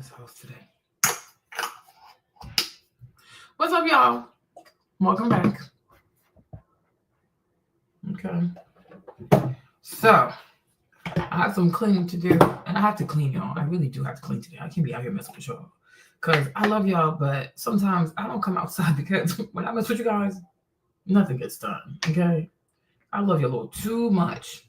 this house today. What's up, y'all? Welcome back. Okay. So, I have some cleaning to do. And I have to clean, y'all. I really do have to clean today. I can't be out here messing with y'all. Because I love y'all, but sometimes I don't come outside because when I mess with you guys, nothing gets done. Okay? I love you a little too much.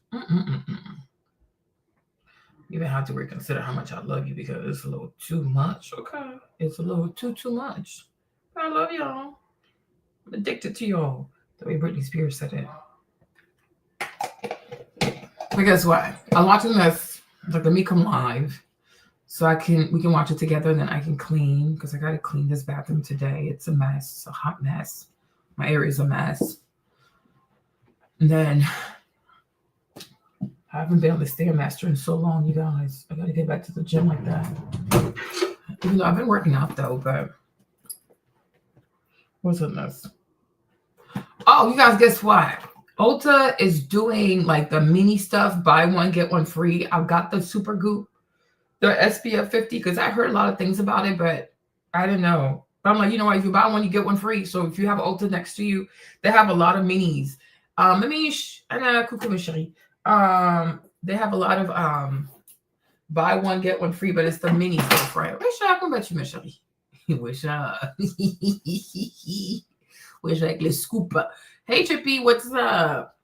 Even have to reconsider how much I love you because it's a little too much. Okay? It's a little too much. I love y'all. I'm addicted to y'all. The way Britney Spears said it. But guess what? I'm watching this. Like, let me come live so we can watch it together, and then I can clean because I gotta clean this bathroom today. It's a mess. It's a hot mess. My area's a mess. And then I haven't been on the Stairmaster in so long, you guys. I gotta get back to the gym like that. Even though I've been working out though, but what's in this? Oh, you guys, guess what? Ulta is doing like the mini stuff, buy one, get one free. I've got the Super Goop, the SPF 50, because I heard a lot of things about it, but I didn't know. But I'm like, you know what? If you buy one, you get one free. So if you have Ulta next to you, they have a lot of minis. They have a lot of buy one, get one free, but it's the mini stuff, right? Wish I could bet you, my chérie. Wish like le scoop. Hey Chippy, what's up?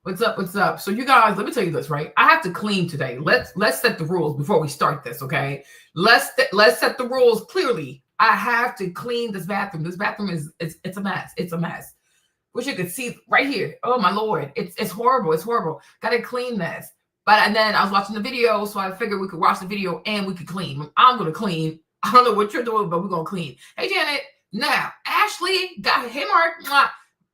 What's up? So you guys, let me tell you this, right? I have to clean today. Let's set the rules before we start this, okay? Let's set the rules clearly. I have to clean this bathroom. This bathroom it's a mess. It's a mess. Wish you could see right here. Oh my Lord, it's horrible. It's horrible. Gotta clean this. And then I was watching the video, so I figured we could watch the video and we could clean. I'm gonna clean. I don't know what you're doing, but we're gonna clean. Hey Janet. Now, Ashley got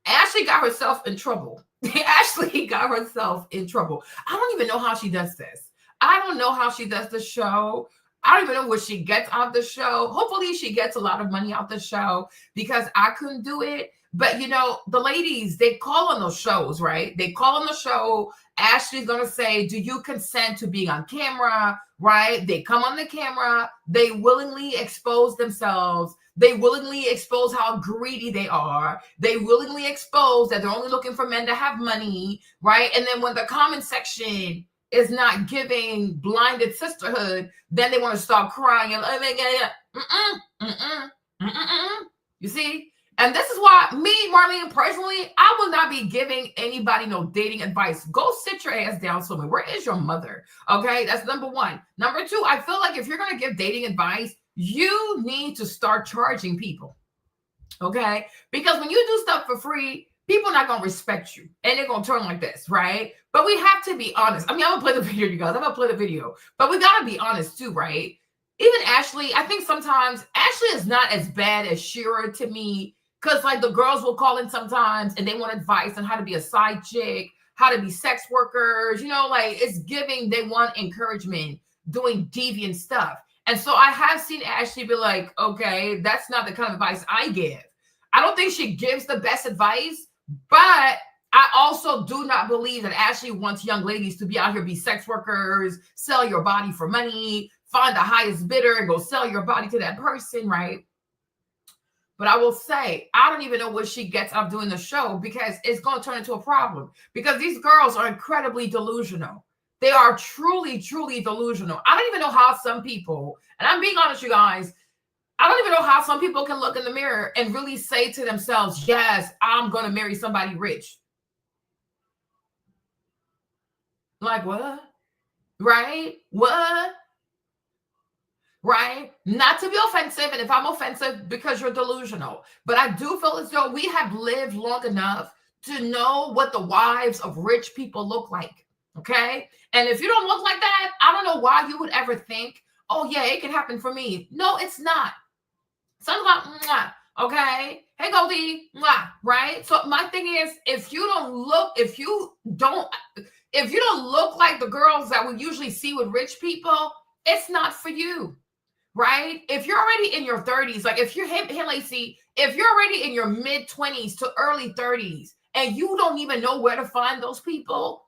Ashley got herself in trouble. Ashley got herself in trouble. I don't even know how she does this. I don't know how she does the show. I don't even know what she gets out of the show. Hopefully she gets a lot of money out the show because I couldn't do it. But, you know, the ladies, they call on those shows, right? They call on the show. Ashley's going to say, do you consent to being on camera, right? They come on the camera. They willingly expose themselves. They willingly expose how greedy they are. They willingly expose that they're only looking for men to have money, right? And then when the comment section is not giving blinded sisterhood, then they want to start crying and you see? And this is why me, Marlene, personally, I will not be giving anybody no dating advice. Go sit your ass down somewhere. Where is your mother? Okay, that's number one. Number two, I feel like if you're going to give dating advice, you need to start charging people. Okay? Because when you do stuff for free, people are not going to respect you. And they're going to turn like this, right? But we have to be honest. I mean, I'm going to play the video, you guys. I'm going to play the video. But we got to be honest too, right? Even Ashley, I think sometimes Ashley is not as bad as Shira to me. Because, like, the girls will call in sometimes and they want advice on how to be a side chick, how to be sex workers. You know, like, it's giving, they want encouragement, doing deviant stuff. And so I have seen Ashley be like, okay, that's not the kind of advice I give. I don't think she gives the best advice, but I also do not believe that Ashley wants young ladies to be out here, be sex workers, sell your body for money, find the highest bidder and go sell your body to that person, right? But I will say, I don't even know what she gets out of doing the show because it's going to turn into a problem. Because these girls are incredibly delusional. They are truly, truly delusional. I don't even know how some people, and I'm being honest, you guys, I don't even know how some people can look in the mirror and really say to themselves, yes, I'm going to marry somebody rich. Like what? Right? What? Right? Not to be offensive, and if I'm offensive, because you're delusional. But I do feel as though we have lived long enough to know what the wives of rich people look like. Okay? And if you don't look like that, I don't know why you would ever think, oh yeah, it can happen for me. No, it's not. Something about, okay? Hey, Goldie, right? So my thing is, if you don't look like the girls that we usually see with rich people, it's not for you. Right? If you're already in your 30s, like if you're Lacey, if you're already in your mid 20s to early 30s and you don't even know where to find those people,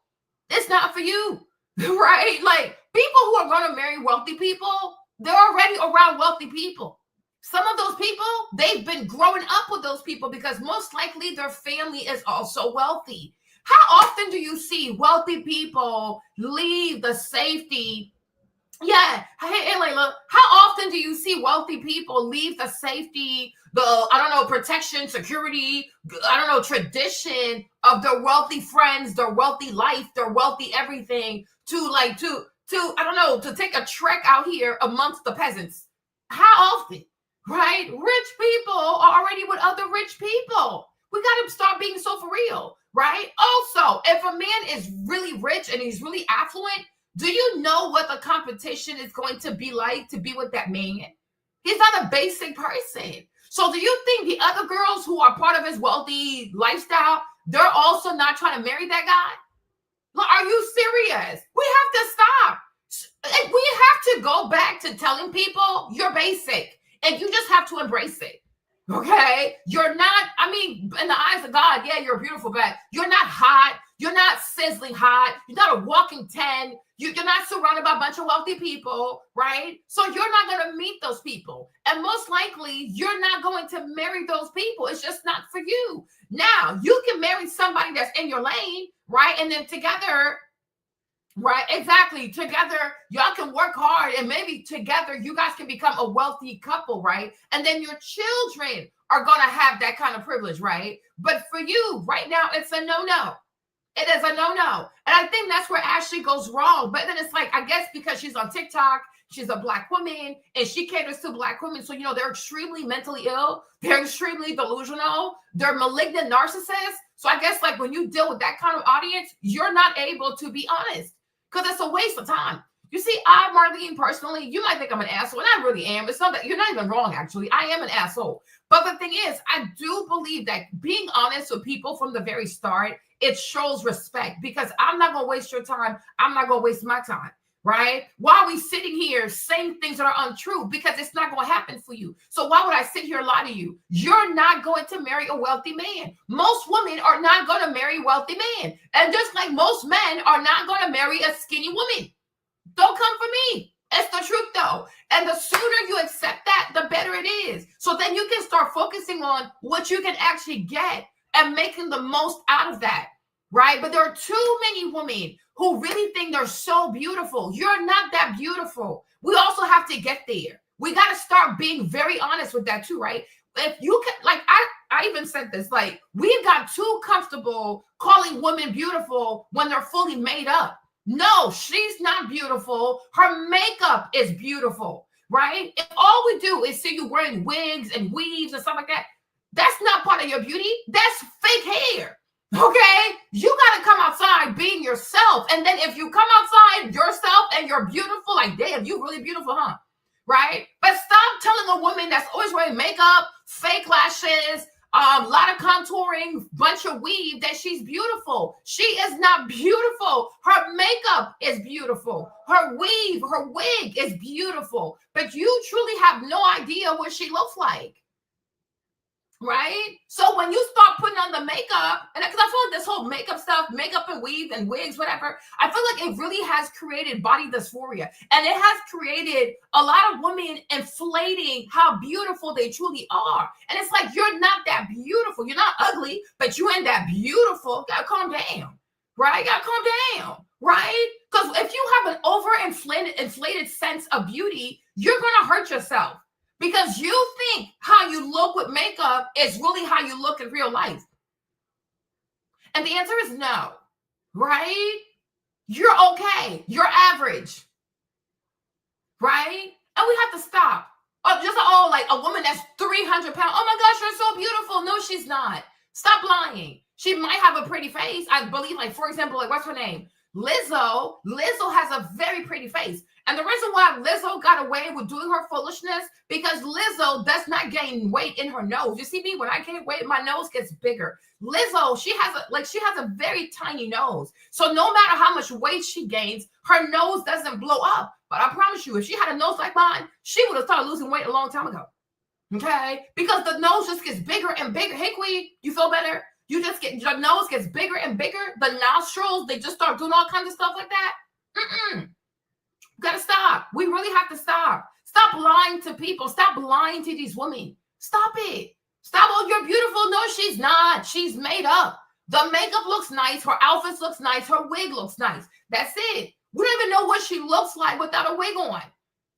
it's not for you. Right? Like people who are going to marry wealthy people, They're already around wealthy people. Some of those people, they've been growing up with those people because most likely their family is also wealthy. How often do you see wealthy people leave the safety? Yeah. Hey, Layla, how often do you see wealthy people leave the safety, the, I don't know, protection, security, I don't know, tradition of their wealthy friends, their wealthy life, their wealthy everything to, I don't know, to take a trek out here amongst the peasants? How often? Right? Rich people are already with other rich people. We got to start being so for real, right? Also, if a man is really rich and he's really affluent, do you know what the competition is going to be like to be with that man? He's not a basic person. So do you think the other girls who are part of his wealthy lifestyle, they're also not trying to marry that guy? Are you serious? We have to stop. We have to go back to telling people you're basic and you just have to embrace it. Okay? You're not, I mean, in the eyes of God, yeah, you're beautiful, but you're not hot. You're not sizzling hot. You're not a walking 10. You're not surrounded by a bunch of wealthy people, right? So you're not going to meet those people. And most likely, you're not going to marry those people. It's just not for you. Now, you can marry somebody that's in your lane, right? And then together, right? Exactly. Together, y'all can work hard and maybe together you guys can become a wealthy couple, right? And then your children are going to have that kind of privilege, right? But for you right now, it's a no-no. It is a no-no. And I think that's where Ashley goes wrong. But then it's like, I guess because she's on TikTok, she's a Black woman and she caters to Black women. So, you know, they're extremely mentally ill. They're extremely delusional. They're malignant narcissists. So I guess like when you deal with that kind of audience, you're not able to be honest because it's a waste of time. You see, Marlene, personally, you might think I'm an asshole, and I really am. It's not that you're not even wrong, actually. I am an asshole. But the thing is, I do believe that being honest with people from the very start, it shows respect because I'm not going to waste your time. I'm not going to waste my time, right? Why are we sitting here saying things that are untrue? Because it's not going to happen for you. So why would I sit here and lie to you? You're not going to marry a wealthy man. Most women are not going to marry wealthy men. And just like most men are not going to marry a skinny woman. Don't come for me. It's the truth though. And the sooner you accept that, the better it is. So then you can start focusing on what you can actually get and making the most out of that, right? But there are too many women who really think they're so beautiful. You're not that beautiful. We also have to get there. We got to start being very honest with that too, right? If you can, like, I even said this, like, we've got too comfortable calling women beautiful when they're fully made up. No, she's not beautiful. Her makeup is beautiful, right? If all we do is see you wearing wigs and weaves and stuff like that, that's not part of your beauty. That's fake hair, okay? You got to come outside being yourself. And then if you come outside yourself and you're beautiful, like, damn, you really beautiful, huh? Right? But stop telling a woman that's always wearing makeup, fake lashes, a lot of contouring, bunch of weave, that she's beautiful. She is not beautiful. Her makeup is beautiful. Her weave, her wig is beautiful. But you truly have no idea what she looks like. Right? So when you start putting on the makeup, and because I feel like this whole makeup stuff, makeup and weave and wigs, whatever, I feel like it really has created body dysphoria. And it has created a lot of women inflating how beautiful they truly are. And it's like, you're not that beautiful. You're not ugly, but you ain't that beautiful. Gotta calm down. Right? Gotta calm down. Right? Because if you have an inflated sense of beauty, you're gonna hurt yourself. Because you think how you look with makeup is really how you look in real life. And the answer is no, right? You're okay. You're average, right? And we have to stop. Like a woman that's 300 pounds. Oh my gosh, you're so beautiful. No, she's not. Stop lying. She might have a pretty face. I believe, like, for example, like, what's her name? Lizzo. Lizzo has a very pretty face. And the reason why Lizzo got away with doing her foolishness, because Lizzo does not gain weight in her nose. You see me, when I gain weight, my nose gets bigger. Lizzo, she has a very tiny nose. So no matter how much weight she gains, her nose doesn't blow up. But I promise you, if she had a nose like mine, she would have started losing weight a long time ago. Okay? Because the nose just gets bigger and bigger. Hey, Queen, you feel better? You just get, your nose gets bigger and bigger. The nostrils, they just start doing all kinds of stuff like that. Gotta stop. We really have to stop. Stop lying to people. Stop lying to these women. Stop it. Stop. Oh, you're beautiful. No, she's not. She's made up. The makeup looks nice. Her outfits looks nice. Her wig looks nice. That's it. We don't even know what she looks like without a wig on.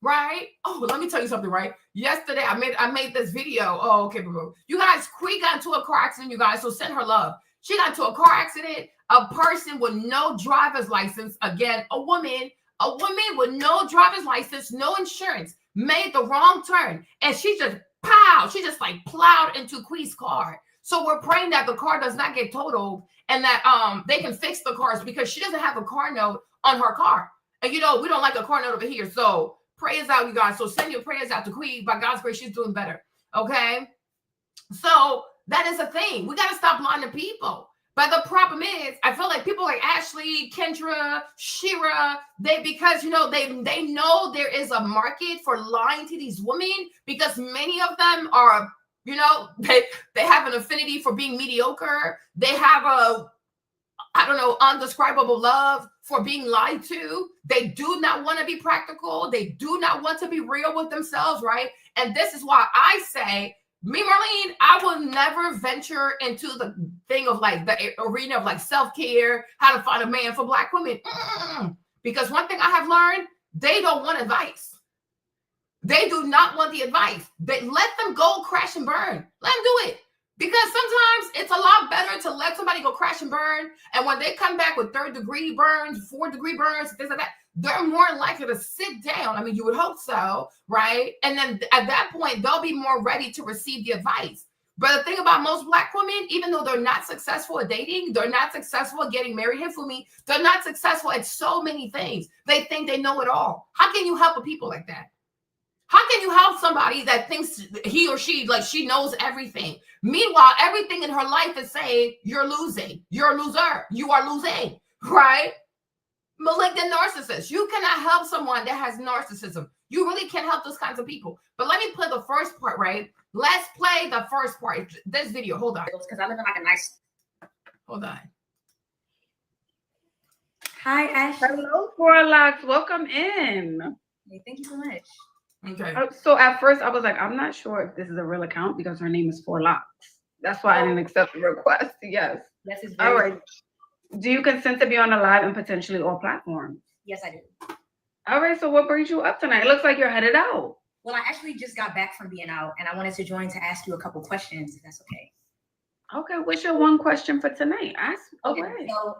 Right? Oh, let me tell you something, right? Yesterday, I made this video. Oh, okay, bro. You guys, Queen got into a car accident, you guys, so send her love. She got into a car accident. A person with no driver's license, again, a woman with no driver's license, no insurance, made the wrong turn. And she just like plowed into Queen's car. So we're praying that the car does not get totaled and that they can fix the cars because she doesn't have a car note on her car. And we don't like a car note over here. So prayers out, you guys. So send your prayers out to Queen. By God's grace, she's doing better. Okay? So that is a thing. We got to stop lying to people. But the problem is, I feel like people like Ashley, Kendra, Shira, because they know there is a market for lying to these women because many of them are, they have an affinity for being mediocre. They have undescribable love for being lied to. They do not want to be practical. They do not want to be real with themselves, right? And this is why I say, me, Marlene, I will never venture into the thing of like the arena of like self-care, how to find a man for Black women. Because one thing I have learned, they don't want advice. They do not want the advice. They let them go crash and burn. Let them do it. Because sometimes it's a lot better to let somebody go crash and burn. And when they come back with 3rd-degree burns, 4th-degree burns, things like that, they're more likely to sit down. I mean, you would hope so, right? And then at that point, they'll be more ready to receive the advice. But the thing about most Black women, even though they're not successful at dating, they're not successful at getting married, Hifumi, they're not successful at so many things. They think they know it all. How can you help a people like that? How can you help somebody that thinks he or she, like she knows everything? Meanwhile, everything in her life is saying, you're losing. You're a loser. You are losing, right? Malignant narcissist. You cannot help someone that has narcissism. You really can't help those kinds of people. But let me play the first part, right? Let's play the first part. This video. Hold on. Because I live in like a nice... Hold on. Hi, Ashley. Hello, Forlocks. Welcome in. Hey, thank you so much. Okay. So at first I was like, I'm not sure if this is a real account because her name is Forlocks. That's why I didn't accept the request. Yes. Yes, it's All very right. Do you consent to be on the live and potentially all platforms? Yes, I do. All right. So what brings you up tonight? It looks like you're headed out. Well, I actually just got back from being out and I wanted to join to ask you a couple questions, if that's okay. Okay. What's your one question for tonight? Ask away. Okay, so,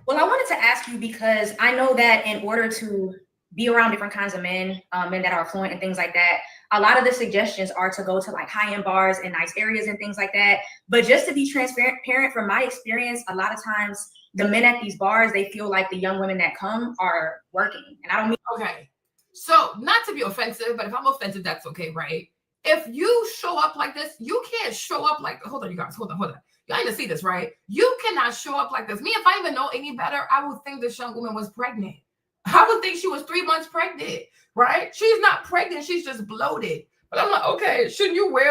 well, I wanted to ask you because I know that in order to be around different kinds of men, men that are affluent and things like that, a lot of the suggestions are to go to like high-end bars and nice areas and things like that. But just to be transparent, from my experience, a lot of times the men at these bars, they feel like the young women that come are working. And I don't mean... Okay. So not to be offensive, but if I'm offensive, that's okay, right? If you show up like this, you can't show up like, hold on, you guys, hold on. Y'all need to see this, right? You cannot show up like this. Me, if I even know any better, I would think this young woman was pregnant. I would think she was 3 months pregnant, right? She's not pregnant. She's just bloated. But I'm like, okay, shouldn't you wear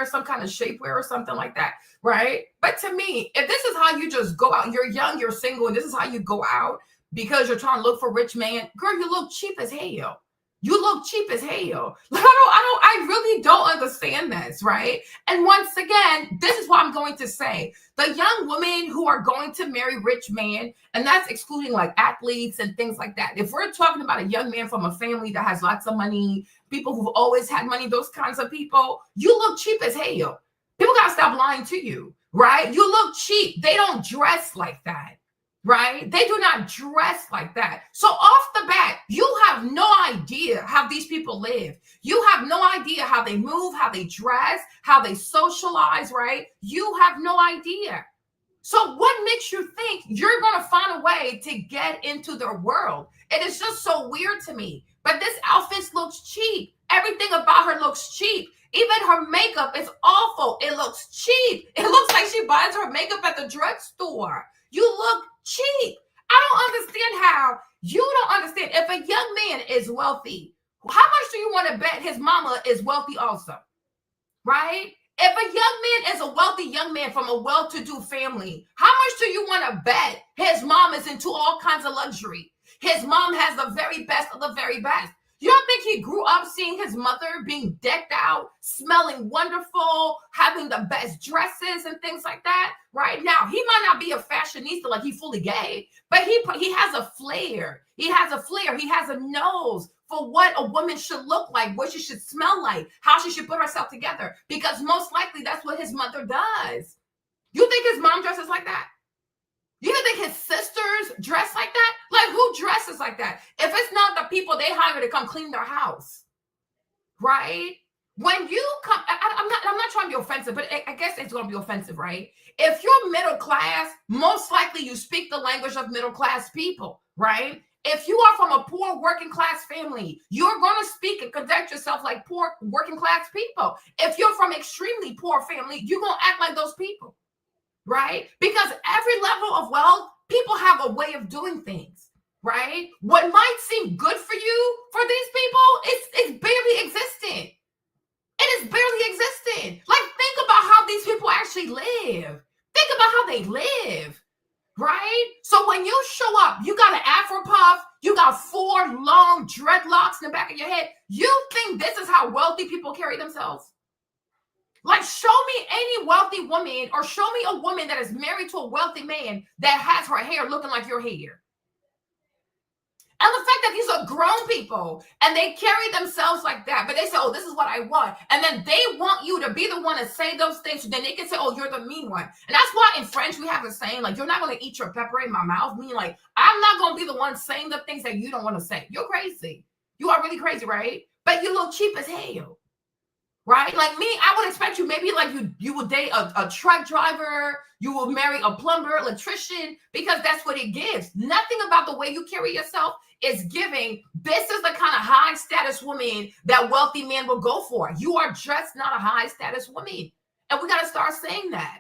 some kind of shapewear or something like that, right? But to me, if this is how you just go out, you're young, you're single, and this is how you go out because you're trying to look for a rich man, girl, you look cheap as hell. You look cheap as hell. Like, I really don't understand this, right? And once again, this is what I'm going to say. The young women who are going to marry rich men, and that's excluding like athletes and things like that. If we're talking about a young man from a family that has lots of money, people who've always had money, those kinds of people, you look cheap as hell. People got to stop lying to you, right? You look cheap. They don't dress like that. Right? They do not dress like that. So off the bat, you have no idea how these people live. You have no idea how they move, how they dress, how they socialize, right? You have no idea. So what makes you think you're going to find a way to get into their world? It is just so weird to me. But this outfit looks cheap. Everything about her looks cheap. Even her makeup is awful. It looks cheap. It looks like she buys her makeup at the drugstore. You look cheap. I don't understand how you don't understand. If a young man is wealthy, how much do you want to bet his mama is wealthy also? Right? If a young man is a wealthy young man from a well-to-do family, how much do you want to bet his mom is into all kinds of luxury? His mom has the very best of the very best. You don't think he grew up seeing his mother being decked out, smelling wonderful, having the best dresses and things like that? Right now, he might not be a fashionista, like he fully gay, but he has a flair. He has a flair. He has a nose for what a woman should look like, what she should smell like, how she should put herself together, because most likely that's what his mother does. You think his mom dresses like that? You don't think his sisters dress like that? Like, who dresses like that? If it's not the people they hire to come clean their house, right? When you come, I'm not trying to be offensive, but I guess it's going to be offensive, right? If you're middle class, most likely you speak the language of middle class people, right? If you are from a poor working class family, you're going to speak and conduct yourself like poor working class people. If you're from extremely poor family, you're going to act like those people. Right? Because every level of wealth, people have a way of doing things, right? What might seem good for you, for these people, it's barely existent. It is barely existent. Like, think about how these people actually live. Think about how they live, right? So when you show up, you got an Afro puff, you got 4 long dreadlocks in the back of your head. You think this is how wealthy people carry themselves? Like, show me any wealthy woman, or show me a woman that is married to a wealthy man that has her hair looking like your hair. And the fact that these are grown people and they carry themselves like that, but they say, oh, this is what I want. And then they want you to be the one to say those things. So then they can say, oh, you're the mean one. And that's why in French, we have a saying, like, you're not going to eat your pepper in my mouth. Meaning, like, I'm not going to be the one saying the things that you don't want to say. You're crazy. You are really crazy, right? But you look cheap as hell. Right? Like me, I would expect you, maybe like you would date a truck driver, you will marry a plumber, electrician, because that's what it gives. Nothing about the way you carry yourself is giving, this is the kind of high status woman that wealthy men will go for. You are just not a high status woman. And we got to start saying that.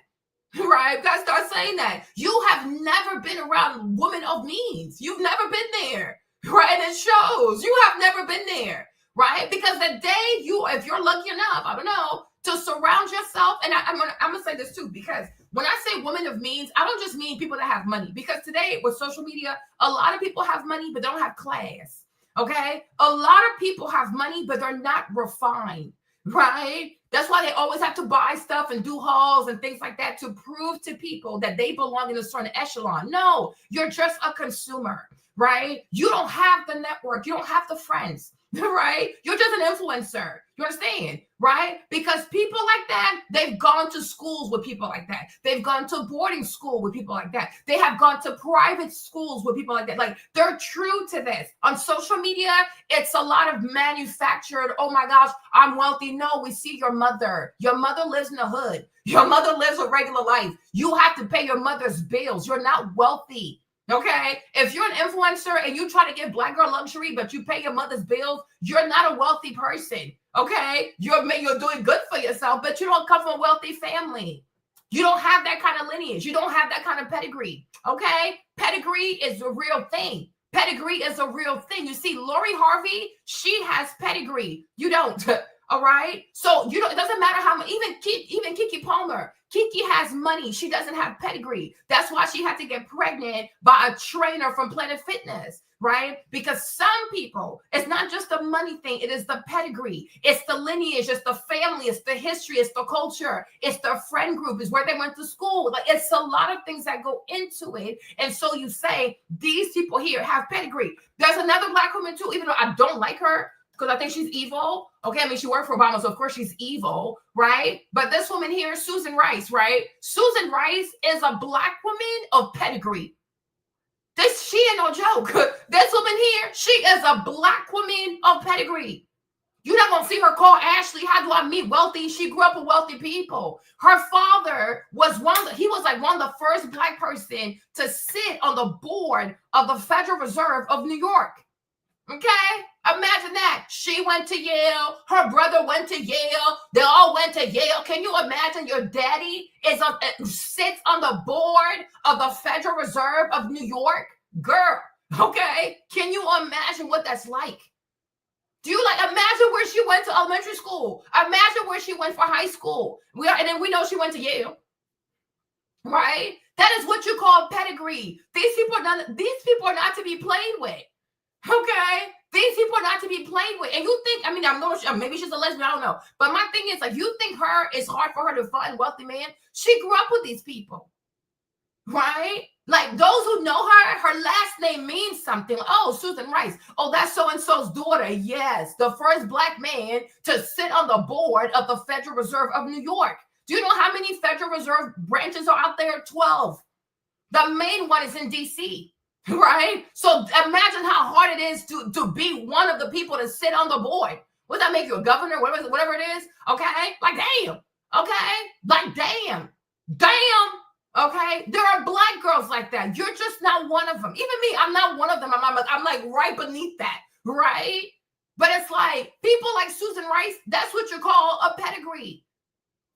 Right? We got to start saying that. You have never been around women of means. You've never been there. Right? And it shows. You have never been there. Right? Because the day if you're lucky enough, I don't know, to surround yourself, and I'm gonna say this too, because when I say women of means, I don't just mean people that have money, because today with social media, a lot of people have money, but they don't have class. Okay? A lot of people have money, but they're not refined, right? That's why they always have to buy stuff and do hauls and things like that to prove to people that they belong in a certain echelon. No, you're just a consumer, right? You don't have the network, you don't have the friends. Right? You're just an influencer. You understand? Right? Because people like that, they've gone to schools with people like that. They've gone to boarding school with people like that. They have gone to private schools with people like that. Like, they're true to this. On social media, it's a lot of manufactured, oh my gosh, I'm wealthy. No, we see your mother. Your mother lives in the hood. Your mother lives a regular life. You have to pay your mother's bills. You're not wealthy. Okay, if you're an influencer and you try to give Black girl luxury, but you pay your mother's bills, you're not a wealthy person. Okay, you're doing good for yourself, but you don't come from a wealthy family. You don't have that kind of lineage. You don't have that kind of pedigree. Okay, pedigree is a real thing. Pedigree is a real thing. You see, Lori Harvey, she has pedigree. You don't. All right. So it doesn't matter how much, even Keke Palmer. Keke has money. She doesn't have pedigree. That's why she had to get pregnant by a trainer from Planet Fitness, right? Because some people, it's not just the money thing. It is the pedigree. It's the lineage. It's the family. It's the history. It's the culture. It's their friend group. It's where they went to school. Like, it's a lot of things that go into it. And so you say, these people here have pedigree. There's another Black woman too, even though I don't like her, because I think she's evil. Okay, I mean, she worked for Obama, so of course she's evil, right? But this woman here, Susan Rice, right? Susan Rice is a Black woman of pedigree. She ain't no joke. This woman here, she is a Black woman of pedigree. You're not going to see her call Ashley, how do I meet wealthy? She grew up with wealthy people. Her father was one of the first Black person to sit on the board of the Federal Reserve of New York. Okay, imagine that. She went to Yale. Her brother went to Yale. They all went to Yale. Can you imagine your daddy sits on the board of the Federal Reserve of New York? Girl, okay. Can you imagine what that's like? Do you imagine where she went to elementary school? Imagine where she went for high school. And then we know she went to Yale, right? That is what you call pedigree. These people are not to be played with. Okay, These people are not to be played with. And you think, I mean, I'm not sure, maybe she's a lesbian, I don't know. But my thing is, like, you think it's hard for her to find wealthy man? She grew up with these people, right? Like, those who know her last name means something. Oh, Susan Rice. Oh, that's so-and-so's daughter. Yes, the first Black man to sit on the board of the Federal Reserve of New York. Do you know how many Federal Reserve branches are out there? 12. The main one is in D.C., right? So imagine how hard it is to be one of the people to sit on the board. Would that make you a governor? Whatever it is. Okay? Like, damn. Okay? Like, damn. Okay? There are Black girls like that. You're just not one of them. Even me, I'm not one of them. I'm like right beneath that, right? But it's like people like Susan Rice, that's what you call a pedigree.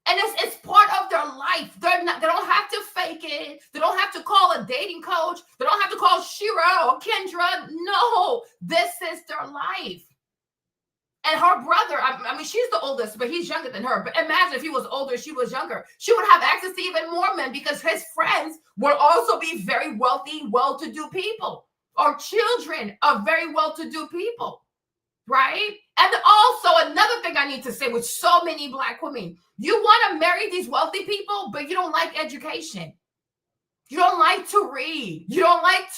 And it's part of their life. They don't have to fake it. They don't have to call a dating coach. They don't have to call Shira or Kendra. No, this is their life. And her brother, I mean, she's the oldest, but he's younger than her. But imagine if he was older, she was younger. She would have access to even more men because his friends would also be very wealthy, well-to-do people or children of very well-to-do people, right? And also another thing I need to say with so many Black women, you want to marry these wealthy people, but you don't like education. You don't like to read. You don't like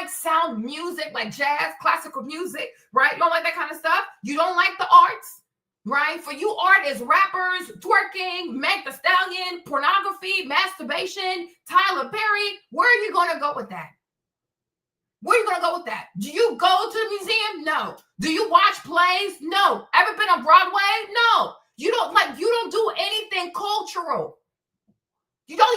sound music like jazz, classical music, right? You don't like that kind of stuff. You don't like the arts, right? For you, art is rappers, twerking, Meg Thee Stallion, pornography, masturbation, Tyler Perry. Where are you going to go with that? Where are you going to go with that? Do you go to the museum? No. Do you watch plays? No. Ever been on Broadway? No. You don't do anything cultural. You're not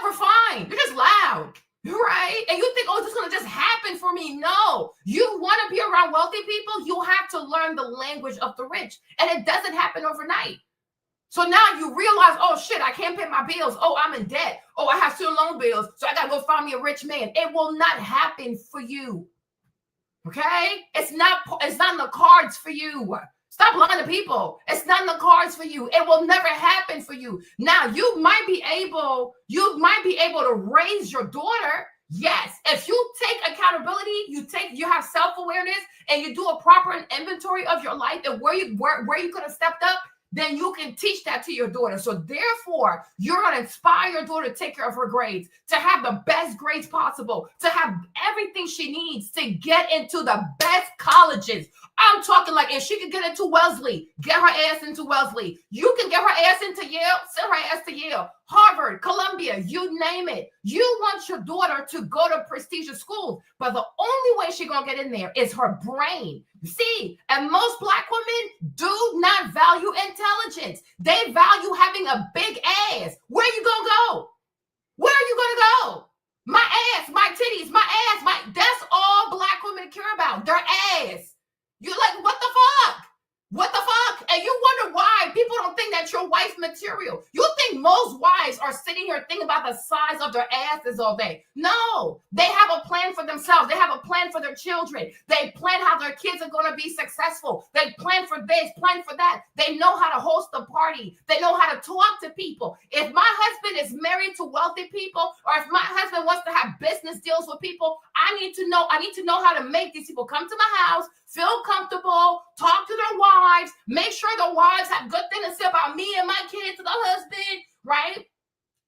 refined. You're just loud, right? And you think, oh, this is going to just happen for me. No. You want to be around wealthy people, you have to learn the language of the rich. And it doesn't happen overnight. So now you realize, oh, shit, I can't pay my bills. Oh, I'm in debt. Oh, I have student loan bills. So I got to go find me a rich man. It will not happen for you. Okay? It's not in the cards for you. Stop lying to people. It's not in the cards for you. It will never happen for you. Now, you might be able to raise your daughter. Yes. If you take accountability, you have self-awareness, and you do a proper inventory of your life and where you could have stepped up, then you can teach that to your daughter. So therefore, you're going to inspire your daughter to take care of her grades, to have the best grades possible, to have everything she needs to get into the best colleges. I'm talking like if she could get into Wellesley, get her ass into Wellesley. You can get her ass into Yale, send her ass to Yale, Harvard, Columbia, you name it. You want your daughter to go to prestigious schools, but the only way she's going to get in there is her brain. See, and most Black women do not value intelligence. They value having a big ass. Where are you going to go? Where are you going to go? My ass, my titties, my ass, that's all Black women care about, their ass. You're like, what the fuck? What the fuck? And you wonder why people don't think that you're wife material. You think most wives are sitting here thinking about the size of their asses all day. No, they have a plan for themselves. They have a plan for their children. They plan how their kids are going to be successful. They plan for this, plan for that. They know how to host a party. They know how to talk to people. If my husband is married to wealthy people, or if my husband wants to have business deals with people, I need to know how to make these people come to my house, feel comfortable, talk to their wives, make sure the wives have good things to say about me and my kids and the husband, right?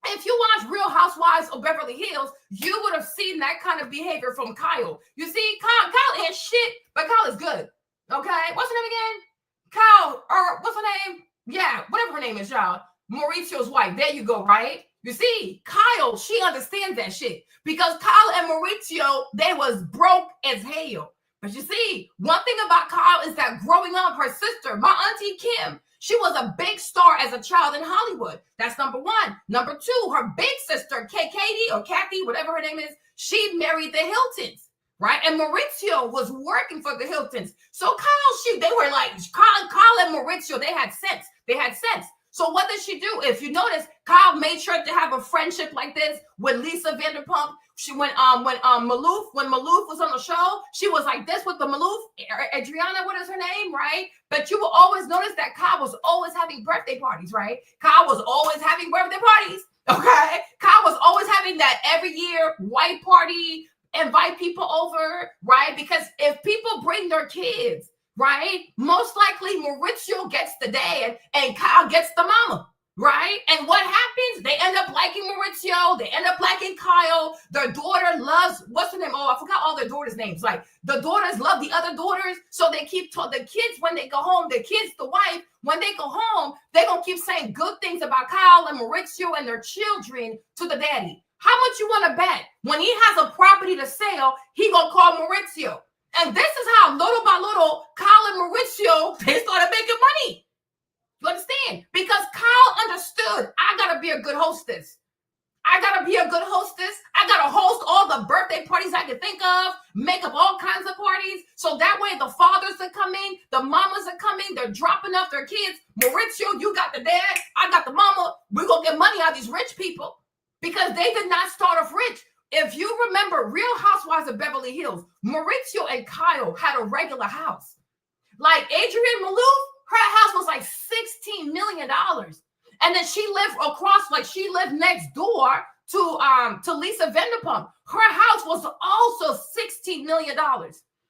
If you watch Real Housewives of Beverly Hills, you would have seen that kind of behavior from Kyle. You see, Kyle ain't shit, but Kyle is good. Okay? What's her name again? Kyle, or what's her name? Yeah, whatever her name is, y'all. Mauricio's wife. There you go, right? You see, Kyle, she understands that shit. Because Kyle and Mauricio, they was broke as hell. But you see, one thing about Kyle is that growing up, her sister, my auntie Kim, she was a big star as a child in Hollywood. That's number one. Number two, her big sister, Katie or Kathy, whatever her name is, she married the Hiltons, right? And Mauricio was working for the Hiltons. So Kyle, they were like, Kyle and Mauricio, they had sense. They had sense. So what did she do? If you notice, Kyle made sure to have a friendship like this with Lisa Vanderpump. She when Maloof was on the show, she was like this with the Maloof, Adriana, what is her name, right? But you will always notice that Kyle was always having birthday parties, right? Kyle was always having birthday parties, okay? Kyle was always having that every year white party, invite people over, right? Because if people bring their kids, right, most likely Maurizio gets the dad and Kyle gets the mama. Right? And what happens? They end up liking Maurizio. They end up liking Kyle. Their daughter loves, what's her name? Oh, I forgot all their daughters' names. Like, the daughters love the other daughters. So they keep the kids, when they go home, the kids, the wife, when they go home, they're going to keep saying good things about Kyle and Maurizio and their children to the daddy. How much you want to bet? When he has a property to sell, he going to call Maurizio. And this is how little by little, Kyle and Maurizio, they started making money. You understand? Because Kyle understood, I got to be a good hostess. I got to be a good hostess. I got to host all the birthday parties I can think of, make up all kinds of parties. So that way the fathers are coming, the mamas are coming, they're dropping off their kids. Maurizio, you got the dad, I got the mama. We're going to get money out of these rich people because they did not start off rich. If you remember Real Housewives of Beverly Hills, Maurizio and Kyle had a regular house. Like Adrienne Maloof, her house was like $16 million. And then she lived across, like she lived next door to Lisa Vanderpump. Her house was also $16 million,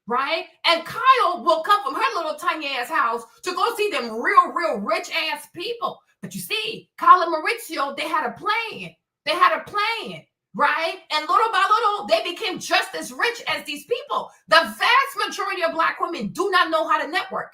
right? And Kyle will come from her little tiny ass house to go see them real rich ass people. But you see, Kyle and Maurizio, they had a plan. They had a plan, right? And little by little, they became just as rich as these people. The vast majority of Black women do not know how to network.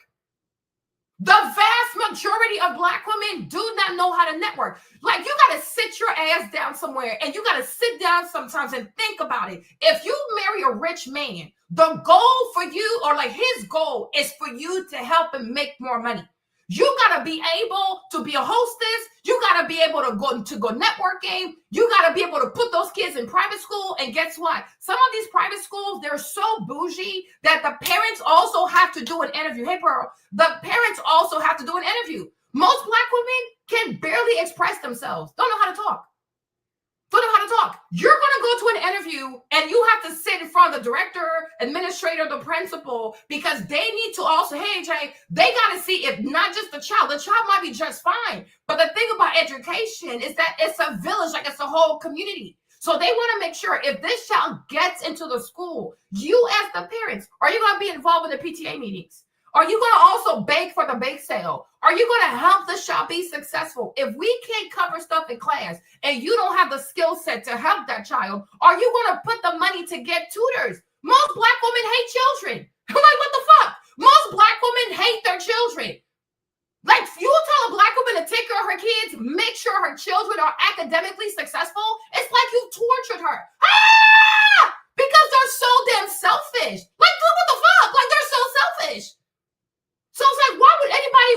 The vast majority of Black women do not know how to network. Like, you got to sit your ass down somewhere and you got to sit down sometimes and think about it. If you marry a rich man, the goal for you, or like his goal, is for you to help him make more money. You got to be able to be a hostess. You got to be able to go networking. You got to be able to put those kids in private school. And guess what? Some of these private schools, they're so bougie that the parents also have to do an interview. Hey, Pearl, the parents also have to do an interview. Most Black women can barely express themselves. Don't know how to talk. Don't know how to talk. You're going to go to an interview and you have to sit in front of the director, administrator, the principal, because they need to also, hey, Jay, they got to see if not just the child might be just fine. But the thing about education is that it's a village, like it's a whole community. So they want to make sure if this child gets into the school, you as the parents, are you going to be involved in the PTA meetings? Are you going to also bake for the bake sale? Are you going to help the child be successful? If we can't cover stuff in class and you don't have the skill set to help that child, are you going to put the money to get tutors? Most Black women hate children. I'm like, what the fuck? Most Black women hate their children. Like, if you tell a Black woman to take care of her kids, make sure her children are academically successful, it's like you tortured her. Ah! Because they're so damn selfish. Like, what the fuck? Like, they're so selfish. So it's like,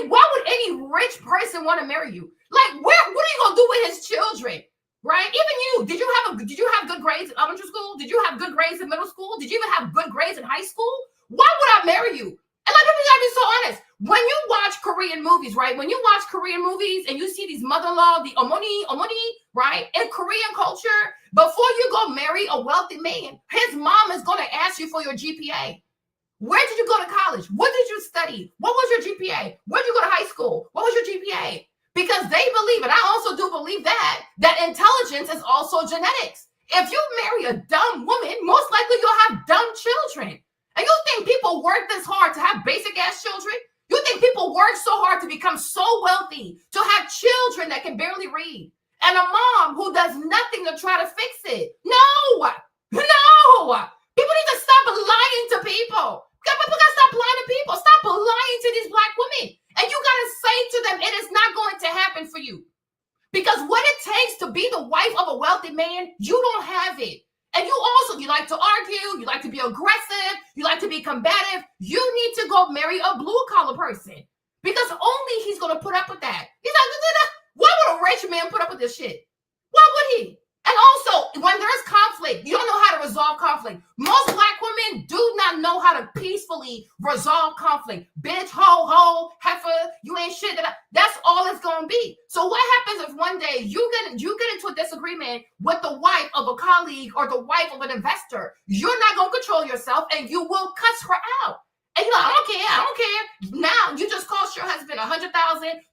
why would any rich person want to marry you? Like, what are you gonna do with his children? Right? Even you, did you have good grades in elementary school? Did you have good grades in middle school? Did you even have good grades in high school? Why would I marry you? And like, people gotta be so honest. When you watch Korean movies, right? When you watch Korean movies and you see these mother-in-law, the omoni, right? In Korean culture, before you go marry a wealthy man, his mom is gonna ask you for your GPA. Where did you go to college? What did you study? What was your GPA? Where did you go to high school? What was your GPA? Because they believe, and I also do believe that intelligence is also genetics. If you marry a dumb woman, most likely you'll have dumb children. And you think people work this hard to have basic ass children? You think people work so hard to become so wealthy, to have children that can barely read, and a mom who does nothing to try to fix it? No. People need to stop lying to people. People gotta stop lying to people. Stop lying to these Black women. And you gotta say to them, it is not going to happen for you. Because what it takes to be the wife of a wealthy man, you don't have it. And you like to argue, you like to be aggressive, you like to be combative. You need to go marry a blue collar person. Because only he's gonna put up with that. He's like, why would a rich man put up with this shit? Why would he? And also, when there's conflict, you don't know how to resolve conflict. Most Black women do not know how to peacefully resolve conflict. Bitch, ho, heifer, you ain't shit. That's all it's going to be. So what happens if one day you get into a disagreement with the wife of a colleague or the wife of an investor? You're not going to control yourself and you will cuss her out. And you're like, I don't care. Now you just cost your husband $100,000,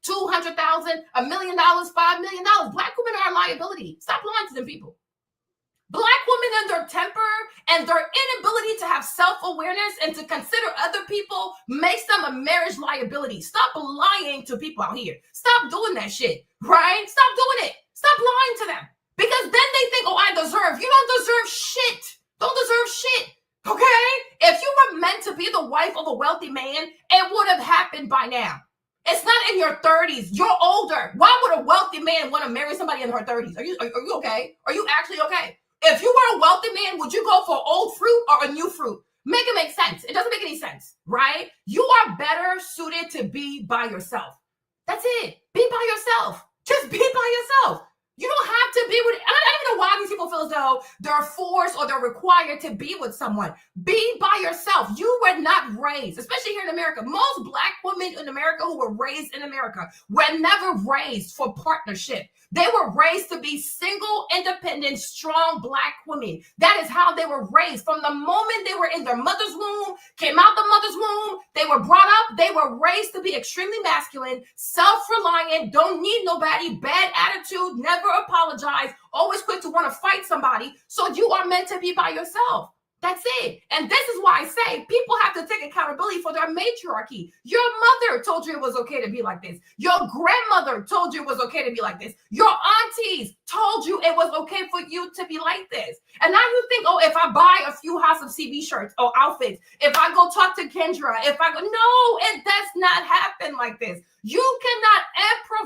$200,000, $1 million, $5 million. Black women are a liability. Stop lying to them people. Black women and their temper and their inability to have self-awareness and to consider other people makes them a marriage liability. Stop lying to people out here. Stop doing that shit, right? Stop doing it. Stop lying to them. Because then they think, oh, I deserve. You don't deserve shit. Don't deserve shit. Okay? If you were meant to be the wife of a wealthy man, it would have happened by now. It's not in your 30s. You're older. Why would a wealthy man want to marry somebody in her 30s? Are you okay? Are you actually okay? If you were a wealthy man, would you go for old fruit or a new fruit? Make it make sense. It doesn't make any sense, right? You are better suited to be by yourself. That's it. Be by yourself. Just be by yourself. You don't have to be with, I don't even know why these people feel as though they're forced or they're required to be with someone. Be by yourself. You were not raised, especially here in America. Most Black women in America who were raised in America were never raised for partnership. They were raised to be single, independent, strong Black women. That is how they were raised. From the moment they were in their mother's womb, came out the mother's womb, they were brought up, they were raised to be extremely masculine, self-reliant, don't need nobody, bad attitude, never apologize, always quick to want to fight somebody. So you are meant to be by yourself. That's it. And this is why I say people have to take accountability for their matriarchy. Your mother told you it was okay to be like this. Your grandmother told you it was okay to be like this. Your aunties told you it was okay for you to be like this. And now you think, oh, if I buy a few House of CB shirts or outfits, if I go talk to Kendra, if I go, no, it does not happen like this. You cannot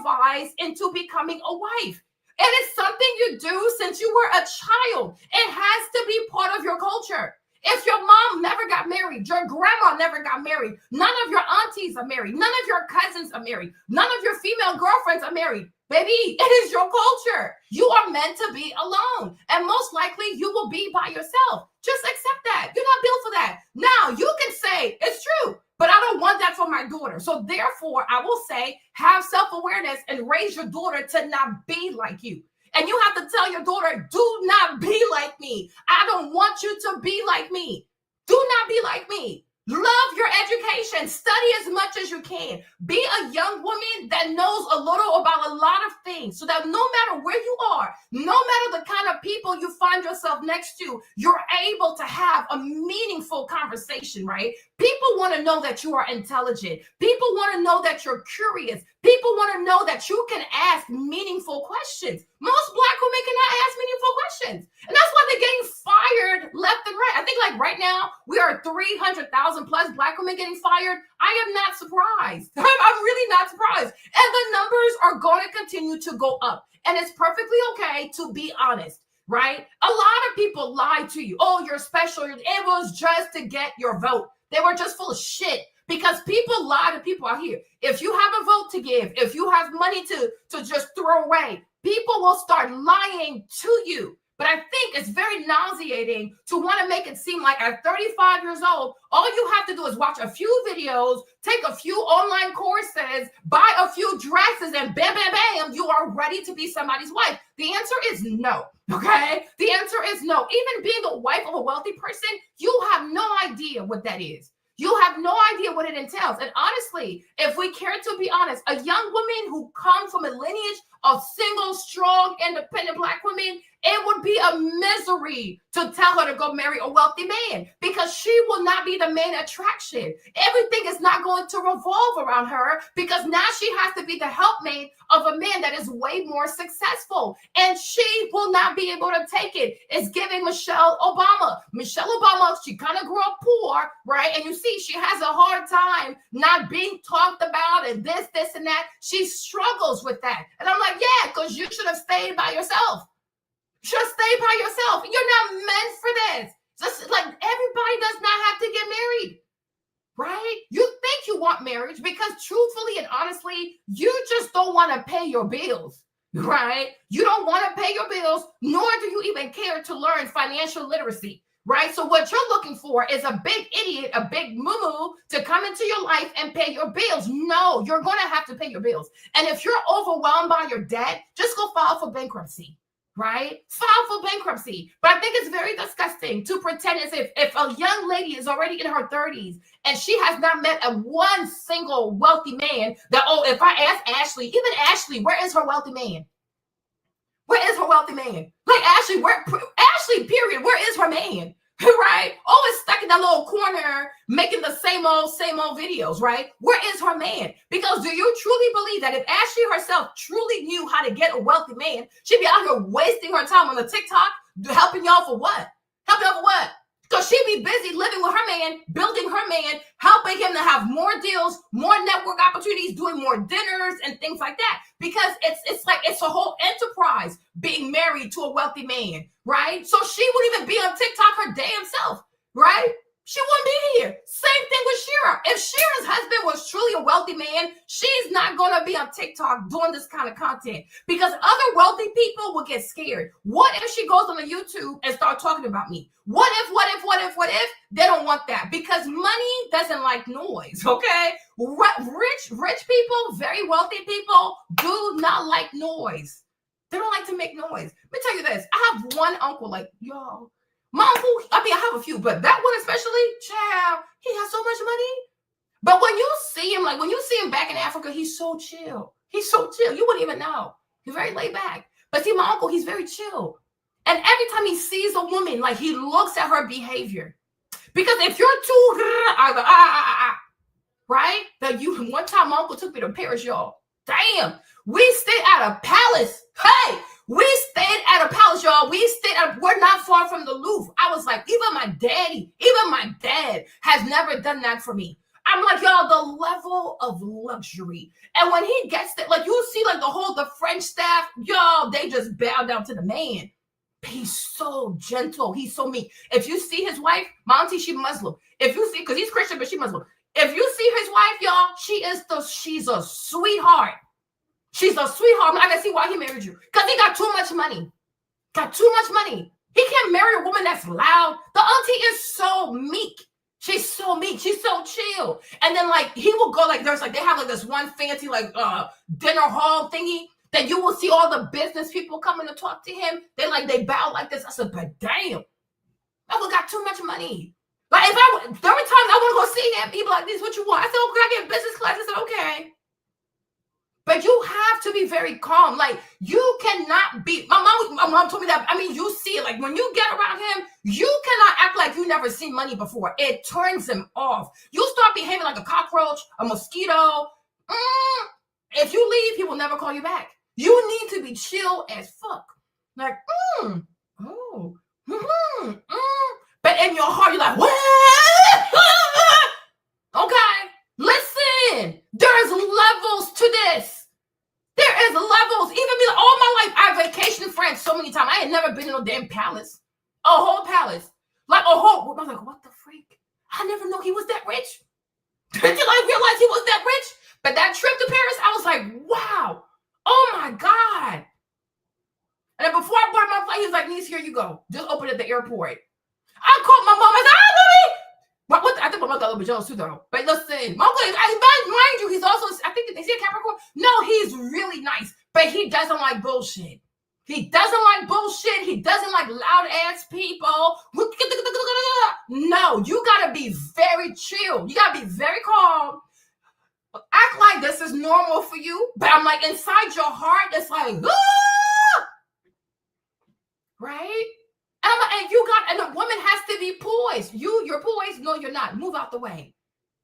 improvise into becoming a wife. It is something you do since you were a child. It has to be part of your culture. If your mom never got married, your grandma never got married, none of your aunties are married, none of your cousins are married, none of your female girlfriends are married, baby, it is your culture. You are meant to be alone. And most likely you will be by yourself. Just accept that. You're not built for that. Now, you can say, it's true, but I don't want that for my daughter. So therefore, I will say, have self-awareness and raise your daughter to not be like you. And you have to tell your daughter, do not be like me. I don't want you to be like me. Do not be like me. Love your education. Study as much as you can. Be a young woman that knows a little about a lot of things so that no matter where you are, no matter the kind of people you find yourself next to, you're able to have a meaningful conversation, right? People want to know that you are intelligent. People want to know that you're curious. People want to know that you can ask meaningful questions. Most Black women cannot ask meaningful questions. And that's why they're getting fired left and right. I think like right now, we are 300,000 plus Black women getting fired. I am not surprised. I'm really not surprised. And the numbers are going to continue to go up. And it's perfectly okay to be honest, right? A lot of people lie to you. Oh, you're special. It was just to get your vote. They were just full of shit. Because people lie to people out here. If you have a vote to give, if you have money to just throw away, people will start lying to you. But I think it's very nauseating to want to make it seem like at 35 years old, all you have to do is watch a few videos, take a few online courses, buy a few dresses, and bam, bam, bam, you are ready to be somebody's wife. The answer is no, okay? The answer is no. Even being the wife of a wealthy person, you have no idea what that is. You have no idea what it entails. And honestly, if we care to be honest, a young woman who comes from a lineage of single, strong, independent Black women, it would be a misery to tell her to go marry a wealthy man because she will not be the main attraction. Everything is not going to revolve around her because now she has to be the helpmate of a man that is way more successful. And she will not be able to take it. It's giving Michelle Obama. Michelle Obama, she kind of grew up poor, right? And you see, she has a hard time not being talked about and this, and that. She struggles with that. And I'm like, yeah, because you should have stayed by yourself. Just stay by yourself. You're not meant for this. Just like everybody does not have to get married, right? You think you want marriage because truthfully and honestly, you just don't want to pay your bills, right? You don't want to pay your bills, nor do you even care to learn financial literacy, right? So what you're looking for is a big idiot, a big moo-moo to come into your life and pay your bills. No, you're going to have to pay your bills. And if you're overwhelmed by your debt, just go file for bankruptcy. Right? File for bankruptcy. But I think it's very disgusting to pretend as if a young lady is already in her 30s and she has not met a one single wealthy man that, oh, if I ask Ashley, even Ashley, where is her wealthy man? Where is her wealthy man? Like Ashley, Ashley, period. Where is her man? Right? Always stuck in that little corner, making the same old videos, right? Where is her man? Because do you truly believe that if Ashley herself truly knew how to get a wealthy man, she'd be out here wasting her time on the TikTok, helping y'all for what? Helping y'all for what? Because she'd be busy living with her man, building her man, helping him to have more deals, more network opportunities, doing more dinners and things like that. Because it's like it's a whole enterprise being married to a wealthy man, right? So she wouldn't even be on TikTok her damn self, right? She wouldn't be here. Same thing with Shira. If Shira's husband was truly a wealthy man, she's not going to be on TikTok doing this kind of content because other wealthy people will get scared. What if she goes on the YouTube and start talking about me? What if? They don't want that because money doesn't like noise, okay? Rich people, very wealthy people do not like noise. They don't like to make noise. Let me tell you this. I have one uncle, like, yo, my uncle, I mean, I have a few, but that one especially, child, he has so much money. But when you see him, like when you see him back in Africa, he's so chill. He's so chill. You wouldn't even know. He's very laid back. But see, my uncle, he's very chill. And every time he sees a woman, like he looks at her behavior. Because if you're too, right? That you, one time my uncle took me to Paris, y'all. Damn. We stayed at a palace. Hey, we stayed at a palace, y'all. We're not far from the Louvre. I was like, even my dad has never done that for me. I'm like, y'all, the level of luxury. And when he gets there, like you see like the French staff, y'all, they just bow down to the man. He's so gentle. He's so meek. If you see his wife, my auntie, she's Muslim. If you see, because he's Christian, but she's Muslim. If you see his wife, y'all, she's a sweetheart. She's a sweetheart. I can see why he married you. Because he got too much money. He can't marry a woman that's loud. The auntie is so meek. She's so meek. She's so chill. And then like he will go like there's like they have like this one fancy like dinner hall thingy that you will see all the business people coming to talk to him. They bow like this. I said, but damn, I got too much money. Like if every time I want to go see him, he'd be like, "This what you want?" I said, "Oh, can I get business class?" I said, "Okay." But you have to be very calm. Like you cannot be. My mom told me that. I mean, you see it. Like when you get around him, you cannot act like you never seen money before. It turns him off. You start behaving like a cockroach, a mosquito. If you leave, he will never call you back. You need to be chill as fuck. Like, But in your heart, you're like, what? Okay, listen. There's levels to this. There is levels. Even me, like, all my life, I vacationed in France so many times. I had never been in no damn palace. A whole palace. Like a whole. I was like, what the freak? I never knew he was that rich. Until I realized he was that rich. But that trip to Paris, I was like, wow. Oh my God. And then before I bought my flight, he was like, niece, here you go. Just open it at the airport. I called my mom. I said, I think my mom got a little bit jealous too, though. But listen, my uncle, mind you, he's also, I think, is he a Capricorn? No, he's really nice, but he doesn't like bullshit. He doesn't like bullshit. He doesn't like loud ass people. No, you gotta be very chill. You gotta be very calm. Act like this is normal for you, but I'm like inside your heart, it's like, right? And the woman has to be poised. You're poised. No, you're not. Move out the way.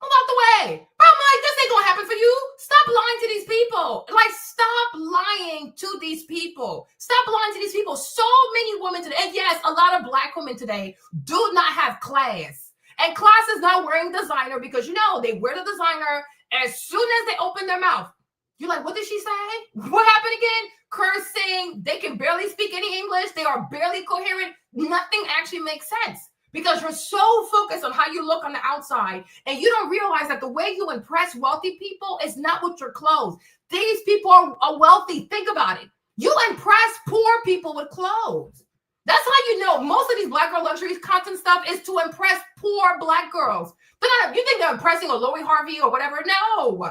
Move out the way. But I'm like, this ain't gonna happen for you. Stop lying to these people. Like, stop lying to these people. Stop lying to these people. So many women today, and yes, a lot of Black women today do not have class. And class is not wearing designer because they wear the designer as soon as they open their mouth. You're like, what did she say? What happened again? Cursing. They can barely speak any English. They are barely coherent. Nothing actually makes sense because you're so focused on how you look on the outside and you don't realize that the way you impress wealthy people is not with your clothes. These people are wealthy. Think about it. You impress poor people with clothes. That's how you know most of these Black girl luxuries content stuff is to impress poor Black girls. You think they're impressing a Lori Harvey or whatever? No.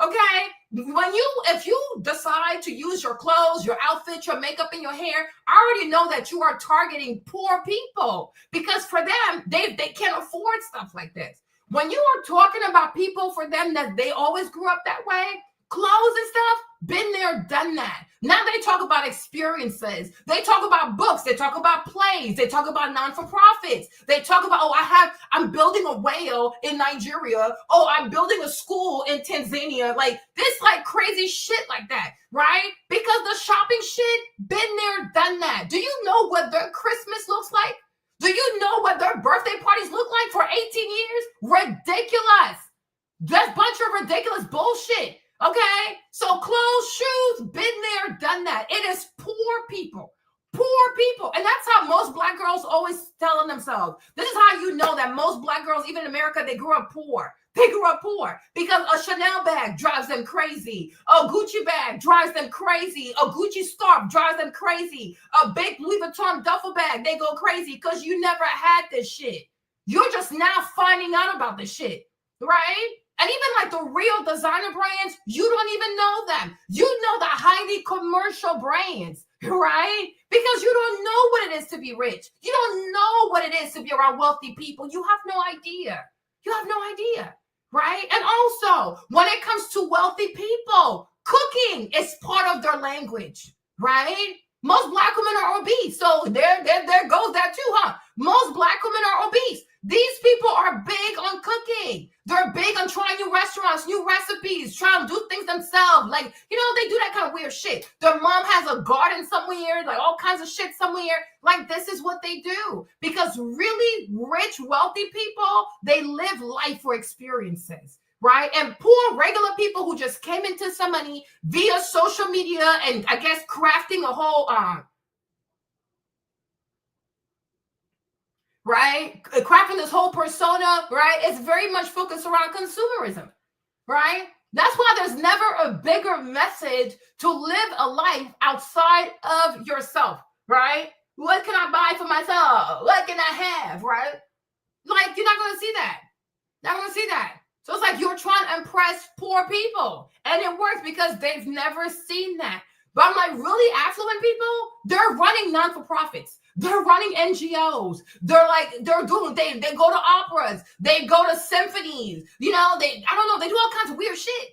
Okay. If you decide to use your clothes, your outfit, your makeup, and your hair, I already know that you are targeting poor people because for them, they can't afford stuff like this. When you are talking about people for them that they always grew up that way, clothes and stuff, been there, done that. Now they talk about experiences. They talk about books. They talk about plays. They talk about non-for-profits. They talk about, I'm building a whale in Nigeria. Oh, I'm building a school in Tanzania. Like this, like crazy shit like that, right? Because the shopping shit, been there, done that. Do you know what their Christmas looks like? Do you know what their birthday parties look like for 18 years? Ridiculous. That's a bunch of ridiculous bullshit. Okay, so clothes, shoes, been there, done that. It is poor people, and that's how most Black girls always telling themselves. This is how you know that most Black girls, even in America, they grew up poor. They grew up poor because a Chanel bag drives them crazy. A Gucci bag drives them crazy. A Gucci scarf drives them crazy. A big Louis Vuitton duffel bag, they go crazy because you never had this shit. You're just now finding out about this shit, right? And even like the real designer brands, you don't even know them. You know the highly commercial brands, right? Because you don't know what it is to be rich. You don't know what it is to be around wealthy people. You have no idea. You have no idea, right? And also, when it comes to wealthy people, cooking is part of their language, right? Most Black women are obese. So there goes that too, huh? Most Black women are obese. These people are big on cooking. They're big on trying new restaurants, new recipes, trying to do things themselves. Like, they do that kind of weird shit. Their mom has a garden somewhere, like all kinds of shit somewhere. Like, this is what they do. Because really rich, wealthy people, they live life for experiences, right? And poor, regular people who just came into some money via social media and I guess crafting a whole, right? Crafting this whole persona, right? It's very much focused around consumerism, right? That's why there's never a bigger message to live a life outside of yourself, right? What can I buy for myself? What can I have, right? Like, you're not going to see that. Not going to see that. So it's like you're trying to impress poor people. And it works because they've never seen that. But I'm like, really affluent people, they're running non-for-profits. They're running NGOs. They go to operas. They go to symphonies. I don't know, they do all kinds of weird shit,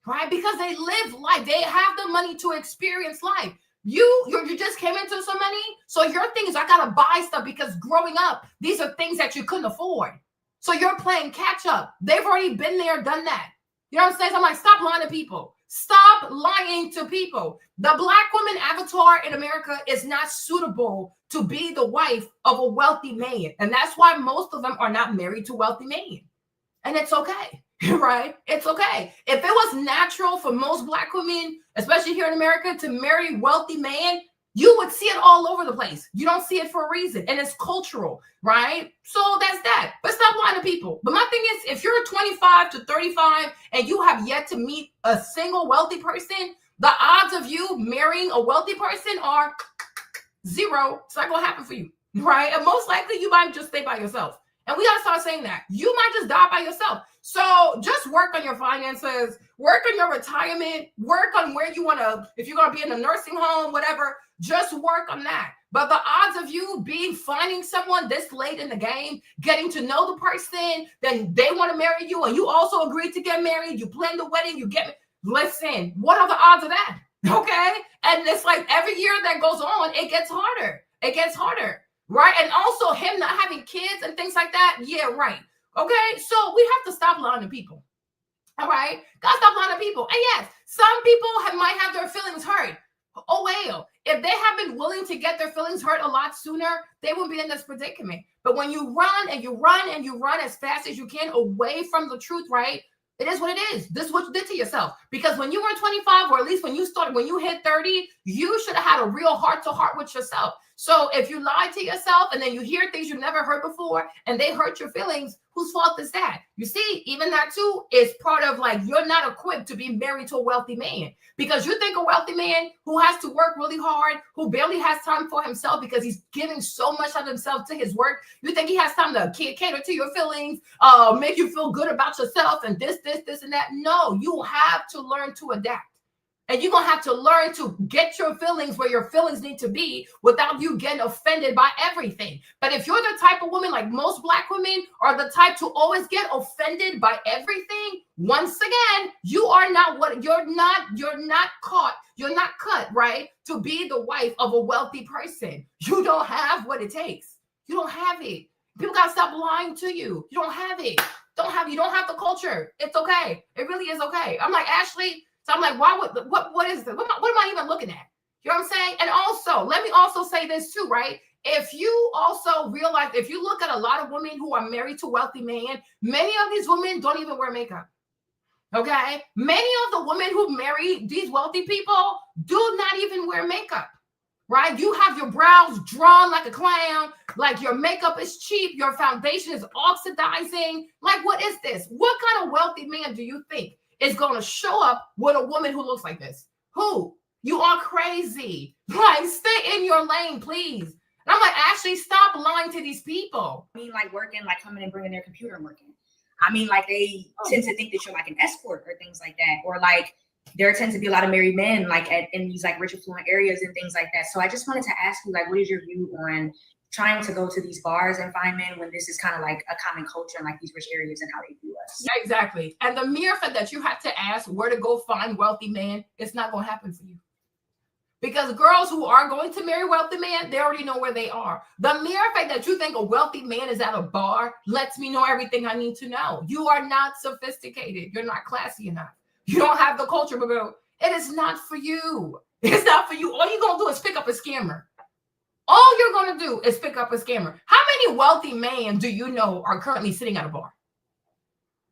right? Because they live life. They have the money to experience life. You just came into some money. So your thing is, I got to buy stuff because growing up, these are things that you couldn't afford. So you're playing catch up. They've already been there, done that. You know what I'm saying? So I'm like, stop lying to people. Stop lying to people. The Black woman avatar in America is not suitable to be the wife of a wealthy man. And that's why most of them are not married to wealthy men. And it's okay, right? It's okay. If it was natural for most Black women, especially here in America, to marry wealthy man, you would see it all over the place. You don't see it for a reason. And it's cultural, right? So that's that. But stop lying to people. But my thing is, if you're 25 to 35 and you have yet to meet a single wealthy person, the odds of you marrying a wealthy person are zero. It's not going to happen for you, right? And most likely you might just stay by yourself. And we got to start saying that. You might just die by yourself. So just work on your finances, work on your retirement, work on where you want to, if you're going to be in a nursing home, whatever, just work on that. But the odds of you finding someone this late in the game, getting to know the person, then they want to marry you, and you also agreed to get married, you plan the wedding, listen, what are the odds of that? Okay? And it's like every year that goes on, it gets harder. It gets harder. Right? And also him not having kids and things like that. Yeah, right. Okay? So we have to stop lying to people. All right? Gotta stop lying to people. And yes, some people might have their feelings hurt. Oh, well, if they have been willing to get their feelings hurt a lot sooner, they won't be in this predicament. But when you run and you run and you run as fast as you can away from the truth, right? It is what it is. This is what you did to yourself. Because when you were 25, or at least when you hit 30, you should have had a real heart-to-heart with yourself. So if you lie to yourself and then you hear things you never heard before and they hurt your feelings, whose fault is that? You see, even that too is part of like, you're not equipped to be married to a wealthy man, because you think a wealthy man who has to work really hard, who barely has time for himself because he's giving so much of himself to his work, you think he has time to cater to your feelings, make you feel good about yourself and this and that. No, you have to learn to adapt. And you're going to have to learn to get your feelings where your feelings need to be without you getting offended by everything. But if you're the type of woman, like most Black women are the type to always get offended by everything, Once again, you are not what you're not cut, right? To be the wife of a wealthy person. You don't have what it takes. You don't have it. People gotta stop lying to you. You don't have it. You don't have the culture. It's okay. It really is okay. I'm like, Ashley, so I'm like, what is this? What am I even looking at? You know what I'm saying? And also, let me also say this too, right? If you also realize, if you look at a lot of women who are married to wealthy men, many of these women don't even wear makeup. Okay? Many of the women who marry these wealthy people do not even wear makeup. Right? You have your brows drawn like a clown, like your makeup is cheap, your foundation is oxidizing. Like, what is this? What kind of wealthy man do you think is going to show up with a woman who looks like this? Who? You are crazy. Like, stay in your lane, please. And I'm like, Ashley, stop lying to these people. I mean, like working, like coming and bringing their computer and working. I mean, like they tend to think that you're like an escort or things like that, or like there tends to be a lot of married men like in these like rich affluent areas and things like that. So I just wanted to ask you, like, what is your view on trying to go to these bars and find men when this is kind of like a common culture in like these rich areas and how they view us? Yeah, exactly. And the mere fact that you have to ask where to go find wealthy men, it's not going to happen for you. Because girls who are going to marry wealthy men, they already know where they are. The mere fact that you think a wealthy man is at a bar lets me know everything I need to know. You are not sophisticated. You're not classy enough. You don't have the culture, but it is not for you. It's not for you. All you're going to do is pick up a scammer. All you're going to do is pick up a scammer. How many wealthy men do you know are currently sitting at a bar?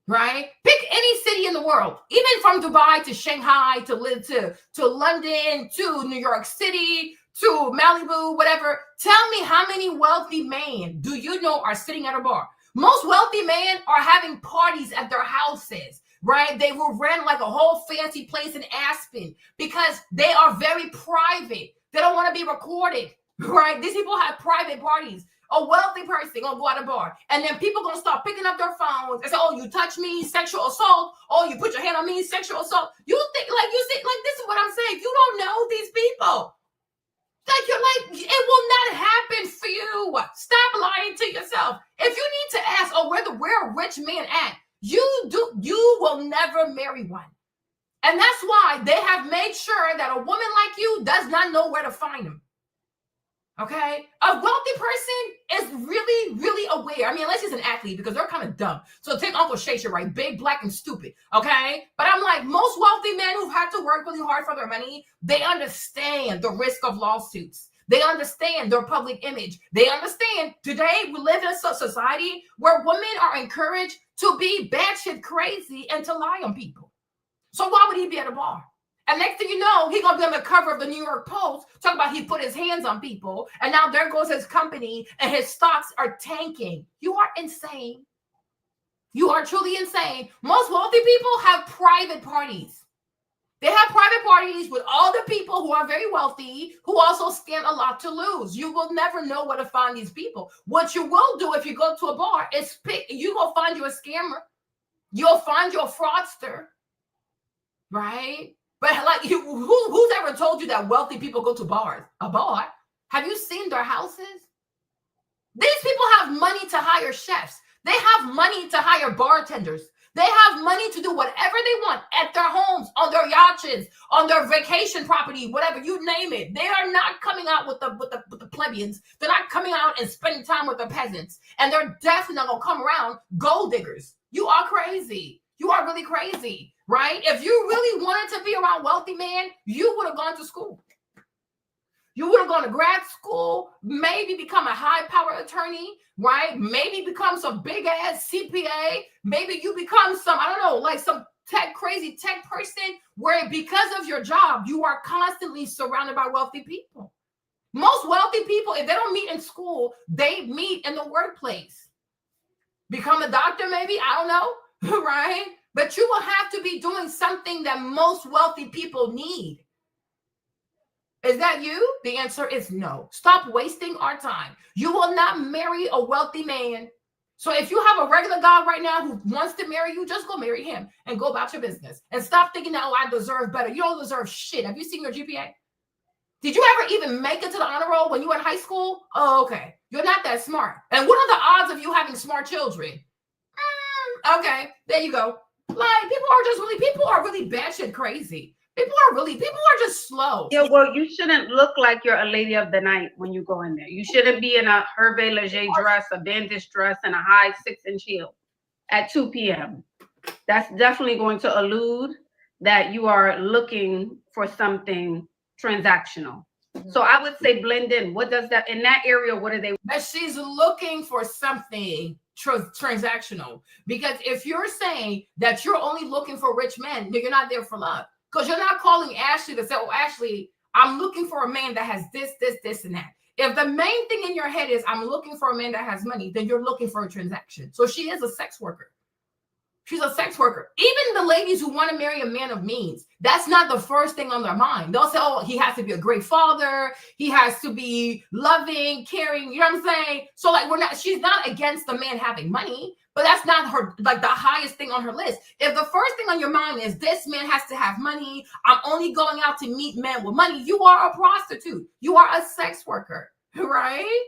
Right? Pick any city in the world, even from Dubai to Shanghai to London to New York City to Malibu, whatever. Tell me how many wealthy men do you know are sitting at a bar? Most wealthy men are having parties at their houses, right? They will rent like a whole fancy place in Aspen because they are very private. They don't want to be recorded, right? These people have private parties. A wealthy person gonna go at a bar, and then people gonna start picking up their phones and say, "Oh, you touch me, sexual assault. Oh, you put your hand on me, sexual assault." You think like you see, like this is what I'm saying. You don't know these people. Like you're like, it will not happen for you. Stop lying to yourself. If you need to ask, "Oh, where a rich man at?" You will never marry one, and that's why they have made sure that a woman like you does not know where to find him. Okay, a wealthy person is really, really aware. I mean, unless he's an athlete, because they're kind of dumb. So take Uncle Shay, right? Big, black, and stupid. Okay, but I'm like, most wealthy men who've had to work really hard for their money, they understand the risk of lawsuits. They understand their public image. They understand today we live in a society where women are encouraged to be batshit crazy and to lie on people. So why would he be at a bar? And next thing you know, he's going to be on the cover of the New York Post talking about he put his hands on people. And now there goes his company and his stocks are tanking. You are insane. You are truly insane. Most wealthy people have private parties. They have private parties with all the people who are very wealthy, who also stand a lot to lose. You will never know where to find these people. What you will do if you go to a bar is you go find you a scammer. You'll find your fraudster. Right? But like, who's ever told you that wealthy people go to bars? A bar? Have you seen their houses? These people have money to hire chefs. They have money to hire bartenders. They have money to do whatever they want at their homes, on their yachts, on their vacation property, whatever, you name it. They are not coming out with the plebeians. They're not coming out and spending time with the peasants. And they're definitely not going to come around gold diggers. You are crazy. You are really crazy. Right? If you really wanted to be around wealthy men, you would have gone to school. You would have gone to grad school, maybe become a high-power attorney, right? Maybe become some big-ass CPA. Maybe you become some, I don't know, like some crazy tech person where because of your job, you are constantly surrounded by wealthy people. Most wealthy people, if they don't meet in school, they meet in the workplace. Become a doctor, maybe, I don't know, right? But you will have to be doing something that most wealthy people need. Is that you? The answer is no. Stop wasting our time. You will not marry a wealthy man. So if you have a regular guy right now who wants to marry you, just go marry him and go about your business. And stop thinking that, oh, I deserve better. You don't deserve shit. Have you seen your GPA? Did you ever even make it to the honor roll when you were in high school? Oh, okay. You're not that smart. And what are the odds of you having smart children? Okay, there you go. Like people are really batshit crazy. People are just slow. Yeah, well, you shouldn't look like you're a lady of the night when you go in there. You shouldn't be in a Hervé Leger dress, a bandage dress, and a high 6-inch heel at 2 p.m. That's definitely going to allude that you are looking for something transactional. So I would say blend in. What does that in that area? What are they? But she's looking for something transactional. Because if you're saying that you're only looking for rich men, then you're not there for love. Because you're not calling Ashley to say, "Oh, Ashley, I'm looking for a man that has this, and that." If the main thing in your head is I'm looking for a man that has money, then you're looking for a transaction. So she is a sex worker. She's a sex worker. Even the ladies who want to marry a man of means, that's not the first thing on their mind. They'll say, "Oh, he has to be a great father. He has to be loving, caring." You know what I'm saying? So like she's not against the man having money, but that's not her, like the highest thing on her list. If the first thing on your mind is this man has to have money, I'm only going out to meet men with money, you are a prostitute. You are a sex worker, right?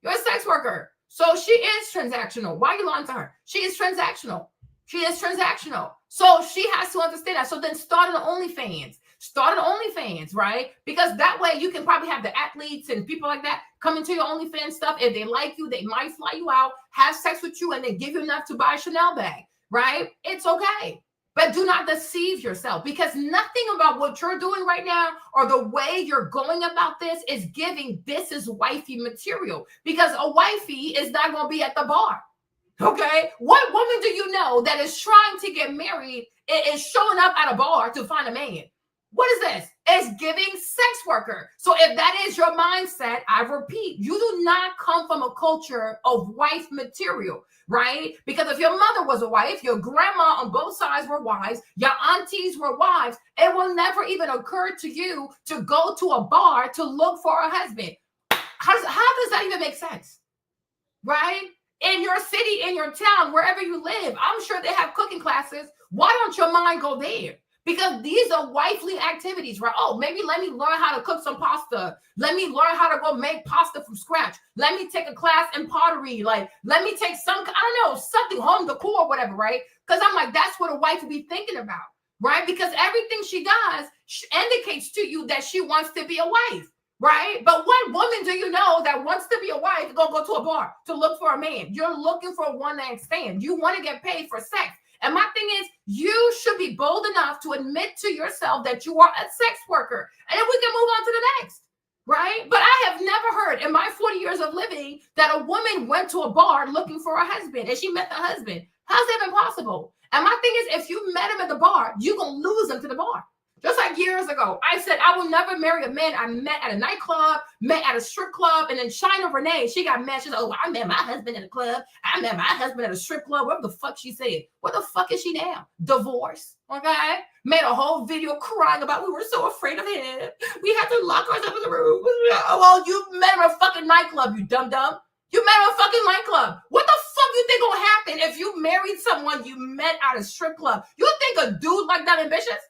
You're a sex worker. So she is transactional. Why are you lying to her? She is transactional. She is transactional. So she has to understand that. So then start an OnlyFans. Start an OnlyFans, right? Because that way you can probably have the athletes and people like that come into your OnlyFans stuff. If they like you, they might fly you out, have sex with you, and then give you enough to buy a Chanel bag, right? It's okay. But do not deceive yourself, because nothing about what you're doing right now or the way you're going about this is giving this is wifey material, because a wifey is not going to be at the bar. Okay, what woman do you know that is trying to get married is showing up at a bar to find a man? What is this? It's giving sex worker. So if that is your mindset, I repeat, you do not come from a culture of wife material, right? Because if your mother was a wife, your grandma on both sides were wives, your aunties were wives, it will never even occur to you to go to a bar to look for a husband. How does that even make sense, right? In your city, in your town, wherever you live, I'm sure they have cooking classes. Why don't your mind go there? Because these are wifely activities, right? Oh, maybe let me learn how to cook some pasta. Let me learn how to go make pasta from scratch. Let me take a class in pottery. Like, let me take some, I don't know, something, home decor or whatever, right? Because I'm like, that's what a wife would be thinking about, right? Because everything she does indicates to you that she wants to be a wife. Right? But what woman do you know that wants to be a wife go to a bar to look for a man? You're looking for a one-night stand. You want to get paid for sex. And my thing is, you should be bold enough to admit to yourself that you are a sex worker. And then we can move on to the next. Right? But I have never heard in my 40 years of living that a woman went to a bar looking for a husband and she met the husband. How's that even possible? And my thing is, if you met him at the bar, you're going to lose him to the bar. Just like years ago, I said, I will never marry a man I met at a nightclub, met at a strip club, and then China Renee, she got mad. She's like, "Oh, I met my husband in a club. I met my husband at a strip club." Whatever the fuck she said. What the fuck is she now? Divorced, okay? Made a whole video crying about we were so afraid of him. We had to lock ourselves in the room. Well, you met him at a fucking nightclub, you dum-dum. You met him at a fucking nightclub. What the fuck you think gonna happen if you married someone you met at a strip club? You think a dude like that ambitious?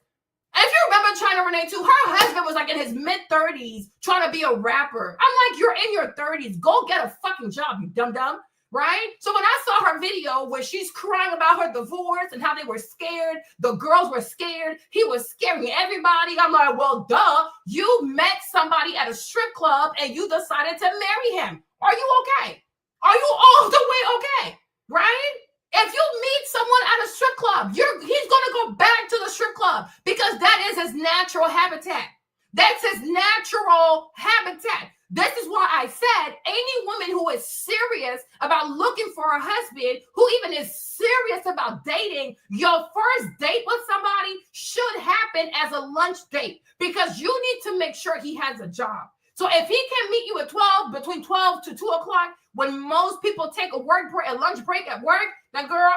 And if you remember China Renee too, her husband was like in his mid-30s trying to be a rapper. I'm like, you're in your 30s. Go get a fucking job, you dum-dum, right? So when I saw her video where she's crying about her divorce and how they were scared, the girls were scared, he was scaring everybody. I'm like, well, duh, you met somebody at a strip club and you decided to marry him. Are you okay? Are you all the way okay, right? If you meet someone at a strip club, he's going to go back to the strip club because that is his natural habitat. That's his natural habitat. This is why I said any woman who is serious about looking for a husband, who even is serious about dating, your first date with somebody should happen as a lunch date because you need to make sure he has a job. So if he can meet you at 12, between 12 to 2 o'clock, when most people take a lunch break at work, then girl,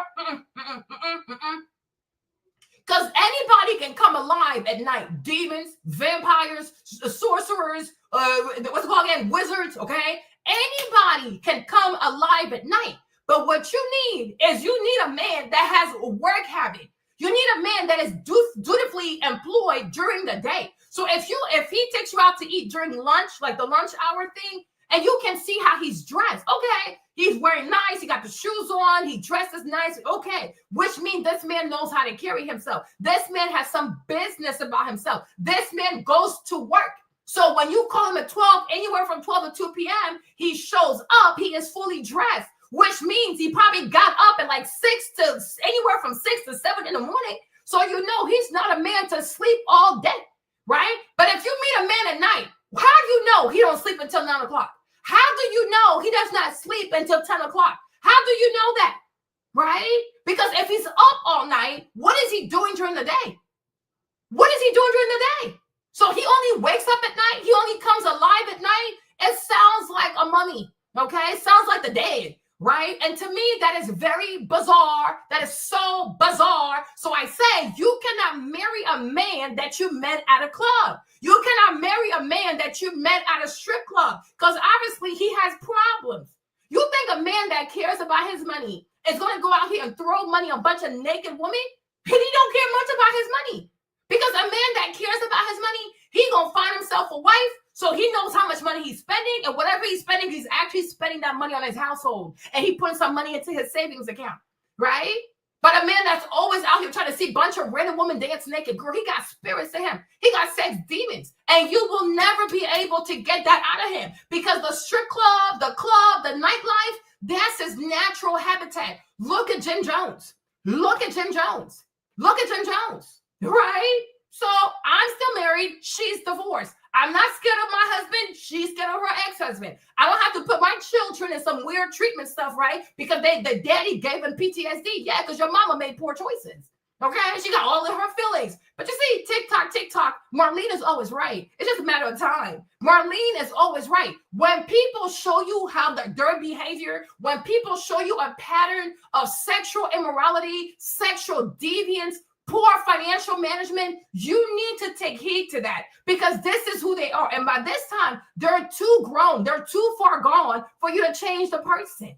because anybody can come alive at night. Demons, vampires, sorcerers, what's it called again? Wizards, okay? Anybody can come alive at night. But what you need is a man that has a work habit. You need a man that is dutifully employed during the day. So if he takes you out to eat during lunch, like the lunch hour thing, And you can see how he's dressed. Okay, he's wearing nice. He got the shoes on. He dresses nice. Okay, which means this man knows how to carry himself. This man has some business about himself. This man goes to work. So when you call him at 12, anywhere from 12 to 2 p.m., he shows up. He is fully dressed, which means he probably got up at like anywhere from 6 to 7 in the morning. So you know he's not a man to sleep all day, right? But if you meet a man at night, how do you know he don't sleep until 9 o'clock? How do you know he does not sleep until 10 o'clock? How do you know that, right? Because if he's up all night, what is he doing during the day? What is he doing during the day? So he only wakes up at night. He only comes alive at night. It sounds like a mummy, okay? It sounds like the dead, right? And to me, that is very bizarre. That is so bizarre. So I say, you cannot marry a man that you met at a club. You cannot marry a man that you met at a strip club because obviously he has problems. You think a man that cares about his money is going to go out here and throw money on a bunch of naked women? He don't care much about his money. Because a man that cares about his money, he gonna find himself a wife, so he knows how much money he's spending, and whatever he's spending, he's actually spending that money on his household, and he puts some money into his savings account, right? But a man that's always out here trying to see a bunch of random women dance naked, girl, he got spirits to him. He got sex demons, and you will never be able to get that out of him because the strip club, the nightlife, that's his natural habitat. Look at Jim Jones. Look at Jim Jones. Look at Jim Jones. Right? So I'm still married. She's divorced. I'm not scared of my husband. She's scared of her ex-husband. I don't have to put my children in some weird treatment stuff, right? Because the daddy gave them PTSD. Yeah, because your mama made poor choices. Okay? She got all of her feelings. But you see, TikTok, Marlene is always right. It's just a matter of time. Marlene is always right. When people show you how their behavior, when people show you a pattern of sexual immorality, sexual deviance, poor financial management, you need to take heed to that because this is who they are. And by this time, they're too grown. They're too far gone for you to change the person.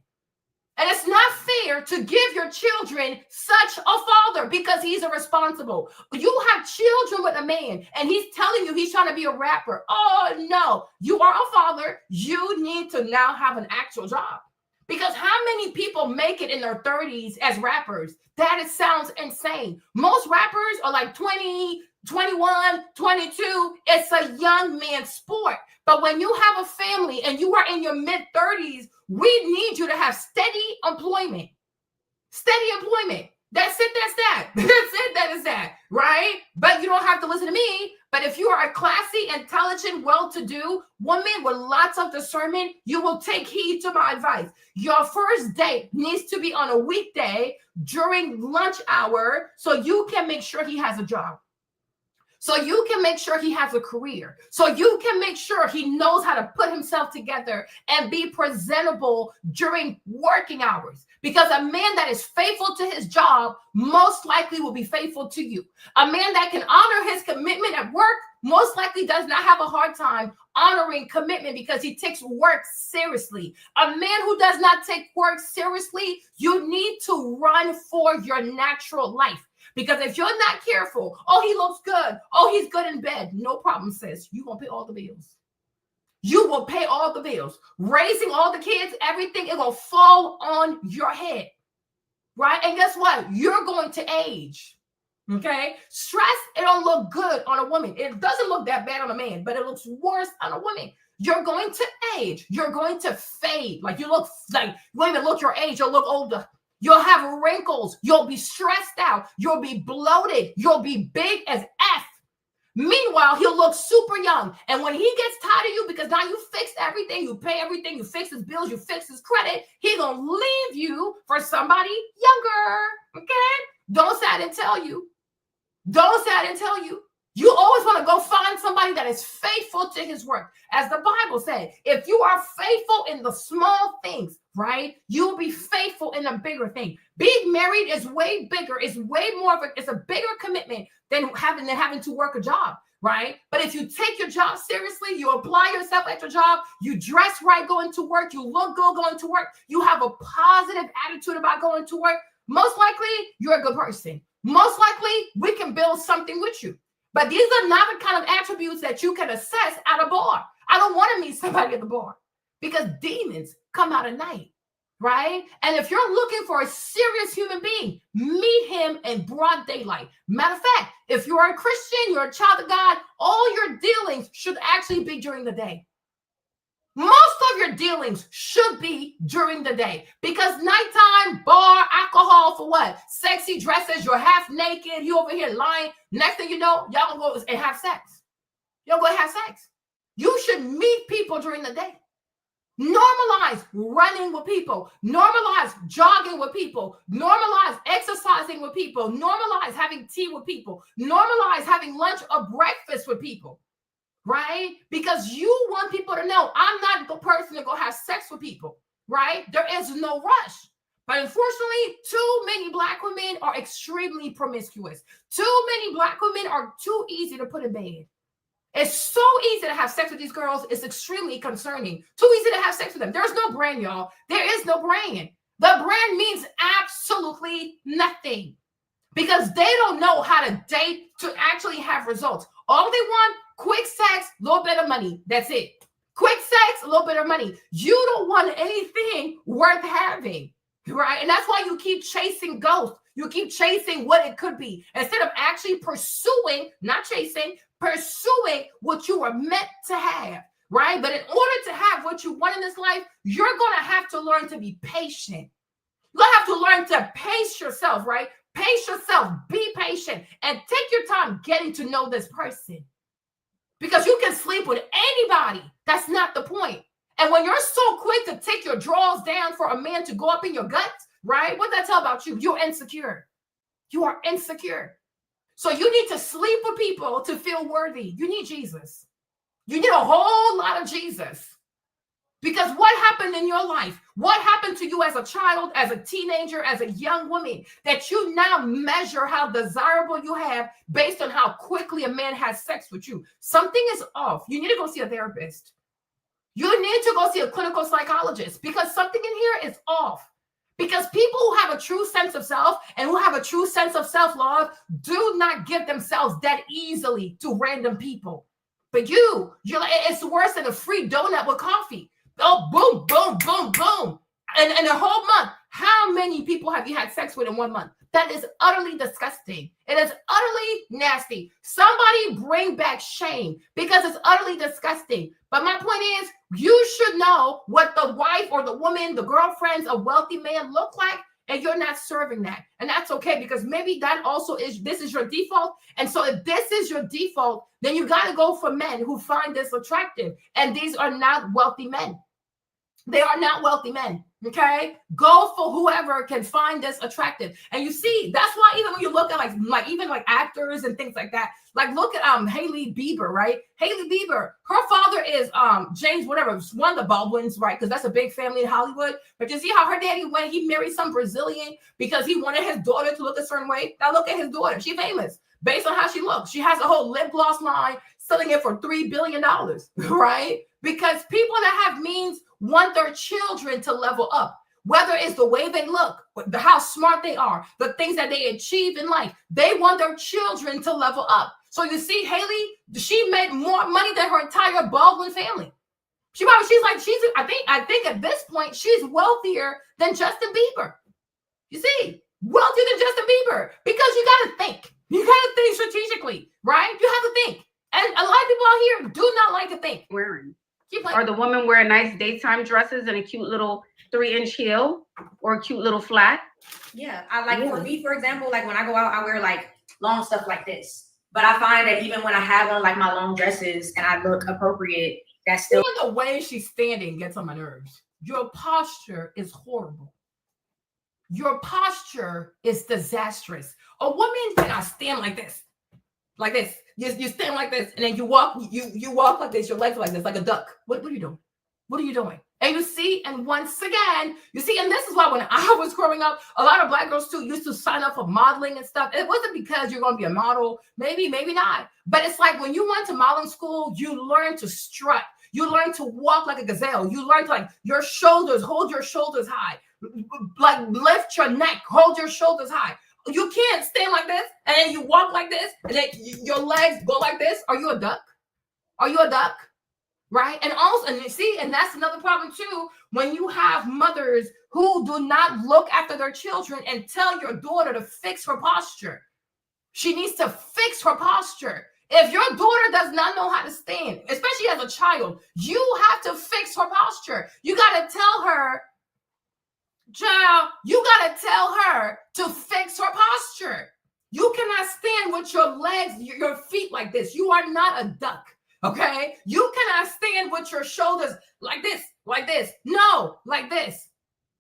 And it's not fair to give your children such a father because he's irresponsible. You have children with a man and he's telling you he's trying to be a rapper. Oh, no, you are a father. You need to now have an actual job. Because how many people make it in their 30s as rappers? That sounds insane. Most rappers are like 20, 21, 22. It's a young man's sport. But when you have a family and you are in your mid-30s, we need you to have steady employment. Steady employment. That's it, that's that. That's it, that is that, right? But you don't have to listen to me. But if you are a classy, intelligent, well-to-do woman with lots of discernment, you will take heed to my advice. Your first date needs to be on a weekday during lunch hour so you can make sure he has a job. So you can make sure he has a career. So you can make sure he knows how to put himself together and be presentable during working hours. Because a man that is faithful to his job most likely will be faithful to you. A man that can honor his commitment at work most likely does not have a hard time honoring commitment because he takes work seriously. A man who does not take work seriously, you need to run for your natural life. Because if you're not careful, oh, he looks good. Oh, he's good in bed. No problem, sis. You're going to pay all the bills. You will pay all the bills. Raising all the kids, everything is going to fall on your head. Right? And guess what? You're going to age. Okay? Stress, it don't look good on a woman. It doesn't look that bad on a man, but it looks worse on a woman. You're going to age. You're going to fade. Like you look like, you won't even look your age. You'll look older. You'll have wrinkles. You'll be stressed out. You'll be bloated. You'll be big as F. Meanwhile, he'll look super young. And when he gets tired of you, because now you fixed everything, you pay everything, you fix his bills, you fix his credit, he gonna leave you for somebody younger. Okay? Don't say I didn't tell you. Don't say I didn't tell you. You always want to go find somebody that is faithful to his work. As the Bible said, if you are faithful in the small things, right, you will be faithful in the bigger thing. Being married is way bigger. It's way more of it's a bigger commitment than having to work a job, right? But if you take your job seriously, you apply yourself at your job, you dress right going to work, you look good going to work, you have a positive attitude about going to work, most likely you're a good person. Most likely we can build something with you. But these are not the kind of attributes that you can assess at a bar. I don't want to meet somebody at the bar. because demons come out at night, right? And if you're looking for a serious human being, meet him in broad daylight. Matter of fact, if you're a Christian, you're a child of God, all your dealings should actually be during the day. Most of your dealings should be during the day, because nighttime, bar, alcohol for what? Sexy dresses, you're half naked, you over here lying. Next thing you know, y'all gonna go and have sex. Y'all go have sex. You should meet people during the day. Normalize running with people. Normalize jogging with people. Normalize exercising with people. Normalize having tea with people. Normalize having lunch or breakfast with people. Right? Because you want people to know I'm not the person to go have sex with people, right? There is no rush. But unfortunately, too many Black women are extremely promiscuous. Too many Black women are too easy to put in bed. It's so easy to have sex with these girls. It's extremely concerning. Too easy to have sex with them. There's no brand, y'all. There is no brand. The brand means absolutely nothing, because they don't know how to date to actually have results. All they want, quick sex, a little bit of money. That's it. Quick sex, a little bit of money. You don't want anything worth having, right? And that's why you keep chasing ghosts. You keep chasing what it could be instead of actually pursuing, not chasing, pursuing what you were meant to have, right? But in order to have what you want in this life, you're going to have to learn to be patient. You're going to have to learn to pace yourself, right? Pace yourself, be patient, and take your time getting to know this person. Because you can sleep with anybody. That's not the point. And when you're so quick to take your drawers down for a man to go up in your guts, right? What does that tell about you? You're insecure. You are insecure. So you need to sleep with people to feel worthy. You need Jesus. You need a whole lot of Jesus. Because what happened in your life? What happened to you as a child, as a teenager, as a young woman, that you now measure how desirable you have based on how quickly a man has sex with you? Something is off. You need to go see a therapist. You need to go see a clinical psychologist, because something in here is off. Because people who have a true sense of self and who have a true sense of self-love do not give themselves that easily to random people. But you're like, it's worse than a free donut with coffee. Oh, boom, boom, boom, boom. And in a whole month, how many people have you had sex with in 1 month? That is utterly disgusting. It is utterly nasty. Somebody bring back shame, because it's utterly disgusting. But my point is, you should know what the wife or the woman, the girlfriends of wealthy men look like, and you're not serving that. And that's okay, because maybe that also is, this is your default. And so if this is your default, then you got to go for men who find this attractive. And these are not wealthy men. They are not wealthy men. Okay, go for whoever can find this attractive. And you see, that's why even when you look at like even actors and things like that, like look at Hailey Bieber, right? Hailey Bieber, her father is James whatever, one of the Baldwins, right? Because that's a big family in Hollywood. But you see how her daddy went, he married some Brazilian because he wanted his daughter to look a certain way. Now look at his daughter, she's famous based on how she looks. She has a whole lip gloss line, selling it for $3 billion, right? Because people that have means want their children to level up, whether it's the way they look, how smart they are, the things that they achieve in life. They want their children to level up. So you see, Hailey, she made more money than her entire Baldwin family. I think at this point, she's wealthier than Justin Bieber. You see, wealthier than Justin Bieber, because you got to think. You got to think strategically, right? You have to think. And a lot of people out here do not like to think. Wearing. Or the woman wearing nice daytime dresses and a cute little 3-inch heel or a cute little flat. Yeah, I like for me, for example, like when I go out, I wear like long stuff like this. But I find that even when I have on like my long dresses and I look appropriate, that's still even the way she's standing gets on my nerves. Your posture is horrible. Your posture is disastrous. A woman cannot stand like this. Like this. You stand like this, and then you walk like this, your legs are like this, like a duck. What are you doing? What are you doing? And you see, and once again, you see, and this is why when I was growing up, a lot of Black girls too used to sign up for modeling and stuff. It wasn't because you're going to be a model, maybe not. But it's like when you went to modeling school, you learn to strut. You learn to walk like a gazelle. You learn to your shoulders, hold your shoulders high. Like lift your neck, hold your shoulders high. You can't stand like this, and then you walk like this, and then your legs go like this. Are you a duck? Are you a duck? right? And also, and you see, and that's another problem too, when you have mothers who do not look after their children and tell your daughter to fix her posture. She needs to fix her posture. If your daughter does not know how to stand, especially as a child, you have to fix her posture. You got to tell her, child, you got to tell her to fix her posture. You cannot stand with your legs, your feet like this. You are not a duck, okay? You cannot stand with your shoulders like this, like this. No, like this,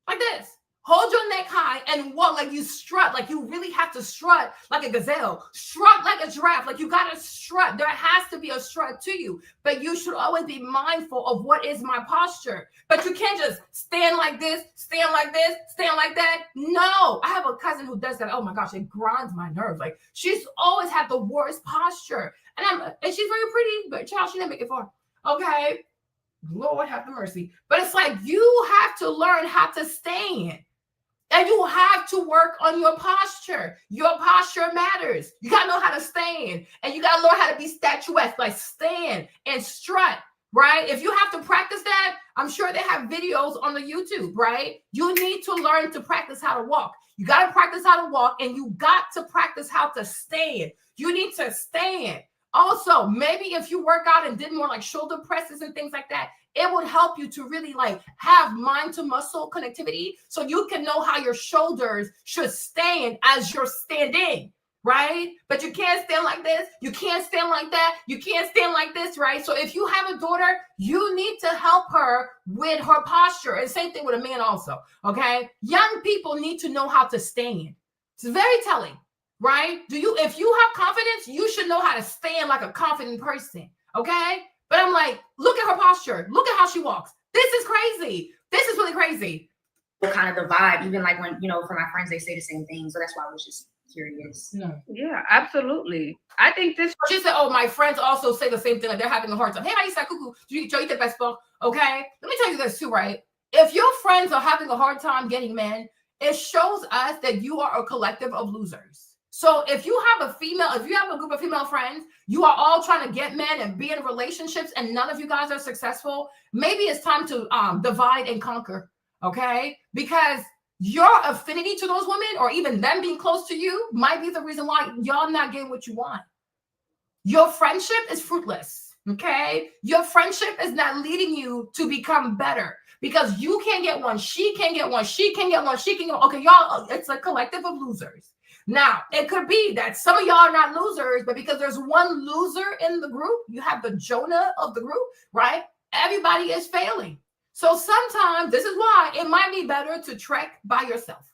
like this. Hold your neck high and walk like you strut, like you really have to strut like a gazelle, strut like a giraffe, like you got to strut. There has to be a strut to you, but you should always be mindful of what is my posture. But you can't just stand like this, stand like this, stand like that. No, I have a cousin who does that. Oh my gosh, it grinds my nerves. Like she's always had the worst posture, and she's very pretty, but child, she didn't make it far. Okay, Lord have the mercy. But it's like you have to learn how to stand. And you have to work on your posture. Your posture matters. You got to know how to stand. And you got to learn how to be statuesque, like stand and strut, right? If you have to practice that, I'm sure they have videos on the YouTube, right? You need to learn to practice how to walk. You got to practice how to walk, and you got to practice how to stand. You need to stand. Also, maybe if you work out and did more like shoulder presses and things like that, it would help you to really like have mind to muscle connectivity so you can know how your shoulders should stand as you're standing, right? But you can't stand like this. You can't stand like that. You can't stand like this, right? So if you have a daughter, you need to help her with her posture. And same thing with a man also, okay? Young people need to know how to stand. It's very telling, right? If you have confidence, you should know how to stand like a confident person, okay? But I'm like, look at her posture. Look at how she walks. This is crazy. This is really crazy. Kind of the vibe, even like when, for my friends, they say the same thing. So that's why I was just curious. No. Yeah, absolutely. I think this. She said, oh, my friends also say the same thing. Like they're having a hard time. Hey, Aisa Kuku, you eat the best book. Okay. Let me tell you this too, right? If your friends are having a hard time getting men, it shows us that you are a collective of losers. So if you have a group of female friends, you are all trying to get men and be in relationships and none of you guys are successful, maybe it's time to divide and conquer, okay? Because your affinity to those women or even them being close to you might be the reason why y'all not getting what you want. Your friendship is fruitless, okay? Your friendship is not leading you to become better because you can't get one, she can't get one, she can get one, she can get one. Okay, y'all, it's a collective of losers. Now, it could be that some of y'all are not losers, but because there's one loser in the group, you have the Jonah of the group, right? Everybody is failing. So sometimes this is why it might be better to trek by yourself,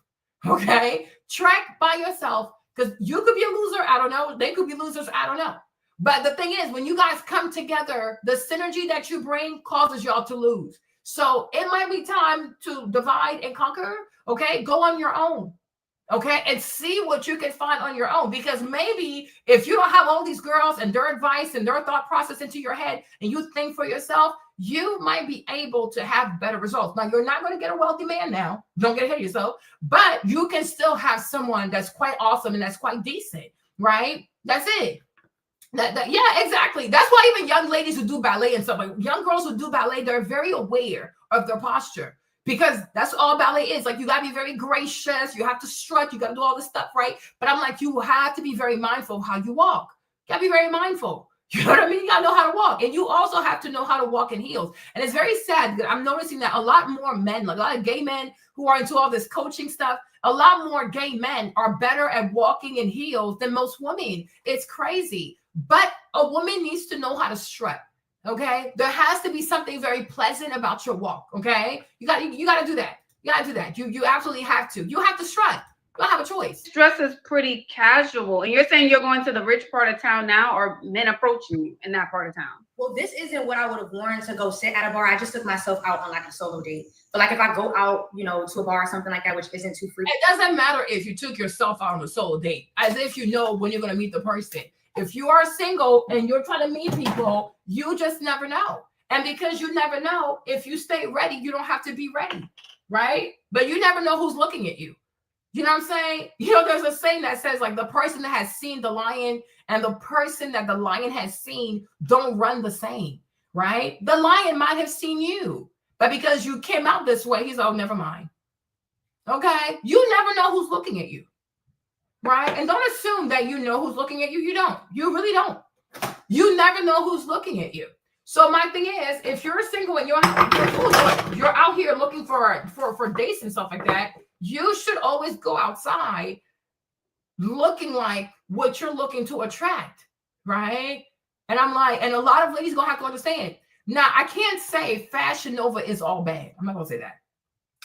okay? Trek by yourself because you could be a loser. I don't know. They could be losers. I don't know. But the thing is, when you guys come together, the synergy that you bring causes y'all to lose. So it might be time to divide and conquer, okay? Go on your own. Okay, and see what you can find on your own, because maybe if you don't have all these girls and their advice and their thought process into your head and you think for yourself, you might be able to have better results. Now, you're not going to get a wealthy man now. Don't get ahead of yourself, but you can still have someone that's quite awesome and that's quite decent, right? That's it. Yeah, exactly. That's why even young ladies who do ballet and stuff, like young girls who do ballet, they're very aware of their posture. Because that's all ballet is. Like, you got to be very gracious. You have to strut. You got to do all this stuff, right? But I'm like, you have to be very mindful of how you walk. You got to be very mindful. You know what I mean? You got to know how to walk. And you also have to know how to walk in heels. And it's very sad that I'm noticing that a lot more men, like a lot of gay men who are into all this coaching stuff, a lot more gay men are better at walking in heels than most women. It's crazy. But a woman needs to know how to strut. Okay, there has to be something very pleasant about your walk. Okay, you got to do that. You got to do that. You absolutely have to. You have to strut. You don't have a choice. Dress is pretty casual, and you're saying you're going to the rich part of town now, or men approaching you in that part of town? Well, this isn't what I would have worn to go sit at a bar. I just took myself out on like a solo date. But like if I go out, to a bar or something like that, which isn't too freaky. It doesn't matter if you took yourself out on a solo date, as if you know when you're going to meet the person. If you are single and you're trying to meet people, you just never know. And because you never know, if you stay ready, you don't have to be ready, right? But you never know who's looking at you. You know what I'm saying? There's a saying that says, like, the person that has seen the lion and the person that the lion has seen don't run the same, right? The lion might have seen you, but because you came out this way, he's, oh, never mind. Okay? You never know who's looking at you, right? And don't assume that you know who's looking at you. You don't. You really don't. You never know who's looking at you. So my thing is, if you're single and you're out here looking for dates and stuff like that, you should always go outside looking like what you're looking to attract, right? And I'm like, and a lot of ladies gonna have to understand. Now, I can't say Fashion Nova is all bad. I'm not gonna say that.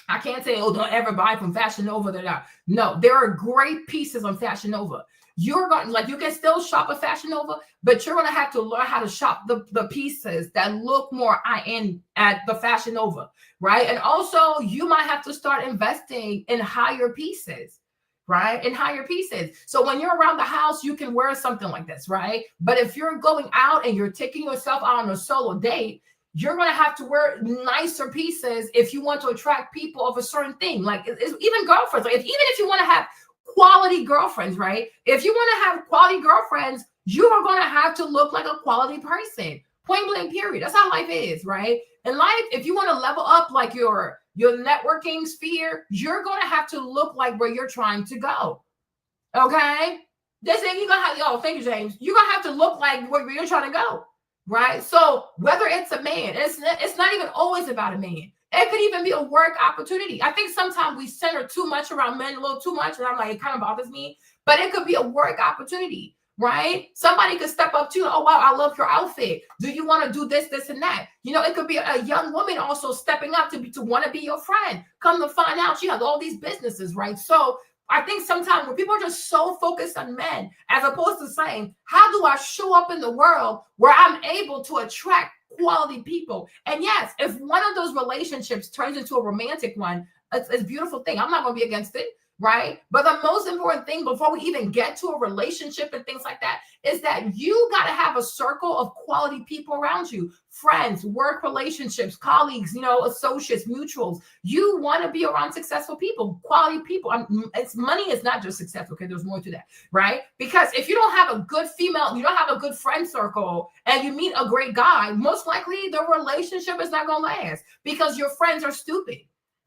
I can't say, oh, don't ever buy from Fashion Nova. No, there are great pieces on Fashion Nova. You're going, like, you can still shop at Fashion Nova, but you're going to have to learn how to shop the pieces that look more high-end at the Fashion Nova, right? And also, you might have to start investing in higher pieces, right? In higher pieces. So when you're around the house, you can wear something like this, right? But if you're going out and you're taking yourself out on a solo date, you're going to have to wear nicer pieces if you want to attract people of a certain thing. Like, it's even girlfriends. Like, even if you want to have quality girlfriends, right? If you want to have quality girlfriends, you are going to have to look like a quality person. Point blank, period. That's how life is, right? In life, if you want to level up like your networking sphere, you're going to have to look like where you're trying to go. Okay? This thing you're going to have, oh, thank you, James. You're going to have to look like where you're trying to go. Right? So whether it's a man, it's not even always about a man. It could even be a work opportunity. I think sometimes we center too much around men, a little too much, and I'm like, it kind of bothers me. But it could be a work opportunity, right? Somebody could step up to you. Oh, wow, I love your outfit. Do you want to do this, this, and that? You know, it could be a young woman also stepping up to want to be your friend. Come to find out she has all these businesses, right? So I think sometimes when people are just so focused on men, as opposed to saying, how do I show up in the world where I'm able to attract quality people? And yes, if one of those relationships turns into a romantic one, it's a beautiful thing. I'm not going to be against it, right? But the most important thing before we even get to a relationship and things like that is that you got to have a circle of quality people around you. Friends, work relationships, colleagues, associates, mutuals. You want to be around successful people, quality people. It's money is not just success. Okay, there's more to that, right? Because if you don't have a good female, you don't have a good friend circle, and you meet a great guy, most likely the relationship is not going to last because your friends are stupid.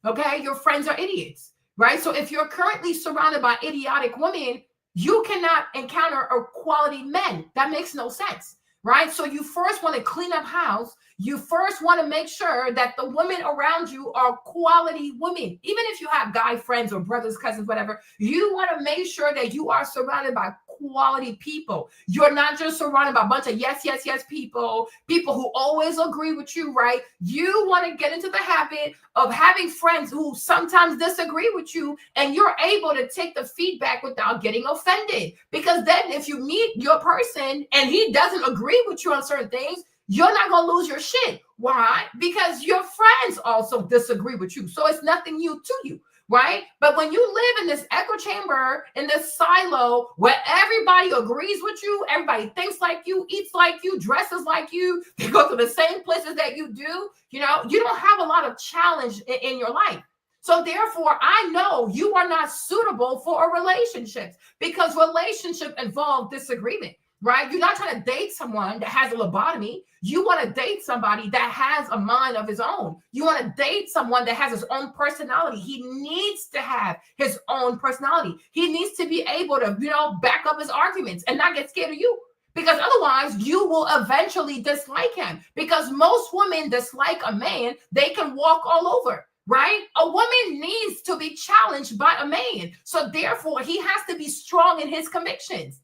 Okay, your friends are idiots, right? So if you're currently surrounded by idiotic women, you cannot encounter a quality men. That makes no sense. Right? So you first want to clean up house. You first want to make sure that the women around you are quality women. Even if you have guy friends or brothers, cousins, whatever, you want to make sure that you are surrounded by quality people. You're not just surrounded by a bunch of yes people who always agree with you, right? You want to get into the habit of having friends who sometimes disagree with you, and you're able to take the feedback without getting offended. Because then if you meet your person and he doesn't agree with you on certain things, you're not going to lose your shit. Why? Because your friends also disagree with you. So it's nothing new to you. Right? But when you live in this echo chamber, in this silo where everybody agrees with you, everybody thinks like you, eats like you, dresses like you, they go to the same places that you do, you don't have a lot of challenge in your life. So therefore, I know you are not suitable for a relationship because relationship involve disagreement. Right? You're not trying to date someone that has a lobotomy. You want to date somebody that has a mind of his own. You want to date someone that has his own personality. He needs to have his own personality. He needs to be able to, back up his arguments and not get scared of you. Because otherwise, you will eventually dislike him. Because most women dislike a man they can walk all over. Right? A woman needs to be challenged by a man. So therefore, he has to be strong in his convictions.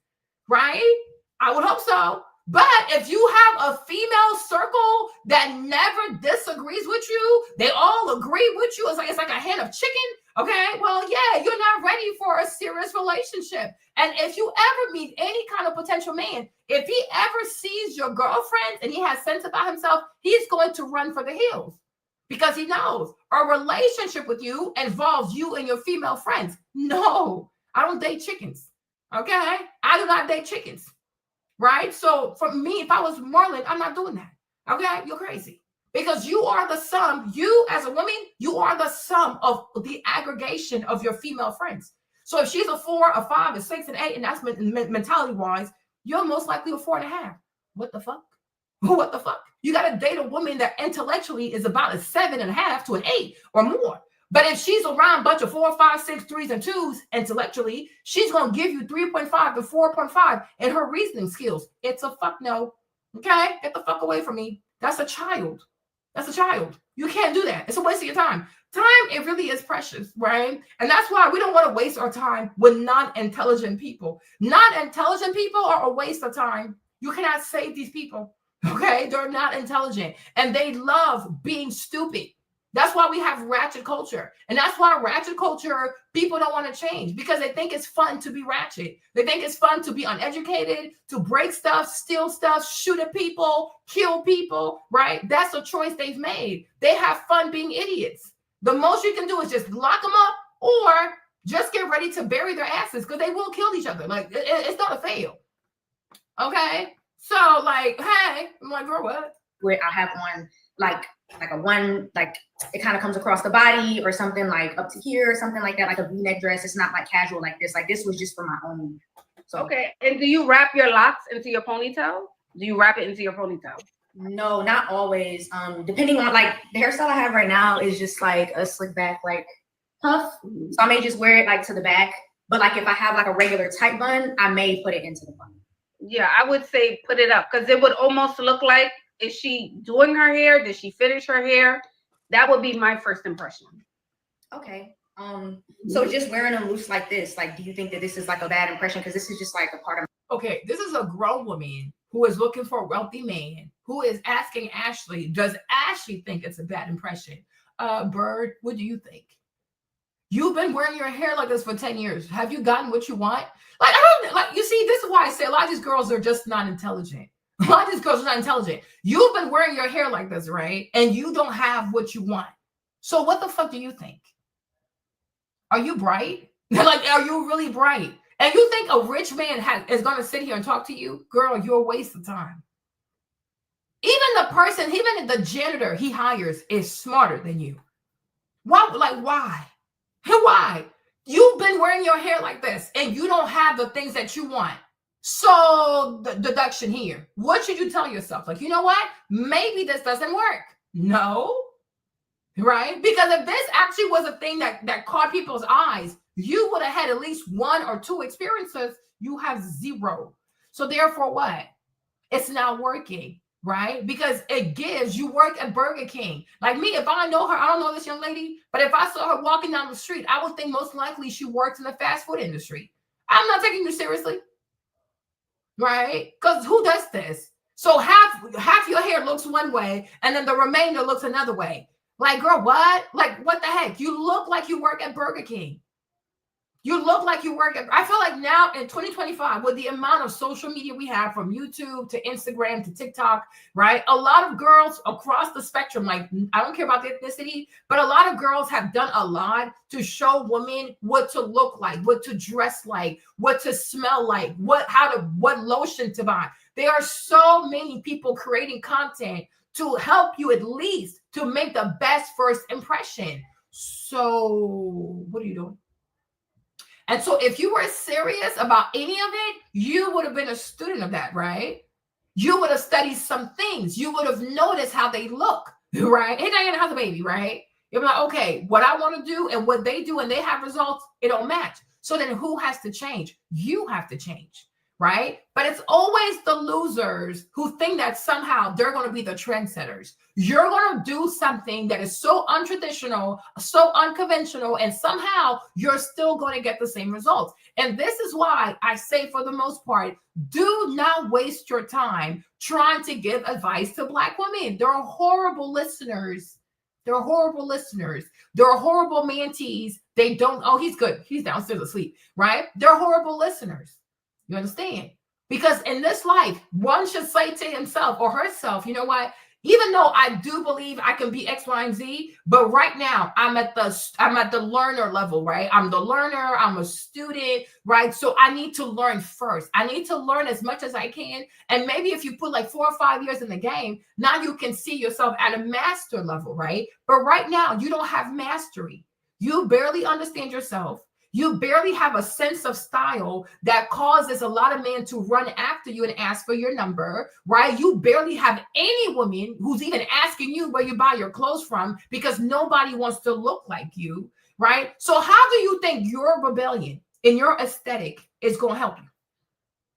Right? I would hope so. But if you have a female circle that never disagrees with you, they all agree with you. It's like a hen of chicken. Okay, well, yeah, you're not ready for a serious relationship. And if you ever meet any kind of potential man, if he ever sees your girlfriend and he has sense about himself, he's going to run for the hills because he knows a relationship with you involves you and your female friends. No, I don't date chickens. Okay, I do not date chickens. Right? So for me, if I was Marlon, I'm not doing that. Okay? You're crazy. Because you are the sum, you as a woman, you are the sum of the aggregation of your female friends. So if she's a 4, a 5, a 6, an 8, and that's mentality-wise, you're most likely a 4.5. What the fuck? What the fuck? You got to date a woman that intellectually is about a 7.5 to an 8 or more. But if she's around a bunch of 4, 5, 6, 3s, and 2s intellectually, she's going to give you 3.5 to 4.5 in her reasoning skills. It's a fuck no. Okay? Get the fuck away from me. That's a child. That's a child. You can't do that. It's a waste of your time. Time, it really is precious, right? And that's why we don't want to waste our time with non-intelligent people. Non-intelligent people are a waste of time. You cannot save these people, okay? They're not intelligent, and they love being stupid. That's why we have ratchet culture. And that's why ratchet culture, people don't want to change because they think it's fun to be ratchet. They think it's fun to be uneducated, to break stuff, steal stuff, shoot at people, kill people, right? That's a choice they've made. They have fun being idiots. The most you can do is just lock them up or just get ready to bury their asses because they will kill each other. Like, it's not a fail. Okay? So, like, hey, I'm like, girl, what? Where I have one, like a one, like it kind of comes across the body or something like up to here or something like that, like a V-neck dress. It's not like casual like this. Like this was just for my own. So Okay. And do you wrap your locks into your ponytail? Do you wrap it into your ponytail? no, not always. Depending on like the hairstyle I have right now is just like a slick back, like puff. So I may just wear it like to the back. But like if I have like a regular tight bun, I may put it into the bun. Yeah, I would say put it up because it would almost look like, is she doing her hair? Did she finish her hair? That would be my first impression. Okay. So just wearing them loose like this, like, do you think that this is like a bad impression? Because this is just like a part of. Okay, this is a grown woman who is looking for a wealthy man who is asking Ashley, does Ashley think it's a bad impression? Bird, what do you think? You've been wearing your hair like this for 10 years. Have you gotten what you want? Like, I don't like, you see, this is why I say a lot of these girls are just not intelligent. A lot of these girls are not intelligent. You've been wearing your hair like this, right? And you don't have what you want. So what the fuck do you think? Are you bright? Like, are you really bright? And you think a rich man is going to sit here and talk to you? Girl, you're a waste of time. Even the janitor he hires is smarter than you. Why? Like, why? Why? You've been wearing your hair like this and you don't have the things that you want. So the deduction here, what should you tell yourself? Like, you know what? Maybe this doesn't work. No, right? Because if this actually was a thing that caught people's eyes, you would have had at least 1 or 2 experiences. You have 0. So therefore what? It's not working, right? Because it gives, you work at Burger King. Like me, if I know her, I don't know this young lady, but if I saw her walking down the street, I would think most likely she works in the fast food industry. I'm not taking you seriously. Right? Because who does this? So half your hair looks one way and then the remainder looks another way. Like, girl, what? Like, what the heck? You look like you work at Burger King. You look like you work at, I feel like now in 2025, with the amount of social media we have from YouTube to Instagram to TikTok, right? A lot of girls across the spectrum, like, I don't care about the ethnicity, but a lot of girls have done a lot to show women what to look like, what to dress like, what to smell like, what lotion to buy. There are so many people creating content to help you at least to make the best first impression. So what are you doing? And so if you were serious about any of it, you would have been a student of that, right? You would have studied some things. You would have noticed how they look, right? Hey, Diana, how's the baby, right? You're like, okay, what I want to do and what they do and they have results, it don't match. So then who has to change? You have to change, right? But it's always the losers who think that somehow they're going to be the trendsetters. You're going to do something that is so untraditional, so unconventional, and somehow you're still going to get the same results. And this is why I say, for the most part, do not waste your time trying to give advice to Black women. They're horrible listeners. They're horrible listeners. They're horrible mentees. They don't, oh, he's good. He's downstairs asleep, right? They're horrible listeners. You understand? Because in this life, one should say to himself or herself, you know what? Even though I do believe I can be X, Y, and Z, but right now I'm at the learner level, right? I'm the learner, I'm a student, right? So I need to learn first. I need to learn as much as I can. And maybe if you put like 4 or 5 years in the game, now you can see yourself at a master level, right? But right now you don't have mastery. You barely understand yourself. You barely have a sense of style that causes a lot of men to run after you and ask for your number, right? You barely have any woman who's even asking you where you buy your clothes from because nobody wants to look like you, right? So how do you think your rebellion in your aesthetic is going to help you?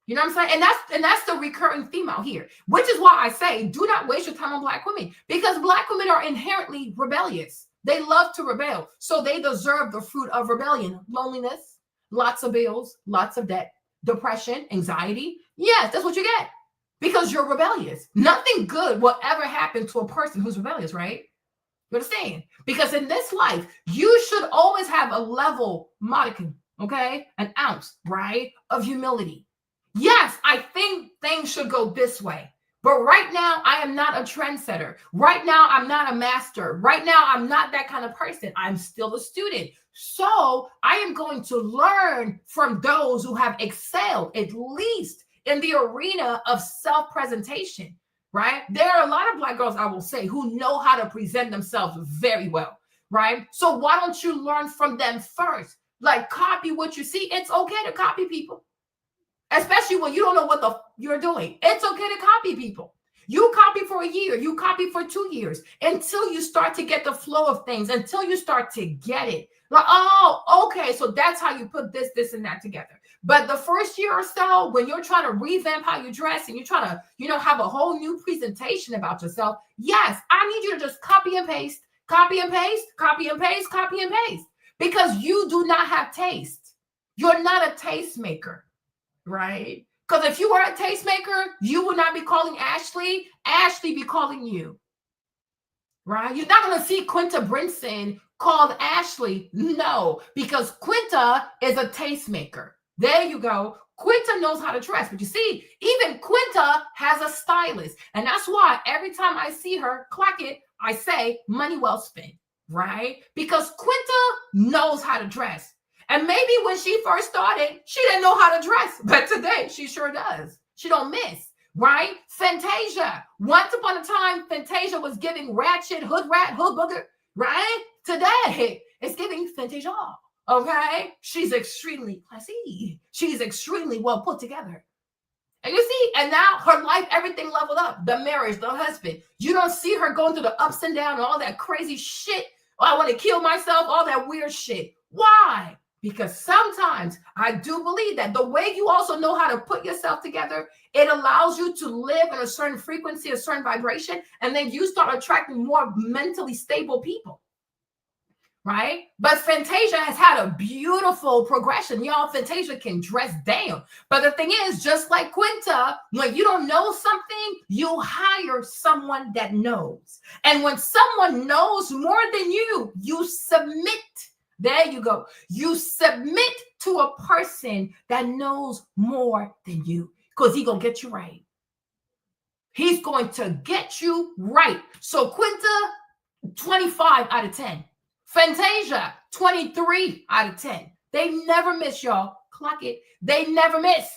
You know what I'm saying? And that's the recurring theme out here, which is why I say do not waste your time on Black women, because Black women are inherently rebellious. They love to rebel. So they deserve the fruit of rebellion. Loneliness, lots of bills, lots of debt, depression, anxiety. Yes, that's what you get because you're rebellious. Nothing good will ever happen to a person who's rebellious, right? You understand? Because in this life, you should always have a level modicum, okay? An ounce, right? Of humility. Yes, I think things should go this way. But right now, I am not a trendsetter. Right now, I'm not a master. Right now, I'm not that kind of person. I'm still a student. So I am going to learn from those who have excelled, at least in the arena of self-presentation, right? There are a lot of Black girls, I will say, who know how to present themselves very well, right? So why don't you learn from them first? Like copy what you see. It's okay to copy people. Especially when you don't know what you're doing. It's okay to copy people. You copy for a year, you copy for 2 years until you start to get the flow of things, until you start to get it. Like, oh, okay, so that's how you put this, and that together. But the first year or so, when you're trying to revamp how you dress and you're trying to, have a whole new presentation about yourself, yes, I need you to just copy and paste, copy and paste, copy and paste, copy and paste, because you do not have taste. You're not a tastemaker. Right? Because if you were a tastemaker, you would not be calling Ashley. Ashley be calling you. Right? You're not going to see Quinta Brinson called Ashley. No, because Quinta is a tastemaker. There you go. Quinta knows how to dress. But you see, even Quinta has a stylist. And that's why every time I see her clock it, I say money well spent. Right? Because Quinta knows how to dress. And maybe when she first started, she didn't know how to dress, but today she sure does. She don't miss, right? Fantasia. Once upon a time, Fantasia was giving ratchet, hood rat, hood booger, right? Today, it's giving Fantasia, okay? She's extremely classy. She's extremely well put together. And you see, and now her life, everything leveled up. The marriage, the husband. You don't see her going through the ups and downs and all that crazy shit. Oh, I want to kill myself, all that weird shit. Why? Because sometimes I do believe that the way you also know how to put yourself together, it allows you to live in a certain frequency, a certain vibration, and then you start attracting more mentally stable people, right? But Fantasia has had a beautiful progression. Y'all, Fantasia can dress down. But the thing is, just like Quinta, when you don't know something, you hire someone that knows. And when someone knows more than you submit. There you go. You submit to a person that knows more than you because he's going to get you right. He's going to get you right. So Quinta, 25 out of 10. Fantasia, 23 out of 10. They never miss, y'all. Clock it. They never miss.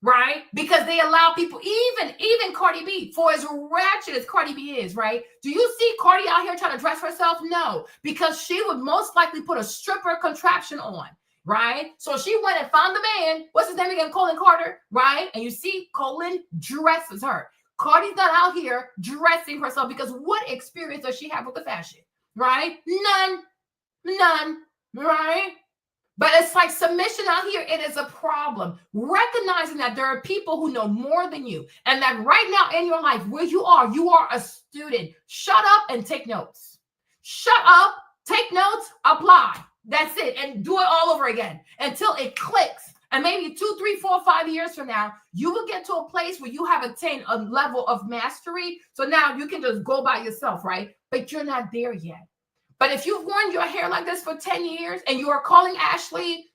Right? Because they allow people, even Cardi B, for as ratchet as Cardi B is, right? Do you see Cardi out here trying to dress herself? No, because she would most likely put a stripper contraption on, right? So she went and found the man, what's his name again? Colin Carter, right? And you see Colin dresses her. Cardi's not out here dressing herself because what experience does she have with the fashion, right? None, right? But it's like submission out here, it is a problem. Recognizing that there are people who know more than you and that right now in your life where you are a student. Shut up and take notes. Shut up, take notes, apply. That's it. And do it all over again until it clicks. And maybe 2, 3, 4, 5 years from now, you will get to a place where you have attained a level of mastery. So now you can just go by yourself, right? But you're not there yet. But if you've worn your hair like this for 10 years and you are calling Ashley,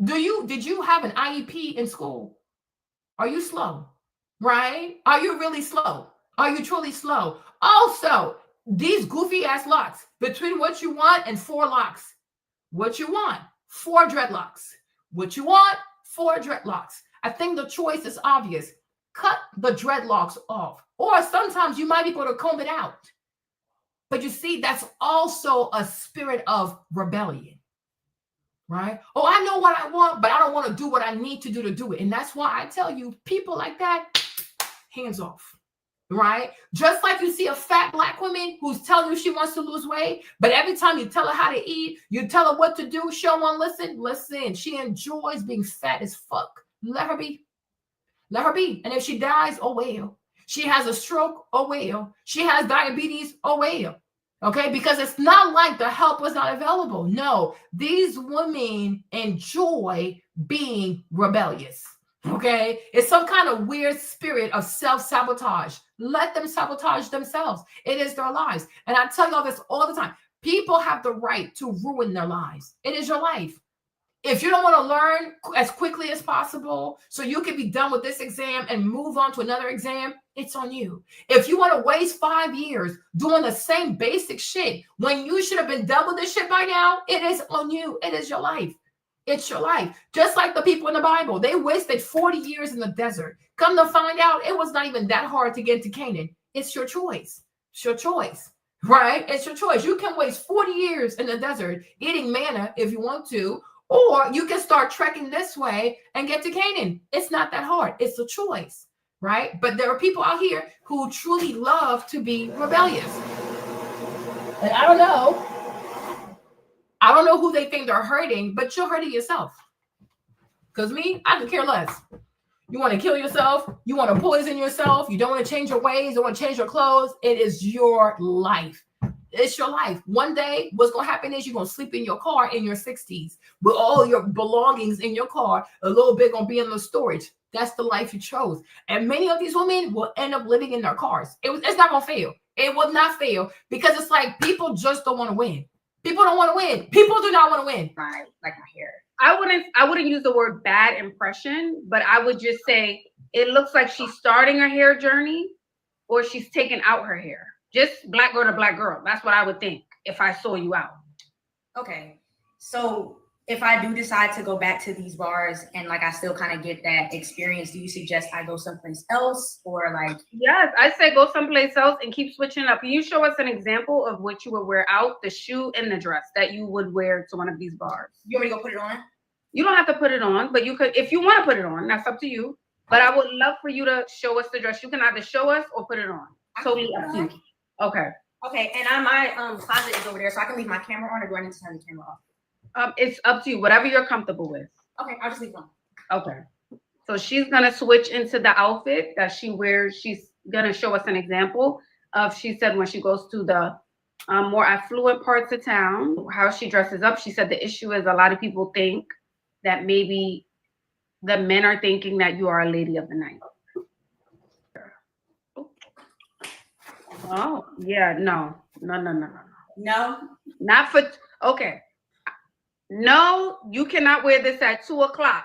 did you have an IEP in school? Are you slow? Right? Are you really slow? Are you truly slow? Also, these goofy ass locks between what you want and 4 locks. What you want? 4 dreadlocks. What you want? 4 dreadlocks. I think the choice is obvious. Cut the dreadlocks off. Or sometimes you might be able to comb it out. But you see, that's also a spirit of rebellion, right? Oh, I know what I want, but I don't want to do what I need to do it. And that's why I tell you, people like that, hands off, right? Just like you see a fat Black woman who's telling you she wants to lose weight, but every time you tell her how to eat, you tell her what to do, she don't want to listen. She enjoys being fat as fuck. Let her be. Let her be. And if she dies, oh well. She has a stroke, oh well. She has diabetes, oh well. Okay, because it's not like the help was not available. No, these women enjoy being rebellious. Okay, it's some kind of weird spirit of self-sabotage. Let them sabotage themselves. It is their lives. And I tell y'all this all the time. People have the right to ruin their lives. It is your life. If you don't want to learn as quickly as possible so you can be done with this exam and move on to another exam, it's on you. If you want to waste 5 years doing the same basic shit when you should have been done with this shit by now, it is on you. It is your life. It's your life. Just like the people in the Bible, they wasted 40 years in the desert. Come to find out, it was not even that hard to get to Canaan. It's your choice. It's your choice, right? It's your choice. You can waste 40 years in the desert eating manna if you want to, or you can start trekking this way and get to Canaan. It's not that hard. It's a choice, right? But there are people out here who truly love to be rebellious. And I don't know who they think they're hurting, but you're hurting yourself. Because me, I could care less. You want to kill yourself? You want to poison yourself? You don't want to change your ways? Don't want to change your clothes? It is your life. It's your life. One day, what's going to happen is you're going to sleep in your car in your 60s with all your belongings in your car. A little bit going to be in the storage. That's the life you chose. And many of these women will end up living in their cars. It's not going to fail. It will not fail because it's like people just don't want to win. People don't want to win. People do not want to win. Like my hair. I wouldn't use the word bad impression, but I would just say it looks like she's starting her hair journey or she's taking out her hair. Just Black girl to Black girl. That's what I would think if I saw you out. Okay. So if I do decide to go back to these bars and like I still kind of get that experience, do you suggest I go someplace else or like? Yes, I say go someplace else and keep switching up. Can you show us an example of what you would wear out, the shoe and the dress that you would wear to one of these bars? You want me to go put it on? You don't have to put it on, but you could, if you want to put it on, that's up to you. But I would love for you to show us the dress. You can either show us or put it on. Totally up to you. Okay. Okay, and my closet is over there, so I can leave my camera on, or do I need to turn the camera off? It's up to you, whatever you're comfortable with. Okay, I'll just leave it on. Okay. So she's gonna switch into the outfit that she wears. She's gonna show us an example of, she said, when she goes to the more affluent parts of town, how she dresses up. She said the issue is a lot of people think that maybe the men are thinking that you are a lady of the night. Oh, yeah, no. No? Not for, okay. No, you cannot wear this at 2:00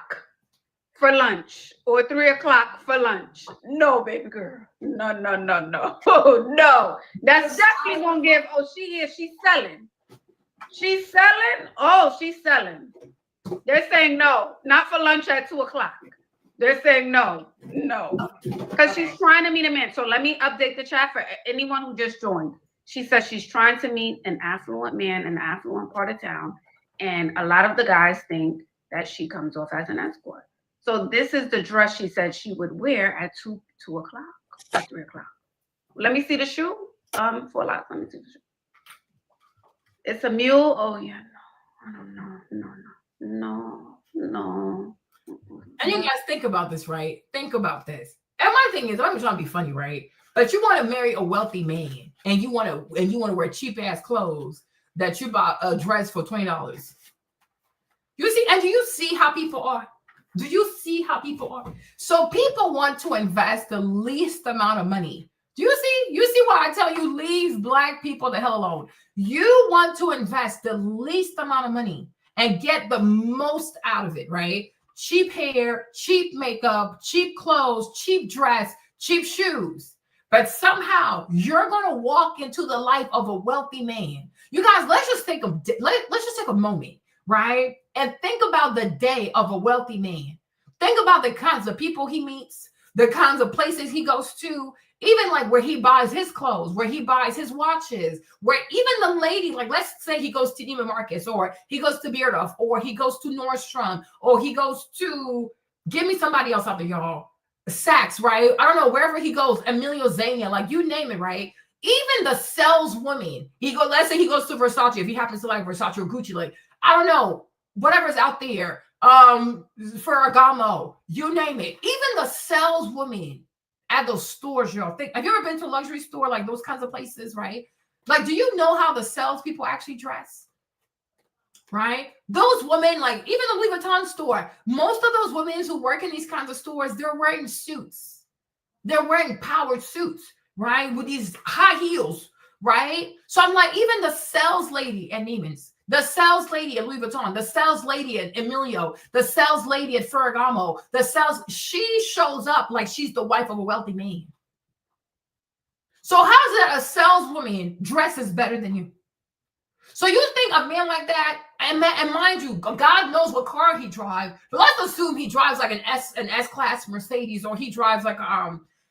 for lunch or 3:00 for lunch. No, baby girl. No. Oh, no. That's definitely gonna give, oh, she's selling. She's selling? Oh, she's selling. They're saying no, not for lunch at 2:00. They're saying no. Because she's trying to meet a man. So let me update the chat for anyone who just joined. She says she's trying to meet an affluent man in an affluent part of town. And a lot of the guys think that she comes off as an escort. So this is the dress she said she would wear at 2:00 or 3:00. Let me see the shoe. For a lot. Let me see the shoe. It's a mule. Oh yeah, no. And you guys think about this, right? Think about this. And my thing is, I'm trying to be funny, right? But you want to marry a wealthy man, and you want to wear cheap ass clothes that you bought a dress for $20. You see, and do you see how people are? Do you see how people are? So people want to invest the least amount of money. Do you see? You see why I tell you leave Black people the hell alone. You want to invest the least amount of money and get the most out of it, right? Cheap hair, cheap makeup, cheap clothes, cheap dress, cheap shoes. But somehow you're going to walk into the life of a wealthy man. You guys, let's just take a moment, right? And think about the day of a wealthy man. Think about the kinds of people he meets, the kinds of places he goes to, Even like where he buys his clothes, where he buys his watches, where even the lady, like let's say he goes to Neiman Marcus, or he goes to Beardoff, or he goes to Nordstrom, or he goes to, give me somebody else out there, y'all. Saks, right? I don't know, wherever he goes, Emilio Zania, like you name it, right? Even the saleswoman, let's say he goes to Versace, if he happens to like Versace or Gucci, like, I don't know, whatever's out there, Ferragamo, you name it. Even the saleswoman at those stores, y'all. Have you ever been to a luxury store, like those kinds of places, right? Like, do you know how the salespeople actually dress? Right? Those women, like even the Louis Vuitton store, most of those women who work in these kinds of stores, they're wearing suits. They're wearing powered suits, right? With these high heels, right? So I'm like, even the sales lady at Neiman's, the sales lady at Louis Vuitton, the sales lady at Emilio, the sales lady at Ferragamo, she shows up like she's the wife of a wealthy man. So how is it a saleswoman dresses better than you? So you think a man like that, and mind you, God knows what car he drives, but let's assume he drives like an S-Class Mercedes, or he drives like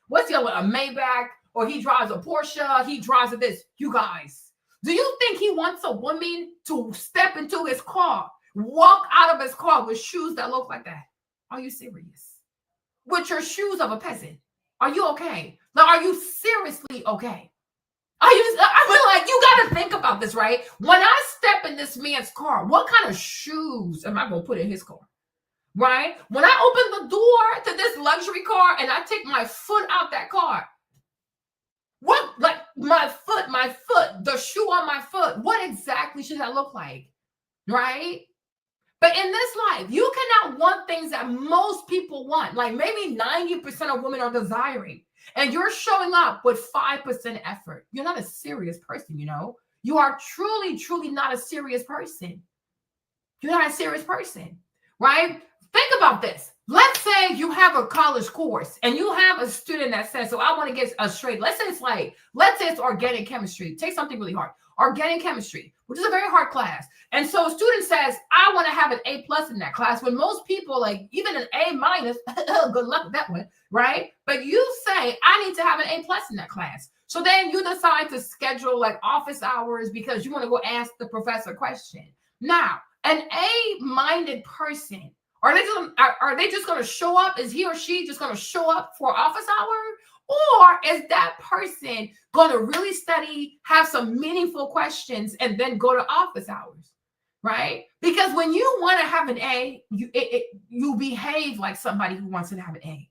what's the other one, a Maybach, or he drives a Porsche, he drives this. You guys, do you think he wants a woman to step into his car, walk out of his car with shoes that look like that? Are you serious? With your shoes of a peasant? Are you okay? Like, are you seriously okay? I mean, like, you got to think about this, right? When I step in this man's car, what kind of shoes am I going to put in his car, right? When I open the door to this luxury car and I take my foot out that car, what, like, my foot, the shoe on my foot, what exactly should that look like, right? But in this life, you cannot want things that most people want. Like maybe 90% of women are desiring. And you're showing up with 5% effort. You're not a serious person, you know? You are truly, truly not a serious person. You're not a serious person, right? Think about this. Let's say you have a college course and you have a student that says, so I want to get a straight. Let's say it's organic chemistry. Take something really hard. Organic chemistry, which is a very hard class. And so a student says, I want to have an A+ in that class, when most people, like even an A-, good luck with that one, right? But you say, I need to have an A+ in that class. So then you decide to schedule like office hours because you want to go ask the professor a question. Now, an A-minded person, are they just going to show up? Is he or she just going to show up for office hour? Or is that person going to really study, have some meaningful questions, and then go to office hours, right? Because when you want to have an A, you behave like somebody who wants to have an A.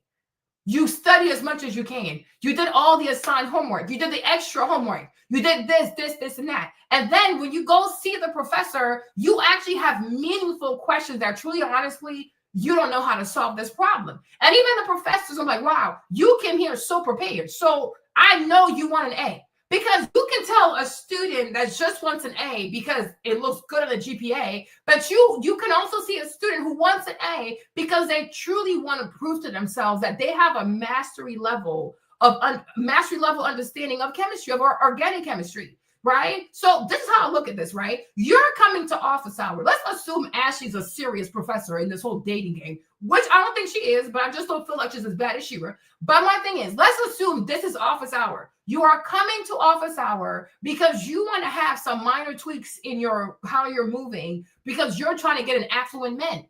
You study as much as you can. You did all the assigned homework. You did the extra homework. You did this, and that. And then when you go see the professor, you actually have meaningful questions that truly, honestly, you don't know how to solve this problem. And even the professors are like, wow, you came here so prepared. So I know you want an A. Because you can tell a student that just wants an A because it looks good on the GPA, but you can also see a student who wants an A because they truly want to prove to themselves that they have a mastery level understanding of chemistry, of organic chemistry, right? So this is how I look at this, right? You're coming to office hour. Let's assume Ashley's a serious professor in this whole dating game, which I don't think she is, but I just don't feel like she's as bad as Shira. But my thing is, let's assume this is office hour. You are coming to office hour because you want to have some minor tweaks in how you're moving because you're trying to get an affluent man.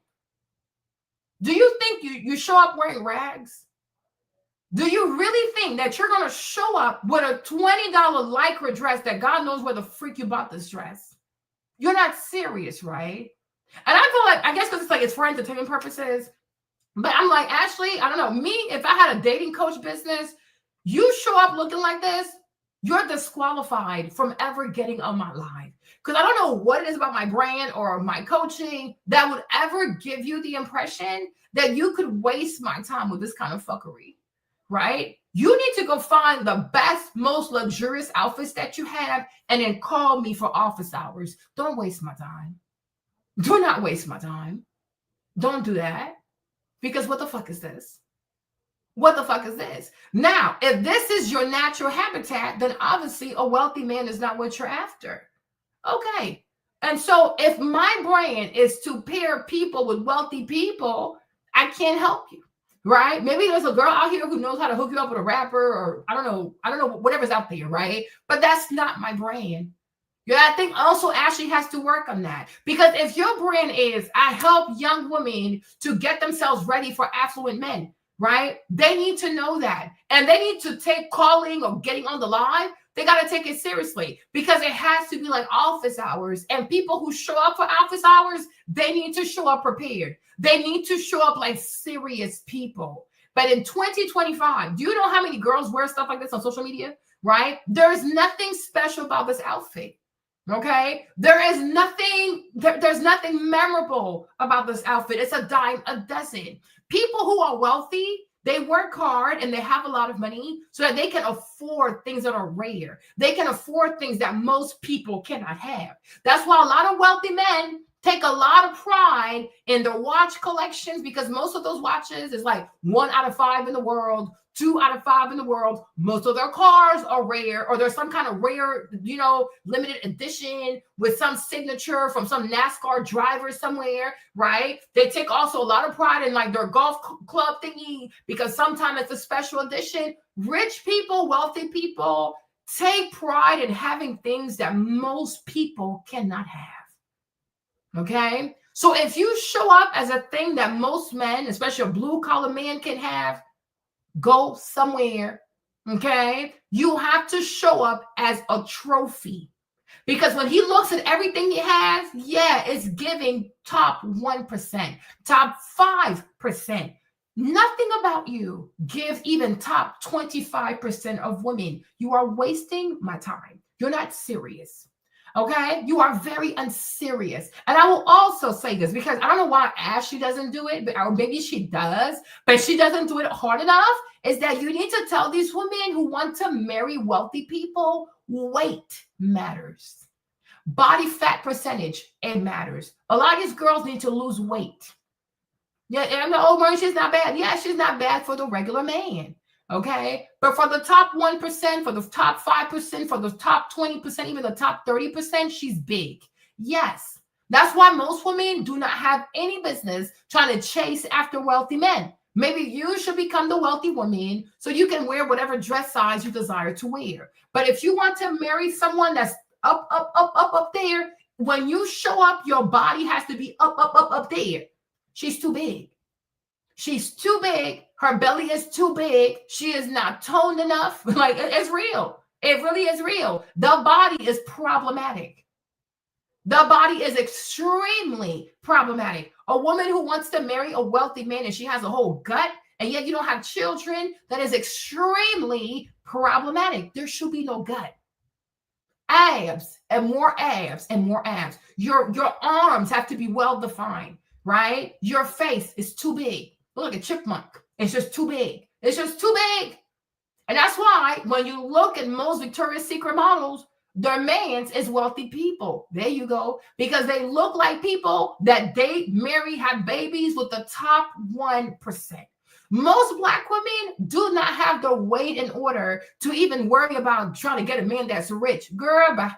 Do you think you show up wearing rags? Do you really think that you're going to show up with a $20 Lycra dress that God knows where the freak you bought this dress? You're not serious, right? And I feel like, I guess because it's for entertainment purposes, but I'm like, Ashley, I don't know, me, if I had a dating coach business, you show up looking like this, you're disqualified from ever getting on my live. Because I don't know what it is about my brand or my coaching that would ever give you the impression that you could waste my time with this kind of fuckery, right? You need to go find the best, most luxurious outfits that you have and then call me for office hours. Don't waste my time. Do not waste my time. Don't do that. Because what the fuck is this? What the fuck is this? Now, if this is your natural habitat, then obviously a wealthy man is not what you're after. Okay. And so if my brand is to pair people with wealthy people, I can't help you, right? Maybe there's a girl out here who knows how to hook you up with a rapper, or I don't know, whatever's out there, right? But that's not my brand. Yeah, I think also Ashley has to work on that, because if your brand is, I help young women to get themselves ready for affluent men, right? They need to know that, and they need to take calling or getting on the live. They got to take it seriously, because it has to be like office hours, and people who show up for office hours, they need to show up prepared. They need to show up like serious people. But in 2025, do you know how many girls wear stuff like this on social media, right? There's nothing special about this outfit. Okay, there's nothing memorable about this outfit. It's a dime a dozen. People who are wealthy, they work hard and they have a lot of money so that they can afford things that are rare. They can afford things that most people cannot have. That's why a lot of wealthy men take a lot of pride in their watch collections, because most of those watches is like 1 out of 5 in the world, 2 out of 5 in the world. Most of their cars are rare, or there's some kind of rare, limited edition with some signature from some NASCAR driver somewhere, right? They take also a lot of pride in like their golf club thingy, because sometimes it's a special edition. Rich people, wealthy people take pride in having things that most people cannot have. Okay, so if you show up as a thing that most men, especially a blue collar man, can have, go somewhere. Okay, you have to show up as a trophy, because when he looks at everything he has, yeah, it's giving top 1%, top 5%. Nothing about you gives even top 25% of women. You are wasting my time. You're not serious. Okay, you are very unserious. And I will also say this, because I don't know why Ashley doesn't do it, or maybe she does, but she doesn't do it hard enough, is that you need to tell these women who want to marry wealthy people, weight matters. Body fat percentage, it matters. A lot of these girls need to lose weight. Yeah, and she's not bad. Yeah, she's not bad for the regular man. Okay, but for the top 1%, for the top 5%, for the top 20%, even the top 30%, she's big. Yes, that's why most women do not have any business trying to chase after wealthy men. Maybe you should become the wealthy woman so you can wear whatever dress size you desire to wear. But if you want to marry someone that's up there, when you show up, your body has to be up there. She's too big. She's too big. Her belly is too big. She is not toned enough. Like, it's real. It really is real. The body is problematic. The body is extremely problematic. A woman who wants to marry a wealthy man and she has a whole gut, and yet you don't have children, that is extremely problematic. There should be no gut. Abs and more abs and more abs. Your arms have to be well defined, right? Your face is too big. Look at Chipmunk. It's just too big. It's just too big. And that's why when you look at most Victoria's Secret models, their mans is wealthy people. There you go. Because they look like people that date, marry, have babies with the top 1%. Most Black women do not have the weight in order to even worry about trying to get a man that's rich. Girl, bye.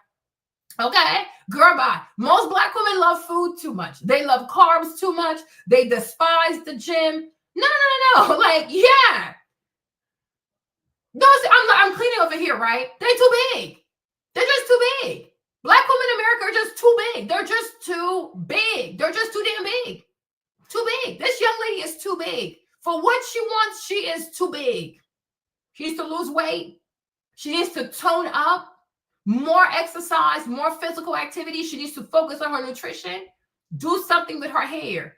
Okay, girl, bye. Most Black women love food too much. They love carbs too much. They despise the gym. No. Like, yeah. Those, I'm cleaning over here, right? They're too big. They're just too big. Black women in America are just too big. They're just too big. They're just too damn big. Too big. This young lady is too big. For what she wants, she is too big. She needs to lose weight. She needs to tone up. More exercise, more physical activity. She needs to focus on her nutrition. Do something with her hair.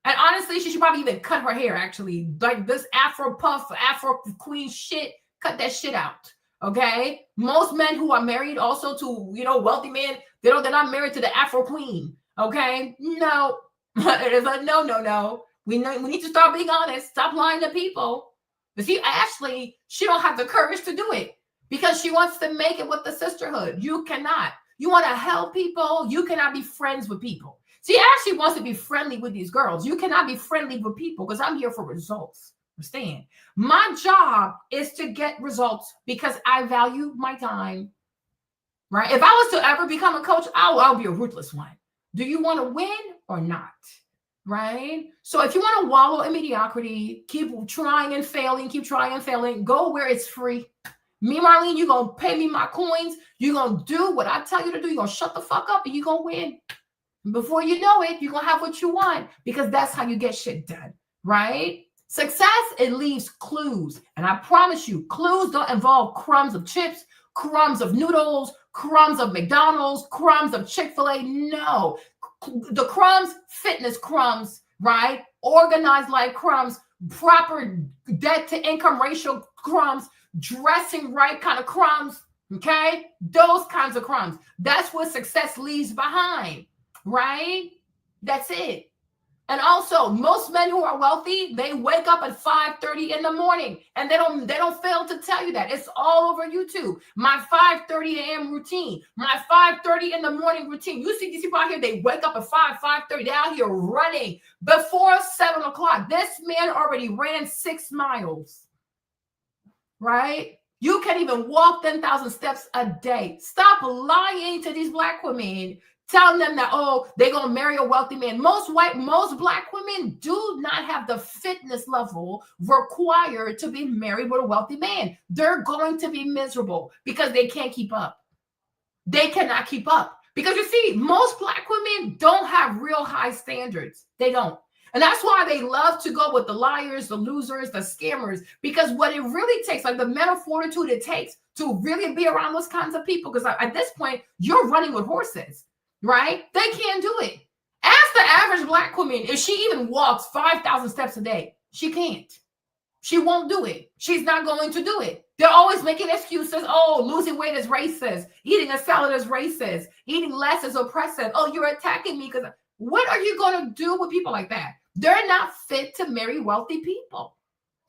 And honestly, she should probably even cut her hair, actually. Like this Afro puff, Afro queen shit, cut that shit out. Okay? Most men who are married also to, wealthy men, they're not married to the Afro queen. Okay? No. It is like, no. We need to start being honest. Stop lying to people. But see, Ashley, she don't have the courage to do it because she wants to make it with the sisterhood. You cannot. You want to help people. You cannot be friends with people. See, Ashley wants to be friendly with these girls. You cannot be friendly with people because I'm here for results. Understand? My job is to get results because I value my time. Right? If I was to ever become a coach, I'll be a ruthless one. Do you want to win or not? right? So if you want to wallow in mediocrity, keep trying and failing, go where it's free. Me, Marlene, you're going to pay me my coins. You're going to do what I tell you to do. You're going to shut the fuck up and you're going to win. Before you know it, you're going to have what you want because that's how you get shit done, right? Success, it leaves clues. And I promise you, clues don't involve crumbs of chips, crumbs of noodles, crumbs of McDonald's, crumbs of Chick-fil-A. No. The crumbs, fitness crumbs, right? Organized life crumbs, proper debt to income ratio crumbs, dressing right kind of crumbs, okay? Those kinds of crumbs. That's what success leaves behind, right? That's it. And also, most men who are wealthy, they wake up at 5:30 in the morning, and they don't fail to tell you that. It's all over YouTube. My 5:30 a.m. routine, my 5:30 in the morning routine. You see these people out here, they wake up at 5:30. They're out here running before 7 o'clock. This man already ran 6 miles, right? You can't even walk 10,000 steps a day. Stop lying to these Black women, telling them that, oh, they're going to marry a wealthy man. Most Black women do not have the fitness level required to be married with a wealthy man. They're going to be miserable because they can't keep up. They cannot keep up. Because you see, most Black women don't have real high standards. They don't. And that's why they love to go with the liars, the losers, the scammers, because what it really takes, like the mental fortitude it takes to really be around those kinds of people, because at this point, you're running with horses. Right? They can't do it. Ask the average Black woman if she even walks 5,000 steps a day. She can't. She won't do it. She's not going to do it. They're always making excuses. Oh, losing weight is racist. Eating a salad is racist. Eating less is oppressive. Oh, you're attacking me because what are you going to do with people like that? They're not fit to marry wealthy people.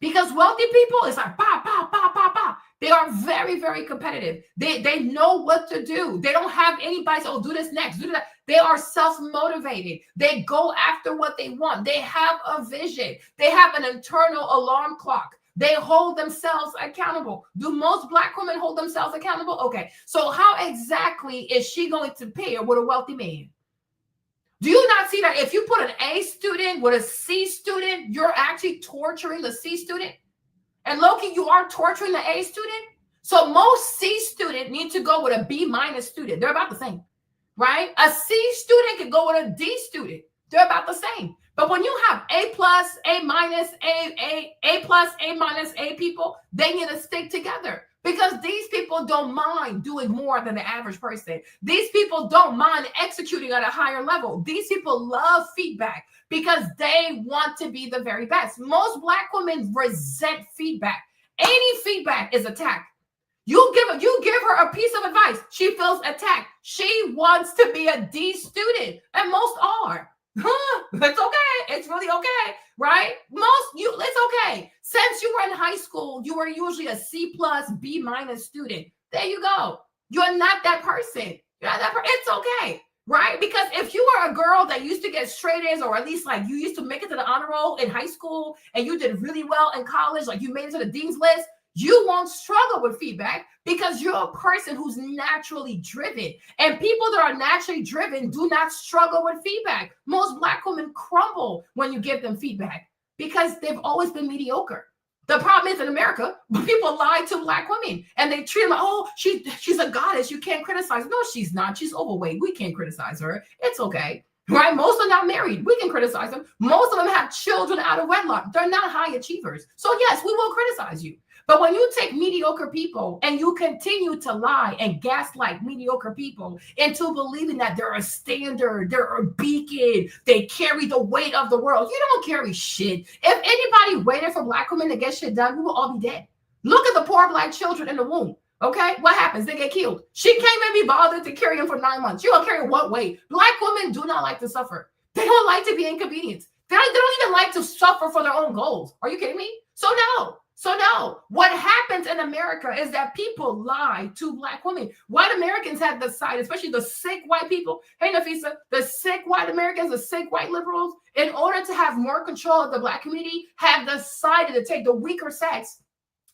Because wealthy people is like, bah, bah, bah, bah, bah. They are very, very competitive. They know what to do. They don't have anybody say, oh, do this next, do that. They are self-motivated. They go after what they want. They have a vision. They have an internal alarm clock. They hold themselves accountable. Do most Black women hold themselves accountable? Okay. So how exactly is she going to pair with a wealthy man? Do you not see that if you put an A student with a C student, you're actually torturing the C student? And Loki, you are torturing the A student? So most C student need to go with a B minus student. They're about the same, right? A C student can go with a D student. They're about the same. But when you have A plus, A minus, A plus, A minus, A people, they need to stick together. Because these people don't mind doing more than the average person. These people don't mind executing at a higher level. These people love feedback because they want to be the very best. Most Black women resent feedback. Any feedback is attack. You give her a piece of advice, she feels attacked. She wants to be a D student, and most are. It's okay. It's really okay, right? It's okay. Since you were in high school, you were usually a C plus, B minus student. There you go. You're not that person. You're not that person. It's okay, right? Because if you were a girl that used to get straight A's, or at least like you used to make it to the honor roll in high school, and you did really well in college, like you made it to the dean's list, you won't struggle with feedback because you're a person who's naturally driven. And people that are naturally driven do not struggle with feedback. Most Black women crumble when you give them feedback because they've always been mediocre. The problem is in America, people lie to Black women and they treat them like, oh, she's a goddess. You can't criticize. No, she's not. She's overweight. We can't criticize her. It's okay. Right? Most are not married. We can criticize them. Most of them have children out of wedlock. They're not high achievers. So yes, we will criticize you. But when you take mediocre people and you continue to lie and gaslight mediocre people into believing that they're a standard, they're a beacon, they carry the weight of the world, you don't carry shit. If anybody waited for Black women to get shit done, we will all be dead. Look at the poor Black children in the womb. Okay, what happens? They get killed. She can't even be bothered to carry them for 9 months. She will carry what weight? Black women do not like to suffer. They don't like to be inconvenienced. They don't even like to suffer for their own goals. Are you kidding me? So no, what happens in America is that people lie to Black women. White Americans have decided, especially the sick white people, hey Nafisa, the sick white Americans, the sick white liberals, in order to have more control of the Black community, have decided to take the weaker sex,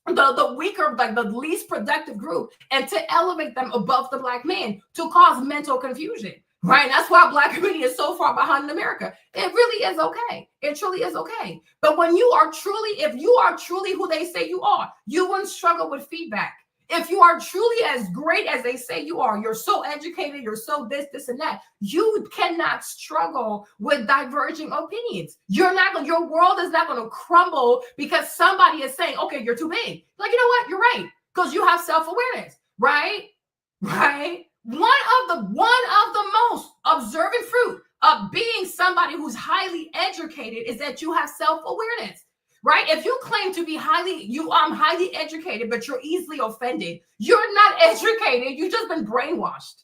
the weaker, like the least productive group, and to elevate them above the Black man to cause mental confusion. right? That's why Black community is so far behind in America. It really is okay. It truly is okay. But when you are truly, if you are truly who they say you are, you wouldn't struggle with feedback. If you are truly as great as they say you are, you're so educated, you're so this, and that, you cannot struggle with diverging opinions. You're not going, your world is not going to crumble because somebody is saying, okay, you're too big. Like, you know what? You're right. Because you have self-awareness, right? Right? One of the most observant fruit of being somebody who's highly educated is that you have self-awareness. Right? If you claim to be highly educated, but you're easily offended, you're not educated. You've just been brainwashed,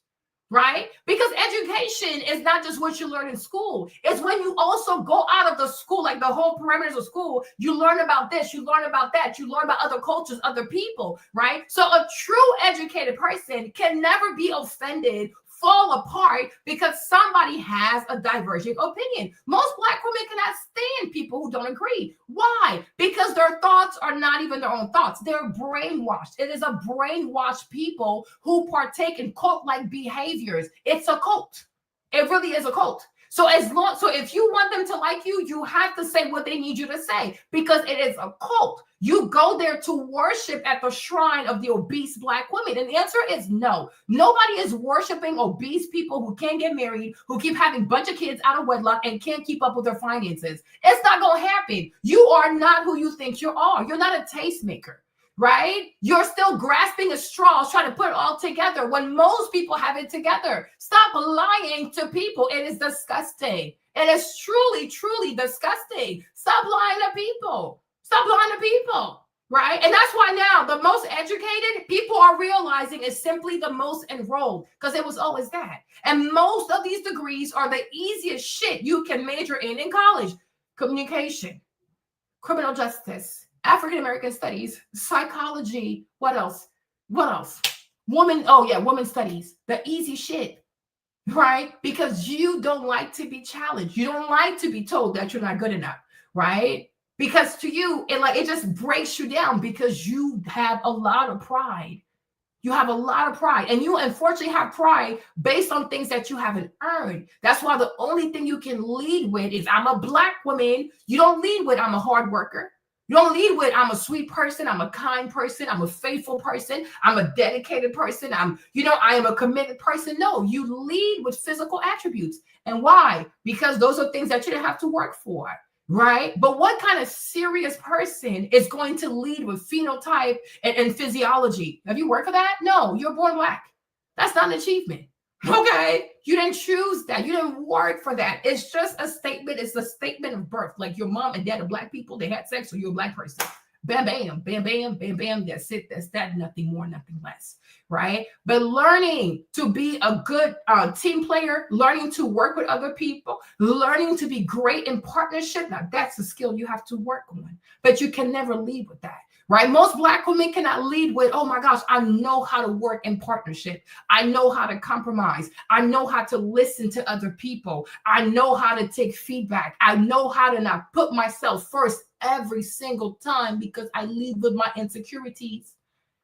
right? Because education is not just what you learn in school. It's when you also go out of the school, like the whole parameters of school, you learn about this, you learn about that, you learn about other cultures, other people, right? So a true educated person can never be offended, fall apart because somebody has a diverging opinion. Most Black women cannot stand people who don't agree. Why? Because their thoughts are not even their own thoughts. They're brainwashed. It is a brainwashed people who partake in cult-like behaviors. It's a cult. It really is a cult. So if you want them to like you, you have to say what they need you to say because it is a cult. You go there to worship at the shrine of the obese Black women. And the answer is no. Nobody is worshiping obese people who can't get married, who keep having a bunch of kids out of wedlock and can't keep up with their finances. It's not going to happen. You are not who you think you are. You're not a tastemaker. Right? You're still grasping at straws, trying to put it all together when most people have it together. Stop lying to people. It is disgusting. It is truly, truly disgusting. Stop lying to people. Stop lying to people. Right? And that's why now the most educated people are realizing is simply the most enrolled because it was always that. And most of these degrees are the easiest shit you can major in college. Communication, criminal justice, African-American studies, psychology, what else? Women studies, the easy shit, right? Because you don't like to be challenged. You don't like to be told that you're not good enough, right? Because to you, it just breaks you down because you have a lot of pride. You have a lot of pride, and you unfortunately have pride based on things that you haven't earned. That's why the only thing you can lead with is I'm a Black woman. You don't lead with I'm a hard worker. You don't lead with I'm a sweet person, I'm a kind person, I'm a faithful person, I'm a dedicated person, I am a committed person. No, you lead with physical attributes. And why? Because those are things that you didn't have to work for, right? But what kind of serious person is going to lead with phenotype and physiology? Have you worked for that? No, you're born Black. That's not an achievement. Okay, you didn't choose that. You didn't work for that. It's just a statement. It's a statement of birth. Like your mom and dad are Black people. They had sex, so you're a Black person. Bam, bam, bam, bam, bam, bam. That's it. That's that. Nothing more, nothing less. Right? But learning to be a good team player, learning to work with other people, learning to be great in partnership. Now, that's a skill you have to work on. But you can never lead with that. Right? Most Black women cannot lead with, oh my gosh, I know how to work in partnership. I know how to compromise. I know how to listen to other people. I know how to take feedback. I know how to not put myself first every single time because I lead with my insecurities.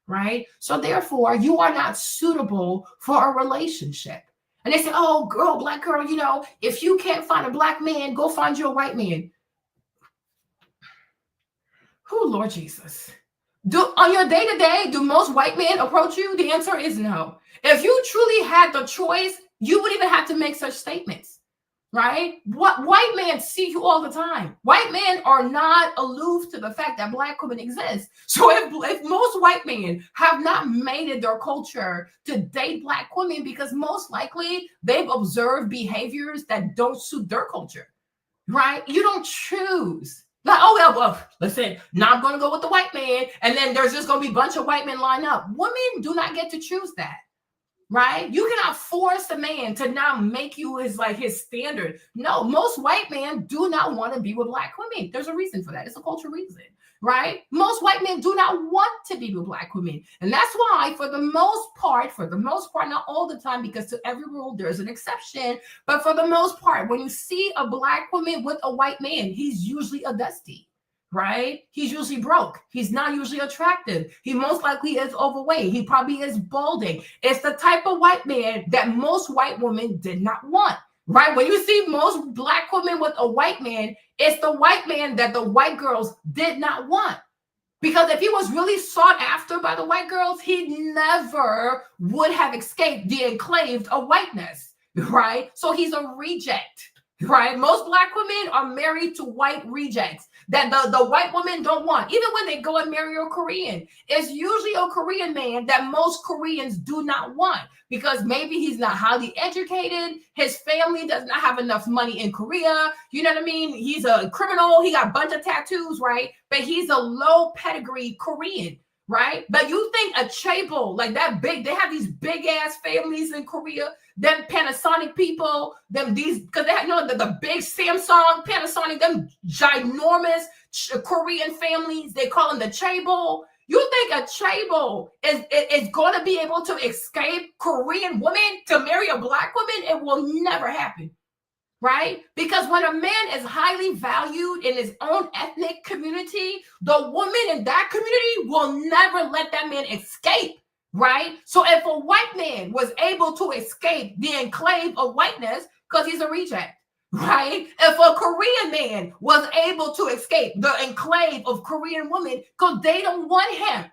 Right? So therefore, you are not suitable for a relationship. And they say, oh, girl, Black girl, if you can't find a Black man, go find you a white man. Oh, Lord Jesus. On your day-to-day, do most white men approach you? The answer is no. If you truly had the choice, you wouldn't even have to make such statements, right? What white men see you all the time. White men are not aloof to the fact that Black women exist. So if most white men have not made it their culture to date Black women, because most likely they've observed behaviors that don't suit their culture, right? You don't choose. Like, oh, well, listen, now I'm going to go with the white man. And then there's just going to be a bunch of white men line up. Women do not get to choose that, right? You cannot force a man to now make you his standard. No, most white men do not want to be with Black women. There's a reason for that. It's a cultural reason, right? Most white men do not want to be with Black women. And that's why for the most part, not all the time, because to every rule, there's an exception. But for the most part, when you see a Black woman with a white man, he's usually a dusty, right? He's usually broke. He's not usually attractive. He most likely is overweight. He probably is balding. It's the type of white man that most white women did not want, right? When you see most black women with a white man, it's the white man that the white girls did not want. Because if he was really sought after by the white girls, he never would have escaped the enclave of whiteness, right? So he's a reject, right? Most black women are married to white rejects that the white women don't want. Even when they go and marry a Korean, it's usually a Korean man that most Koreans do not want because maybe he's not highly educated. His family does not have enough money in Korea. You know what I mean? He's a criminal. He got a bunch of tattoos, right? But he's a low pedigree Korean. Right? But you think a chaebol like that big, they have these big ass families in Korea, them Panasonic people, them these, because they have, you know, the big Samsung, Panasonic, them ginormous Korean families, they call them the chaebol. You think a chaebol is going to be able to escape Korean women to marry a black woman? It will never happen. Right? Because when a man is highly valued in his own ethnic community, the woman in that community will never let that man escape. Right? So if a white man was able to escape the enclave of whiteness, because he's a reject, right? If a Korean man was able to escape the enclave of Korean women, because they don't want him,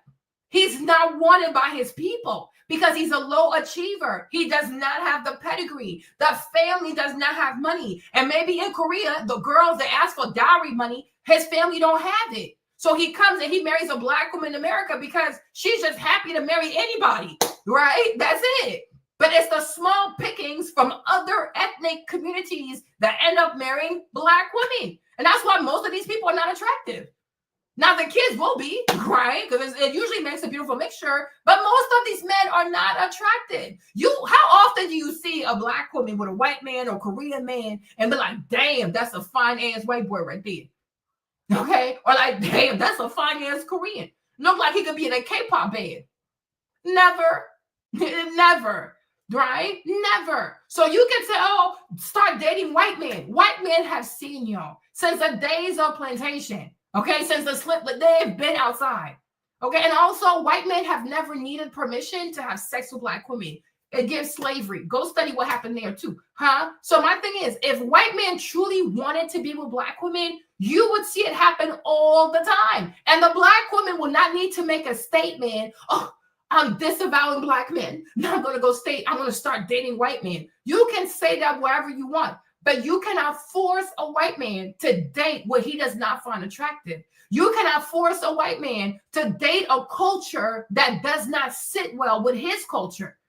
he's not wanted by his people. Because he's a low achiever. He does not have the pedigree. The family does not have money. And maybe in Korea, the girls that ask for dowry money, his family don't have it. So he comes and he marries a black woman in America because she's just happy to marry anybody, right? That's it. But it's the small pickings from other ethnic communities that end up marrying black women. And that's why most of these people are not attractive. Now, the kids will be, right? Because it usually makes a beautiful mixture. But most of these men are not attracted. How often do you see a black woman with a white man or Korean man and be like, damn, that's a fine-ass white boy right there? Okay? Or like, damn, that's a fine-ass Korean. Look like he could be in a K-pop band. Never. Never. Right? Never. So you can say, oh, start dating white men. White men have seen y'all since the days of plantation. Okay, since the slip, they've been outside. Okay, and also white men have never needed permission to have sex with black women. Against slavery. Go study what happened there too. Huh? So my thing is, if white men truly wanted to be with black women, you would see it happen all the time. And the black woman will not need to make a statement, oh, I'm disavowing black men. Now I'm going to start dating white men. You can say that wherever you want. But you cannot force a white man to date what he does not find attractive. You cannot force a white man to date a culture that does not sit well with his culture.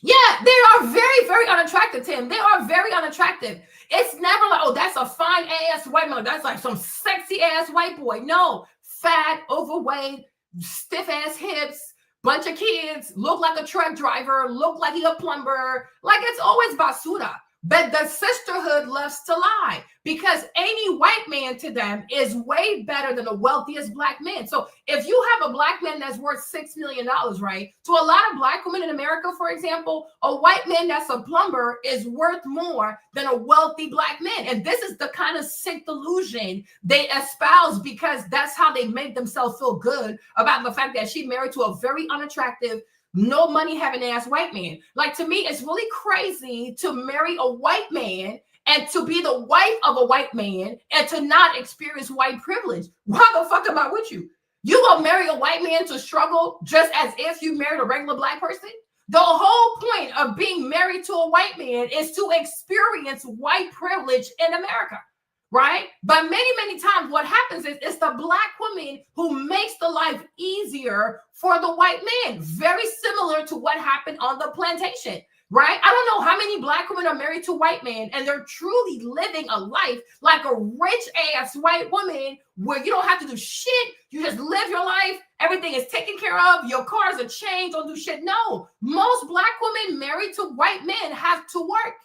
Yeah, they are very, very unattractive to him. They are very unattractive. It's never like, oh, that's a fine ass white man. That's like some sexy ass white boy. No, fat, overweight, stiff ass hips, bunch of kids, look like a truck driver, look like he a plumber. Like it's always basura. But the sisterhood loves to lie because any white man to them is way better than the wealthiest black man. So if you have a black man that's worth $6 million, right? To a lot of black women in America, for example, a white man that's a plumber is worth more than a wealthy black man. And this is the kind of sick delusion they espouse because that's how they make themselves feel good about the fact that she married to a very unattractive, no money having ass white man. Like to me, it's really crazy to marry a white man and to be the wife of a white man and to not experience white privilege. Why the fuck am I with you? You gonna marry a white man to struggle just as if you married a regular black person? The whole point of being married to a white man is to experience white privilege in America. Right? But many, many times what happens is it's the black woman who makes the life easier for the white man. Very similar to what happened on the plantation. Right? I don't know how many black women are married to white men and they're truly living a life like a rich ass white woman where you don't have to do shit. You just live your life. Everything is taken care of. Your cars are changed. Don't do shit. No. Most black women married to white men have to work.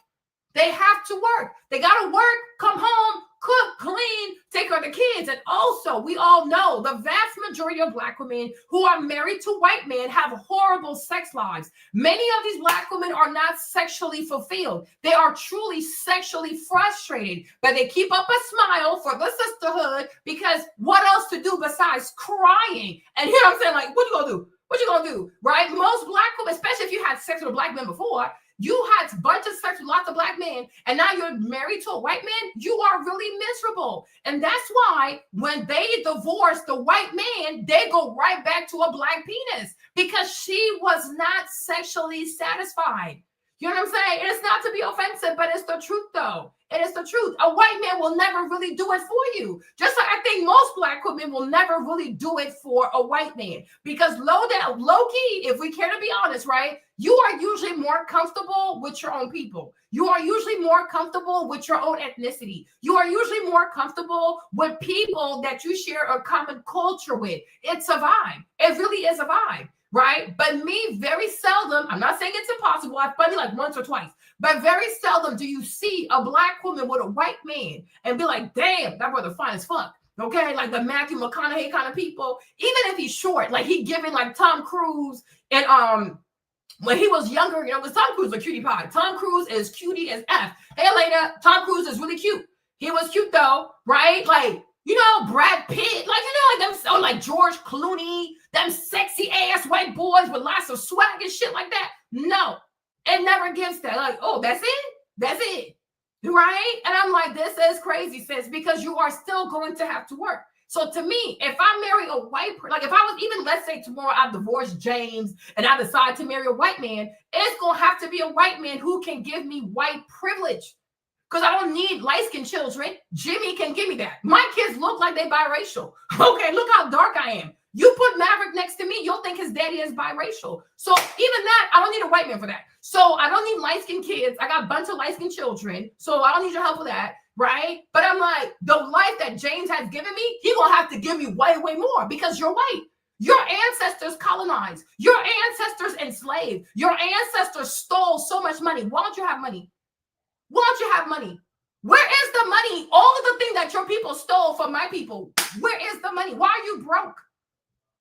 They have to work. They got to work, come home, cook, clean, take care of the kids. And also, we all know the vast majority of Black women who are married to white men have horrible sex lives. Many of these Black women are not sexually fulfilled. They are truly sexually frustrated, but they keep up a smile for the sisterhood because what else to do besides crying? And here I'm saying, like, what you gonna do? What you gonna do, right? Most Black women, especially if you had sex with a Black man before, you had a bunch of sex with lots of Black men, and now you're married to a white man, you are really miserable. And that's why when they divorce the white man, they go right back to a Black penis because she was not sexually satisfied. You know what I'm saying? And it's not to be offensive, but it's the truth, though. It is the truth. A white man will never really do it for you. Just like I think most Black women will never really do it for a white man. Because low key, if we care to be honest, right? You are usually more comfortable with your own people. You are usually more comfortable with your own ethnicity. You are usually more comfortable with people that you share a common culture with. It's a vibe. It really is a vibe. Right? But me, very seldom, I'm not saying it's impossible. I've done it like once or twice, but very seldom do you see a Black woman with a white man and be like, damn, that brother fine as fuck. Okay, like the Matthew McConaughey kind of people, even if he's short, like he giving like Tom Cruise and when he was younger, you know, because Tom Cruise is a cutie pie. Tom Cruise is cutie as F. Hey, Elena, Tom Cruise is really cute. He was cute though, right? Like, you know, Brad Pitt, like, you know, like them, so like George Clooney, them sexy ass white boys with lots of swag and shit like that. No, it never gives that. Like, oh, that's it? That's it. Right? And I'm like, this is crazy, sis, because you are still going to have to work. So to me, if I marry a white person, like if I was even, let's say tomorrow I divorce James and I decide to marry a white man, it's going to have to be a white man who can give me white privilege. Because I don't need light-skinned children. Jimmy can give me that. My kids look like they biracial. Okay, look how dark I am. You put Maverick next to me, you'll think his daddy is biracial. So even that, I don't need a white man for that. So I don't need light-skinned kids. I got a bunch of light-skinned children. So I don't need your help with that, right? But I'm like, the life that James has given me, he gonna have to give me way, way more because you're white. Your ancestors colonized. Your ancestors enslaved. Your ancestors stole so much money. Why don't you have money? Why don't you have money? Where is the money? All of the things that your people stole from my people, where is the money? Why are you broke?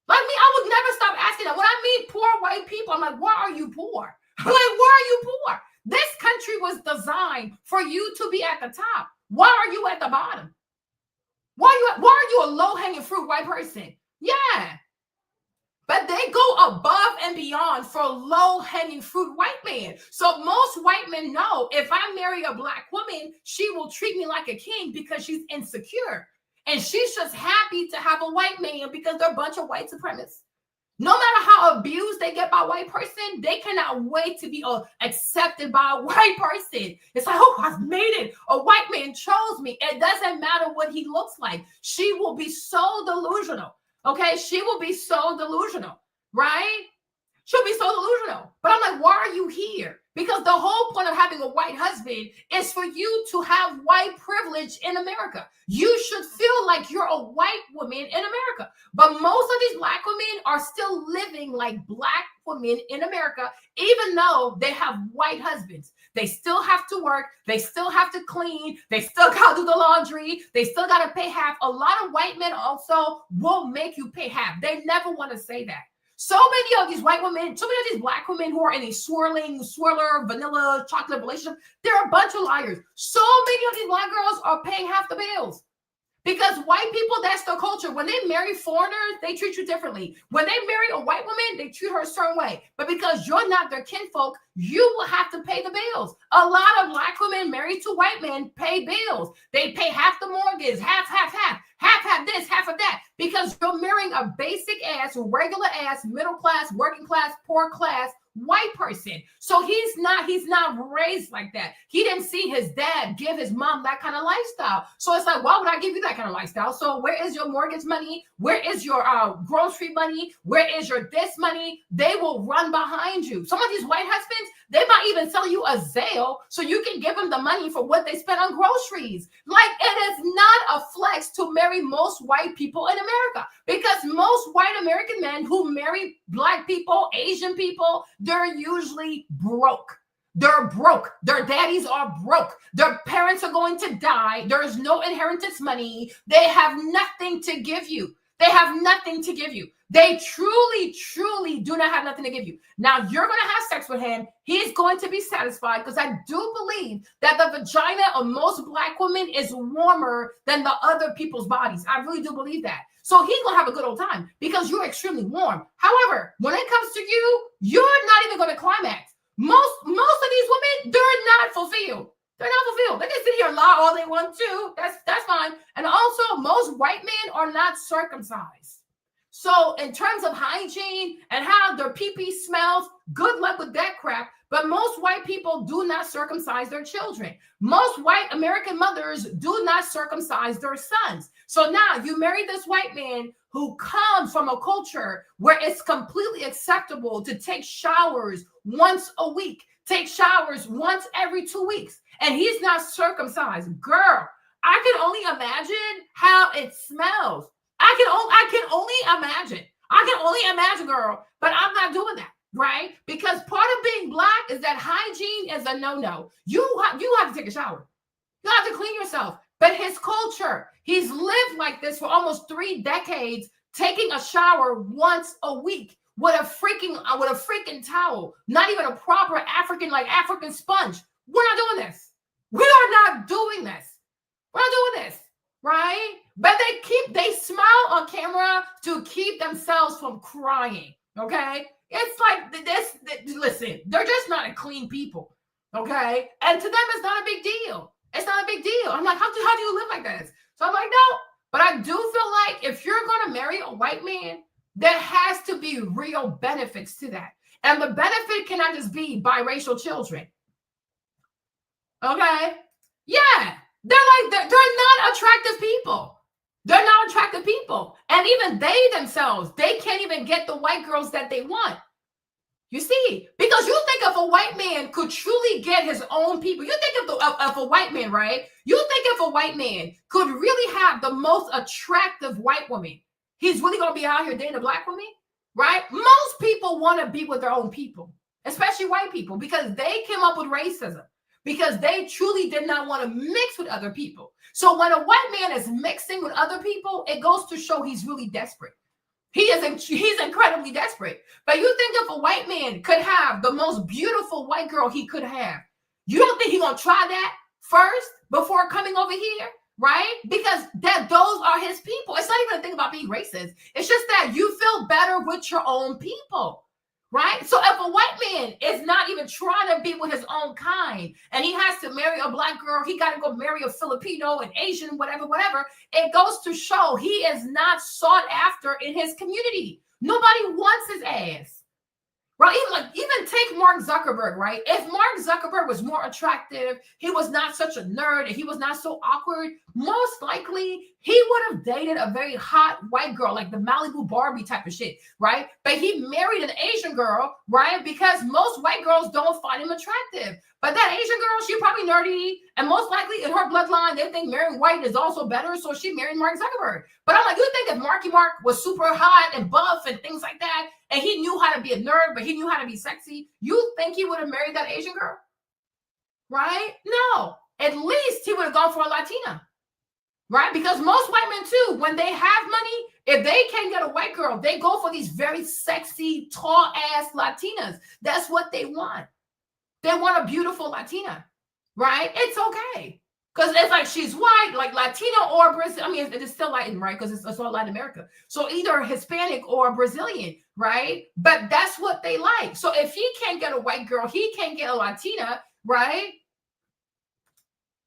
Like me, I would never stop asking that. When I meet poor white people, I'm like, why are you poor? I'm like, why are you poor? This country was designed for you to be at the top. Why are you at the bottom? Why are you a low-hanging fruit white person? Yeah. But they go above and beyond for low-hanging fruit white men. So most white men know if I marry a Black woman, she will treat me like a king because she's insecure. And she's just happy to have a white man because they're a bunch of white supremacists. No matter how abused they get by a white person, they cannot wait to be accepted by a white person. It's like, oh, I've made it. A white man chose me. It doesn't matter what he looks like. She will be so delusional. Okay, she will be so delusional, right? She'll be so delusional. But I'm like, why are you here? Because the whole point of having a white husband is for you to have white privilege in America. You should feel like you're a white woman in America. But most of these Black women are still living like Black women in America, even though they have white husbands. They still have to work. They still have to clean. They still got to do the laundry. They still got to pay half. A lot of white men also will make you pay half. They never want to say that. So many of these white women, so many of these Black women who are in a swirler, vanilla, chocolate relationship, they're a bunch of liars. So many of these Black girls are paying half the bills. Because white people, that's their culture. When they marry foreigners, they treat you differently. When they marry a white woman, they treat her a certain way. But because you're not their kinfolk, you will have to pay the bills. A lot of Black women married to white men pay bills. They pay half the mortgage, half this, half of that. Because you're marrying a basic ass, regular ass, middle class, working class, poor class white person. So he's not raised like that. He didn't see his dad give his mom that kind of lifestyle. So it's like, why would I give you that kind of lifestyle? So where is your mortgage money? Where is your grocery money? Where is your this money? They will run behind you. Some of these white husbands, they might even sell you a Zelle so you can give them the money for what they spent on groceries. Like, it is not a flex to marry most white people in America, because most white American men who marry Black people, Asian people, they're usually broke. They're broke. Their daddies are broke. Their parents are going to die. There is no inheritance money. They have nothing to give you. They have nothing to give you. They truly, truly do not have nothing to give you. Now, you're going to have sex with him. He's going to be satisfied because I do believe that the vagina of most Black women is warmer than the other people's bodies. I really do believe that. So he's going to have a good old time because you're extremely warm. However, when it comes to you, you're not even going to climax. Most of these women, they're not fulfilled. They're not fulfilled. They can sit here and lie all they want to. That's fine. And also, most white men are not circumcised. So in terms of hygiene and how their pee-pee smells, good luck with that crap. But most white people do not circumcise their children. Most white American mothers do not circumcise their sons. So now you marry this white man who comes from a culture where it's completely acceptable to take showers once a week, take showers once every 2 weeks, and he's not circumcised. Girl, I can only imagine how it smells. I can only imagine. I can only imagine, girl, but I'm not doing that, right? Because part of being Black is that hygiene is a no-no. You have to take a shower. You have to clean yourself. But his culture, he's lived like this for almost 3 decades, taking a shower once a week with a freaking towel, not even a proper African sponge. We're not doing this. We are not doing this. We're not doing this, right? But they smile on camera to keep themselves from crying, okay? It's like this, listen, they're just not a clean people, okay? And to them, it's not a big deal. It's not a big deal. I'm like, how do you live like this? So I'm like, no. But I do feel like if you're going to marry a white man, there has to be real benefits to that. And the benefit cannot just be biracial children. Okay? Yeah. They're not attractive people. They're not attractive people. And even they themselves, they can't even get the white girls that they want. You see, because you think if a white man could truly get his own people, you think of a white man, right? You think if a white man could really have the most attractive white woman, he's really going to be out here dating a Black woman, right? Most people want to be with their own people, especially white people, because they came up with racism, because they truly did not want to mix with other people. So when a white man is mixing with other people, it goes to show he's really desperate. He's incredibly desperate. But you think if a white man could have the most beautiful white girl he could have, you don't think he's going to try that first before coming over here, right? Because those are his people. It's not even a thing about being racist. It's just that you feel better with your own people, right? So if a white man is not even trying to be with his own kind and he has to marry a Black girl, he got to go marry a Filipino, an Asian, whatever, it goes to show he is not sought after in his community. Nobody wants his ass. Right? Even take Mark Zuckerberg, right? If Mark Zuckerberg was more attractive, he was not such a nerd, and he was not so awkward, most likely he would have dated a very hot white girl, like the Malibu Barbie type of shit, right? But he married an Asian girl, right? Because most white girls don't find him attractive. But that Asian girl, she probably nerdy, and most likely in her bloodline, they think marrying white is also better, so she married Mark Zuckerberg. But I'm like, you think if Marky Mark was super hot and buff and things like that, and he knew how to be a nerd, but he knew how to be sexy, you think he would have married that Asian girl? Right? No. At least he would have gone for a Latina. Right? Because most white men too, when they have money, if they can't get a white girl, they go for these very sexy, tall-ass Latinas. That's what they want. They want a beautiful Latina. Right? It's okay. Because it's like she's white, like Latino or Brazil. I mean, it's still Latin, right? Because it's all Latin America. So either Hispanic or Brazilian, right? But that's what they like. So if he can't get a white girl, he can't get a Latina, right?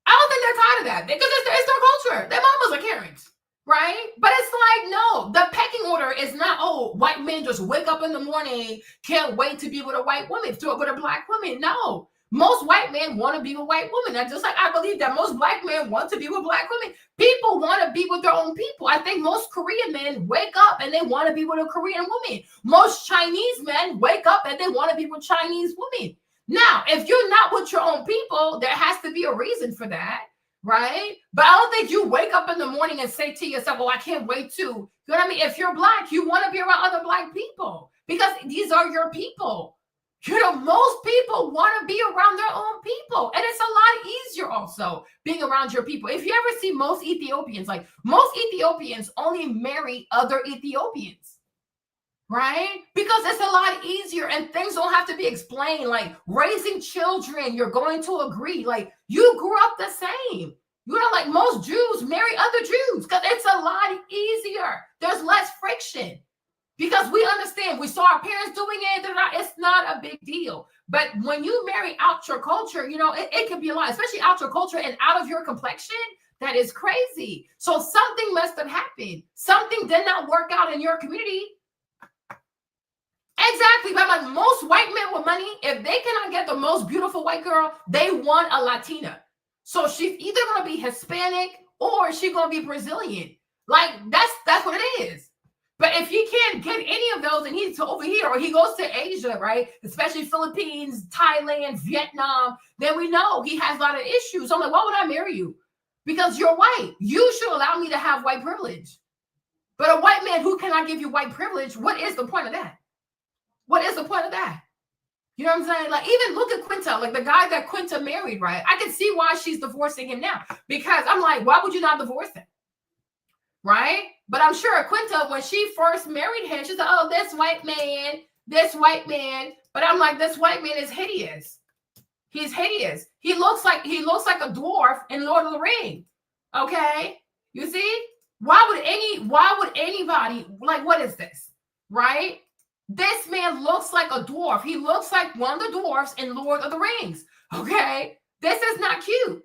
I don't think they're tired of that because it's their culture. Their mamas are Karens, right? But it's like, no, the pecking order is not, oh, white men just wake up in the morning, can't wait to be with a white woman, with a Black woman. No. Most white men want to be with white women. And just like I believe that most Black men want to be with Black women, people want to be with their own people. I think most Korean men wake up and they want to be with a Korean woman. Most Chinese men wake up and they want to be with Chinese women. Now, if you're not with your own people, there has to be a reason for that, right? But I don't think you wake up in the morning and say to yourself, oh, I can't wait to. You know what I mean? If you're Black, you want to be around other Black people because these are your people. Most people want to be around their own people. And it's a lot easier also being around your people. If you ever see most Ethiopians, like most Ethiopians only marry other Ethiopians, right? Because it's a lot easier and things don't have to be explained. Like raising children, you're going to agree. Like you grew up the same. Like most Jews marry other Jews because it's a lot easier. There's less friction. Because we understand, we saw our parents doing it, it's not a big deal. But when you marry out your culture, it can be a lot, especially out your culture and out of your complexion, that is crazy. So something must have happened. Something did not work out in your community. Exactly. But like most white men with money, if they cannot get the most beautiful white girl, they want a Latina. So she's either going to be Hispanic or she's going to be Brazilian. Like that's what it is. But if he can't get any of those and he's over here or he goes to Asia, right, especially Philippines, Thailand, Vietnam, then we know he has a lot of issues. So I'm like, why would I marry you? Because you're white. You should allow me to have white privilege. But a white man who cannot give you white privilege, what is the point of that? What is the point of that? You know what I'm saying? Like, even look at Quinta, like the guy that Quinta married, right? I can see why she's divorcing him now. Because I'm like, why would you not divorce him? Right? But I'm sure Quinta, when she first married him, she said, oh, this white man. But I'm like, this white man is hideous. He's hideous. He looks like a dwarf in Lord of the Rings. Okay? You see? Why would anybody, like, what is this? Right? This man looks like a dwarf. He looks like one of the dwarfs in Lord of the Rings. Okay? This is not cute.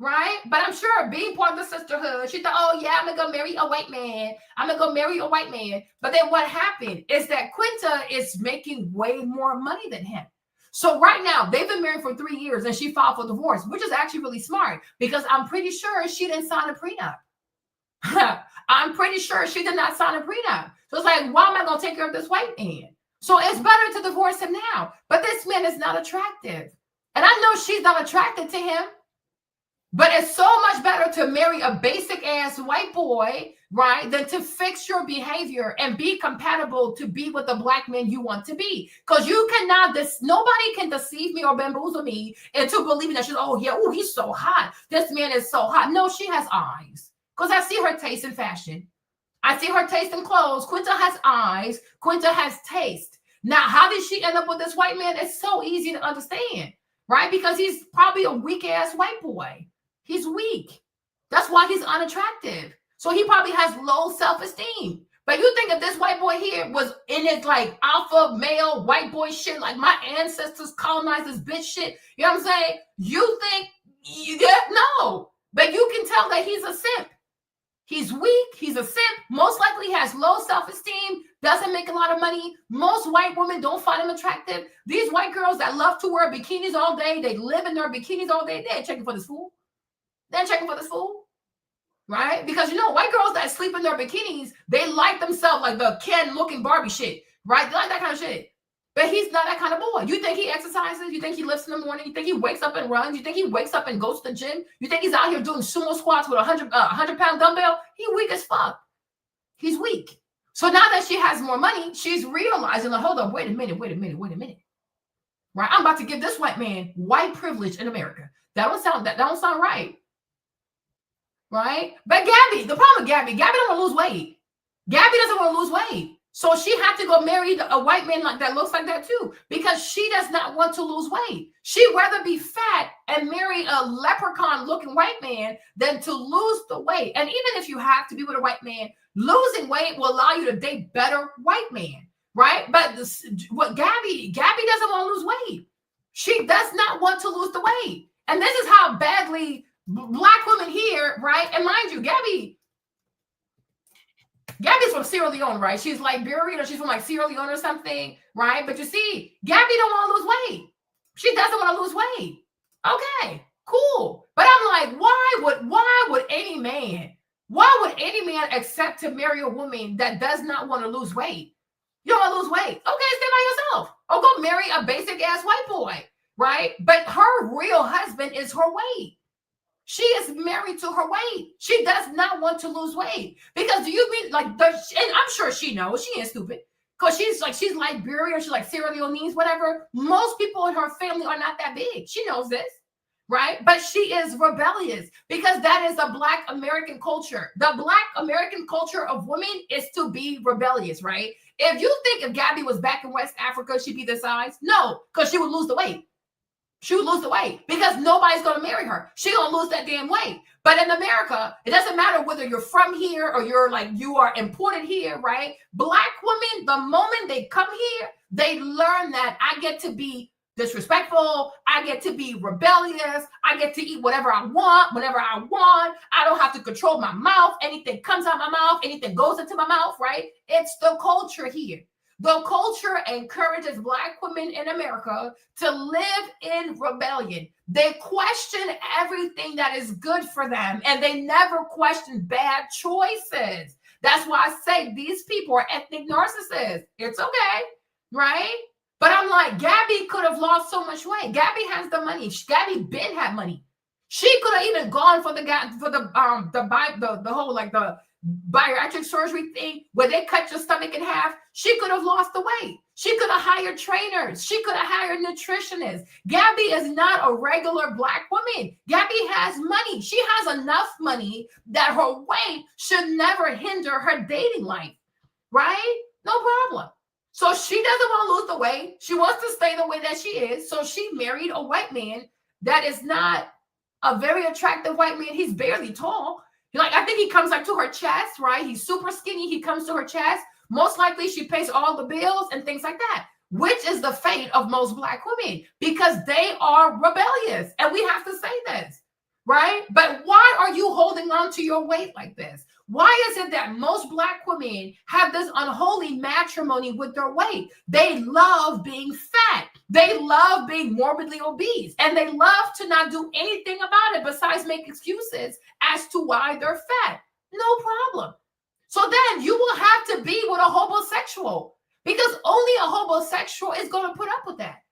Right? But I'm sure being part of the sisterhood, she thought, oh, yeah, I'm going to go marry a white man. But then what happened is that Quinta is making way more money than him. So right now, they've been married for 3 years and she filed for divorce, which is actually really smart because I'm pretty sure she didn't sign a prenup. I'm pretty sure she did not sign a prenup. So it's like, why am I going to take care of this white man? So it's better to divorce him now. But this man is not attractive. And I know she's not attracted to him. But it's so much better to marry a basic ass white boy, right, than to fix your behavior and be compatible to be with the black man you want to be. Because nobody can deceive me or bamboozle me into believing that he's so hot. This man is so hot. No, she has eyes. Because I see her taste in fashion. I see her taste in clothes. Quinta has eyes. Quinta has taste. Now, how did she end up with this white man? It's so easy to understand, right? Because he's probably a weak ass white boy. He's weak. That's why he's unattractive. So he probably has low self-esteem. But you think if this white boy here was in his like alpha male white boy shit, like my ancestors colonized this bitch shit, you know what I'm saying? You think, no. But you can tell that he's a simp. He's weak. He's a simp. Most likely has low self-esteem, doesn't make a lot of money. Most white women don't find him attractive. These white girls that love to wear bikinis all day, they live in their bikinis all day, they ain't checking for this fool. They're checking for this fool, right? Because white girls that sleep in their bikinis, they like themselves like the Ken looking Barbie shit, right? They like that kind of shit. But he's not that kind of boy. You think he exercises? You think he lifts in the morning? You think he wakes up and runs? You think he wakes up and goes to the gym? You think he's out here doing sumo squats with a 100-pound dumbbell? He weak as fuck. He's weak. So now that she has more money, she's realizing, like, hold up, wait a minute. Right? I'm about to give this white man white privilege in America. That don't sound right. Right? But Gabby, the problem with Gabby don't want to lose weight. Gabby doesn't want to lose weight. So she had to go marry a white man like that looks like that too, because she does not want to lose weight. She'd rather be fat and marry a leprechaun looking white man than to lose the weight. And even if you have to be with a white man, losing weight will allow you to date better white men, right? But Gabby doesn't want to lose weight. She does not want to lose the weight. And this is how badly Black women here, right? And mind you, Gabby's from Sierra Leone, right? She's Liberian or she's from like Sierra Leone or something, right? But you see, Gabby don't want to lose weight. She doesn't want to lose weight. Okay, cool. But I'm like, why would any man accept to marry a woman that does not want to lose weight? You don't want to lose weight. Okay, stay by yourself. Or go marry a basic ass white boy, right? But her real husband is her weight. She is married to her weight. She does not want to lose weight. Because do you mean and I'm sure she knows, she ain't stupid. because she's Liberian, she's like Sierra Leonese, whatever. Most people in her family are not that big. She knows this, right? But she is rebellious because that is a Black American culture. The Black American culture of women is to be rebellious, right? If you think if Gabby was back in West Africa, she'd be this size. No, because she would lose the weight. She would lose the weight because nobody's going to marry her. She going to lose that damn weight. But in America, it doesn't matter whether you're from here or you are imported here, right? Black women, the moment they come here, they learn that I get to be disrespectful. I get to be rebellious. I get to eat whatever I want, whenever I want. I don't have to control my mouth. Anything comes out my mouth, anything goes into my mouth, right? It's the culture here. The culture encourages Black women in America to live in rebellion. They question everything that is good for them, and they never question bad choices. That's why I say these people are ethnic narcissists. It's okay, right? But I'm like, Gabby could have lost so much weight. Gabby has the money. Gabby been had money. She could have even gone for the whole like the bariatric surgery thing where they cut your stomach in half. She could have lost the weight. She could have hired trainers. She could have hired nutritionists. Gabby is not a regular Black woman. Gabby has money. She has enough money that her weight should never hinder her dating life, right? No problem. So she doesn't want to lose the weight. She wants to stay the way that she is. So she married a white man that is not a very attractive white man. He's barely tall. Like, I think he comes like to her chest, right? He's super skinny. He comes to her chest. Most likely she pays all the bills and things like that, which is the fate of most Black women because they are rebellious. And we have to say this, right? But why are you holding on to your weight like this? Why is it that most Black women have this unholy matrimony with their weight? They love being fat. They love being morbidly obese. And they love to not do anything about it besides make excuses as to why they're fat. No problem. So then you will have to be with a homosexual because only a homosexual is going to put up with that.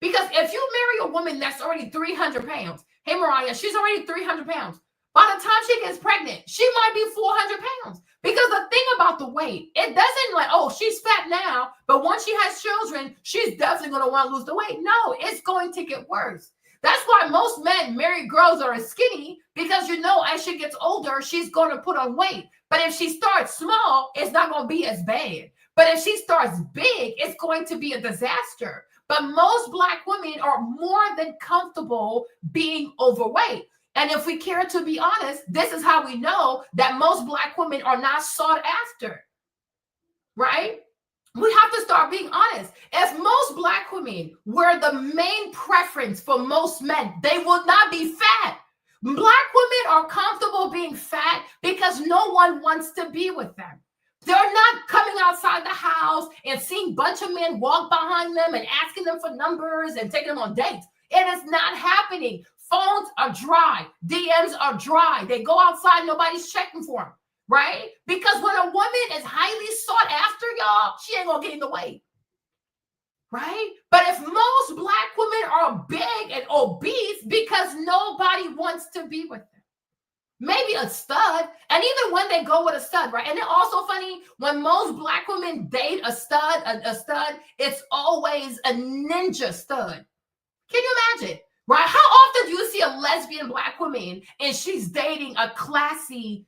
Because if you marry a woman that's already 300 pounds, hey, Mariah, she's already 300 pounds. By the time she gets pregnant, she might be 400 pounds. Because the thing about the weight, it doesn't like, oh, she's fat now, but once she has children, she's definitely going to want to lose the weight. No, it's going to get worse. That's why most men marry girls that are skinny because, as she gets older, she's going to put on weight. But if she starts small, it's not going to be as bad. But if she starts big, it's going to be a disaster. But most Black women are more than comfortable being overweight. And if we care to be honest, this is how we know that most Black women are not sought after, right? We have to start being honest. If most Black women were the main preference for most men, they would not be fat. Black women are comfortable being fat because no one wants to be with them. They're not coming outside the house and seeing a bunch of men walk behind them and asking them for numbers and taking them on dates. It is not happening. Phones are dry. DMs are dry. They go outside. Nobody's checking for them, right? Because when a woman is highly sought after, y'all, she ain't going to gain the weight, right? But if most Black women are big and obese because nobody wants to be with them, maybe a stud, and even when they go with a stud, right? And it's also funny, when most Black women date a stud, it's always a ninja stud. Can you imagine? Right? How often do you see a lesbian Black woman and she's dating a classy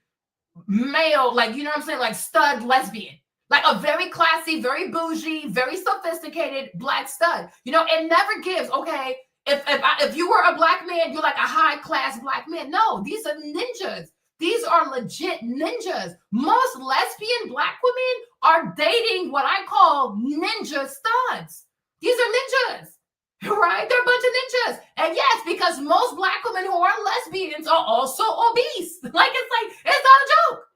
male, like, like stud lesbian, like a very classy, very bougie, very sophisticated Black stud? It never gives, okay, if you were a Black man, you're like a high class Black man. No, these are ninjas. These are legit ninjas. Most lesbian Black women are dating what I call ninja studs. These are ninjas. Right? They're a bunch of ninjas. And yes, because most Black women who are lesbians are also obese. It's not a joke.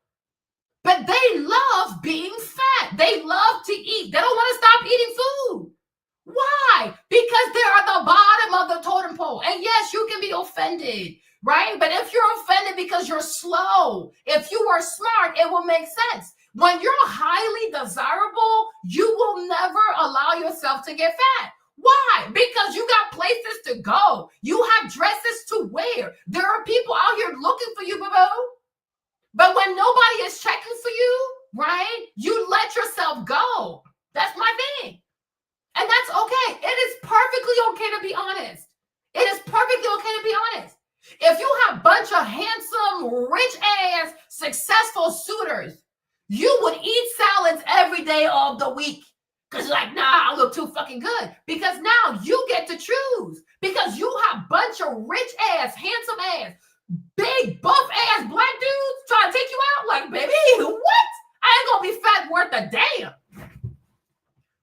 But they love being fat. They love to eat. They don't want to stop eating food. Why? Because they're at the bottom of the totem pole. And yes, you can be offended, right? But if you're offended because you're slow, if you are smart, it will make sense. When you're highly desirable, you will never allow yourself to get fat. Why? Because you got places to go. You have dresses to wear. There are people out here looking for you, boo-boo. But when nobody is checking for you, right, you let yourself go. That's my thing. And that's okay. It is perfectly okay to be honest. It is perfectly okay to be honest. If you have a bunch of handsome, rich-ass, successful suitors, you would eat salads every day of the week. Because you're like, nah, I look too fucking good. Because now you get to choose. Because you have a bunch of rich-ass, handsome-ass, big, buff-ass black dudes trying to take you out. Like, baby, what? I ain't going to be fat worth a damn.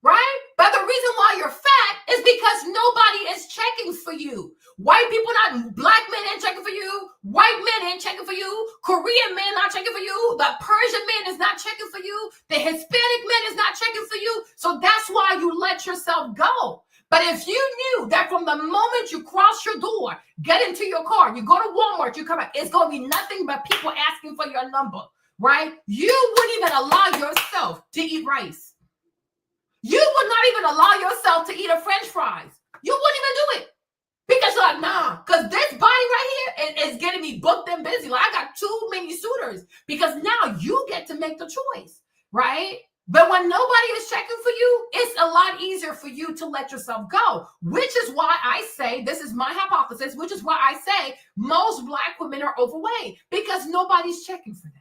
Right? But the reason why you're fat is because nobody is checking for you. White people not, black men ain't checking for you. White men ain't checking for you. Korean men not checking for you. The Persian man is not checking for you. The Hispanic man is not checking for you. So that's why you let yourself go. But if you knew that from the moment you cross your door, get into your car, you go to Walmart, you come back, it's going to be nothing but people asking for your number, right? You wouldn't even allow yourself to eat rice. You would not even allow yourself to eat a French fries. You wouldn't even do it. Because you're like, nah, because this body right here is getting me booked and busy. Like, I got too many suitors. Because now you get to make the choice, right? But when nobody is checking for you, it's a lot easier for you to let yourself go. Which is why I say, this is my hypothesis, which is why I say most black women are overweight. Because nobody's checking for them.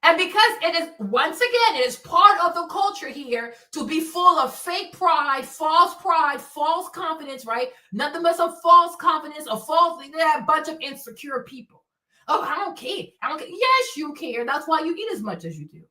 And because it is, once again, it is part of the culture here to be full of fake pride, false confidence, right? Nothing but some false confidence, a bunch of insecure people. Oh, I don't care. Yes, you care. That's why you eat as much as you do.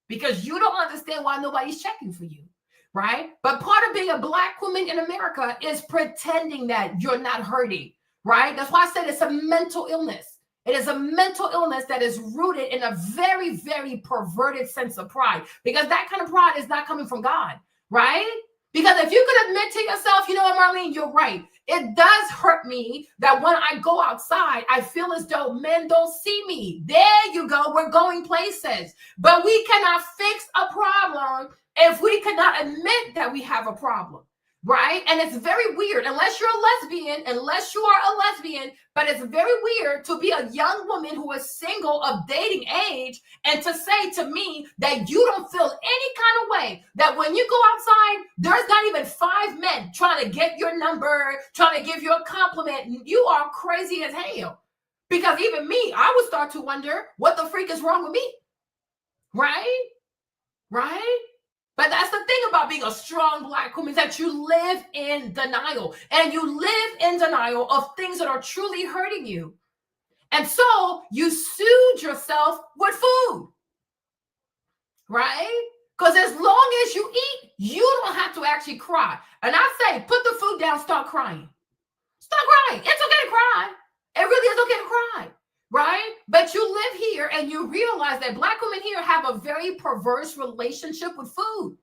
Because you don't understand why nobody's checking for you, right? But part of being a black woman in America is pretending that you're not hurting, right? That's why I said it's a mental illness. It is a mental illness that is rooted in a very, very perverted sense of pride, because that kind of pride is not coming from God, right? Because if you could admit to yourself, you know what, Marlene, you're right. It does hurt me that when I go outside, I feel as though men don't see me. There you go. We're going places. But we cannot fix a problem if we cannot admit that we have a problem. Right? And it's very weird, unless you are a lesbian, but it's very weird to be a young woman who is single of dating age and to say to me that you don't feel any kind of way, that when you go outside, there's not even 5 men trying to get your number, trying to give you a compliment. You are crazy as hell. Because even me, I would start to wonder what the freak is wrong with me. Right? Right? But that's the thing about being a strong black woman, is that you live in denial. And you live in denial of things that are truly hurting you. And so you soothe yourself with food. Right? Because as long as you eat, you don't have to actually cry. And I say, put the food down, start crying. Start crying. It's okay to cry. It really is okay to cry. Right? But you live here and you realize that black women here have a very perverse relationship with food.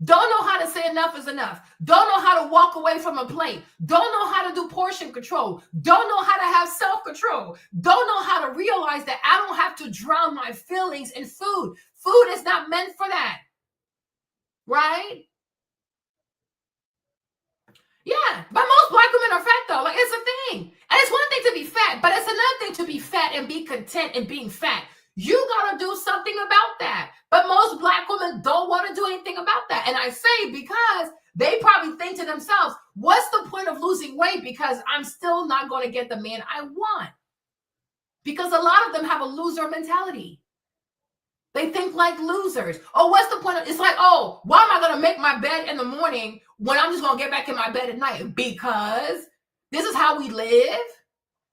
Don't know how to say enough is enough. Don't know how to walk away from a plate. Don't know how to do portion control. Don't know how to have self-control. Don't know how to realize that I don't have to drown my feelings in food. Food is not meant for that. Right? Yeah, but most black women are fat though. Like, it's a thing. And it's one thing to be fat, but it's another thing to be fat and be content in being fat. You gotta do something about that. But most black women don't want to do anything about that. And I say because they probably think to themselves, what's the point of losing weight? Because I'm still not going to get the man I want. Because a lot of them have a loser mentality. They think like losers. Oh, what's the point of, it's like, oh, why am I going to make my bed in the morning when I'm just going to get back in my bed at night? Because this is how we live,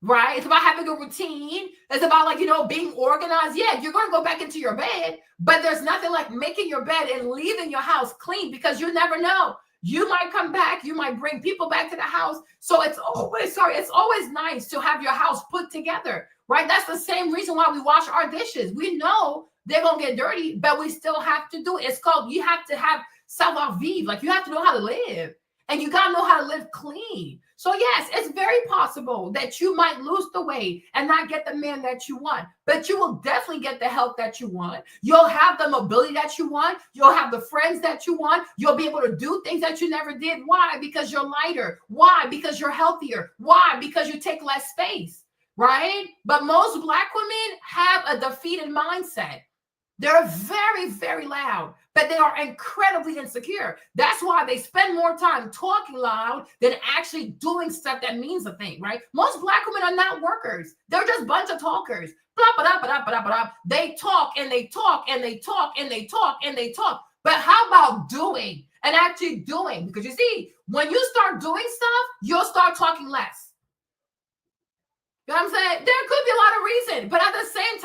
right? It's about having a routine. It's about, like, you know, being organized. Yeah, you're going to go back into your bed, but there's nothing like making your bed and leaving your house clean, because you never know. You might come back. You might bring people back to the house. So it's always nice to have your house put together, right? That's the same reason why we wash our dishes. We know they're going to get dirty, but we still have to do it. It's called, you have to have savoir-vivre. Like, you have to know how to live, and you got to know how to live clean. So yes, it's very possible that you might lose the weight and not get the man that you want, but you will definitely get the health that you want. You'll have the mobility that you want. You'll have the friends that you want. You'll be able to do things that you never did. Why? Because you're lighter. Why? Because you're healthier. Why? Because you take less space, right? But most black women have a defeated mindset. They're very, very loud, but they are incredibly insecure. That's why they spend more time talking loud than actually doing stuff that means a thing, right? Most Black women are not workers. They're just a bunch of talkers. Blah, blah, blah, blah, blah, blah. They talk and they talk and they talk and they talk and they talk. But how about doing and actually doing? Because you see, when you start doing stuff, you'll start talking less. You know what I'm saying? There could be a lot of reasons, but at the same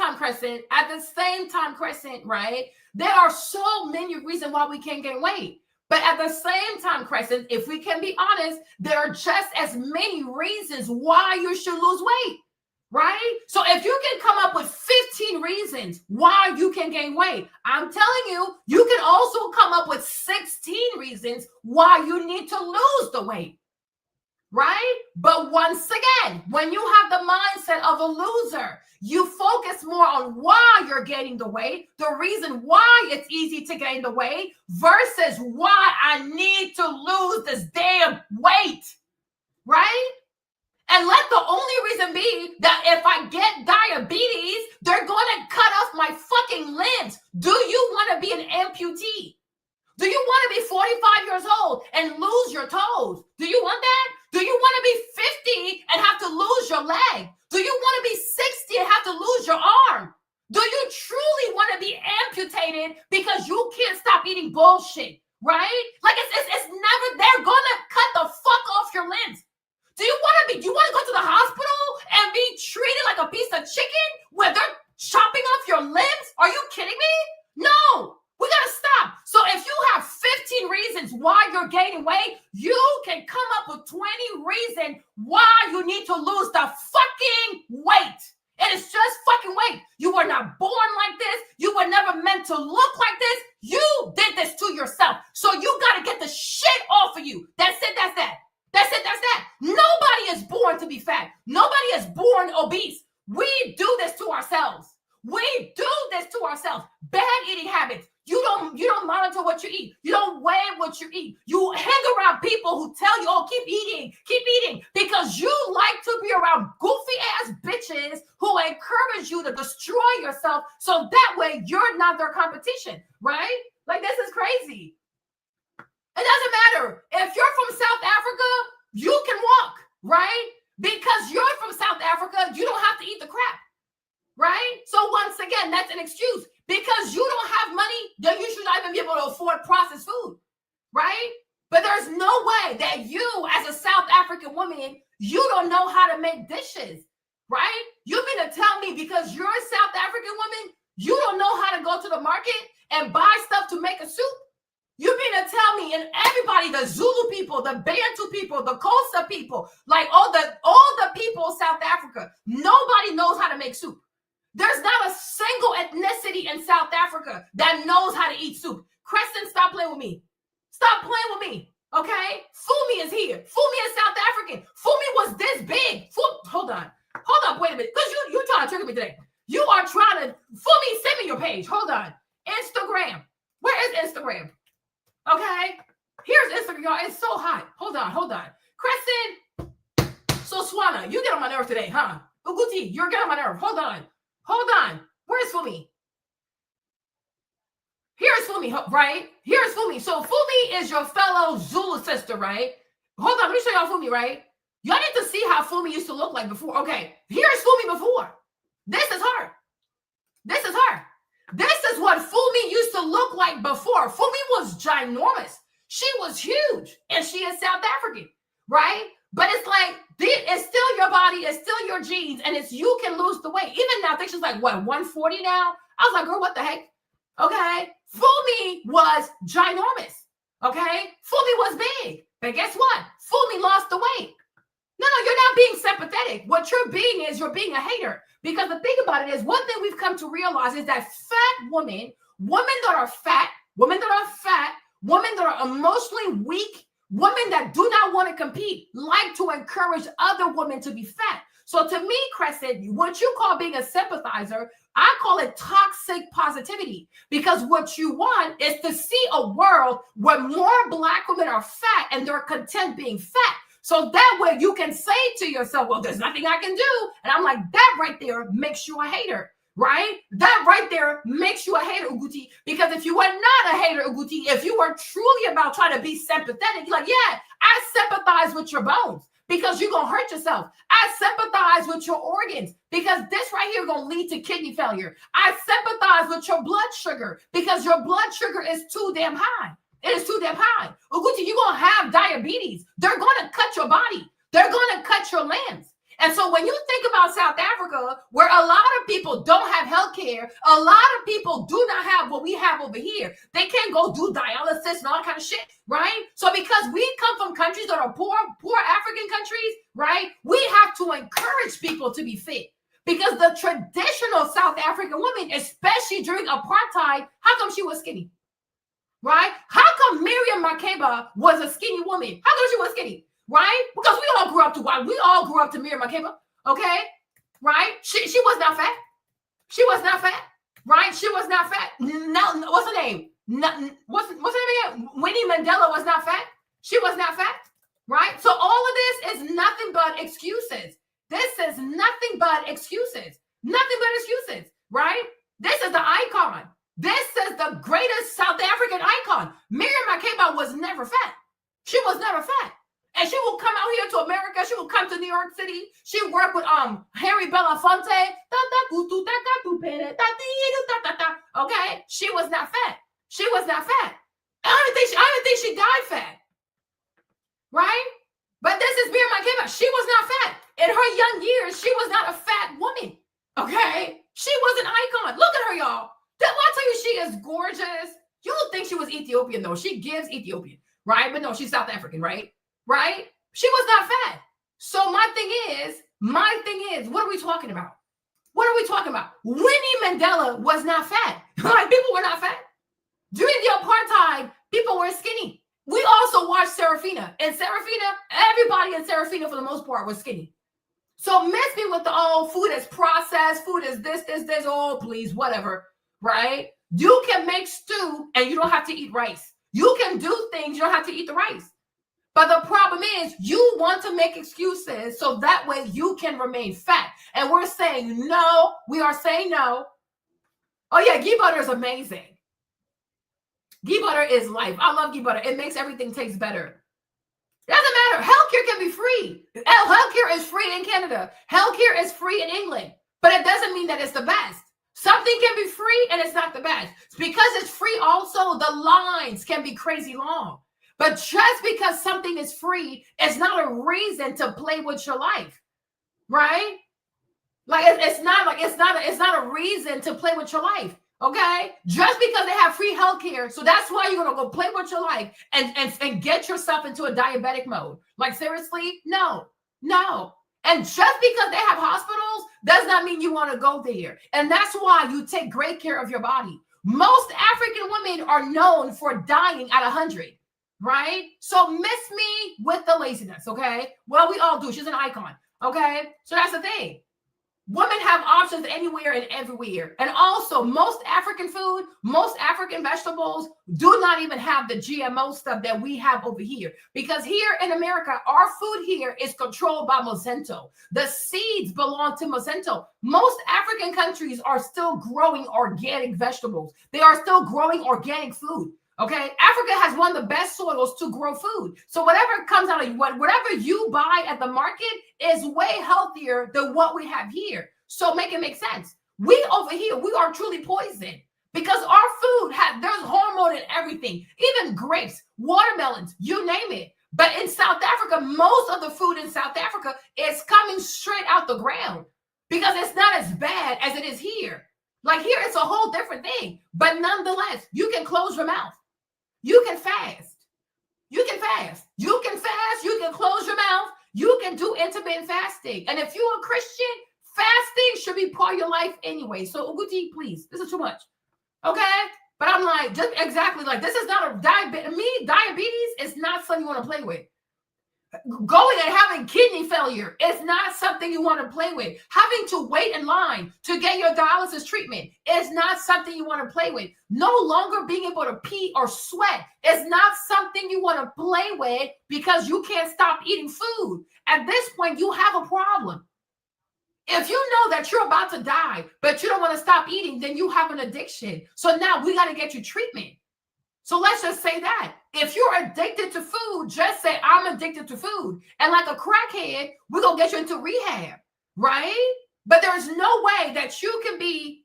time, Crescent, right? There are so many reasons why we can't gain weight. But at the same time, Crescent, if we can be honest, there are just as many reasons why you should lose weight, right? So if you can come up with 15 reasons why you can gain weight, I'm telling you, you can also come up with 16 reasons why you need to lose the weight. Right? But once again, when you have the mindset of a loser, you focus more on why you're gaining the weight, the reason why it's easy to gain the weight versus why I need to lose this damn weight. Right? And let the only reason be that if I get diabetes, they're going to cut off my fucking limbs. Do you want to be an amputee? Do you want to be 45 years old and lose your toes? Do you want that? Do you want to be 50 and have to lose your leg? Do you want to be 60 and have to lose your arm? Do you truly want to be amputated because you can't stop eating bullshit, right? Like it's never, they're going to cut the fuck off your limbs. Do you want to go to the hospital and be treated like a piece of chicken where they're chopping off your limbs? Are you kidding me? No. We gotta stop. So if you have 15 reasons why you're gaining weight, you can come up with 20 reasons why you need to lose the fucking weight. It is just fucking weight. You were not born like this. You were never meant to look like this. You did this to yourself. So you gotta get the shit off of you. That's it, that's that. That's it, that's that. Nobody is born to be fat. Nobody is born obese. We do this to ourselves. We do this to ourselves. Bad eating habits. You don't monitor what you eat. You don't weigh what you eat. You hang around people who tell you, oh, keep eating, because you like to be around goofy ass bitches who encourage you to destroy yourself. So that way you're not their competition, right? Like, this is crazy. It doesn't matter. If you're from South Africa, you can walk, right? Because you're from South Africa, you don't have to eat the crap. Right? So once again, that's an excuse. Because you don't have money, then you should not even be able to afford processed food. Right? But there's no way that you, as a South African woman, you don't know how to make dishes. Right? You mean to tell me because you're a South African woman, you don't know how to go to the market and buy stuff to make a soup? You mean to tell me, and everybody, the Zulu people, the Bantu people, the Xhosa people, like all the people of South Africa, nobody knows how to make soup. There's not a single ethnicity in South Africa that knows how to eat soup. Crescent, stop playing with me. Stop playing with me, okay? Fumi is here. Fumi is South African. Fumi was this big. Hold on, wait a minute. Because you're trying to trigger me today. You are trying to, Fumi, send me your page. Hold on. Instagram. Where is Instagram? Okay? Here's Instagram, y'all. It's so hot. Hold on. Crescent. So Swana, you get on my nerve today, huh? Uguti, you're getting on my nerve. Hold on. Where's Fumi? Here's Fumi, right? Here's Fumi. So Fumi is your fellow Zulu sister, right? Hold on, let me show y'all Fumi, right? Y'all need to see how Fumi used to look like before. Okay, here's Fumi before. This is her. This is what Fumi used to look like before. Fumi was ginormous. She was huge, and she is South African, right? But it's like, it's still your body, it's still your genes, and it's you can lose the weight. Even now, I think she's like, what, 140 now? I was like, girl, what the heck? Okay. Fumi was ginormous. Okay. Fumi was big. But guess what? Fumi lost the weight. No, you're not being sympathetic. What you're being a hater. Because the thing about it is, one thing we've come to realize is that women that are fat, women that are emotionally weak, women that do not want to compete like to encourage other women to be fat. So to me, Crescent, what you call being a sympathizer, I call it toxic positivity, because what you want is to see a world where more Black women are fat and they're content being fat. So that way you can say to yourself, well, there's nothing I can do. And I'm like, that right there makes you a hater. right? That right there makes you a hater, Uguti. Because if you were not a hater, Uguti, if you were truly about trying to be sympathetic, you're like, yeah, I sympathize with your bones because you're going to hurt yourself. I sympathize with your organs because this right here is going to lead to kidney failure. I sympathize with your blood sugar because your blood sugar is too damn high. It is too damn high. Uguti, you're going to have diabetes. They're going to cut your body. They're going to cut your limbs. And so when you think about South Africa, where a lot of people don't have health care, a lot of people do not have what we have over here. They can't go do dialysis and all that kind of shit, right? So because we come from countries that are poor African countries, right? We have to encourage people to be fit. Because the traditional South African woman, especially during apartheid, how come she was skinny? Right? How come Miriam Makeba was a skinny woman? How come she was skinny? Right? Because we all grew up to Miriam Makeba, okay? Right? She was not fat. She was not fat. Right? She was not fat. No, what's her name? What's her name again? Winnie Mandela was not fat. She was not fat. Right? So all of this is nothing but excuses. This is nothing but excuses. Nothing but excuses. Right? This is the icon. This is the greatest South African icon. Miriam Makeba was never fat. She was never fat. And she will come out here to America. She will come to New York City. She worked with Harry Belafonte. Okay, she was not fat. She was not fat. I don't think she died fat. Right? But this is Miriam Makeba. She was not fat. In her young years, she was not a fat woman. Okay? She was an icon. Look at her, y'all. Why I tell you she is gorgeous? You don't think she was Ethiopian, though. She gives Ethiopian, right? But no, she's South African, right? Right? She was not fat. So my thing is, what are we talking about? What are we talking about? Winnie Mandela was not fat. Like, people were not fat. During the apartheid, people were skinny. We also watched Serafina. And Serafina, everybody in Serafina, for the most part, was skinny. So miss me with the, food is processed, food is this, oh, please, whatever, right? You can make stew and you don't have to eat rice. You can do things, you don't have to eat the rice. But the problem is you want to make excuses so that way you can remain fat. And we're saying no. We are saying no. Oh, yeah, ghee butter is amazing. Ghee butter is life. I love ghee butter. It makes everything taste better. It doesn't matter. Healthcare can be free. Healthcare is free in Canada. Healthcare is free in England. But it doesn't mean that it's the best. Something can be free and it's not the best. Because it's free also, the lines can be crazy long. But just because something is free is not a reason to play with your life, right? Like it's not a reason to play with your life, okay? Just because they have free healthcare, so that's why you're gonna go play with your life and get yourself into a diabetic mode. Like seriously, no. And just because they have hospitals does not mean you want to go there. And that's why you take great care of your body. Most African women are known for dying at 100. Right? So miss me with the laziness, okay? Well, we all do. She's an icon, okay? So that's the thing. Women have options anywhere and everywhere. And also, most African food, most African vegetables do not even have the GMO stuff that we have over here. Because here in America, our food here is controlled by Monsanto. The seeds belong to Monsanto. Most African countries are still growing organic vegetables. They are still growing organic food. Okay, Africa has one of the best soils to grow food. So whatever comes out of whatever you buy at the market is way healthier than what we have here. So make it make sense. We over here, we are truly poisoned because our food there's hormone in everything, even grapes, watermelons, you name it. But in South Africa, most of the food in South Africa is coming straight out the ground because it's not as bad as it is here. Like here, it's a whole different thing. But nonetheless, you can close your mouth. You can fast. You can fast. You can fast. You can close your mouth. You can do intermittent fasting. And if you're a Christian, fasting should be part of your life anyway. So Uguti, please, this is too much. Okay? But I'm like, just exactly like, this is not a diabetes is not something you want to play with. Going and having kidney failure is not something you want to play with. Having to wait in line to get your dialysis treatment is not something you want to play with. No longer being able to pee or sweat is not something you want to play with because you can't stop eating food. At this point, you have a problem. If you know that you're about to die, but you don't want to stop eating, then you have an addiction. So now we got to get you treatment. So let's just say that. If you're addicted to food, just say, I'm addicted to food. And like a crackhead, we're going to get you into rehab, right? But there's no way that you can be,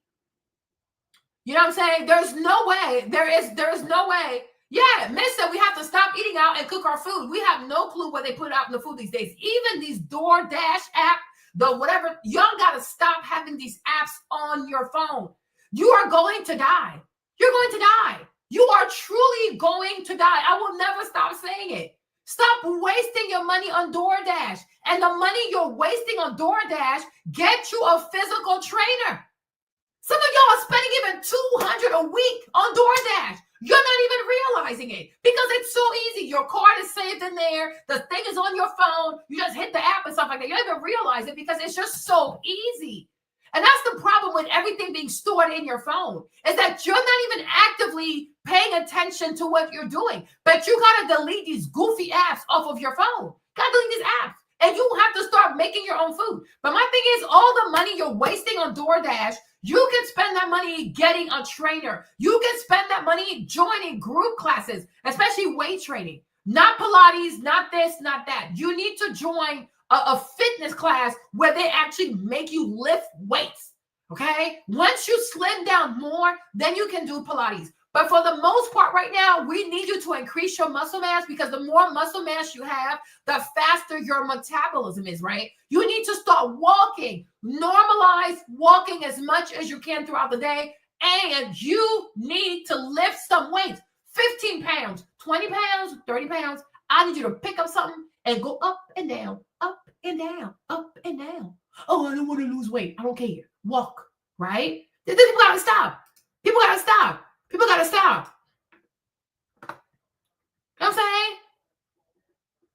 you know what I'm saying? There's no way. There is no way. Yeah, Miss said we have to stop eating out and cook our food. We have no clue what they put out in the food these days. Even these DoorDash app, the whatever, y'all got to stop having these apps on your phone. You are going to die. You're going to die. You are truly going to die. I will never stop saying it. Stop wasting your money on DoorDash. And the money you're wasting on DoorDash, get you a physical trainer. Some of y'all are spending even $200 a week on DoorDash. You're not even realizing it because it's so easy. Your card is saved in there. The thing is on your phone. You just hit the app and stuff like that. You don't even realize it because it's just so easy. And that's the problem with everything being stored in your phone, is that you're not even actively paying attention to what you're doing. But you got to delete these goofy apps off of your phone. Got to delete these apps. And you have to start making your own food. But my thing is, all the money you're wasting on DoorDash, you can spend that money getting a trainer. You can spend that money joining group classes, especially weight training. Not Pilates, not this, not that. You need to join a fitness class where they actually make you lift weights, okay? Once you slim down more, then you can do Pilates. But for the most part right now, we need you to increase your muscle mass because the more muscle mass you have, the faster your metabolism is, right? You need to start walking. Normalize walking as much as you can throughout the day. And you need to lift some weights. 15 pounds, 20 pounds, 30 pounds. I need you to pick up something and go up and down, up and down, up and down. Oh, I don't want to lose weight. I don't care. Walk, right? People gotta stop. People gotta stop. People gotta stop. You know what I'm saying?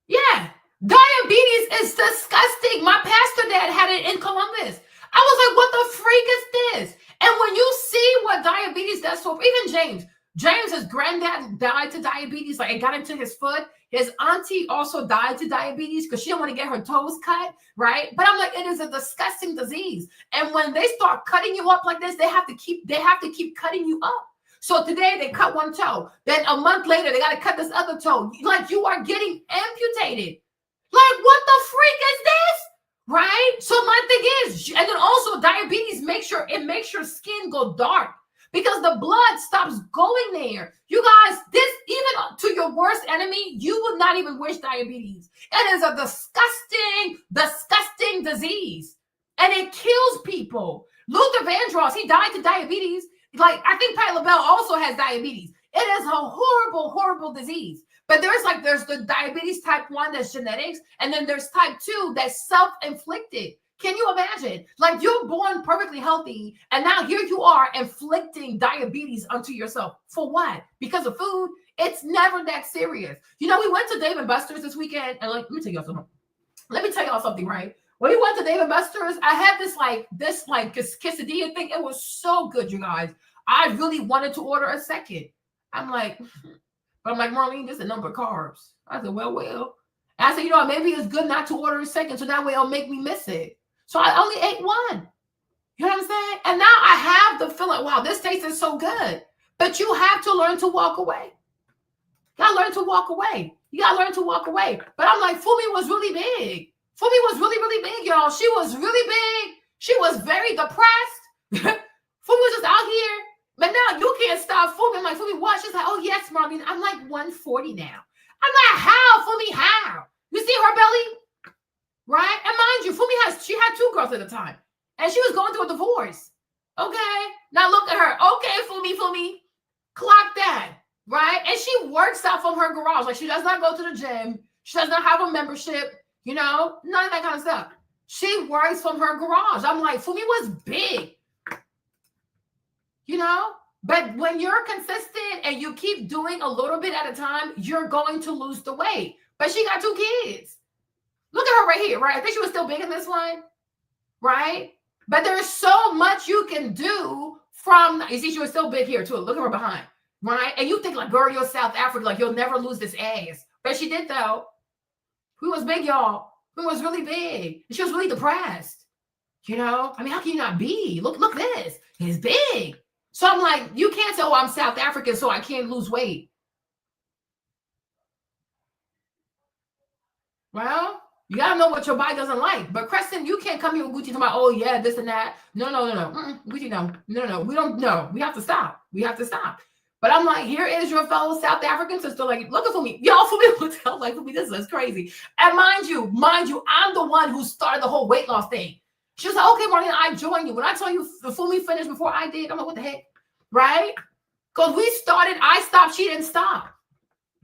Yeah. Diabetes is disgusting. My pastor dad had it in Columbus. I was like, what the freak is this? And when you see what diabetes does to even James, his granddad died to diabetes. Like it got into his foot. His auntie also died to diabetes because she didn't want to get her toes cut, right? But I'm like, it is a disgusting disease. And when they start cutting you up like this, they have to keep cutting you up. So today they cut one toe. Then a month later, they got to cut this other toe. Like you are getting amputated. Like what the freak is this? Right? So my thing is, and then also diabetes makes your skin go dark because the blood stops going there. You guys, this even to your worst enemy, you would not even wish diabetes. It is a disgusting, disgusting disease. And it kills people. Luther Vandross, he died to diabetes. Like, I think Patti LaBelle also has diabetes. It is a horrible, horrible disease. But there's the diabetes type 1 that's genetics, and then there's type 2 that's self-inflicted. Can you imagine? Like you're born perfectly healthy, and now here you are inflicting diabetes onto yourself. For what? Because of food? It's never that serious. You know, we went to Dave & Buster's this weekend, and let me tell y'all something. Let me tell y'all something, right? When we went to Dave & Buster's, I had this quesadilla thing. It was so good, you guys. I really wanted to order a second. I'm like, Marlene, this is a number of carbs. I said, well. And I said, you know, maybe it's good not to order a second, so that way it'll make me miss it. So I only ate one. You know what I'm saying? And now I have the feeling, wow, this tastes so good. But you have to learn to walk away. You gotta learn to walk away. You gotta learn to walk away. But I'm like, Fumi was really big. Fumi was really, really big, y'all. She was really big. She was very depressed. Fumi was just out here. But now you can't stop Fumi. I'm like, Fumi, what? She's like, oh, yes, Marlene. I'm like 140 now. I'm like, how, Fumi, how? You see her belly? Right? And mind you, she had 2 girls at the time. And she was going through a divorce. Okay? Now look at her. Okay, Fumi, clock that. Right? And she works out from her garage. Like she does not go to the gym. She does not have a membership. You know? None of that kind of stuff. She works from her garage. I'm like, Fumi was big. You know? But when you're consistent and you keep doing a little bit at a time, you're going to lose the weight. But she got 2 kids. Look at her right here, right? I think she was still big in this one, right? But there's so much you can do from, you see, she was still big here too. Look at her behind, right? And you think like, girl, you're South Africa, like you'll never lose this ass. But she did though. Who was big, y'all? Who was really big? And she was really depressed. You know, I mean, how can you not be? Look this. He's big. So I'm like, you can't say, oh, I'm South African, so I can't lose weight. Well, you gotta know what your body doesn't like. But Creston, you can't come here with Gucci talking about, oh yeah, this and that. No. Gucci, no. We don't know. We have to stop. But I'm like, here is your fellow South African sister. Like, looking for me. Y'all, for me, like, for me, this is crazy. And mind you, I'm the one who started the whole weight loss thing. She was like, okay, Marlene, I join you. When I tell you Fumi finished before I did, I'm like, what the heck? Right? Because we started, I stopped, she didn't stop.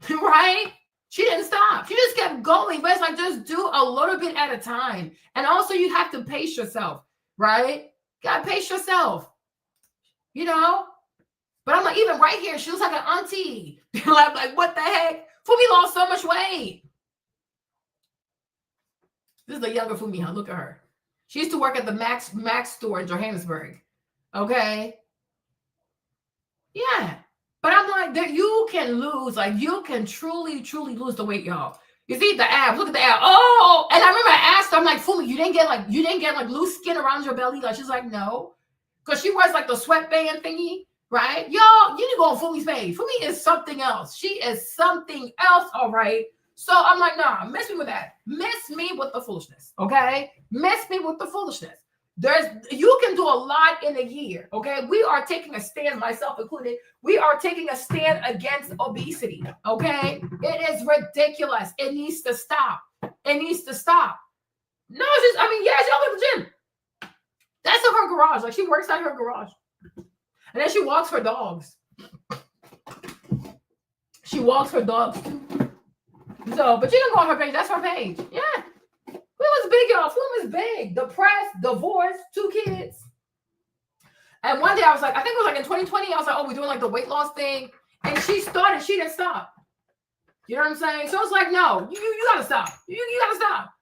Right? She didn't stop. She just kept going. But it's like, just do a little bit at a time. And also, you have to pace yourself, right? You gotta pace yourself, you know? But I'm like, even right here, she looks like an auntie. like, what the heck? Fumi lost so much weight. This is the younger Fumi, huh? Look at her. She used to work at the Max store in Johannesburg. Okay? Yeah. But I'm like, that you can lose, like you can truly lose the weight, y'all. You see the abs, look at the abs. Oh, and I remember I asked her, I'm like, Fumi, you didn't get like loose skin around your belly? Like, she's like, no. Because she wears like the sweatband thingy, right? Y'all, you need to go on Fumi's page. Fumi is something else. She is something else, all right? So I'm like, nah, miss me with that. Miss me with the foolishness, okay? Miss me with the foolishness. You can do a lot in a year, okay? We are taking a stand, myself included. We are taking a stand against obesity, okay? It is ridiculous. It needs to stop. It needs to stop. No, it's just, I mean, yeah, she goes to the gym. That's in her garage. Like, she works out her garage. And then she walks her dogs. She walks her dogs too. So, but you can go on her page. That's her page. Yeah. Fumi was big, y'all. Fumi was big. Depressed, divorced, 2 kids. And one day I was like, I think it was like in 2020, I was like, oh, we're doing like the weight loss thing. And she started, she didn't stop. You know what I'm saying? So it's like, no, you gotta stop. You gotta stop.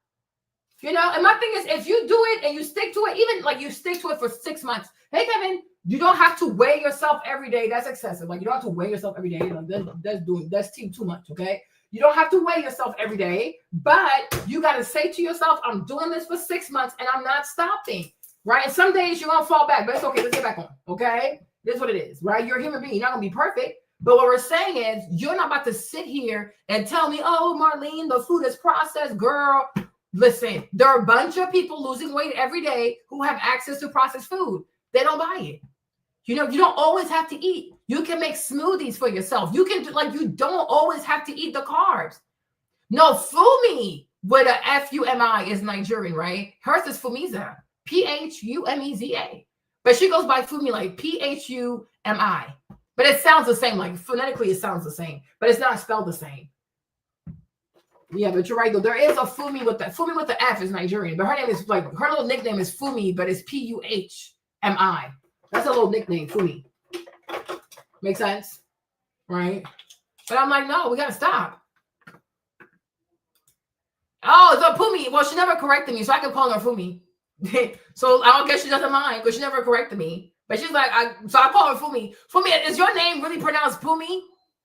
You know, and my thing is, if you do it and you stick to it, even like you stick to it for 6 months. Hey, Kevin, you don't have to weigh yourself every day. That's excessive. Like, you don't have to weigh yourself every day. Like, that's too much, okay? You don't have to weigh yourself every day, but you got to say to yourself, I'm doing this for 6 months and I'm not stopping, right? And some days you're going to fall back, but it's okay. Let's get back on, okay? This is what it is, right? You're a human being. You're not going to be perfect. But what we're saying is you're not about to sit here and tell me, oh, Marlene, the food is processed. Girl, listen, there are a bunch of people losing weight every day who have access to processed food. They don't buy it. You know, you don't always have to eat. You can make smoothies for yourself. You can do, like, you don't always have to eat the carbs. No, Fumi with a F-U-M-I is Nigerian, right? Hers is Fumiza, P-H-U-M-E-Z-A. But she goes by Fumi like P-H-U-M-I. But it sounds the same. Like, phonetically, it sounds the same. But it's not spelled the same. Yeah, but you're right, though. There is a Fumi with the F is Nigerian. But her name is, like, her little nickname is Fumi, but it's P-U-H-M-I. That's a little nickname, Fumi. Make sense? Right? But I'm like, no, we got to stop. Oh, it's a Fumi. Well, she never corrected me, so I can call her Fumi. So I don't guess she doesn't mind because she never corrected me. But she's like, so I call her Fumi. Fumi, is your name really pronounced Fumi?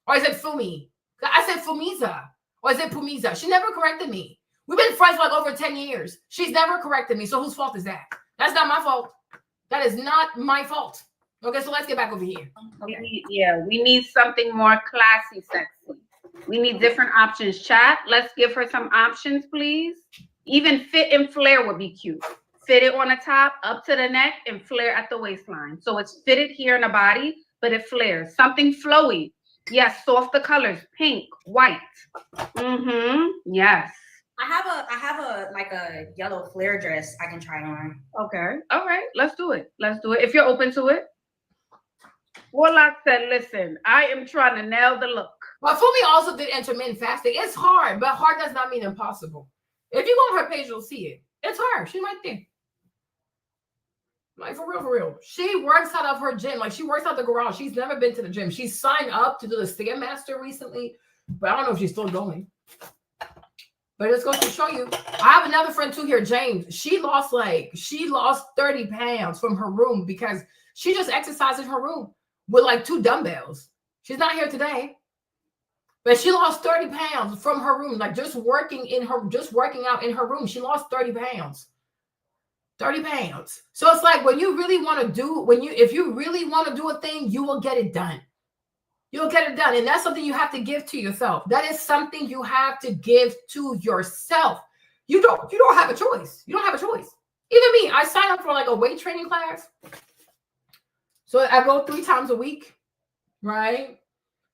Or is it Fumi? I said Fumiza. Or is it Pumiza? She never corrected me. We've been friends for like over 10 years. She's never corrected me. So whose fault is that? That's not my fault. That is not my fault. Okay, so let's get back over here. Okay. We need something more classy, sexy. We need different options. Chat, let's give her some options, please. Even fit and flare would be cute. Fit it on the top, up to the neck, and flare at the waistline. So it's fitted here in the body, but it flares. Something flowy. Yes, softer colors, pink, white. Yes. I have a yellow flare dress I can try on. Okay. All right. Let's do it. If you're open to it. Warlock said, listen, I am trying to nail the look. Well, Fumi also did intermittent fasting. It's hard, but hard does not mean impossible. If you go on her page, you'll see it. It's her. She's right there. Like, for real. She works out of her gym. Like, she works out the garage. She's never been to the gym. She's signed up to do the Stairmaster recently, but I don't know if she's still going. But it's going to show you. I have another friend too here, James. She lost 30 pounds from her room because she just exercised in her room with like 2 dumbbells. She's not here today. But she lost 30 pounds from her room, like just working out in her room. She lost 30 pounds. 30 pounds. So it's like when you really want to do, if you really want to do a thing, you will get it done. You'll get it done. And that's something you have to give to yourself. That is something you have to give to yourself. You don't have a choice. You don't have a choice. Even me, I signed up for like a weight training class. So I go 3 times a week, right?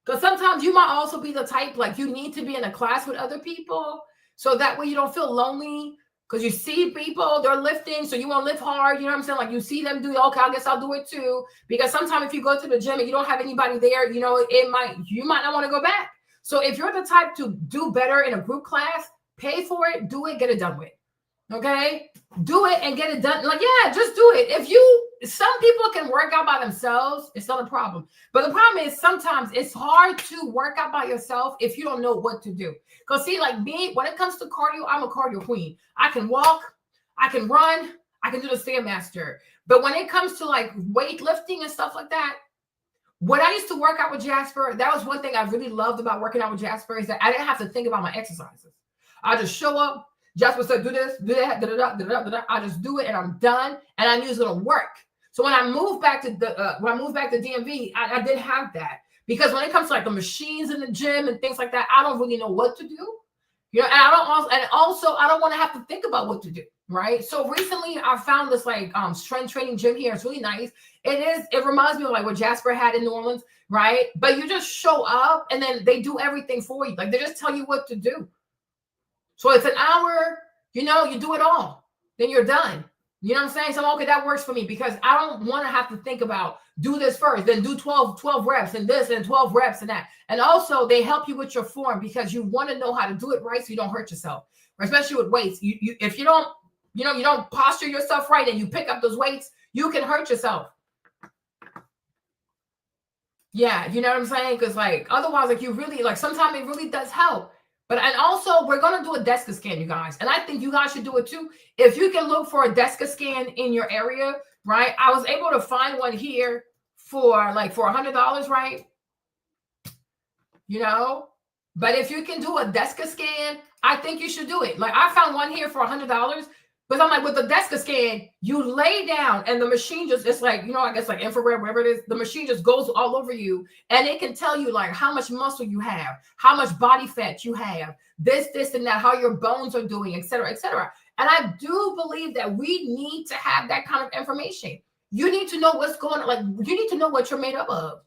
Because sometimes you might also be the type, like you need to be in a class with other people. So that way you don't feel lonely. Because you see people, they're lifting, so you want to lift hard. You know what I'm saying? Like you see them do, okay, I guess I'll do it too. Because sometimes if you go to the gym and you don't have anybody there, you know, you might not want to go back. So if you're the type to do better in a group class, pay for it, do it, get it done with. Okay? Do it and get it done. Like, yeah, just do it. Some people can work out by themselves. It's not a problem. But the problem is sometimes it's hard to work out by yourself if you don't know what to do. Because see, like me, when it comes to cardio, I'm a cardio queen. I can walk, I can run, I can do the Stairmaster. But when it comes to like weightlifting and stuff like that, when I used to work out with Jasper, that was one thing I really loved about working out with Jasper is that I didn't have to think about my exercises. I just show up. Jasper said, do this, do that, I just do it and I'm done. And I knew it was going to work. So when I moved back to DMV, I didn't have that. Because when it comes to like the machines in the gym and things like that, I don't really know what to do. You know, and I don't want to have to think about what to do. Right. So recently I found this like strength training gym here. It's really nice. It reminds me of like what Jasper had in New Orleans. Right. But you just show up and then they do everything for you. Like they just tell you what to do. So it's an hour, you know, you do it all. Then you're done. You know what I'm saying? So, okay, that works for me because I don't want to have to think about do this first, then do 12 reps and this and 12 reps and that. And also they help you with your form because you want to know how to do it right so you don't hurt yourself, especially with weights. If you don't, you know, you don't posture yourself right and you pick up those weights, you can hurt yourself. Yeah, you know what I'm saying? Because like otherwise, like you really like sometimes it really does help. And also we're going to do a DEXA scan, you guys. And I think you guys should do it too. If you can look for a DEXA scan in your area, right? I was able to find one here for $100, right? You know, but if you can do a DEXA scan, I think you should do it. Like I found one here for $100. But I'm like, with the DEXA scan, you lay down and the machine just, it's like, you know, I guess like infrared, whatever it is, the machine just goes all over you and it can tell you like how much muscle you have, how much body fat you have, this, and that, how your bones are doing, et cetera, et cetera. And I do believe that we need to have that kind of information. You need to know what's going on. Like you need to know what you're made up of.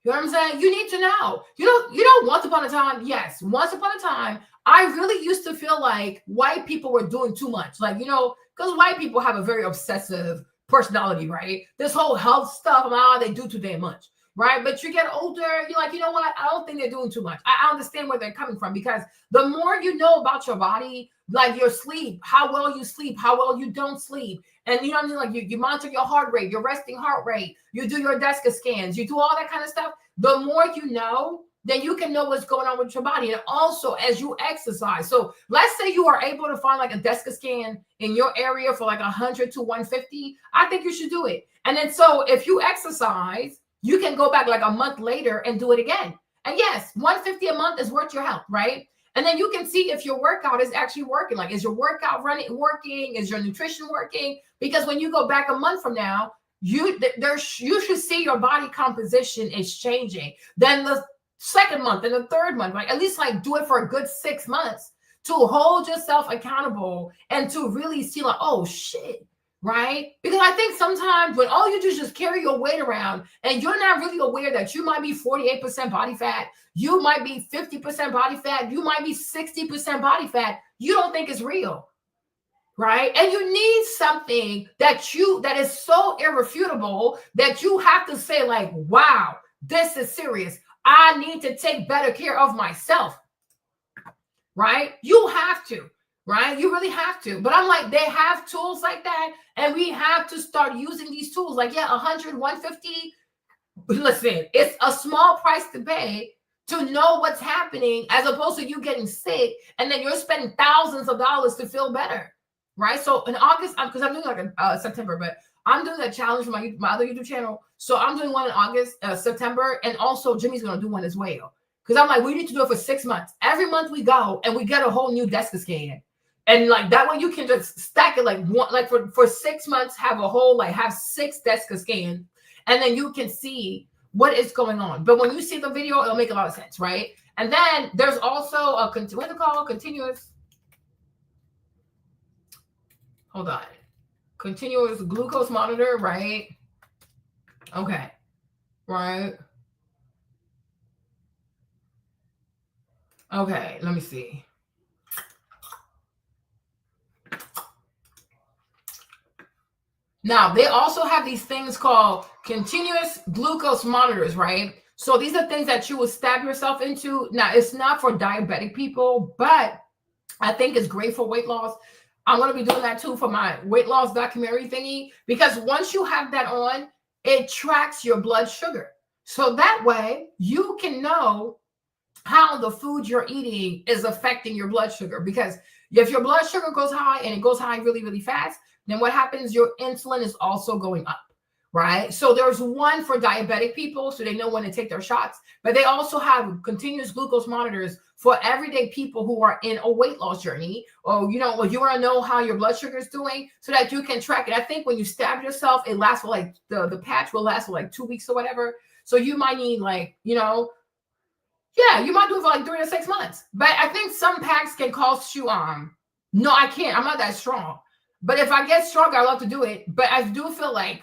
You know what I'm saying? You need to know. You know, once upon a time, I really used to feel like white people were doing too much. Like, you know, because white people have a very obsessive personality, right? This whole health stuff, they do too damn much, right? But you get older, you're like, you know what? I don't think they're doing too much. I understand where they're coming from because the more you know about your body, like your sleep, how well you sleep, how well you don't sleep. And you know what I mean? Like you monitor your heart rate, your resting heart rate, you do your DEXA scans, you do all that kind of stuff. The more you know, then you can know what's going on with your body. And also as you exercise. So let's say you are able to find like a DEXA scan in your area for like 100 to 150. I think you should do it. And then so if you exercise, you can go back like a month later and do it again. And yes, 150 a month is worth your health, right? And then you can see if your workout is actually working. Like, is your workout working? Is your nutrition working? Because when you go back a month from now, you should see your body composition is changing. Then the second month and the third month, like at least like do it for a good 6 months to hold yourself accountable and to really see like, oh shit, right? Because I think sometimes when all you do is just carry your weight around and you're not really aware that you might be 48% body fat, you might be 50% body fat, you might be 60% body fat, you don't think it's real. Right. And you need something that is so irrefutable that you have to say like, wow, this is serious. I need to take better care of myself. Right. You have to. Right. You really have to. But I'm like, they have tools like that. And we have to start using these tools like, yeah, 100, 150. Listen, it's a small price to pay to know what's happening as opposed to you getting sick and then you're spending thousands of dollars to feel better. Right. So in August, because I'm doing like a September, but I'm doing a challenge for my other YouTube channel. So I'm doing one in August, September, and also Jimmy's going to do one as well. Because I'm like, we need to do it for 6 months. Every month we go and we get a whole new DEXA scan. And like that way you can just stack it like one, like for 6 months, have a whole, like have 6 DEXA scans, and then you can see what is going on. But when you see the video, it'll make a lot of sense, right? And then there's also a what's it called? Continuous. Hold on. Continuous glucose monitor, right? Okay. Right. Okay, let me see. Now, they also have these things called continuous glucose monitors, right? So these are things that you will stab yourself into. Now, it's not for diabetic people, but I think it's great for weight loss. I'm going to be doing that too for my weight loss documentary thingy, because once you have that on, it tracks your blood sugar. So that way you can know how the food you're eating is affecting your blood sugar. Because if your blood sugar goes high and it goes high really, really fast, then what happens? Your insulin is also going up, right? So there's one for diabetic people, so they know when to take their shots, but they also have continuous glucose monitors for everyday people who are in a weight loss journey, or, you know, you want to know how your blood sugar is doing so that you can track it. I think when you stab yourself, it lasts for like, the patch will last for like 2 weeks or whatever. So you might need like, you know, yeah, you might do it for like 3 to 6 months. But I think some packs can cost you, no, I can't. I'm not that strong. But if I get stronger, I love to do it. But I do feel like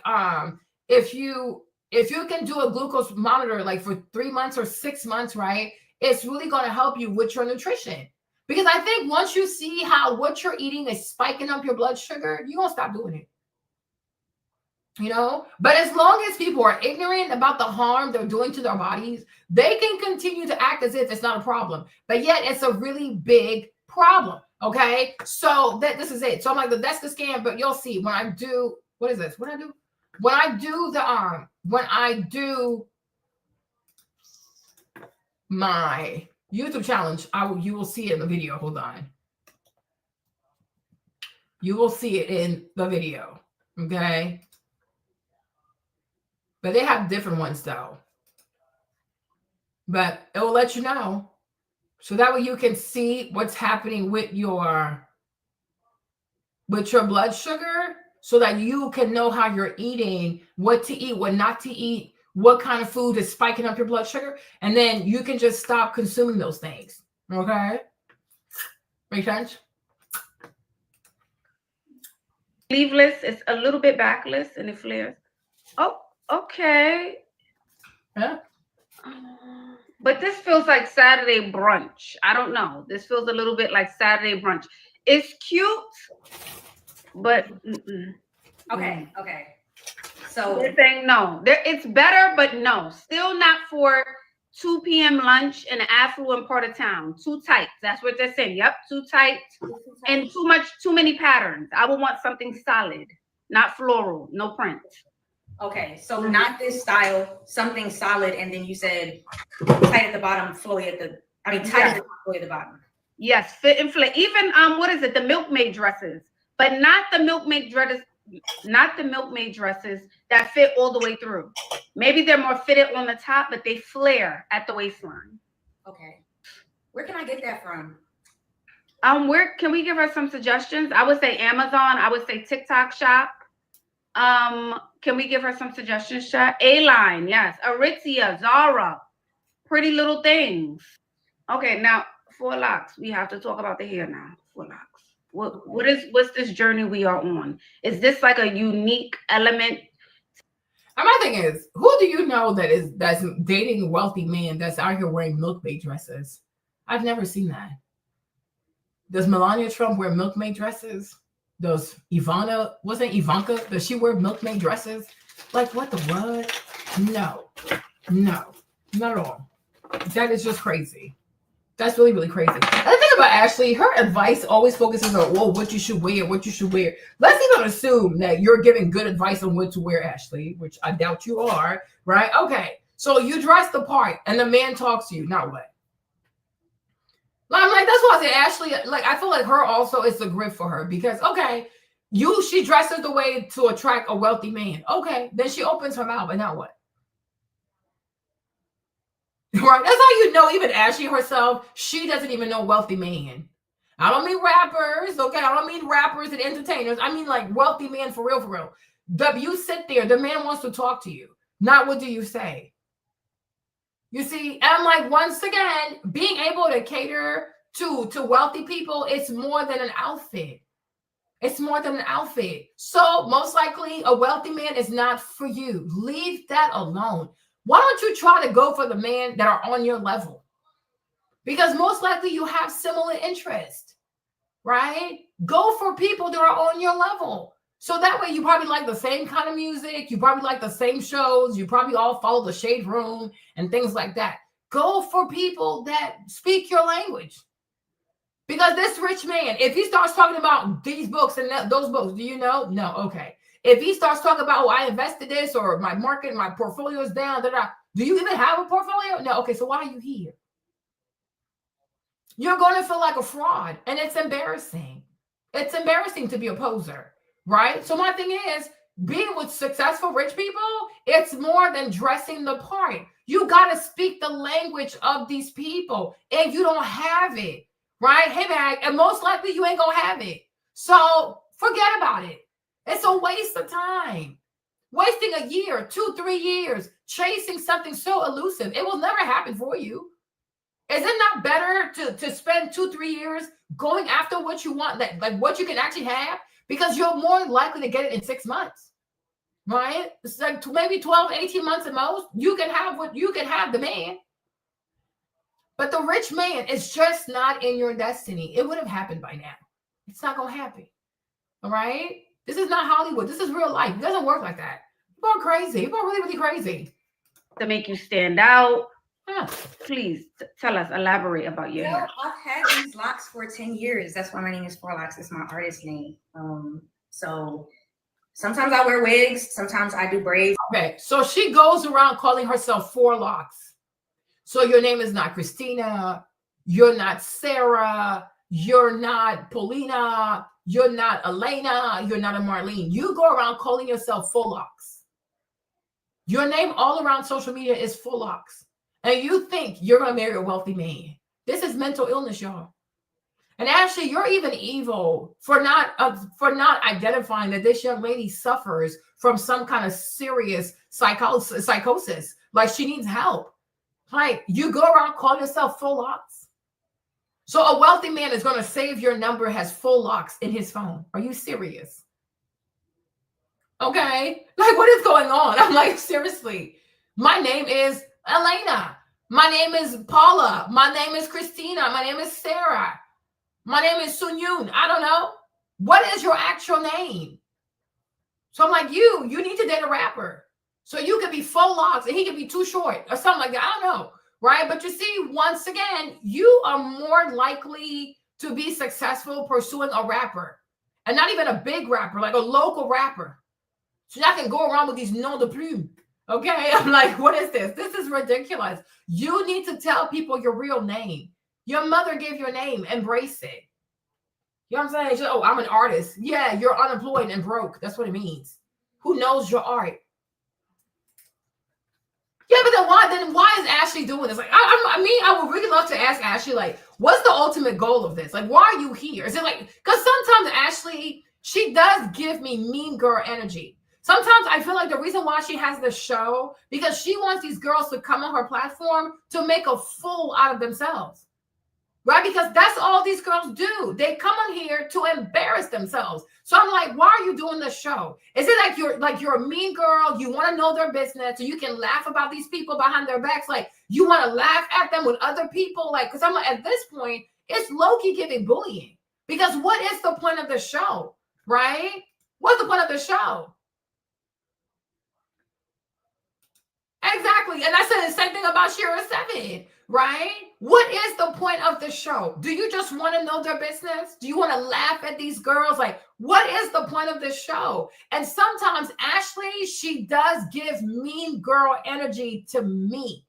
if you can do a glucose monitor like for 3 months or 6 months, right, it's really going to help you with your nutrition. Because I think once you see how what you're eating is spiking up your blood sugar, you're going to stop doing it. You know, but as long as people are ignorant about the harm they're doing to their bodies, they can continue to act as if it's not a problem. But yet it's a really big problem. Okay, so this is it. So I'm like, that's the scam, but you'll see when I do, what is this? When I do my YouTube challenge, you will see it in the video. Hold on. You will see it in the video. Okay. But they have different ones though. But it will let you know. So that way you can see what's happening with your blood sugar, so that you can know how you're eating, what to eat, what not to eat, what kind of food is spiking up your blood sugar. And then you can just stop consuming those things. Okay? Make sense? Sleeveless, it's a little bit backless and it flares. Oh, okay. Yeah. But this feels like Saturday brunch. I don't know. This feels a little bit like Saturday brunch. It's cute, but Okay. So they're saying no. It's better, but no. Still not for 2 p.m. lunch in an affluent part of town. Too tight. That's what they're saying. Yep, too tight and too many patterns. I would want something solid, not floral, no print. okay, so not this style, something solid, and then you said tight at the bottom, flowy at the, tight at the top, flowy at the bottom. Yes, fit and flare. Even what is it? The milkmaid dresses, but not the milkmaid dresses. Not the milkmaid dresses that fit all the way through. Maybe they're more fitted on the top, but they flare at the waistline. Okay, where can I get that from? Where can we give her some suggestions? I would say Amazon. I would say TikTok shop. Can we give her some suggestions, chat? A-Line, yes. Aritzia, Zara, Pretty Little Things. Okay, now 4 locks. We have to talk about the hair now. 4 locks. What's this journey we are on? Is this like a unique element? And my thing is, who do you know that's dating a wealthy man that's out here wearing milkmaid dresses? I've never seen that. Does Melania Trump wear milkmaid dresses? Does Ivanka, does she wear milkmaid dresses? Like, what? No, not at all. That is just crazy. That's really, really crazy. And the thing about Ashley, her advice always focuses on, whoa, what you should wear, what you should wear. Let's even assume that you're giving good advice on what to wear, Ashley, which I doubt you are, right? Okay, so you dress the part and the man talks to you. Now what? I'm like, that's why I say Ashley, like, I feel like her also is a grip for her because, okay, she dresses the way to attract a wealthy man. Okay, then she opens her mouth, and now what? Right? That's how you know even Ashley herself, she doesn't even know wealthy man. I don't mean rappers, okay? I don't mean rappers and entertainers. I mean like wealthy men for real, for real. You sit there, the man wants to talk to you. Not what do you say? You see, and I'm like, once again, being able to cater to wealthy people, it's more than an outfit. It's more than an outfit. So most likely a wealthy man is not for you. Leave that alone. Why don't you try to go for the men that are on your level? Because most likely you have similar interests, right? Go for people that are on your level. So that way you probably like the same kind of music. You probably like the same shows. You probably all follow the Shade Room and things like that. Go for people that speak your language. Because this rich man, if he starts talking about these books and those books, do you know? No, okay. If he starts talking about, oh, I invested this or my market, my portfolio is down, do you even have a portfolio? No, okay, so why are you here? You're going to feel like a fraud, and it's embarrassing. It's embarrassing to be a poser. Right? So my thing is, being with successful rich people, it's more than dressing the part. You got to speak the language of these people, and you don't have it, right? Hey, man, and most likely you ain't going to have it. So forget about it. It's a waste of time. Wasting a year, 2, 3 years, chasing something so elusive. It will never happen for you. Is it not better to spend 2, 3 years going after what you want, like what you can actually have? Because you're more likely to get it in 6 months, right? It's like maybe 12, 18 months at most. You can have the man. But the rich man is just not in your destiny. It would have happened by now. It's not going to happen. All right? This is not Hollywood. This is real life. It doesn't work like that. People are crazy. People are really, really crazy. To make you stand out. Huh. Please tell us, elaborate about your hair. I've had these locks for 10 years. That's why my name is Forlocks. It's my artist name. So sometimes I wear wigs. Sometimes I do braids. Okay, so she goes around calling herself Forlocks. So your name is not Christina. You're not Sarah. You're not Paulina. You're not Elena. You're not a Marlene. You go around calling yourself Forlocks. Your name all around social media is Forlocks. And you think you're going to marry a wealthy man. This is mental illness, y'all. And actually, you're even evil for not identifying that this young lady suffers from some kind of serious psychosis. Like she needs help. Like you go around calling yourself Forlocks. So a wealthy man is going to save your number, has Forlocks in his phone. Are you serious? Okay. Like what is going on? I'm like, seriously. My name is Elena. My name is Paula. My name is Christina. My name is Sarah. My name is Sun Yoon. I don't know. What is your actual name? So I'm like, you need to date a rapper. So you could be Forlocks and he could be too short or something like that. I don't know. Right. But you see, once again, you are more likely to be successful pursuing a rapper and not even a big rapper, like a local rapper. So I can go around with these noms de plume. Okay, I'm like, what is this? This is ridiculous. You need to tell people your real name. Your mother gave your name. Embrace it. You know what I'm saying? Oh, I'm an artist. Yeah, you're unemployed and broke. That's what it means. Who knows your art? Yeah, but then why is Ashley doing this? Like, I would really love to ask Ashley, like, what's the ultimate goal of this? Like, why are you here? Is it like, because sometimes Ashley, she does give me mean girl energy. Sometimes I feel like the reason why she has this show, because she wants these girls to come on her platform to make a fool out of themselves, right? Because that's all these girls do. They come on here to embarrass themselves. So I'm like, why are you doing this show? Is it like you're a mean girl? You want to know their business so you can laugh about these people behind their backs? Like you want to laugh at them with other people? Like, because I'm like, at this point, it's low-key giving bullying. Because what is the point of the show, right? What's the point of the show? Exactly. And I said the same thing about Shira 7, right? What is the point of the show? Do you just want to know their business? Do you want to laugh at these girls? Like, what is the point of this show? And sometimes Ashley, she does give mean girl energy to me.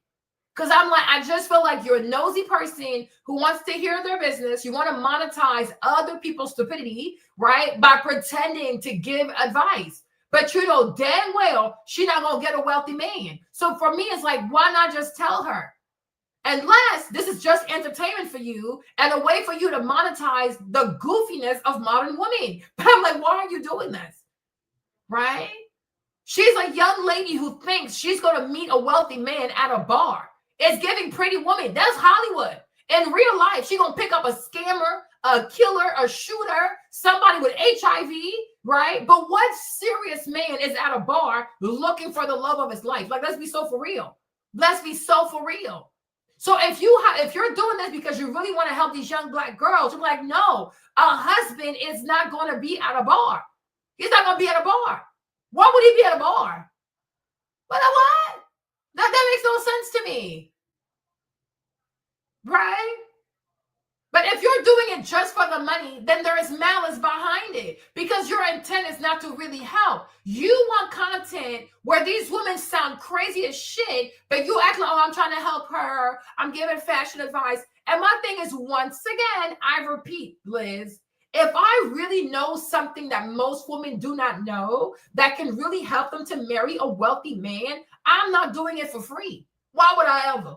Because I'm like, I just feel like you're a nosy person who wants to hear their business. You want to monetize other people's stupidity, right? By pretending to give advice. But you know damn well she's not going to get a wealthy man. So for me, it's like, why not just tell her? Unless this is just entertainment for you and a way for you to monetize the goofiness of modern women. But I'm like, why are you doing this? Right? She's a young lady who thinks she's going to meet a wealthy man at a bar. It's giving Pretty Woman. That's Hollywood. In real life, she's going to pick up a scammer, a killer, a shooter, somebody with HIV, right? But what serious man is at a bar looking for the love of his life? Like, let's be so for real. Let's be so for real. So if you're doing this because you really want to help these young Black girls, you're like, no, a husband is not going to be at a bar. He's not going to be at a bar. Why would he be at a bar? What? That makes no sense to me. Right? But if you're doing it just for the money, then there is malice behind it because your intent is not to really help. You want content where these women sound crazy as shit, but you act like, oh, I'm trying to help her. I'm giving fashion advice. And my thing is, once again, I repeat, Liz, if I really know something that most women do not know that can really help them to marry a wealthy man, I'm not doing it for free. Why would I ever?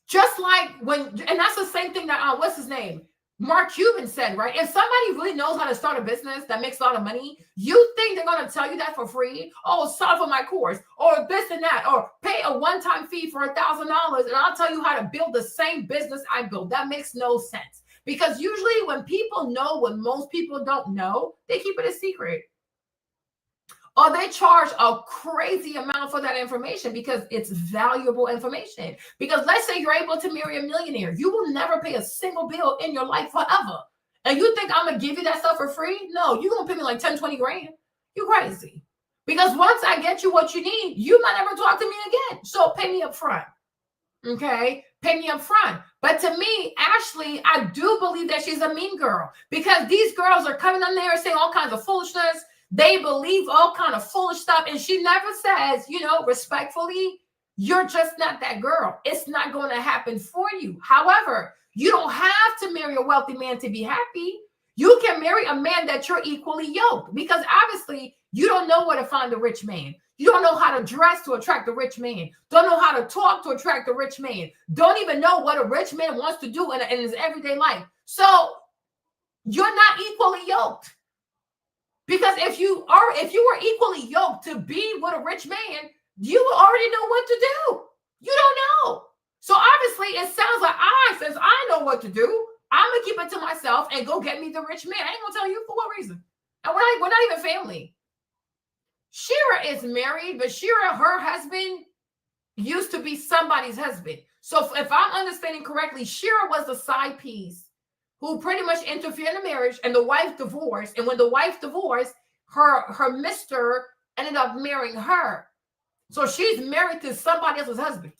Just like and that's the same thing that, what's his name? Mark Cuban said, right? If somebody really knows how to start a business that makes a lot of money, you think they're going to tell you that for free? Oh, sign up for my course, or this and that, or pay a one-time fee for $1,000 and I'll tell you how to build the same business I built. That makes no sense. Because usually when people know what most people don't know, they keep it a secret. Or they charge a crazy amount for that information because it's valuable information. Because let's say you're able to marry a millionaire. You will never pay a single bill in your life forever. And you think I'm going to give you that stuff for free? No, you're going to pay me like 10, 20 grand. You're crazy. Because once I get you what you need, you might never talk to me again. So pay me up front. Okay? Pay me up front. But to me, Ashley, I do believe that she's a mean girl. Because these girls are coming on there and saying all kinds of foolishness. They believe all kind of foolish stuff. And she never says, respectfully, you're just not that girl. It's not going to happen for you. However, you don't have to marry a wealthy man to be happy. You can marry a man that you're equally yoked because obviously you don't know where to find a rich man. You don't know how to dress to attract a rich man. Don't know how to talk to attract a rich man. Don't even know what a rich man wants to do in his everyday life. So you're not equally yoked. Because if you were equally yoked to be with a rich man, you already know what to do. You don't know. So obviously it sounds like since I know what to do, I'm going to keep it to myself and go get me the rich man. I ain't going to tell you for what reason. And we're not even family. Shira is married, but Shira, her husband used to be somebody's husband. So if I'm understanding correctly, Shira was the side piece who pretty much interfered in the marriage, and the wife divorced. And when the wife divorced, her mister ended up marrying her. So she's married to somebody else's husband.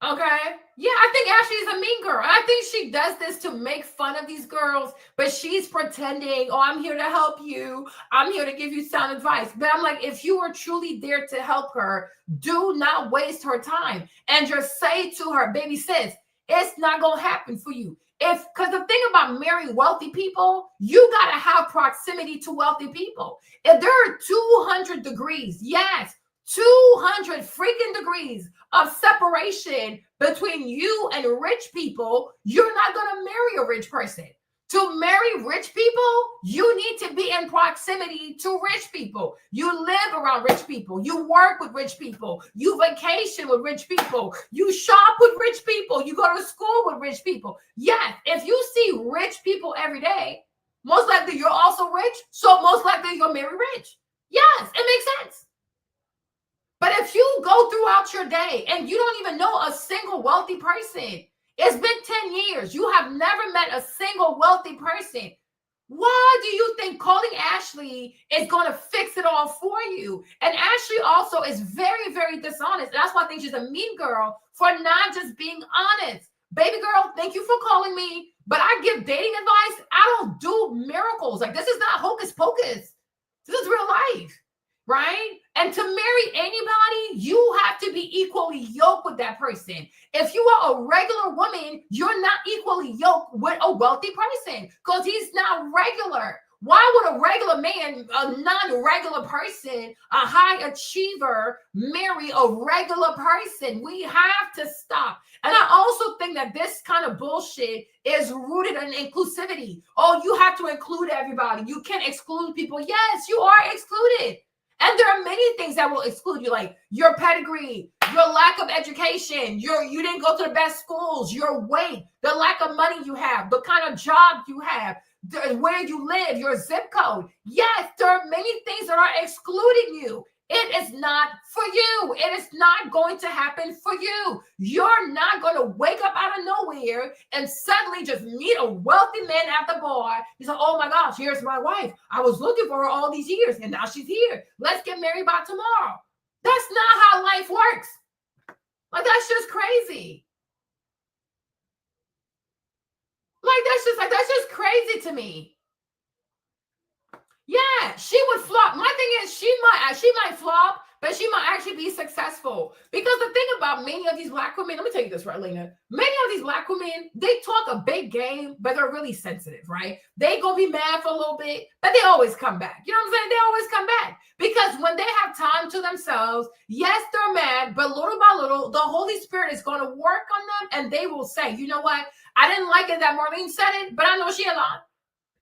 Okay? Yeah, I think Ashley is a mean girl. I think she does this to make fun of these girls, but she's pretending, oh, I'm here to help you. I'm here to give you sound advice. But I'm like, if you were truly there to help her, do not waste her time. And just say to her, baby sis, it's not going to happen for you. Because the thing about marrying wealthy people, you got to have proximity to wealthy people. If there are 200 degrees, yes, 200 freaking degrees of separation between you and rich people, you're not going to marry a rich person. To marry rich people, you need to be in proximity to rich people. You live around rich people. You work with rich people. You vacation with rich people. You shop with rich people. You go to school with rich people. Yes, if you see rich people every day, most likely you're also rich. So most likely you'll marry rich. Yes, it makes sense. But if you go throughout your day and you don't even know a single wealthy person, it's been 10 years. You have never met a single wealthy person. Why do you think calling Ashley is going to fix it all for you? And Ashley also is very, very dishonest. That's why I think she's a mean girl for not just being honest. Baby girl, thank you for calling me, but I give dating advice. I don't do miracles. Like, this is not hocus pocus. This is real life, right? And to marry anybody, you have to be equally yoked with that person. If you are a regular woman, you're not equally yoked with a wealthy person because he's not regular. Why would a regular man, a non-regular person, a high achiever, marry a regular person? We have to stop. And I also think that this kind of bullshit is rooted in inclusivity. Oh, you have to include everybody. You can't exclude people. Yes, you are excluded. And there are many things that will exclude you, like your pedigree, your lack of education, you didn't go to the best schools, your weight, the lack of money you have, the kind of job you have, where you live, your zip code. Yes, there are many things that are excluding you. It is not for you. It is not going to happen for you. You're not going to wake up out of nowhere and suddenly just meet a wealthy man at the bar. He's like, oh my gosh, here's my wife. I was looking for her all these years and now she's here. Let's get married by tomorrow. That's not how life works. Like, that's just crazy. That's just crazy to me. Yeah, she would flop. My thing is, she might flop, but she might actually be successful. Because the thing about many of these Black women, let me tell you this, right, Lena? Many of these Black women, they talk a big game, but they're really sensitive, right? They gonna be mad for a little bit, but they always come back. You know what I'm saying? They always come back. Because when they have time to themselves, yes, they're mad, but little by little, the Holy Spirit is going to work on them, and they will say, you know what? I didn't like it that Marlene said it, but I know she lied.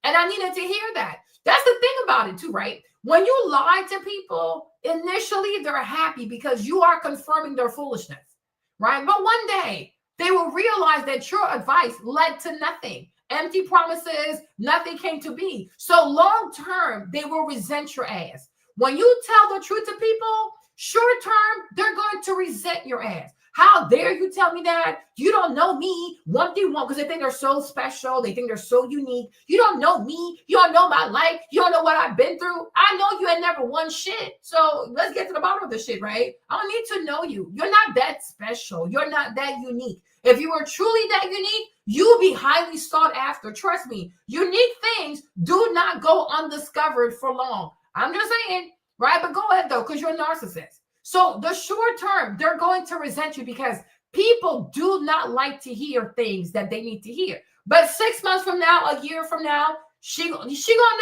And I needed to hear that. That's the thing about it too, right? When you lie to people, initially they're happy because you are confirming their foolishness, right? But one day they will realize that your advice led to nothing. Empty promises, nothing came to be. So long term, they will resent your ass. When you tell the truth to people, short term, they're going to resent your ass. How dare you tell me that? You don't know me. One thing, because they think they're so special. They think they're so unique. You don't know me. You don't know my life. You don't know what I've been through. I know you had never won shit. So let's get to the bottom of the shit, right? I don't need to know you. You're not that special. You're not that unique. If you were truly that unique, you would be highly sought after. Trust me. Unique things do not go undiscovered for long. I'm just saying, right? But go ahead, though, because you're a narcissist. So the short term, they're going to resent you because people do not like to hear things that they need to hear. But 6 months from now, a year from now, she gonna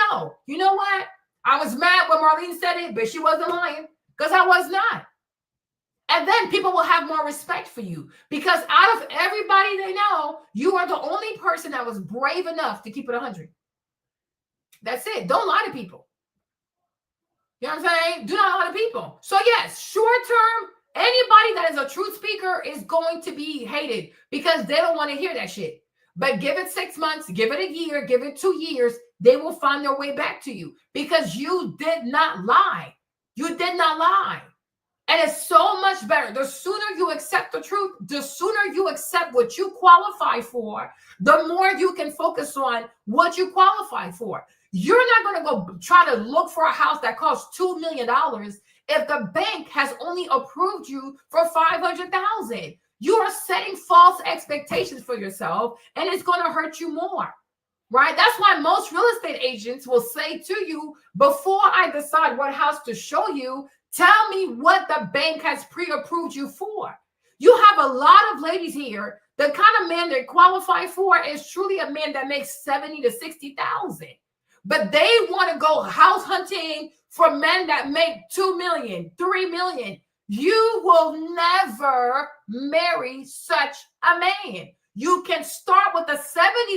know. You know what? I was mad when Marlene said it, but she wasn't lying because I was not. And then people will have more respect for you because out of everybody they know, you are the only person that was brave enough to keep it 100. That's it. Don't lie to people. You know what I'm saying? Do not lie to people. So yes, short term, anybody that is a truth speaker is going to be hated because they don't want to hear that shit. But give it 6 months, give it a year, give it 2 years, they will find their way back to you because you did not lie. You did not lie. And it's so much better. The sooner you accept the truth, the sooner you accept what you qualify for, the more you can focus on what you qualify for. You're not going to go try to look for a house that costs $2 million if the bank has only approved you for $500,000. You are setting false expectations for yourself, and it's going to hurt you more, right? That's why most real estate agents will say to you, before I decide what house to show you, tell me what the bank has pre-approved you for. You have a lot of ladies here. The kind of man they qualify for is truly a man that makes $70,000 to $60,000. But they want to go house hunting for men that make $2 million, $3 million. You will never marry such a man. You can start with a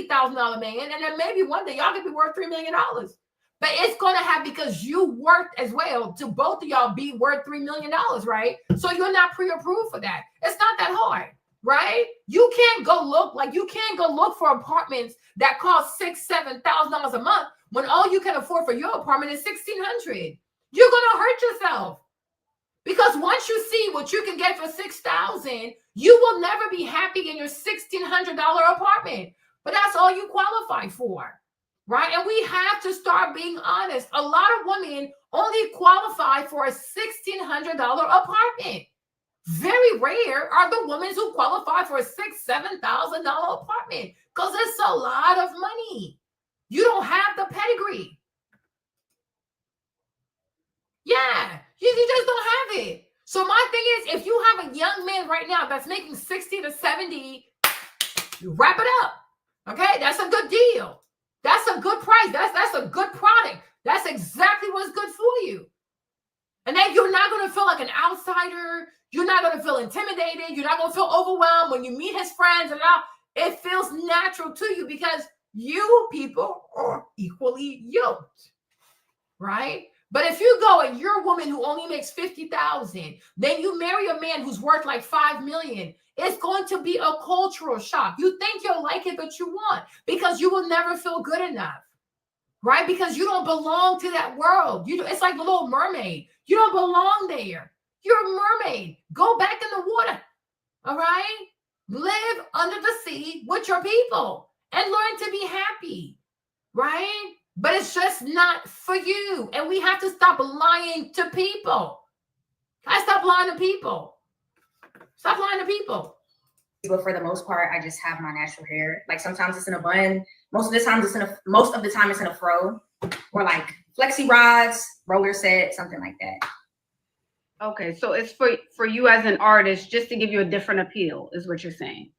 $70,000 man, and then maybe one day y'all could be worth $3 million. But it's going to have, because you worked as well to both of y'all be worth $3 million, right? So you're not pre-approved for that. It's not that hard, right? You can't go look for apartments that cost $6,000, $7,000 a month when all you can afford for your apartment is $1,600. You're going to hurt yourself. Because once you see what you can get for $6,000, you will never be happy in your $1,600 apartment. But that's all you qualify for, right? And we have to start being honest. A lot of women only qualify for a $1,600 apartment. Very rare are the women who qualify for a $6,000, $7,000 apartment because it's a lot of money. You don't have the pedigree. Yeah, you just don't have it. So my thing is, if you have a young man right now that's making 60 to 70, you wrap it up. Okay, that's a good deal. That's a good price. That's a good product. That's exactly what's good for you. And then you're not going to feel like an outsider. You're not going to feel intimidated. You're not going to feel overwhelmed when you meet his friends and all. It feels natural to you because you people are equally yoked, right? But if you go and you're a woman who only makes 50,000, then you marry a man who's worth like 5 million, it's going to be a cultural shock. You think you'll like it, but you won't, because you will never feel good enough, right? Because you don't belong to that world. It's like the Little Mermaid. You don't belong there. You're a mermaid. Go back in the water, all right? Live under the sea with your people and learn to be happy, right? But it's just not for you. And we have to stop lying to people. I stop lying to people. Stop lying to people. But for the most part, I just have my natural hair. Like sometimes it's in a bun. Most of the time it's in a fro, or like flexi rods, roller set, something like that. Okay, so it's for you as an artist, just to give you a different appeal, is what you're saying.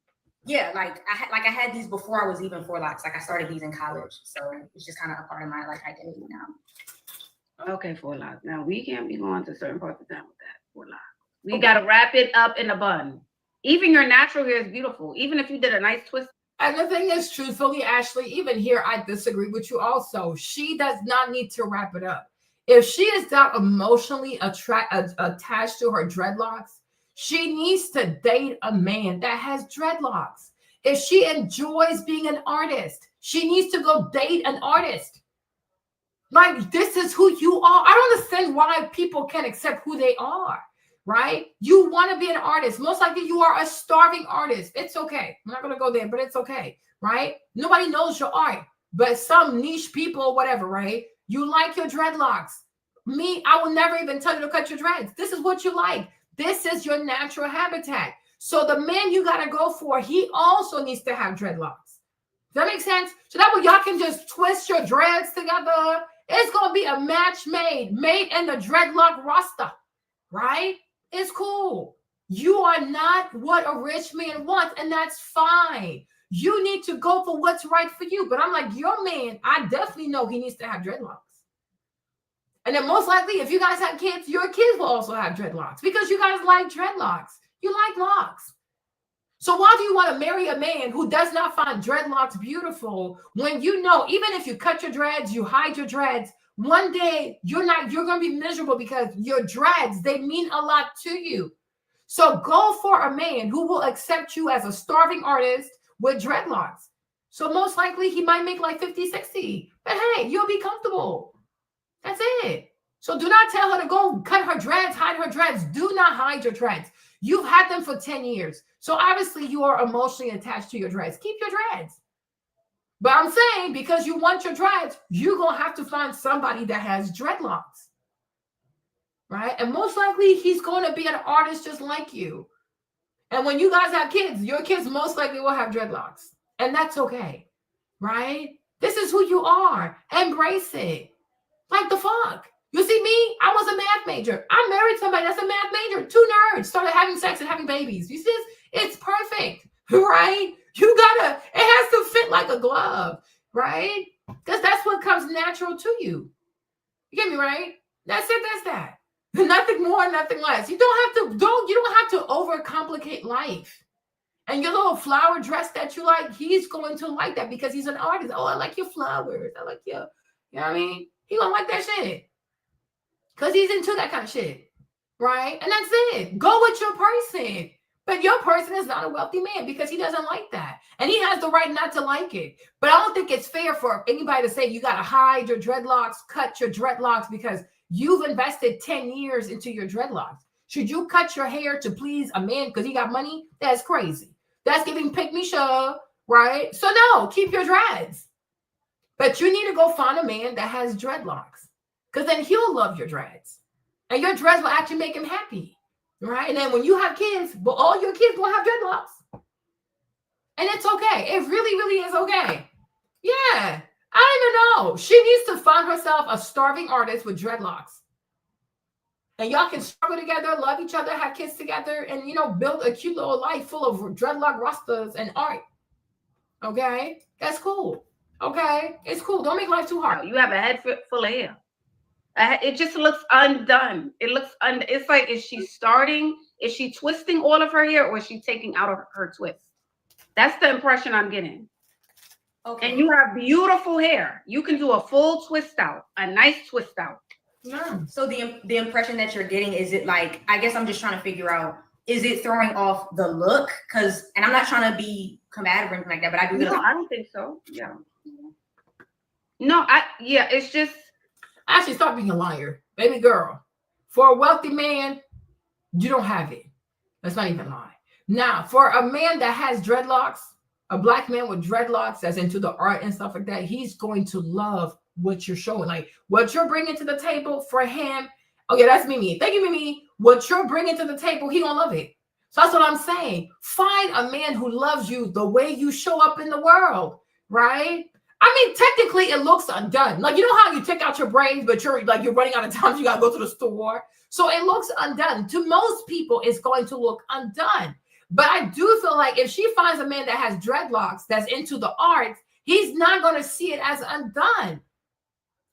Yeah, like I had these before I was even 4Locks. Like I started these in college, so it's just kind of a part of my like identity now. Okay, 4Locks. Now we can't be going to certain parts of town with that 4Locks. We gotta wrap it up in a bun. Even your natural hair is beautiful. Even if you did a nice twist. And the thing is, truthfully, Ashley, even here, I disagree with you also. She does not need to wrap it up. If she is not emotionally attached to her dreadlocks, she needs to date a man that has dreadlocks. If she enjoys being an artist, she needs to go date an artist. Like, this is who you are. I don't understand why people can't accept who they are, right? You want to be an artist. Most likely you are a starving artist. It's okay. I'm not going to go there, but it's okay, right? Nobody knows your art, but some niche people, whatever, right? You like your dreadlocks. Me, I will never even tell you to cut your dreads. This is what you like. This is your natural habitat. So the man you got to go for, he also needs to have dreadlocks. Does that make sense? So that way y'all can just twist your dreads together. It's going to be a match made in the dreadlock roster, right? It's cool. You are not what a rich man wants, and that's fine. You need to go for what's right for you. But I'm like, your man, I definitely know he needs to have dreadlocks. And then most likely, if you guys have kids, your kids will also have dreadlocks because you guys like dreadlocks. You like locks. So why do you want to marry a man who does not find dreadlocks beautiful when you know, even if you cut your dreads, you hide your dreads, one day you're going to be miserable because your dreads, they mean a lot to you. So go for a man who will accept you as a starving artist with dreadlocks. So most likely he might make like 50, 60, but hey, you'll be comfortable. That's it. So do not tell her to go cut her dreads, hide her dreads. Do not hide your dreads. You've had them for 10 years. So obviously you are emotionally attached to your dreads. Keep your dreads. But I'm saying because you want your dreads, you're going to have to find somebody that has dreadlocks. Right? And most likely he's going to be an artist just like you. And when you guys have kids, your kids most likely will have dreadlocks. And that's okay. Right? This is who you are. Embrace it. Like the fuck. You see me? I was a math major. I married somebody that's a math major. 2 nerds started having sex and having babies. You see this? It's perfect. Right? It has to fit like a glove. Right? Because that's what comes natural to you. You get me, right? That's it. That's that. Nothing more, nothing less. You don't have to overcomplicate life. And your little flower dress that you like, he's going to like that because he's an artist. Oh, I like your flowers. I like your, you know what I mean? He gonna like that shit. Because he's into that kind of shit. Right? And that's it. Go with your person. But your person is not a wealthy man because he doesn't like that. And he has the right not to like it. But I don't think it's fair for anybody to say you got to hide your dreadlocks, cut your dreadlocks because you've invested 10 years into your dreadlocks. Should you cut your hair to please a man because he got money? That's crazy. That's giving pick me shove, right? So no, keep your dreads. But you need to go find a man that has dreadlocks because then he'll love your dreads. And your dreads will actually make him happy. Right? And then when you have kids, well, all your kids will have dreadlocks. And it's okay. It really, really is okay. Yeah. I don't even know. She needs to find herself a starving artist with dreadlocks. And y'all can struggle together, love each other, have kids together, and, build a cute little life full of dreadlock rosters and art. Okay? That's cool. Okay, it's cool. Don't make life too hard. You have a head full of hair. It just looks undone. It looks it's like, is she twisting all of her hair, or is she taking out of her twist? That's the impression I'm getting. Okay. And you have beautiful hair. You can do a full twist out, a nice twist out. No. So the impression that you're getting, is it like, I guess I'm just trying to figure out, is it throwing off the look? And I'm not trying to be combative or anything like that, but I do. No, I don't think so. Yeah. No, it's just. Actually, stop being a liar, baby girl. For a wealthy man, you don't have it. Let's not even lie. Now, for a man that has dreadlocks, a black man with dreadlocks that's into the art and stuff like that, he's going to love what you're showing. Like what you're bringing to the table for him. Okay, that's Mimi. Thank you, Mimi. What you're bringing to the table, he gonna love it. So that's what I'm saying. Find a man who loves you the way you show up in the world, right? I mean, technically, it looks undone. Like, you know how you take out your braids, but you're running out of time, so you gotta go to the store. So it looks undone. To most people, it's going to look undone. But I do feel like if she finds a man that has dreadlocks, that's into the arts, he's not going to see it as undone,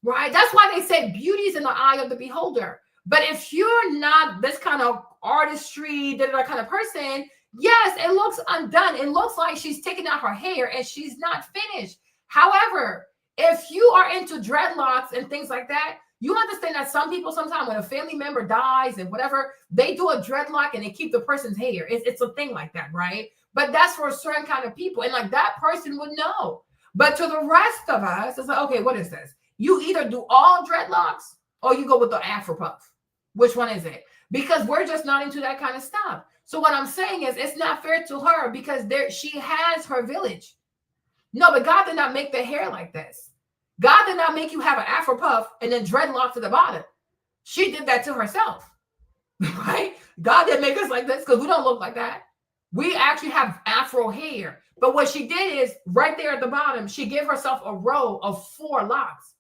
right? That's why they say beauty is in the eye of the beholder. But if you're not this kind of artistry, kind of person, yes, it looks undone. It looks like she's taking out her hair and she's not finished. However, if you are into dreadlocks and things like that, you understand that some people, sometimes when a family member dies and whatever, they do a dreadlock and they keep the person's hair. It's a thing like that, right? But that's for a certain kind of people. And like that person would know. But to the rest of us, it's like, okay, what is this? You either do all dreadlocks or you go with the Afro puff. Which one is it? Because we're just not into that kind of stuff. So what I'm saying is it's not fair to her because she has her village. No, but God did not make the hair like this. God did not make you have an Afro puff and then dreadlocks at the bottom. She did that to herself, right? God didn't make us like this because we don't look like that. We actually have Afro hair. But what she did is right there at the bottom, she gave herself a row of 4 locks.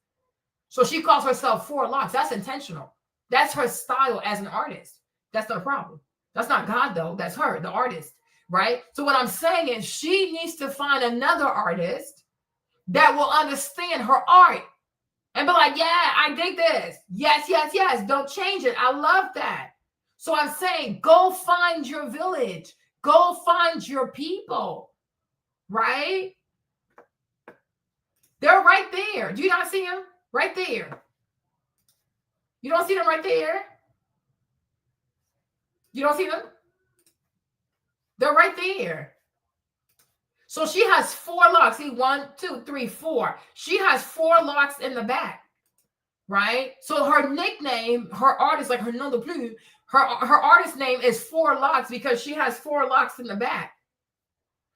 So she calls herself 4 locks. That's intentional. That's her style as an artist. That's not a problem. That's not God, though. That's her, the artist, right? So what I'm saying is she needs to find another artist that will understand her art and be like, yeah, I dig this. Yes, yes, yes. Don't change it. I love that. So I'm saying, go find your village. Go find your people, right? They're right there. Do you not see them? Right there. You don't see them right there? You don't see them? They're right there. So she has 4 locks. See, 1, 2, 3, 4. She has 4 locks in the back, right? So her nickname, her artist, like her nom de plume, her artist name is 4 locks because she has 4 locks in the back.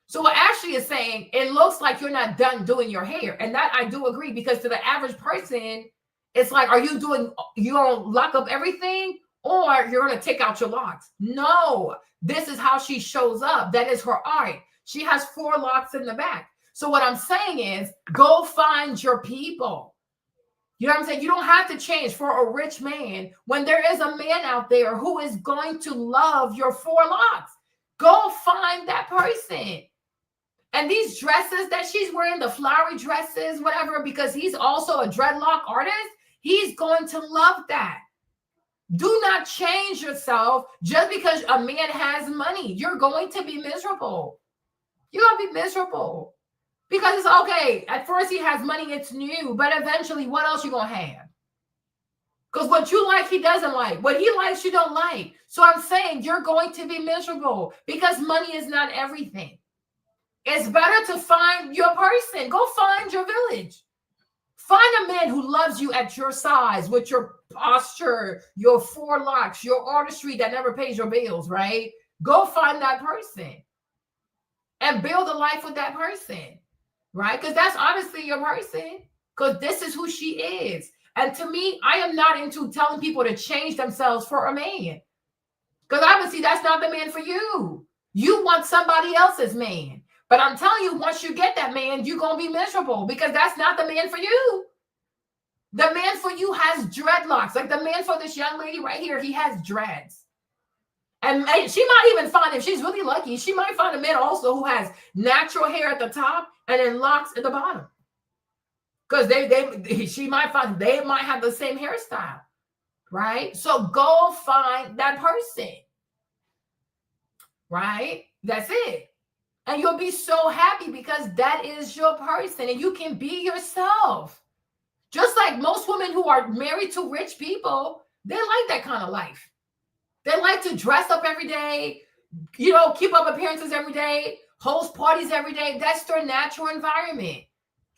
So what Ashley is saying, it looks like you're not done doing your hair. And that I do agree, because to the average person, it's like, are you going to lock up everything or you're going to take out your locks? No, this is how she shows up. That is her art. She has 4 locks in the back. So what I'm saying is, go find your people. You know what I'm saying? You don't have to change for a rich man when there is a man out there who is going to love your 4 locks. Go find that person. And these dresses that she's wearing, the flowery dresses, whatever, because he's also a dreadlock artist, he's going to love that. Do not change yourself just because a man has money. You're going to be miserable. You're going to be miserable. Because it's okay. At first he has money, it's new. But eventually, what else you going to have? Because what you like, he doesn't like. What he likes, you don't like. So I'm saying you're going to be miserable because money is not everything. It's better to find your person. Go find your village. Find a man who loves you at your size, with your posture, your 4 locks, your artistry that never pays your bills, right? Go find that person and build a life with that person, right? Because that's honestly your person, because this is who she is. And to me, I am not into telling people to change themselves for a man, because obviously that's not the man for you. You want somebody else's man. But I'm telling you, once you get that man, you're going to be miserable, because that's not the man for you. The man for you has dreadlocks. Like the man for this young lady right here, he has dreads. And she might even find, if she's really lucky, she might find a man also who has natural hair at the top and then locks at the bottom. because she might find they might have the same hairstyle, right? So go find that person, right? That's it. And you'll be so happy because that is your person and you can be yourself. Just like most women who are married to rich people, they like that kind of life. They like to dress up every day, keep up appearances every day, host parties every day. That's their natural environment,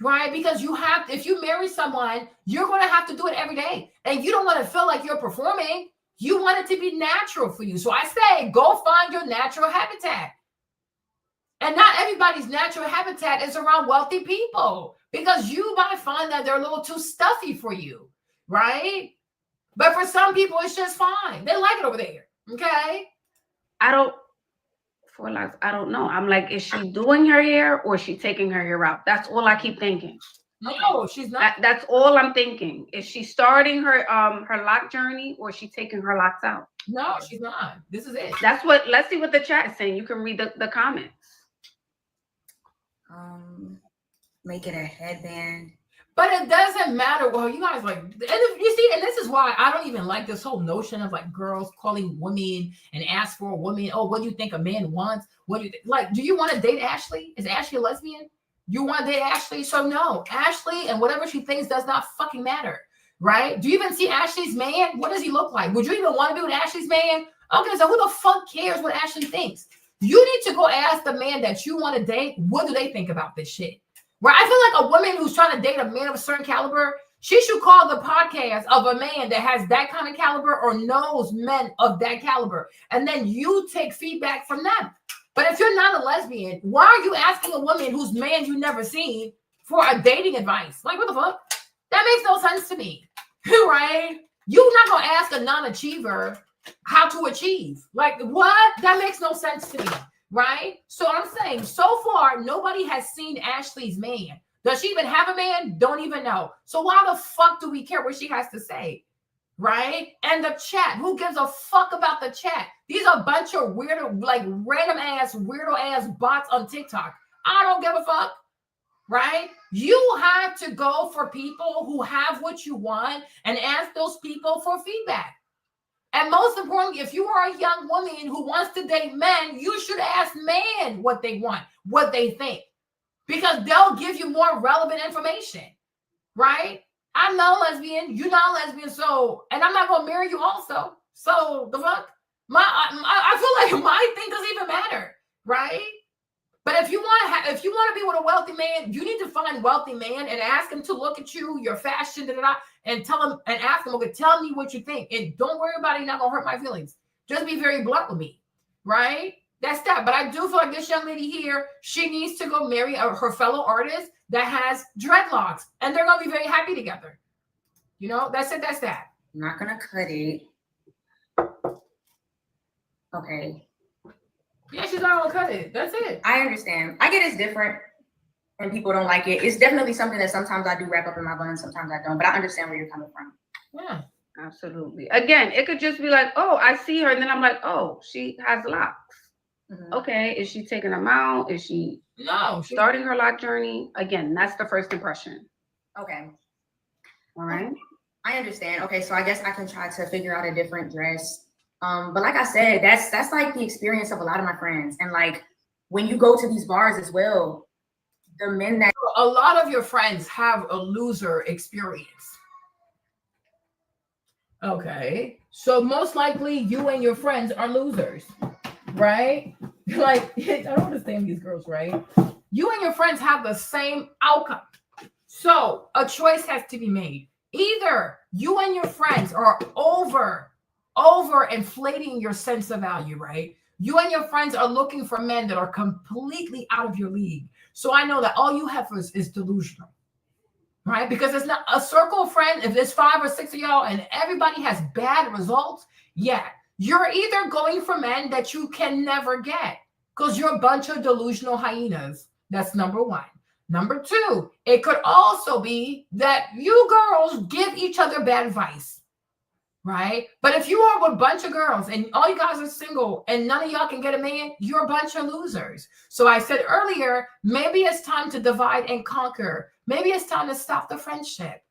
right? Because if you marry someone, you're going to have to do it every day. And you don't want to feel like you're performing. You want it to be natural for you. So I say, go find your natural habitat. And not everybody's natural habitat is around wealthy people because you might find that they're a little too stuffy for you, right? But for some people, it's just fine. They like it over there, okay? I don't know. I'm like, is she doing her hair or is she taking her hair out? That's all I keep thinking. No, she's not. That's all I'm thinking. Is she starting her lock journey or is she taking her locks out? No, she's not. This is it. Let's see what the chat is saying. You can read the comments. Make it a headband. But it doesn't matter. Well, you guys and this is why I don't even like this whole notion of like girls calling women and ask for a woman. Oh, what do you think a man wants? What do you like? Do you want to date Ashley? Is Ashley a lesbian? You want to date Ashley? So no, Ashley and whatever she thinks does not fucking matter, right? Do you even see Ashley's man? What does he look like? Would you even want to be with Ashley's man? Okay, so who the fuck cares what Ashley thinks? You need to go ask the man that you want to date. What do they think about this shit? Right? I feel like a woman who's trying to date a man of a certain caliber, she should call the podcast of a man that has that kind of caliber or knows men of that caliber. And then you take feedback from them. But if you're not a lesbian, why are you asking a woman whose man you never seen for a dating advice? Like, what the fuck? That makes no sense to me. Right? You're not going to ask a non-achiever how to achieve. Like, what? That makes no sense to me. Right? So I'm saying, so far, nobody has seen Ashley's man. Does she even have a man? Don't even know. So why the fuck do we care what she has to say? Right? And the chat. Who gives a fuck about the chat? These are a bunch of weirdo, like random ass, weirdo ass bots on TikTok. I don't give a fuck. Right? You have to go for people who have what you want and ask those people for feedback. And most importantly, if you are a young woman who wants to date men, you should ask men what they want, what they think, because they'll give you more relevant information, right? I'm not a lesbian. You're not a lesbian. So, and I'm not going to marry you also. So the fuck? I feel like my thing doesn't even matter, right? But if you want to be with a wealthy man, you need to find wealthy man and ask him to look at you, your fashion, and tell him and ask him, okay, tell me what you think. And don't worry about it. You're not going to hurt my feelings. Just be very blunt with me, right? That's that. But I do feel like this young lady here, she needs to go marry her fellow artist that has dreadlocks. And they're going to be very happy together. That's it. That's that. I'm not going to cut it. Okay. Yeah, she's not going to cut it. That's it. I understand. I get it's different and people don't like it. It's definitely something that sometimes I do wrap up in my bun, sometimes I don't. But I understand where you're coming from. Yeah. Absolutely. Again, it could just be like, oh, I see her. And then I'm like, oh, she has locks. Mm-hmm. Okay. Is she taking them out? Is she starting her lock journey? Again, that's the first impression. Okay. All right. I understand. Okay. So I guess I can try to figure out a different dress. But like I said, that's like the experience of a lot of my friends. And like when you go to these bars as well, the men that a lot of your friends have a loser experience. Okay. So most likely you and your friends are losers, right? Like, I don't understand these girls, right? You and your friends have the same outcome. So a choice has to be made. Either you and your friends are over inflating your sense of value, right? You and your friends are looking for men that are completely out of your league. So I know that all you have is delusional, right? Because it's not a circle of friends. If there's 5 or 6 of y'all and everybody has bad results, yeah, you're either going for men that you can never get because you're a bunch of delusional hyenas. That's number one. Number two, it could also be that you girls give each other bad advice. Right? But if you are with a bunch of girls and all you guys are single and none of y'all can get a man, you're a bunch of losers. So I said earlier, maybe it's time to divide and conquer. maybe it's time to stop the friendship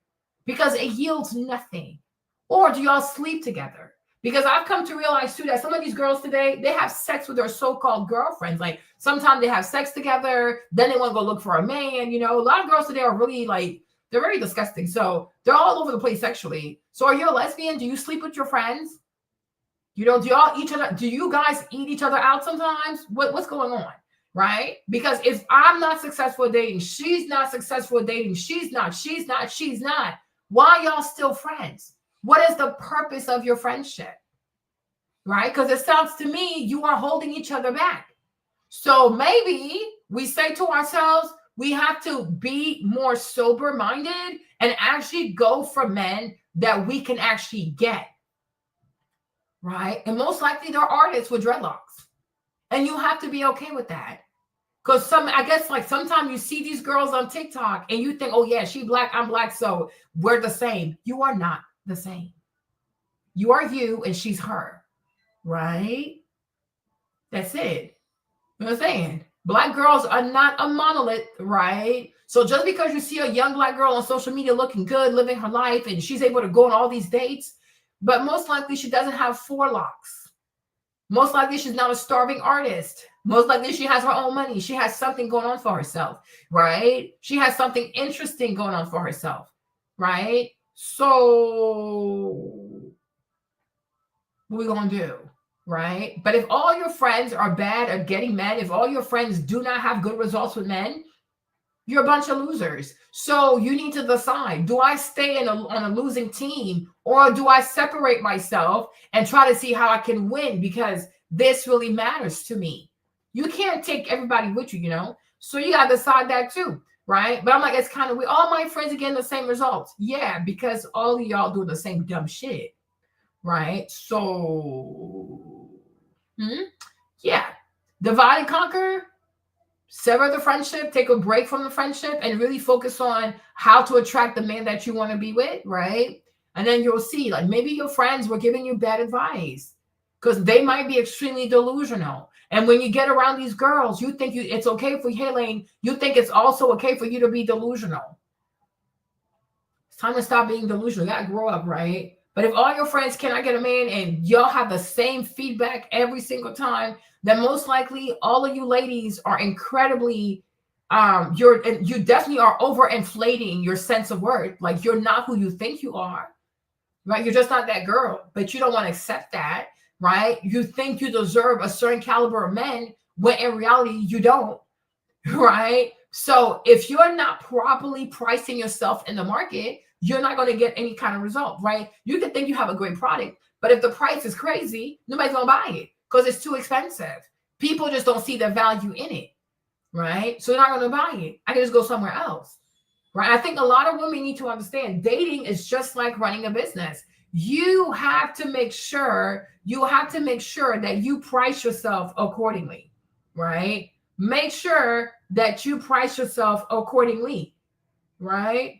because it yields nothing. Or do y'all sleep together? Because I've come to realize too that some of these girls today, they have sex with their so-called girlfriends. Like sometimes they have sex together, then they want to go look for a man. You know, a lot of girls today are really like, they're very disgusting. So they're all over the place sexually. So are you a lesbian? Do you sleep with your friends? You know, do y'all each other? Do you guys eat each other out sometimes? What's going on? Right? Because if I'm not successful at dating, she's not successful at dating, she's not. Why y'all still friends? What is the purpose of your friendship? Right? Because it sounds to me you are holding each other back. So maybe we say to ourselves, we have to be more sober-minded and actually go for men that we can actually get. Right? And most likely they're artists with dreadlocks. And you have to be okay with that. Because I guess like sometimes you see these girls on TikTok and you think, oh yeah, she black, I'm black, so we're the same. You are not the same. You are you and she's her. Right? That's it. You know what I'm saying? Black girls are not a monolith, right? So just because you see a young black girl on social media looking good, living her life, and she's able to go on all these dates, but most likely she doesn't have 4 locks. Most likely she's not a starving artist. Most likely she has her own money. She has something going on for herself, right? She has something interesting going on for herself, right? So what are we going to do? Right? But if all your friends are bad at getting men, if all your friends do not have good results with men, you're a bunch of losers. So you need to decide, do I stay on a losing team or do I separate myself and try to see how I can win because this really matters to me? You can't take everybody with you, you know? So you got to decide that too, right? But I'm like, it's kind of, all my friends are getting the same results. Yeah, because all of y'all doing the same dumb shit, right? So... yeah, divide and conquer, sever the friendship, take a break from the friendship and really focus on how to attract the man that you want to be with, right? And then you'll see, like maybe your friends were giving you bad advice because they might be extremely delusional. And when you get around these girls, you think it's okay for Helene, you think it's also okay for you to be delusional. It's time to stop being delusional. You gotta grow up, right? But if all your friends cannot get a man and y'all have the same feedback every single time, then most likely all of you ladies are incredibly, you definitely are overinflating your sense of worth. Like you're not who you think you are, right? You're just not that girl, but you don't want to accept that, right? You think you deserve a certain caliber of men when in reality you don't, right? So if you're not properly pricing yourself in the market, you're not going to get any kind of result, right? You can think you have a great product, but if the price is crazy, nobody's going to buy it because it's too expensive. People just don't see the value in it, right? So they're not going to buy it. I can just go somewhere else, right? I think a lot of women need to understand dating is just like running a business. You have to make sure that you price yourself accordingly, right? Make sure that you price yourself accordingly, right?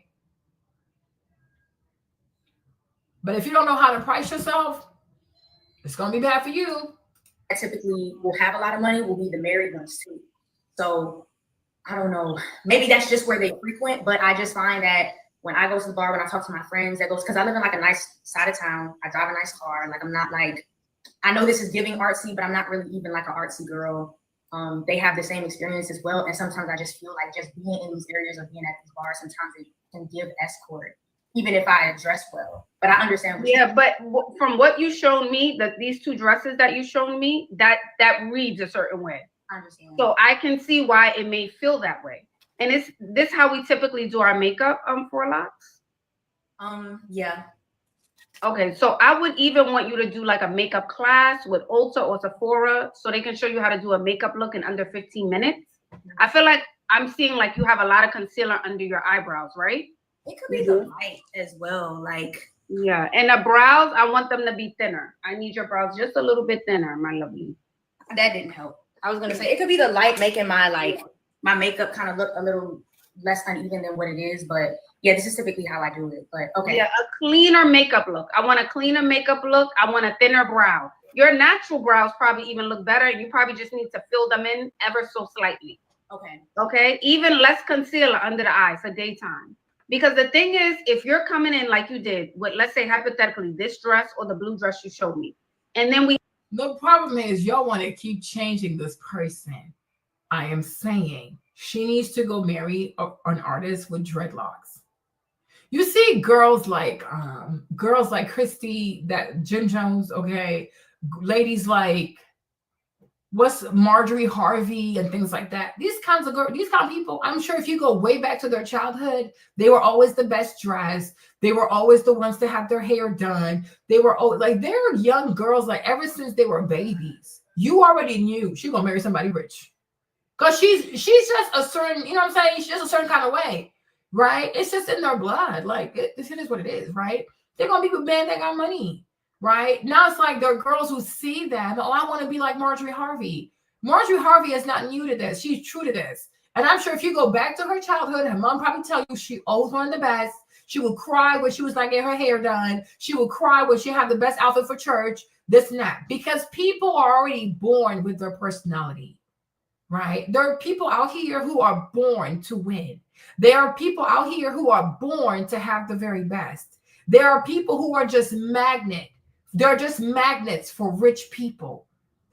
But if you don't know how to price yourself, it's going to be bad for you. I typically will have a lot of money will be the married ones too. So I don't know. Maybe that's just where they frequent. But I just find that when I go to the bar, when I talk to my friends, that goes because I live in like a nice side of town. I drive a nice car. Like I'm not like, I know this is giving artsy, but I'm not really even like an artsy girl. They have the same experience as well. And sometimes I just feel like just being in these areas or being at these bars, sometimes it can give escort. Even if I dress well, but I understand. Yeah, but from what you showed me, that these 2 dresses that you showed me, that reads a certain way. I understand. So I can see why it may feel that way. And is this how we typically do our makeup for locks? Yeah. Okay, so I would even want you to do like a makeup class with Ulta or Sephora, so they can show you how to do a makeup look in under 15 minutes. I feel like I'm seeing like you have a lot of concealer under your eyebrows, right? It could be the light as well, like yeah. And the brows, I want them to be thinner. I need your brows just a little bit thinner, my lovely. That didn't help. I was gonna say it could be the light making my makeup kind of look a little less uneven than what it is, but yeah, this is typically how I do it. But okay. Yeah, a cleaner makeup look. I want a cleaner makeup look. I want a thinner brow. Your natural brows probably even look better. You probably just need to fill them in ever so slightly. Okay. Okay, even less concealer under the eye for daytime. Because the thing is, if you're coming in like you did with, let's say hypothetically, this dress or the blue dress you showed me, and then we The problem is y'all want to keep changing this person. I am saying she needs to go marry an artist with dreadlocks. You see girls like Christy, that Jim Jones, okay, ladies like what's Marjorie Harvey and things like that. These kinds of girls, these kind of people, I'm sure if you go way back to their childhood, they were always the best dressed. They were always the ones to have their hair done. They were like, they're young girls, like ever since they were babies. You already knew she's gonna marry somebody rich. Because she's just a certain, you know what I'm saying? She's just a certain kind of way, right? It's just in their blood. Like it is what it is, right? They're gonna be with men that got money. Right now, it's like there are girls who see that. Oh, I want to be like Marjorie Harvey. Marjorie Harvey is not new to this. She's true to this. And I'm sure if you go back to her childhood, her mom probably tell you she always wanted the best. She would cry when she was like getting her hair done. She would cry when she had the best outfit for church, this and that. Because people are already born with their personality, right? There are people out here who are born to win. There are people out here who are born to have the very best. There are people who are just magnets. They're just magnets for rich people.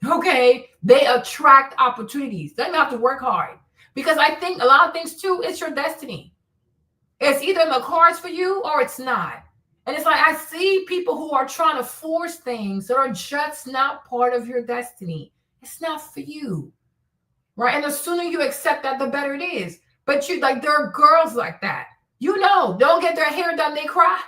Okay. They attract opportunities. They don't have to work hard. Because I think a lot of things too, it's your destiny. It's either in the cards for you or it's not. And it's like I see people who are trying to force things that are just not part of your destiny. It's not for you. Right. And the sooner you accept that, the better it is. But you like there are girls like that. You know, don't get their hair done, they cry.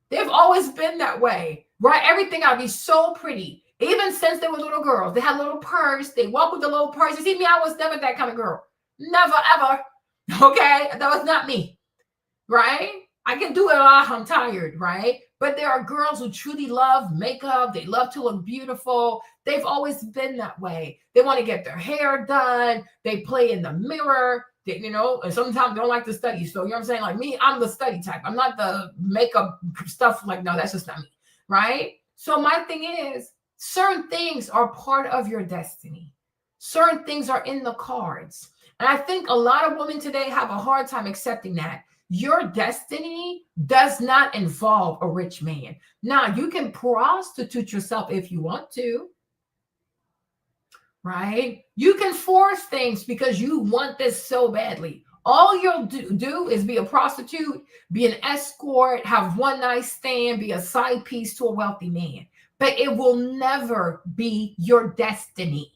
They've always been that way. Right? Everything gotta be so pretty. Even since they were little girls, they had a little purse. They walk with a little purse. You see me, I was never that kind of girl. Never, ever. Okay? That was not me. Right? I can do it a lot. I'm tired. Right? But there are girls who truly love makeup. They love to look beautiful. They've always been that way. They want to get their hair done. They play in the mirror. They, you know, and sometimes they don't like to study. So, you know what I'm saying? Like me, I'm the study type. I'm not the makeup stuff. Like, no, that's just not me. Right? So my thing is, certain things are part of your destiny. Certain things are in the cards. And I think a lot of women today have a hard time accepting that. Your destiny does not involve a rich man. Now, you can prostitute yourself if you want to. Right? You can force things because you want this so badly. All you'll do is be a prostitute, be an escort, have one night stand, be a side piece to a wealthy man. But it will never be your destiny.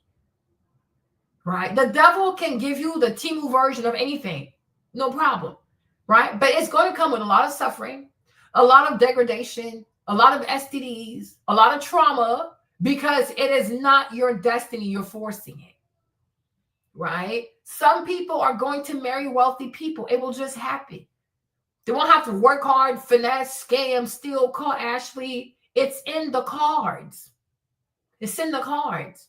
Right? The devil can give you the Temu version of anything. No problem. Right? But it's going to come with a lot of suffering, a lot of degradation, a lot of STDs, a lot of trauma, because it is not your destiny. You're forcing it. Right? Some people are going to marry wealthy people. It will just happen. They won't have to work hard, finesse, scam, steal, call Ashley. It's in the cards. It's in the cards.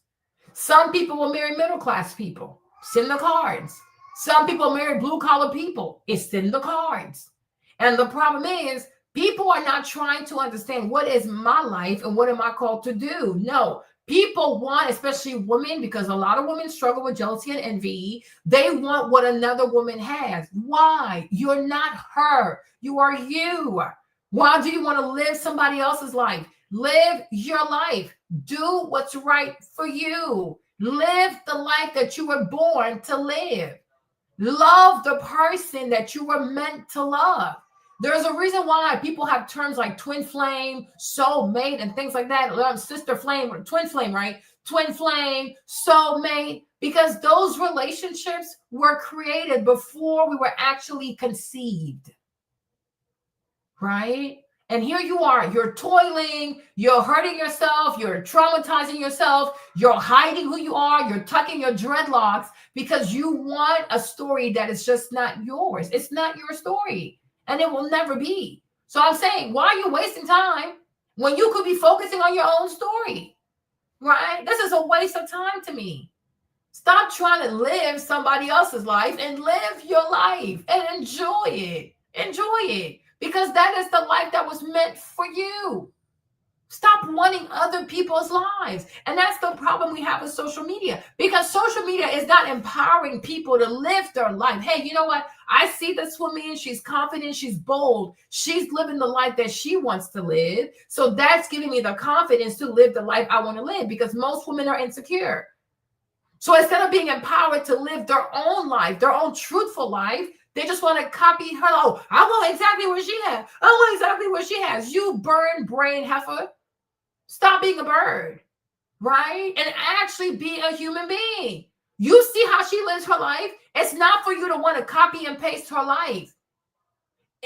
Some people will marry middle-class people. It's in the cards. Some people marry blue-collar people. It's in the cards. And the problem is, people are not trying to understand what is my life and what am I called to do. No. People want, especially women, because a lot of women struggle with jealousy and envy. They want what another woman has. Why? You're not her. You are you. Why do you want to live somebody else's life? Live your life. Do what's right for you. Live the life that you were born to live. Love the person that you were meant to love. There's a reason why people have terms like twin flame, soulmate, and things like that. Sister flame or twin flame, right? Twin flame, soulmate, because those relationships were created before we were actually conceived, right? And here you are, you're toiling, you're hurting yourself, you're traumatizing yourself, you're hiding who you are, you're tucking your dreadlocks because you want a story that is just not yours. It's not your story. And it will never be. So I'm saying, why are you wasting time when you could be focusing on your own story? Right? This is a waste of time to me. Stop trying to live somebody else's life and live your life and enjoy it. Enjoy it. Because that is the life that was meant for you. Stop wanting other people's lives. And that's the problem we have with social media, because social media is not empowering people to live their life. Hey, you know what? I see this woman. She's confident. She's bold. She's living the life that she wants to live. So that's giving me the confidence to live the life I want to live, because most women are insecure. So instead of being empowered to live their own life, their own truthful life, they just want to copy her. Oh, I want exactly what she has. I want exactly what she has. You burn brain heifer. Stop being a bird, right? And actually be a human being. You see how she lives her life? It's not for you to want to copy and paste her life.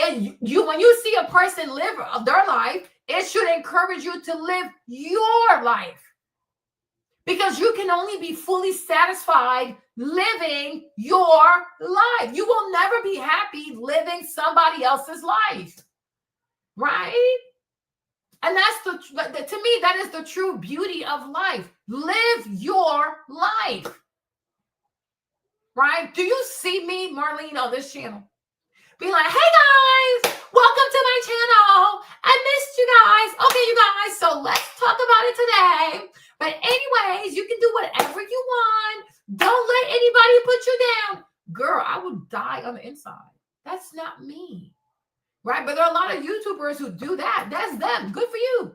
And you, when you see a person live their life, it should encourage you to live your life. Because you can only be fully satisfied living your life. You will never be happy living somebody else's life, right? And that's to me, that is the true beauty of life. Live your life, right? Do you see me, Marlene, on this channel? Be like, hey guys, welcome to my channel. I missed you guys. Okay, you guys, so let's talk about it today. But anyways, you can do whatever you want. Don't let anybody put you down. Girl, I would die on the inside. That's not me. Right? But there are a lot of YouTubers who do that. That's them. Good for you.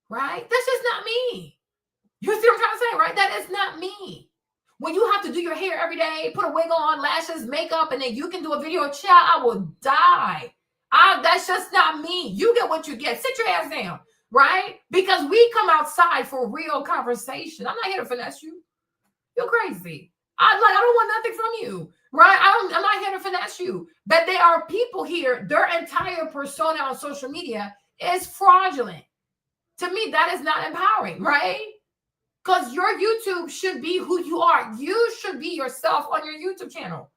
Right? That's just not me. You see what I'm trying to say, right? That is not me. When you have to do your hair every day, put a wig on, lashes, makeup, and then you can do a video chat, I will die. That's just not me. You get what you get. Sit your ass down, right? Because we come outside for real conversation. I'm not here to finesse you. You're crazy. I don't want nothing from you. Right? I'm not here to finesse you. But there are people here, their entire persona on social media is fraudulent. To me, that is not empowering, right? Because your YouTube should be who you are. You should be yourself on your YouTube channel.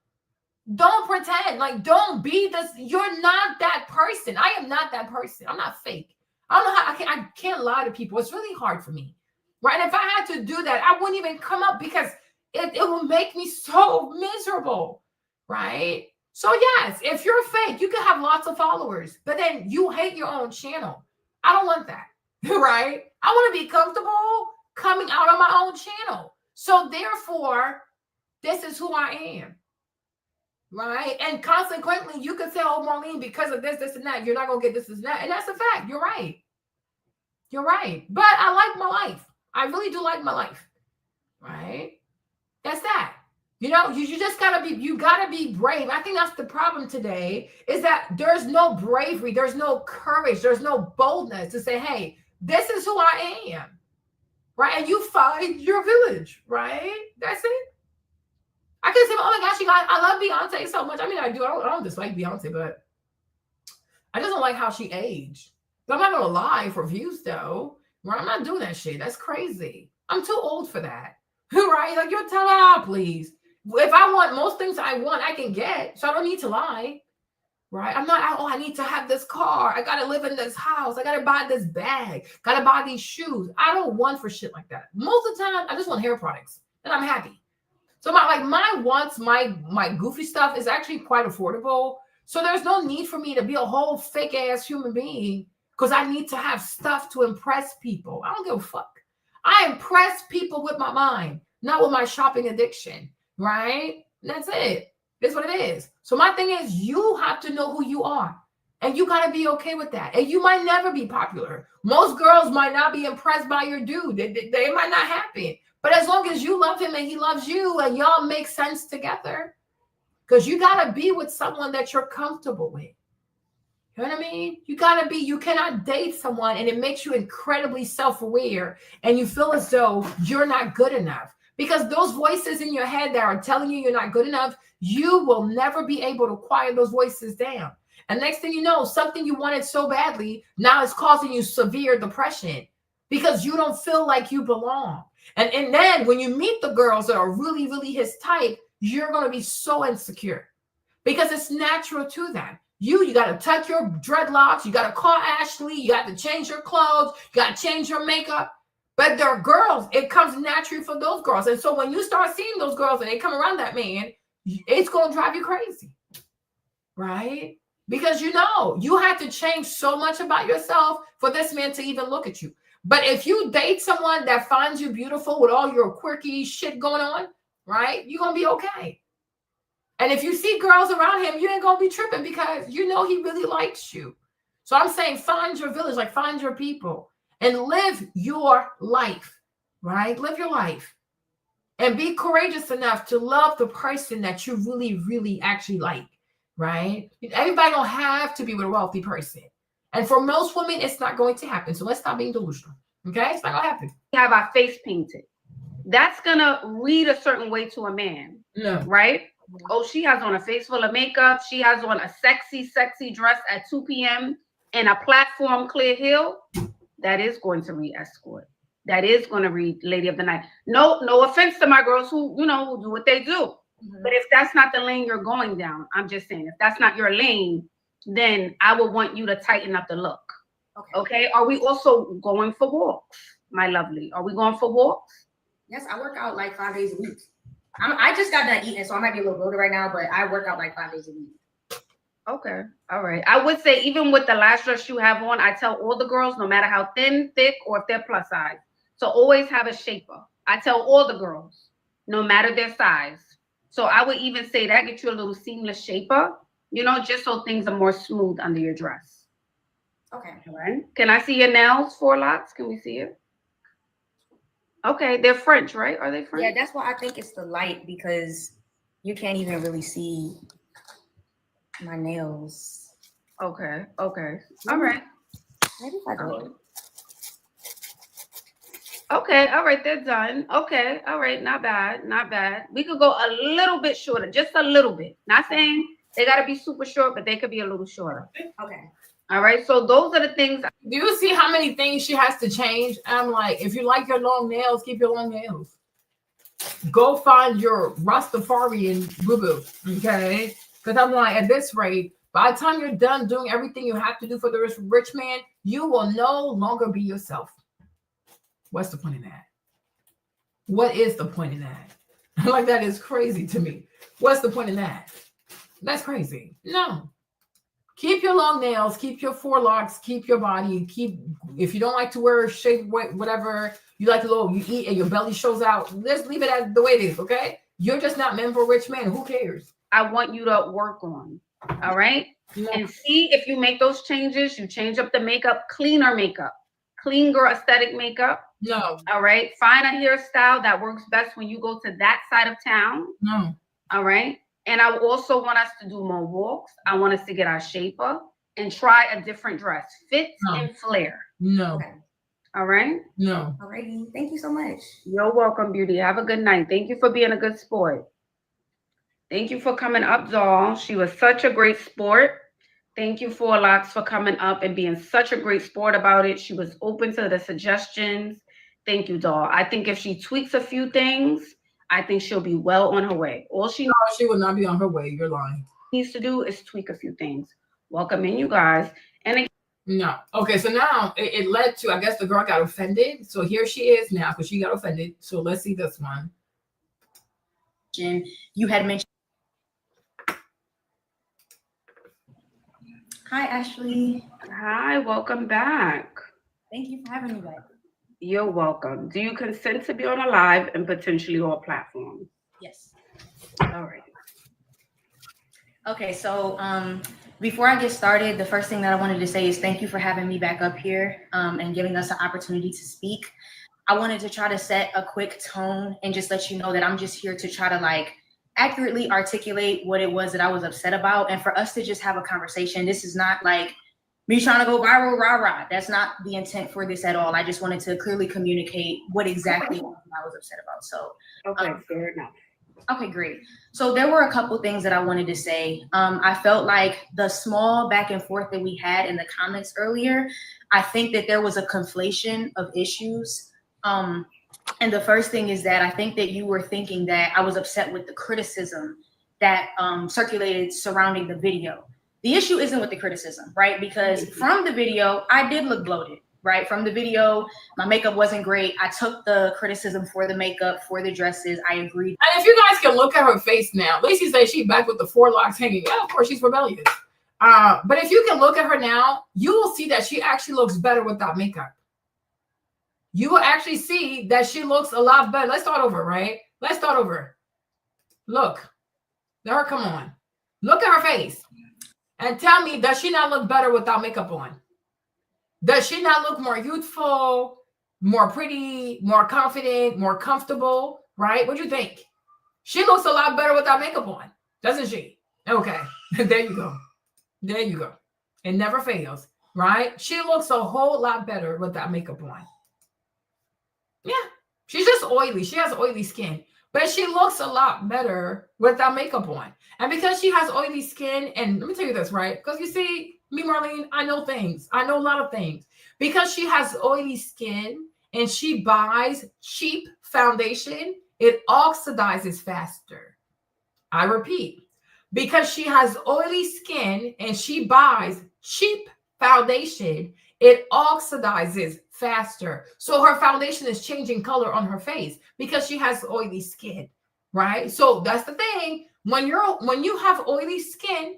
Don't pretend. Like, don't be this. You're not that person. I am not that person. I'm not fake. I don't know how I can't lie to people. It's really hard for me. Right? And if I had to do that, I wouldn't even come up, because it will make me so miserable, right? So yes, if you're fake, you can have lots of followers, but then you hate your own channel. I don't want that, right? I want to be comfortable coming out on my own channel. So therefore, this is who I am, right? And consequently, you could say, oh, Marlene, because of this, this, and that, you're not going to get this, and that. And that's a fact. You're right. You're right. But I like my life. I really do like my life, right? That's that. You know, you just you gotta be brave. I think that's the problem today, is that there's no bravery, there's no courage, there's no boldness to say, hey, this is who I am, right? And you find your village, right? That's it. I can say, oh my gosh, you guys, I love Beyonce so much. I mean, I do. I don't dislike Beyonce, but I just don't like how she aged. But I'm not gonna lie for views though. Right? I'm not doing that shit. That's crazy. I'm too old for that. Right? Like, you're telling out, please. If I want most things I want, I can get. So I don't need to lie. Right? I'm not, oh, I need to have this car. I got to live in this house. I got to buy this bag. Got to buy these shoes. I don't want for shit like that. Most of the time, I just want hair products. And I'm happy. So my wants, my goofy stuff is actually quite affordable. So there's no need for me to be a whole fake ass human being because I need to have stuff to impress people. I don't give a fuck. I impress people with my mind, not with my shopping addiction, right? That's it. It's what it is. So my thing is, you have to know who you are, and you got to be okay with that. And you might never be popular. Most girls might not be impressed by your dude. They might not happen. But as long as you love him and he loves you and y'all make sense together, because you got to be with someone that you're comfortable with. You know what I mean? You cannot date someone and it makes you incredibly self-aware and you feel as though you're not good enough. Because those voices in your head that are telling you you're not good enough, you will never be able to quiet those voices down. And next thing you know, something you wanted so badly now is causing you severe depression because you don't feel like you belong. And then when you meet the girls that are really, really his type, you're going to be so insecure because it's natural to them. You got to tuck your dreadlocks. You got to call Ashley. You got to change your clothes. You got to change your makeup. But they're girls. It comes naturally for those girls. And so when you start seeing those girls and they come around that man, it's going to drive you crazy. Right? because you know you had to change so much about yourself for this man to even look at you. But if you date someone that finds you beautiful with all your quirky shit going on, right, you're gonna be okay. And if you see girls around him, you ain't gonna be tripping because you know he really likes you. So I'm saying find your village, like find your people and live your life, right? Live your life and be courageous enough to love the person that you really, really actually like, right? Everybody don't have to be with a wealthy person. And for most women, it's not going to happen. So let's stop being delusional, okay? It's not gonna happen. We have our face painted. That's gonna read a certain way to a man, No. right? Oh, she has on a face full of makeup. She has on a sexy, sexy dress at 2 p.m. and a platform clear heel. That is going to read escort. That is going to read lady of the night. No offense to my girls who, you know, who do what they do. But if that's not the lane you're going down, I'm just saying, if that's not your lane, then I would want you to tighten up the look. Okay. Are we also going for walks, my lovely? Are we going for walks? Yes, I work out like 5 days a week. I just got done eating, so I might be a little bloated right now, but I work out like 5 days a week. Okay. All right. I would say even with the last dress you have on, I tell all the girls, no matter how thin, thick, or if they're plus size, to always have a shaper. I tell all the girls, no matter their size. So I would even say that, get you a little seamless shaper, you know, just so things are more smooth under your dress. Okay. All right. Can I see your nails, 4 locks? Can we see it? Okay. They're French, right? Are they French? Yeah, that's why I think it's the light, because you can't even really see my nails. Okay. Okay. All right. Maybe if I go. Okay, all right, they're done. Okay, all right, not bad, not bad. We could go a little bit shorter, just a little bit. Not saying they got to be super short, but they could be a little shorter. Okay. All right, so those are the things. Do you see how many things she has to change? I'm like, if you like your long nails, keep your long nails. Go find your Rastafarian boo-boo, okay? Because I'm like, at this rate, by the time you're done doing everything you have to do for the rich man, you will no longer be yourself. What's the point in that? What is the point in that? Like, that is crazy to me. What's the point in that? That's crazy. No. Keep your long nails, keep your 4 locks, keep your body, if you don't like to wear shape, whatever, you like you eat and your belly shows out, let's leave it as the way it is, okay? You're just not meant for a rich man. Who cares? I want you to work on, all right? Yeah. And see if you make those changes, you change up the makeup, cleaner makeup, clean girl aesthetic makeup. No. All right. Find a hairstyle that works best when you go to that side of town. No. All right. And I also want us to do more walks. I want us to get our shaper and try a different dress. Fit and flare. No. Okay. All right. No. Alrighty. Thank you so much. You're welcome, beauty. Have a good night. Thank you for being a good sport. Thank you for coming up, doll. She was such a great sport. Thank you, 4 locks, for coming up and being such a great sport about it. She was open to the suggestions. Thank you, doll. I think if she tweaks a few things, I think she'll be well on her way. All she will not be on her way. You're lying. needs to do is tweak a few things. Welcome in, you guys. And again, no. Okay, so now it led to, I guess the girl got offended. So here she is now because she got offended. So let's see this one. You had mentioned. Hi, Ashley. hi, welcome back. Thank you for having me back. You're welcome. Do you consent to be on a live and potentially all platforms? Yes. All right. Okay, so before I get started, the first thing that I wanted to say is thank you for having me back up here and giving us an opportunity to speak. I wanted to try to set a quick tone and just let you know that I'm just here to try to accurately articulate what it was that I was upset about, and for us to just have a conversation. This is not like me trying to go viral, rah. That's not the intent for this at all. I just wanted to clearly communicate what exactly I was upset about. So, okay, fair enough. Okay, great. So there were a couple things that I wanted to say. I felt like the small back and forth that we had in the comments earlier, I think that there was a conflation of issues. And the first thing is that I think that you were thinking that I was upset with the criticism that circulated surrounding the video. The issue isn't with the criticism, right? Because from the video, I did look bloated, right? From the video, my makeup wasn't great. I took the criticism for the makeup, for the dresses. I agreed. And if you guys can look at her face now, Lacey says she's back with the 4 locks hanging. Yeah, of course, she's rebellious. But if you can look at her now, you will see that she actually looks better without makeup. You will actually see that she looks a lot better. Let's start over, right? Let's start over. Look. Let her come on. Look at her face. And tell me, does she not look better without makeup on? Does she not look more youthful, more pretty, more confident, more comfortable, right? What do you think? She looks a lot better without makeup on, doesn't she? Okay, there you go. There you go. It never fails, right? She looks a whole lot better without makeup on. Yeah, she's just oily. She has oily skin, but she looks a lot better without makeup on. And because she has oily skin, and let me tell you this, right? Because you see, me, Marlene, I know things. I know a lot of things. Because she has oily skin and she buys cheap foundation, it oxidizes faster. I repeat, because she has oily skin and she buys cheap foundation, it oxidizes faster. So her foundation is changing color on her face because she has oily skin, right? So that's the thing. When you have oily skin,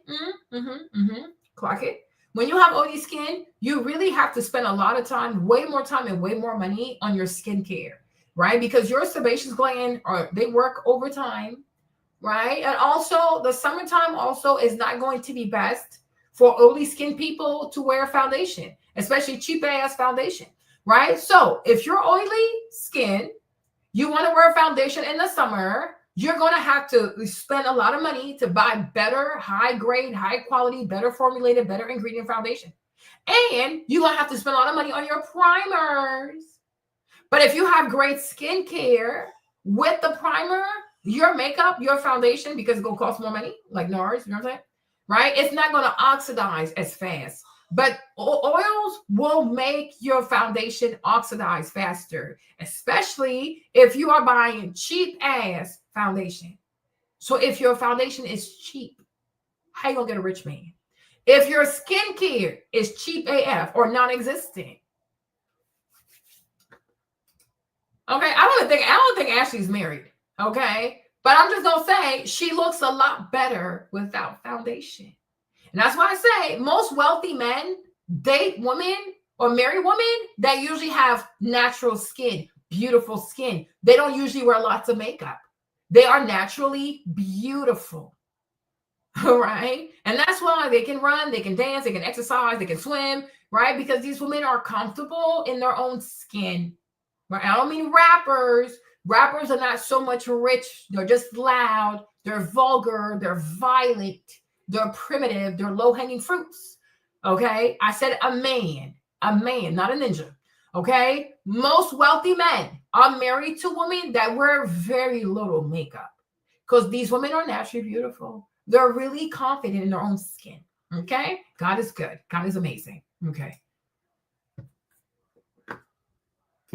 clock it. When you have oily skin, you really have to spend a lot of time, way more time and way more money on your skincare, right? Because your sebaceous gland, they work overtime, right? And also the summertime also is not going to be best for oily skin people to wear foundation, especially cheap ass foundation, right? So if you're oily skin, you want to wear foundation in the summer, you're going to have to spend a lot of money to buy better, high grade, high quality, better formulated, better ingredient foundation. And you're going to have to spend a lot of money on your primers. But if you have great skincare with the primer, your makeup, your foundation, because it's going to cost more money, like NARS, you know what I'm saying? Right? It's not going to oxidize as fast. But oils will make your foundation oxidize faster, especially if you are buying cheap ass foundation. So if your foundation is cheap, how you gonna get a rich man? If your skincare is cheap AF or non-existent, okay, I don't think Ashley's married, okay? But I'm just gonna say she looks a lot better without foundation. And that's why I say most wealthy men date women or marry women that usually have natural skin, beautiful skin. They don't usually wear lots of makeup. They are naturally beautiful. All right. And that's why they can run, they can dance, they can exercise, they can swim, right? Because these women are comfortable in their own skin. Right? I don't mean rappers. Rappers are not so much rich. They're just loud. They're vulgar. They're violent. They're primitive. They're low-hanging fruits. Okay? I said a man, not a ninja. Okay? Most wealthy men are married to women that wear very little makeup because these women are naturally beautiful. They're really confident in their own skin. Okay? God is good. God is amazing. Okay.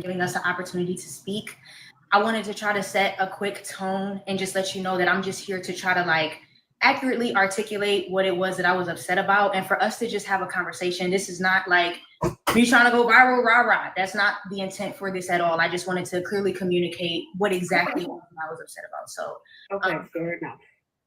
Giving us an opportunity to speak. I wanted to try to set a quick tone and just let you know that I'm just here to try to like accurately articulate what it was that I was upset about, and for us to just have a conversation. This is not like me trying to go viral, rah. That's not the intent for this at all. I just wanted to clearly communicate what exactly I was upset about. So okay, fair enough.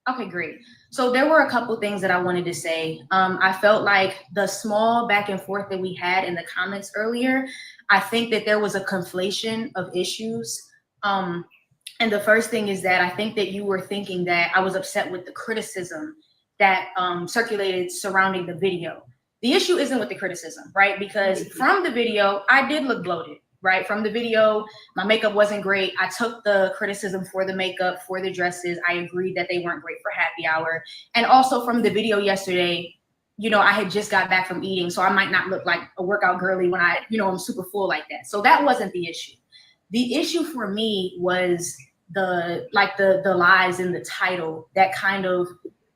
Okay, great. So there were a couple things that I wanted to say. I felt like the small back and forth that we had in the comments earlier, I think that there was a conflation of issues. And the first thing is that I think that you were thinking that I was upset with the criticism that circulated surrounding the video. The issue isn't with the criticism, right? Because from the video, I did look bloated, right? From the video, my makeup wasn't great. I took the criticism for the makeup, for the dresses. I agreed that they weren't great for happy hour. And also from the video yesterday, you know, I had just got back from eating, so I might not look like a workout girly when I, you know, I'm super full like that. So that wasn't the issue. The issue for me was the lies in the title that kind of,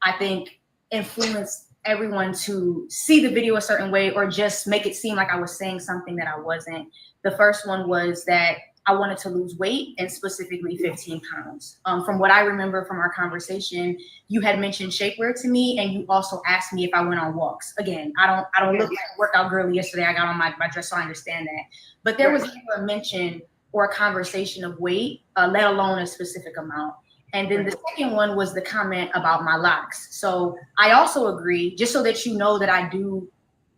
I think, influenced everyone to see the video a certain way or just make it seem like I was saying something that I wasn't. The first one was that I wanted to lose weight, and specifically 15 pounds. From what I remember from our conversation, you had mentioned shapewear to me, and you also asked me if I went on walks. Again, I don't look like a workout girly yesterday. I got on my dress, so I understand that. But there was never a mention or a conversation of weight, let alone a specific amount. And then the second one was the comment about my locks. So I also agree, just so that you know that I do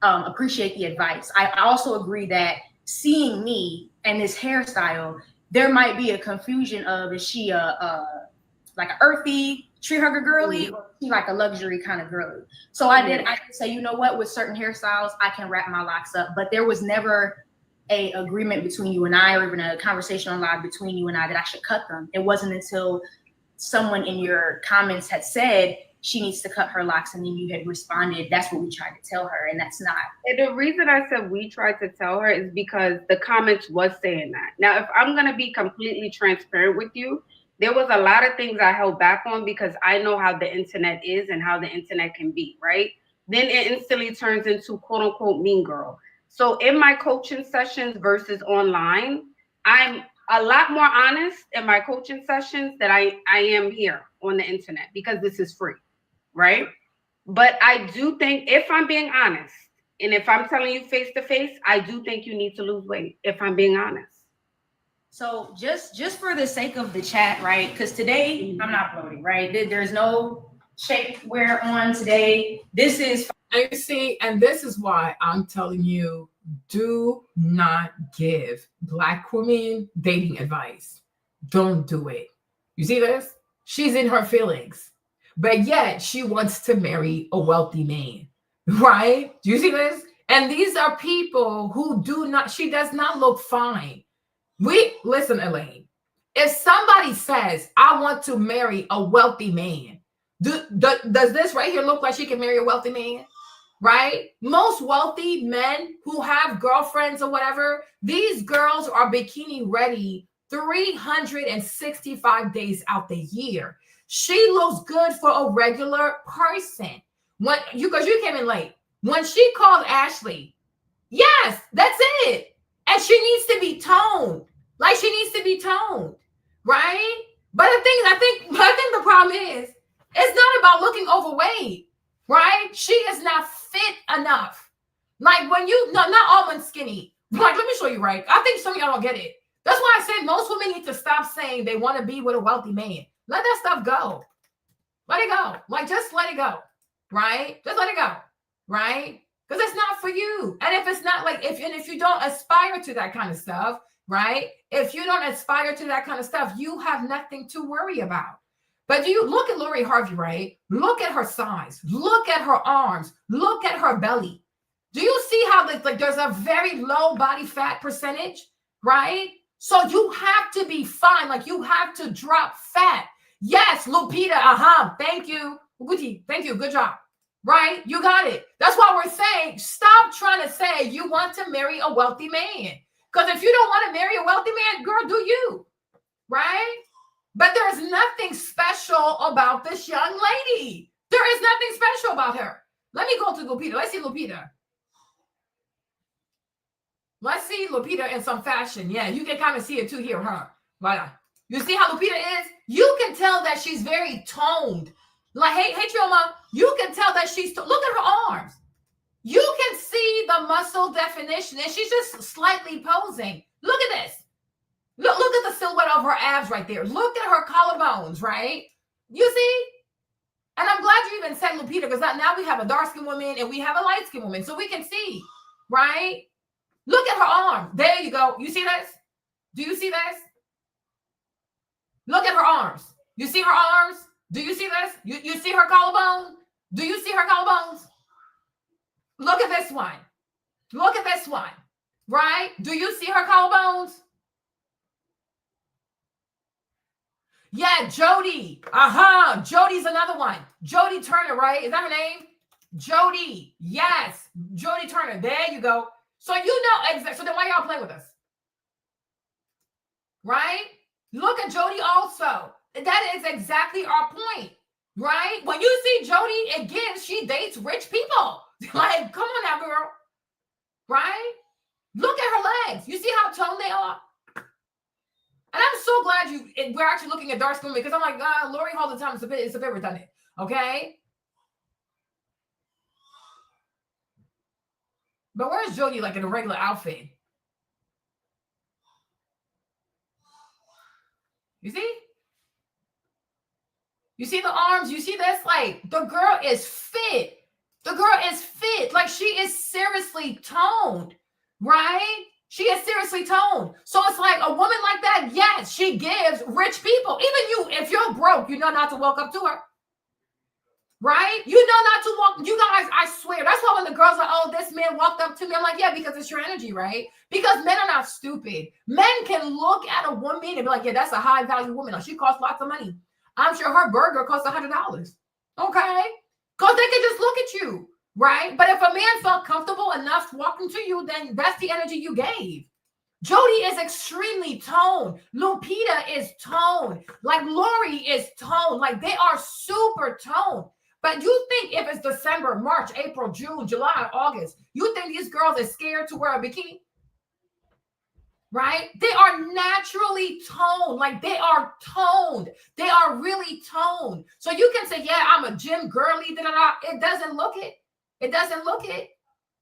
appreciate the advice. I also agree that seeing me and this hairstyle, there might be a confusion of, is she like an earthy tree hugger girly, or is she like a luxury kind of girly? So I did say, you know what, with certain hairstyles, I can wrap my locks up, but there was never a agreement between you and I, or even a conversation on live between you and I, that I should cut them. It wasn't until someone in your comments had said she needs to cut her locks, and then you had responded, that's what we tried to tell her, and that's not. And the reason I said we tried to tell her is because the comments was saying that. Now, if I'm going to be completely transparent with you, there was a lot of things I held back on because I know how the internet is and how the internet can be, right? Then it instantly turns into quote unquote mean girl. So in my coaching sessions versus online, I'm a lot more honest in my coaching sessions than I am here on the internet, because this is free, right? But I do think, if I'm being honest, and if I'm telling you face to face, I do think you need to lose weight, if I'm being honest. So just for the sake of the chat, right? Because today I'm not bloating, right? There's no shapewear on today. This is. And you see, and this is why I'm telling you, do not give Black women dating advice. Don't do it. You see this? She's in her feelings, but yet she wants to marry a wealthy man, right? Do you see this? And these are people who she does not look fine. Listen, Elaine, if somebody says, I want to marry a wealthy man, does this right here look like she can marry a wealthy man? Right? Most wealthy men who have girlfriends or whatever, these girls are bikini ready 365 days out the year. She looks good for a regular person. Because you came in late. When she called Ashley, yes, that's it. And she needs to be toned. Like, she needs to be toned, right? But I think the problem is, it's not about looking overweight. Right? She is not fit enough. Like, when not almond skinny. Like, let me show you, right? I think some of y'all don't get it. That's why I said most women need to stop saying they want to be with a wealthy man. Let that stuff go. Let it go. Like, just let it go. Right? Just let it go. Right? Because it's not for you. And if it's not like, if you don't aspire to that kind of stuff, right? If you don't aspire to that kind of stuff, you have nothing to worry about. But do you look at Lori Harvey, right? Look at her size. Look at her arms. Look at her belly. Do you see how there's a very low body fat percentage, right? So you have to be fine. Like, you have to drop fat. Yes, Lupita. Thank you. Uguti, thank you. Good job. Right? You got it. That's why we're saying, stop trying to say you want to marry a wealthy man. Because if you don't want to marry a wealthy man, girl, do you. Right? But there is nothing special about this young lady. There is nothing special about her. Let me go to Lupita. Let's see Lupita. Let's see Lupita in some fashion. Yeah, you can kind of see it too here, huh? Voila. You see how Lupita is? You can tell that she's very toned. Like, hey, Chioma, you can tell that look at her arms. You can see the muscle definition, and she's just slightly posing. Look at this. Look at the silhouette of her abs right there. Look at her collarbones, right? You see? And I'm glad you even said Lupita, because now we have a dark-skinned woman and we have a light-skinned woman, so we can see, right? Look at her arm. There you go. You see this? Do you see this? Look at her arms. You see her arms? Do you see this? You see her collarbone? Do you see her collarbones? Look at this one. Look at this one, right? Do you see her collarbones? Yeah, Jody. Jody's another one. Jody Turner, right? Is that her name? Jody. Yes. Jody Turner. There you go. So you know exactly. So then why y'all play with us? Right? Look at Jody also. That is exactly our point. Right? When you see Jody, again, she dates rich people. Like, come on now, girl. Right? Look at her legs. You see how toned they are? And I'm so glad we're actually looking at dark skin, because I'm like, Lori all the time, it's a bit redundant. Okay? But where's Jody, like, in a regular outfit? You see? You see the arms? You see this? Like, the girl is fit. The girl is fit. Like, she is seriously toned, right? She is seriously toned. So it's like a woman like that, yes, she gives rich people. Even you, if you're broke, you know not to walk up to her. Right? You know not to walk. You guys, I swear. That's why when the girls are, oh, this man walked up to me, I'm like, yeah, because it's your energy, right? Because men are not stupid. Men can look at a woman and be like, yeah, that's a high value woman. Like, she costs lots of money. I'm sure her burger costs $100. Okay? Because they can just look at you, right? But if a man felt comfortable enough walking to you, then that's the energy you gave. Jody is extremely toned. Lupita is toned. Like, Lori is toned. Like, they are super toned. But you think if it's December, March, April, June, July, August, you think these girls are scared to wear a bikini? Right? They are naturally toned. Like, they are toned. They are really toned. So you can say, yeah, I'm a gym girly. Da-da-da. It doesn't look it. It doesn't look it.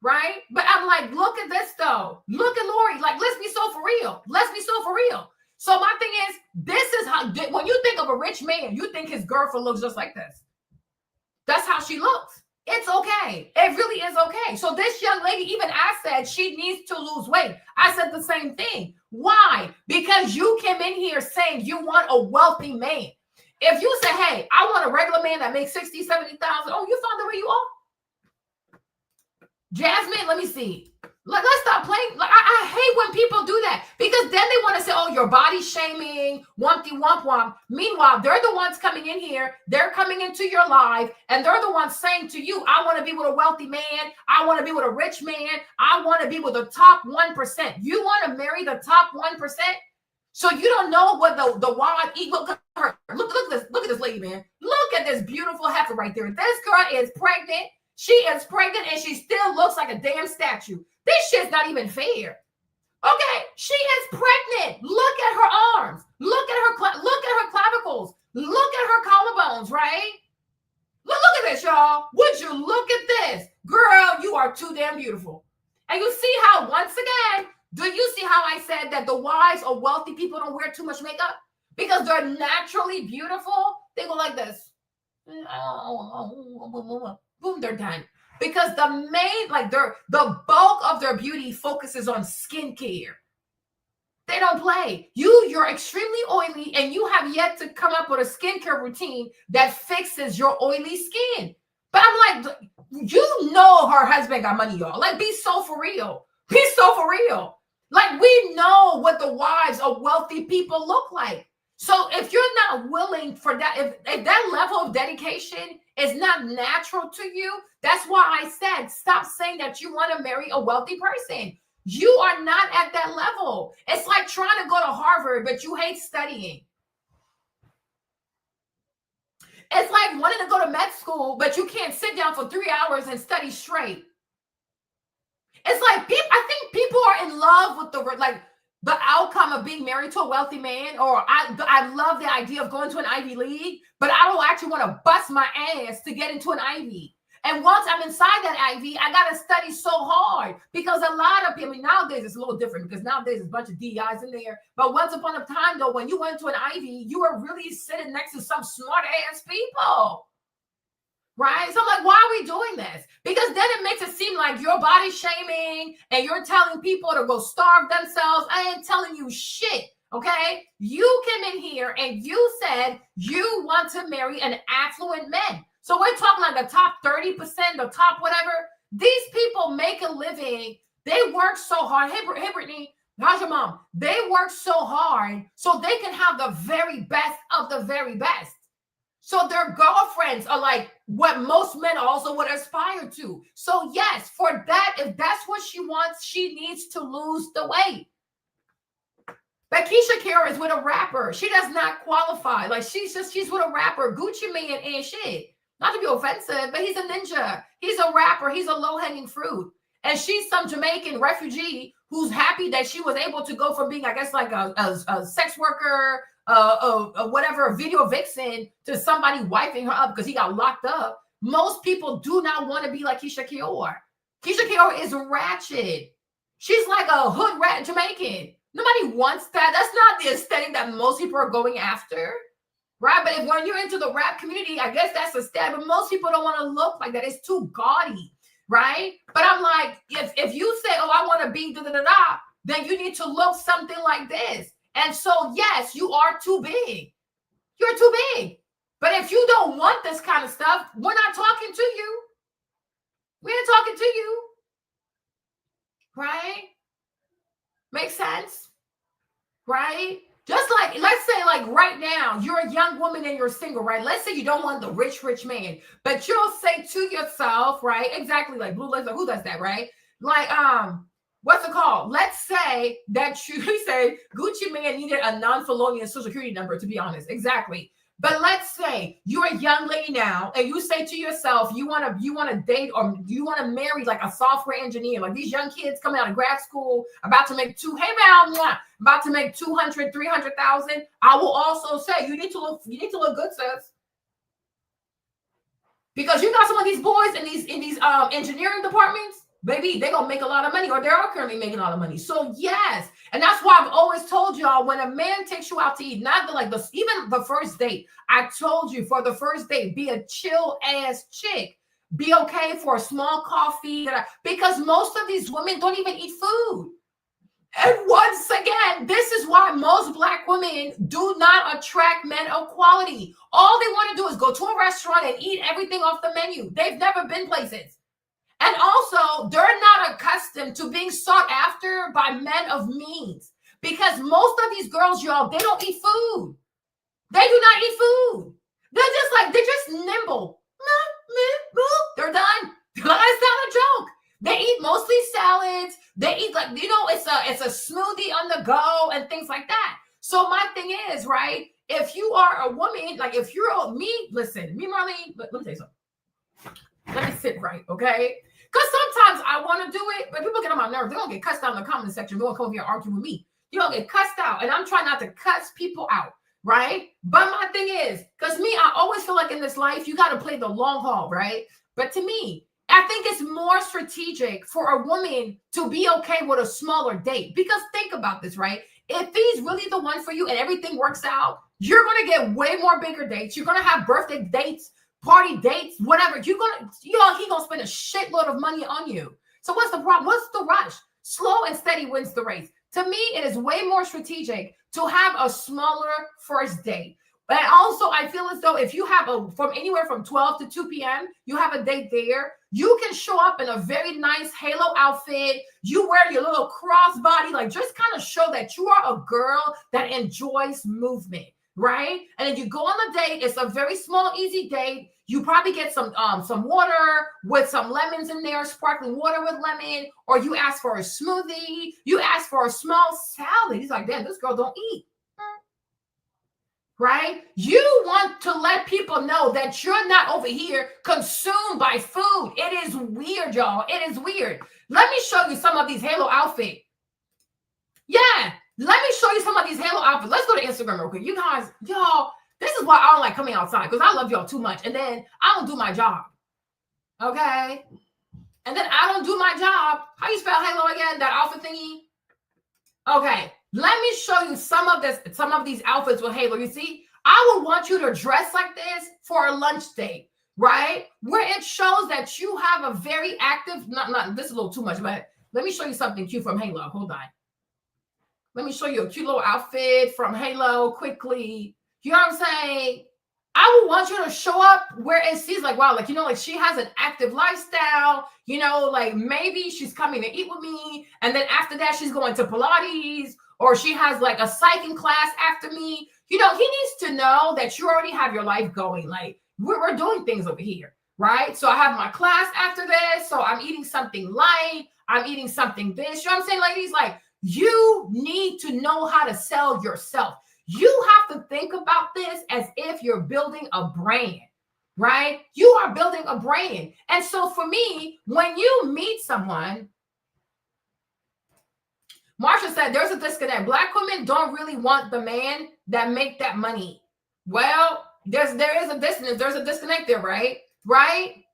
Right? But I'm like, look at this though. Look at Lori. Like, let's be so for real. Let's be so for real. So my thing is, this is how, when you think of a rich man, you think his girlfriend looks just like this. That's how she looks. It's okay. It really is okay. So this young lady, even I said she needs to lose weight. I said the same thing. Why? Because you came in here saying you want a wealthy man. If you say, hey, I want a regular man that makes 60, 70,000, oh, you found the way you are. Jasmine, let me see. Let's stop playing. Like, I hate when people do that, because then they want to say, oh, your body shaming, wumpty wump wump. Meanwhile, they're the ones coming in here. They're coming into your life, and they're the ones saying to you, I want to be with a wealthy man. I want to be with a rich man. I want to be with the top 1%. You want to marry the top 1%? So you don't know what the wild eat. Look at her. Look at this lady, man. Look at this beautiful heifer right there. This girl is pregnant. She is pregnant, and she still looks like a damn statue. This shit's not even fair. Okay, she is pregnant. Look at her arms. Look at her clavicles. Look at her collarbones, right? Look at this, y'all. Would you look at this? Girl, you are too damn beautiful. And you see how, once again, do you see how I said that the wives of wealthy people don't wear too much makeup? Because they're naturally beautiful. They go like this. Boom, they're done. Because the main, like, the bulk of their beauty focuses on skincare. They don't play. You're extremely oily, and you have yet to come up with a skincare routine that fixes your oily skin. But I'm like, you know her husband got money, y'all. Like, be so for real. Be so for real. Like, we know what the wives of wealthy people look like. So if you're not willing for that, if that level of dedication is not natural to you, that's why I said, stop saying that you want to marry a wealthy person. You are not at that level. It's like trying to go to Harvard, but you hate studying. It's like wanting to go to med school, but you can't sit down for 3 hours and study straight. It's like, I think people are in love with the outcome of being married to a wealthy man, or I love the idea of going to an Ivy League, but I don't actually want to bust my ass to get into an Ivy. And once I'm inside that Ivy, I got to study so hard, because a lot of people, I mean, nowadays it's a little different, because nowadays there's a bunch of DEIs in there. But once upon a time, though, when you went to an Ivy, you were really sitting next to some smart ass people. Right? So I'm like, why are we doing this? Because then it makes it seem like you're body shaming and you're telling people to go starve themselves. I ain't telling you shit. Okay? You came in here and you said you want to marry an affluent man. So we're talking like the top 30%, the top whatever. These people make a living. They work so hard. Hey, Brittany, how's your mom? They work so hard so they can have the very best of the very best. So their girlfriends are like what most men also would aspire to. So yes, for that, if that's what she wants, she needs to lose the weight. But Keisha Kara is with a rapper. She does not qualify. Like, she's with a rapper. Gucci Mane and shit. Not to be offensive, but he's a ninja. He's a rapper. He's a low-hanging fruit. And she's some Jamaican refugee who's happy that she was able to go from being, I guess, like a sex worker, whatever, a video vixen, to somebody wiping her up because he got locked up. Most people do not want to be like Keisha Kara. Keisha Kara is ratchet. She's like a hood rat Jamaican. Nobody wants that. That's not the aesthetic that most people are going after. right? But when you're into the rap community, I guess that's a stat, but most people don't want to look like that. It's too gaudy, right? But I'm like, if you say, oh, I want to be da-da-da-da, then you need to look something like this. And so, yes, you are too big. You're too big. But if you don't want this kind of stuff, we're not talking to you. We ain't talking to you. Right? Makes sense? Right? Just like, let's say like right now, you're a young woman and you're single, right? Let's say you don't want the rich man, but you'll say to yourself, right? Exactly like Blue Laser, who does that, right? Like, what's it called? Let's say that you say Gucci Mane needed a non-felonious social security number, to be honest. Exactly. But let's say you're a young lady now and you say to yourself, you want to date or you want to marry like a software engineer, like these young kids coming out of grad school, about to make about to make 200, 300,000. I will also say you need to look good, sis. Because you got some of these boys in these engineering departments, baby, they're gonna make a lot of money, or they are currently making a lot of money. So yes, and that's why I've always told y'all, when a man takes you out to eat, not even the first date, I told you for the first date, be a chill ass chick. Be okay for a small coffee, because most of these women don't even eat food. And once again, this is why most Black women do not attract men of quality. All they want to do is go to a restaurant and eat everything off the menu. They've never been places. And also, they're not accustomed to being sought after by men of means, because most of these girls, y'all, they don't eat food. They do not eat food. They're just nimble. They're done. It's not a joke. They eat mostly salads. They eat it's a smoothie on the go and things like that. So my thing is, right, if you are a woman, like if you're me, Marlene, let me tell you something. Let me sit right, okay? Because sometimes I want to do it, but people get on my nerves. They're going to get cussed out in the comment section. They're going to come over here and argue with me. You're going to get cussed out. And I'm trying not to cuss people out, right? But my thing is, because I always feel like in this life, you got to play the long haul, right? But to me, I think it's more strategic for a woman to be okay with a smaller date. Because think about this, right? If he's really the one for you and everything works out, you're going to get way more bigger dates. You're going to have birthday dates, party dates, whatever. He gonna spend a shitload of money on you. So what's the problem? What's the rush? Slow and steady wins the race. To me, it is way more strategic to have a smaller first date. But also, I feel as though if you have from anywhere from 12 to 2 p.m., you have a date there, you can show up in a very nice halo outfit. You wear your little crossbody, like just kind of show that you are a girl that enjoys movement, right? And then you go on the date. It's a very small, easy date. You probably get some water with some lemons in there, sparkling water with lemon, or you ask for a smoothie. You ask for a small salad. He's like, damn, this girl don't eat. Right? You want to let people know that you're not over here consumed by food. It is weird, y'all. It is weird. Let me show you some of these halo outfits. Yeah, let me show you some of these halo outfits. Let's go to Instagram real quick. You guys, y'all, this is why I don't like coming outside, because I love y'all too much. And then I don't do my job. Okay? And then I don't do my job. How you spell halo again? That outfit thingy? Okay. Let me show you some of these outfits with halo. You see, I would want you to dress like this for a lunch date, right? Where it shows that you have a very active, this is a little too much, but let me show you something cute from Halo. Hold on. Let me show you a cute little outfit from Halo quickly. You know what I'm saying? I would want you to show up where it sees like, wow, like, like she has an active lifestyle, like maybe she's coming to eat with me. And then after that, she's going to Pilates, or she has like a cycling class after me. He needs to know that you already have your life going. Like we're doing things over here, right? So I have my class after this. So I'm eating something light. I'm eating something this. You know what I'm saying, ladies? Like you need to know how to sell yourself. You have to think about this as if you're building a brand, right? You are building a brand. And so for me, when you meet someone, Marsha said there's a disconnect. Black women don't really want the man that make that money. Well, there is a dissonance. There's a disconnect there, right? Right?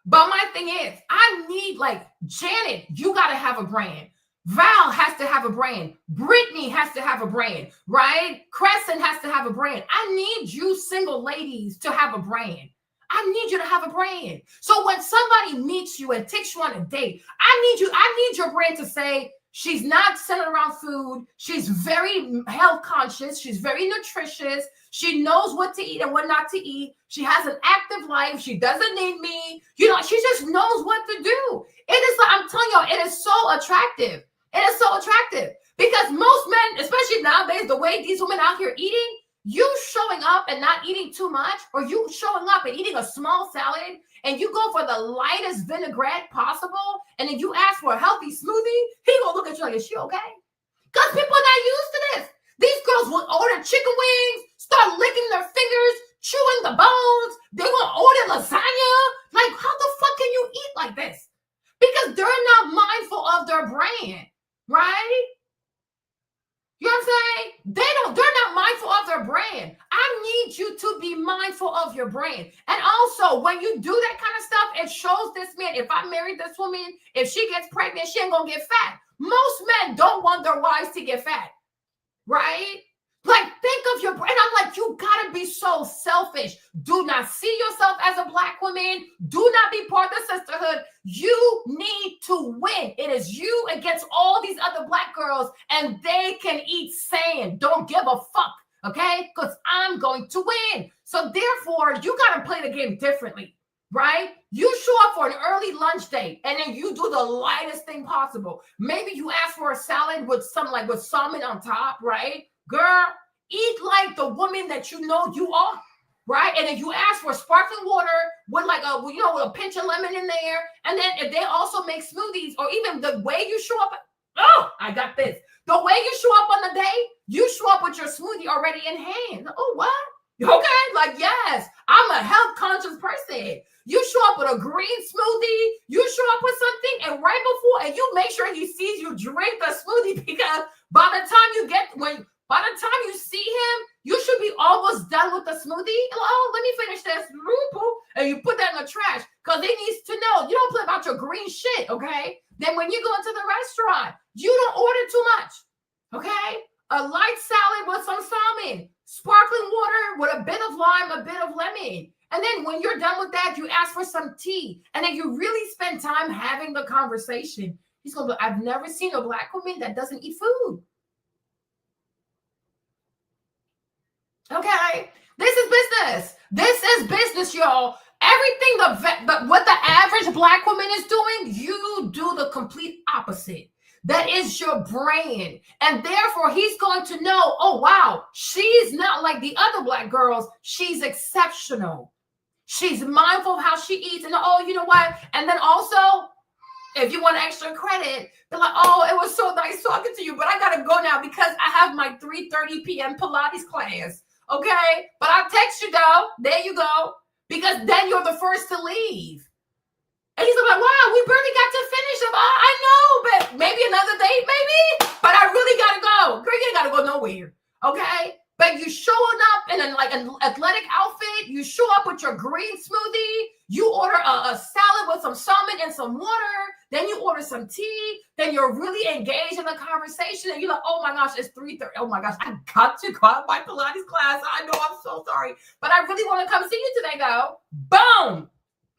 But my thing is, I need, like, Janet, you got to have a brand. Val has to have a brand. Brittany has to have a brand, right? Crescent has to have a brand. I need you single ladies to have a brand. I need you to have a brand. So when somebody meets you and takes you on a date, I need your brand to say, she's not centered around food. She's very health conscious. She's very nutritious. She knows what to eat and what not to eat. She has an active life. She doesn't need me. You know, she just knows what to do. It is, I'm telling y'all, it is so attractive. It is so attractive because most men, especially nowadays, the way these women out here eating, you showing up and not eating too much, or you showing up and eating a small salad, and you go for the lightest vinaigrette possible, and then you ask for a healthy smoothie, he gonna look at you like, is she okay? Because people are not used to this. These girls will order chicken wings, start licking their fingers, chewing the bones. They will order lasagna. Like, how the fuck can you eat like this? Because they're not mindful of their brand, right? You know what I'm saying? They're not mindful of their brand. I need you to be mindful of your brand. And also, when you do that kind of stuff, it shows this man, if I married this woman, if she gets pregnant, she ain't gonna get fat. Most men don't want their wives to get fat, right? Like, think of your brand. I'm like, you gotta be so selfish. Do not see yourself as a Black woman. Do not be part of the sisterhood. You need to win. It is you against all these other Black girls, and they can eat sand. Don't give a fuck, okay? Because I'm going to win. So therefore, you gotta play the game differently, right? You show up for an early lunch date, and then you do the lightest thing possible. Maybe you ask for a salad with with salmon on top, right? Girl, eat like the woman that you know you are, right? And then you ask for sparkling water with with a pinch of lemon in there. And then if they also make smoothies, or even the way you show up, oh, I got this. The way you show up on the day, you show up with your smoothie already in hand. Oh, what? Okay, like, yes, I'm a health conscious person. You show up with a green smoothie, you show up with something, and right before, and you make sure he sees you drink the smoothie, because by the time you see him, you should be almost done with the smoothie. Oh, let me finish this. And you put that in the trash, because he needs to know you don't play about your green shit, okay? Then when you go into the restaurant, you don't order too much, okay? A light salad with some salmon, sparkling water with a bit of lime, a bit of lemon. And then when you're done with that, you ask for some tea. And then you really spend time having the conversation. He's going to be, I've never seen a Black woman that doesn't eat food. Okay, this is business. This is business, y'all. Everything what the average Black woman is doing, you do the complete opposite. That is your brand. And therefore, he's going to know, oh, wow, she's not like the other Black girls. She's exceptional. She's mindful of how she eats. And oh, you know what? And then also, if you want extra credit, they're like, oh, it was so nice talking to you, but I got to go now because I have my 3:30 p.m. Pilates class. Okay, but I'll text you though. There you go. Because then you're the first to leave. And he's like, wow, we barely got to finish them. Oh, I know, but maybe another date, maybe. But I really gotta go. Girl, you ain't gotta go nowhere. Okay? But you showing up in an athletic outfit, you show up with your green smoothie, you order a salad with some salmon and some water, then you order some tea, then you're really engaged in the conversation, and you're like, oh my gosh, it's 3:30. Oh my gosh, I got to go out my Pilates class. I know, I'm so sorry. But I really want to come see you today, though. Boom!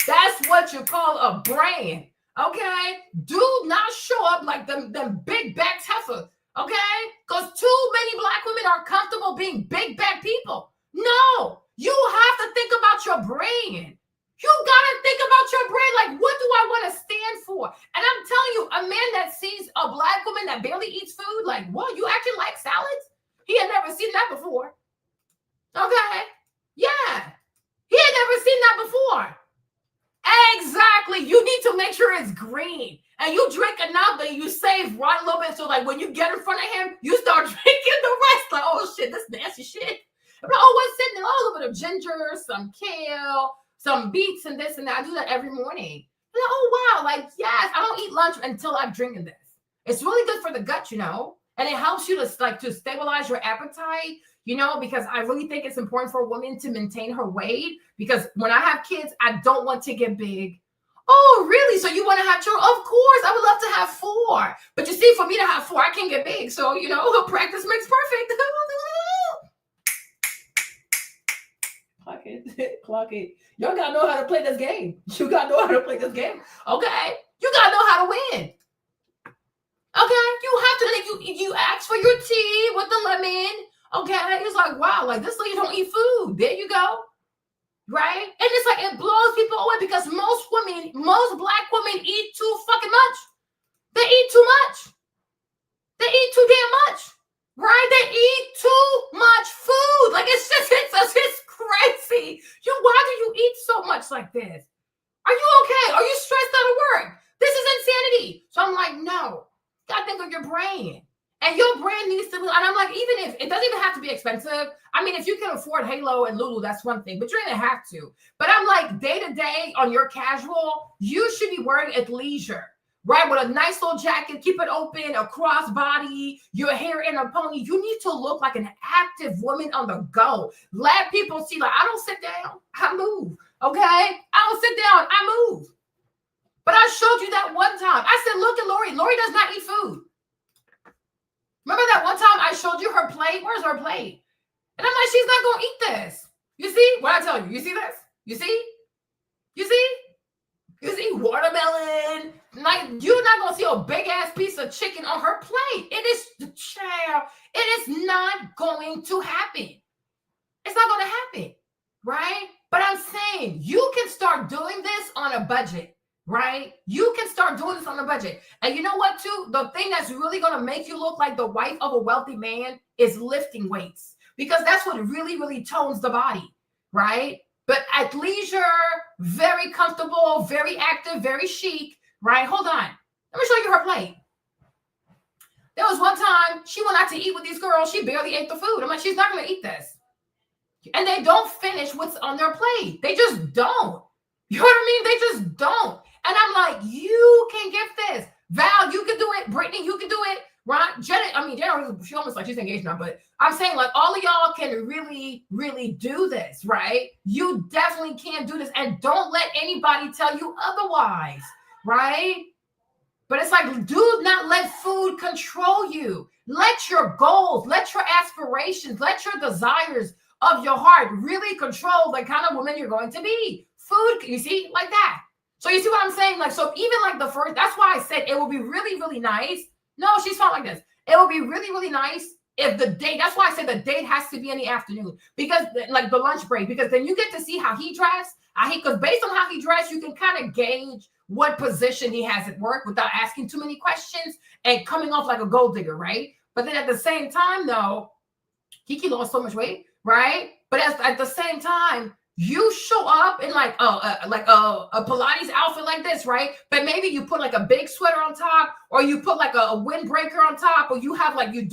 That's what you call a brand. Okay? Do not show up like them big back heifers. Okay? Because too many Black women are comfortable being big back people. No, you have to think about your brand. You gotta think about your brand. Like, what do I want to stand for? And I'm telling you, a man that sees a Black woman that barely eats food, like, what? You actually like salads? He had never seen that before. Okay? Yeah. He had never seen that before. Exactly. You need to make sure it's green. And you drink enough that you save right a little bit. So like when you get in front of him, you start drinking the rest. Like, oh shit, this nasty shit. I'm like, oh, what's sitting there? Oh, a little bit of ginger, some kale, some beets and this and that. I do that every morning. Like, oh wow, like yes, I don't eat lunch until I'm drinking this. It's really good for the gut, you know, and it helps you to stabilize your appetite. You know, because I really think it's important for a woman to maintain her weight, because when I have kids, I don't want to get big. Oh, really? So you want to have children? Of course, I would love to have 4. But you see, for me to have 4, I can't get big. So, practice makes perfect. Clock it. Clock it. Y'all got to know how to play this game. You got to know how to play this game. Okay? You got to know how to win. Okay? You have to, you ask for your tea with the lemon. Okay? It's like, wow, like this lady don't eat food. There you go. Right? And it's like, it blows people away because most black women eat too fucking much. They eat too much. They eat too damn much. Right? They eat too much food. Like, it's crazy. Why do you eat so much like this? Are you okay? Are you stressed out of work? This is insanity. So I'm like, no. You gotta think of your brain. And your brand needs to be, and I'm like, even if it doesn't even have to be expensive. I mean, if you can afford Halo and Lulu, that's one thing, but you don't even have to. But I'm like, day to day on your casual, you should be wearing athleisure, right? With a nice little jacket, keep it open, a crossbody, your hair in a pony. You need to look like an active woman on the go. Let people see, like, I don't sit down, I move, okay? I don't sit down, I move. But I showed you that one time. I said, look at Lori. Lori does not eat food. Remember that one time I showed you her plate? Where's her plate? And I'm like, she's not going to eat this. You see? What I tell you? You see this? You see? You see? You see watermelon? Like, you're not going to see a big-ass piece of chicken on her plate. It is not going to happen. It's not going to happen, right? But I'm saying you can start doing this on a budget. Right? You can start doing this on a budget. And you know what, too? The thing that's really going to make you look like the wife of a wealthy man is lifting weights. Because that's what really, really tones the body. Right? But athleisure, very comfortable, very active, very chic. Right? Hold on. Let me show you her plate. There was one time she went out to eat with these girls. She barely ate the food. I'm like, she's not going to eat this. And they don't finish what's on their plate. They just don't. You know what I mean? They just don't. And I'm like, you can get this. Val, you can do it. Brittany, you can do it. Right? Jenna, she almost like she's engaged now, but I'm saying like all of y'all can really, really do this, right? You definitely can do this. And don't let anybody tell you otherwise, right? But it's like, do not let food control you. Let your goals, let your aspirations, let your desires of your heart really control the kind of woman you're going to be. Food, you see, like that. So you see what I'm saying? Like, so even like the first, that's why I said it will be really, really nice. No, she's not like this. It will be really, really nice if the date, that's why I said the date has to be in the afternoon because like the lunch break, because then you get to see how he dressed. Because based on how he dressed, you can kind of gauge what position he has at work without asking too many questions and coming off like a gold digger, right? But then at the same time, though, Kiki lost so much weight, right? But at the same time, you show up in like a Pilates outfit like this, right? But maybe you put like a big sweater on top, or you put like a windbreaker on top, or you have like you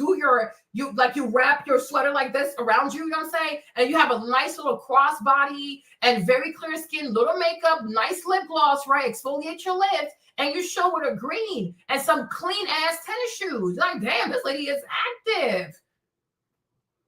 wrap your sweater like this around you, you know what I'm saying? And you have a nice little crossbody and very clear skin, little makeup, nice lip gloss, right? Exfoliate your lips, and you show with a green and some clean ass tennis shoes. Like, damn, this lady is active.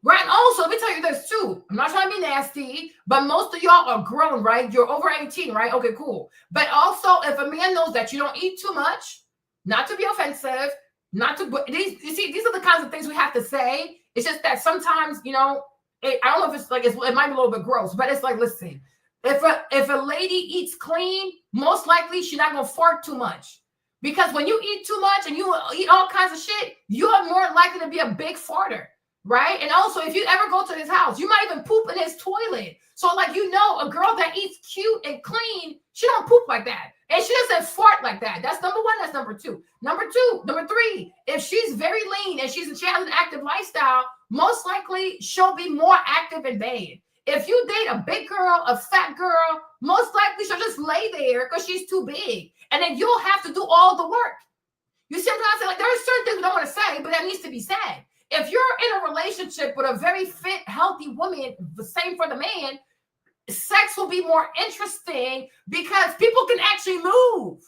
Right. And also, let me tell you this too. I'm not trying to be nasty, but most of y'all are grown, right? You're over 18, right? Okay, cool. But also, if a man knows that you don't eat too much, not to be offensive, these are the kinds of things we have to say. It's just that sometimes, I don't know if it's like, it might be a little bit gross, but it's like, listen, if a lady eats clean, most likely she's not going to fart too much. Because when you eat too much and you eat all kinds of shit, you are more likely to be a big farter. Right? And also, if you ever go to his house, you might even poop in his toilet. So, like, a girl that eats cute and clean, she don't poop like that. And she doesn't fart like that. That's number one. That's number two. Number three, if she's very lean and she has an active lifestyle, most likely she'll be more active in bed. If you date a big girl, a fat girl, most likely she'll just lay there because she's too big. And then you'll have to do all the work. You see what I'm saying? Like, there are certain things we don't want to say, but that needs to be said. If you're in a relationship with a very fit, healthy woman, the same for the man, sex will be more interesting because people can actually move.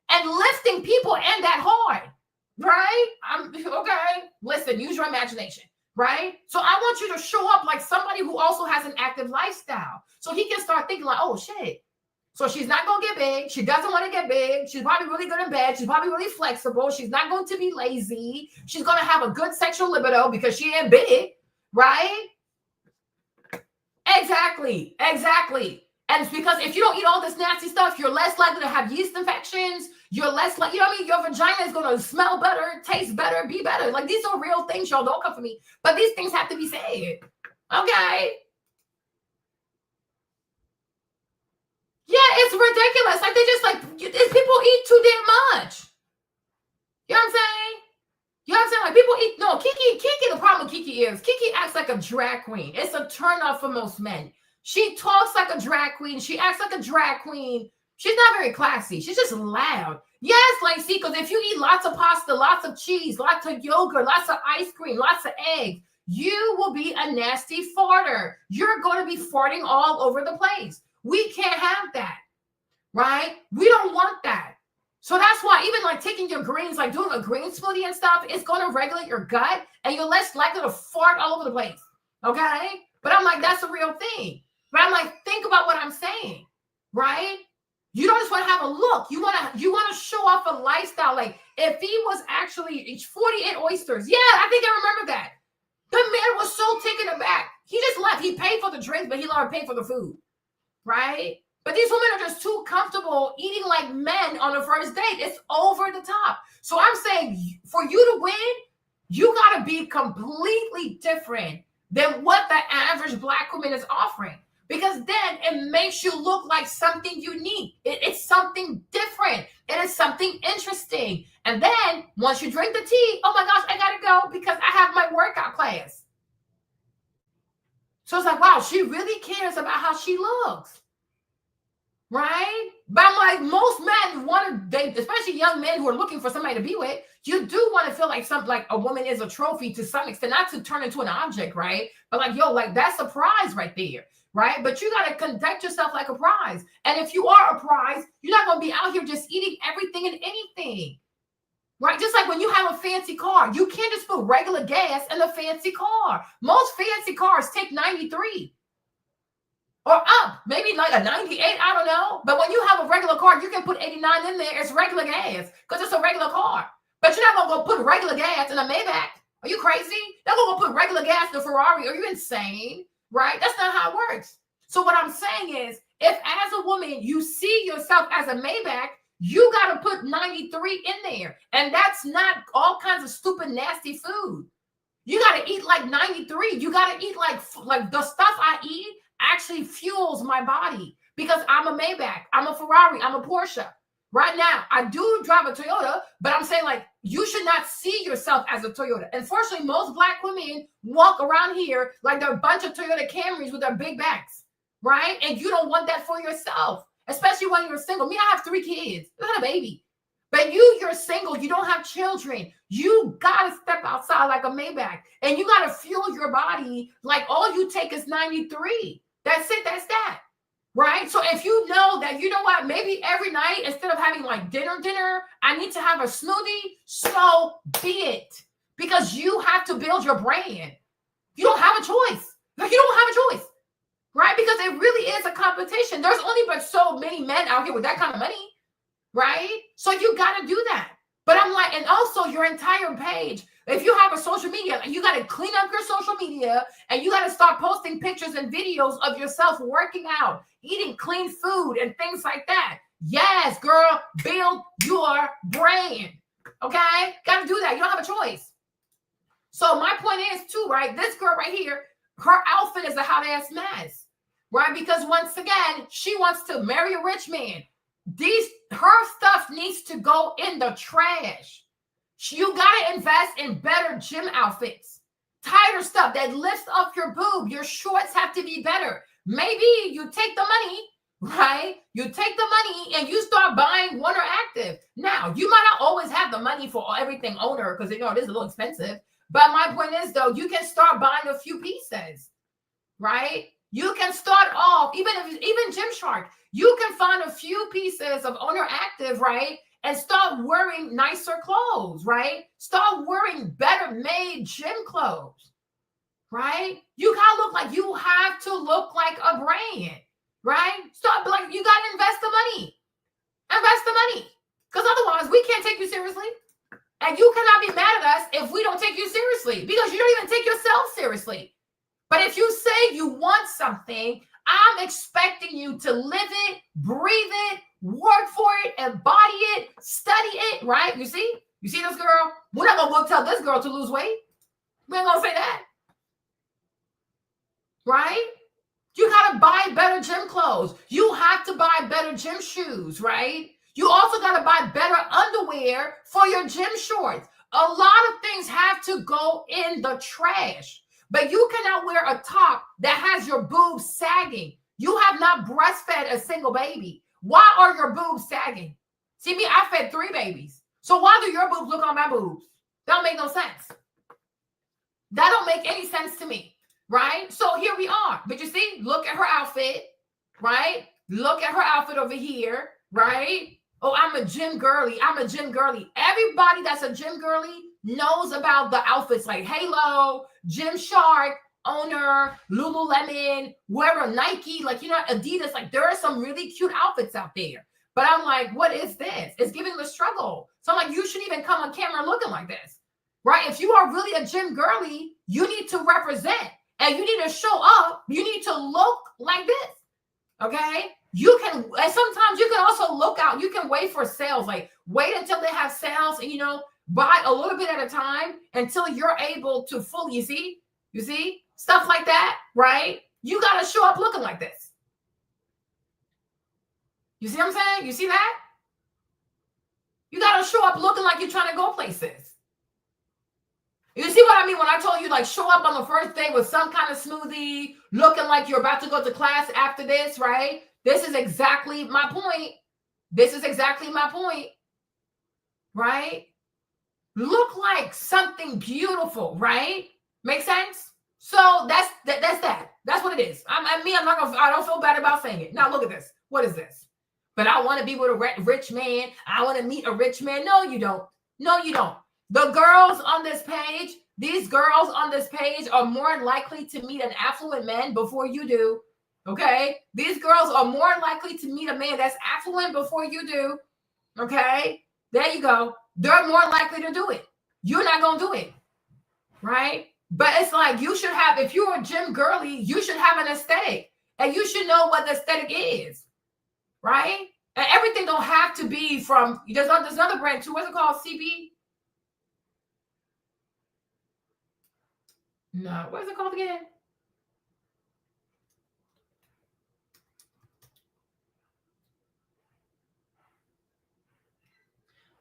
And lifting people ain't that hard, right? Okay. Listen, use your imagination, right? So I want you to show up like somebody who also has an active lifestyle. So he can start thinking like, oh, shit. So she's not going to get big. She doesn't want to get big. She's probably really good in bed. She's probably really flexible. She's not going to be lazy. She's going to have a good sexual libido because she ain't big, right? Exactly. And it's because if you don't eat all this nasty stuff, you're less likely to have yeast infections. You're less like, you know what I mean? Your vagina is going to smell better, taste better, be better. Like, these are real things, y'all. Don't come for me. But these things have to be said. Okay? Yeah, it's ridiculous. Like, they just like, people eat too damn much. You know what I'm saying? You know what I'm saying? Like, people eat, no, Kiki, the problem with Kiki is, Kiki acts like a drag queen. It's a turnoff for most men. She talks like a drag queen. She acts like a drag queen. She's not very classy. She's just loud. Yes, like, see, because if you eat lots of pasta, lots of cheese, lots of yogurt, lots of ice cream, lots of eggs, you will be a nasty farter. You're going to be farting all over the place. We can't have that, right? We don't want that. So that's why even like taking your greens, like doing a green smoothie and stuff, it's going to regulate your gut and you're less likely to fart all over the place, okay? But I'm like, that's a real thing. But I'm like, think about what I'm saying, right? You don't just want to have a look. You want to show off a lifestyle. Like, if he was actually 48 oysters, yeah, I think I remember that. The man was so taken aback. He just left. He paid for the drinks, but he let her pay for the food, right? But these women are just too comfortable eating like men on a first date. It's over the top. So I'm saying, for you to win, you got to be completely different than what the average Black woman is offering. Because then it makes you look like something unique. It's something different. It is something interesting. And then once you drink the tea, oh my gosh, I got to go because I have my workout class. So it's like, wow, she really cares about how she looks. Right? But I'm like, most men want to date, especially young men who are looking for somebody to be with. You do want to feel like something like a woman is a trophy to some extent, not to turn into an object, right? But like, yo, like that's a prize right there. Right? But you got to conduct yourself like a prize. And if you are a prize, you're not going to be out here just eating everything and anything. Right? Just like when you have a fancy car, you can't just put regular gas in a fancy car. Most fancy cars take 93 or up, maybe like a 98, I don't know. But when you have a regular car, you can put 89 in there. It's regular gas because it's a regular car. But you're not going to go put regular gas in a Maybach. Are you crazy? You're not going to put regular gas in a Ferrari. Are you insane? Right? That's not how it works. So what I'm saying is, if as a woman, you see yourself as a Maybach, you got to put 93 in there. And that's not all kinds of stupid, nasty food. You got to eat like 93. You got to eat like the stuff I eat actually fuels my body because I'm a Maybach. I'm a Ferrari. I'm a Porsche. Right now, I do drive a Toyota, but I'm saying like you should not see yourself as a Toyota. Unfortunately, most Black women walk around here like they're a bunch of Toyota Camrys with their big backs, right? And you don't want that for yourself, especially when you're single. Me, I have 3 kids. I'm not a baby. But you're single. You don't have children. You got to step outside like a Maybach. And you got to fuel your body like all you take is 93. That's it. That's that. Right? So if you know that, you know what, maybe every night, instead of having like dinner, I need to have a smoothie, so be it. Because you have to build your brand. You don't have a choice. Like, you don't have a choice. Right? Because it really is a competition. There's only but so many men out here with that kind of money. Right? So you got to do that. But I'm like, and also your entire page, if you have a social media, you got to clean up your social media and you got to start posting pictures and videos of yourself working out, eating clean food and things like that. Yes, girl, build your brand. Okay? Got to do that. You don't have a choice. So my point is too, right? This girl right here, her outfit is a hot ass mess, right? Because once again, she wants to marry a rich man. Her stuff needs to go in the trash. You got to invest in better gym outfits, tighter stuff that lifts up your boob. Your shorts have to be better. Maybe you take the money, right? You take the money and you start buying Owner Active. Now, you might not always have the money for everything Owner because, you know, it is a little expensive. But my point is, though, you can start buying a few pieces, right? You can start off, even Gymshark, you can find a few pieces of Owner Active, right? And start wearing nicer clothes, right? Start wearing better made gym clothes, right? You gotta look like, you have to look like a brand. right? Stop, like, you got to invest the money. Invest the money. Because otherwise, we can't take you seriously. And you cannot be mad at us if we don't take you seriously, because you don't even take yourself seriously. But if you say you want something, I'm expecting you to live it, breathe it, work for it, embody it, study it, right? You see? You see this girl? We're not going to tell this girl to lose weight. We ain't going to say that. Right? You got to buy better gym clothes. You have to buy better gym shoes, right? You also got to buy better underwear for your gym shorts. A lot of things have to go in the trash. But you cannot wear a top that has your boobs sagging. You have not breastfed a single baby. Why are your boobs sagging? See me, I fed 3 babies. So why do your boobs look on my boobs? That don't make no sense. That don't make any sense to me, right? So here we are. But you see, look at her outfit, right? Look at her outfit over here, right? Oh, I'm a gym girly. I'm a gym girly. Everybody that's a gym girly knows about the outfits like Halo, Gymshark, Owner, Lululemon, whoever, Nike, like, you know, Adidas. Like, there are some really cute outfits out there. But I'm like, what is this? It's giving the struggle. So I'm like, you shouldn't even come on camera looking like this, right? If you are really a gym girly, you need to represent and you need to show up. You need to look like this, okay? You can, and sometimes you can also look out. You can wait for sales, like wait until they have sales and, you know, buy a little bit at a time until you're able to fully, you see, stuff like that, right? You got to show up looking like this. You see what I'm saying? You see that? You got to show up looking like you're trying to go places. You see what I mean when I told you, like, show up on the first day with some kind of smoothie, looking like you're about to go to class after this, right? This is exactly my point. This is exactly my point, right? Look like something beautiful, right? Make sense? So that's that. That's what it is. I don't feel bad about saying it. Now look at this. What is this? But I want to be with a rich man. I want to meet a rich man. No, you don't. No, you don't. The girls on this page, these girls on this page are more likely to meet an affluent man before you do. Okay? These girls are more likely to meet a man that's affluent before you do. Okay? There you go. They're more likely to do it. You're not going to do it. Right? But it's like you should have, if you're a gym girly, you should have an aesthetic. And you should know what the aesthetic is. Right? And everything don't have to be from, there's another brand too. What's it called? CB? No. What is it called again?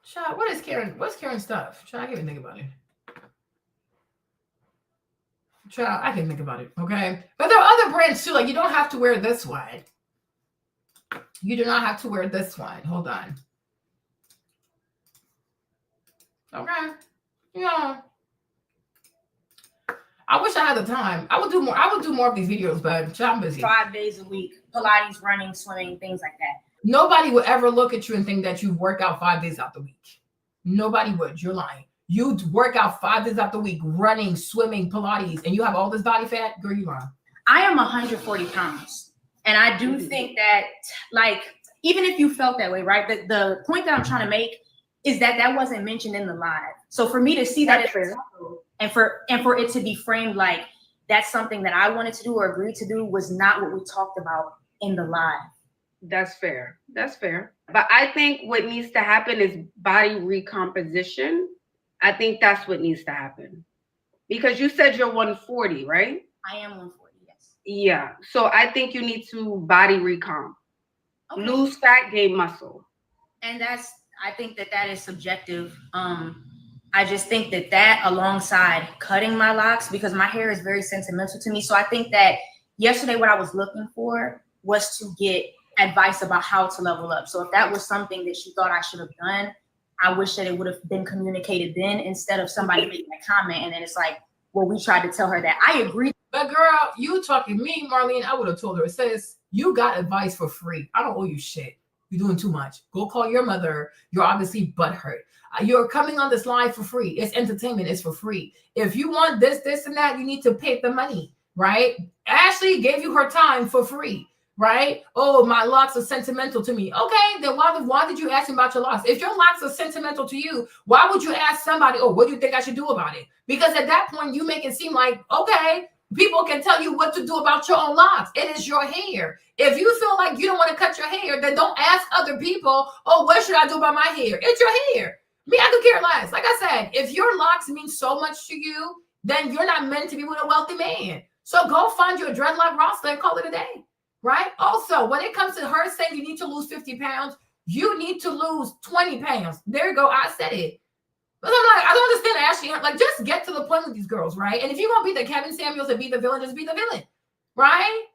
Child, what is Karen? What's Karen's stuff? Child, I can't even think about it. Child, I can think about it. Okay. But there are other brands too. Like, you don't have to wear this one. You do not have to wear this one. Hold on. Okay. Yeah. I wish I had the time. I would do more of these videos, but I'm busy. 5 days a week, Pilates, running, swimming, things like that. Nobody would ever look at you and think that you work out 5 days out the week. Nobody would. You're lying. You work out 5 days out the week, running, swimming, Pilates, and you have all this body fat. Girl, you lying. I am 140 pounds. And I do think that, like, even if you felt that way, right? The point that I'm trying to make is that wasn't mentioned in the live. So for me to see that and for it to be framed like that's something that I wanted to do or agreed to do was not what we talked about in the live. That's fair. That's fair. But I think what needs to happen is body recomposition. I think that's what needs to happen. Because you said you're 140, right? I am 140, yes. Yeah. So I think you need to body recomp. Okay. Lose fat, gain muscle. And I think that is subjective. I just think that alongside cutting my locks, because my hair is very sentimental to me. So I think that yesterday what I was looking for was to get advice about how to level up. So if that was something that she thought I should have done, I wish that it would have been communicated then instead of somebody making a comment. And then it's like, well, we tried to tell her that. I agree. But girl, you talking me, Marlene, I would have told her, it says, you got advice for free. I don't owe you shit. You're doing too much. Go call your mother. You're obviously butthurt. You're coming on this live for free. It's entertainment. It's for free. If you want this, and that, you need to pay the money, right? Ashley gave you her time for free. right? Oh, my locks are sentimental to me. Okay, then why did you ask me about your locks? If your locks are sentimental to you, why would you ask somebody, oh, what do you think I should do about it? Because at that point, you make it seem like, okay, people can tell you what to do about your own locks. It is your hair. If you feel like you don't want to cut your hair, then don't ask other people, oh, what should I do about my hair? It's your hair. Me, I could care less. Like I said, if your locks mean so much to you, then you're not meant to be with a wealthy man. So go find your dreadlock roster and call it a day. Right? Also, when it comes to her saying you need to lose 50 pounds, you need to lose 20 pounds. There you go. I said it. But I'm like, I don't understand Ashley. Like, just get to the point with these girls, right? And if you're going to be the Kevin Samuels and be the villain, just be the villain, right?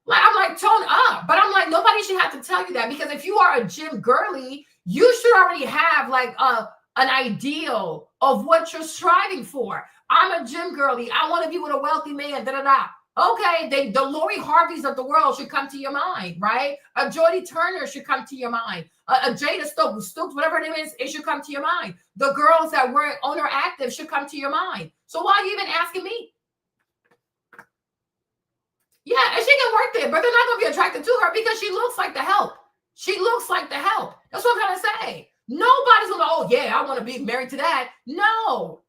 Like, I'm like, tone up. But I'm like, nobody should have to tell you that, because if you are a gym girly, you should already have like an ideal of what you're striving for. I'm a gym girly. I want to be with a wealthy man, da-da-da. Okay, the Lori Harveys of the world should come to your mind, right? A Jodie Turner should come to your mind. A Jada Stokes, whatever it is, it should come to your mind. The girls that were owner active should come to your mind. So why are you even asking me? Yeah, and she can work there, but they're not going to be attracted to her because she looks like the help. She looks like the help. That's what I'm trying to say. Nobody's going to, oh, yeah, I want to be married to that. No.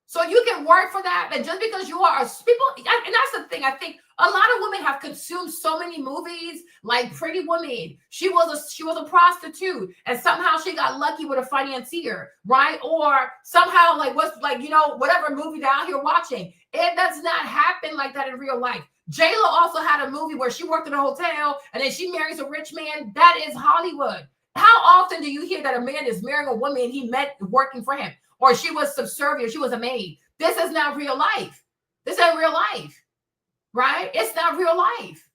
So you can work for that, and just because you are people, and that's the thing. I think a lot of women have consumed so many movies, like Pretty Woman. She was a prostitute, and somehow she got lucky with a financier, right? Or somehow, like whatever movie they're out here watching. It does not happen like that in real life. J-Lo also had a movie where she worked in a hotel, and then she marries a rich man. That is Hollywood. How often do you hear that a man is marrying a woman he met working for him? Or she was subservient, she was a maid. This is not real life. This ain't real life, right? It's not real life.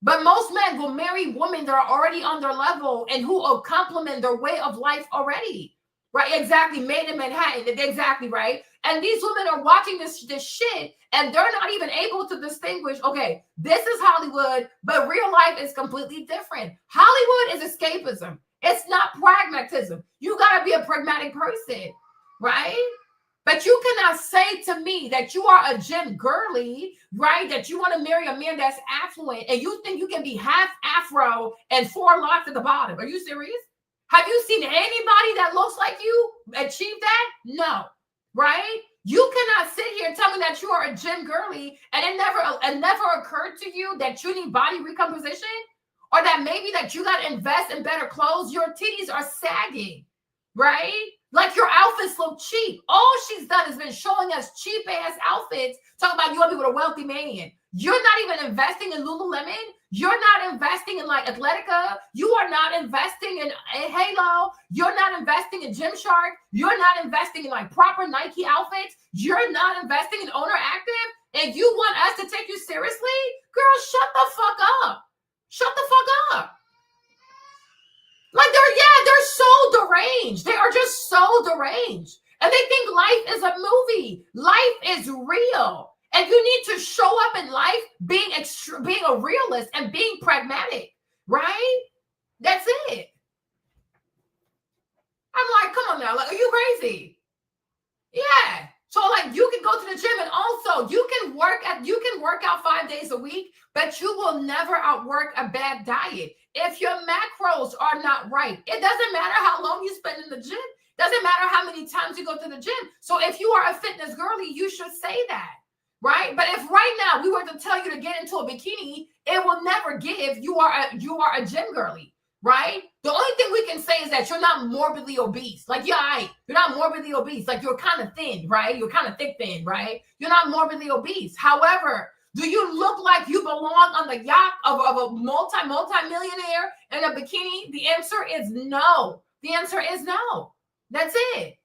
But most men will marry women that are already on their level and who will complement their way of life already, right? Exactly, made in Manhattan, exactly, right? And these women are watching this shit, and they're not even able to distinguish, okay, this is Hollywood, but real life is completely different. Hollywood is escapism. It's not pragmatism. You got to be a pragmatic person. Right? But you cannot say to me that you are a gym girly, right? That you want to marry a man that's affluent and you think you can be half Afro and 4 locks at the bottom. Are you serious? Have you seen anybody that looks like you achieve that? No. Right? You cannot sit here and tell me that you are a gym girly and it never occurred to you that you need body recomposition, or that maybe that you got to invest in better clothes. Your titties are sagging, right? Like your outfits look cheap. All she's done has been showing us cheap ass outfits, talking about you want to be with a wealthy man. You're not even investing in Lululemon. You're not investing in like Athletica. You are not investing in Halo. You're not investing in Gymshark. You're not investing in like proper Nike outfits. You're not investing in Owner Active. And you want us to take you seriously? Girl, shut the fuck up. Shut the fuck up. Like they're so deranged. They are just so deranged. And they think life is a movie. Life is real. And you need to show up in life being a realist and being pragmatic, right? That's it. I'm like, come on now. Like, are you crazy? Yeah. So like you can go to the gym, and also you can work out 5 days a week, but you will never outwork a bad diet. If your macros are not right, it doesn't matter how long you spend in the gym. Doesn't matter how many times you go to the gym. So if you are a fitness girly, you should say that, right? But if right now we were to tell you to get into a bikini, it will never give. You are a gym girly, right? The only thing we can say is that you're not morbidly obese. Like, you're not morbidly obese. Like, you're kind of thin, right? You're kind of thick thin, right? You're not morbidly obese. However, do you look like you belong on the yacht of a multi-millionaire in a bikini? The answer is no. The answer is no. That's it.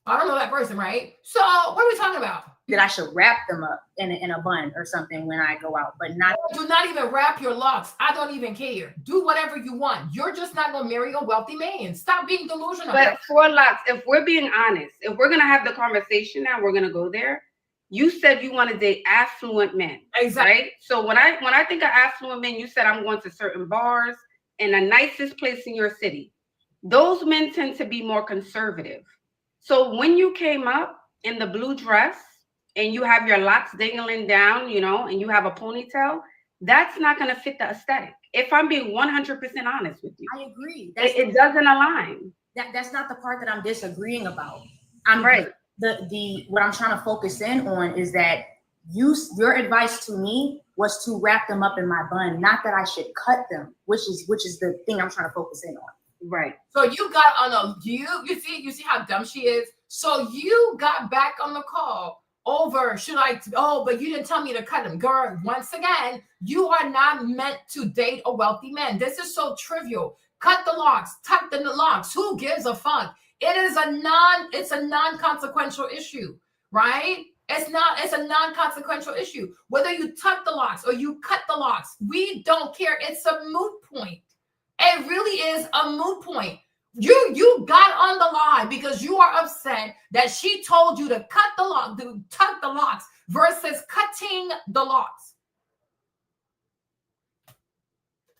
I don't know that person, right? So what are we talking about? That I should wrap them up in a bun or something when I go out, but not. Do not even wrap your locks. I don't even care. Do whatever you want. You're just not going to marry a wealthy man. Stop being delusional. But 4 locks, if we're being honest, if we're going to have the conversation now, we're going to go there. You said you want to date affluent men. Exactly. Right? So when I think of affluent men, you said I'm going to certain bars and the nicest place in your city. Those men tend to be more conservative. So when you came up in the blue dress and you have your locks dangling down, you know, and you have a ponytail, that's not going to fit the aesthetic. If I'm being 100% honest with you, I agree. It doesn't align. That's not the part that I'm disagreeing about. I'm Right. The what I'm trying to focus in on is that your advice to me was to wrap them up in my bun, not that I should cut them, which is the thing I'm trying to focus in on. Right. So you got on a you see how dumb she is. So you got back on the call over but you didn't tell me to cut him. Girl, once again, you are not meant to date a wealthy man. This is so trivial. Cut the locks, tuck the locks. Who gives a fuck? It's a non-consequential issue, right? It's a non-consequential issue. Whether you tuck the locks or you cut the locks, we don't care. It's a moot point. It really is a moot point. You got on the line because you are upset that she told you to tuck the locks versus cutting the locks.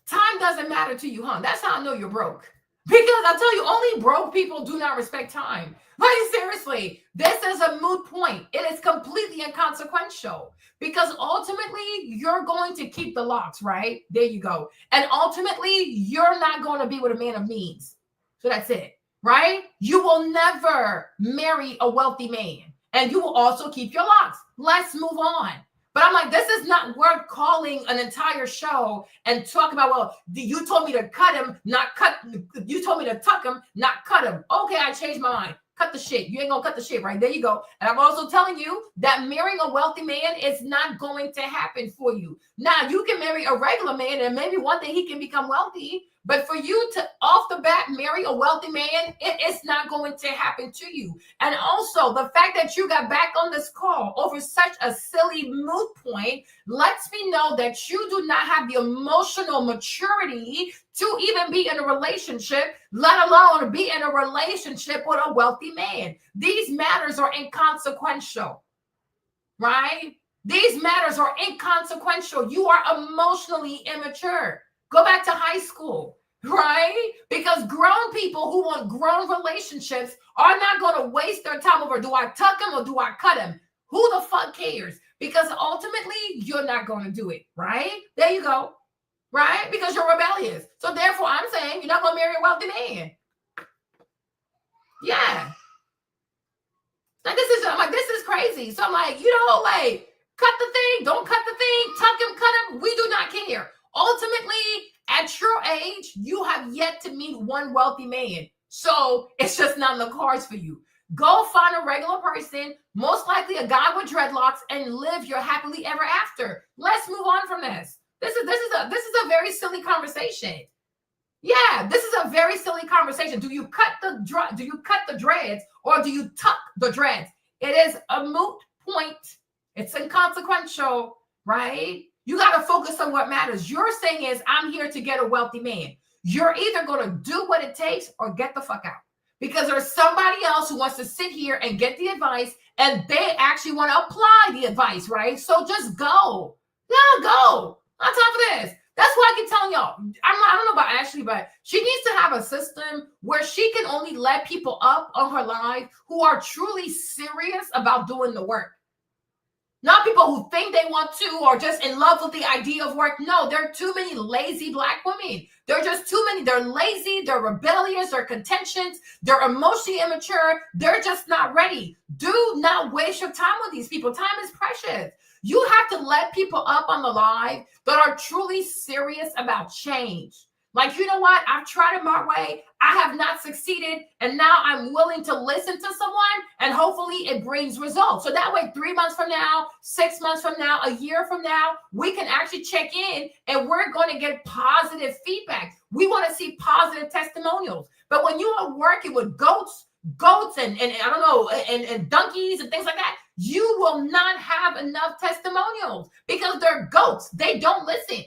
Time doesn't matter to you, huh? That's how I know you're broke. Because I tell you, only broke people do not respect time. Like, seriously, this is a moot point. It is completely inconsequential because ultimately you're going to keep the locks, right? There you go. And ultimately, you're not going to be with a man of means. So that's it, right? You will never marry a wealthy man. And you will also keep your locks. Let's move on. But I'm like, this is not worth calling an entire show and talk about, well, you told me to cut him, not cut. You told me to tuck him, not cut him. Okay, I changed my mind. Cut the shit. You ain't gonna cut the shit, right? There you go. And I'm also telling you that marrying a wealthy man is not going to happen for you. Now, you can marry a regular man and maybe one day he can become wealthy. But for you to off the bat marry a wealthy man, it is not going to happen to you. And also the fact that you got back on this call over such a silly moot point lets me know that you do not have the emotional maturity to even be in a relationship, let alone be in a relationship with a wealthy man. These matters are inconsequential, right? These matters are inconsequential. You are emotionally immature. Go back to high school, right? Because grown people who want grown relationships are not going to waste their time over, do I tuck him or do I cut him? Who the fuck cares? Because ultimately, you're not going to do it, right? There you go, right? Because you're rebellious. So therefore, I'm saying you're not going to marry a wealthy man. Yeah. Like I'm like, this is crazy. So I'm like, like, cut the thing, don't cut the thing, tuck him, cut him. We do not care. Ultimately, at your age, you have yet to meet one wealthy man. So it's just not in the cards for you. Go find a regular person, most likely a guy with dreadlocks, and live your happily ever after. Let's move on from this. This is a very silly conversation. Yeah, this is a very silly conversation. Do you cut the dreads or do you tuck the dreads? It is a moot point. It's inconsequential, right? You got to focus on what matters. Your saying is, I'm here to get a wealthy man. You're either going to do what it takes or get the fuck out. Because there's somebody else who wants to sit here and get the advice and they actually want to apply the advice, right? So just go. Yeah, go. Not time for this. That's why I keep telling y'all, I don't know about Ashley, but she needs to have a system where she can only let people up on her live who are truly serious about doing the work. Not people who think they want to or just in love with the idea of work. No, there are too many lazy Black women. There are just too many. They're lazy. They're rebellious. They're contentious. They're emotionally immature. They're just not ready. Do not waste your time with these people. Time is precious. You have to let people up on the live that are truly serious about change. Like, you know what? I've tried it my way. I have not succeeded. And now I'm willing to listen to someone and hopefully it brings results. So that way, 3 months from now, 6 months from now, a year from now, we can actually check in and we're going to get positive feedback. We want to see positive testimonials. But when you are working with goats and I don't know, and donkeys and things like that, you will not have enough testimonials because they're goats. They don't listen.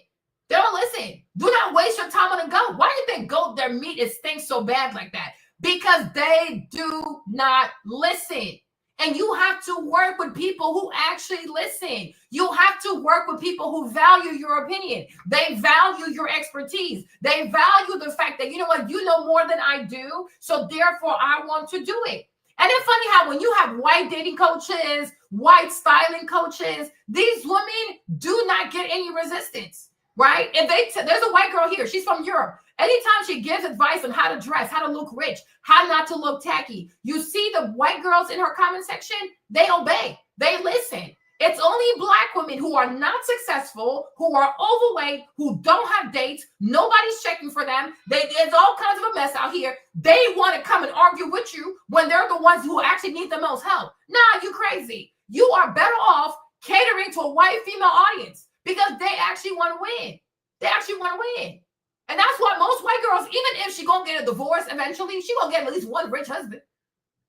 They don't listen. Do not waste your time on a goat. Why do you think their meat stinks so bad like that? Because they do not listen. And you have to work with people who actually listen. You have to work with people who value your opinion. They value your expertise. They value the fact that, you know what, you know more than I do. So therefore, I want to do it. And it's funny how when you have white dating coaches white styling coaches. These women do not get any resistance, right? If there's a white girl here, she's from Europe. Anytime she gives advice on how to dress, how to look rich, how not to look tacky, you see the white girls in her comment section, they obey, they listen. It's only black women who are not successful, who are overweight, who don't have dates. Nobody's checking for them. There's all kinds of a mess out here. They want to come and argue with you when they're the ones who actually need the most help. Nah, you crazy. You are better off catering to a white female audience because they actually want to win. They actually want to win. And that's why most white girls, even if she gonna get a divorce eventually, she gonna get at least one rich husband,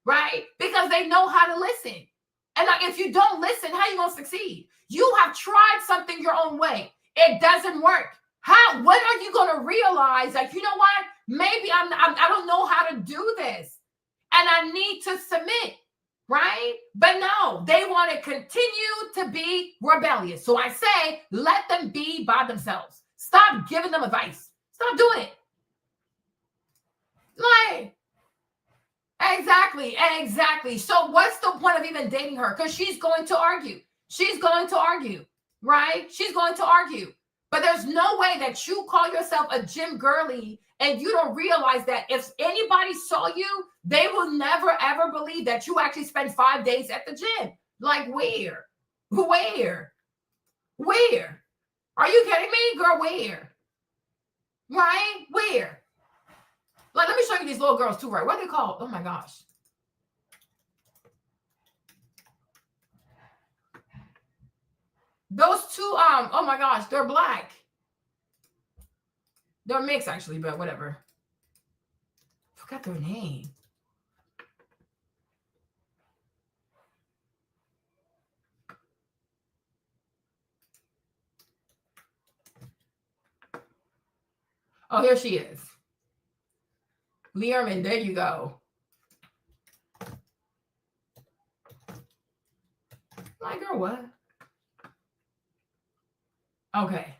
right? Because they know how to listen. And like, if you don't listen, how you gonna succeed? You have tried something your own way. It doesn't work. When are you gonna realize that, you know what? Maybe I don't know how to do this, and I need to submit, right? But no, they want to continue to be rebellious. So I say, let them be by themselves. Stop giving them advice. Stop doing it. Like, exactly. So what's the point of even dating her? Because she's going to argue. Right? She's going to argue. But there's no way that you call yourself a gym girly and you don't realize that if anybody saw you, they will never, ever believe that you actually spend 5 days at the gym. Like, where? Are you kidding me? Girl, where? Right? Where? Like, let me show you these little girls too, right? What are they called? Oh my gosh. Those two, oh my gosh, they're black. They're mixed actually, but whatever. Forgot their name. Oh, here she is. Learman, there you go. My girl, what? Okay.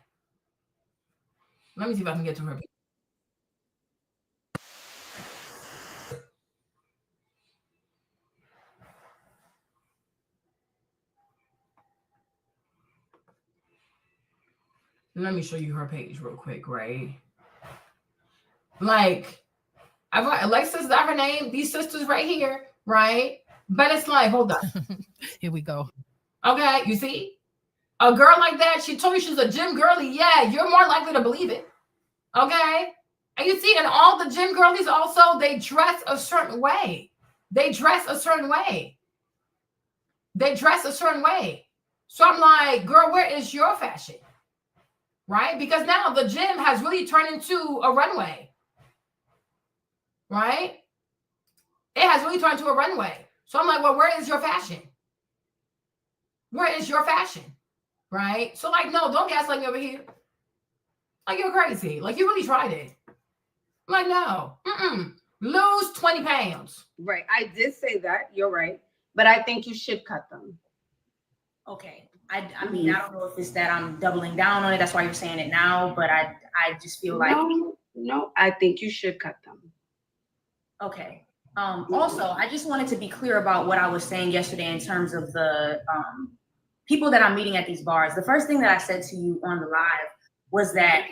Let me see if I can get to her. Let me show you her page real quick, right? Like, Alexis, is that her name? These sisters right here, right? But it's like, hold on. Here we go. Okay, you see? A girl like that, she told you she's a gym girly. Yeah, you're more likely to believe it. Okay? And you see, and all the gym girlies also, they dress a certain way. So I'm like, girl, where is your fashion? Right? Because now the gym has really turned into a runway. Right? It has really turned into a runway. So I'm like, well, where is your fashion? Right? So like, no, don't gaslight me over here. Like, you're crazy. Like, you really tried it. I'm like, no. Lose 20 pounds. Right. I did say that. You're right. But I think you should cut them. Okay. I mean, I don't know if it's that I'm doubling down on it. That's why you're saying it now. But I just feel like. No, I think you should cut them. Okay. Also, I just wanted to be clear about what I was saying yesterday in terms of the people that I'm meeting at these bars. The first thing that I said to you on the live was that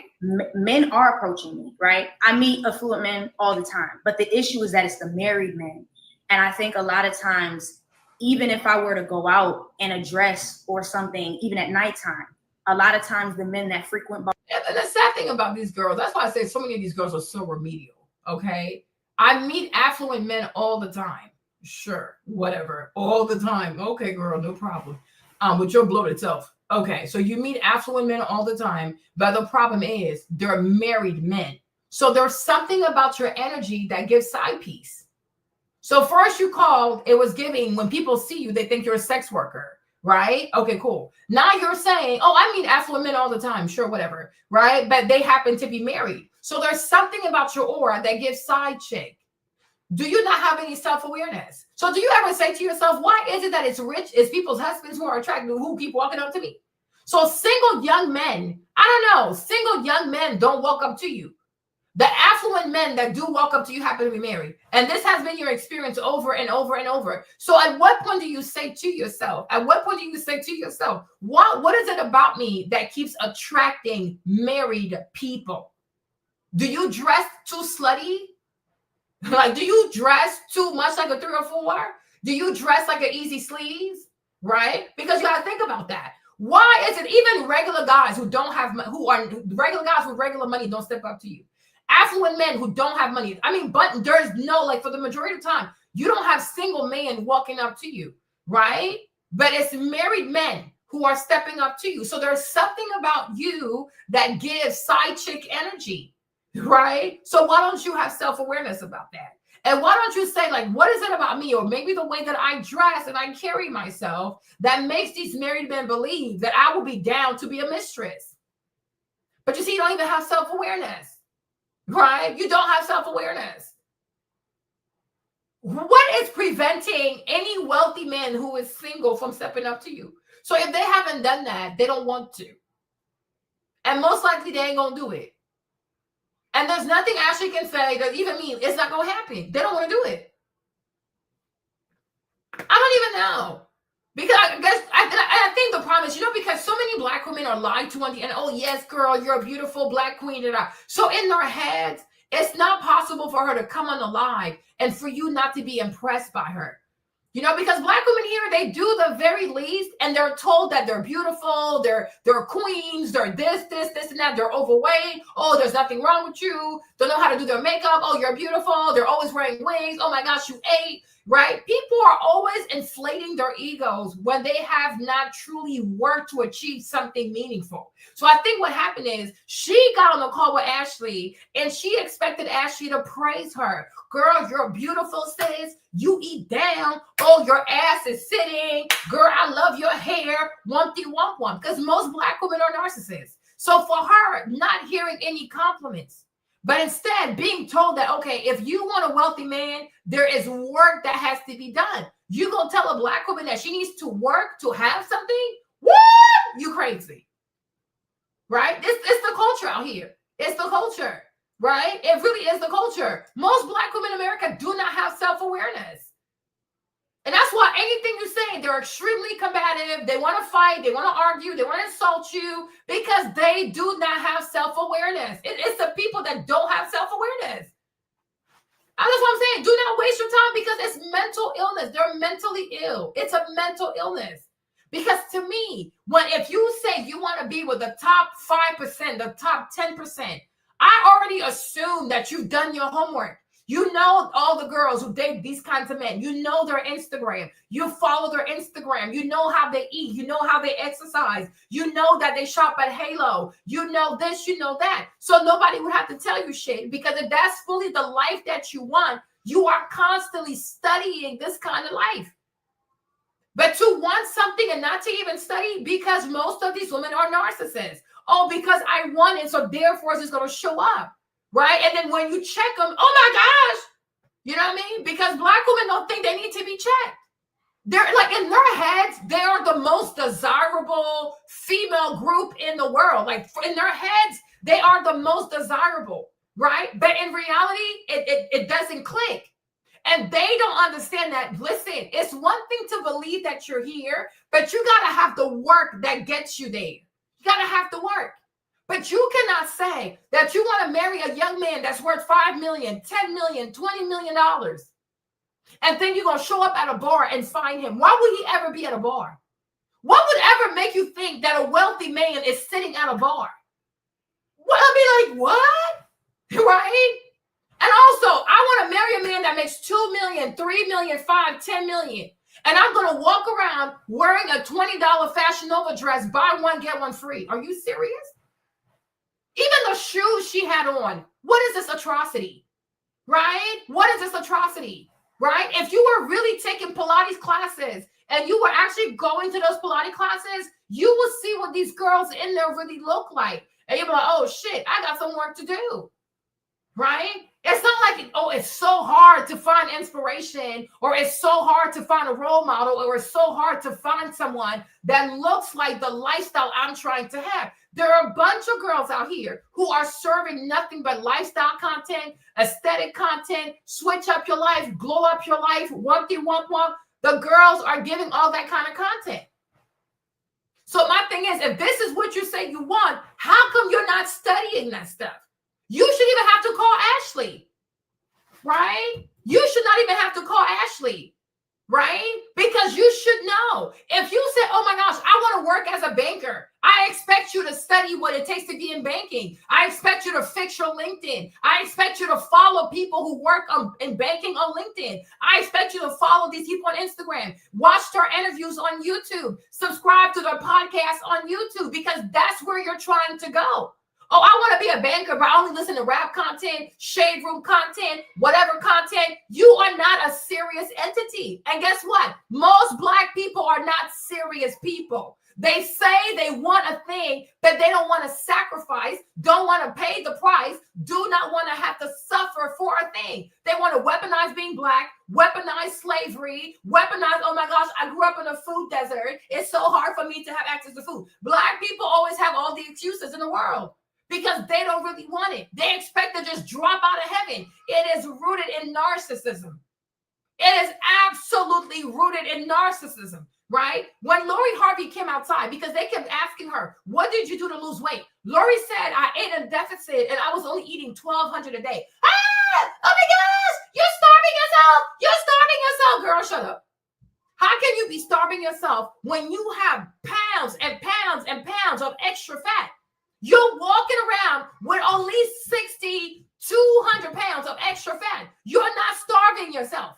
men are approaching me, right? I meet affluent men all the time, but the issue is that it's the married men. And I think a lot of times, even if I were to go out in a dress or something, even at nighttime, a lot of times the men that frequent bars. And the sad thing about these girls, that's why I say so many of these girls are so remedial, okay? I meet affluent men all the time. Sure, whatever, all the time. Okay, girl, no problem. With your bloated self. Okay, so you meet affluent men all the time, but the problem is they're married men. So there's something about your energy that gives side piece. So first you called, it was giving, when people see you, they think you're a sex worker, right? Okay, cool. Now you're saying, oh, I meet affluent men all the time. Sure, whatever, right? But they happen to be married. So there's something about your aura that gives side chick. Do you not have any self-awareness? So do you ever say to yourself, why is it that it's people's husbands who are attracted, who keep walking up to me? So single young men, I don't know, single young men don't walk up to you. The affluent men that do walk up to you happen to be married. And this has been your experience over and over and over. So at what point do you say to yourself, what is it about me that keeps attracting married people? Do you dress too slutty? Like, do you dress too much like a 3 or 4? Do you dress like an easy sleaze? Right? Because you got to think about that. Why is it even regular guys who regular guys with regular money don't step up to you? Affluent men who don't have money. I mean, but there's no, like, for the majority of the time, you don't have single men walking up to you, right? But it's married men who are stepping up to you. So there's something about you that gives side chick energy, right? So why don't you have self-awareness about that? And why don't you say, like, what is it about me, or maybe the way that I dress and I carry myself that makes these married men believe that I will be down to be a mistress? But you see, you don't even have self-awareness. Right? You don't have self-awareness. What is preventing any wealthy man who is single from stepping up to you? So if they haven't done that, they don't want to. And most likely they ain't going to do it. And there's nothing Ashley can say that even mean it's not going to happen. They don't want to do it. I don't even know. Because I think the problem is, because so many Black women are lied to on the end. Oh, yes, girl, you're a beautiful Black queen. So in their heads, it's not possible for her to come on the live and for you not to be impressed by her. Because Black women here, they do the very least, and they're told that they're beautiful, they're queens, they're this, and that, they're overweight. Oh, there's nothing wrong with you. Don't know how to do their makeup. Oh, you're beautiful. They're always wearing wigs. Oh my gosh, you ate. Right? People are always inflating their egos when they have not truly worked to achieve something meaningful. So I think what happened is she got on the call with Ashley and she expected Ashley to praise her. Girl, you're beautiful, sis. You eat down. Oh, your ass is sitting. Girl, I love your hair. One. Because most Black women are narcissists. So for her, not hearing any compliments, but instead being told that, okay, if you want a wealthy man, there is work that has to be done. You gonna tell a Black woman that she needs to work to have something? What? You crazy. Right? It's the culture out here. It's the culture. Right? It really is the culture. Most Black women in America do not have self-awareness. And that's why anything you say, they're extremely combative. They want to fight. They want to argue. They want to insult you because they do not have self-awareness. It's the people that don't have self-awareness. That's what I'm saying. Do not waste your time because it's mental illness. They're mentally ill. It's a mental illness. Because to me, if you say you want to be with the top 5%, the top 10%, I already assume that you've done your homework. You know all the girls who date these kinds of men. You know their Instagram. You follow their Instagram. You know how they eat. You know how they exercise. You know that they shop at Halo. You know this, you know that. So nobody would have to tell you shit, because if that's fully the life that you want, you are constantly studying this kind of life. But to want something and not to even study, because most of these women are narcissists. Oh, because I want it, so therefore it's going to show up. Right? And then when you check them, oh my gosh, you know what I mean? Because Black women don't think they need to be checked. They're like, in their heads, they are the most desirable female group in the world. Like in their heads, they are the most desirable, right? But in reality, it doesn't click. And they don't understand that. Listen, it's one thing to believe that you're here, but you got to have the work that gets you there. You got to have the work. But you cannot say that you want to marry a young man that's worth $5 million, $10 million, $20 million, and then you're going to show up at a bar and find him. Why would he ever be at a bar? What would ever make you think that a wealthy man is sitting at a bar? Well, I'll be like, what? Right? And also, I want to marry a man that makes $2 million, $3 million, $5, $10 million. And I'm going to walk around wearing a $20 Fashion Nova dress, buy one, get one free. Are you serious? Even the shoes she had on. What is this atrocity? Right? What is this atrocity? Right? If you were really taking Pilates classes and you were actually going to those Pilates classes, you will see what these girls in there really look like. And you'll be like, oh shit, I got some work to do. Right? It's not like, oh, it's so hard to find inspiration, or it's so hard to find a role model, or it's so hard to find someone that looks like the lifestyle I'm trying to have. There are a bunch of girls out here who are serving nothing but lifestyle content, aesthetic content, switch up your life, glow up your life, one thing, one. The girls are giving all that kind of content. So my thing is, if this is what you say you want, how come you're not studying that stuff? You should even have to call Ashley, right? You should not even have to call Ashley, right? Because you should know. If you say, oh my gosh, I want to work as a banker, I expect you to study what it takes to be in banking. I expect you to fix your LinkedIn. I expect you to follow people who work in banking on LinkedIn. I expect you to follow these people on Instagram, watch their interviews on YouTube, subscribe to their podcasts on YouTube, because that's where you're trying to go. Oh, I want to be a banker, but I only listen to rap content, shade room content, whatever content. You are not a serious entity. And guess what? Most Black people are not serious people. They say they want a thing, but they don't want to sacrifice, don't want to pay the price, do not want to have to suffer for a thing. They want to weaponize being Black, weaponize slavery, weaponize, oh my gosh, I grew up in a food desert. It's so hard for me to have access to food. Black people always have all the excuses in the world, because they don't really want it. They expect to just drop out of heaven. It is rooted in narcissism. It is absolutely rooted in narcissism, right? When Lori Harvey came outside, because they kept asking her, what did you do to lose weight? Lori said, I ate a deficit and I was only eating 1,200 a day. Ah, oh my gosh, you're starving yourself. You're starving yourself. Girl, shut up. How can you be starving yourself when you have pounds and pounds and pounds of extra fat? You're walking around with only 200 pounds of extra fat. You're not starving yourself,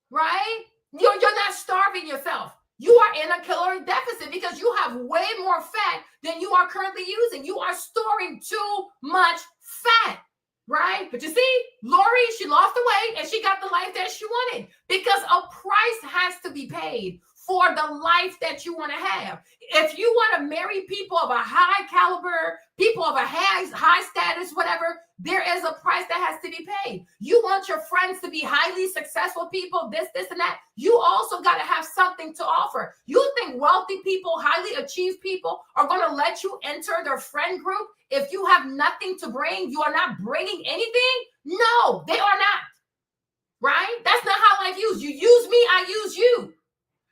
right? You're not starving yourself. You are in a caloric deficit because you have way more fat than you are currently using. You are storing too much fat, right? But you see, Lori, she lost the weight and she got the life that she wanted, because a price has to be paid for the life that you want to have. If you want to marry people of a high caliber, people of a high status, whatever, there is a price that has to be paid. You want your friends to be highly successful people, this, and that. You also got to have something to offer. You think wealthy people, highly achieved people are going to let you enter their friend group if you have nothing to bring? You are not bringing anything? No, they are not, right? That's not how life is. You use me, I use you.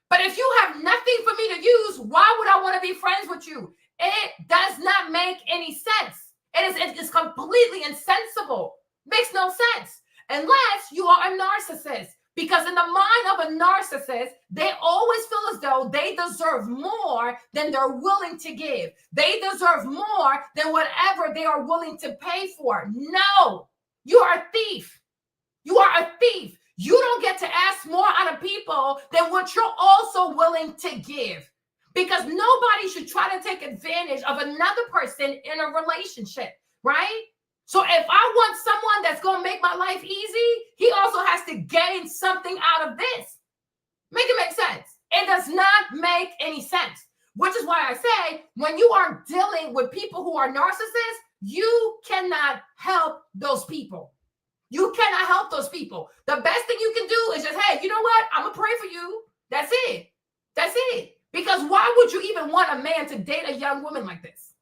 But if you have nothing for me to use, why would I want to be friends with you? It does not make any sense. It is completely insensible. Makes no sense unless you are a narcissist. Because in the mind of a narcissist, they always feel as though they deserve more than they're willing to give. They deserve more than whatever they are willing to pay for. No, you are a thief. You are a thief. You don't get to ask more out of people than what you're also willing to give, because nobody should try to take advantage of another person in a relationship, right? So if I want someone that's going to make my life easy, he also has to gain something out of this. Make it make sense. It does not make any sense, which is why I say when you are dealing with people who are narcissists, you cannot help those people. You cannot help those people. The best thing you can do is just, hey, you know what? I'm going to pray for you. That's it. That's it. Because why would you even want a man to date a young woman like this?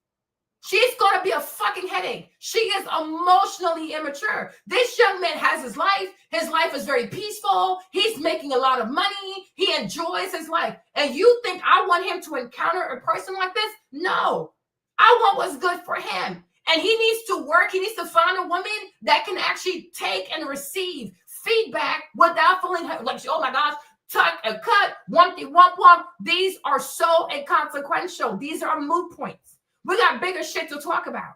She's going to be a fucking headache. She is emotionally immature. This young man has his life. His life is very peaceful. He's making a lot of money. He enjoys his life. And you think I want him to encounter a person like this? No. I want what's good for him. And he needs to work. He needs to find a woman that can actually take and receive feedback without feeling like, oh my gosh, tuck and cut, one thing, one. These are so inconsequential. These are moot points. We got bigger shit to talk about.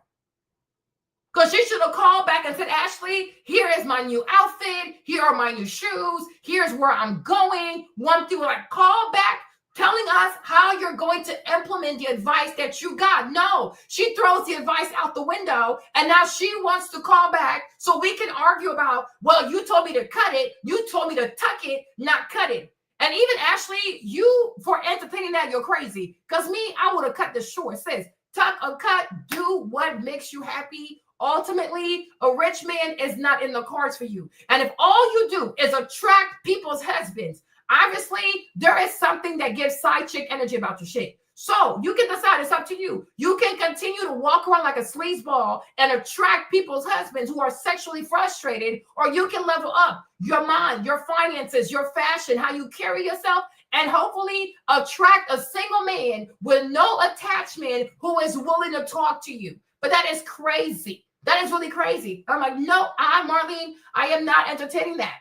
Because she should have called back and said, Ashley, here is my new outfit. Here are my new shoes. Here's where I'm going. One thing, like, call back, telling us how you're going to implement the advice that you got. No, she throws the advice out the window, and now she wants to call back so we can argue about, well, you told me to cut it. You told me to tuck it, not cut it. And even Ashley, you, for entertaining that, you're crazy. Because me, I would have cut this short. It says, tuck or cut, do what what makes you happy, ultimately, a rich man is not in the cards for you. And if all you do is attract people's husbands, obviously, there is something that gives side chick energy about your shit. So you can decide, it's up to you. You can continue to walk around like a sleazeball and attract people's husbands who are sexually frustrated, or you can level up your mind, your finances, your fashion, how you carry yourself, and hopefully attract a single man with no attachment who is willing to talk to you. But that is crazy. That is really crazy. I'm like, no, Marlene, I am not entertaining that.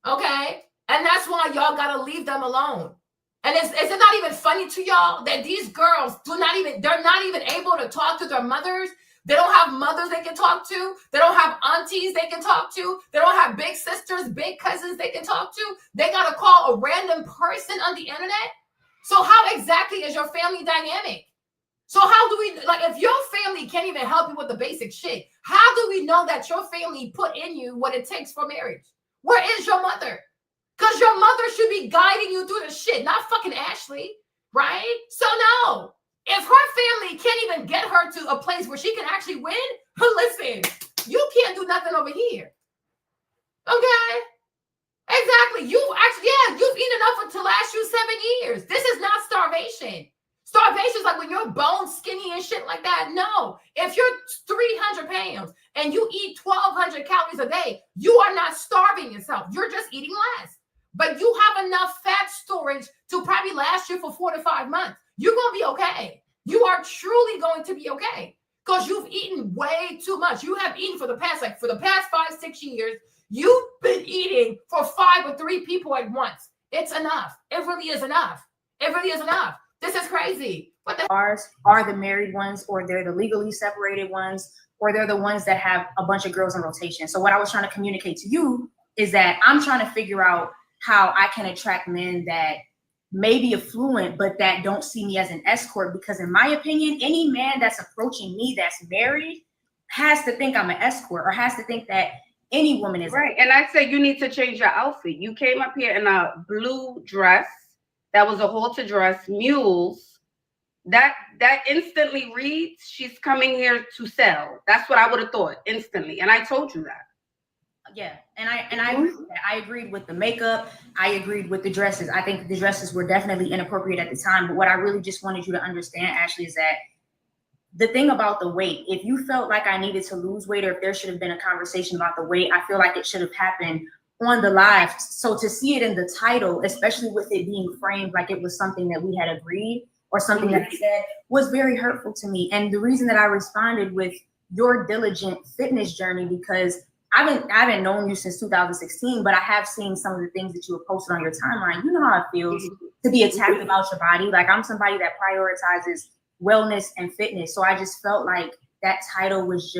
Okay? And that's why y'all gotta leave them alone. And is it not even funny to y'all that these girls they're not even able to talk to their mothers? They don't have mothers they can talk to. They don't have aunties they can talk to. They don't have big sisters, big cousins they can talk to. They got to call a random person on the internet. So how exactly is your family dynamic? So how do we, like, if your family can't even help you with the basic shit, how do we know that your family put in you what it takes for marriage? Where is your mother? Because your mother should be guiding you through the shit, not fucking Ashley, right? So no, if her family can't even get her to a place where she can actually win, listen, you can't do nothing over here. Okay? Exactly. You've eaten enough to last you 7 years. This is not starvation. Starvation is like when you're bone skinny and shit like that. No, if you're 300 pounds and you eat 1,200 calories a day, you are not starving yourself. You're just eating less. But you have enough fat storage to probably last you for 4 to 5 months. You're going to be okay. You are truly going to be okay because you've eaten way too much. You have eaten for the past 5-6 years. You've been eating for 5 or 3 people at once. It's enough. It really is enough. It really is enough. This is crazy. What the Ours are the married ones, or they're the legally separated ones, or they're the ones that have a bunch of girls in rotation. So what I was trying to communicate to you is that I'm trying to figure out how I can attract men that may be affluent, but that don't see me as an escort. Because in my opinion, any man that's approaching me that's married has to think I'm an escort, or has to think that any woman is. Right. And I say you need to change your outfit. You came up here in a blue dress. That was a halter dress, mules. That instantly reads she's coming here to sell. That's what I would have thought instantly. And I told you that. Yeah, and I agree with that. I agreed with the makeup. I agreed with the dresses. I think the dresses were definitely inappropriate at the time. But what I really just wanted you to understand, Ashley, is that the thing about the weight, if you felt like I needed to lose weight, or if there should have been a conversation about the weight, I feel like it should have happened on the live. So to see it in the title, especially with it being framed like it was something that we had agreed or something that I said, was very hurtful to me. And the reason that I responded with your diligent fitness journey, because I haven't known you since 2016, but I have seen some of the things that you have posted on your timeline. You know how it feels to be attacked about your body. Like, I'm somebody that prioritizes wellness and fitness. So I just felt like that title was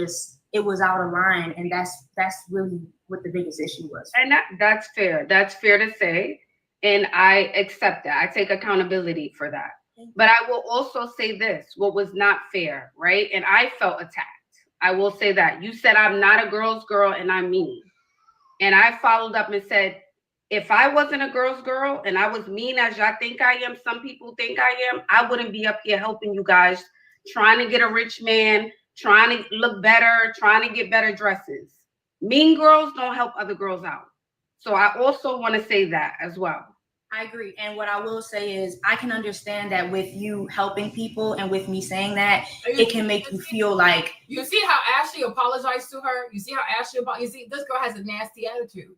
it was out of line. And that's really what the biggest issue was. And that's fair. That's fair to say. And I accept that. I take accountability for that. But I will also say this, what was not fair, right? And I felt attacked. I will say that. You said I'm not a girl's girl and I'm mean. And I followed up and said, if I wasn't a girl's girl and I was mean as y'all think I am, some people think I am, I wouldn't be up here helping you guys, trying to get a rich man, trying to look better, trying to get better dresses. Mean girls don't help other girls out. So I also want to say that as well. I agree. And what I will say is I can understand that with you helping people and with me saying that, it can make you feel like. You see how Ashley apologized to her? You see how Ashley you see, this girl has a nasty attitude.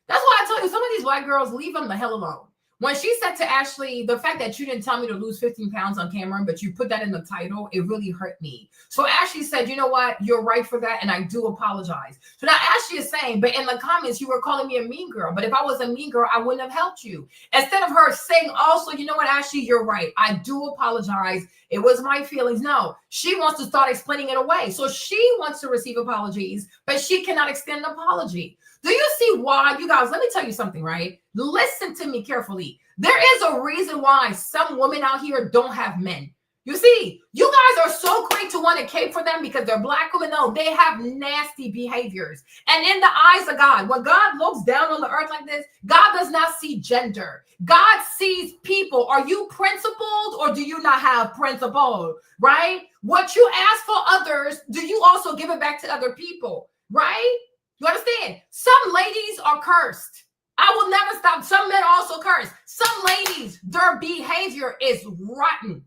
That's why I tell you, some of these white girls, leave them the hell alone. When she said to Ashley, the fact that you didn't tell me to lose 15 pounds on camera, but you put that in the title, it really hurt me. So Ashley said, you know what? You're right for that. And I do apologize. So now Ashley is saying, but in the comments, you were calling me a mean girl. But if I was a mean girl, I wouldn't have helped you. Instead of her saying also, you know what, Ashley, you're right. I do apologize. It was my feelings. No, she wants to start explaining it away. So she wants to receive apologies, but she cannot extend an apology. Do you see why? You guys, let me tell you something, right? Listen to me carefully. There is a reason why some women out here don't have men. You see, you guys are so quick to want to cape for them because they're black women. No, they have nasty behaviors. And in the eyes of God, when God looks down on the earth like this, God does not see gender. God sees people. Are you principled or do you not have principle? Right? What you ask for others, do you also give it back to other people? Right? You understand? Some ladies are cursed. I will never stop. Some men are also cursed. Some ladies, their behavior is rotten.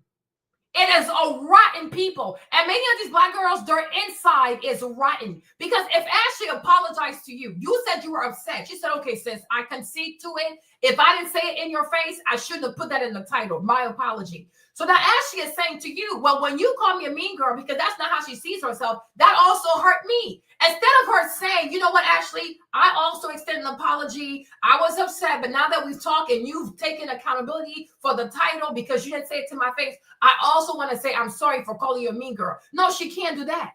It is a rotten people. And many of these Black girls, their inside is rotten. Because if Ashley apologized to you, you said you were upset. She said, okay, sis, I concede to it. If I didn't say it in your face, I shouldn't have put that in the title. My apology. So now Ashley is saying to you, well, when you call me a mean girl, because that's not how she sees herself, that also hurt me. Instead of her saying, you know what, Ashley, I also extend an apology. I was upset, but now that we've talked and you've taken accountability for the title because you didn't say it to my face, I also want to say I'm sorry for calling you a mean girl. No, she can't do that.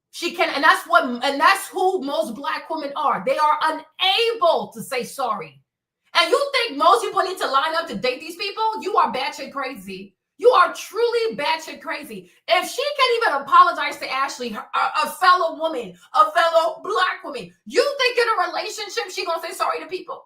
She can, and that's who most Black women are. They are unable to say sorry. And you think most people need to line up to date these people? You are batshit crazy. You are truly batshit crazy. If she can't even apologize to Ashley, a fellow woman, a fellow Black woman, you think in a relationship she gonna say sorry to people?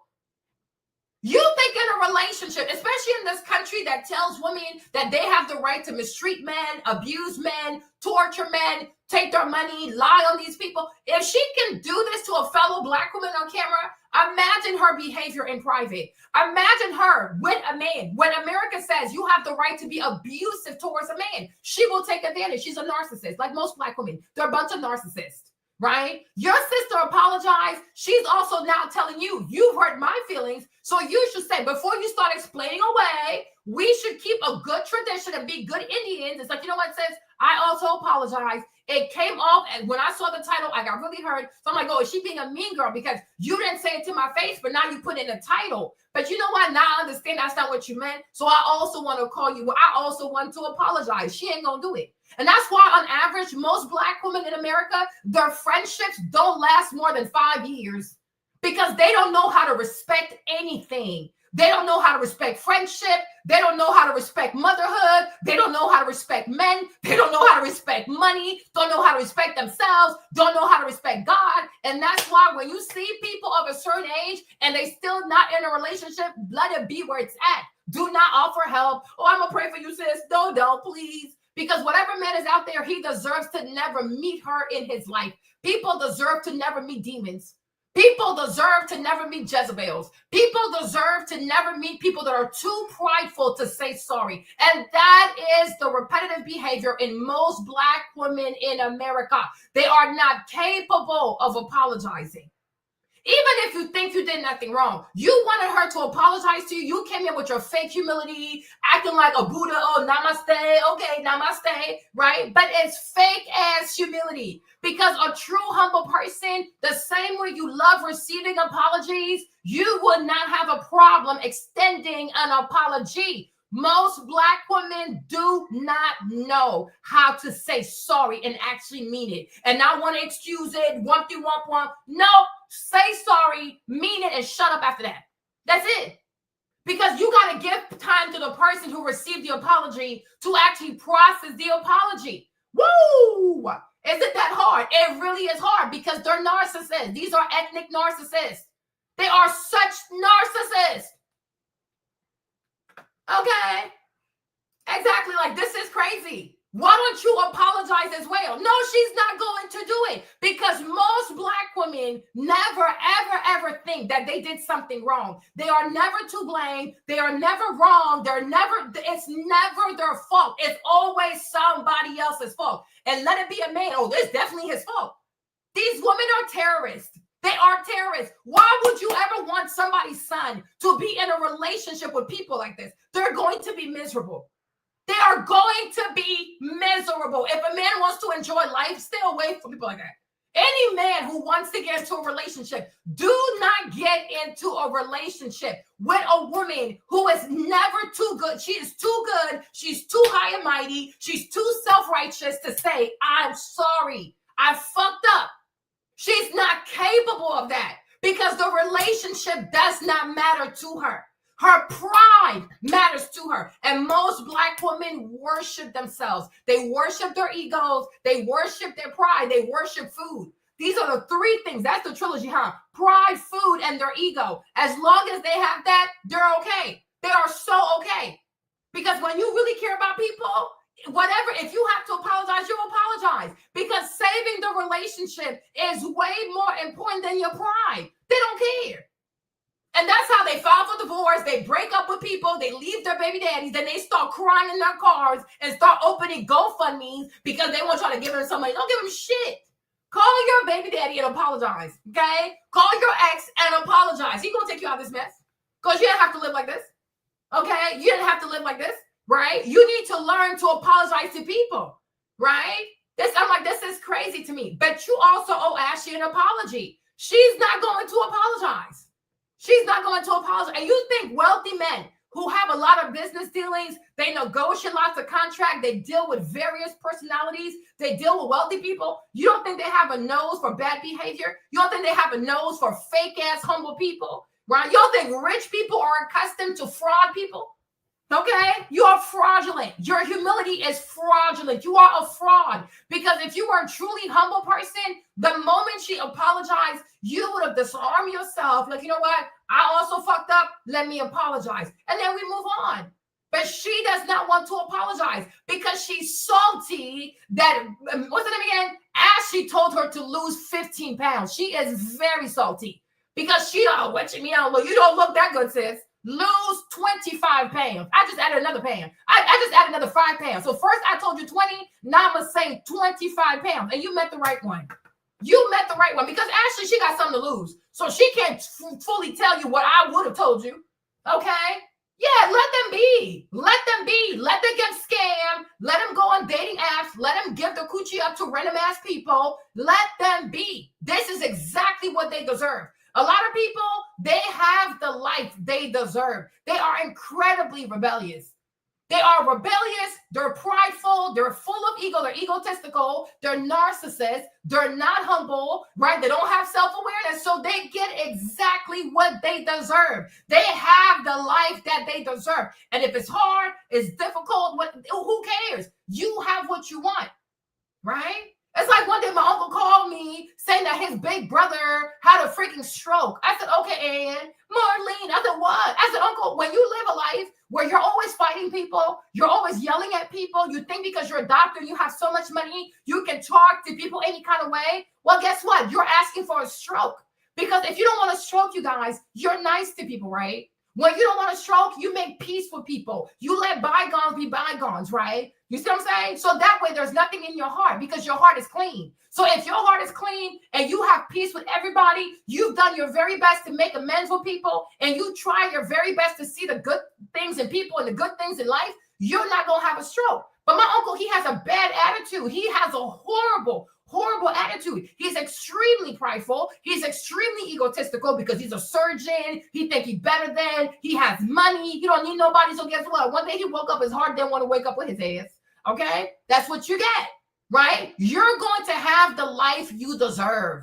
You think in a relationship, especially in this country that tells women that they have the right to mistreat men, abuse men, torture men, take their money, lie on these people. If she can do this to a fellow Black woman on camera, imagine her behavior in private. Imagine her with a man. When America says you have the right to be abusive towards a man, she will take advantage. She's a narcissist, like most Black women. They're a bunch of narcissists. Right? Your sister apologized. She's also now telling you, you've hurt my feelings. So you should say, before you start explaining away, we should keep a good tradition and be good Indians. It's like, you know what, sis? I also apologize. It came off, and when I saw the title, I got really hurt. So I'm like, oh, is she being a mean girl? Because you didn't say it to my face, but now you put it in the title. But you know what? Now I understand that's not what you meant. So I also want to call you. I also want to apologize. She ain't going to do it. And that's why, on average, most Black women in America, their friendships don't last more than 5 years because they don't know how to respect anything. They don't know how to respect friendship. They don't know how to respect motherhood. They don't know how to respect men. They don't know how to respect money. Don't know how to respect themselves. Don't know how to respect God. And that's why when you see people of a certain age and they still not in a relationship, let it be where it's at. Do not offer help. Oh, I'm going to pray for you, sis. No, don't, please. Because whatever man is out there, he deserves to never meet her in his life. People deserve to never meet demons. People deserve to never meet Jezebels. People deserve to never meet people that are too prideful to say sorry. And that is the repetitive behavior in most Black women in America. They are not capable of apologizing. Even if you think you did nothing wrong, you wanted her to apologize to you. You came in with your fake humility, acting like a Buddha. Oh, namaste. Okay, namaste, right? But it's fake ass humility because a true humble person, the same way you love receiving apologies, you would not have a problem extending an apology. Most Black women do not know how to say sorry and actually mean it. And not want to excuse it, womp. No, say sorry, mean it, and shut up after that. That's it. Because you got to give time to the person who received the apology to actually process the apology. Woo! Is it that hard? It really is hard because they're narcissists. These are ethnic narcissists. They are such narcissists. Okay, exactly. Like, this is crazy. Why don't you apologize as well? No, she's not going to do it because most Black women never, ever think that they did something wrong. They are never to blame. They are never wrong. It's never their fault. It's always somebody else's fault. And let it be a man. Oh, it's definitely his fault. These women are terrorists. They are terrorists. Why would you ever want somebody's son to be in a relationship with people like this? They're going to be miserable. They are going to be miserable. If a man wants to enjoy life, stay away from people like that. Any man who wants to get into a relationship, do not get into a relationship with a woman who is never too good. She is too good. She's too high and mighty. She's too self-righteous to say, I'm sorry. I fucked up. She's not capable of that because the relationship does not matter to her. Her pride matters to her. And most Black women worship themselves. They worship their egos. They worship their pride. They worship food. These are the three things. That's the trilogy, huh? Pride, food, and their ego. As long as they have that, they're okay. They are so okay. Because when you really care about people, whatever, if you have to apologize, you'll apologize. relationship is way more important than your pride. They don't care. And that's how they file for divorce. They break up with people. They leave their baby daddies. Then they start crying in their cars and start opening GoFundMes because they want y'all to give them some money. Don't give them shit. Call your baby daddy and apologize, okay? Call your ex and apologize. He's going to take you out of this mess because you didn't have to live like this, okay? You didn't have to live like this, right? You need to learn to apologize to people, right? I'm like, this is crazy to me. But you also owe Ashley an apology. She's not going to apologize. She's not going to apologize. And you think wealthy men who have a lot of business dealings, they negotiate lots of contracts, they deal with various personalities, they deal with wealthy people. You don't think they have a nose for bad behavior? You don't think they have a nose for fake ass humble people, right? You don't think rich people are accustomed to fraud people? Okay, you are fraudulent. Your humility is fraudulent. You are a fraud because if you were a truly humble person, the moment she apologized, you would have disarmed yourself. Like, you know what? I also fucked up. Let me apologize. And then we move on. But she does not want to apologize because she's salty that, what's her name again? Ashley told her to lose 15 pounds. She is very salty because she don't watch me out. You don't look that good, sis. Lose 25 pounds. I just added another pound. I just added another 5 pounds. So first I told you 20. Now I'm going to say 25 pounds. And you met the right one. You met the right one because Ashley, she got something to lose. So she can't fully tell you what I would have told you. Okay? Yeah, let them be. Let them be. Let them get scammed. Let them go on dating apps. Let them give their coochie up to random ass people. Let them be. This is exactly what they deserve. A lot of people, they have the life they deserve. They are incredibly rebellious. They are rebellious. They're prideful. They're full of ego. They're egotistical. They're narcissists. They're not humble, right? They don't have self-awareness. So they get exactly what they deserve. They have the life that they deserve. And if it's hard, it's difficult, who cares? You have what you want, right? It's like one day my uncle called me saying that his big brother had a freaking stroke. I said, okay, Ann, Marlene. I said, what? I said, Uncle, when you live a life where you're always fighting people, you're always yelling at people, you think because you're a doctor, you have so much money, you can talk to people any kind of way. Well, guess what? You're asking for a stroke. Because if you don't want a stroke, you guys, you're nice to people, right? When you don't want a stroke, you make peace with people. You let bygones be bygones, right? You see what I'm saying? So that way there's nothing in your heart because your heart is clean. So if your heart is clean and you have peace with everybody, you've done your very best to make amends with people, and you try your very best to see the good things in people and the good things in life, you're not going to have a stroke. But my uncle, he has a bad attitude. He has a horrible attitude. He's extremely prideful. He's extremely egotistical because he's a surgeon. He think he's better than. He has money. He don't need nobody. So guess what? One day he woke up, his heart didn't want to wake up with his ass. Okay? That's what you get, right? You're going to have the life you deserve.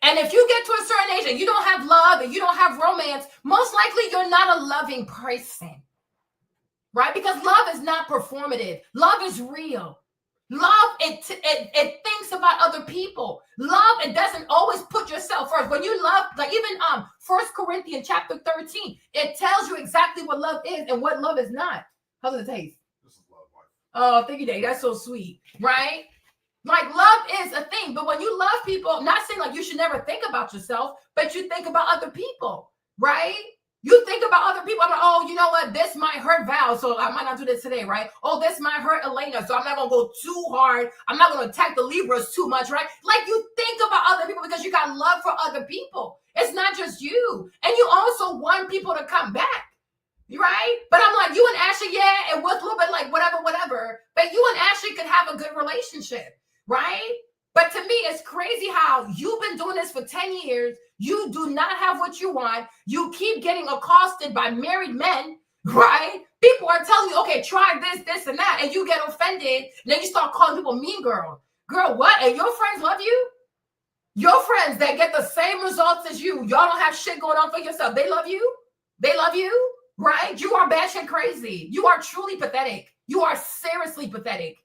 And if you get to a certain age and you don't have love and you don't have romance, most likely you're not a loving person, right? Because love is not performative. Love is real. Love, it thinks about other people. Love, it doesn't always put yourself first. When you love, like even 1 Corinthians chapter 13, it tells you exactly what love is and what love is not. How does it taste? This is love life. Oh, thank you, Dave. That's so sweet, right? Like love is a thing, but when you love people, not saying like you should never think about yourself, but you think about other people, right? You think about other people. I'm like, oh, you know what? This might hurt Val, so I might not do this today, right? Oh, this might hurt Elena, so I'm not going to go too hard. I'm not going to attack the Libras too much, right? Like you think about other people because you got love for other people. It's not just you. And you also want people to come back, right? But I'm like, you and Ashley, yeah, it was a little bit like whatever. But you and Ashley could have a good relationship, right? But to me, it's crazy how you've been doing this for 10 years. You do not have what you want. You keep getting accosted by married men, right? People are telling you, okay, try this, and that. And you get offended. Then you start calling people mean girl. Girl, what? And your friends love you? Your friends that get the same results as you. Y'all don't have shit going on for yourself. They love you? They love you, right? You are batshit crazy. You are truly pathetic. You are seriously pathetic.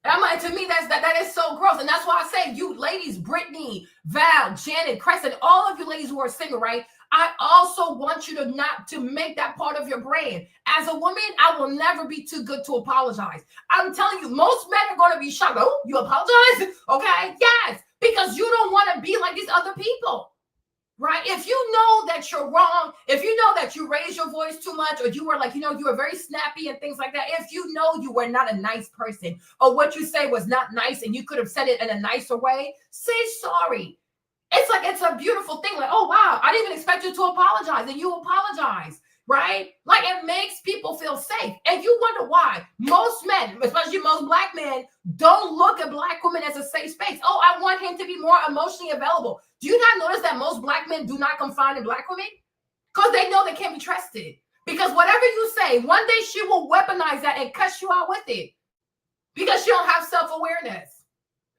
And I'm like, to me, that is so gross. And that's why I say, you ladies, Brittany, Val, Janet, Crescent, all of you ladies who are single, right? I also want you to not to make that part of your brand. As a woman, I will never be too good to apologize. I'm telling you, most men are going to be shocked. Oh, you apologize? Okay, yes, because you don't want to be like these other people. Right? If you know that you're wrong, if you know that you raised your voice too much, or you were like, you were very snappy and things like that, if you know you were not a nice person, or what you say was not nice and you could have said it in a nicer way, say sorry. It's a beautiful thing. Like, oh, wow, I didn't even expect you to apologize, and you apologize, right? Like, it makes people feel safe. And you wonder why most men, especially most Black men, don't look at Black women as a safe space. Oh, I want him to be more emotionally available. Do you not notice that most Black men do not confide in Black women? Because they know they can't be trusted. Because whatever you say, one day she will weaponize that and cuss you out with it. Because she don't have self-awareness.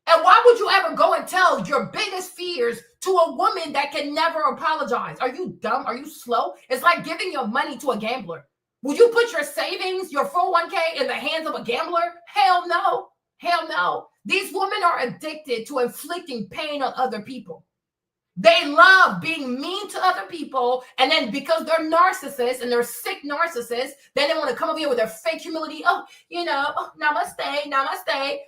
And why would you ever go and tell your biggest fears to a woman that can never apologize? Are you dumb? Are you slow? It's like giving your money to a gambler. Would you put your savings, your 401k in the hands of a gambler? Hell no. Hell no. These women are addicted to inflicting pain on other people. They love being mean to other people, and then because they're narcissists and they're sick narcissists, then they want to come over here with their fake humility. Oh, namaste,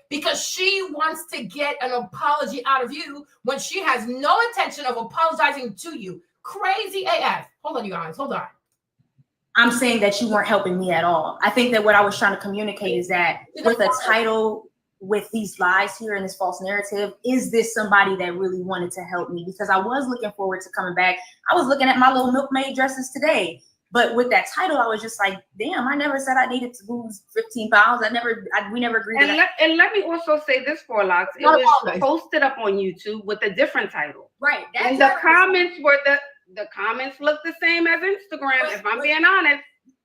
because she wants to get an apology out of you when she has no intention of apologizing to you. Crazy AF. Hold on, you guys. Hold on. I'm saying that you weren't helping me at all. I think that what I was trying to communicate is that with a title, with these lies here and this false narrative, is this somebody that really wanted to help me? Because I was looking forward to coming back. I was looking at my little milkmaid dresses today, but with that title, I was just like, damn, I never said I needed to lose 15 pounds. We never agreed. And let me also say this, Forlox. It was posted up on YouTube with a different title. Right. And the comments were the comments look the same as Instagram. If I'm being honest,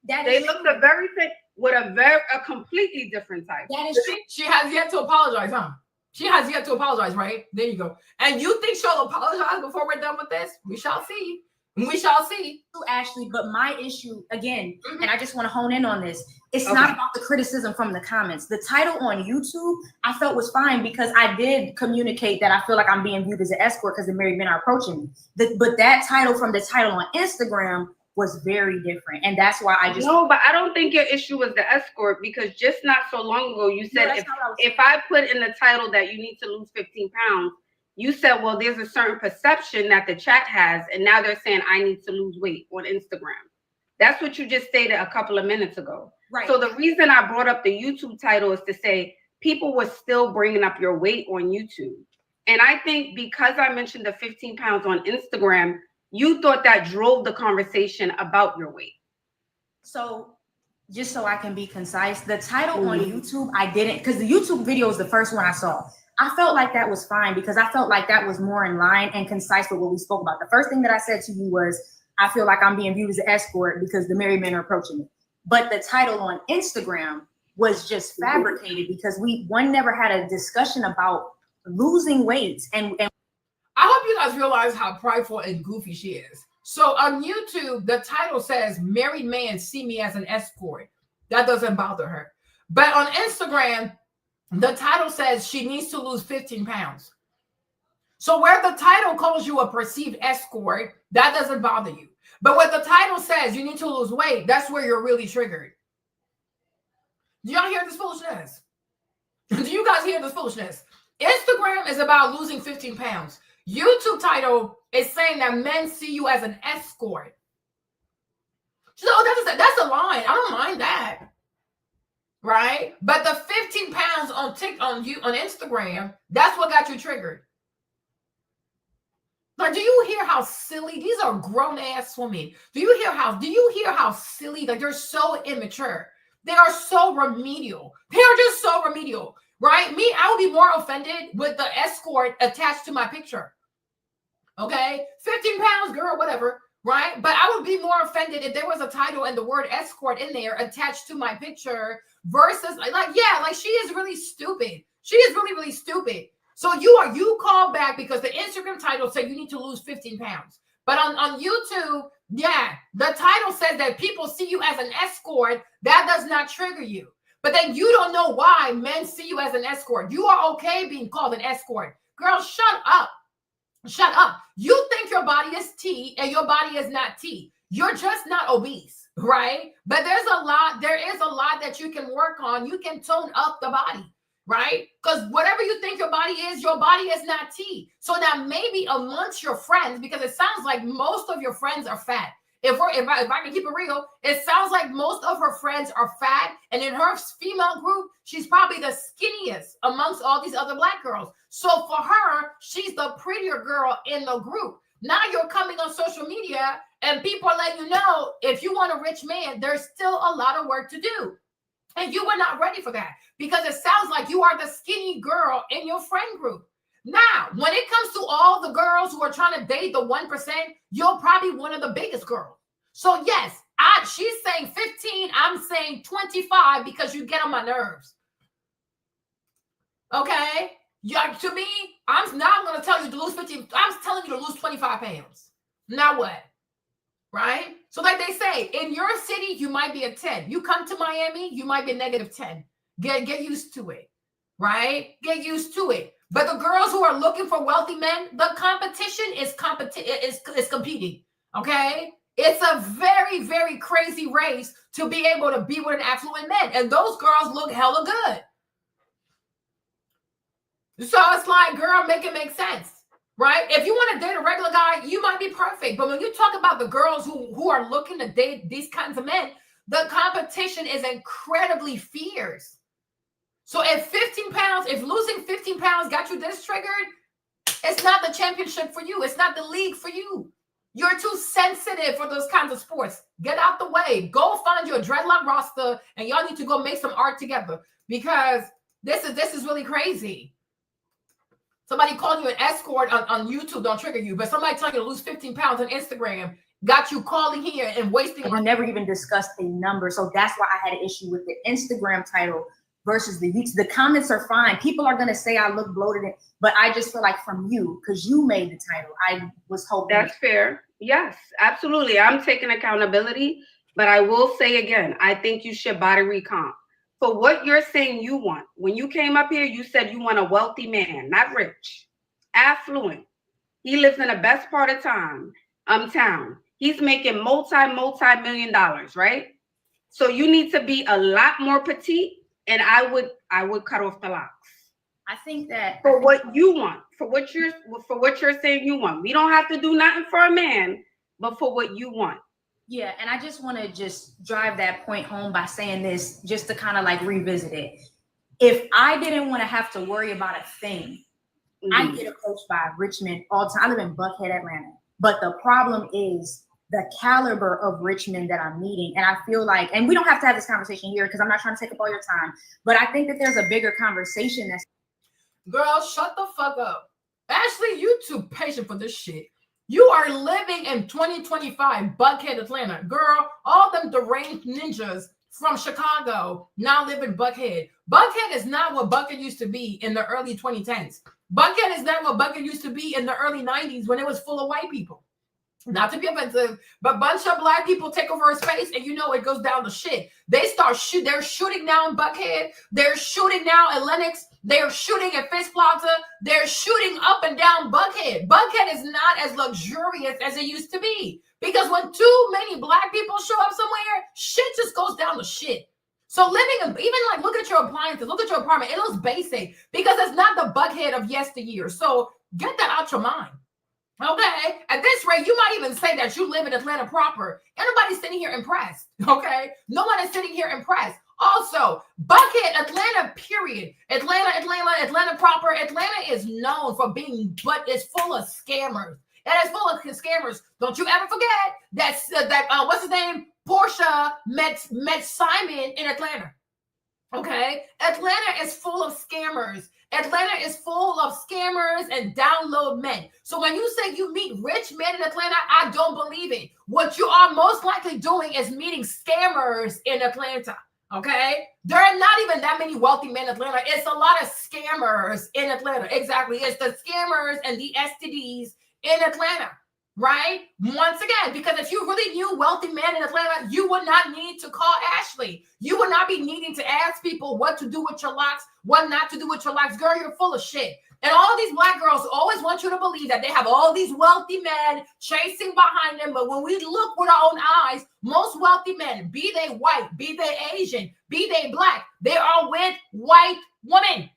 they look the very same, with a completely different type. That is true. She has yet to apologize, huh? She has yet to apologize, right? There you go. And you think she'll apologize before we're done with this? We shall see. We shall see. Ashley, but my issue, again, and I just want to hone in on this, it's not about the criticism from the comments. The title on YouTube, I felt was fine because I did communicate that I feel like I'm being viewed as an escort because the married men are approaching me. But that title from the title on Instagram was very different, and that's why I just but I don't think your issue was the escort, because just not so long ago you said if I put in the title that you need to lose 15 pounds, you said, well, there's a certain perception that the chat has, and now they're saying I need to lose weight on Instagram. That's what you just stated a couple of minutes ago. Right. So the reason I brought up the YouTube title is to say people were still bringing up your weight on YouTube, and I think because I mentioned the 15 pounds on Instagram, you thought that drove the conversation about your weight. So just so I can be concise, the title on YouTube, I didn't, because the YouTube video is the first one I saw. I felt like that was fine because I felt like that was more in line and concise with what we spoke about. The first thing that I said to you was, I feel like I'm being viewed as an escort because the married men are approaching me. But the title on Instagram was just fabricated because one never had a discussion about losing weight. And I hope you guys realize how prideful and goofy she is. So on YouTube, the title says, married man see me as an escort. That doesn't bother her. But on Instagram, the title says she needs to lose 15 pounds. So where the title calls you a perceived escort, that doesn't bother you. But what the title says, you need to lose weight, that's where you're really triggered. Do y'all hear this foolishness? Do you guys hear this foolishness? Instagram is about losing 15 pounds. YouTube title is saying that men see you as an escort. So that's a line. I don't mind that. Right? But the 15 pounds on Instagram, that's what got you triggered. Like, do you hear how silly? These are grown-ass women. Do you hear how silly? Like, they're so immature. They are so remedial. They are just so remedial. Right? Me, I would be more offended with the escort attached to my picture. Okay? 15 pounds, girl, whatever. Right? But I would be more offended if there was a title and the word escort in there attached to my picture versus like she is really stupid. She is really, really stupid. So you call back because the Instagram title said you need to lose 15 pounds. But on YouTube, yeah, the title says that people see you as an escort. That does not trigger you. But then you don't know why men see you as an escort. You are okay being called an escort. Girl, shut up. Shut up. You think your body is T and your body is not T. You're just not obese, right? But there is a lot that you can work on. You can tone up the body, right? Because whatever you think your body is not T. So now maybe amongst your friends, because it sounds like most of your friends are fat. If I can keep it real, it sounds like most of her friends are fat, and in her female group, she's probably the skinniest amongst all these other black girls. So for her, she's the prettier girl in the group. Now you're coming on social media, and people are letting you know if you want a rich man, there's still a lot of work to do. And you were not ready for that because it sounds like you are the skinny girl in your friend group. Now, when it comes to all the girls who are trying to date the 1%, you're probably one of the biggest girls. So yes, she's saying 15, I'm saying 25 because you get on my nerves. Okay? Yeah, to me, I'm not going to tell you to lose 15. I'm telling you to lose 25 pounds. Now what? Right? So like they say, in your city, you might be a 10. You come to Miami, you might be a negative 10. Get used to it. Right? Get used to it. But the girls who are looking for wealthy men, the competition is competing. Okay? It's a very, very crazy race to be able to be with an affluent man. And those girls look hella good. So it's like, girl, make it make sense. Right? If you want to date a regular guy, you might be perfect. But when you talk about the girls who are looking to date these kinds of men, the competition is incredibly fierce. So if losing 15 pounds got you this triggered, it's not the championship for you. It's not the league for you. You're too sensitive for those kinds of sports. Get out the way. Go find your dreadlock roster, and y'all need to go make some art together because this is really crazy. Somebody calling you an escort on YouTube don't trigger you, but somebody telling you to lose 15 pounds on Instagram got you calling here and wasting. We never even discussed a number, so that's why I had an issue with the Instagram title versus the YouTube. The comments are fine. People are gonna say I look bloated, but I just feel like from you, because you made the title, I was hoping. That's fair. Yes, absolutely. I'm taking accountability, but I will say again, I think you should body recomp. For what you're saying you want. When you came up here, you said you want a wealthy man, not rich, affluent. He lives in the best part of town. He's making multi-million dollars, right? So you need to be a lot more petite, and I would cut off the locks. I think that for what you want, for what you're saying you want. We don't have to do nothing for a man, but for what you want. Yeah, and I just want to just drive that point home by saying this, just to kind of like revisit it. If I didn't want to have to worry about a thing, I get approached by rich men all the time. I live in Buckhead, Atlanta. But the problem is the caliber of rich men that I'm meeting. And I feel like, and we don't have to have this conversation here because I'm not trying to take up all your time, but I think that there's a bigger conversation that's. Girl, shut the fuck up. Ashley, you too patient for this shit. You are living in 2025, Buckhead, Atlanta. Girl, all them deranged ninjas from Chicago now live in Buckhead. Buckhead is not what Buckhead used to be in the early 2010s. Buckhead is not what Buckhead used to be in the early 90s when it was full of white people. Not to be offensive, but a bunch of black people take over a space and you know it goes down to shit. They're shooting now in Buckhead. They're shooting now at Lenox. They're shooting at Fisk Plaza. They're shooting up and down Buckhead. Buckhead is not as luxurious as it used to be because when too many black people show up somewhere, shit just goes down to shit. So even like look at your appliances, look at your apartment. It looks basic because it's not the Buckhead of yesteryear. So get that out your mind. Okay, at this rate, you might even say that you live in Atlanta proper. Anybody's sitting here impressed. Okay, no one is sitting here impressed. Also, Buckhead, Atlanta, period. Atlanta proper. Atlanta is known for being, but it's full of scammers. It is full of scammers. Don't you ever forget that what's his name? Portia met Simon in Atlanta. Okay, Atlanta is full of scammers. Atlanta is full of scammers and download men. So when you say you meet rich men in Atlanta, I don't believe it. What you are most likely doing is meeting scammers in Atlanta. Okay, there are not even that many wealthy men in Atlanta. It's a lot of scammers in Atlanta. Exactly, it's the scammers and the STDs in Atlanta. Right? Once again, because if you really knew wealthy men in Atlanta, you would not need to call Ashley. You would not be needing to ask people what to do with your locks, what not to do with your locks. Girl, you're full of shit. And all of these black girls always want you to believe that they have all these wealthy men chasing behind them. But when we look with our own eyes, most wealthy men, be they white, be they Asian, be they black, they are with white women.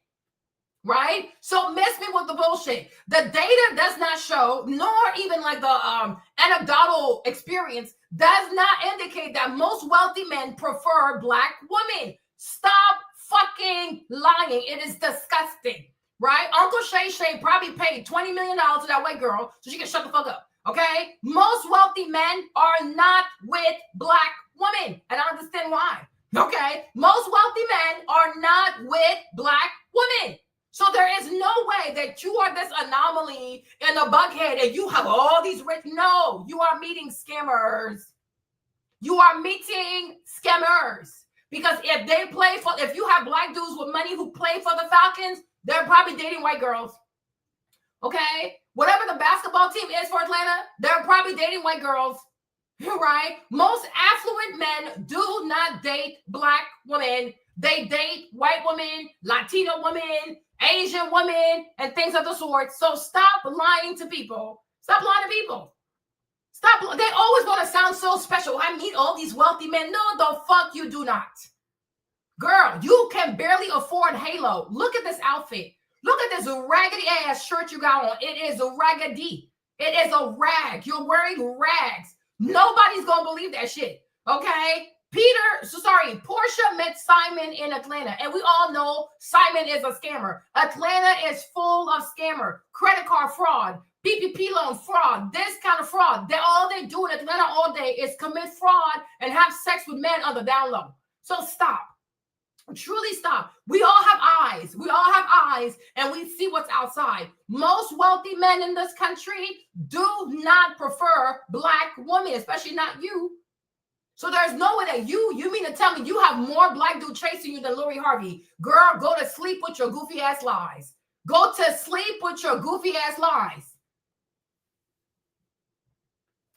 Right? So miss me with the bullshit. The data does not show, nor even like the anecdotal experience does not indicate that most wealthy men prefer black women. Stop fucking lying. It is disgusting. Right? Uncle Shay Shay probably paid $20 million to that white girl so she can shut the fuck up. Okay? Most wealthy men are not with black women. And I understand why. Okay? Most wealthy men are not with black women. So there is no way that you are this anomaly in a Buckhead and you have all these rich. No, you are meeting scammers. You are meeting scammers. Because if you have black dudes with money who play for the Falcons, they're probably dating white girls. Okay? Whatever the basketball team is for Atlanta, they're probably dating white girls. Right? Most affluent men do not date black women. They date white women, Latino women, Asian women, and things of the sort. So stop lying to people. Stop lying to people. Stop. They always want to sound so special. I meet all these wealthy men. No, the fuck you do not. Girl, you can barely afford Halo. Look at this outfit. Look at this raggedy ass shirt you got on. It is a raggedy. It is a rag. You're wearing rags. Nobody's going to believe that shit. Okay? Portia met Simon in Atlanta. And we all know Simon is a scammer. Atlanta is full of scammer. Credit card fraud. PPP loan fraud. This kind of fraud. All they do in Atlanta all day is commit fraud and have sex with men on the down low. So stop. Truly stop. We all have eyes. We all have eyes and we see what's outside. Most wealthy men in this country do not prefer black women, especially not you. So there's no way that you mean to tell me you have more black dude chasing you than Lori Harvey. Girl, go to sleep with your goofy ass lies. Go to sleep with your goofy ass lies.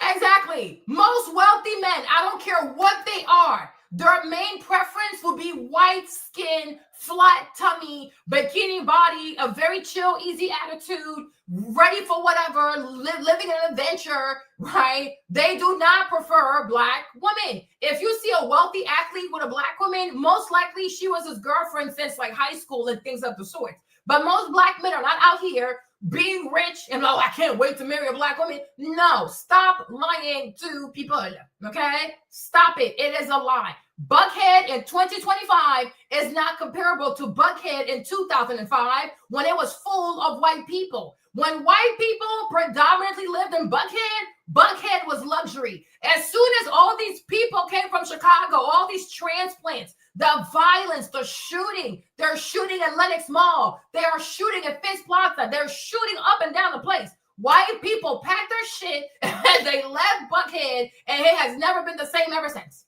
Exactly. Most wealthy men, I don't care what they are, their main preference will be white skin, flat tummy, bikini body, a very chill, easy attitude, ready for whatever, living an adventure, right? They do not prefer black women. If you see a wealthy athlete with a black woman, most likely she was his girlfriend since like high school and things of the sort. But most black men are not out here being rich and I can't wait to marry a black woman. No, stop lying to people. Okay? Stop it. It is a lie. Buckhead in 2025 is not comparable to Buckhead in 2005 when it was full of white people. When white people predominantly lived in Buckhead, Buckhead was luxury. As soon as all these people came from Chicago, all these transplants, the violence, the shooting, they're shooting at Lenox Mall, they are shooting at Fitz Plaza, they're shooting up and down the place. White people packed their shit and they left Buckhead, and it has never been the same ever since.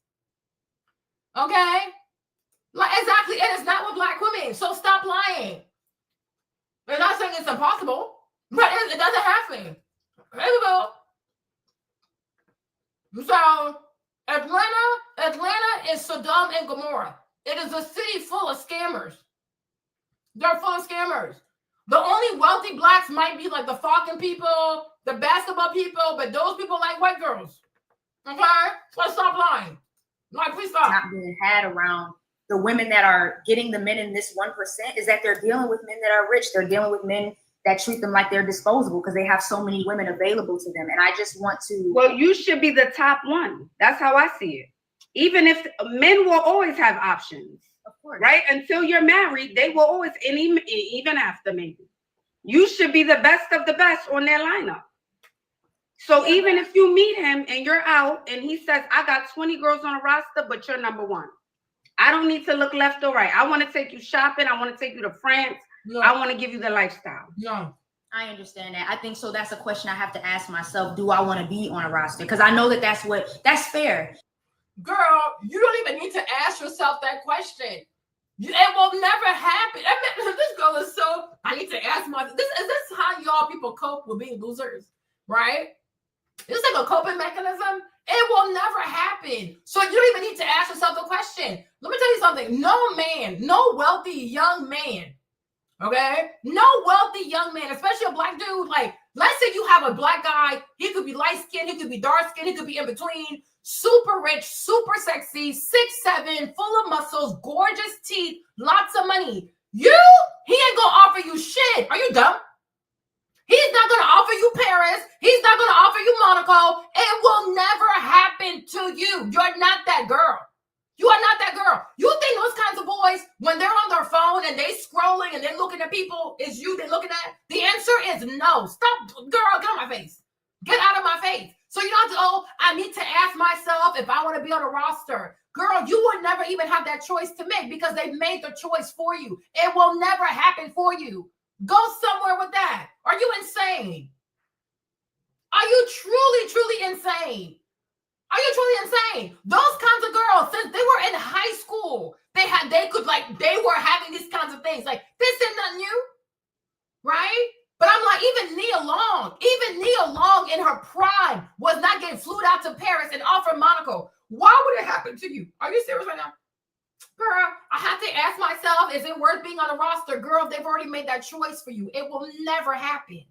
Okay? Like exactly, it is not with black women. So stop lying. They're not saying it's impossible, but it doesn't happen. There we go. So Atlanta is Sodom and Gomorrah. It is a city full of scammers. They're full of scammers. The only wealthy blacks might be like the Falcon people, the basketball people, but those people like white girls. Okay? So stop lying. Like, please stop. Not being had around the women that are getting the men in this 1% is that they're dealing with men that are rich. They're dealing with men that treat them like they're disposable because they have so many women available to them. And I just want to. Well, you should be the top one. That's how I see it. Even if men will always have options, of course, right? Until you're married, they will always, even after maybe. You should be the best of the best on their lineup. So even if you meet him and you're out and he says, I got 20 girls on a roster, but you're number one. I don't need to look left or right. I want to take you shopping. I want to take you to France. No. I want to give you the lifestyle. No. I understand that. I think so. That's a question I have to ask myself. Do I want to be on a roster? Because I know that that's fair. Girl, you don't even need to ask yourself that question. It will never happen. I mean, this girl is so, I need to ask myself, is this how y'all people cope with being losers? Right? It's like a coping mechanism. It will never happen. So you don't even need to ask yourself the question. Let me tell you something. No man, no wealthy young man Okay? No wealthy young man, especially a black dude. Like, let's say you have a black guy. He could be light skinned, he could be dark skinned, he could be in between. Super rich, super sexy, 6'7", full of muscles, gorgeous teeth, lots of money. He ain't gonna offer you shit. Are you dumb? He's not gonna offer you Paris. He's not gonna offer you Monaco. It will never happen to you. You're not that girl. You are not that girl. You think those kinds of boys, when they're on their phone and they scrolling and they're looking at people, is you they're looking at? The answer is no. Stop, girl, get on my face. Get out of my face. So you don't have to, I need to ask myself if I want to be on a roster. Girl, you will never even have that choice to make because they've made the choice for you. It will never happen for you. Go somewhere with that. Are you insane? Are you truly, truly insane? Are you truly insane? Those kinds of girls, since they were in high school, they were having these kinds of things. Like, this isn't nothing new, right? But I'm like, even Nia Long in her prime was not getting flew out to Paris and offered Monaco. Why would it happen to you? Are you serious right now? Girl, I have to ask myself, is it worth being on a roster? Girl, they've already made that choice for you. It will never happen.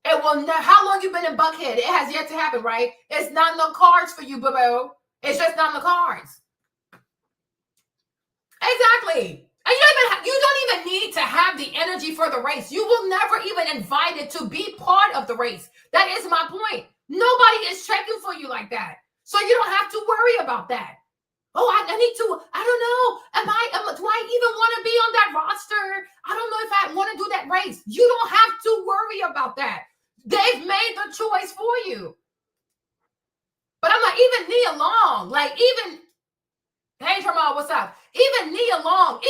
It will never. How long you been in Buckhead? It has yet to happen, right? It's not in the cards for you, boo-boo. It's just not in the cards. Exactly. And you don't even need to have the energy for the race. You will never even invited to be part of the race. That is my point. Nobody is checking for you like that. So you don't have to worry about that. Oh, I need to, I don't know. Do I even want to be on that roster? I don't know if I want to do that race. You don't have to worry about that. They've made the choice for you. But I'm like, even Nia Long, hey, Jamal, what's up? Even Nia Long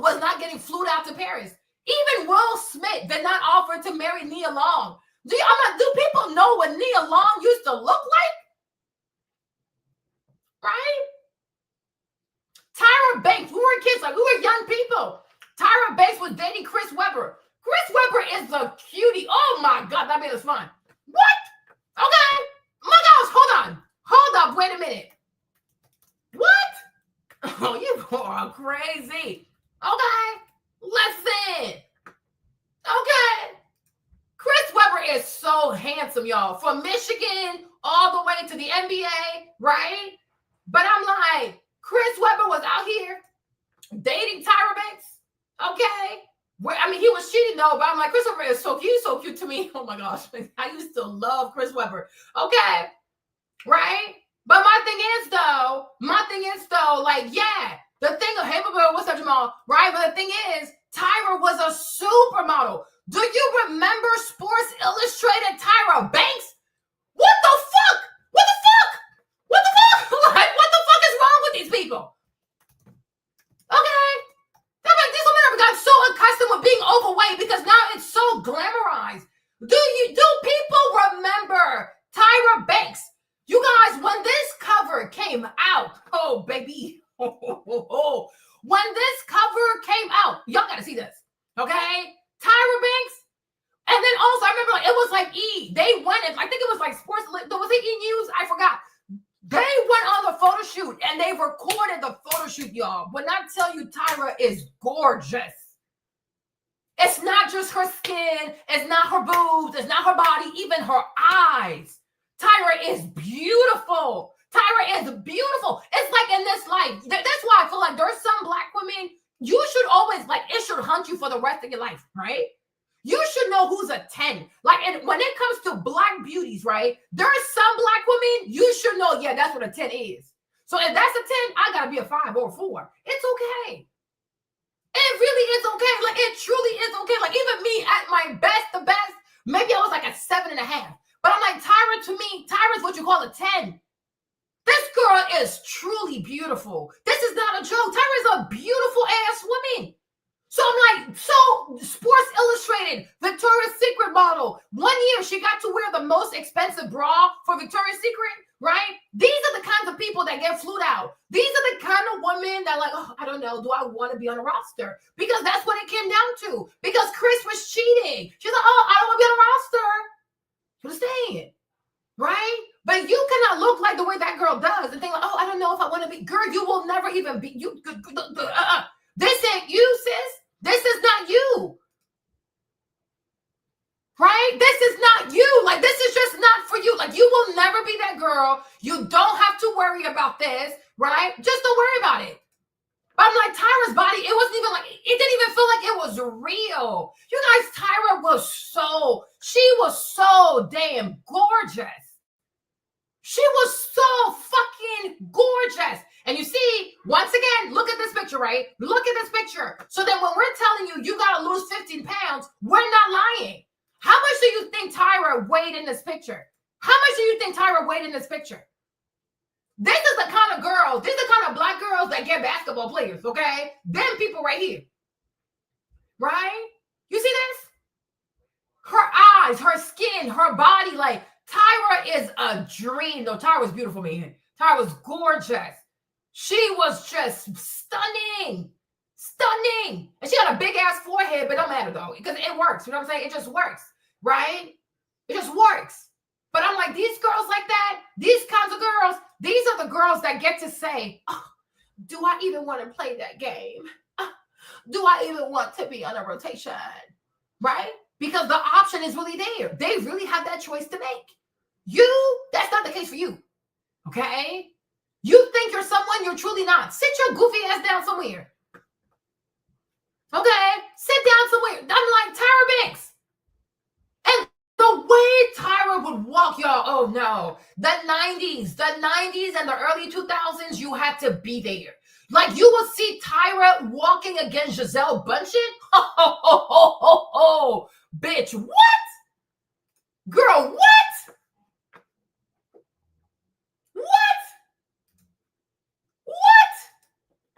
was not getting flew out to Paris. Even Will Smith did not offer to marry Nia Long. Do people know what Nia Long used to look like? Right? Tyra Banks, we were kids, we were young people. Tyra Banks was dating Chris Webber. Chris Webber is the cutie. Oh my God, that made us fun. What? Okay. My gosh, hold up, wait a minute. What? Oh, you are crazy. Okay, listen. Okay. Chris Webber is so handsome, y'all. From Michigan all the way to the NBA, right? But I'm like, Chris Webber was out here dating Tyra Banks. Okay. He was cheating though, but I'm like, Chris Webber is so cute to me. Oh my gosh. I used to love Chris Webber. Okay. Right? But my thing is though, the thing of, hey, what's up, Jamal? Right? But the thing is, Tyra was a supermodel. Do you remember Sports Illustrated Tyra Banks? What the fuck? What the fuck? What the fuck is wrong with these people? Okay. These women have gotten so accustomed with being overweight because now it's so glamorized. Do people remember Tyra Banks? You guys, when this cover came out, oh baby, when this cover came out, y'all gotta see this, okay? Tyra Banks, and then also I remember it was like they went and I think it was like Sports, was it E News? I forgot. They went on the photo shoot and they recorded the photo shoot, y'all. When I tell you Tyra is gorgeous. It's not just her skin, it's not her boobs, it's not her body, even her eyes. Tyra is beautiful. Tyra is beautiful. It's like in this life. That's why I feel like there's some black women, you should always, it should hunt you for the rest of your life, right? You should know who's a 10. And when it comes to black beauties, right? There's some black women, you should know, yeah, that's what a 10 is. So if that's a 10, I gotta be a 5 or a 4. It's okay. It really is okay. It truly is okay. Even me at my best, the best, maybe I was like a 7.5. But I'm like, Tyra, to me, Tyra's what you call a 10. This girl is truly beautiful. This is not a joke. Tyra is a beautiful ass woman. So I'm like, Sports Illustrated, Victoria's Secret model. 1 year, she got to wear the most expensive bra for Victoria's Secret, right? These are the kinds of people that get flued out. These are the kind of women that I don't know, do I want to be on a roster? Because that's what it came down to. Because Chris was cheating. She's like, I don't want to be on a roster. You understand? Right? But you cannot look like the way that girl does and think I don't know if I want to be. Girl, you will never even be. This ain't you, sis. This is not be that girl. You don't have to worry about this, right? Just don't worry about it. But I'm like, Tyra's body, it wasn't even like, it didn't even feel like it was real. You guys, Tyra she was so damn gorgeous. She was so fucking gorgeous. And you see, once again, look at this picture, right? Look at this picture. So then when we're telling you, you got to lose 15 pounds, we're not lying. How much do you think Tyra weighed in this picture? How much do you think Tyra weighed in this picture? This is the kind of girls, these are the kind of black girls that get basketball players, okay? Them people right here. Right? You see this? Her eyes, her skin, her body, like Tyra is a dream. No, Tyra was beautiful, man. Tyra was gorgeous. She was just stunning. Stunning. And she had a big ass forehead, but don't matter though, because it works. You know what I'm saying? It just works, right? It just works. But I'm like, these girls like that, these kinds of girls, these are the girls that get to say, oh, do I even want to play that game? Do I even want to be on a rotation? Right? Because the option is really there. They really have that choice to make. That's not the case for you. Okay? You think you're someone you're truly not. Sit your goofy ass down somewhere. Okay? Sit down somewhere. I'm like Tyra Banks. And the way Tyra would walk, y'all, oh no. The 90s and the early 2000s, you had to be there. Like you will see Tyra walking against Giselle Bundchen. Oh, bitch, what? Girl, what?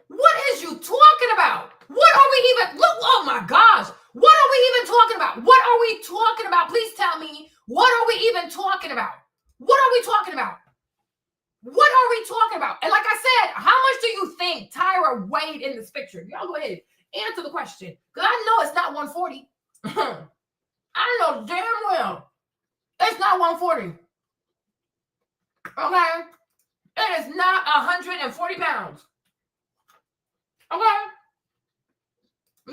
What is you talking about? What are we even, look, oh my gosh. What are we even talking about? What are we talking about? Please tell me, what are we even talking about? What are we talking about? What are we talking about? And like I said, how much do you think Tyra weighed in this picture? Y'all go ahead, answer the question. Because I know it's not 140. I know damn well it's not 140. Okay? It is not 140 pounds. Okay?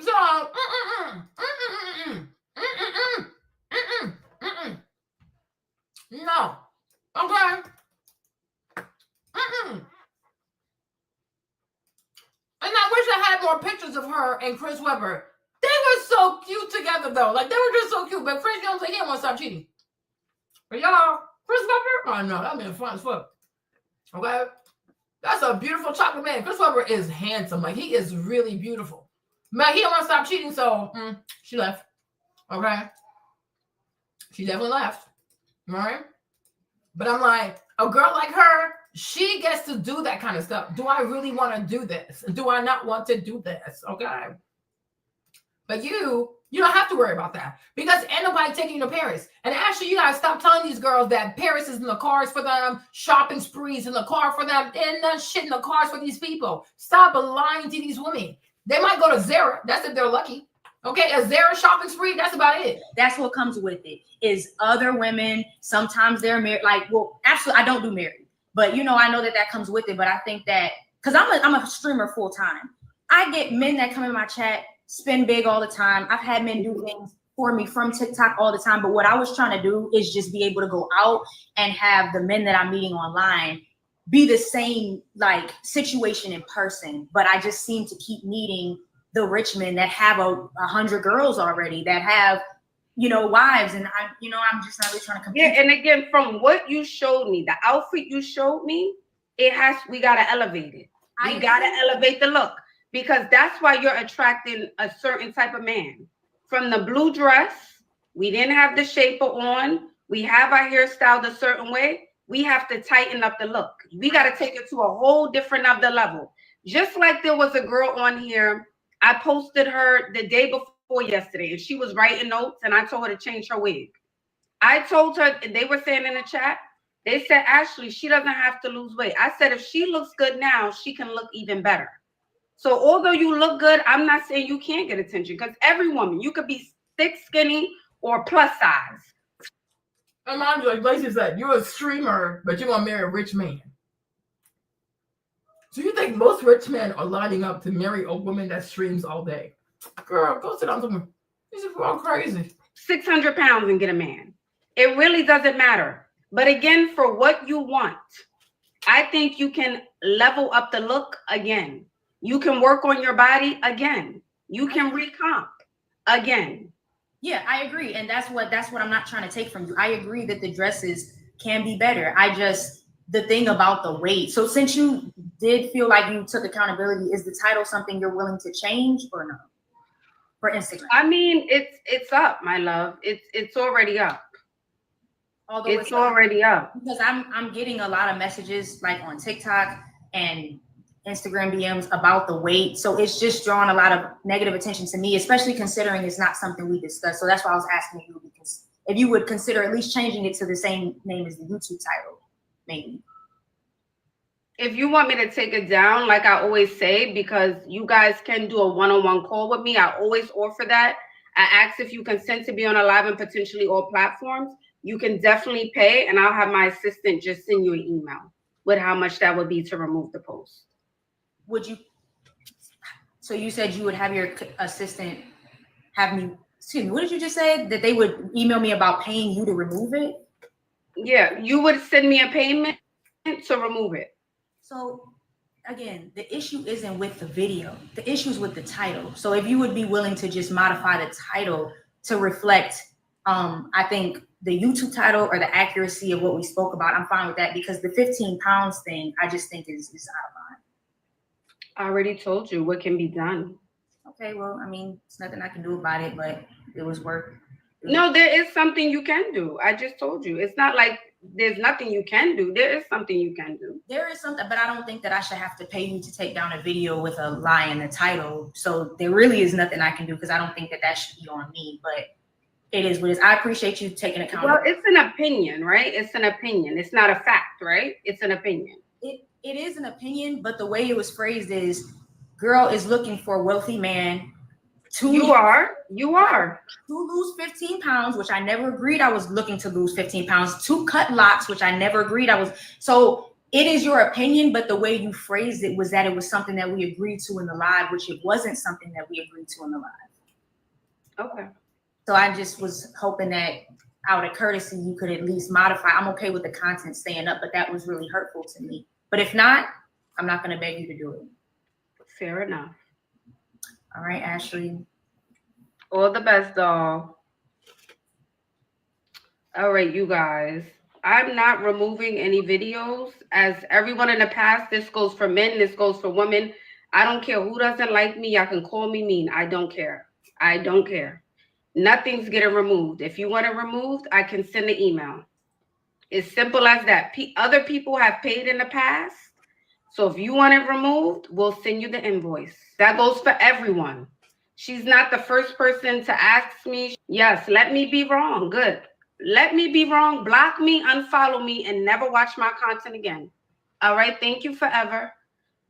So, no. Okay? And I wish I had more pictures of her and Chris Webber. They were so cute together, though. Like, they were just so cute. But Chris Jones, like, he didn't want to stop cheating. But y'all, Chris Webber? Oh, no, that man fun as fuck. Okay? That's a beautiful chocolate man. Chris Webber is handsome. Like, he is really beautiful. Man, he don't want to stop cheating, so she left. Okay? She definitely left. All right? But I'm like, a girl like her, she gets to do that kind of stuff. Do I really want to do this? Do I not want to do this? Okay? But you don't have to worry about that because ain't nobody taking you to Paris. And actually, you got to stop telling these girls that Paris is in the cars for them, shopping sprees in the car for them, and none shit in the cars for these people. Stop lying to these women. They might go to Zara. That's if they're lucky. Okay, a Zara shopping spree, that's about it. That's what comes with it, is other women, sometimes they're married. Like, well, absolutely, I don't do married. But, I know that comes with it. But I think that, because I'm a streamer full time. I get men that come in my chat, spend big all the time. I've had men do things for me from TikTok all the time. But what I was trying to do is just be able to go out and have the men that I'm meeting online be the same, like, situation in person. But I just seem to keep meeting the rich men that have 100 girls already, that have, wives. And I'm just not really trying to compete. Yeah, and again, from what you showed me, the outfit you showed me, we got to elevate it. We got to elevate the look. Because that's why you're attracting a certain type of man. From the blue dress, we didn't have the shaper on. We have our hair styled a certain way. We have to tighten up the look. We got to take it to a whole different other level. Just like there was a girl on here, I posted her the day before yesterday, and she was writing notes, and I told her to change her wig. I told her, they were saying in the chat, they said, Ashley, she doesn't have to lose weight. I said, if she looks good now, she can look even better. So although you look good, I'm not saying you can't get attention, because every woman, you could be thick, skinny, or plus size. And mind you, like Lacey said, you're a streamer, but you're going to marry a rich man. So you think most rich men are lining up to marry a woman that streams all day? Girl, go sit down somewhere. This is all crazy. 600 pounds and get a man. It really doesn't matter. But again, for what you want, I think you can level up the look again. You can work on your body again. You can recomp again. Yeah, I agree. And that's what I'm not trying to take from you. I agree that the dresses can be better. The thing about the weight. So since you did feel like you took accountability, is the title something you're willing to change or no? For Instagram. I mean, it's up, my love. It's already up. Although it's already up. Because I'm getting a lot of messages like on TikTok and Instagram DMs about the weight. So it's just drawing a lot of negative attention to me, especially considering it's not something we discussed. So that's why I was asking you if you would consider at least changing it to the same name as the YouTube title, maybe. If you want me to take it down, like I always say, because you guys can do a one-on-one call with me, I always offer that. I ask if you consent to be on a live and potentially all platforms. You can definitely pay, and I'll have my assistant just send you an email with how much that would be to remove the post. Would you? So you said you would have your assistant have me. Excuse me. What did you just say? That they would email me about paying you to remove it? Yeah, you would send me a payment to remove it. So again, the issue isn't with the video. The issue is with the title. So if you would be willing to just modify the title to reflect, I think the YouTube title or the accuracy of what we spoke about, I'm fine with that, because the 15 pounds thing, I just think is out of line. I already told you what can be done. Okay, well, I mean, it's nothing I can do about it, but it was work. No, there is something you can do. I just told you. It's not like there's nothing you can do. There is something you can do. There is something, but I don't think that I should have to pay you to take down a video with a lie in the title. So there really is nothing I can do, because I don't think that should be on me, but it is what it is. I appreciate you taking account. Well, it's an opinion, right? It's an opinion. It's not a fact, right? It's an opinion. It is an opinion, but the way it was phrased is, girl is looking for a wealthy man to lose 15 pounds, which I never agreed I was looking to lose 15 pounds, to cut locks, which I never agreed I was. So it is your opinion, but the way you phrased it was that it was something that we agreed to in the live, which it wasn't something that we agreed to in the live. Okay. So I just was hoping that out of courtesy, you could at least modify. I'm okay with the content staying up, but that was really hurtful to me. But if not, I'm not going to beg you to do it. Fair enough. All right, Ashley. All the best, doll. All right, you guys. I'm not removing any videos. As everyone in the past, this goes for men, this goes for women. I don't care who doesn't like me. Y'all can call me mean. I don't care. I don't care. Nothing's getting removed. If you want it removed, I can send an email. It's simple as that. Other people have paid in the past. So if you want it removed, we'll send you the invoice. That goes for everyone. She's not the first person to ask me. Yes, let me be wrong. Good. Let me be wrong. Block me, unfollow me, and never watch my content again. All right. Thank you forever.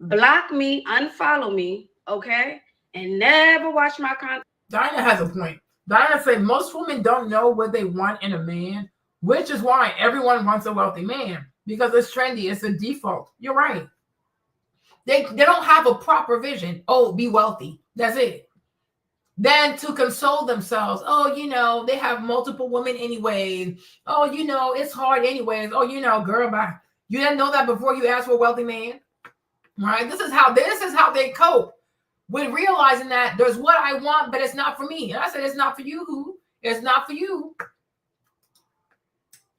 Block me, unfollow me. Okay. And never watch my content. Dinah has a point. Dinah said most women don't know what they want in a man, which is why everyone wants a wealthy man, because it's trendy. It's a default. You're right. They don't have a proper vision. Oh, be wealthy. That's it. Then to console themselves, oh, they have multiple women anyways. Oh, it's hard anyways. Oh, girl, bye. You didn't know that before you asked for a wealthy man, right? This is how they cope with realizing that there's what I want, but it's not for me. And I said, it's not for you. It's not for you.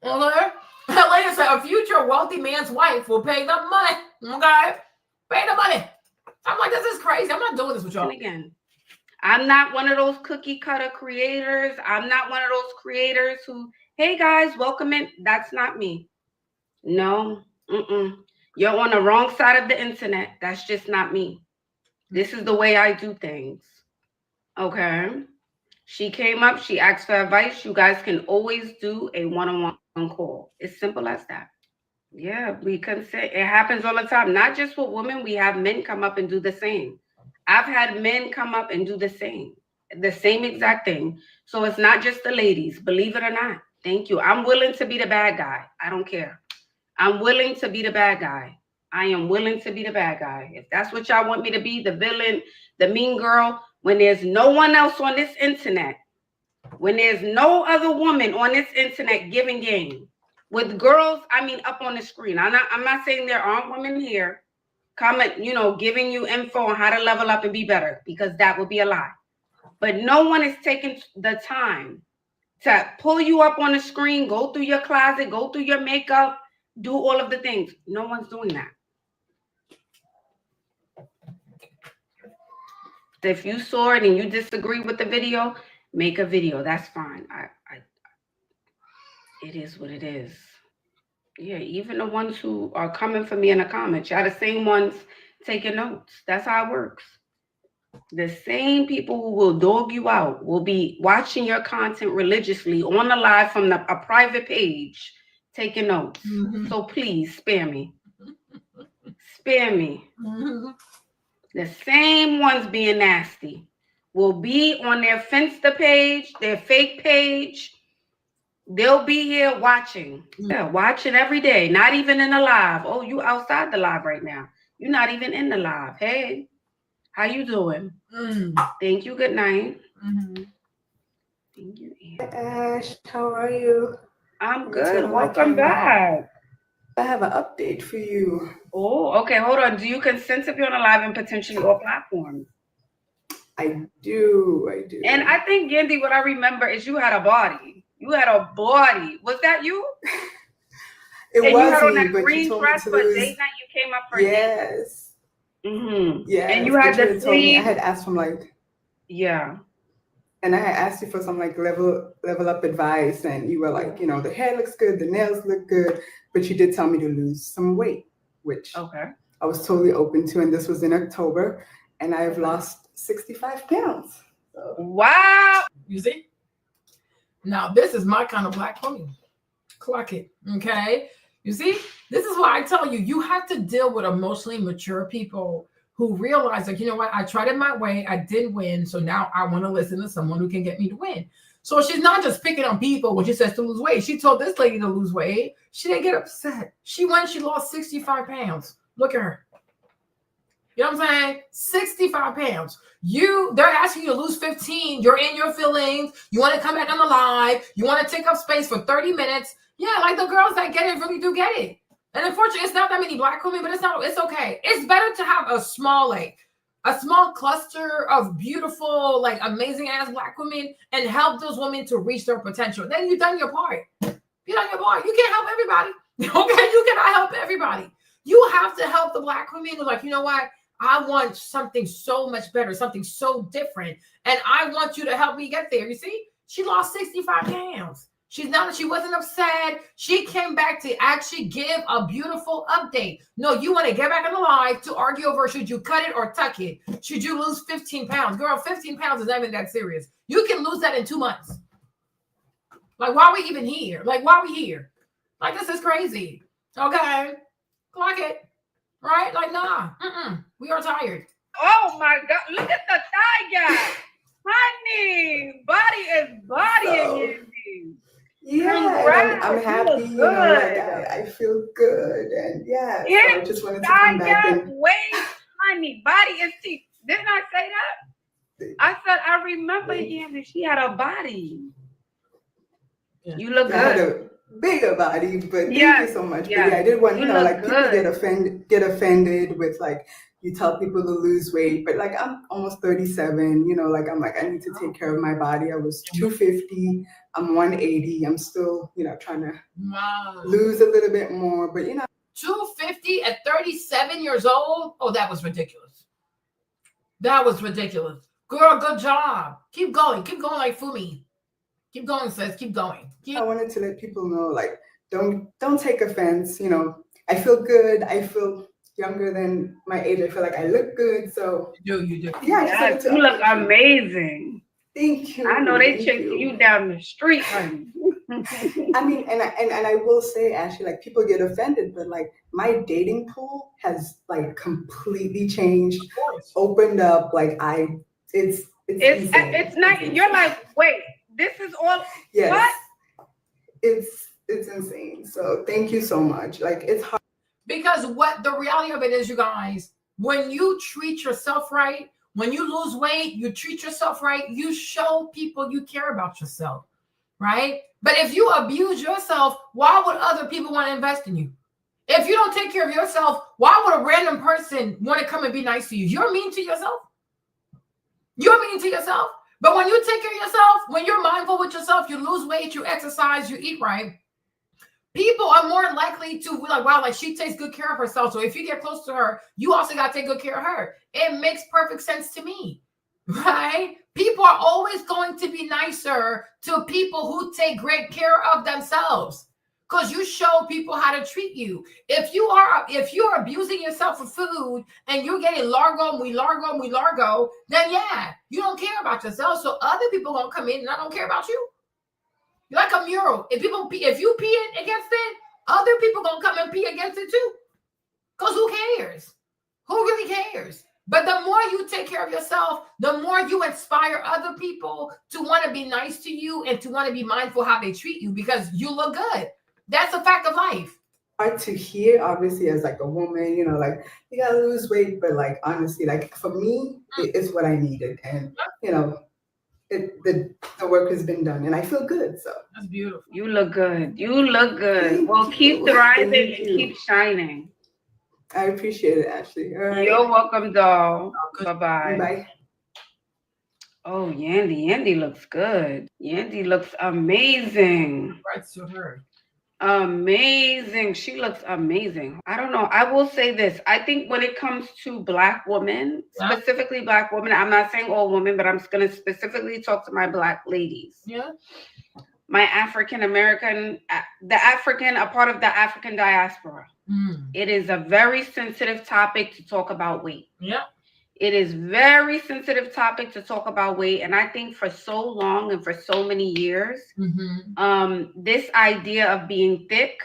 Okay? Lady said, a future wealthy man's wife will pay the money. Okay? Pay the money. I'm like, this is crazy. I'm not doing this with y'all. And again, I'm not one of those cookie cutter creators. I'm not one of those creators who, hey guys, welcome in. That's not me. No. You're on the wrong side of the internet. That's just not me. This is the way I do things. Okay. She came up. She asked for advice. You guys can always do a one-on-one call. It's simple as that. Yeah, we can say it happens all the time. Not just with women. We have men come up and do the same. I've had men come up and do the same exact thing. So it's not just the ladies, believe it or not. Thank you. I'm willing to be the bad guy. I don't care. I'm willing to be the bad guy. I am willing to be the bad guy. If that's what y'all want me to be, the villain, the mean girl, when there's no one else on this internet, when there's no other woman on this internet giving game, with girls, I mean, up on the screen. I'm not saying there aren't women here comment, giving you info on how to level up and be better, because that would be a lie. But no one is taking the time to pull you up on the screen, go through your closet, go through your makeup, do all of the things. No one's doing that. If you saw it and you disagree with the video, make a video. That's fine. It is what it is. Yeah, even the ones who are coming for me in the comments, y'all the same ones taking notes. That's how it works. The same people who will dog you out will be watching your content religiously on the live from a private page, taking notes. Mm-hmm. So please spare me. Spare me. Mm-hmm. The same ones being nasty will be on their Finsta page, their fake page. They'll be here watching. Yeah, watching every day. Not even in the live. Oh, you outside the live right now. You're not even in the live. Hey, how you doing? Thank you. Good night. Mm-hmm. Thank you, Ash, how are you? I'm good. Welcome back. I have an update for you. Oh, okay. Hold on. Do you consent to be on a live and potentially all platforms? I do. And I think, Gandhi, what I remember is you had a body. You had a body. Was that you? It and was you had on me, that but green you told dress me for to date night. You came up for a date. Yes. Mm-hmm. Yeah. And you had the sleeve. I had asked from Yeah. And I had asked you for some level up advice, and you were like, the hair looks good, the nails look good, but you did tell me to lose some weight, which I was totally open to, and this was in October, and I've lost 65 pounds. So. Wow. You see? Now, this is my kind of black queen. Clock it, okay? You see? This is why I tell you, you have to deal with emotionally mature people who realize, like, you know what? I tried it my way. I didn't win. So now I want to listen to someone who can get me to win. So she's not just picking on people when she says to lose weight. She told this lady to lose weight. She didn't get upset. She lost 65 pounds. Look at her. You know what I'm saying? 65 pounds. They're asking you to lose 15. You're in your feelings. You want to come back on the live. You want to take up space for 30 minutes. Yeah, like the girls that get it really do get it. And unfortunately, it's not that many black women, but it's okay. It's better to have a small cluster of beautiful, amazing ass black women and help those women to reach their potential. Then you've done your part. You can't help everybody. Okay, you cannot help everybody. You have to help the black women who you know what? I want something so much better, something so different. And I want you to help me get there. You see, she lost 65 pounds. She wasn't upset. She came back to actually give a beautiful update. No, you want to get back on the live to argue over should you cut it or tuck it? Should you lose 15 pounds? Girl, 15 pounds is not even that serious. You can lose that in 2 months. Why are we even here? Why are we here? This is crazy. Okay. Clock it. Right? Nah. We are tired. Oh my God. Look at the thigh gap. Honey. Body is bodying you. Yeah, I'm happy. I feel good, and so I just wanted to come back and wait, honey, body is teeth. Didn't I say that? I said I remember that she had a body. Yeah. You look good. I had a bigger body, but thank you so much. Yeah. But I did want people get offended with you tell people to lose weight, but I'm almost 37, I need to take care of my body. I was 250, I'm 180. I'm still, trying to lose a little bit more, but 250 at 37 years old? Oh, that was ridiculous. That was ridiculous. Girl, good job. Keep going like Fumi. Keep going, sis. Keep going. I wanted to let people know, don't take offense. I feel good. I feel younger than my age. I feel like I look good. So you do. Yeah, you look amazing. Thank you. I know they chasing you down the street, honey. I mean, and I will say, Ashley, people get offended, but my dating pool has completely changed, opened up. It's insane. It's not. You're wait, this is all. Yes. What? It's insane. So thank you so much. It's hard. Because what the reality of it is, you guys, when you treat yourself right, when you lose weight, you treat yourself right, you show people you care about yourself. right? But if you abuse yourself, why would other people want to invest in you? If you don't take care of yourself, why would a random person want to come and be nice to you? You're mean to yourself. You're mean to yourself. But when you take care of yourself, when you're mindful with yourself, you lose weight, you exercise, you eat right, people are more likely to be like, wow, like she takes good care of herself. So if you get close to her, you also got to take good care of her. It makes perfect sense to me, right? People are always going to be nicer to people who take great care of themselves because you show people how to treat you. If you're abusing yourself for food and you're getting largo, then yeah, you don't care about yourself. So other people gonna come in and I don't care about you. You're like a mural. If you pee against it, other people gonna come and pee against it too. Because who cares? Who really cares? But the more you take care of yourself, the more you inspire other people to want to be nice to you and to want to be mindful how they treat you because you look good. That's a fact of life. Hard to hear, obviously, as like a woman, you know, like you gotta lose weight, but like honestly, like for me, it's what I needed, and you know, the work has been done, and I feel good. So that's beautiful. You look good. You look good. Well, keep thriving and keep shining. I appreciate it, Ashley. All right. You're welcome, doll. Bye-bye. Bye. Oh, Yandy looks good. Yandy looks amazing. Right to her. Amazing. She looks amazing. I don't know. I will say this. I think when it comes to Black women, specifically Black women, I'm not saying all women, but I'm going to specifically talk to my Black ladies. Yeah. My African American, a part of the African diaspora. It is a very sensitive topic to talk about weight. Yeah. It is very sensitive topic to talk about weight. And I think for so long and for so many years, this idea of being thick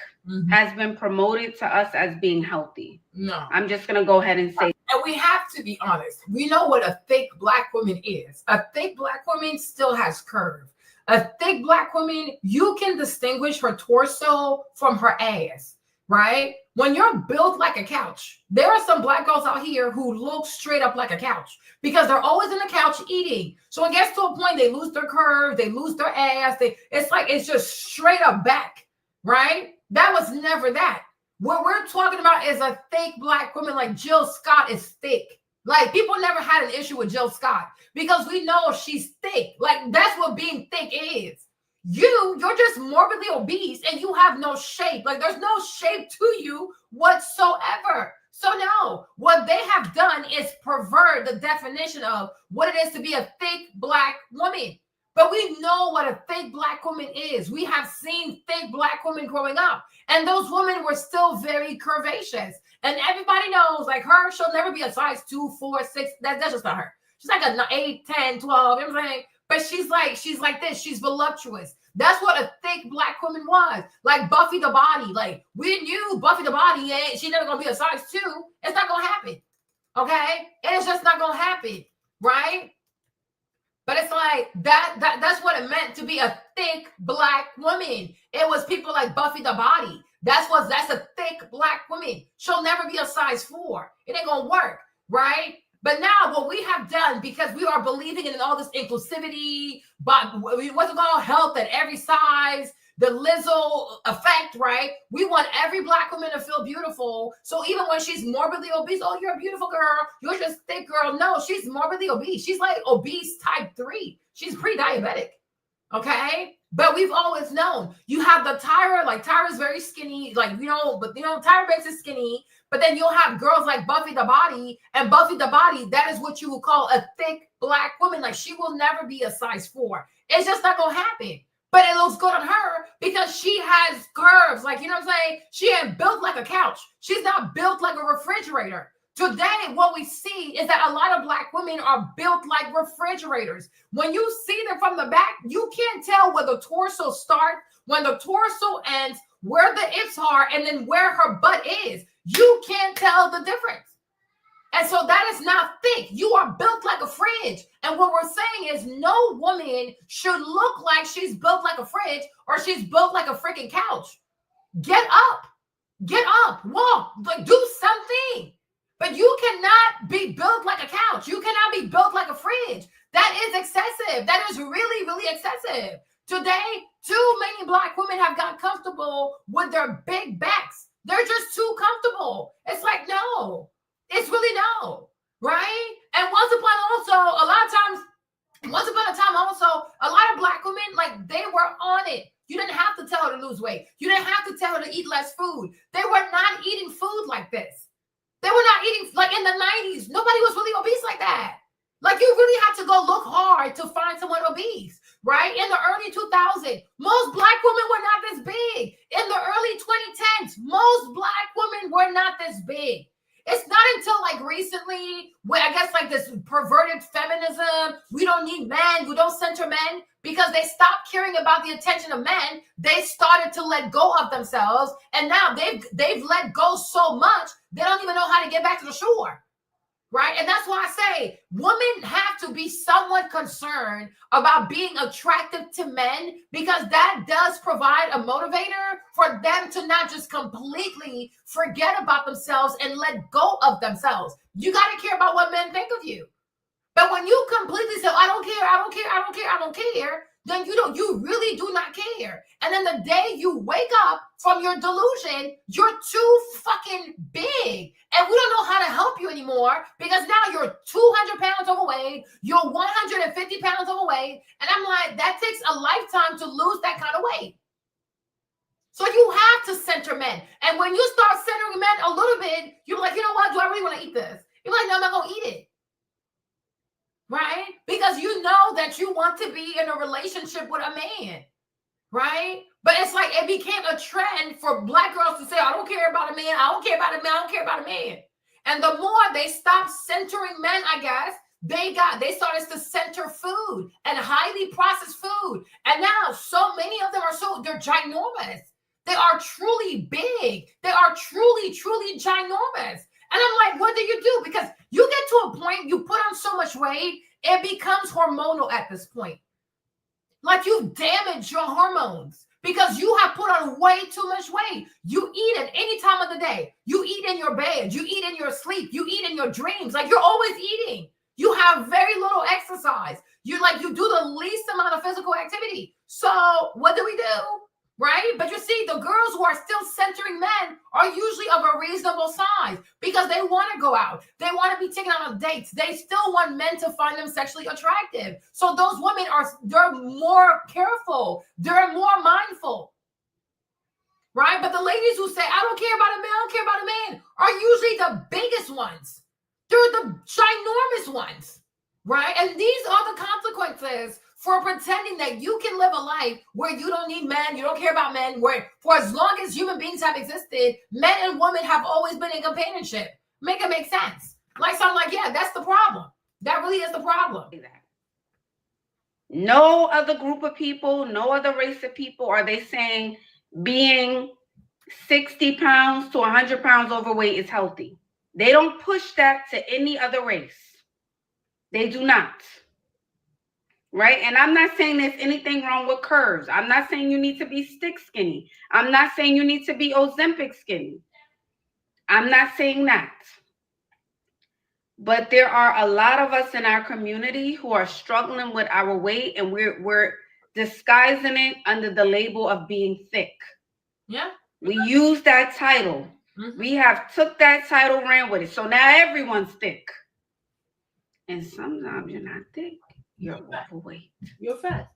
has been promoted to us as being healthy. No. I'm just going to go ahead and say. And we have to be honest. We know what a thick Black woman is. A thick Black woman still has curve. A thick Black woman, you can distinguish her torso from her ass, right? When you're built like a couch, there are some Black girls out here who look straight up like a couch because they're always in the couch eating. So it gets to a point they lose their curve, they lose their ass. It's just straight up back, right? That was never that. What we're talking about is a thick Black woman like Jill Scott is thick. Like people never had an issue with Jill Scott because we know she's thick. Like that's what being thick is. You're just morbidly obese and you have no shape. Like there's no shape to you whatsoever. So no, what they have done is pervert the definition of what it is to be a thick Black woman. But we know what a thick Black woman is. We have seen thick Black women growing up. And those women were still very curvaceous. And everybody knows, like her, she'll never be a size 2, 4, 6. That's just not her. She's like an 8, 10, 12. You know what I'm saying? But she's like this. She's voluptuous. That's what a thick Black woman was. Like Buffy the Body. Like we knew Buffy the Body ain't. She's never gonna be a size 2. It's not gonna happen. Okay? It's just not gonna happen. Right? But it's like that's what it meant to be a thick Black woman. It was people like Buffy the Body. That's a thick Black woman. She'll never be a size 4. It ain't gonna work, right? But now what we have done, because we are believing in all this inclusivity, but what's it called? Health at every size, the Lizzo effect, right? We want every Black woman to feel beautiful. So even when she's morbidly obese, oh, you're a beautiful girl, you're just thick girl. No, she's morbidly obese. She's like obese type 3. She's pre-diabetic. Okay? But we've always known. You have the Tyra, like Tyra's very skinny, like, Tyra Banks is skinny, but then you'll have girls like Buffy the Body, and Buffy the Body, that is what you would call a thick Black woman. Like she will never be a size 4. It's just not gonna happen. But it looks good on her because she has curves. Like, you know what I'm saying? She ain't built like a couch. She's not built like a refrigerator. Today, what we see is that a lot of Black women are built like refrigerators. When you see them from the back, you can't tell where the torso starts, when the torso ends, where the hips are, and then where her butt is. You can't tell the difference. And so that is not thick. You are built like a fridge. And what we're saying is no woman should look like she's built like a fridge or she's built like a freaking couch. Get up, walk, like do something. But you cannot be built like a couch. You cannot be built like a fridge. That is excessive. That is really, really excessive. Today, too many Black women have got comfortable with their big backs. They're just too comfortable. It's like, no, it's really no, right? And once upon a time also, a lot of Black women, like, they were on it. You didn't have to tell her to lose weight. You didn't have to tell her to eat less food. They were not eating food like this. They were not eating, like in the 90s, nobody was really obese like that. Like, you really had to go look hard to find someone obese, right? In the early 2000s, most Black women were not this big. In the early 2010s, most Black women were not this big. It's not until like recently, where I guess like this perverted feminism, we don't need men, we don't center men, because they stopped caring about the attention of men. They started to let go of themselves, and now they've let go so much they don't even know how to get back to the shore, right? And that's why I say women have to be somewhat concerned about being attractive to men, because that does provide a motivator for them to not just completely forget about themselves and let go of themselves. You got to care about what men think of you. But when you completely say, I don't care, then you really do not care. And then the day you wake up from your delusion, you're too fucking big. And we don't know how to help you anymore, because now you're 200 pounds overweight, you're 150 pounds overweight. And I'm like, that takes a lifetime to lose that kind of weight. So you have to center men. And when you start centering men a little bit, you're like, you know what? Do I really want to eat this? You're like, no, I'm not going to eat it. Right? Because you know that you want to be in a relationship with a man, right? But it's like it became a trend for Black girls to say, I don't care about a man, I don't care about a man, I don't care about a man. And the more they stopped centering men, I guess, they started to center food and highly processed food. And now so many of them they're ginormous. They are truly big. They are truly, truly ginormous. And I'm like, what do you do? Because you get to a point, you put on so much weight, it becomes hormonal at this point. Like, you damage your hormones because you have put on way too much weight. You eat at any time of the day. You eat in your bed. You eat in your sleep. You eat in your dreams. Like, you're always eating. You have very little exercise. You do the least amount of physical activity. So what do? Right? But you see, the girls who are still centering men are usually of a reasonable size because they want to go out. They want to be taken out on dates. They still want men to find them sexually attractive. So those women they're more careful. They're more mindful. Right? But the ladies who say, I don't care about a man, I don't care about a man, are usually the biggest ones. They're the ginormous ones. Right? And these are the consequences for pretending that you can live a life where you don't need men, you don't care about men, where for as long as human beings have existed, men and women have always been in companionship. Make it make sense. Like, so I'm like, yeah, that's the problem. That really is the problem. No other group of people, no other race of people are they saying being 60 pounds to 100 pounds overweight is healthy. They don't push that to any other race. They do not. Right? And I'm not saying there's anything wrong with curves. I'm not saying you need to be stick skinny. I'm not saying you need to be Ozempic skinny. I'm not saying that. But there are a lot of us in our community who are struggling with our weight, and we're disguising it under the label of being thick. Yeah. We use that title. Mm-hmm. We have took that title, ran with it. So now everyone's thick. And sometimes you're not thick. You're overweight. You're fat.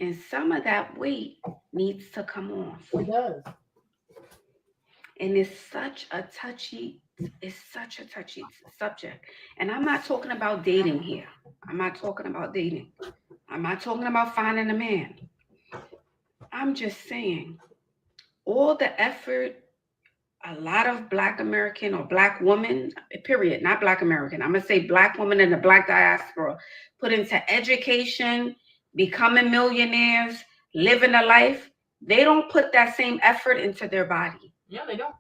And some of that weight needs to come off. It does. And it's such a touchy subject. And I'm not talking about dating here. I'm not talking about dating. I'm not talking about finding a man. I'm just saying all the effort a lot of Black American or Black women, period, not Black American, I'm going to say Black women in the Black diaspora, put into education, becoming millionaires, living a life, they don't put that same effort into their body. Yeah, they don't.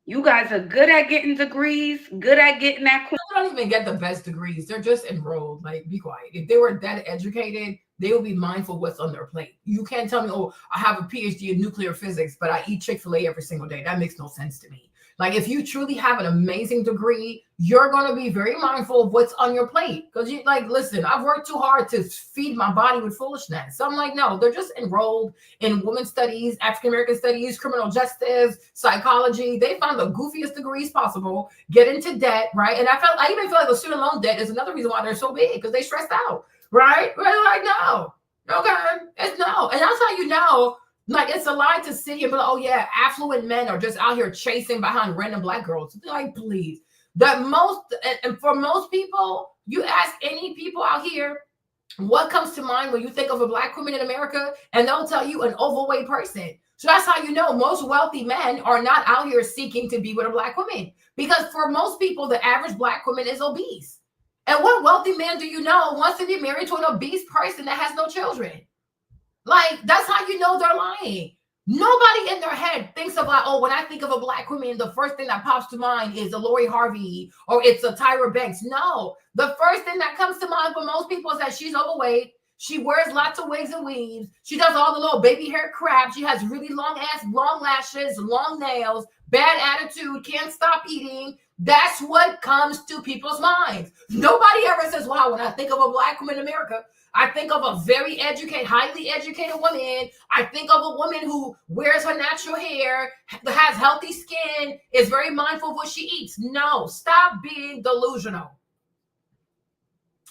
You guys are good at getting degrees, good at getting that. They don't even get the best degrees. They're just enrolled. Like, be quiet. If they were that educated, they will be mindful of what's on their plate. You can't tell me, oh, I have a PhD in nuclear physics, but I eat Chick-fil-A every single day. That makes no sense to me. Like if you truly have an amazing degree, you're going to be very mindful of what's on your plate. Because you like, listen, I've worked too hard to feed my body with foolishness. So I'm like, no, they're just enrolled in women's studies, African-American studies, criminal justice, psychology. They found the goofiest degrees possible, get into debt, right? And I even feel like the student loan debt is another reason why they're so big, because they stressed out, right? They're like, no, okay, it's no. And that's how you know. Like, it's a lie to sit here and be like, oh, yeah, affluent men are just out here chasing behind random Black girls. Like, please. And for most people, you ask any people out here, what comes to mind when you think of a Black woman in America? And they'll tell you an overweight person. So that's how you know most wealthy men are not out here seeking to be with a Black woman. Because for most people, the average Black woman is obese. And what wealthy man do you know wants to be married to an obese person that has no children? Like, that's how you know they're lying. Nobody in their head thinks of like, oh, when I think of a Black woman, the first thing that pops to mind is a Lori Harvey or it's a Tyra Banks. No, the first thing that comes to mind for most people is that she's overweight. She wears lots of wigs and weaves. She does all the little baby hair crap. She has really long lashes, long nails, bad attitude, can't stop eating. That's what comes to people's minds. Nobody ever says, wow, when I think of a Black woman in America, I think of a very educated, highly educated woman. I think of a woman who wears her natural hair, has healthy skin, is very mindful of what she eats. No, stop being delusional.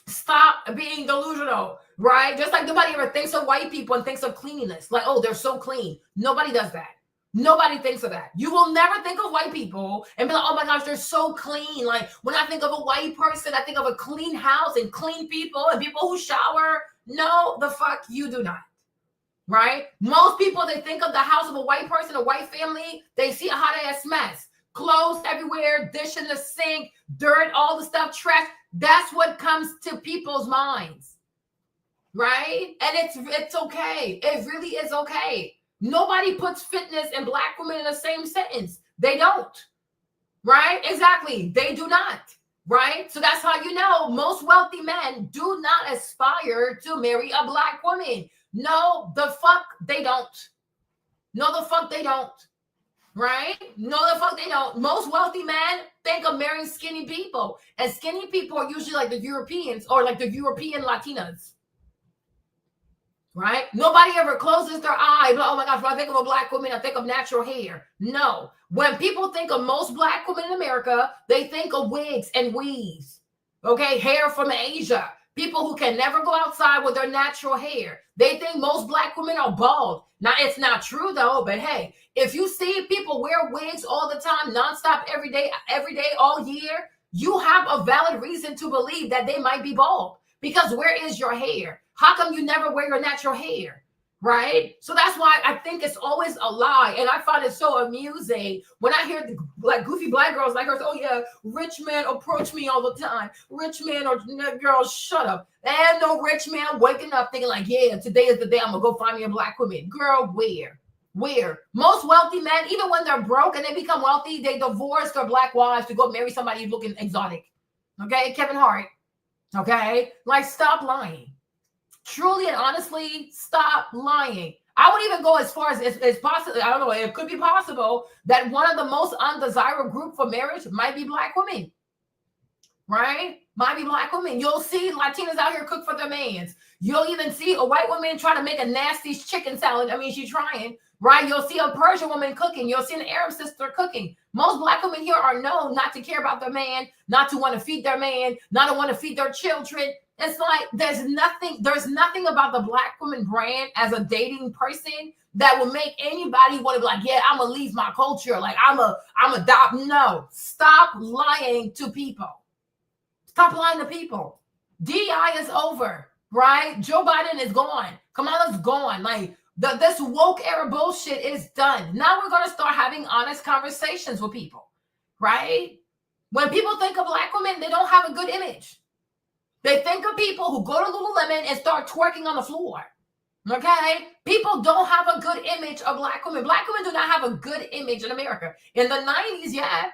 Stop being delusional, right? Just like nobody ever thinks of white people and thinks of cleanliness. Like, oh, they're so clean. Nobody does that. Nobody thinks of that. You will never think of white people and be like, oh my gosh, they're so clean. Like when I think of a white person, I think of a clean house and clean people and people who shower. No, the fuck you do not. Right? Most people, they think of the house of a white person, a white family, they see a hot ass mess. Clothes everywhere, dish in the sink, dirt, all the stuff, trash. That's what comes to people's minds. Right? And it's okay. It really is okay. Nobody puts fitness and Black women in the same sentence. They don't. Right? Exactly. They do not. Right? So that's how you know most wealthy men do not aspire to marry a Black woman. No, the fuck they don't. No, the fuck they don't. Right? No, the fuck they don't. Most wealthy men think of marrying skinny people. And skinny people are usually like the Europeans or like the European Latinas. Right? Nobody ever closes their eye. Oh my gosh, when I think of a Black woman, I think of natural hair. No. When people think of most Black women in America, they think of wigs and weaves. Okay? Hair from Asia. People who can never go outside with their natural hair. They think most Black women are bald. Now, it's not true though, but hey, if you see people wear wigs all the time, nonstop, every day, all year, you have a valid reason to believe that they might be bald. Because where is your hair? How come you never wear your natural hair? Right? So that's why I think it's always a lie. And I find it so amusing when I hear like goofy Black girls like her, oh yeah, rich men approach me all the time. Rich men or girls, shut up. And no rich man waking up thinking like, yeah, today is the day I'm gonna go find me a Black woman. Girl, where? Most wealthy men, even when they're broke and they become wealthy, they divorce their Black wives to go marry somebody looking exotic. Okay, Kevin Hart. Okay, like stop lying. Truly and honestly, stop lying. I would even go as far as possible. I don't know. It could be possible that one of the most undesirable group for marriage might be Black women. Right? Might be Black women. You'll see Latinas out here cook for their mans. You'll even see a white woman trying to make a nasty chicken salad. I mean, she's trying. Right? You'll see a Persian woman cooking. You'll see an Arab sister cooking. Most Black women here are known not to care about their man, not to want to feed their man, not to want to feed their children. It's like there's nothing about the Black woman brand as a dating person that will make anybody want to be like, yeah, I'm gonna leave my culture. Like I'm adopt. No, stop lying to people. Stop lying to people. DEI is over, right? Joe Biden is gone. Kamala's gone. Like this woke era bullshit is done. Now we're gonna start having honest conversations with people, right? When people think of Black women, they don't have a good image. They think of people who go to Lululemon and start twerking on the floor. Okay? People don't have a good image of Black women. Black women do not have a good image in America. In the 90s, yeah.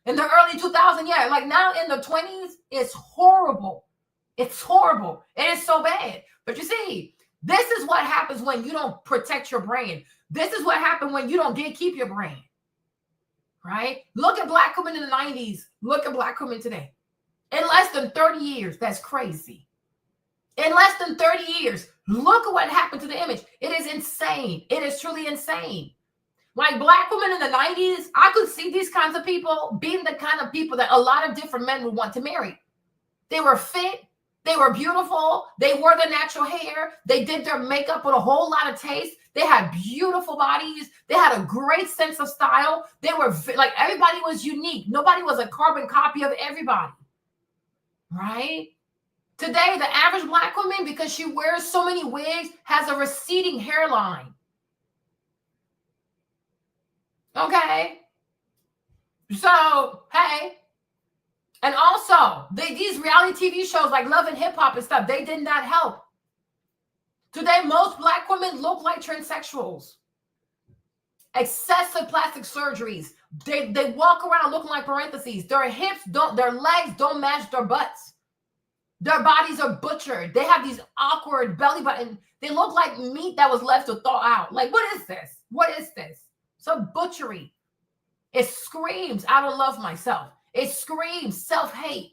In the early 2000s, yeah. Like now in the 20s, it's horrible. It's horrible. It is so bad. But you see, this is what happens when you don't protect your brand. This is what happens when you don't keep your brand. right? Look at black women in the 90s. Look at black women today. In less than 30 years, that's crazy. In less than 30 years, look at what happened to the image. It is insane. It is truly insane. Like black women in the 90s, I could see these kinds of people being the kind of people that a lot of different men would want to marry. They were fit. They were beautiful. They wore their natural hair. They did their makeup with a whole lot of taste. They had beautiful bodies. They had a great sense of style. They were like, everybody was unique. Nobody was a carbon copy of everybody, right? Today, the average black woman, because she wears so many wigs, has a receding hairline. Okay. So, hey. And also, these reality TV shows like Love and Hip Hop and stuff, they did not help. Today, most black women look like transsexuals. Excessive plastic surgeries. They walk around looking like parentheses. Their hips their legs don't match their butts. Their bodies are butchered. They have these awkward belly button. They look like meat that was left to thaw out. Like, what is this? What is this? Some butchery. It screams, I don't love myself. It screams self-hate.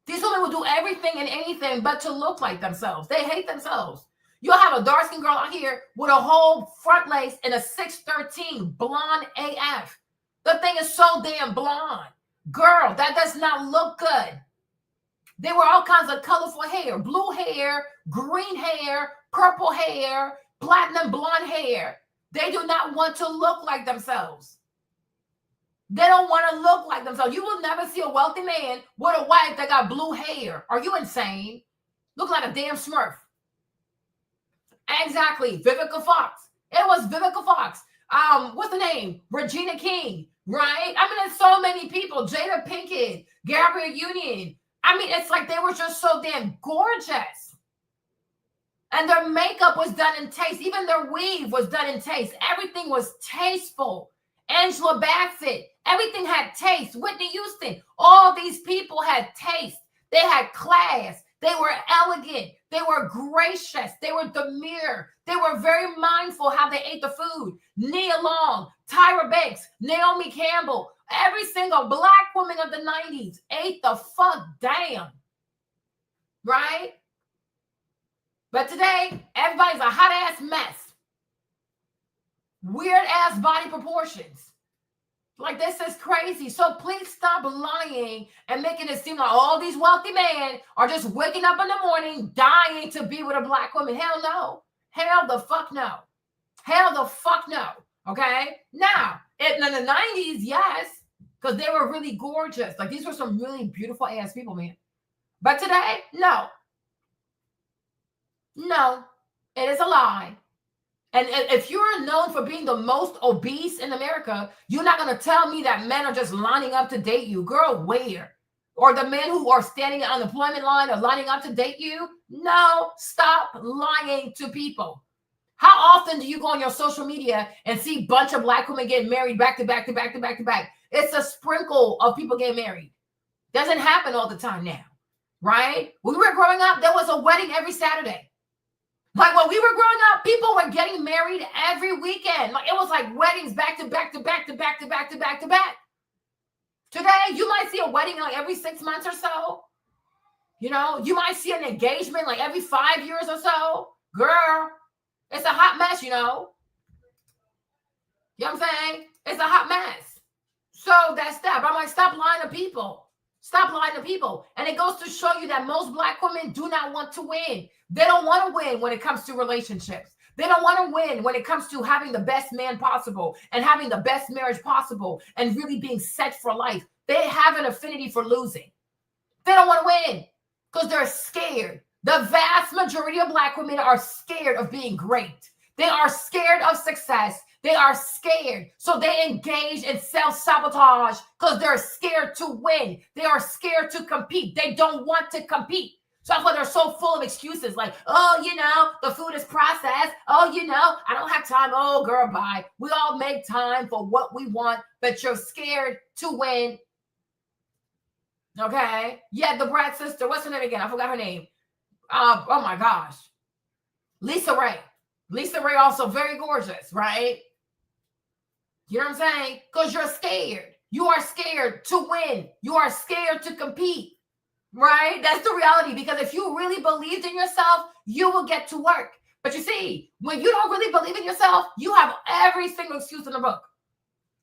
These women will do everything and anything but to look like themselves. They hate themselves. You'll have a dark-skinned girl out here with a whole front lace and a 6'13", blonde AF. The thing is so damn blonde. Girl, that does not look good. They were all kinds of colorful hair, blue hair, green hair, purple hair, platinum blonde hair. They do not want to look like themselves. They don't want to look like themselves. You will never see a wealthy man with a wife that got blue hair. Are you insane? Look like a damn Smurf. Exactly. Vivica Fox. It was Vivica Fox. What's the name? Regina King, right? I mean, there's so many people. Jada Pinkett, Gabrielle Union. I mean, it's like they were just so damn gorgeous. And their makeup was done in taste. Even their weave was done in taste. Everything was tasteful. Angela Bassett. Everything had taste. Whitney Houston. All these people had taste. They had class. They were elegant. They were gracious. They were demure. They were very mindful how they ate the food. Nia Long, Tyra Banks, Naomi Campbell. Every single black woman of the 90s ate the fuck down. Right? But today, everybody's a hot ass mess. Weird ass body proportions. Like, this is crazy. So please stop lying and making it seem like all these wealthy men are just waking up in the morning dying to be with a black woman. Hell no. Hell the fuck no. Hell the fuck no. Okay? Now, in the 90s, yes, because they were really gorgeous. Like, these were some really beautiful ass people, man. But today, no. No. It is a lie. And if you're known for being the most obese in America, you're not going to tell me that men are just lining up to date you. Girl, where? Or the men who are standing on the unemployment line are lining up to date you? No, stop lying to people. How often do you go on your social media and see a bunch of black women getting married back to back to back to back to back? It's a sprinkle of people getting married. Doesn't happen all the time now, right? When we were growing up, there was a wedding every Saturday. Like, when we were growing up, people were getting married every weekend. Like, it was like weddings back to back to back to back to back to back to back. Today, you might see a wedding like every 6 months or so. You know, you might see an engagement like every 5 years or so. Girl, it's a hot mess, you know. You know what I'm saying? It's a hot mess. So that's that. I'm like, stop lying to people. Stop lying to people. And it goes to show you that most black women do not want to win. They don't want to win when it comes to relationships. They don't want to win when it comes to having the best man possible and having the best marriage possible and really being set for life. They have an affinity for losing. They don't want to win because they're scared. The vast majority of black women are scared of being great. They are scared of success. They are scared. So they engage in self-sabotage because they're scared to win. They are scared to compete. They don't want to compete. So that's why they're so full of excuses like, oh, you know, the food is processed. Oh, you know, I don't have time. Oh, girl, bye. We all make time for what we want, but you're scared to win. Okay? Yeah, the Brat sister. What's her name again? I forgot her name. Oh, my gosh. Lisa Ray. Lisa Ray also very gorgeous, right? You know what I'm saying? Because you're scared. You are scared to win. You are scared to compete, right? That's the reality. Because if you really believed in yourself, you will get to work. But you see, when you don't really believe in yourself, you have every single excuse in the book.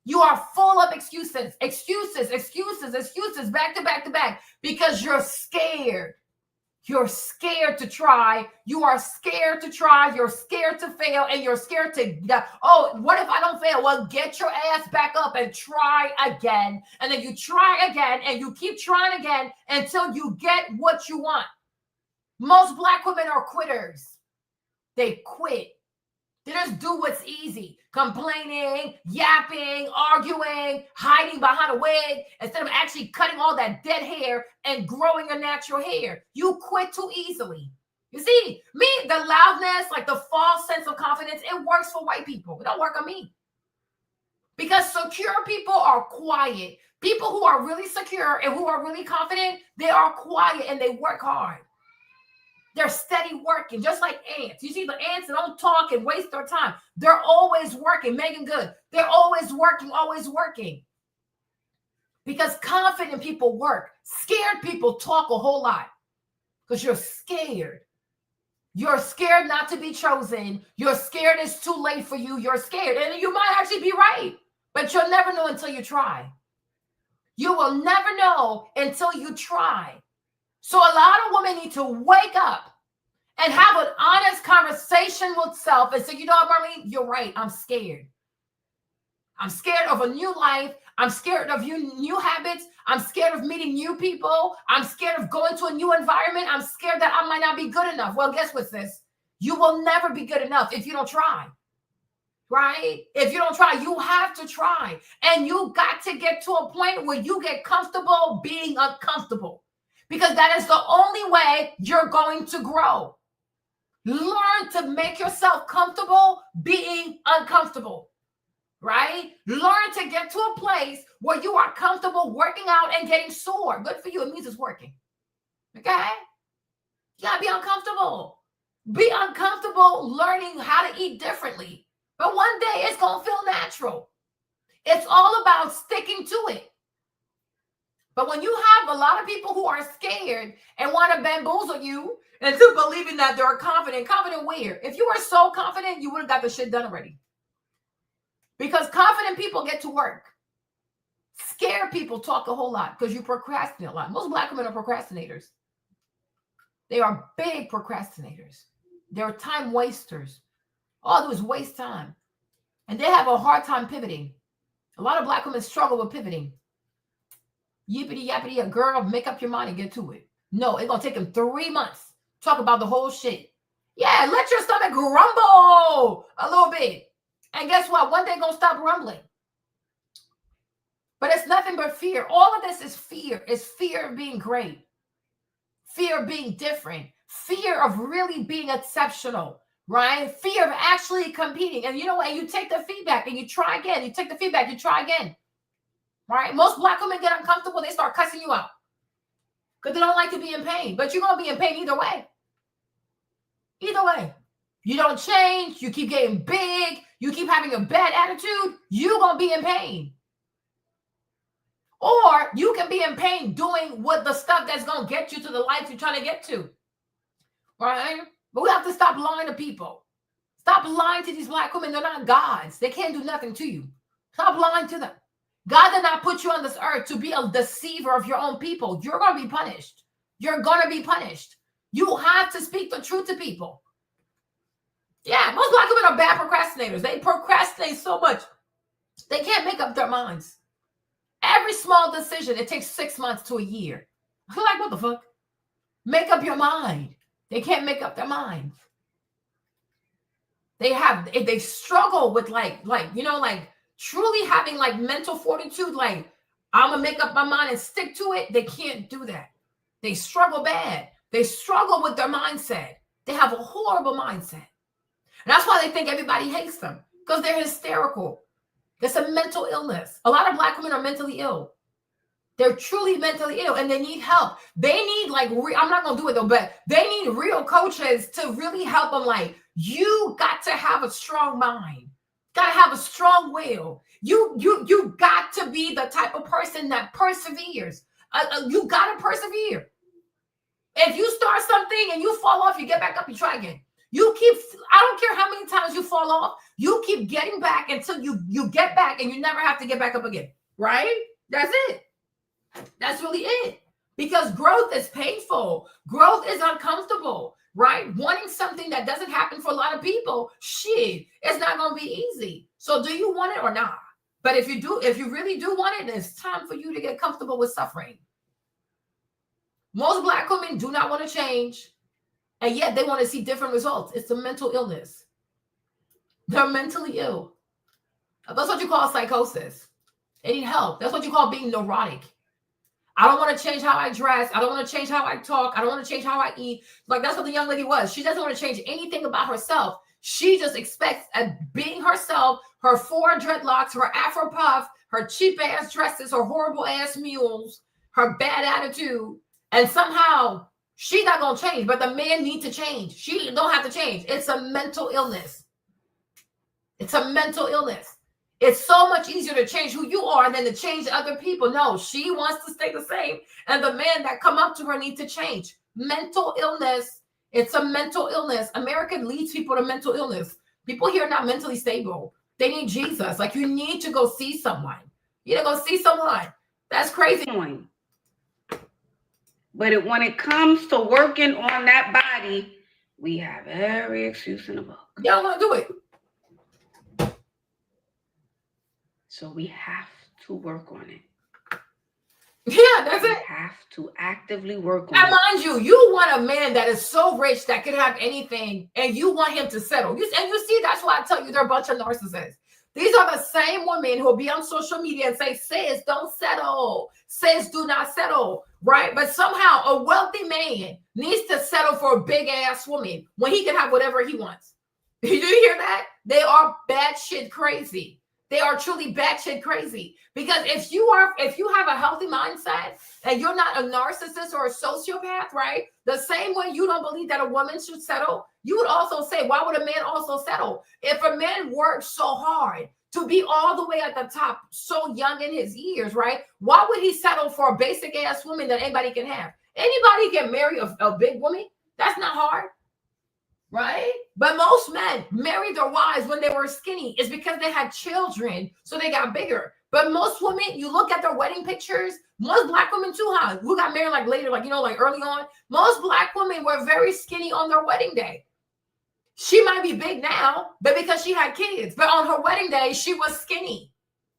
You are full of excuses, back to back to back, because you're scared. You're scared to try. You are scared to try. You're scared to fail, and you're scared to, oh, what if I don't fail? Well, get your ass back up and try again. And then you try again, and you keep trying again until you get what you want. Most Black women are quitters. They quit. They just do what's easy. Complaining, yapping, arguing, hiding behind a wig instead of actually cutting all that dead hair and growing your natural hair. You quit too easily. You see, me, the loudness, like the false sense of confidence, it works for white people. It don't work on me. Because secure people are quiet. People who are really secure and who are really confident, they are quiet and they work hard. They're steady working, just like ants. You see the ants that don't talk and waste their time. They're always working. Megan Good. They're always working, always working. Because confident people work. Scared people talk a whole lot. Because you're scared. You're scared not to be chosen. You're scared it's too late for you. You're scared. And you might actually be right. But you'll never know until you try. You will never know until you try. So a lot of women need to wake up and have an honest conversation with self and say, you know what, Marlene, you're right. I'm scared. I'm scared of a new life. I'm scared of new habits. I'm scared of meeting new people. I'm scared of going to a new environment. I'm scared that I might not be good enough. Well, guess what, sis? You will never be good enough if you don't try. Right? If you don't try, you have to try. And you got to get to a point where you get comfortable being uncomfortable. Because that is the only way you're going to grow. Learn to make yourself comfortable being uncomfortable, right? Learn to get to a place where you are comfortable working out and getting sore. Good for you. It means it's working. Okay? You gotta be uncomfortable. Be uncomfortable learning how to eat differently. But one day it's going to feel natural. It's all about sticking to it. But when you have a lot of people who are scared and want to bamboozle you into believing that they're confident where? If you were so confident, you would have got the shit done already. Because confident people get to work. Scared people talk a whole lot because you procrastinate a lot. Most Black women are procrastinators. They are big procrastinators. They're time wasters. All they do is waste time. And they have a hard time pivoting. A lot of Black women struggle with pivoting. Yippity yappity, a girl, make up your mind and get to it. No, it's going to take them 3 months. Talk about the whole shit. Yeah, let your stomach rumble a little bit. And guess what? One day it's going to stop rumbling. But it's nothing but fear. All of this is fear. It's fear of being great. Fear of being different. Fear of really being exceptional, right? Fear of actually competing. And you know what? You take the feedback and you try again. You take the feedback, you try again. Right? Most Black women get uncomfortable. They start cussing you out because they don't like to be in pain. But you're going to be in pain either way. Either way. You don't change. You keep getting big. You keep having a bad attitude. You're going to be in pain. Or you can be in pain doing what the stuff that's going to get you to the life you're trying to get to. Right? But we have to stop lying to people. Stop lying to these Black women. They're not gods. They can't do nothing to you. Stop lying to them. God did not put you on this earth to be a deceiver of your own people. You're going to be punished. You're going to be punished. You have to speak the truth to people. Yeah, most Black women are bad procrastinators. They procrastinate so much. They can't make up their minds. Every small decision, it takes 6 months to a year. I'm like, what the fuck? Make up your mind. They can't make up their minds. They struggle with like truly having like mental fortitude, like I'm gonna make up my mind and stick to it. They can't do that. They struggle bad. They struggle with their mindset. They have a horrible mindset. And that's why they think everybody hates them, because they're hysterical. It's a mental illness. A lot of Black women are mentally ill. They're truly mentally ill and they need help. They need I'm not gonna do it though, but they need real coaches to really help them. Like, you got to have a strong mind. gotta have a strong will. You got to be the type of person that perseveres. You gotta persevere. If you start something and you fall off, you get back up, you try again. I don't care how many times you fall off, you keep getting back until you get back and you never have to get back up again, right? That's it. That's really it. Because growth is painful. Growth is uncomfortable, right? Wanting something that doesn't happen for a lot of people, shit, it's not going to be easy. So do you want it or not? But if you really do want it, it's time for you to get comfortable with suffering. Most Black women do not want to change, and yet they want to see different results. It's a mental illness. They're mentally ill. That's what you call psychosis. They need help. That's what you call being neurotic. I don't want to change how I dress. I don't want to change how I talk. I don't want to change how I eat. Like, that's what the young lady was. She doesn't want to change anything about herself. She just expects at being herself, her 4 dreadlocks, her Afro puff, her cheap ass dresses, her horrible ass mules, her bad attitude. And somehow she's not going to change, but the man needs to change. She don't have to change. It's a mental illness. It's a mental illness. It's so much easier to change who you are than to change other people. No, she wants to stay the same. And the men that come up to her need to change. Mental illness. It's a mental illness. America leads people to mental illness. People here are not mentally stable. They need Jesus. Like, you need to go see someone. You need to go see someone. That's crazy. But when it comes to working on that body, we have every excuse in the book. Y'all want to do it. So we have to work on it. Yeah, that's it. We have to actively work on and it. Mind you, you want a man that is so rich that can have anything, and you want him to settle. You see, that's why I tell you they're a bunch of narcissists. These are the same women who will be on social media and say, sis, don't settle. Sis, do not settle, right? But somehow a wealthy man needs to settle for a big-ass woman when he can have whatever he wants. Did you hear that? They are batshit crazy. They are truly batshit crazy. Because if you have a healthy mindset and you're not a narcissist or a sociopath, right? The same way you don't believe that a woman should settle, you would also say, why would a man also settle? If a man works so hard to be all the way at the top, so young in his years, right? Why would he settle for a basic ass woman that anybody can have? Anybody can marry a big woman. That's not hard. Right? But most men married their wives when they were skinny. It's because they had children, so they got bigger. But most women, you look at their wedding pictures, most Black women too, who got married like later, like early on. Most Black women were very skinny on their wedding day. She might be big now, but because she had kids. But on her wedding day, she was skinny.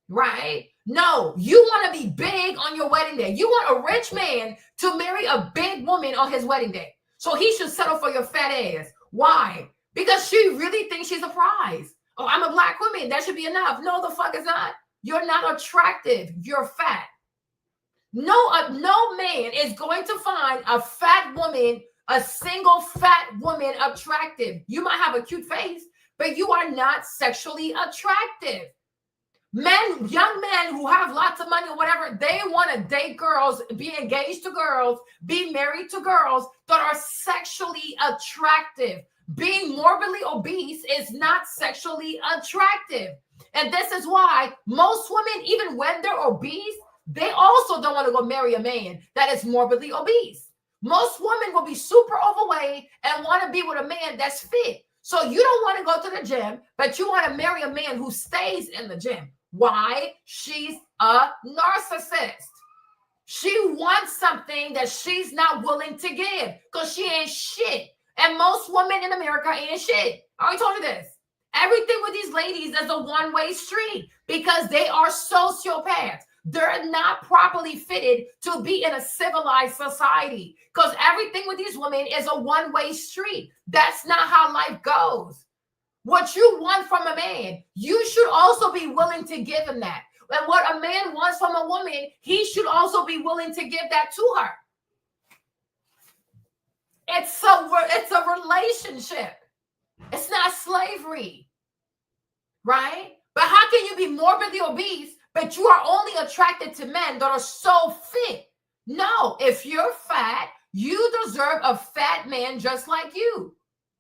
Right? No, you want to be big on your wedding day. You want a rich man to marry a big woman on his wedding day. So he should settle for your fat ass. Why? Because she really thinks she's a prize. Oh, I'm a Black woman. That should be enough. No, the fuck is not. You're not attractive. You're fat. No man is going to find a fat woman, a single fat woman attractive. You might have a cute face, but you are not sexually attractive. Men, young men who have lots of money or whatever, they want to date girls, be engaged to girls, be married to girls that are sexually attractive. Being morbidly obese is not sexually attractive. And this is why most women, even when they're obese, they also don't want to go marry a man that is morbidly obese. Most women will be super overweight and want to be with a man that's fit. So you don't want to go to the gym, but you want to marry a man who stays in the gym. Why? She's a narcissist. She wants something that she's not willing to give because she ain't shit. And most women in America ain't shit. I already told you this. Everything with these ladies is a one-way street because they are sociopaths. They're not properly fitted to be in a civilized society because everything with these women is a one-way street. That's not how life goes. What you want from a man, you should also be willing to give him that. And what a man wants from a woman, he should also be willing to give that to her. It's a relationship. It's not slavery, right? But how can you be morbidly obese, but you are only attracted to men that are so fit? No, if you're fat, you deserve a fat man just like you.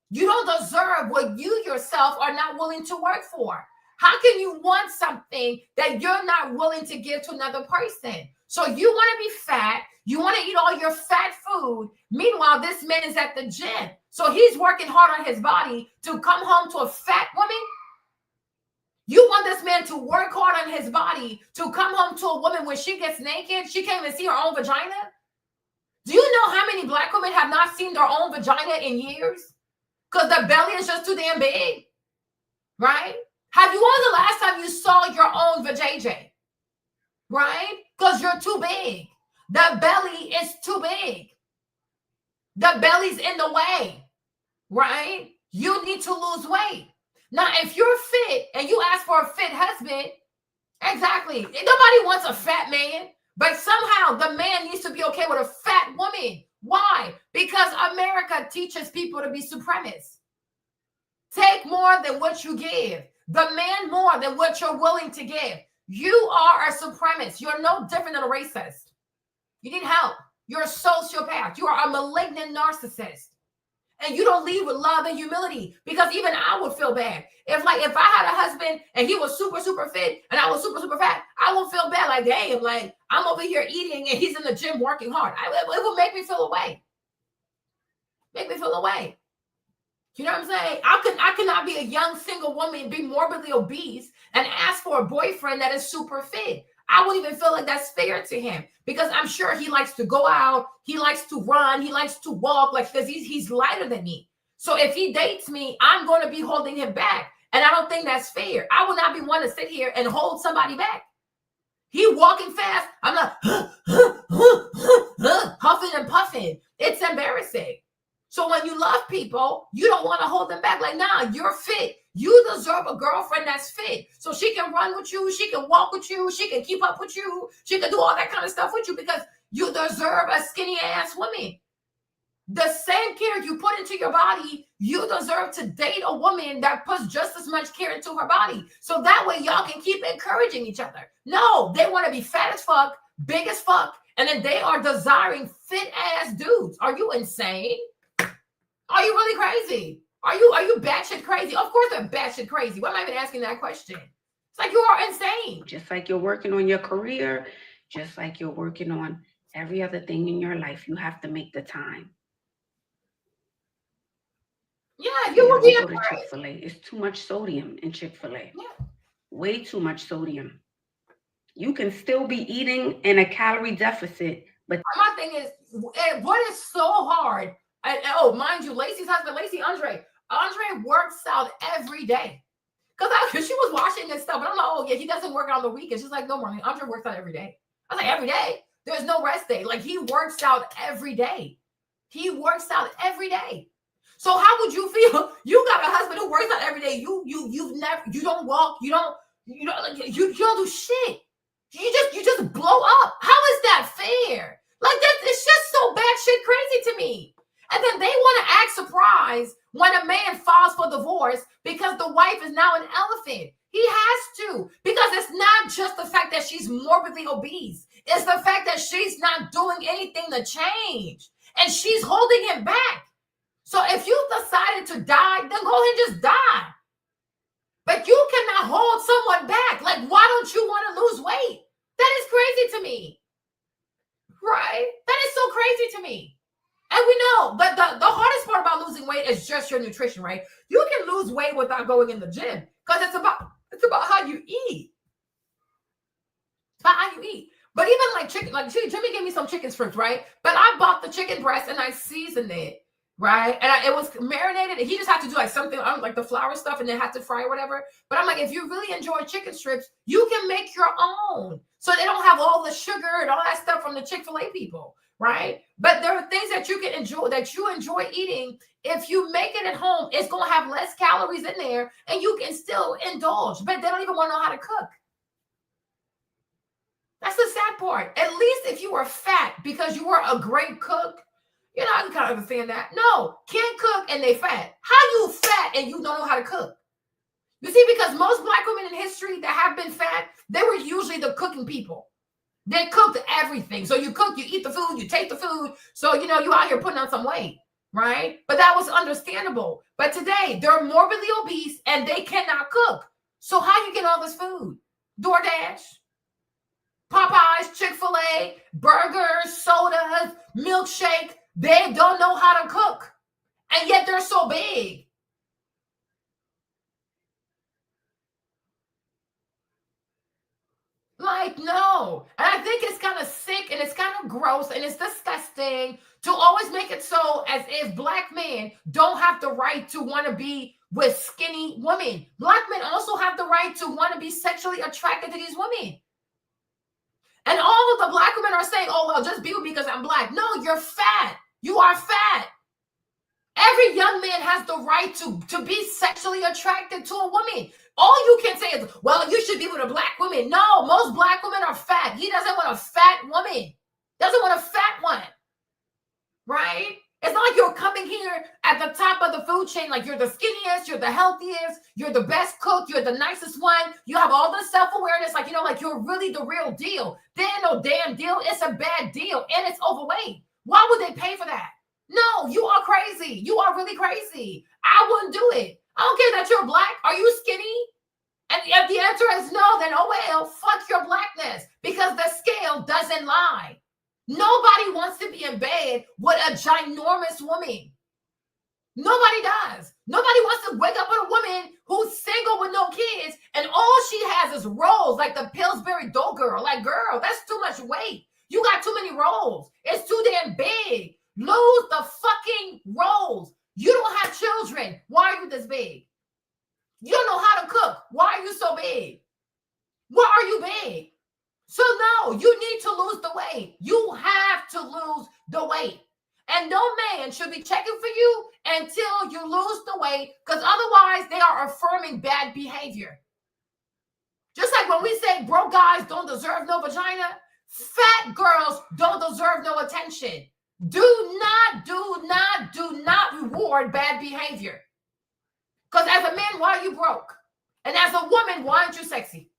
You don't deserve what you yourself are not willing to work for. How can you want something that you're not willing to give to another person? So you want to be fat. You want to eat all your fat food. Meanwhile, this man is at the gym. So he's working hard on his body to come home to a fat woman. You want this man to work hard on his body to come home to a woman when she gets naked. She can't even see her own vagina. Do you know how many black women have not seen their own vagina in years? Because the belly is just too damn big, right? When was the last time you saw your own vajayjay? Right? Because you're too big. The belly is too big. The belly's in the way, right? You need to lose weight. Now, if you're fit and you ask for a fit husband, exactly. Nobody wants a fat man, but somehow the man needs to be okay with a fat woman. Why? Because America teaches people to be supremacists. Take more than what you give. Demand more than what you're willing to give. You are a supremacist. You're no different than a racist. You need help. You're a sociopath. You are a malignant narcissist. And you don't lead with love and humility, because even I would feel bad. If I had a husband and he was super, super fit and I was super, super fat, I would feel bad. Like, damn, like I'm over here eating and he's in the gym working hard. It would make me feel away. Make me feel away. You know what I'm saying? I cannot be a young single woman, be morbidly obese, and ask for a boyfriend that is super fit. I wouldn't even feel like that's fair to him, because I'm sure he likes to go out, he likes to run, he likes to walk, like, because he's lighter than me. So if he dates me, I'm going to be holding him back, and I don't think that's fair. I will not be one to sit here and hold somebody back. He walking fast, I'm not huffing and puffing. It's embarrassing. So when you love people, you don't want to hold them back. Like, nah, you're fit. You deserve a girlfriend that's fit. So she can run with you. She can walk with you. She can keep up with you. She can do all that kind of stuff with you, because you deserve a skinny ass woman. The same care you put into your body, you deserve to date a woman that puts just as much care into her body. So that way y'all can keep encouraging each other. No, they want to be fat as fuck, big as fuck, and then they are desiring fit ass dudes. Are you insane? Are you really crazy? Are you batshit crazy? Of course they're batshit crazy. Why am I even asking that question? It's like, you are insane. Just like you're working on your career, just like you're working on every other thing in your life, you have to make the time. Yeah, you will be go to Chick-fil-A. It's too much sodium in Chick-fil-A. Yeah. Way too much sodium. You can still be eating in a calorie deficit, but my thing is, what is so hard? Mind you, Lacey's husband, Andre works out every day. Because she was watching this stuff, and I'm like, oh yeah, he doesn't work out on the weekends. She's like, no, Marlene, Andre works out every day. I was like, every day? There's no rest day. Like, he works out every day. He works out every day. So how would you feel? You got a husband who works out every day. You don't walk. You don't do shit. You just blow up. How is that fair? Like, it's just so bad shit crazy to me. And then they want to act surprised when a man files for divorce because the wife is now an elephant. He has to, because it's not just the fact that she's morbidly obese. It's the fact that she's not doing anything to change, and she's holding him back. So if you decided to die, then go ahead and just die. But you cannot hold someone back. Like, why don't you want to lose weight? That is crazy to me. Right? That is so crazy to me. And we know, but the hardest part about losing weight is just your nutrition, right? You can lose weight without going in the gym, because it's about how you eat. It's about how you eat. But even like chicken, like Jimmy gave me some chicken strips, right? But I bought the chicken breast and I seasoned it, right? And it was marinated, and he just had to do like something, like the flour stuff, and then had to fry or whatever. But I'm like, if you really enjoy chicken strips, you can make your own, so they don't have all the sugar and all that stuff from the Chick-fil-A people. Right? But there are things that you can enjoy, that you enjoy eating. If you make it at home, it's going to have less calories in there, and you can still indulge, but they don't even want to know how to cook. That's the sad part. At least if you were fat because you were a great cook, I can kind of understand that. No, can't cook and they fat. How you fat and you don't know how to cook? You see, because most Black women in history that have been fat, they were usually the cooking people. They cooked everything. So you cook, you eat the food, you take the food. So, you out here putting on some weight, right? But that was understandable. But today, they're morbidly obese and they cannot cook. So how you get all this food? DoorDash, Popeyes, Chick-fil-A, burgers, sodas, milkshake. They don't know how to cook. And yet they're so big. Like, no. And I think it's kind of sick and it's kind of gross and it's disgusting to always make it so as if Black men don't have the right to want to be with skinny women. Black men also have the right to want to be sexually attracted to these women. And all of the Black women are saying, oh, well, just be with me because I'm Black. No, you're fat. You are fat. Every young man has the right to be sexually attracted to a woman. All you can say is, well, you should be with a Black woman. No, most Black women are fat. He doesn't want a fat woman. Doesn't want a fat one. Right? It's not like you're coming here at the top of the food chain, like you're the skinniest, you're the healthiest, you're the best cook, you're the nicest one. You have all the self-awareness, like, like you're really the real deal. There ain't no damn deal. It's a bad deal. And it's overweight. Why would they pay for that? No, you are crazy. You are really crazy. I wouldn't do it. I don't care that you're Black. Are you skinny? And if the answer is no, then oh well, fuck your Blackness, because the scale doesn't lie. Nobody wants to be in bed with a ginormous woman. Nobody does. Nobody wants to wake up with a woman who's single with no kids and all she has is rolls like the Pillsbury Doughgirl. Like, girl, that's too much weight. You got too many rolls. It's too damn big. Lose the fucking rolls. You don't have children. Why are you this big? You don't know how to cook. Why are you so big? Why are you big? So no, you need to lose the weight. You have to lose the weight. And no man should be checking for you until you lose the weight, because otherwise they are affirming bad behavior. Just like when we say broke guys don't deserve no vagina, fat girls don't deserve no attention. Do not reward bad behavior. Because as a man, why are you broke? And as a woman, why aren't you sexy?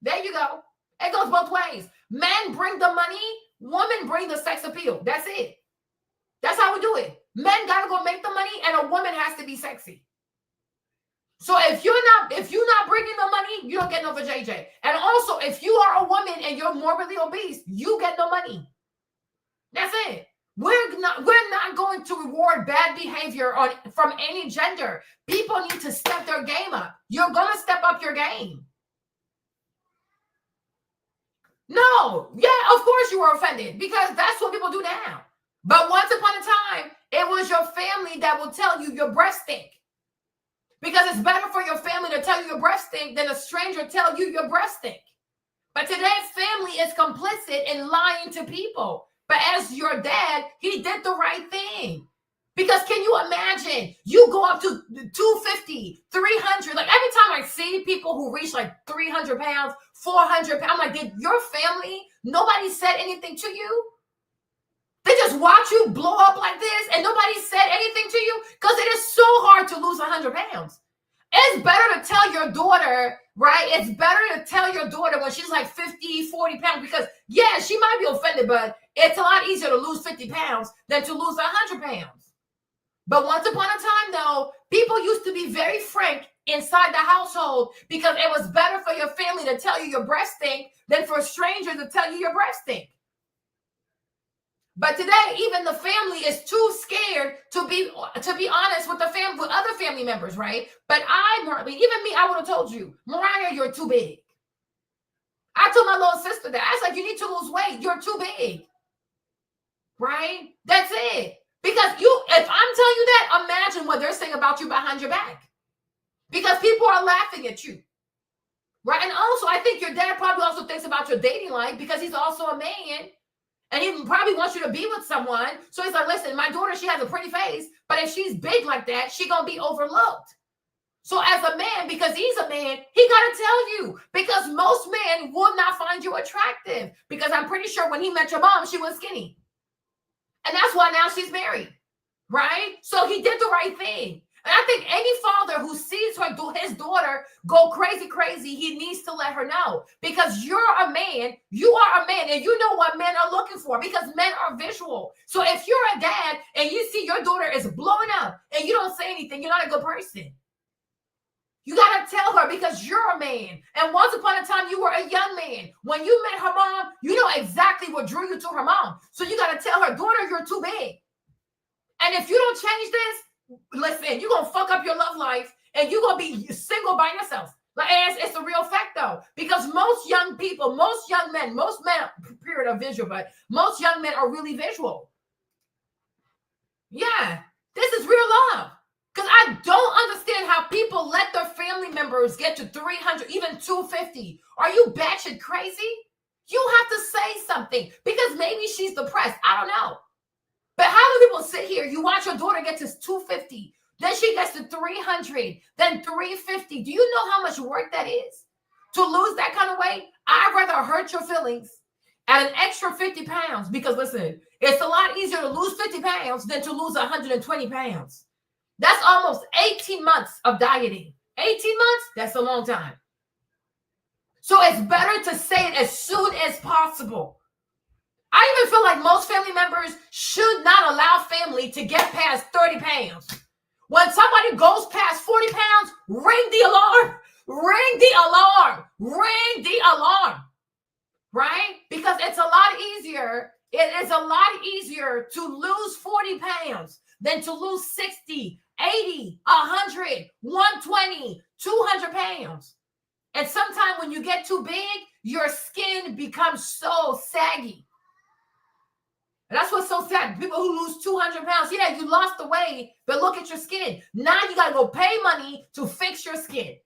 There you go. It goes both ways. Men bring the money, women bring the sex appeal. That's it. That's how we do it. Men gotta go make the money, and a woman has to be sexy. So if you're not bringing the money, you don't get no for JJ. And also, if you are a woman and you're morbidly obese, you get no money. That's it. We're not going to reward bad behavior from any gender. People need to step their game up. You're gonna step up your game. No, yeah, of course you were offended, because that's what people do now. But once upon a time, it was your family that will tell you your breath stink. Because it's better for your family to tell you your breath stink than a stranger tell you your breath stink. But today, family is complicit in lying to people. But as your dad, he did the right thing. Because can you imagine, you go up to 250, 300, like every time I see people who reach like 300 pounds, 400 pounds, I'm like, did your family, nobody said anything to you? They just watch you blow up like this and nobody said anything to you? Because it is so hard to lose 100 pounds. It's better to tell your daughter, right? It's better to tell your daughter when she's like 50, 40 pounds, because yeah, she might be offended, but it's a lot easier to lose 50 pounds than to lose 100 pounds. But once upon a time, though, people used to be very frank inside the household because it was better for your family to tell you your breast stink than for strangers to tell you your breast stink. But today, even the family is too scared to be honest with with other family members, right? But even me, I would have told you, Mariah, you're too big. I told my little sister that. I was like, you need to lose weight. You're too big. Right? That's it. Because if I'm telling you that, imagine what they're saying about you behind your back. Because people are laughing at you. Right? And also, I think your dad probably also thinks about your dating life because he's also a man. And he probably wants you to be with someone. So he's like, listen, my daughter, she has a pretty face, but if she's big like that, she's going to be overlooked. So as a man, because he's a man, he got to tell you, because most men will not find you attractive. Because I'm pretty sure when he met your mom, she was skinny. And that's why now she's married, right? So he did the right thing. And I think any father who sees his daughter go crazy, he needs to let her know. Because you're a man, and you know what men are looking for, because men are visual. So if you're a dad and you see your daughter is blowing up and you don't say anything, you're not a good person. You got to tell her because you're a man. And once upon a time, you were a young man. When you met her mom, you know exactly what drew you to her mom. So you got to tell her, daughter, you're too big. And if you don't change this, listen, you're going to fuck up your love life and you're going to be single by yourself. Like, it's a real fact, though, because most young people, most young men, most men, period, are visual, but most young men are really visual. Yeah, this is real love. Because I don't understand how people let their family members get to 300, even 250. Are you batshit crazy? You have to say something because maybe she's depressed. I don't know. But how do people sit here? You watch your daughter get to 250. Then she gets to 300, then 350. Do you know how much work that is? To lose that kind of weight? I'd rather hurt your feelings at an extra 50 pounds because, listen, it's a lot easier to lose 50 pounds than to lose 120 pounds. That's almost 18 months of dieting. 18 months? That's a long time. So it's better to say it as soon as possible. I even feel like most family members should not allow family to get past 30 pounds. When somebody goes past 40 pounds, ring the alarm, ring the alarm, ring the alarm, right? Because it's a lot easier. It is a lot easier to lose 40 pounds than to lose 60, 80, 100, 120, 200 pounds. And sometimes when you get too big, your skin becomes so saggy. And that's what's so sad. People who lose 200 pounds, yeah, you lost the weight, but look at your skin. Now you got to go pay money to fix your skin.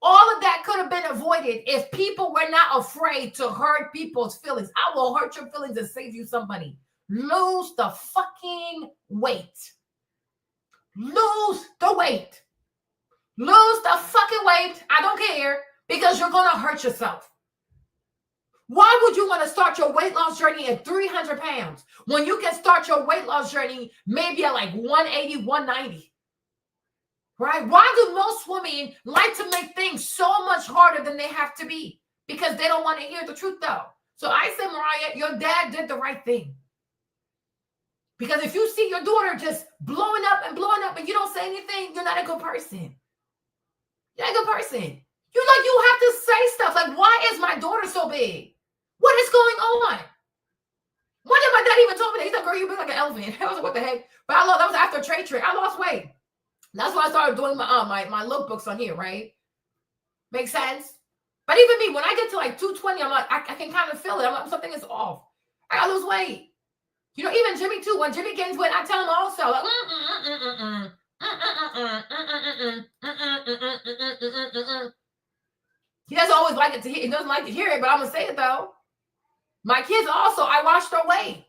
All of that could have been avoided if people were not afraid to hurt people's feelings. I will hurt your feelings and save you some money. Lose the fucking weight. Lose the weight. Lose the fucking weight. I don't care because you're going to hurt yourself. Why would you want to start your weight loss journey at 300 pounds when you can start your weight loss journey maybe at like 180, 190? Right? Why do most women like to make things so much harder than they have to be? Because they don't want to hear the truth, though. So I say, Mariah, your dad did the right thing. Because if you see your daughter just blowing up and you don't say anything, you're not a good person. You're not a good person. You have to say stuff like, why is my daughter so big? What is going on? One day my dad even told me that. He's like, girl, you look like an elephant. I was like, what the heck? But that was after a trade trip. I lost weight. That's why I started doing my lookbooks on here, right? Makes sense? But even me, when I get to like 220, I'm like, I can kind of feel it. I'm like, something is off. I gotta lose weight. You know, even Jimmy too. When Jimmy gains weight, I tell him also, like, he doesn't always like it to hear. He doesn't like to hear it, but I'm gonna say it though. My kids also, I watch their weight.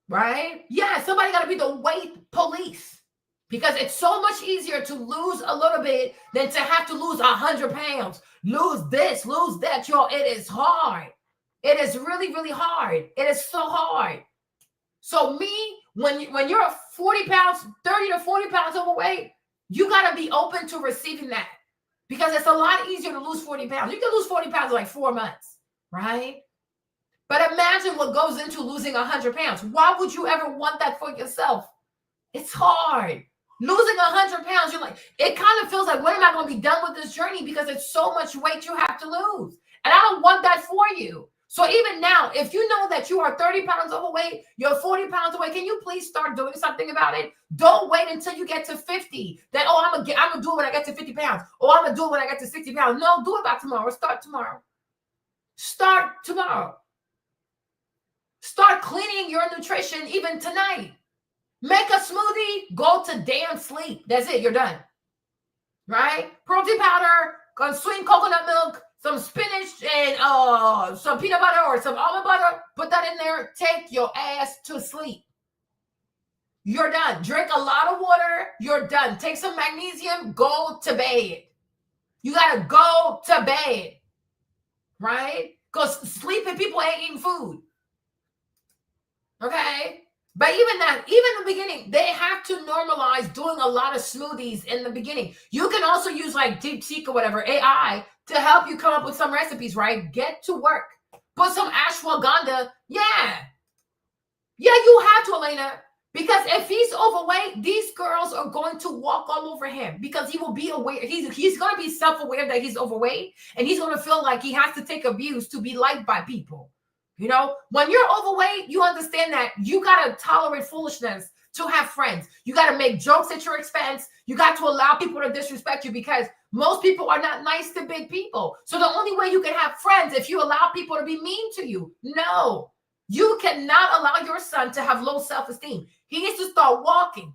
Right? Yeah, somebody got to be the weight police because it's so much easier to lose a little bit than to have to lose 100 pounds. Lose this, lose that, y'all. It is hard. It is really, really hard. It is so hard. So me, when you're 40 pounds, 30 to 40 pounds overweight, you got to be open to receiving that because it's a lot easier to lose 40 pounds. You can lose 40 pounds in like 4 months. Right? But imagine what goes into losing 100 pounds. Why would you ever want that for yourself? It's hard. Losing 100 pounds, you're like, it kind of feels like, when am I going to be done with this journey? Because it's so much weight you have to lose. And I don't want that for you. So even now, if you know that you are 30 pounds overweight, you're 40 pounds away, can you please start doing something about it? Don't wait until you get to 50. That, oh, I'm gonna do it when I get to 50 pounds. Oh, I'm going to do it when I get to 60 pounds. No, do it by tomorrow. Start tomorrow. Start tomorrow. Start cleaning your nutrition even tonight. Make a smoothie, go to damn sleep. That's it, you're done. Right? Protein powder, sweet coconut milk, some spinach, and some peanut butter or some almond butter. Put that in there. Take your ass to sleep. You're done. Drink a lot of water. You're done. Take some magnesium. Go to bed. You got to go to bed. Right? Because sleeping people ain't eating food. Okay? But even that, even in the beginning, they have to normalize doing a lot of smoothies in the beginning. You can also use like DeepSeek or whatever, AI, to help you come up with some recipes, right? Get to work. Put some ashwagandha. Yeah. Yeah, you have to, Elena. Because if he's overweight, these girls are going to walk all over him because he will be aware. He's going to be self-aware that he's overweight, and he's going to feel like he has to take abuse to be liked by people. You know, when you're overweight, you understand that you got to tolerate foolishness to have friends. You got to make jokes at your expense. You got to allow people to disrespect you because most people are not nice to big people. So the only way you can have friends if you allow people to be mean to you. No, you cannot allow your son to have low self-esteem. He needs to start walking.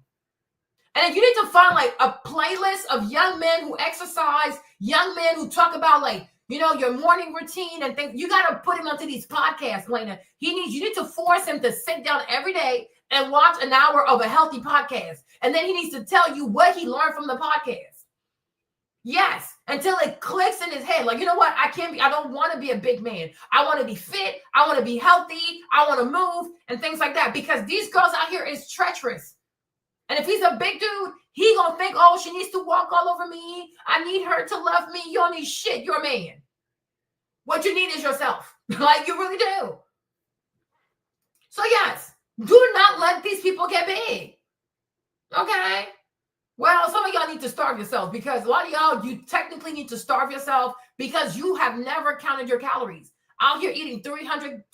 And you need to find like a playlist of young men who exercise, young men who talk about like, you know, your morning routine and things. You got to put him onto these podcasts, Lena. You need to force him to sit down every day and watch an hour of a healthy podcast. And then he needs to tell you what he learned from the podcast. Yes, until it clicks in his head. Like, you know what? I don't want to be a big man. I want to be fit. I want to be healthy. I want to move and things like that. Because these girls out here is treacherous. And if he's a big dude, he gonna think, oh, she needs to walk all over me. I need her to love me. You don't need shit. You're a man. What you need is yourself. Like, you really do. So yes, do not let these people get big. Okay? Well, some of y'all need to starve yourself because a lot of y'all, you technically need to starve yourself because you have never counted your calories. Out here eating 3,000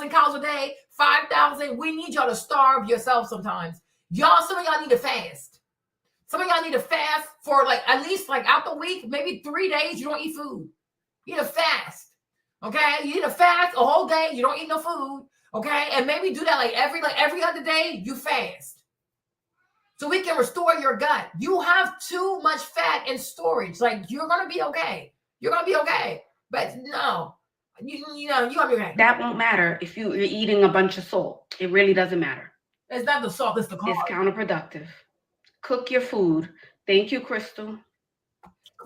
calories a day, 5,000. We need y'all to starve yourself sometimes. Some of y'all need to fast. Some of y'all need to fast for like at least like out the week, maybe 3 days you don't eat food. You need to fast. Okay? You need to fast a whole day. You don't eat no food. Okay? And maybe do that like every other day you fast. So we can restore your gut. You have too much fat in storage. Like, you're going to be okay. You're going to be okay. But no, you know, you're going to be okay. That won't matter if you're eating a bunch of salt. It really doesn't matter. It's not the salt, it's the carb. It's counterproductive. Cook your food. Thank you, Crystal.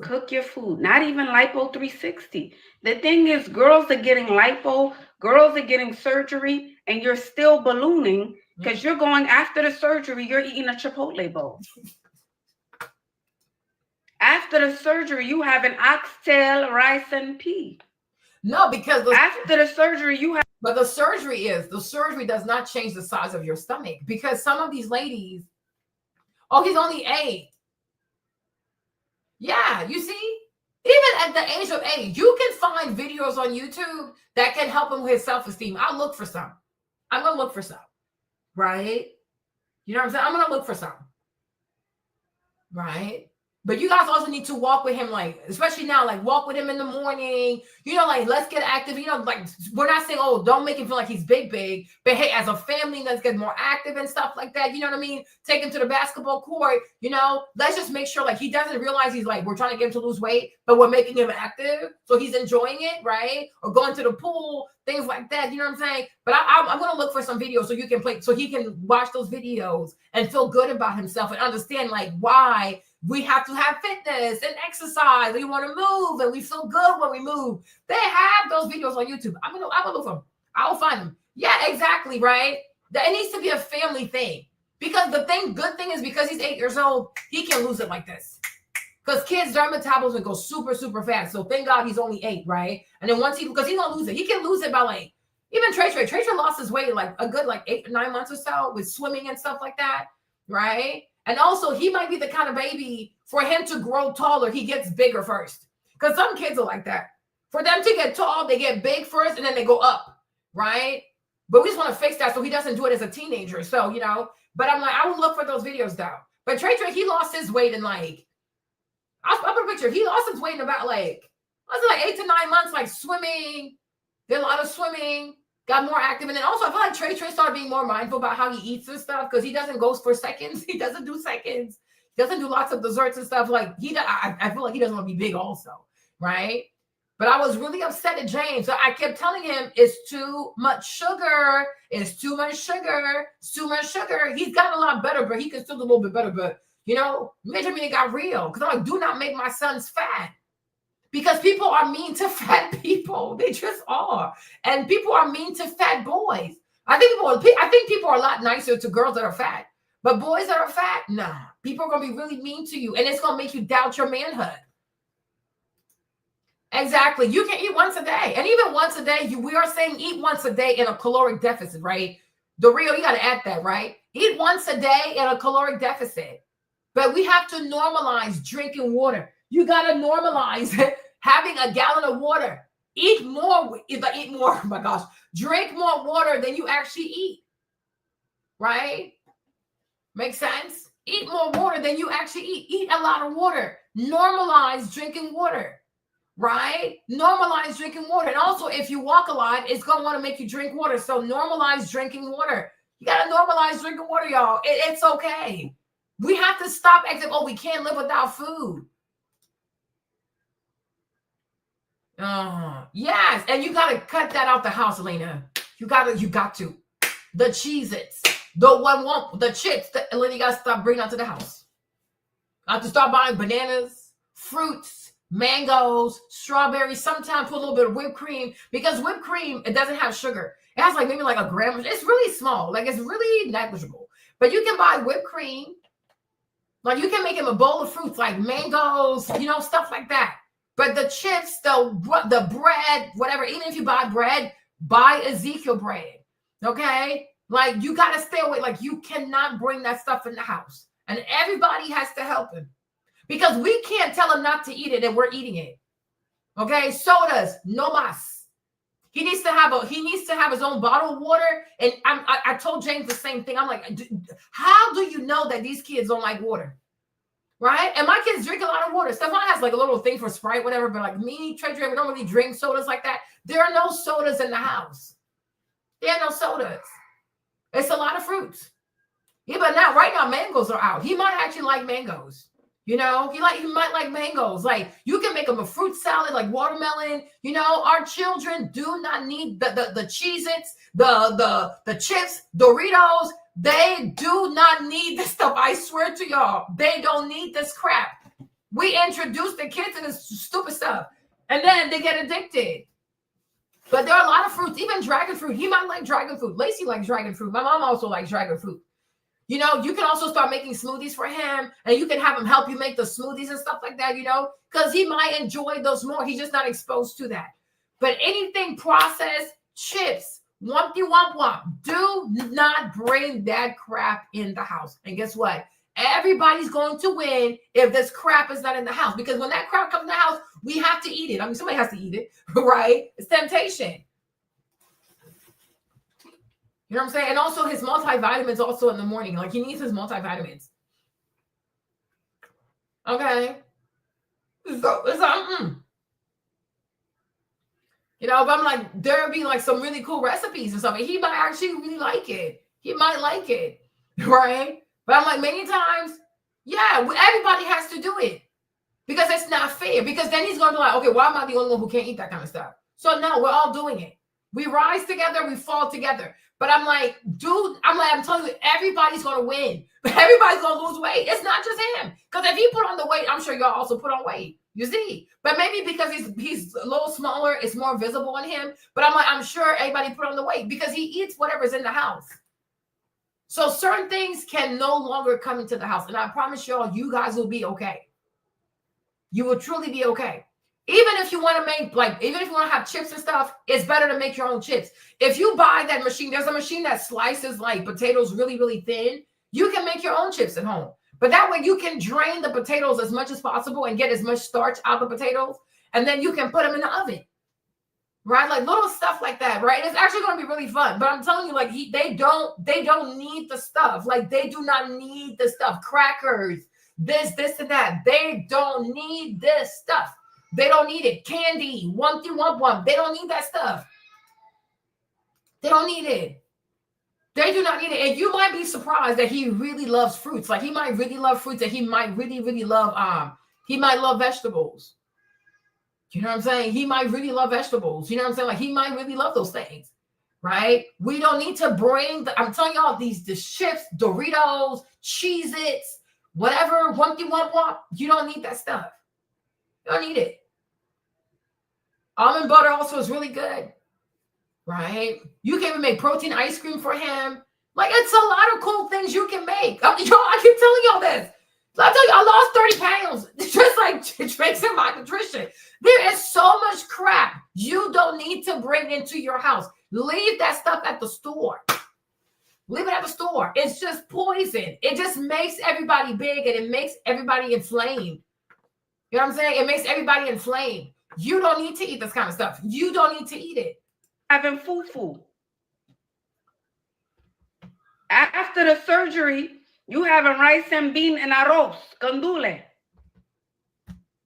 Cook your food. Not even lipo 360. The thing is, girls are getting lipo, girls are getting surgery, and you're still ballooning because you're going after the surgery, you're eating a Chipotle bowl. After the surgery, you have an oxtail, rice, and pea. No, because after the surgery, you have. But the surgery does not change the size of your stomach because some of these ladies, oh, he's only 8. Yeah, you see, even at the age of 8, you can find videos on YouTube that can help him with his self-esteem. I'll look for some. I'm going to look for some. Right? You know what I'm saying? I'm going to look for some. Right? But you guys also need to walk with him, like, especially now, like, walk with him in the morning. You know, like, let's get active. You know, like, we're not saying, oh, don't make him feel like he's big. But, hey, as a family, let's get more active and stuff like that. You know what I mean? Take him to the basketball court. You know, let's just make sure, like, he doesn't realize he's, like, we're trying to get him to lose weight, but we're making him active. So he's enjoying it, right? Or going to the pool, things like that. You know what I'm saying? But I'm going to look for some videos so you can play, so he can watch those videos and feel good about himself and understand, like, why we have to have fitness and exercise. We want to move and we feel good when we move. They have those videos on YouTube. I'm gonna look for them. I'll find them. Yeah, exactly, right? It needs to be a family thing. Because the good thing is because he's 8 years old, he can lose it like this. Because kids, their metabolism goes super, super fast. So thank God he's only 8, right? And then once because he's gonna lose it. He can lose it by like, even Trey lost his weight like a good like 8 or 9 months or so with swimming and stuff like that, right? And also, he might be the kind of baby, for him to grow taller, he gets bigger first. Because some kids are like that. For them to get tall, they get big first, and then they go up, right? But we just want to fix that so he doesn't do it as a teenager. So, you know, but I'm like, I will look for those videos, though. But Trey, he lost his weight in like, I'll put a picture. He lost his weight in about like, was it like 8 to 9 months, like swimming, did a lot of swimming. Got more active. And then also, I feel like Trey started being more mindful about how he eats and stuff because he doesn't go for seconds. He doesn't do seconds. He doesn't do lots of desserts and stuff. Like, I feel like he doesn't want to be big also, right? But I was really upset at James. So I kept telling him, it's too much sugar. It's too much sugar. It's too much sugar. He's gotten a lot better, but he can still do a little bit better. But, you know, Benjamin got real. Because I'm like, do not make my sons fat. Because people are mean to fat people. They just are. And people are mean to fat boys. I think people are a lot nicer to girls that are fat. But boys that are fat, nah. People are going to be really mean to you. And it's going to make you doubt your manhood. Exactly. You can eat once a day. And even once a day, we are saying eat once a day in a caloric deficit, right? You got to add that, right? Eat once a day at a caloric deficit. But we have to normalize drinking water. You got to normalize having a gallon of water. Eat more. Oh my gosh. Drink more water than you actually eat. Right? Makes sense? Eat more water than you actually eat. Eat a lot of water. Normalize drinking water. Right? Normalize drinking water. And also, if you walk a lot, it's going to want to make you drink water. So normalize drinking water. You got to normalize drinking water, y'all. It's okay. We have to stop acting, we can't live without food. Yes. And you got to cut that out the house, Elena. You got to. The Cheez-Its, the chips, Elena, you got to stop bringing out to the house. I have to start buying bananas, fruits, mangoes, strawberries, sometimes put a little bit of whipped cream, because whipped cream, it doesn't have sugar. It has maybe a gram. It's really small. It's really negligible. But you can buy whipped cream. You can make him a bowl of fruits like mangoes, stuff like that. But the chips, the bread, whatever, even if you buy bread, buy Ezekiel bread. Okay? You got to stay away. You cannot bring that stuff in the house. And everybody has to help him. Because we can't tell him not to eat it and we're eating it. Okay? Sodas, no mas. He needs to have his own bottle of water. And I told James the same thing. I'm like, how do you know that these kids don't like water? Right? And my kids drink a lot of water. Stefan has a little thing for Sprite, whatever. But me, Trey, we don't really drink sodas like that. There are no sodas in the house. There are no sodas. It's a lot of fruits. Yeah, but right now mangoes are out. He might actually like mangoes. He might like mangoes. You can make them a fruit salad, like watermelon. Our children do not need the Cheez-Its, the chips, Doritos. They do not need this stuff. I swear to y'all, they don't need this crap. We introduce the kids to this stupid stuff, and then they get addicted. But there are a lot of fruits, even dragon fruit. He might like dragon fruit. Lacey likes dragon fruit. My mom also likes dragon fruit. You can also start making smoothies for him, and you can have him help you make the smoothies and stuff like that, because he might enjoy those more. He's just not exposed to that. But anything processed, chips, womp, do not bring that crap in the house. And guess what? Everybody's going to win if this crap is not in the house, because when that crap comes in the house, we have to eat it. Somebody has to eat it, right? It's temptation. You know what I'm saying? And also his multivitamins also in the morning. He needs his multivitamins. Okay. So it's but I'm there'll be some really cool recipes and stuff. And he might actually really like it. He might like it. Right? But I'm many times, everybody has to do it. Because it's not fair. Because then he's going to be okay, why am I the only one who can't eat that kind of stuff? So no, we're all doing it. We rise together, we fall together. But I'm I'm telling you, everybody's going to win. But everybody's going to lose weight. It's not just him. Because if he put on the weight, I'm sure y'all also put on weight. You see? But maybe because he's a little smaller, it's more visible on him. But I'm sure everybody put on the weight because he eats whatever's in the house. So certain things can no longer come into the house. And I promise y'all, you guys will be okay. You will truly be okay. Even if you want to make, even if you want to have chips and stuff, it's better to make your own chips. If you buy that machine, there's a machine that slices potatoes really, really thin. You can make your own chips at home. But that way you can drain the potatoes as much as possible and get as much starch out of the potatoes. And then you can put them in the oven. Right? Little stuff like that, right? It's actually going to be really fun. But I'm telling you, they don't need the stuff. They do not need the stuff. Crackers, this, and that. They don't need this stuff. They don't need it. Candy, womp. They don't need that stuff. They don't need it. They do not need it. And you might be surprised that he really loves fruits. He might really love fruits, and he might really, really love he might love vegetables. You know what I'm saying? He might really love vegetables. You know what I'm saying? He might really love those things. Right? We don't need to bring I'm telling y'all, the chips, Doritos, Cheez-Its, whatever, womp. You don't need that stuff. You don't need it. Almond butter also is really good, right? You can even make protein ice cream for him. It's a lot of cool things you can make. I keep telling y'all this. I tell you, I lost 30 pounds. Just tricks in my nutrition. There is so much crap you don't need to bring into your house. Leave that stuff at the store. Leave it at the store. It's just poison. It just makes everybody big and it makes everybody inflamed. You know what I'm saying? It makes everybody inflamed. You don't need to eat this kind of stuff. You don't need to eat it. Having fufu. After the surgery, you having rice and bean and arroz, candule.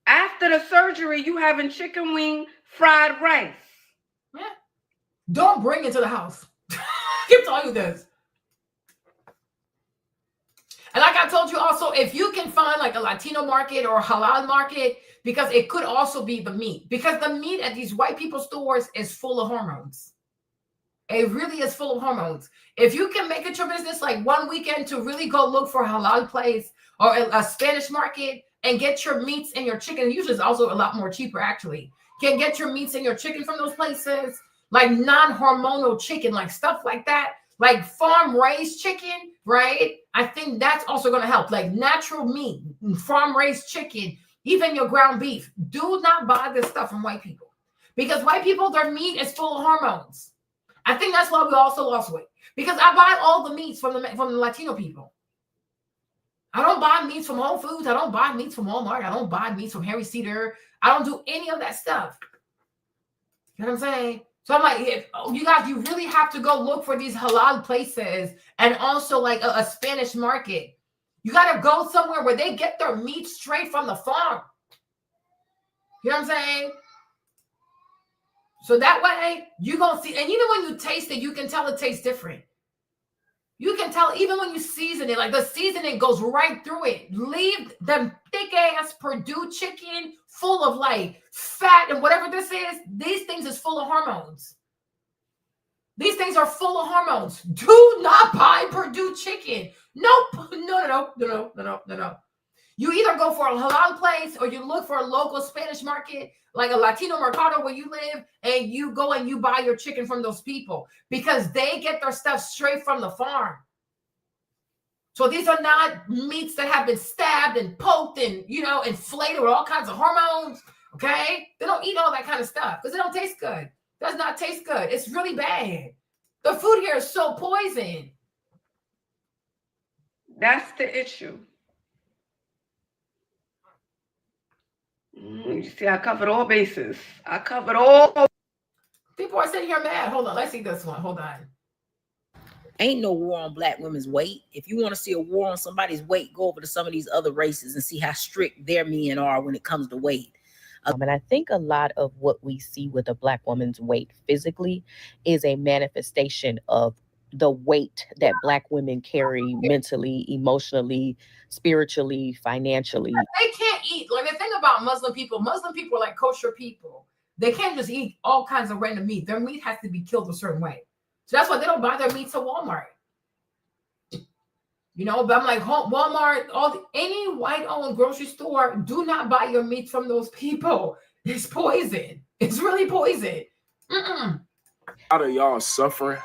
After the surgery, you having chicken wing, fried rice. Yeah. Don't bring it to the house. I can tell you this. And like I told you also, if you can find like a Latino market or a halal market, because it could also be the meat, because the meat at these white people stores is full of hormones. It really is full of hormones. If you can make it your business like one weekend to really go look for a halal place or a Spanish market and get your meats and your chicken, usually it's also a lot more cheaper actually. Can get your meats and your chicken from those places, like non-hormonal chicken, like stuff like that, like farm-raised chicken, right? I think that's also going to help, like natural meat, farm-raised chicken, even your ground beef. Do not buy this stuff from white people because white people, their meat is full of hormones. I think that's why we also lost weight, because I buy all the meats from the Latino people. I don't buy meats from Whole Foods. I don't buy meats from Walmart. I don't buy meats from Harry Cedar. I don't do any of that stuff. You know what I'm saying? So I'm like, you guys, you really have to go look for these halal places and also like a Spanish market. You got to go somewhere where they get their meat straight from the farm. You know what I'm saying? So that way you're going to see, and even when you taste it, you can tell it tastes different. You can tell even when you season it, like the seasoning goes right through it. Leave them thick ass Purdue chicken full of like fat and whatever this is. These things is full of hormones. These things are full of hormones. Do not buy Purdue chicken. Nope. No. You either go for a halal place or you look for a local Spanish market, like a Latino mercado where you live, and you go and you buy your chicken from those people because they get their stuff straight from the farm. So these are not meats that have been stabbed and poked and, inflated with all kinds of hormones, okay? They don't eat all that kind of stuff because it don't taste good. It does not taste good. It's really bad. The food here is so poison. That's the issue. You see, I covered all bases. I covered all. People are sitting here mad. Hold on. Let's see this one. Hold on. Ain't no war on black women's weight. If you want to see a war on somebody's weight, go over to some of these other races and see how strict their men are when it comes to weight. And I think a lot of what we see with a black woman's weight physically is a manifestation of the weight that black women carry mentally, emotionally, spiritually, financially. They can't eat. Like the thing about Muslim people are like kosher people. They can't just eat all kinds of random meat. Their meat has to be killed a certain way. So that's why they don't buy their meats at Walmart. But I'm like, Walmart, any white-owned grocery store, do not buy your meat from those people. It's poison. It's really poison. A lot of y'all suffering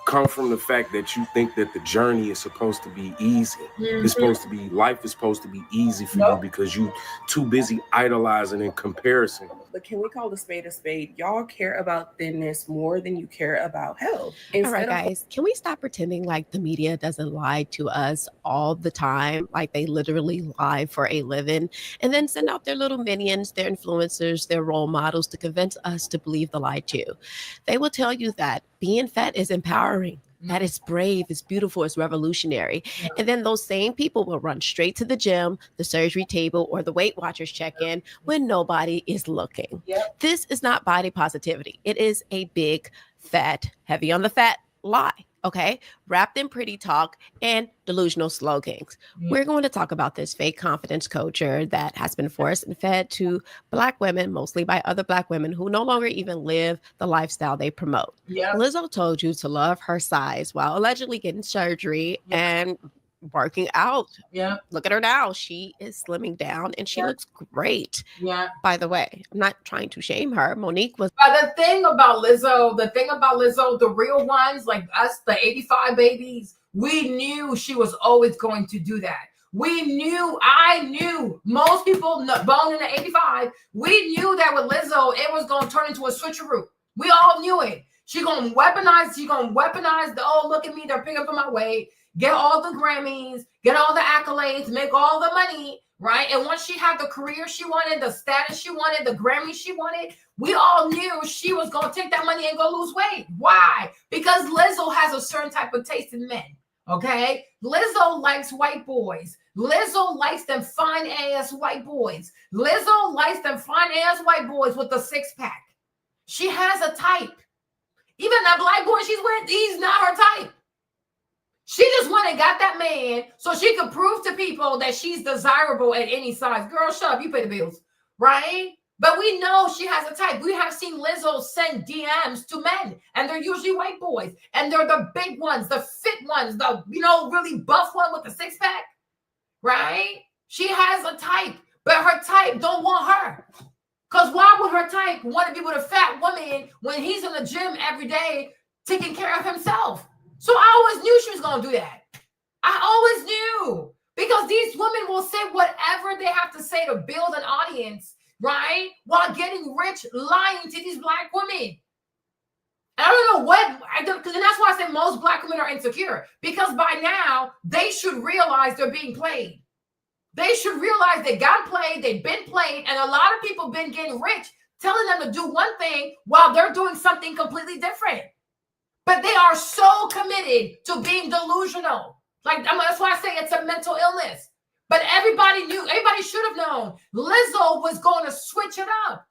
come from the fact that you think that the journey is supposed to be easy. It's supposed to be, life is supposed to be easy for you because you too busy idolizing in comparison. But can we call a spade a spade? Y'all care about thinness more than you care about health. All right, guys, can we stop pretending like the media doesn't lie to us all the time? Like they literally lie for a living and then send out their little minions, their influencers, their role models to convince us to believe the lie too. They will tell you that being fat is empowering. That is brave, it's beautiful, it's revolutionary. Yeah. And then those same people will run straight to the gym, the surgery table, or the Weight Watchers check-in when nobody is looking. Yep. This is not body positivity. It is a big, fat, heavy on the fat lie, okay? Wrapped in pretty talk and delusional slogans. Yeah. We're going to talk about this fake confidence culture that has been forced and fed to Black women, mostly by other Black women who no longer even live the lifestyle they promote. Yeah. Lizzo told you to love her size while allegedly getting surgery and working out. Yeah. Look at her now. She is slimming down and she looks great. Yeah. By the way, I'm not trying to shame her. Monique was. But the thing about Lizzo, the real ones, like us, the 85 babies, we knew she was always going to do that. I knew, most people born in the 85, we knew that with Lizzo, it was going to turn into a switcheroo. We all knew it. She's gonna weaponize the, oh, look at me, they're picking up my weight, get all the Grammys, get all the accolades, make all the money, right? And once she had the career she wanted, the status she wanted, the Grammy she wanted, we all knew she was gonna take that money and go lose weight. Why? Because Lizzo has a certain type of taste in men. Okay, Lizzo likes white boys. Lizzo likes them fine ass white boys. Lizzo likes them fine ass white boys with the six pack. She has a type. Even that black boy she's with, he's not her type. She just went and got that man so she could prove to people that she's desirable at any size. Girl, shut up, you pay the bills, right? But we know she has a type. We have seen Lizzo send DMs to men, and they're usually white boys. And they're the big ones, the fit ones, the, really buff one with the six pack, right? She has a type, but her type don't want her. Because why would her type want to be with a fat woman when he's in the gym every day taking care of himself? So I always knew she was going to do that. I always knew. Because these women will say whatever they have to say to build an audience, right? While getting rich, lying to these black women. And I don't know what, and that's why I say most black women are insecure. Because by now, they should realize they're being played. They should realize they got played, they've been played, and a lot of people been getting rich, telling them to do one thing while they're doing something completely different. But they are so committed to being delusional. That's why I say it's a mental illness. But everybody should have known Lizzo was going to switch it up.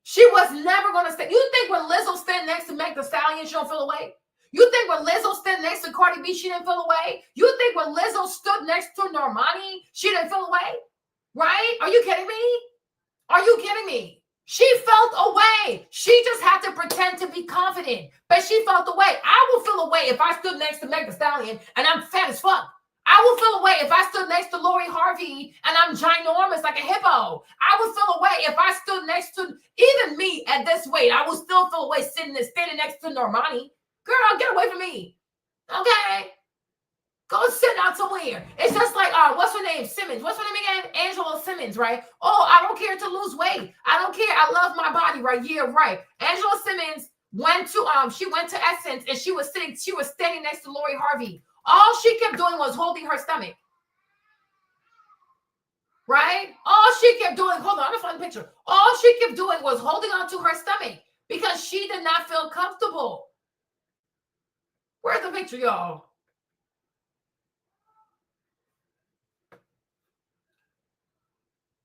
She was never going to stay. You think when Lizzo stand next to Meg Thee Stallion, she don't feel away? You think when Lizzo stood next to Cardi B, she didn't feel away? You think when Lizzo stood next to Normani, she didn't feel away? Right? Are you kidding me? Are you kidding me? She felt away. She just had to pretend to be confident, but she felt away. I will feel away if I stood next to Meg Thee Stallion and I'm fat as fuck. I will feel away if I stood next to Lori Harvey and I'm ginormous like a hippo. I would feel away if I stood next to even me at this weight. I would still feel away standing next to Normani. Girl, get away from me. Okay? Go sit down somewhere. It's just like, what's her name? Simmons. What's her name again? Angela Simmons, right? Oh, I don't care to lose weight. I don't care. I love my body, right? Yeah, right. Angela Simmons she went to Essence and she was standing next to Lori Harvey. All she kept doing was holding her stomach. Right? All she kept doing, hold on, I'm gonna find the picture. All she kept doing was holding on to her stomach because she did not feel comfortable. Where's the picture, y'all?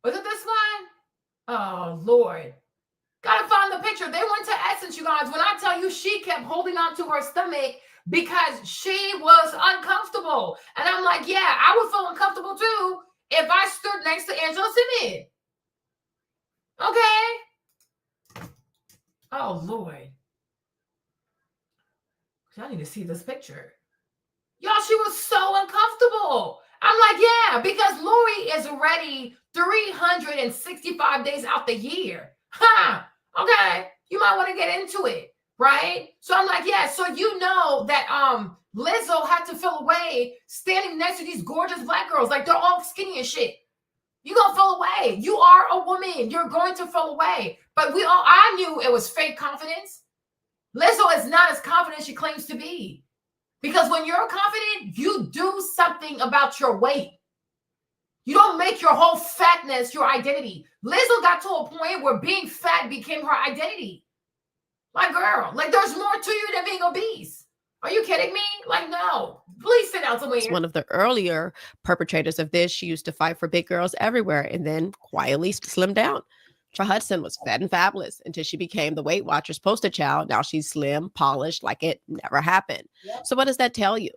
Was it this one? Oh, Lord. Gotta find the picture. They went to Essence, you guys. When I tell you she kept holding on to her stomach because she was uncomfortable. And I'm like, yeah, I would feel uncomfortable too if I stood next to Angela Simmons. Okay? Oh, Lord. I need to see this picture. Y'all, she was so uncomfortable. I'm like, yeah, because Lori is ready 365 days out the year. Okay. You might want to get into it, right? So I'm like, yeah, so you know that Lizzo had to feel away standing next to these gorgeous black girls. Like, they're all skinny and shit. You're going to feel away. You are a woman. You're going to feel away. But I knew it was fake confidence. Lizzo is not as confident as she claims to be. Because when you're confident, you do something about your weight. You don't make your whole fatness your identity. Lizzo got to a point where being fat became her identity. Like, girl, like there's more to you than being obese. Are you kidding me? Like, no. Please sit down somewhere. One of the earlier perpetrators of this, she used to fight for big girls everywhere and then quietly slimmed down. Tra Hudson was fat and fabulous until she became the Weight Watchers poster child. Now she's slim, polished, like it never happened. Yep. So what does that tell you?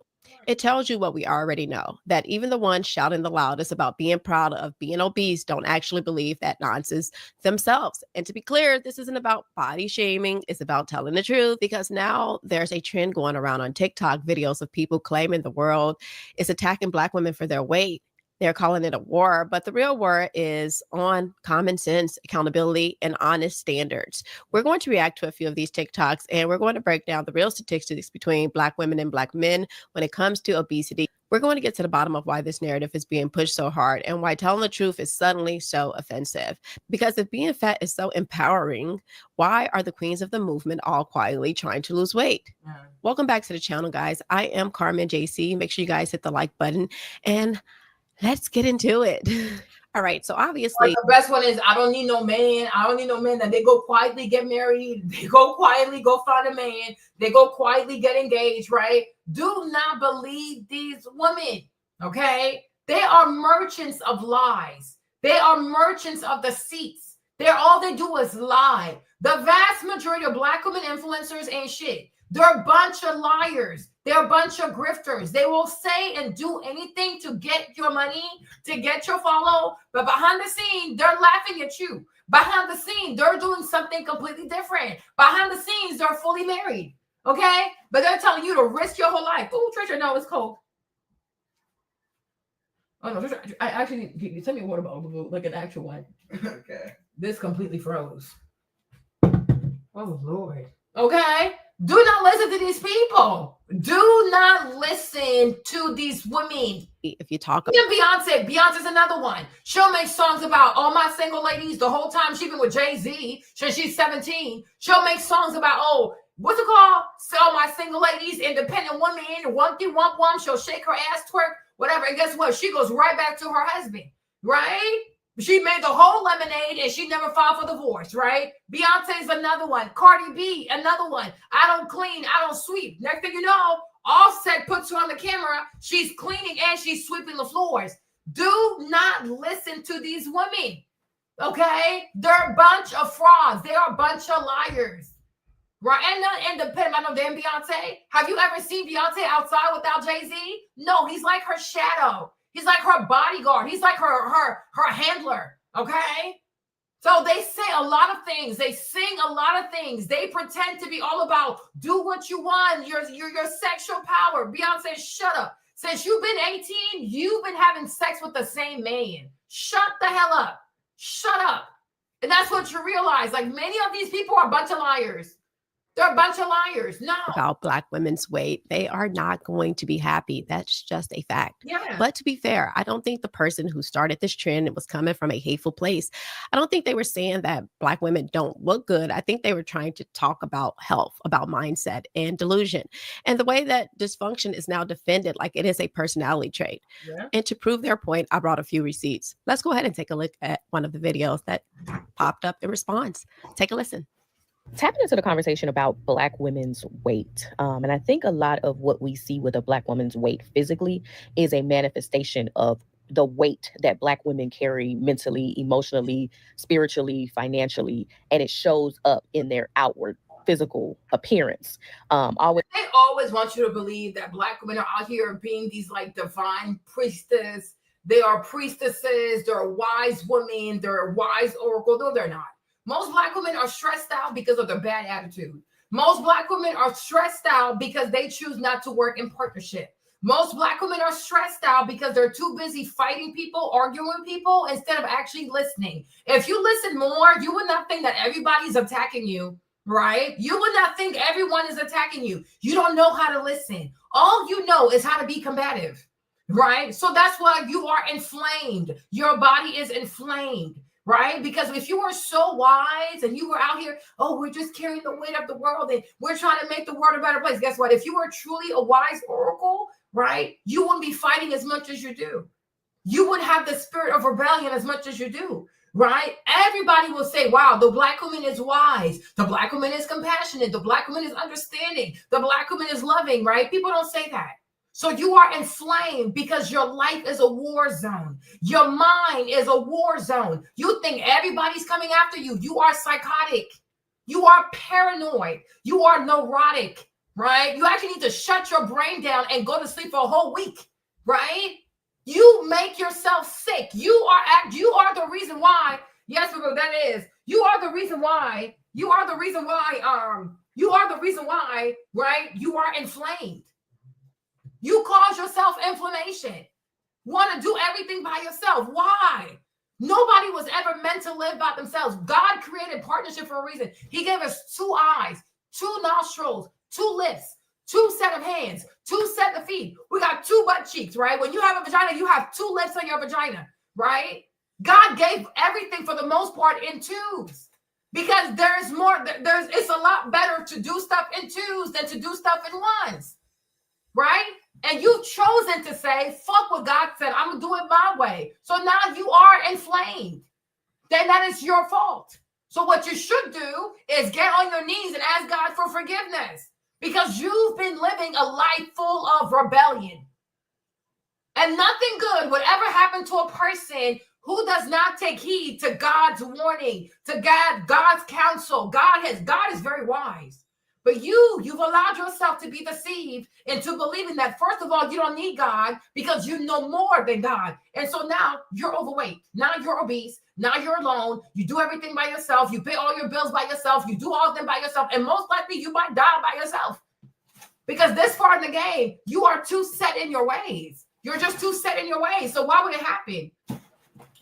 It tells you what we already know, that even the ones shouting the loudest about being proud of being obese don't actually believe that nonsense themselves. And to be clear, this isn't about body shaming. It's about telling the truth, because now there's a trend going around on TikTok, videos of people claiming the world is attacking Black women for their weight. they're calling it a war, but the real war is on common sense, accountability, and honest standards. We're going to react to a few of these TikToks, and we're going to break down the real statistics between Black women and Black men when it comes to obesity. We're going to get to the bottom of why this narrative is being pushed so hard and why telling the truth is suddenly so offensive. Because if being fat is so empowering, why are the queens of the movement all quietly trying to lose weight? Welcome back to the channel, guys. I am Carmen JC. Make sure you guys hit the like button and let's get into it. All right, so obviously the best one is I don't need no man. I don't need no man. That they go quietly get married. They go quietly go find a man. They go quietly get engaged, right? Do not believe these women, okay? They are merchants of lies. They are merchants of deceits. All they do is lie. The vast majority of Black women influencers ain't shit. They're a bunch of liars. They're a bunch of grifters. They will say and do anything to get your money, to get your follow. But behind the scene, they're laughing at you. Behind the scene, they're doing something completely different. Behind the scenes, they're fully married. Okay? But they're telling you to risk your whole life. Oh, Trisha, no, it's cold. Oh, no, Trisha, I actually, you tell me a water bottle, like an actual one. Okay. This completely froze. Oh, Lord. Okay? Do not listen to these people. Do not listen to these women. If you talk about Beyonce's another one. She'll make songs about all my single ladies the whole time she's been with Jay-Z since she's 17. She'll make songs about, oh, what's it called? Sell my single ladies, independent women, wump. She'll shake her ass, twerk, whatever. And guess what? She goes right back to her husband, right? She made the whole lemonade and she never filed for divorce, right? Beyonce's another one. Cardi B, another one. I don't clean, I don't sweep. Next thing you know, Offset puts her on the camera. She's cleaning and she's sweeping the floors. Do not listen to these women, okay? They're a bunch of frauds. They are a bunch of liars, right? And not independent about no damn Beyonce. Have you ever seen Beyonce outside without Jay-Z? No, he's like her shadow. He's like her bodyguard. He's like her handler, okay? So they say a lot of things. They sing a lot of things. They pretend to be all about do what you want, your sexual power. Beyonce, shut up. Since you've been 18, you've been having sex with the same man. Shut the hell up. Shut up. And that's what you realize. Like many of these people are a bunch of liars. They're a bunch of liars. No. About Black women's weight, they are not going to be happy. That's just a fact. Yeah. But to be fair, I don't think the person who started this trend was coming from a hateful place. I don't think they were saying that Black women don't look good. I think they were trying to talk about health, about mindset and delusion. And the way that dysfunction is now defended like it is a personality trait. Yeah. And to prove their point, I brought a few receipts. Let's go ahead and take a look at one of the videos that popped up in response. Take a listen. Tapping into the conversation about Black women's weight. And I think a lot of what we see with a Black woman's weight physically is a manifestation of the weight that Black women carry mentally, emotionally, spiritually, financially, and it shows up in their outward physical appearance. They always want you to believe that Black women are out here being these like divine priestess. They are priestesses. They're wise women. They're wise oracle. No, they're not. Most Black women are stressed out because of their bad attitude. Most Black women are stressed out because they choose not to work in partnership. Most Black women are stressed out because they're too busy fighting people, arguing with people, instead of actually listening. If you listen more, you would not think that everybody's attacking you, right? You would not think everyone is attacking you. You don't know how to listen. All you know is how to be combative, right? So that's why you are inflamed. Your body is inflamed. Right? Because if you were so wise and you were out here, oh, we're just carrying the weight of the world and we're trying to make the world a better place. Guess what? If you were truly a wise oracle, right, you wouldn't be fighting as much as you do. You would have the spirit of rebellion as much as you do, right? Everybody will say, wow, the Black woman is wise. The Black woman is compassionate. The Black woman is understanding. The Black woman is loving, right? People don't say that. So you are inflamed because your life is a war zone. Your mind is a war zone. You think everybody's coming after you. You are psychotic. You are paranoid. You are neurotic, right? You actually need to shut your brain down and go to sleep for a whole week, right? You make yourself sick. You are the reason why. Yes, that is. You are the reason why. You are the reason why, right? You are inflamed. You cause yourself inflammation. want to do everything by yourself. Why? Nobody was ever meant to live by themselves. God created partnership for a reason. He gave us 2 eyes, 2 nostrils, 2 lips, 2 set of hands, 2 set of feet. We got 2 butt cheeks, right? When you have a vagina, you have 2 lips on your vagina, right? God gave everything for the most part in 2s because there's more. It's a lot better to do stuff in 2s than to do stuff in 1s, right? And you've chosen to say, fuck what God said. I'm going to do it my way. So now you are inflamed. Then that is your fault. So what you should do is get on your knees and ask God for forgiveness because you've been living a life full of rebellion. And nothing good would ever happen to a person who does not take heed to God's warning, to God's counsel. God is very wise. But you've allowed yourself to be deceived into believing that, first of all, you don't need God because you know more than God. And so now you're overweight. Now you're obese. Now you're alone. You do everything by yourself. You pay all your bills by yourself. You do all of them by yourself. And most likely you might die by yourself. Because this far in the game, you are too set in your ways. You're just too set in your ways. So why would it happen?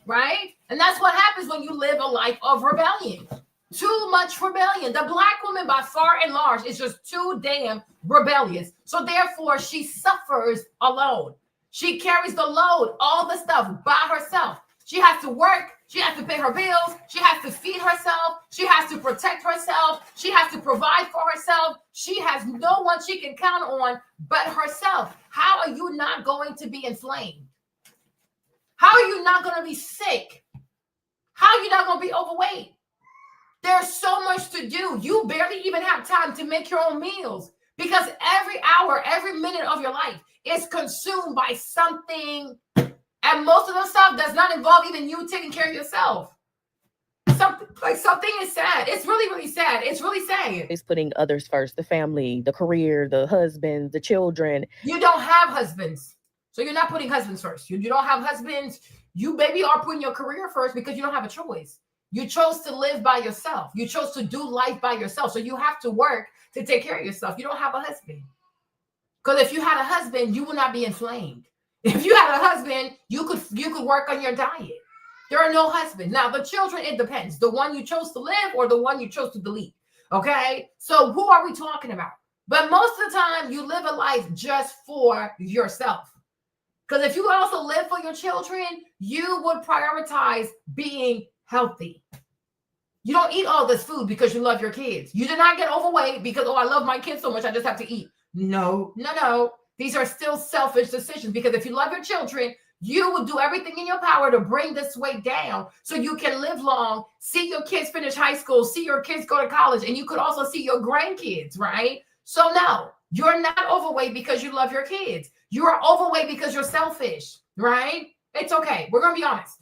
Right? And that's what happens when you live a life of rebellion. Too much rebellion. The Black woman, by far and large, is just too damn rebellious. So therefore, she suffers alone. She carries the load, all the stuff by herself. She has to work. She has to pay her bills. She has to feed herself. She has to protect herself. She has to provide for herself. She has no one she can count on but herself. How are you not going to be inflamed? How are you not going to be sick? How are you not going to be overweight? There's so much to do. You barely even have time to make your own meals because every hour, every minute of your life is consumed by something. And most of the stuff does not involve even you taking care of yourself. Something is sad. It's really, really sad. It's really sad. It's putting others first, the family, the career, the husband, the children. You don't have husbands. So you're not putting husbands first. You don't have husbands. You maybe are putting your career first because you don't have a choice. You chose to live by yourself. You chose to do life by yourself. So you have to work to take care of yourself. You don't have a husband. Because if you had a husband, you would not be inflamed. If you had a husband, you could work on your diet. There are no husbands. Now, the children, it depends. The one you chose to live or the one you chose to delete. Okay? So who are we talking about? But most of the time, you live a life just for yourself. Because if you also live for your children, you would prioritize being healthy. You don't eat all this food because you love your kids. You did not get overweight because, I love my kids so much, I just have to eat. No. These are still selfish decisions because if you love your children, you will do everything in your power to bring this weight down so you can live long, see your kids finish high school, see your kids go to college, and you could also see your grandkids, right? So no, you're not overweight because you love your kids. You are overweight because you're selfish, right? It's okay. We're going to be honest.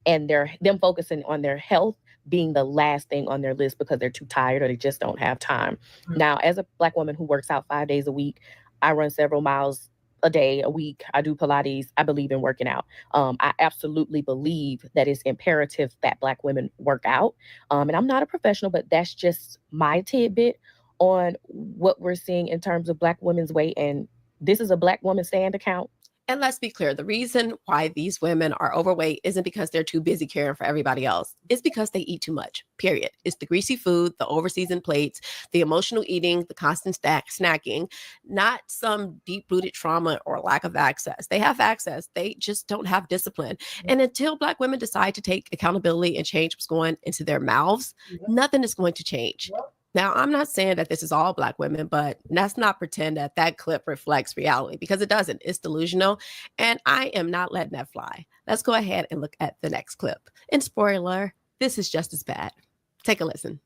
And them focusing on their health being the last thing on their list because they're too tired or they just don't have time. Mm-hmm. Now, as a Black woman who works out 5 days a week, I run several miles a day, a week. I do Pilates. I believe in working out. I absolutely believe that it's imperative that Black women work out. And I'm not a professional, but that's just my tidbit on what we're seeing in terms of Black women's weight. And this is a Black woman stand account. And let's be clear, the reason why these women are overweight isn't because they're too busy caring for everybody else. It's because they eat too much, period. It's the greasy food, the overseasoned plates, the emotional eating, the constant snacking, not some deep-rooted trauma or lack of access. They have access. They just don't have discipline. And until Black women decide to take accountability and change what's going into their mouths, nothing is going to change. Now, I'm not saying that this is all Black women, but let's not pretend that that clip reflects reality because it doesn't. It's delusional, and I am not letting that fly. Let's go ahead and look at the next clip. And spoiler, this is just as bad. Take a listen.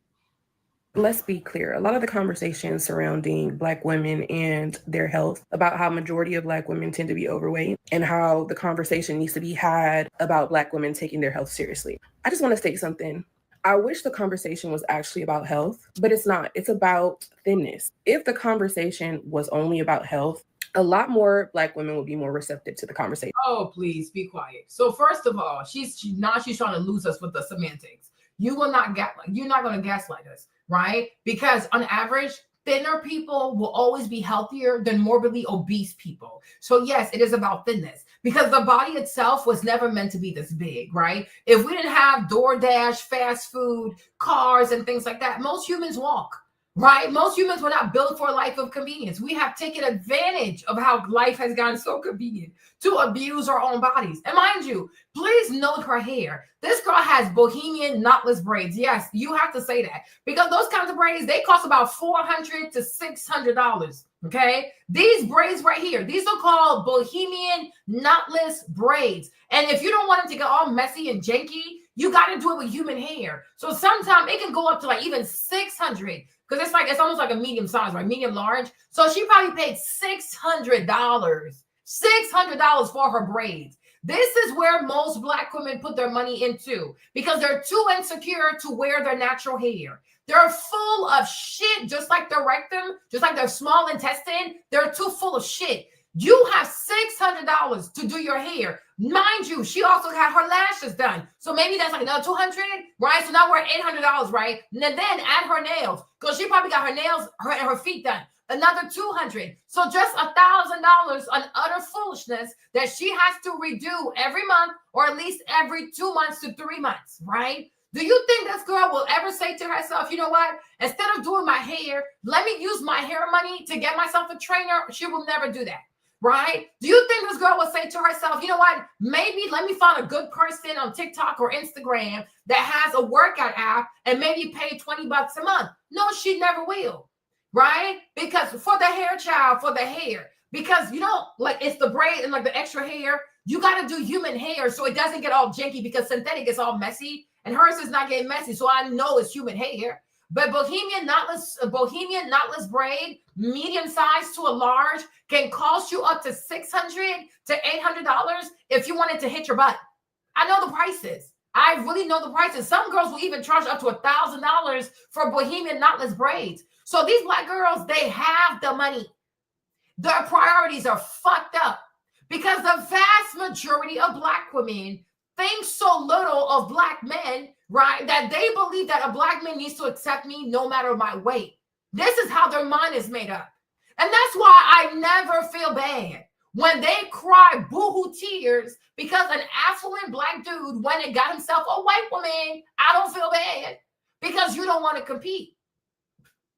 Let's be clear. A lot of the conversations surrounding Black women and their health, about how majority of Black women tend to be overweight and how the conversation needs to be had about Black women taking their health seriously. I just want to state something. I wish the conversation was actually about health, but it's not. It's about thinness. If the conversation was only about health, a lot more Black women would be more receptive to the conversation. Oh, please be quiet. So first of all, she's trying to lose us with the semantics. You're not going to gaslight us, right? Because on average, thinner people will always be healthier than morbidly obese people. So yes, it is about thinness because the body itself was never meant to be this big, right? If we didn't have DoorDash, fast food, cars, and things like that, most humans walk. Right? Most humans were not built for a life of convenience. We have taken advantage of how life has gotten so convenient to abuse our own bodies. And mind you, please note her hair. This girl has bohemian knotless braids. Yes, you have to say that because those kinds of braids, they cost about $400 to $600. Okay. These braids right here, these are called bohemian knotless braids. And if you don't want them to get all messy and janky, you got to do it with human hair. So sometimes it can go up to like even 600 because it's almost like a medium size, right? Medium large. So she probably paid $600 for her braids. This is where most Black women put their money into because they're too insecure to wear their natural hair. They're full of shit, just like their rectum, just like their small intestine. They're too full of shit. You have $600 to do your hair. Mind you, she also had her lashes done. So maybe that's like another $200, right? So now we're at $800, right? And then add her nails, because she probably got her nails and her feet done. Another $200. So just $1,000 on utter foolishness that she has to redo every month, or at least every 2 months to 3 months, right? Do you think this girl will ever say to herself, you know what? Instead of doing my hair, let me use my hair money to get myself a trainer? She will never do that. Right? Do you think this girl will say to herself, you know what? Maybe let me find a good person on TikTok or Instagram that has a workout app and maybe pay $20 a month? No, she never will. Right? Because for the hair child, for the hair, because you know, like it's the braid and like the extra hair, you got to do human hair so it doesn't get all janky because synthetic is all messy and hers is not getting messy. So I know it's human hair. But bohemian knotless braid, medium size to a large, can cost you up to $600 to $800 if you wanted to hit your butt. I know the prices. I really know the prices. Some girls will even charge up to $1,000 for bohemian knotless braids. So these Black girls, they have the money. Their priorities are fucked up because the vast majority of Black women think so little of Black men, right, that they believe that a Black man needs to accept me no matter my weight. This is how their mind is made up. And that's why I never feel bad when they cry boohoo tears because an affluent Black dude went and got himself a white woman. I don't feel bad because you don't want to compete,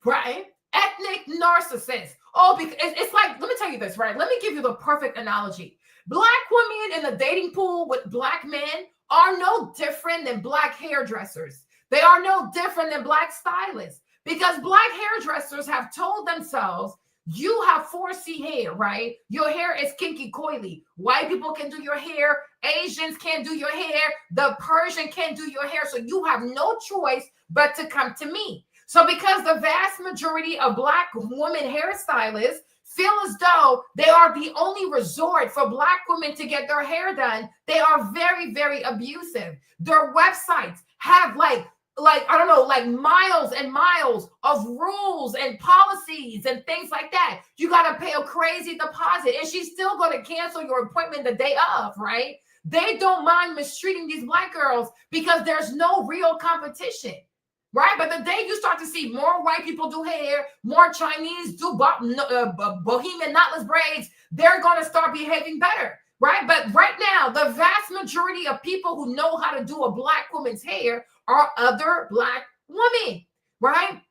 right? Ethnic narcissist. Oh, because it's like, let me tell you this, right? Let me give you the perfect analogy. Black women in the dating pool with Black men are no different than Black hairdressers. They are no different than Black stylists because Black hairdressers have told themselves, you have 4C hair, right? Your hair is kinky coily. White people can do your hair. Asians can't do your hair. The Persian can't do your hair. So you have no choice but to come to me. So because the vast majority of Black women hairstylists feel as though they are the only resort for Black women to get their hair done, they are very, very abusive. Their websites have like I don't know, like miles and miles of rules and policies and things like that. You got to pay a crazy deposit and she's still going to cancel your appointment the day of, right? They don't mind mistreating these Black girls because there's no real competition. Right? But the day you start to see more white people do hair, more Chinese do bohemian knotless braids, they're going to start behaving better. Right? But right now, the vast majority of people who know how to do a Black woman's hair are other Black women. Right?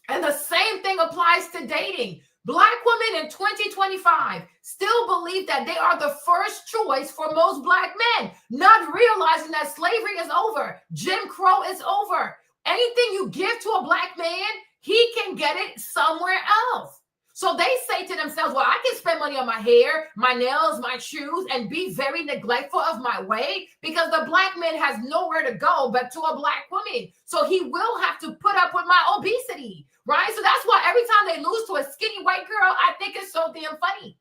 And the same thing applies to dating. Black women in 2025 still believe that they are the first choice for most Black men, not realizing that slavery is over. Jim Crow is over. Anything you give to a Black man, he can get it somewhere else. So they say to themselves, well, I can spend money on my hair, my nails, my shoes, and be very neglectful of my weight because the Black man has nowhere to go but to a Black woman. So he will have to put up with my obesity, right? So that's why every time they lose to a skinny white girl, I think it's so damn funny.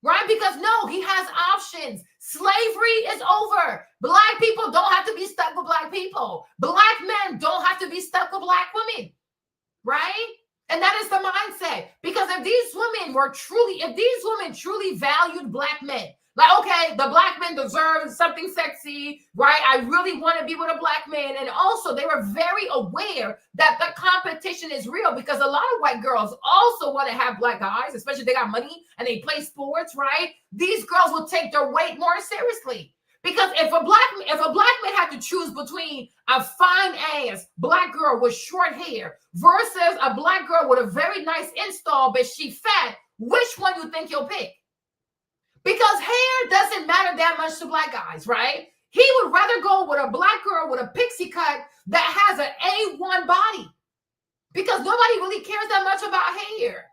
Right? Because no, he has options. Slavery is over. Black people don't have to be stuck with Black people. Black men don't have to be stuck with Black women. Right? And that is the mindset. Because if these women truly valued Black men, Like, okay, the black men deserve something sexy, right? I really want to be with a black man. And also, they were very aware that the competition is real because a lot of white girls also want to have black guys, especially if they got money and they play sports, right? These girls will take their weight more seriously. Because if a black man had to choose between a fine ass black girl with short hair versus a black girl with a very nice install, but she fat, which one you think he'll pick? Because hair doesn't matter that much to black guys, right? He would rather go with a black girl with a pixie cut that has an A1 body because nobody really cares that much about hair.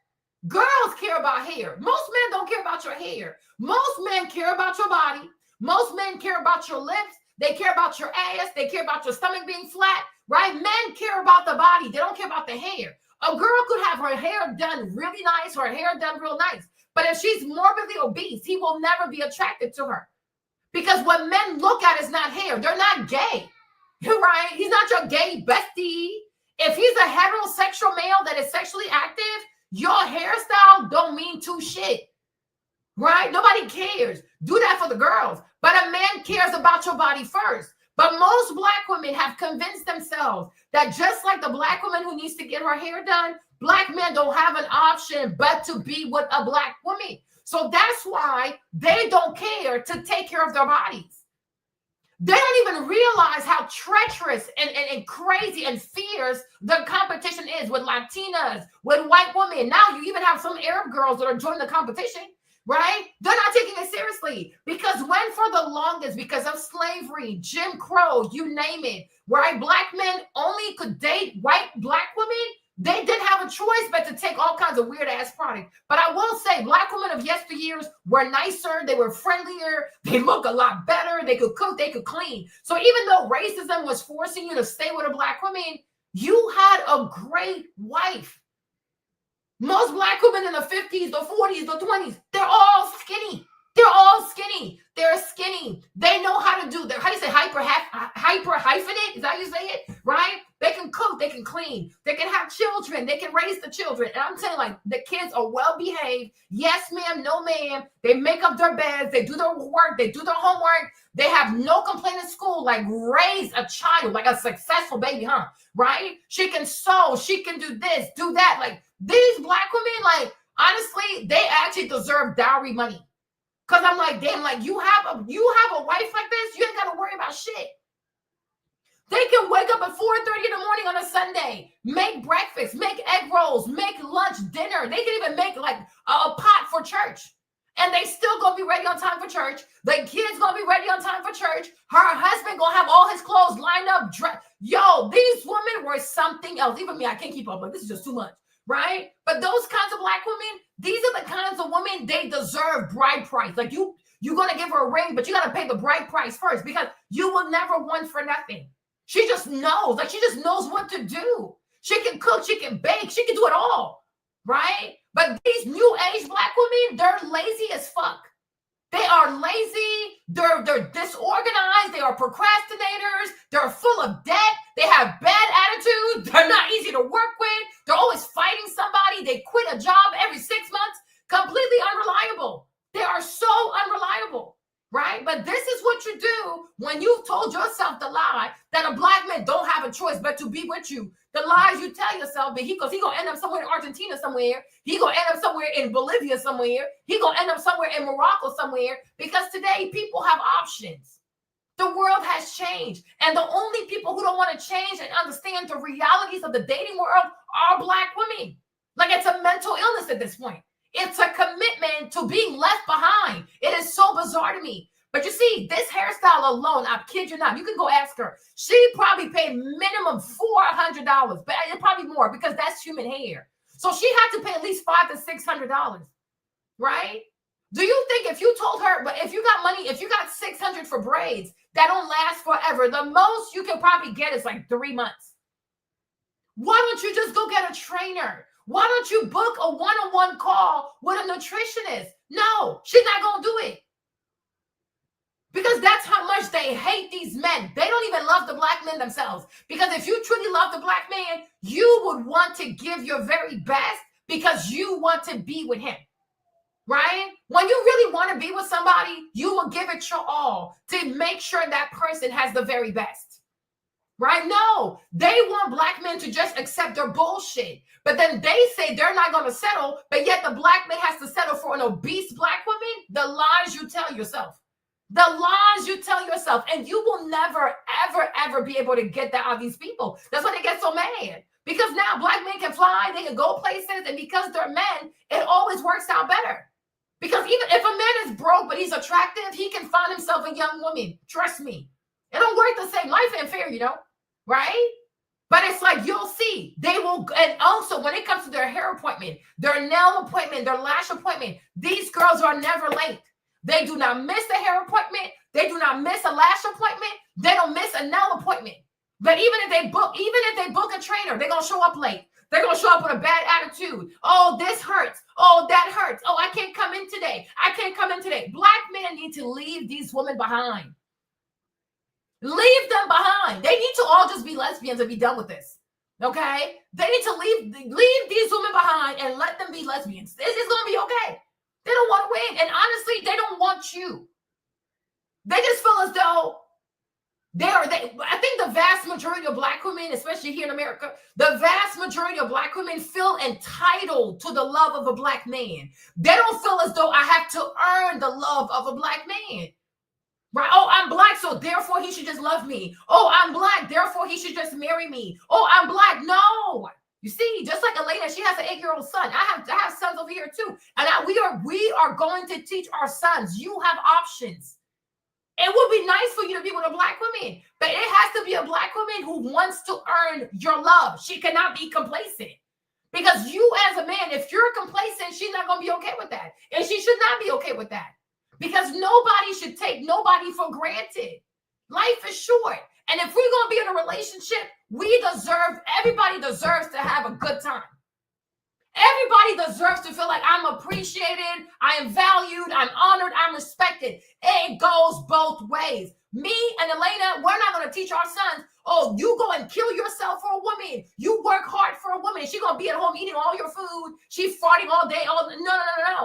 Girls care about hair. Most men don't care about your hair. Most men care about your body. Most men care about your lips. They care about your ass. They care about your stomach being flat, right? Men care about the body. They don't care about the hair. A girl could have her hair done really nice, her hair done real nice. But if she's morbidly obese, he will never be attracted to her. Because what men look at is not hair. They're not gay, right? He's not your gay bestie. If he's a heterosexual male that is sexually active, your hairstyle don't mean two shit, right? Nobody cares. Do that for the girls. But a man cares about your body first. But most black women have convinced themselves that just like the black woman who needs to get her hair done, black men don't have an option but to be with a black woman. So that's why they don't care to take care of their bodies. They don't even realize how treacherous and crazy and fierce the competition is with Latinas, with white women. Now you even have some Arab girls that are joining the competition, right? They're not taking it seriously because when for the longest, because of slavery, Jim Crow, you name it, right? Black men only could date white black women. They didn't have a choice but to take all kinds of weird ass products. But I will say black women of yesteryears were nicer. They were friendlier. They look a lot better. They could cook. They could clean. So even though racism was forcing you to stay with a black woman, you had a great wife. Most black women in the 50s, the 40s, the 20s, they're all skinny. They're all skinny. They're skinny. They know how to do their, how do you say, hyper hyphenate? Is that how you say it? Right? They can cook. They can clean. They can have children. They can raise the children. And I'm telling you, like, the kids are well behaved. Yes, ma'am. No, ma'am. They make up their beds. They do their work. They do their homework. They have no complaint in school. Like, raise a child, like a successful baby, huh? Right? She can sew. She can do this, do that. Like, these black women, like, honestly, they actually deserve dowry money. Because I'm like, damn, like, you have a wife like this, you ain't got to worry about shit. They can wake up at 4:30 in the morning on a Sunday, make breakfast, make egg rolls, make lunch, dinner. They can even make, like, a pot for church. And they still going to be ready on time for church. The kids going to be ready on time for church. Her husband going to have all his clothes lined up. Yo, these women were something else. Even me, I can't keep up. Like, this is just too much. Right? But those kinds of black women, these are the kinds of women, they deserve bride price. Like, you're going to give her a ring, but you got to pay the bride price first because you will never want for nothing. She just knows. Like, she just knows what to do. She can cook. She can bake. She can do it all. Right? But these new age black women, they're lazy as fuck. They are lazy. They're disorganized. They are procrastinators. They're full of debt. They have bad attitudes. They're not easy to work with. They're always fighting somebody. They quit a job every 6 months. Completely unreliable. They are so unreliable, right? But this is what you do when you've told yourself the lie that a black man don't have a choice but to be with you. The lies you tell yourself, but because he gonna end up somewhere in Argentina somewhere. He gonna end up somewhere in Bolivia somewhere. He gonna end up somewhere in Morocco somewhere. Because today people have options. The world has changed. And the only people who don't want to change and understand the realities of the dating world are black women. Like, it's a mental illness at this point. It's a commitment to being left behind. It is so bizarre to me. But you see, this hairstyle alone, I kid you not, you can go ask her. She probably paid minimum $400, but it's probably more because that's human hair. So she had to pay at least $500 to $600, right? Do you think if you told her, but if you got money, if you got $600 for braids, that don't last forever, the most you can probably get is like 3 months. Why don't you just go get a trainer? Why don't you book a one-on-one call with a nutritionist? No, she's not going to do it. Because that's how much they hate these men. They don't even love the black men themselves. Because if you truly love the black man, you would want to give your very best because you want to be with him. right? When you really want to be with somebody, you will give it your all to make sure that person has the very best, right? No, they want black men to just accept their bullshit. But then they say they're not going to settle, but yet the black man has to settle for an obese black woman. The lies you tell yourself. The lies you tell yourself. And you will never, ever, ever be able to get that out of these people. That's why they get so mad. Because now black men can fly, they can go places, and because they're men, it always works out better. Because even if a man is broke, but he's attractive, he can find himself a young woman. Trust me. It don't work the same. Life ain't fair, right? But it's like, you'll see. They will, and also when it comes to their hair appointment, their nail appointment, their lash appointment, these girls are never late. They do not miss a hair appointment. They do not miss a lash appointment. They don't miss a nail appointment. But even if they book a trainer, they're going to show up late. They're going to show up with a bad attitude. Oh, this hurts. Oh, that hurts. Oh, I can't come in today. I can't come in today. Black men need to leave these women behind. Leave them behind. They need to all just be lesbians and be done with this. Okay? They need to leave these women behind and let them be lesbians. It's just going to be okay. They don't want to win. And honestly, they don't want you. They just feel as though I think the vast majority of black women, especially here in America, the vast majority of black women feel entitled to the love of a black man. They don't feel as though I have to earn the love of a black man. Right? Oh, I'm black, so therefore he should just love me. Oh, I'm black, therefore he should just marry me. Oh, I'm black. No. You see, just like Elena, she has an 8-year-old son. I have sons over here too. And we are going to teach our sons, you have options. It would be nice for you to be with a black woman, but it has to be a black woman who wants to earn your love. She cannot be complacent. Because you as a man, if you're complacent, she's not going to be okay with that. And she should not be okay with that. Because nobody should take nobody for granted. Life is short. And if we're going to be in a relationship, everybody deserves to have a good time. Everybody deserves to feel like I'm appreciated, I am valued, I'm honored, I'm respected. It goes both ways. Me and Elena, we're not going to teach our sons, oh, you go and kill yourself for a woman. You work hard for a woman. She's going to be at home eating all your food. She's farting all day.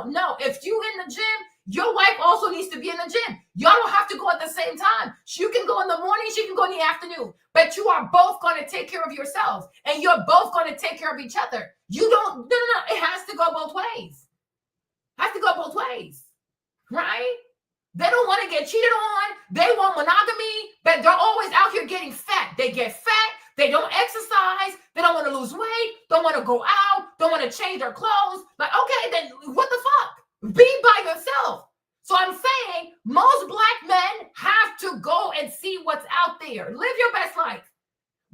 No. If you in the gym, your wife also needs to be in the gym. Y'all don't have to go at the same time. You can go in the morning, she can go in the afternoon. But you are both going to take care of yourselves. And you're both going to take care of each other. No. It has to go both ways. Right? They don't want to get cheated on. They want monogamy, but they're always out here getting fat. They get fat. They don't exercise. They don't want to lose weight. Don't want to go out. Don't want to change their clothes. Like, okay, then what the fuck? Be by yourself. So I'm saying most black men have to go and see what's out there. Live your best life.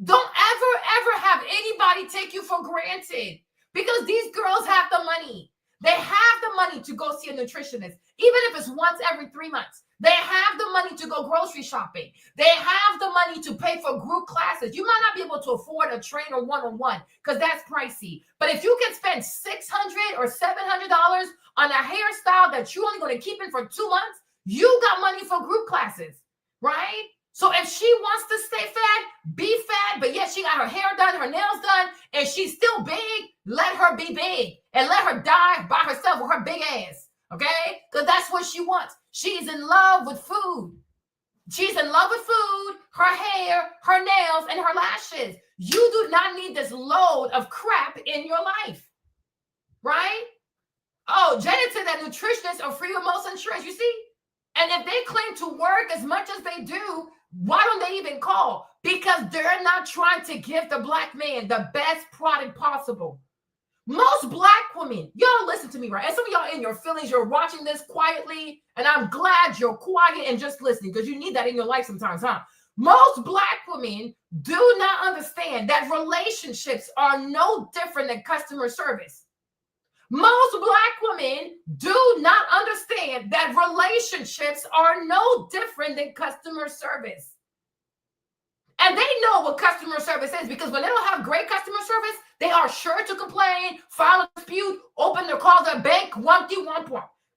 Don't ever have anybody take you for granted, because these girls have the money. They have the money to go see a nutritionist, even if it's once every 3 months. They have the money to go grocery shopping. They have the money to pay for group classes. You might not be able to afford a trainer one-on-one because that's pricey. But if you can spend $600 or $700 on a hairstyle that you're only going to keep in for 2 months, you got money for group classes, right? So if she wants to stay fat, be fat, but yet she got her hair done, her nails done, and she's still big, let her be big and let her die by herself with her big ass, okay? Because that's what she wants. She's in love with food. She's in love with food, her hair, her nails, and her lashes. You do not need this load of crap in your life, right? Oh, Janet said that nutritionists are free with most insurance, you see? And if they claim to work as much as they do, why don't they even call? Because they're not trying to give the black man the best product possible. Most black women, y'all listen to me, right? And some of y'all in your feelings, you're watching this quietly, and I'm glad you're quiet and just listening because you need that in your life sometimes, huh? Most black women do not understand that relationships are no different than customer service. Most black women do not understand that relationships are no different than customer service. And they know what customer service is, because when they don't have great customer service, they are sure to complain, file a dispute, open their calls at bank,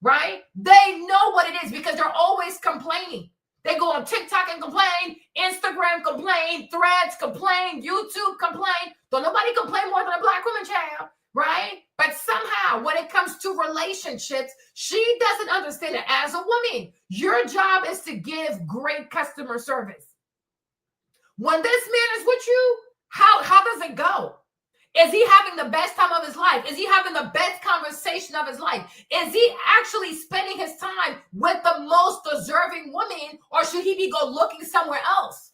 right? They know what it is because they're always complaining. They go on TikTok and complain, Instagram complain, Threads complain, YouTube complain. Don't nobody complain more than a black woman, child, right? But somehow, when it comes to relationships, she doesn't understand that as a woman, your job is to give great customer service. When this man is with you, how does it go? Is he having the best time of his life? Is he having the best conversation of his life? Is he actually spending his time with the most deserving woman, or should he be looking somewhere else?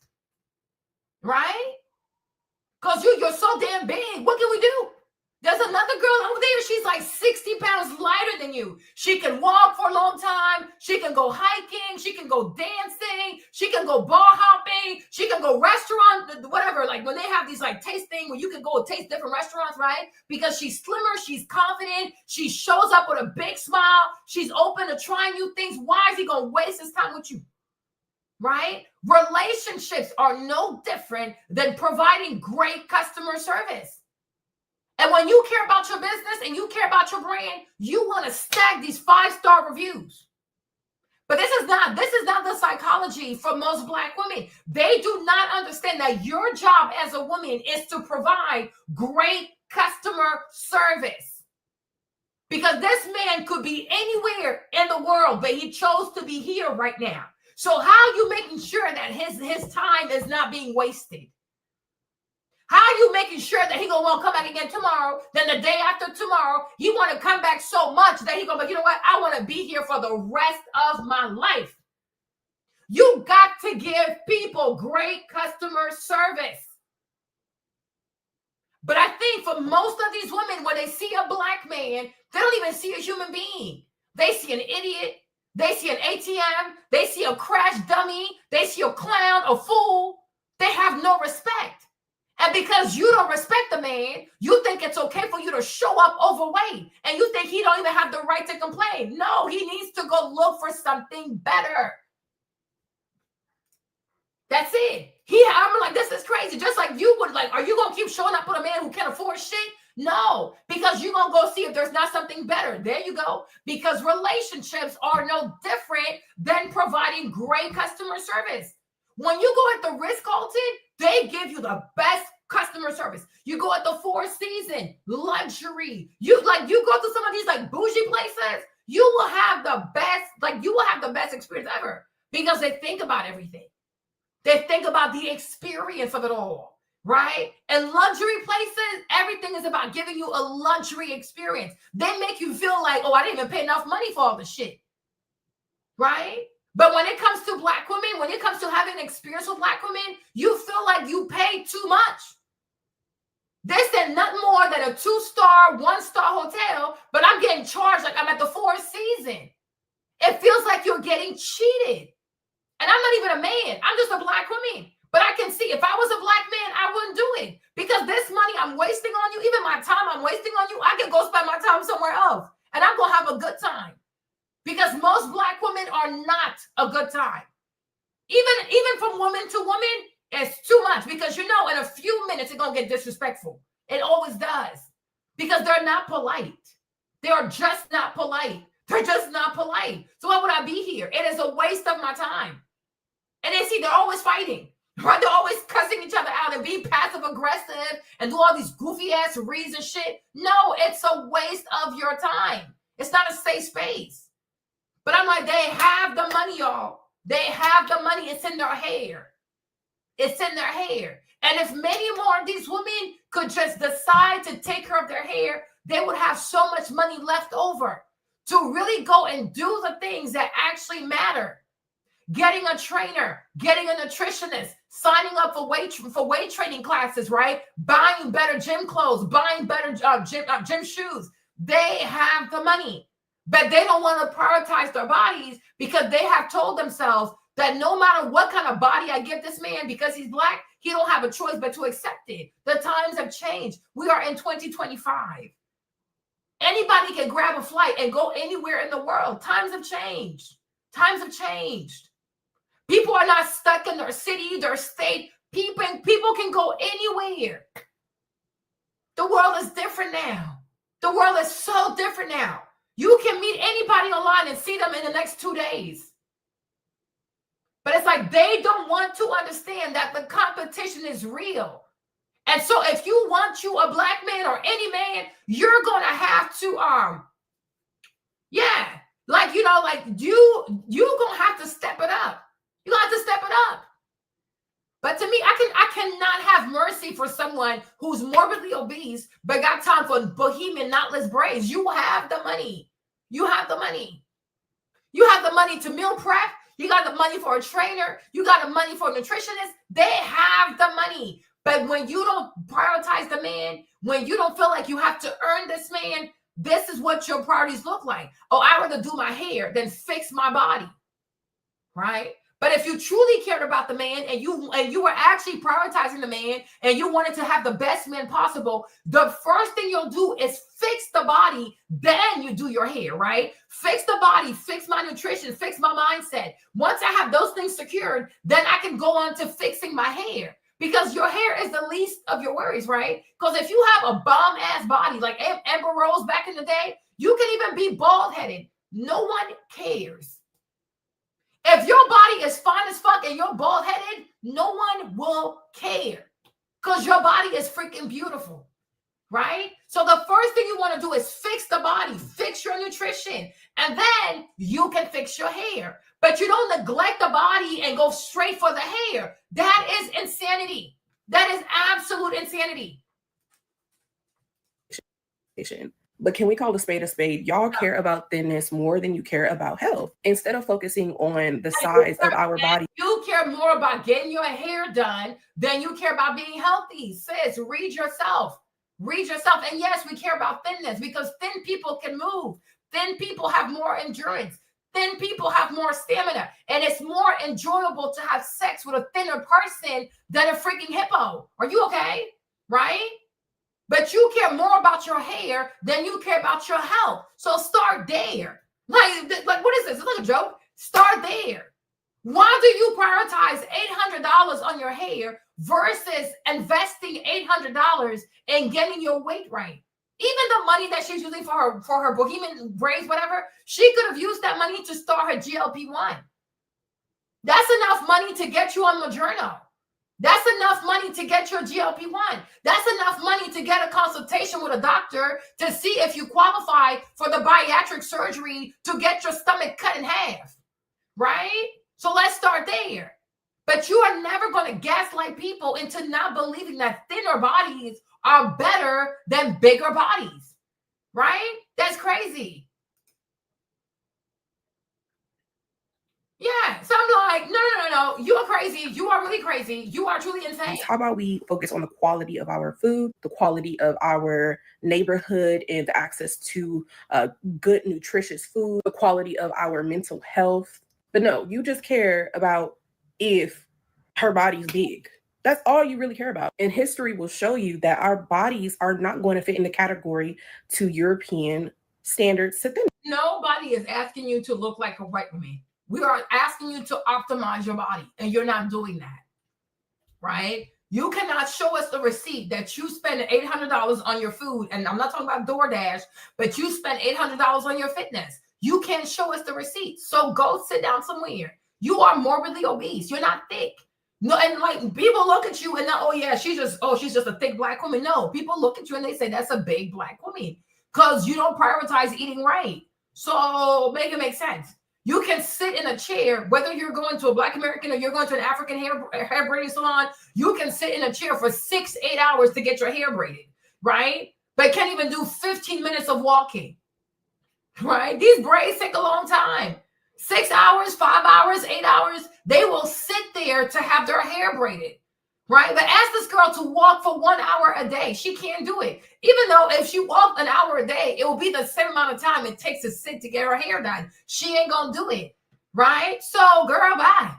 Right? Because you're so damn big. What can we do? There's another girl over there. She's like 60 pounds lighter than you. She can walk for a long time. She can go hiking. She can go dancing. She can go bar hopping. She can go restaurant, whatever. Like when they have these like tasting where you can go taste different restaurants, right? Because she's slimmer. She's confident. She shows up with a big smile. She's open to trying new things. Why is he going to waste his time with you? Right? Relationships are no different than providing great customer service. And when you care about your business and you care about your brand, you want to stack these 5-star reviews. But this is not the psychology for most Black women. They do not understand that your job as a woman is to provide great customer service. Because this man could be anywhere in the world, but he chose to be here right now. So how are you making sure that his time is not being wasted? How are you making sure that he gonna want to come back again tomorrow? Then the day after tomorrow, he want to come back so much that he gonna be, you know what? I want to be here for the rest of my life. You got to give people great customer service. But I think for most of these women, when they see a Black man, they don't even see a human being. They see an idiot. They see an ATM. They see a crash dummy. They see a clown, a fool. They have no respect. And because you don't respect the man, you think it's okay for you to show up overweight. And you think he don't even have the right to complain. No, he needs to go look for something better. That's it. I'm like, this is crazy. Just like you would, like, are you going to keep showing up with a man who can't afford shit? No, because you're going to go see if there's not something better. There you go. Because relationships are no different than providing great customer service. When you go at the Ritz-Carlton, they give you the best customer service. You go at the Four Seasons, luxury. You go to some of these like bougie places, you will have the best experience ever because they think about everything. They think about the experience of it all, right? And luxury places, everything is about giving you a luxury experience. They make you feel like, oh, I didn't even pay enough money for all the shit, right? But when it comes to Black women, when it comes to having an experience with Black women, you feel like you paid too much. This is nothing more than a 2-star, 1-star hotel, but I'm getting charged like I'm at the Four Seasons. It feels like you're getting cheated. And I'm not even a man. I'm just a Black woman. But I can see if I was a Black man, I wouldn't do it. Because this money I'm wasting on you, even my time I'm wasting on you, I can go spend my time somewhere else. And I'm going to have a good time. Because most Black women are not a good time. Even from woman to woman, it's too much. Because in a few minutes, it's going to get disrespectful. It always does. Because they're not polite. They are just not polite. They're just not polite. So why would I be here? It is a waste of my time. And they're always fighting. Right? They're always cussing each other out and being passive aggressive and do all these goofy ass reads and shit. No, it's a waste of your time. It's not a safe space. But I'm like, they have the money, y'all. They have the money. It's in their hair. It's in their hair. And if many more of these women could just decide to take care of their hair, they would have so much money left over to really go and do the things that actually matter. Getting a trainer, getting a nutritionist, signing up for weight training classes, right? Buying better gym clothes, buying better gym shoes. They have the money, but they don't want to prioritize their bodies because they have told themselves that no matter what kind of body I give this man, because he's Black, he don't have a choice but to accept it. The times have changed. We are in 2025. Anybody can grab a flight and go anywhere in the world. Times have changed. Times have changed. People are not stuck in their city, their state. People can go anywhere. The world is different now. The world is so different now. You can meet anybody online and see them in the next 2 days. But it's like they don't want to understand that the competition is real. And so if you want you a black man or any man, you're gonna have to yeah, like you know, like you gonna have to step it up. You have to step it up. But to me, I cannot have mercy for someone who's morbidly obese but got time for bohemian knotless braids. You have the money. You have the money. You have the money to meal prep. You got the money for a trainer. You got the money for a nutritionist. They have the money. But when you don't prioritize the man, when you don't feel like you have to earn this man, this is what your priorities look like. Oh, I'd rather do my hair than fix my body, right? But if you truly cared about the man and you were actually prioritizing the man and you wanted to have the best man possible, the first thing you'll do is fix the body, then you do your hair, right? Fix the body, fix my nutrition, fix my mindset. Once I have those things secured, then I can go on to fixing my hair. Because your hair is the least of your worries, right? Because if you have a bomb-ass body like Amber Rose back in the day, you can even be bald-headed. No one cares. If your body is fine as fuck and you're bald-headed, no one will care. Because your body is freaking beautiful, right? So the first thing you want to do is fix the body, fix your nutrition, and then you can fix your hair. But you don't neglect the body and go straight for the hair. That is insanity. That is absolute insanity. But can we call a spade a spade? Y'all care about thinness more than you care about health. Instead of focusing on the size of our body. You care more about getting your hair done than you care about being healthy. Sis, read yourself. Read yourself. And yes, we care about thinness because thin people can move. Thin people have more endurance. Thin people have more stamina. And it's more enjoyable to have sex with a thinner person than a freaking hippo. Are you okay? Right? But you care more about your hair than you care about your health. So start there. Like what is this? It's like a joke. Start there. Why do you prioritize $800 on your hair versus investing $800 in getting your weight right? Even the money that she's using for her bohemian braids, whatever, she could have used that money to start her GLP-1. That's enough money to get you on Mounjaro. That's enough money to get your GLP-1. That's enough money to get a consultation with a doctor to see if you qualify for the bariatric surgery to get your stomach cut in half, right? So let's start there. But you are never going to gaslight people into not believing that thinner bodies are better than bigger bodies, right? That's crazy. Yeah, so I'm like, no. You are crazy. You are really crazy. You are truly insane. How about we focus on the quality of our food, the quality of our neighborhood and the access to good, nutritious food, the quality of our mental health. But no, you just care about if her body's big. That's all you really care about. And history will show you that our bodies are not going to fit in the category to European standards to thin. Nobody is asking you to look like a white woman. We are asking you to optimize your body, and you're not doing that, right? You cannot show us the receipt that you spend $800 on your food, and I'm not talking about DoorDash, but you spend $800 on your fitness. You can't show us the receipt. So go sit down somewhere. You are morbidly obese. You're not thick. No, and like people look at you and then, oh yeah, she's just a thick black woman. No, people look at you and they say that's a big black woman because you don't prioritize eating right. So make it make sense. You can sit in a chair, whether you're going to a Black American or you're going to an African hair braiding salon, you can sit in a chair for 6-8 hours to get your hair braided, right? But can't even do 15 minutes of walking, right? These braids take a long time. 6 hours, 5 hours, 8 hours, they will sit there to have their hair braided, right? But ask this girl to walk for 1 hour a day. She can't do it. Even though if she walked an hour a day, it will be the same amount of time it takes to sit to get her hair done. She ain't gonna do it, right? So girl, bye.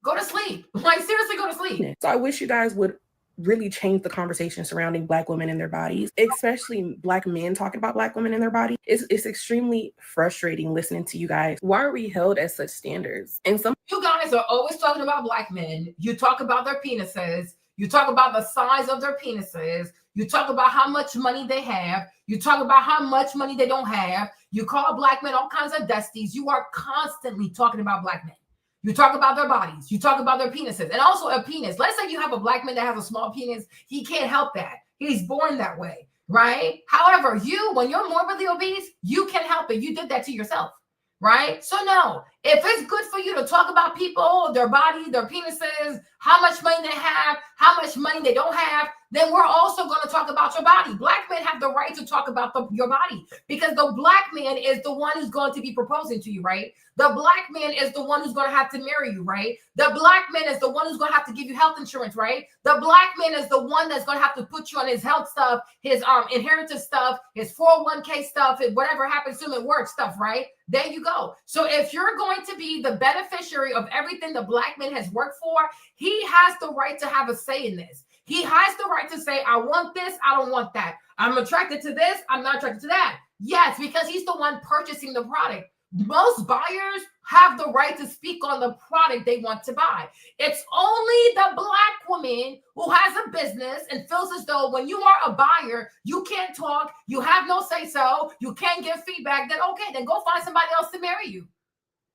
Go to sleep. Like seriously, go to sleep. So I wish you guys would really change the conversation surrounding Black women and their bodies, especially Black men talking about Black women and their bodies. It's extremely frustrating listening to you guys. Why are we held as such standards? And some you guys are always talking about Black men. You talk about their penises. You talk about the size of their penises. You talk about how much money they have. You talk about how much money they don't have. You call Black men all kinds of dusties. You are constantly talking about Black men. You talk about their bodies. You talk about their penises. And also a penis. Let's say you have a black man that has a small penis. He can't help that. He's born that way, right? However, when you're morbidly obese, you can help it. You did that to yourself, right? So no, if it's good for you to talk about people, their body, their penises, how much money they have, how much money they don't have, then we're also going to talk about your body. Black men have the right to talk about your body because the black man is the one who's going to be proposing to you, right? The black man is the one who's going to have to marry you, right? The black man is the one who's going to have to give you health insurance, right? The black man is the one that's going to have to put you on his health stuff, his inheritance stuff, his 401k stuff, and whatever happens to him at work stuff, right? There you go. So if you're going to be the beneficiary of everything the black man has worked for, he has the right to have a say in this. He has the right to say, I want this, I don't want that. I'm attracted to this, I'm not attracted to that. Yes, because he's the one purchasing the product. Most buyers have the right to speak on the product they want to buy. It's only the black woman who has a business and feels as though when you are a buyer, you can't talk, you have no say-so, you can't give feedback, then okay, then go find somebody else to marry you.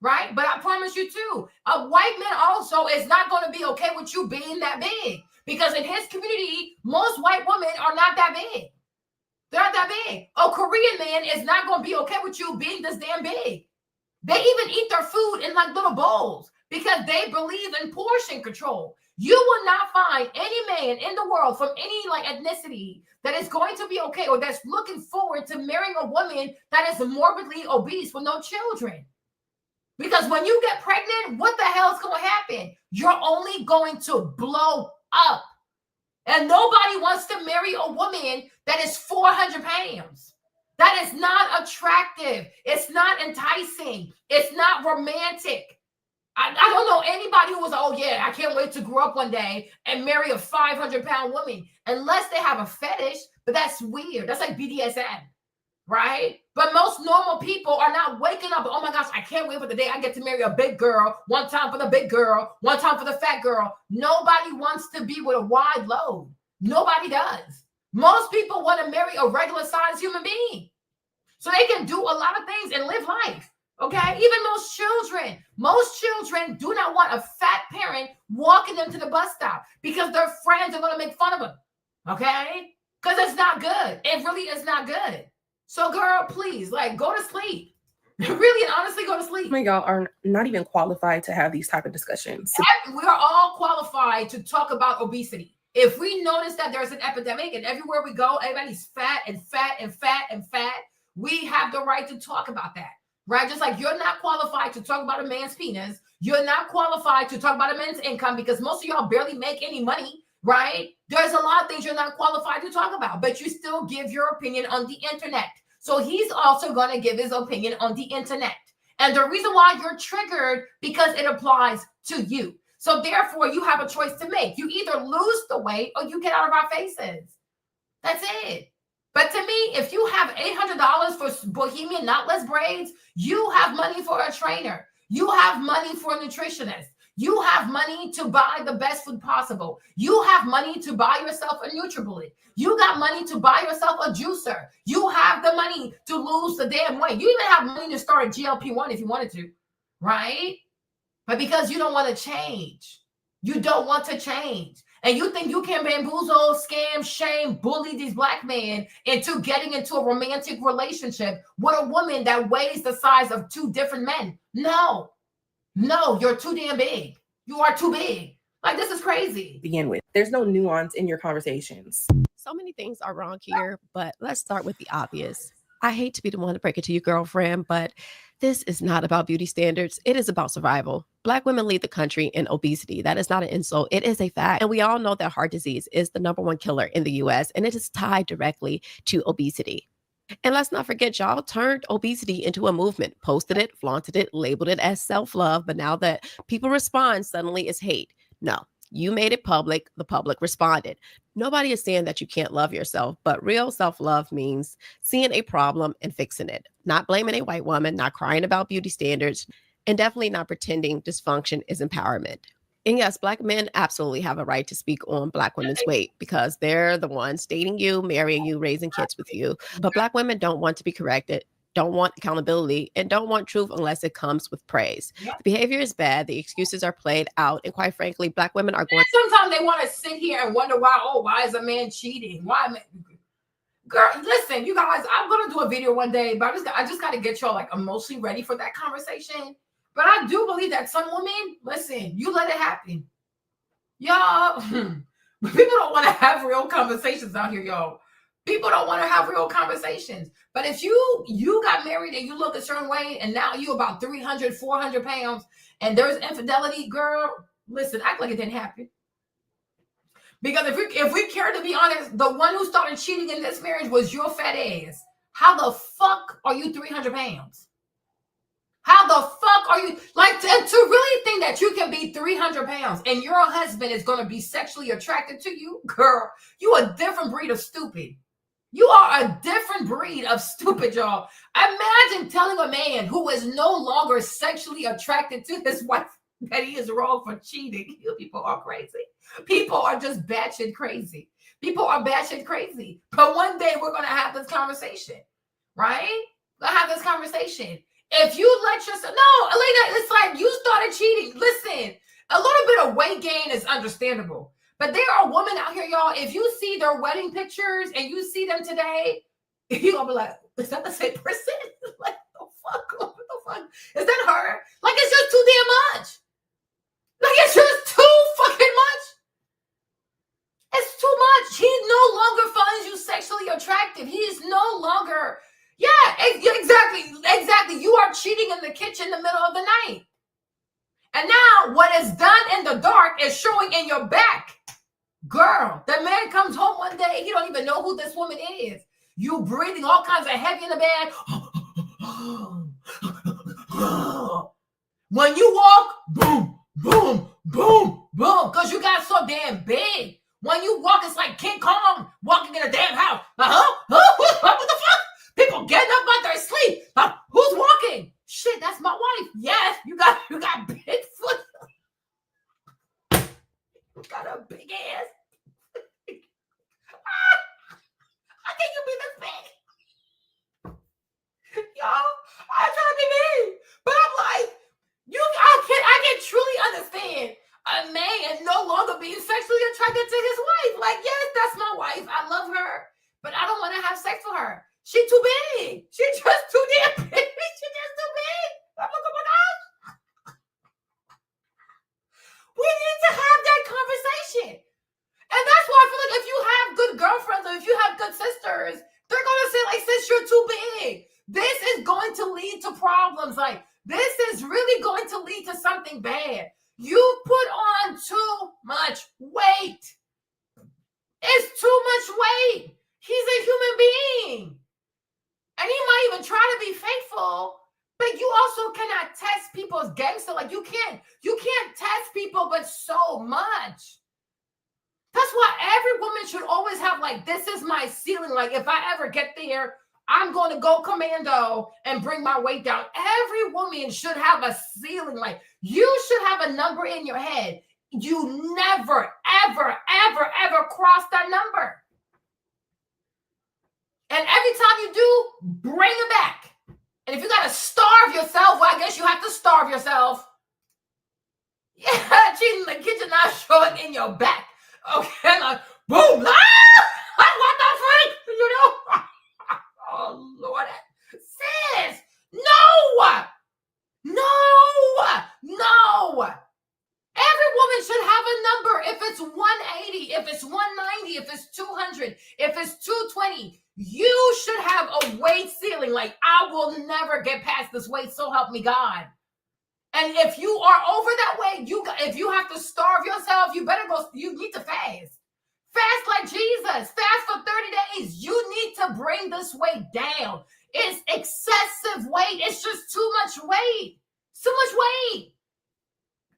Right? But I promise you too, a white man also is not going to be okay with you being that big. Because in his community, most white women are not that big. They're not that big. A Korean man is not going to be okay with you being this damn big. They even eat their food in like little bowls because they believe in portion control. You will not find any man in the world from any like ethnicity that is going to be okay or that's looking forward to marrying a woman that is morbidly obese with no children. Because when you get pregnant, what the hell is going to happen? You're only going to blow up. And nobody wants to marry a woman that is 400 pounds. That is not attractive. It's not enticing. It's not romantic. I don't know anybody who was, oh yeah, I can't wait to grow up one day and marry a 500-pound woman, unless they have a fetish, but that's weird. That's like BDSM, right? But most normal people are not waking up, oh my gosh, I can't wait for the day I get to marry a big girl, one time for the big girl, one time for the fat girl. Nobody wants to be with a wide load. Nobody does. Most people want to marry a regular sized human being so they can do a lot of things and live life. Okay, even most children do not want a fat parent walking them to the bus stop because their friends are going to make fun of them. Okay, because it's not good. It really is not good. So, girl, please, like, go to sleep. Really and honestly, go to sleep. Some of y'all are not even qualified to have these type of discussions. We are all qualified to talk about obesity. If we notice that there's an epidemic and everywhere we go, everybody's fat and fat and fat and fat, we have the right to talk about that, right? Just like you're not qualified to talk about a man's penis. You're not qualified to talk about a man's income because most of y'all barely make any money, right? There's a lot of things you're not qualified to talk about, but you still give your opinion on the internet. So he's also going to give his opinion on the internet. And the reason why you're triggered, because it applies to you. So therefore, you have a choice to make. You either lose the weight or you get out of our faces. That's it. But to me, if you have $800 for Bohemian knotless braids, you have money for a trainer. You have money for a nutritionist. You have money to buy the best food possible. You have money to buy yourself a NutriBullet. You got money to buy yourself a juicer. You have the money to lose the damn weight. You even have money to start a GLP-1 if you wanted to, right? But because you don't want to change, you don't want to change. And you think you can bamboozle, scam, shame, bully these black men into getting into a romantic relationship with a woman that weighs the size of two different men. No, you're too damn big. You are too big. Like, this is crazy. Begin with. There's no nuance in your conversations. So many things are wrong here, but let's start with the obvious. I hate to be the one to break it to you, girlfriend, but this is not about beauty standards. It is about survival. Black women lead the country in obesity. That is not an insult. It is a fact. And we all know that heart disease is the #1 killer in the US, and it is tied directly to obesity. And let's not forget, y'all turned obesity into a movement, posted it, flaunted it, labeled it as self-love. But now that people respond, suddenly it's hate. No, you made it public. The public responded. Nobody is saying that you can't love yourself, but real self-love means seeing a problem and fixing it, not blaming a white woman, not crying about beauty standards, and definitely not pretending dysfunction is empowerment. And yes, Black men absolutely have a right to speak on Black women's weight because they're the ones dating you, marrying you, raising kids with you. But Black women don't want to be corrected. don't want accountability, and don't want truth unless it comes with praise. Yep. The behavior is bad. The excuses are played out. And quite frankly, Black women are going. Sometimes they want to sit here and wonder why is a man cheating? Girl, listen, you guys, I'm going to do a video one day, but I just got to get y'all like emotionally ready for that conversation. But I do believe that some women, listen, you let it happen. Y'all, people don't want to have real conversations out here, y'all. People don't want to have real conversations. But if you got married and you look a certain way and now you about 300, 400 pounds and there's infidelity, girl, listen, act like it didn't happen. Because if we care to be honest, the one who started cheating in this marriage was your fat ass. How the fuck are you 300 pounds? How the fuck are you, like, to really think that you can be 300 pounds and your husband is going to be sexually attracted to you? Girl, you a different breed of stupid. You are a different breed of stupid, y'all. Imagine telling a man who is no longer sexually attracted to his wife that he is wrong for cheating. You people are crazy. People are just batshit crazy. People are batshit crazy. But one day we're going to have this conversation, right? We're going to have this conversation. If you let yourself, no, Elena, it's like you started cheating. Listen, a little bit of weight gain is understandable. But there are women out here, y'all, if you see their wedding pictures and you see them today, you're going to be like, is that the same person? Like, the fuck? What the fuck? Is that her? Like, it's just too damn much. Like, it's just too fucking much. It's too much. He no longer finds you sexually attractive. He is no longer, exactly. You are cheating in the kitchen in the middle of the night. And now what is done in the dark is showing in your back. Girl, the man comes home one day, he don't even know who this woman is. You breathing all kinds of heavy in the bed. When you walk, boom, boom, boom, boom, because you got so damn big. When you walk, it's like King Kong walking in a damn house. What the fuck? People getting up out their sleep. Who's walking? Shit, that's my wife. Yes, you got big foot. You got a big ass. How can you be this big? Y'all, I'm trying to be mean. But I'm like, I can truly understand a man no longer being sexually attracted to his wife. Like, yes, that's my wife. I love her, but I don't want to have sex with her. She too big. She just too damn big. She just too big. I'm like, oh my gosh. We need to have that conversation. And that's why I feel like if you have good girlfriends or if you have good sisters, they're going to say, like, sis, you're too big. This is going to lead to problems. Like, this is really going to lead to something bad. You put on too much weight. It's too much weight. He's a human being. And he might even try to be faithful, but you also cannot test people's gangster. Like, you can't test people, but so much. That's why every woman should always have, like, this is my ceiling. Like, if I ever get there, I'm going to go commando and bring my weight down. Every woman should have a ceiling. Like, you should have a number in your head. You never, ever, ever, ever cross that number. And every time you do, bring it back. And if you got to starve yourself, well, I guess you have to starve yourself. Yeah, cheating in the kitchen, not showing in your back. Okay, like, boom, what the freak, you know? Oh, Lord. Sis, no. Every woman should have a number. If it's 180, if it's 190, if it's 200, if it's 220, you should have a weight ceiling. Like, I will never get past this weight, so help me God. And if you are over that weight, if you have to starve yourself, you need to fast. Fast like Jesus. Fast for 30 days. You need to bring this weight down. It's excessive weight. It's just too much weight. Too much weight.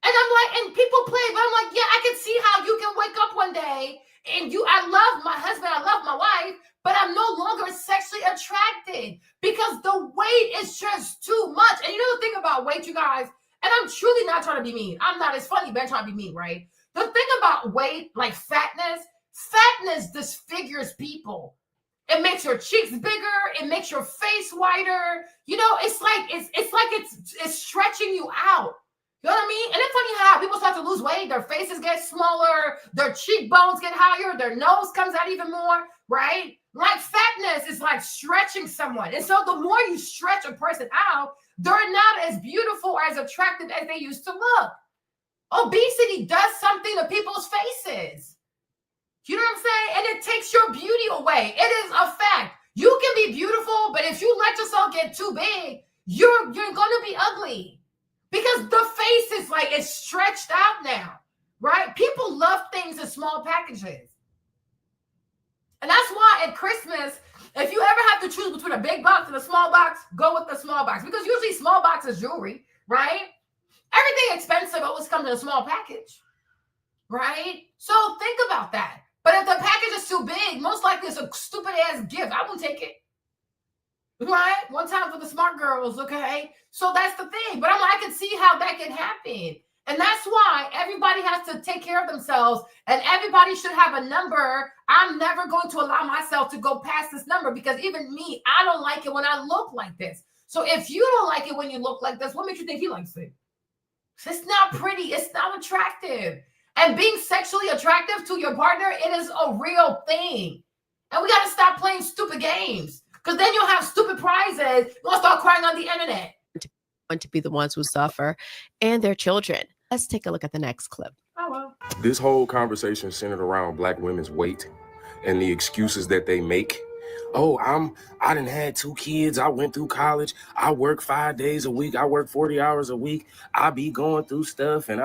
And I'm like, and people play, but I'm like, yeah, I can see how you can wake up one day and I love my husband, I love my wife, but I'm no longer sexually attracted because the weight is just too much. And you know the thing about weight, you guys, and I'm truly not trying to be mean. I'm not, it's funny, but I'm trying to be mean, right? The thing about weight, like fatness disfigures people. It makes your cheeks bigger. It makes your face whiter. You know, it's like it's stretching you out. You know what I mean? And it's funny how people start to lose weight. Their faces get smaller. Their cheekbones get higher. Their nose comes out even more, right? Like fatness is like stretching someone. And so the more you stretch a person out, they're not as beautiful or as attractive as they used to look. Obesity does something to people's faces. You know what I'm saying? And it takes your beauty away. It is a fact. You can be beautiful, but if you let yourself get too big, you're going to be ugly. Because the face is like, it's stretched out now, right? People love things in small packages. And that's why at Christmas, if you ever have to choose between a big box and a small box, go with the small box. Because usually small box is jewelry, right? Everything expensive always comes in a small package, right? So think about that. But if the package is too big, most likely it's a stupid ass gift. I won't take it. Right? One time for the smart girls, okay? So that's the thing. But I can see how that can happen. And that's why everybody has to take care of themselves and everybody should have a number. I'm never going to allow myself to go past this number because even me, I don't like it when I look like this. So if you don't like it when you look like this, what makes you think he likes it? It's not pretty. It's not attractive. And being sexually attractive to your partner, it is a real thing. And we got to stop playing stupid games because then you'll have stupid prizes. You'll start crying on the internet. To be the ones who suffer and their children. Let's take a look at the next clip. Oh, well. This whole conversation is centered around Black women's weight and the excuses that they make. Oh, I done had 2 kids. I went through college. I work 5 days a week. I work 40 hours a week. I be going through stuff. And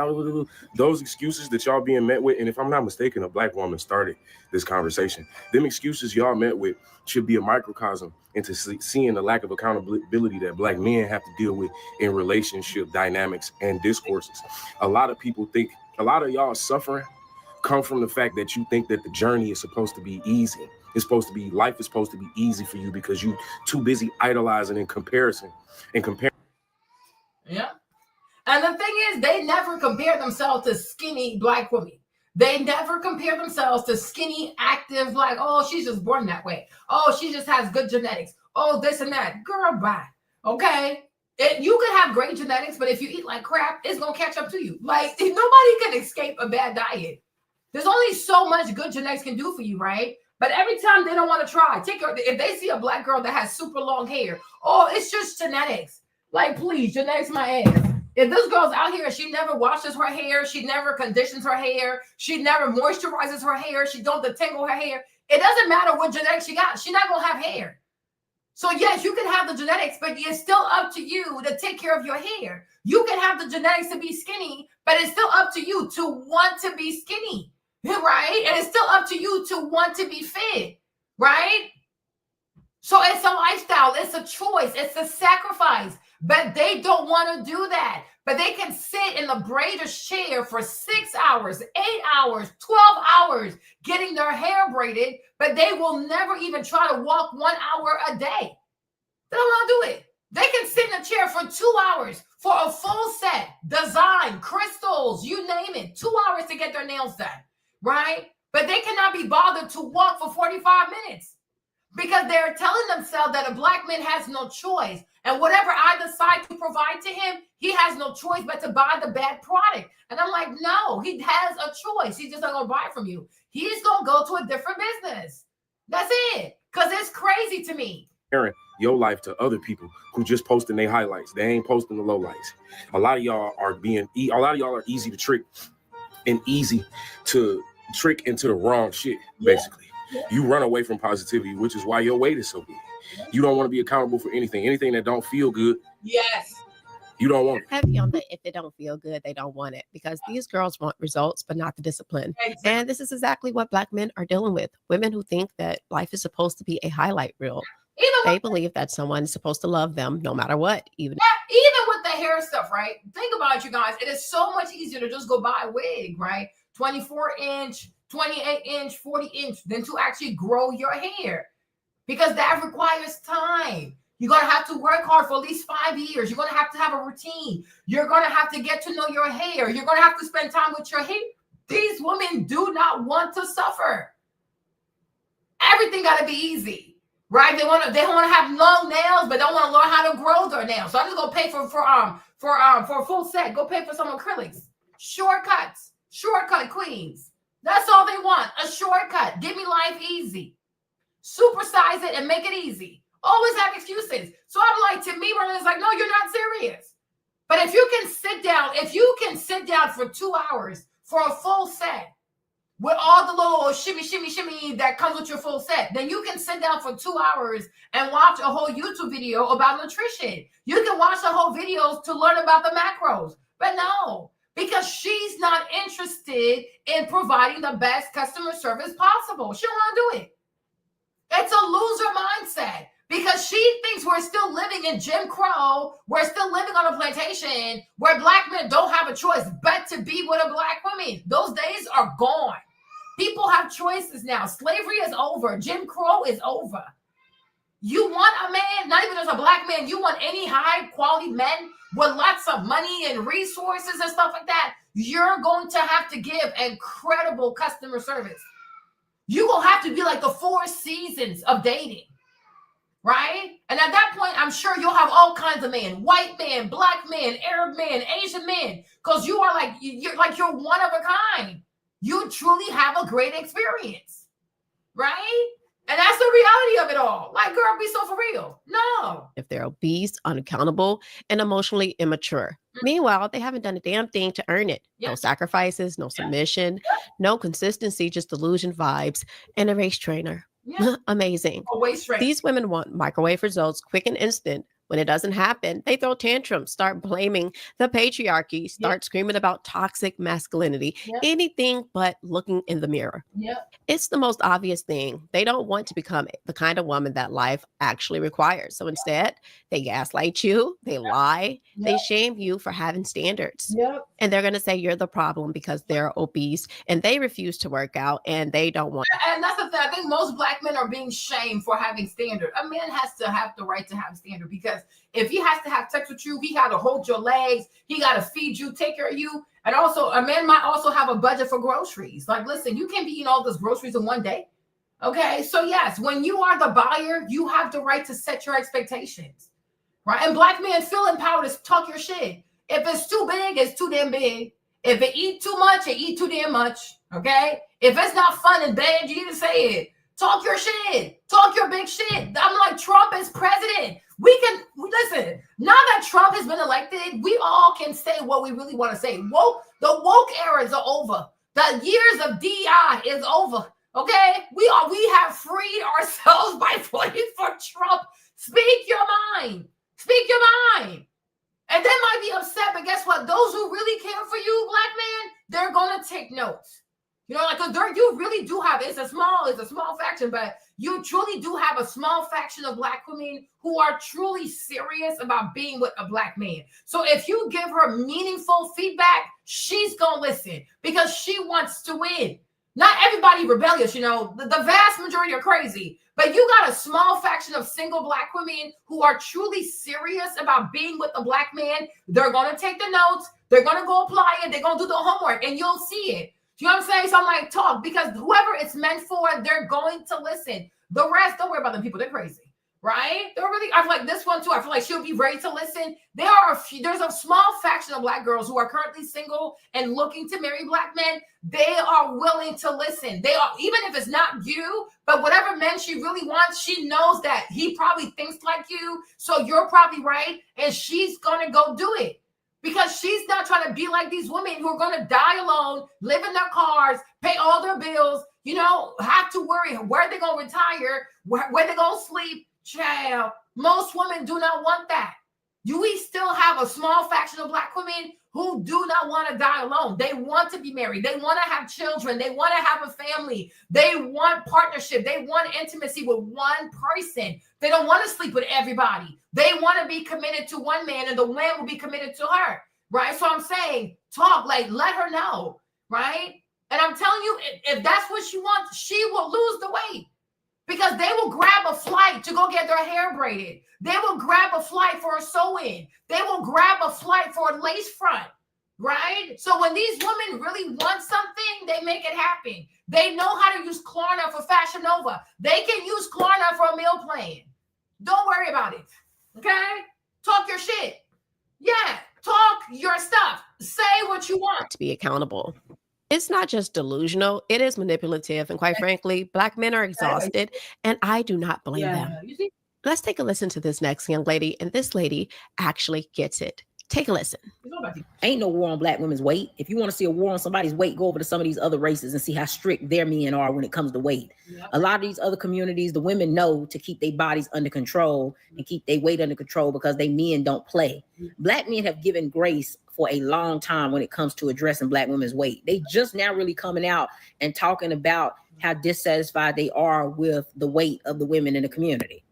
those excuses that y'all being met with. And if I'm not mistaken, a Black woman started this conversation. Them excuses y'all met with should be a microcosm into seeing the lack of accountability that Black men have to deal with in relationship dynamics and discourses. A lot of people think, a lot of y'all suffering come from the fact that you think that the journey is supposed to be easy. It's supposed to be, life is supposed to be easy for you because you too busy idolizing and comparing. Yeah. And the thing is, they never compare themselves to skinny Black women. They never compare themselves to skinny, active, like, oh, she's just born that way. Oh, she just has good genetics. Oh, this and that. Girl, bye. Okay. You could have great genetics, but if you eat like crap, it's going to catch up to you. Like, nobody can escape a bad diet. There's only so much good genetics can do for you, right? But every time they don't want to try, if they see a Black girl that has super long hair, oh, it's just genetics. Like, please, genetics my ass. If this girl's out here and she never washes her hair, she never conditions her hair, she never moisturizes her hair, she don't detangle her hair, it doesn't matter what genetics she got. She's not going to have hair. So yes, you can have the genetics, but it's still up to you to take care of your hair. You can have the genetics to be skinny, but it's still up to you to want to be skinny, right? And it's still up to you to want to be fit, right? So it's a lifestyle, it's a choice, it's a sacrifice, but they don't want to do that. But they can sit in the braider's chair for 6 hours, 8 hours, 12 hours, getting their hair braided, but they will never even try to walk 1 hour a day. They don't want to do it. They can sit in a chair for 2 hours for a full set, design, crystals, you name it, 2 hours to get their nails done, right? But they cannot be bothered to walk for 45 minutes because they're telling themselves that a Black man has no choice. And whatever I decide to provide to him, he has no choice but to buy the bad product. And I'm like, no, he has a choice. He's just not going to buy from you. He's going to go to a different business. That's it. Because it's crazy to me. Comparing your life to other people who just posting their highlights. They ain't posting the lowlights. A lot of y'all are easy to trick and easy to trick into the wrong shit, basically. You run away from positivity, which is why your weight is so big. You don't want to be accountable for anything that don't feel good. Yes. You don't want it. Heavy on the if they don't feel good, they don't want it because these girls want results, but not the discipline. Exactly. And this is exactly what Black men are dealing with. Women who think that life is supposed to be a highlight reel. They believe that someone is supposed to love them no matter what. Even with the hair stuff, right? Think about it, you guys. It is so much easier to just go buy a wig, right? 24-inch, 28-inch, 40-inch, than to actually grow your hair. Because that requires time. You're going to have to work hard for at least 5 years. You're going to have a routine. You're going to have to get to know your hair. You're going to have to spend time with your hair. These women do not want to suffer. Everything got to be easy, right? They want to have long nails, but don't want to learn how to grow their nails. So I'm just gonna pay for a full set. Go pay for some acrylics. Shortcut queens. That's all they want. A shortcut. Give me life easy. Supersize it and make it easy. Always have excuses. So I'm like, to me, Marlene's like, no, you're not serious. But if you can sit down for 2 hours for a full set with all the little shimmy that comes with your full set, then you can sit down for 2 hours and watch a whole YouTube video about nutrition. You can watch the whole videos to learn about the macros. But no, because she's not interested in providing the best customer service possible. She don't want to do it. It's a loser mindset because she thinks we're still living in Jim Crow. We're still living on a plantation where black men don't have a choice but to be with a black woman. Those days are gone. People have choices now. Slavery is over. Jim Crow is over. You want a man, not even as a black man, you want any high quality men with lots of money and resources and stuff like that, you're going to have to give incredible customer service. You're going to have to be like the 4 seasons of dating, right? And at that point, I'm sure you'll have all kinds of men, white men, black men, Arab men, Asian men, because you're one of a kind. You truly have a great experience, right? And that's the reality of it all. Like, girl, be so for real. No. If they're obese, unaccountable, and emotionally immature. Meanwhile, they haven't done a damn thing to earn it. No sacrifices, no submission, no consistency, just delusion vibes, and a race trainer. Amazing. These women want microwave results, quick and instant. When it doesn't happen, they throw tantrums, start blaming the patriarchy, start screaming about toxic masculinity, anything but looking in the mirror. It's the most obvious thing. They don't want to become the kind of woman that life actually requires. So instead, they gaslight you, they lie, they shame you for having standards. And they're going to say you're the problem because they're obese and they refuse to work out and they don't want. And that's the thing. I think most black men are being shamed for having standard. A man has to have the right to have standard because if he has to have sex with you, he got to hold your legs, he got to feed you, take care of you. And also, a man might also have a budget for groceries. Like, listen, you can't be eating all those groceries in one day. Okay, so yes, when you are the buyer, you have the right to set your expectations, right? And black men feel empowered to talk your shit. If it's too big, it's too damn big. If it eat too much, it eat too damn much. Okay, if it's not fun and bad, you need to say it. Talk your shit. Talk your big shit. I'm like, Trump is president. Listen, now that Trump has been elected, we all can say what we really want to say. The woke eras are over. The years of DEI is over. Okay? We have freed ourselves by voting for Trump. Speak your mind. Speak your mind. And they might be upset, but guess what? Those who really care for you, black man, they're going to take notes. You know, like, you really do have, it's a small faction, but you truly do have a small faction of black women who are truly serious about being with a black man. So if you give her meaningful feedback, she's going to listen because she wants to win. Not everybody rebellious, you know, the vast majority are crazy, but you got a small faction of single black women who are truly serious about being with a black man. They're going to take the notes. They're going to go apply it. They're going to do the homework and you'll see it. Do you know what I'm saying? So I'm like, talk, because whoever it's meant for, they're going to listen. The rest, don't worry about them people. They're crazy, right? I feel like this one too. I feel like she'll be ready to listen. There's a small faction of black girls who are currently single and looking to marry black men. They are willing to listen. They are, even if it's not you, but whatever men she really wants, she knows that he probably thinks like you. So you're probably right. And she's going to go do it. Because she's not trying to be like these women who are going to die alone, live in their cars, pay all their bills, you know, have to worry where they're going to retire, where they're going to sleep. Child, most women do not want that. We still have a small faction of black women who do not want to die alone. They want to be married. They want to have children. They want to have a family. They want partnership. They want intimacy with one person. They don't want to sleep with everybody. They want to be committed to one man and the man will be committed to her, right? So I'm saying, talk, like, let her know, right? And I'm telling you, if that's what she wants, she will lose the weight because they will grab a flight to go get their hair braided. They will grab a flight for a sew-in. They will grab a flight for a lace front. right? So when these women really want something, they make it happen. They know how to use Klarna for Fashion Nova. They can use Klarna for a meal plan. Don't worry about it, okay? Talk your shit. Yeah, talk your stuff. Say what you want. To be accountable. It's not just delusional, it is manipulative. And quite frankly, Black men are exhausted, and I do not blame them. You see? Let's take a listen to this next young lady, and this lady actually gets it. Take a listen. Ain't no war on Black women's weight. If you want to see a war on somebody's weight, go over to some of these other races and see how strict their men are when it comes to weight. Yep. A lot of these other communities, the women know to keep their bodies under control and keep their weight under control because they men don't play. Black men have given grace for a long time when it comes to addressing Black women's weight. They just now really coming out and talking about how dissatisfied they are with the weight of the women in the community.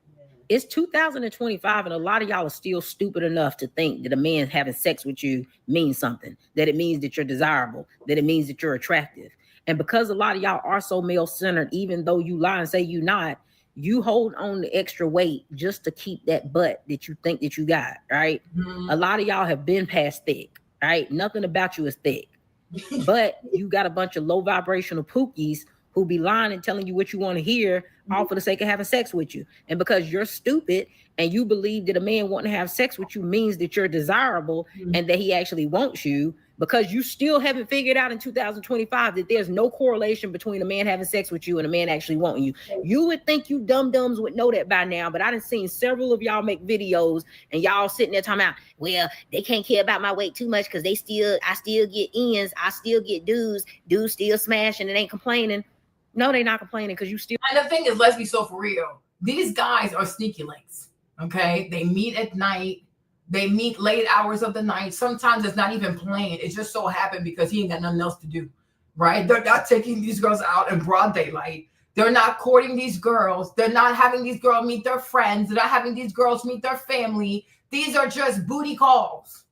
It's 2025, and a lot of y'all are still stupid enough to think that a man having sex with you means something, that it means that you're desirable, that it means that you're attractive. And because a lot of y'all are so male-centered, even though you lie and say you not, you hold on to extra weight just to keep that butt that you think that you got, right? Mm-hmm. A lot of y'all have been past thick, right? Nothing about you is thick. But you got a bunch of low vibrational pookies who be lying and telling you what you want to hear, all for the sake of having sex with you. And because you're stupid and you believe that a man wanting to have sex with you means that you're desirable and that he actually wants you, because you still haven't figured out in 2025 that there's no correlation between a man having sex with you and a man actually wanting you. You would think you dum-dums would know that by now, but I done seen several of y'all make videos and y'all sitting there talking about, well, they can't care about my weight too much because I still get ends, I still get dudes still smashing and ain't complaining. No, they're not complaining because you still. And the thing is, let's be so for real. These guys are sneaky links. Okay, they meet at night. They meet late hours of the night. Sometimes it's not even planned. It just so happened because he ain't got nothing else to do. Right? They're not taking these girls out in broad daylight. They're not courting these girls. They're not having these girls meet their friends. They're not having these girls meet their family. These are just booty calls.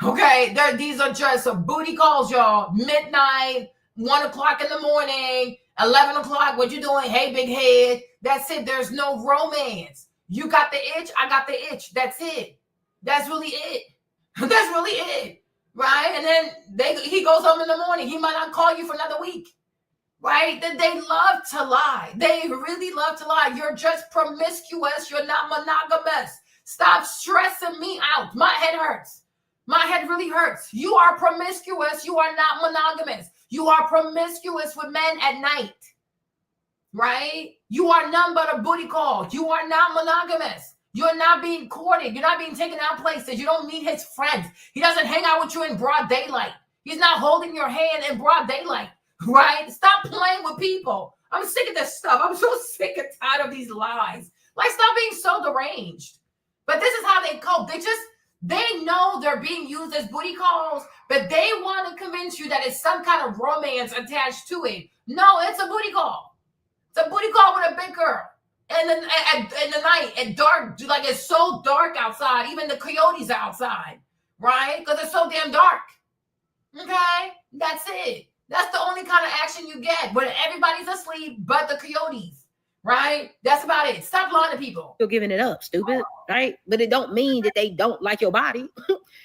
Okay, these are just booty calls, y'all. Midnight, 1 o'clock in the morning. 11 o'clock, what you doing? Hey, big head. That's it. There's no romance. You got the itch. I got the itch. That's it. That's really it. That's really it. Right? And then he goes home in the morning. He might not call you for another week. Right? They love to lie. They really love to lie. You're just promiscuous. You're not monogamous. Stop stressing me out. My head hurts. My head really hurts. You are promiscuous. You are not monogamous. You are promiscuous with men at night, right? You are none but a booty call. You are not monogamous. You're not being courted. You're not being taken out places. You don't meet his friends. He doesn't hang out with you in broad daylight. He's not holding your hand in broad daylight, right? Stop playing with people. I'm sick of this stuff. I'm so sick and tired of these lies. Like, stop being so deranged. But this is how they cope. They know they're being used as booty calls, but they want to convince you that it's some kind of romance attached to it. No, it's a booty call. It's a booty call with a big girl. And then in the night, at dark, like it's so dark outside. Even the coyotes are outside, right? Because it's so damn dark. Okay? That's it. That's the only kind of action you get when everybody's asleep but the coyotes. Right? That's about it. Stop lying to people. You're giving it up, stupid. Right? But it don't mean that they don't like your body.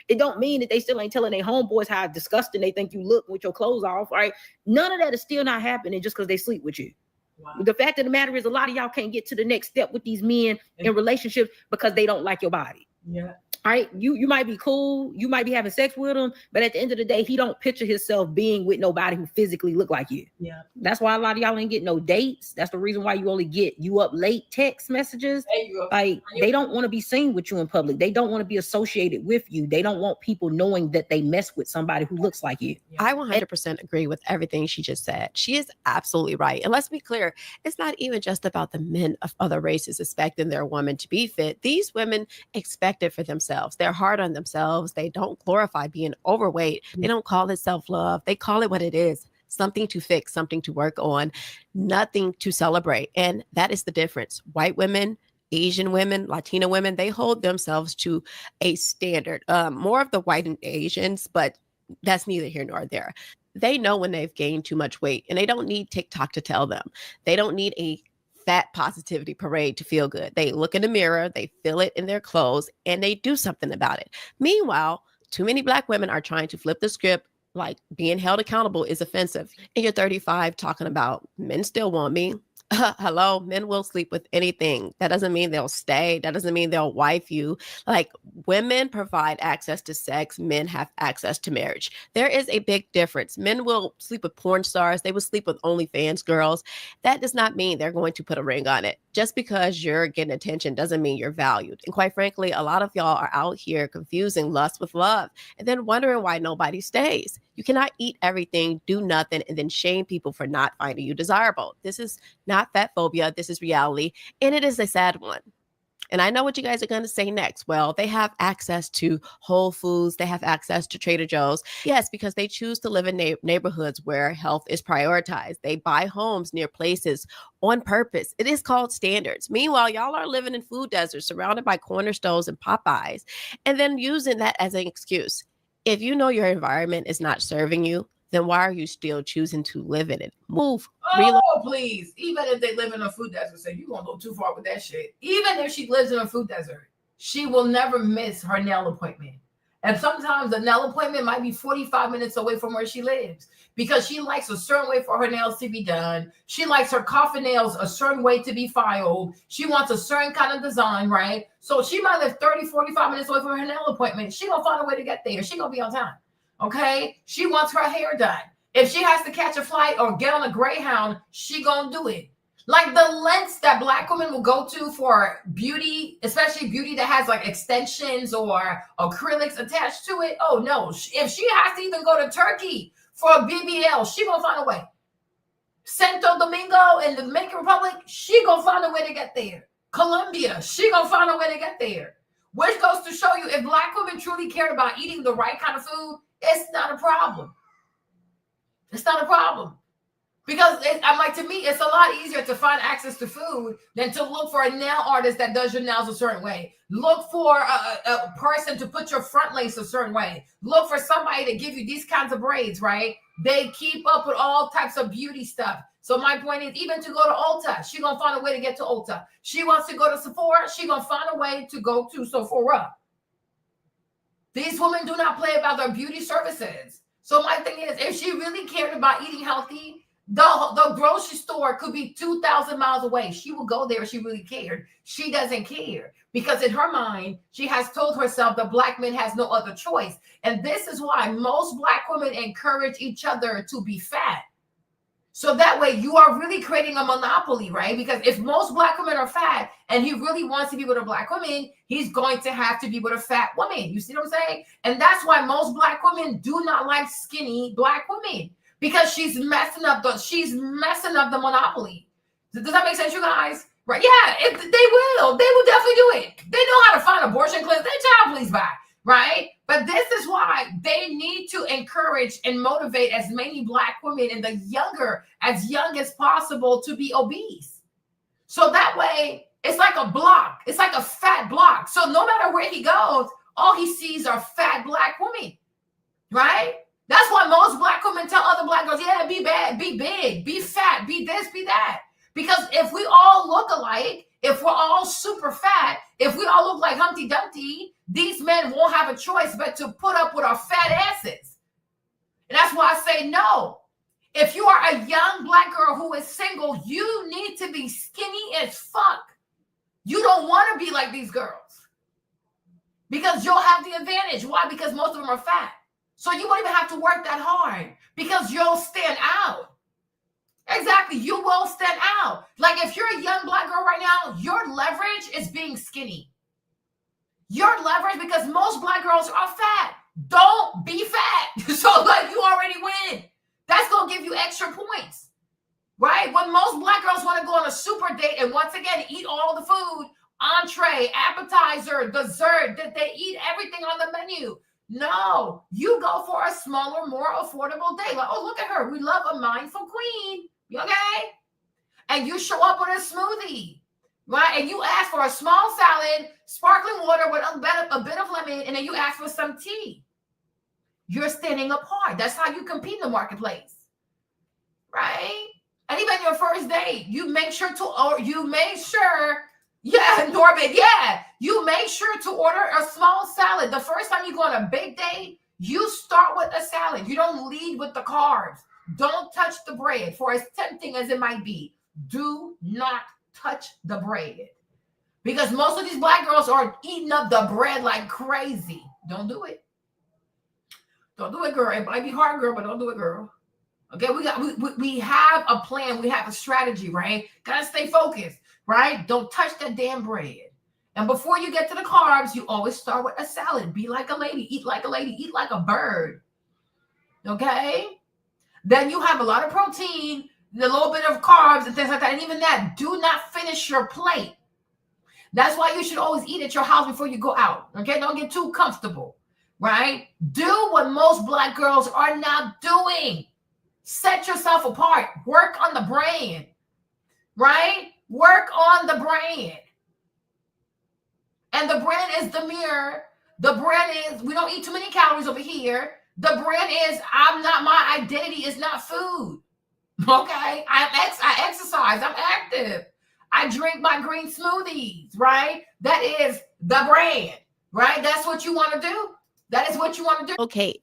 It don't mean that they still ain't telling their homeboys how disgusting they think you look with your clothes off. Right? None of that is still not happening just because they sleep with you. Wow. The fact of the matter is a lot of y'all can't get to the next step with these men in relationships because they don't like your body. Yeah. All right, you might be cool, you might be having sex with him, but at the end of the day, he don't picture himself being with nobody who physically look like you. Yeah, that's why a lot of y'all ain't getting no dates. That's the reason why you only get you up late text messages. Like they don't want to be seen with you in public. They don't want to be associated with you. They don't want people knowing that they mess with somebody who looks like you. I 100% agree with everything she just said. She is absolutely right. And let's be clear, it's not even just about the men of other races expecting their woman to be fit. These women expect it for themselves. They're hard on themselves. They don't glorify being overweight. They don't call it self-love. They call it what it is. Something to fix, something to work on, nothing to celebrate. And that is the difference. White women, Asian women, Latina women, they hold themselves to a standard. More of the white and Asians, but that's neither here nor there. They know when they've gained too much weight and they don't need TikTok to tell them. They don't need a fat positivity parade to feel good. They look in the mirror, they feel it in their clothes, and they do something about it. Meanwhile, too many Black women are trying to flip the script, like being held accountable is offensive. And you're 35 talking about men still want me. Hello, men will sleep with anything. That doesn't mean they'll stay. That doesn't mean they'll wife you. Like, women provide access to sex, men have access to marriage. There is a big difference. Men will sleep with porn stars. They will sleep with OnlyFans girls. That does not mean they're going to put a ring on it. Just because you're getting attention doesn't mean you're valued. And quite frankly, a lot of y'all are out here confusing lust with love and then wondering why nobody stays. You cannot eat everything, do nothing, and then shame people for not finding you desirable. This is not fat phobia. This is reality. And it is a sad one. And I know what you guys are going to say next. Well, they have access to Whole Foods. They have access to Trader Joe's. Yes, because they choose to live in neighborhoods where health is prioritized. They buy homes near places on purpose. It is called standards. Meanwhile, y'all are living in food deserts surrounded by corner stores and Popeyes, and then using that as an excuse. If you know your environment is not serving you, then why are you still choosing to live in it? Move. Oh, please. Even if they live in a food desert, say you're going to go too far with that shit. Even if she lives in a food desert, she will never miss her nail appointment. And sometimes the nail appointment might be 45 minutes away from where she lives because she likes a certain way for her nails to be done. She likes her coffin nails a certain way to be filed. She wants a certain kind of design, right? So she might live 30, 45 minutes away from her nail appointment. She going to find a way to get there. She going to be on time. Okay? She wants her hair done. If she has to catch a flight or get on a Greyhound, she going to do it. Like the lengths that Black women will go to for beauty, especially beauty that has like extensions or acrylics attached to it. Oh no, if she has to even go to Turkey for a BBL, she gonna find a way. Santo Domingo in the Dominican Republic, she gonna find a way to get there. Colombia, she gonna find a way to get there. Which goes to show you, if Black women truly cared about eating the right kind of food, it's not a problem. It's not a problem. Because I'm like, to me, it's a lot easier to find access to food than to look for a nail artist that does your nails a certain way. Look for a person to put your front lace a certain way. Look for somebody to give you these kinds of braids, right? They keep up with all types of beauty stuff. So my point is, even to go to Ulta, she gonna find a way to get to Ulta. She wants to go to Sephora, she gonna find a way to go to Sephora. These women do not play about their beauty services. So my thing is, if she really cared about eating healthy, the grocery store could be 2,000 miles away. She will go there if she really cared. She doesn't care because in her mind, she has told herself that Black men has no other choice. And this is why most Black women encourage each other to be fat. So that way you are really creating a monopoly, right? Because if most Black women are fat and he really wants to be with a Black woman, he's going to have to be with a fat woman. You see what I'm saying? And that's why most Black women do not like skinny Black women. Because she's messing up the monopoly. Does that make sense, you guys? Right? Yeah, they will definitely do it. They know how to find abortion clinics. They child police by, right? But this is why they need to encourage and motivate as many Black women and as young as possible to be obese. So that way, it's like a block. It's like a fat block. So no matter where he goes, all he sees are fat Black women, right? That's why most Black women tell other Black girls, yeah, be bad, be big, be fat, be this, be that. Because if we all look alike, if we're all super fat, if we all look like Humpty Dumpty, these men won't have a choice but to put up with our fat asses. And that's why I say no. If you are a young Black girl who is single, you need to be skinny as fuck. You don't want to be like these girls. Because you'll have the advantage. Why? Because most of them are fat. So you won't even have to work that hard because you'll stand out. Exactly. You will stand out. Like if you're a young Black girl right now, your leverage is being skinny. Your leverage, because most Black girls are fat. Don't be fat. So like you already win. That's going to give you extra points, right? When most Black girls want to go on a super date and once again, eat all the food, entree, appetizer, dessert, that they eat everything on the menu. No, you go for a smaller, more affordable day. Like, oh, look at her. We love a mindful queen. Okay? And you show up with a smoothie, right? And you ask for a small salad, sparkling water with a bit of lemon, and then you ask for some tea. You're standing apart. That's how you compete in the marketplace, right? And even your first date, you make sure Yeah, Norbit, yeah. You make sure to order a small salad. The first time you go on a big day, you start with a salad. You don't lead with the carbs. Don't touch the bread, for as tempting as it might be. Do not touch the bread. Because most of these black girls are eating up the bread like crazy. Don't do it. Don't do it, girl. It might be hard, girl, but don't do it, girl. Okay, we have a plan. We have a strategy, right? Gotta stay focused, right? Don't touch that damn bread. And before you get to the carbs, you always start with a salad. Be like a lady. Eat like a lady. Eat like a bird. Okay? Then you have a lot of protein, a little bit of carbs and things like that. And even that, do not finish your plate. That's why you should always eat at your house before you go out. Okay? Don't get too comfortable, right? Do what most black girls are not doing. Set yourself apart. Work on the brand, right? Work on the brand. And the brand is the mirror. The brand is, we don't eat too many calories over here. The brand is, my identity is not food. Okay? I exercise. I'm active. I drink my green smoothies, right? That is the brand, right? That's what you want to do. That is what you want to do. Okay,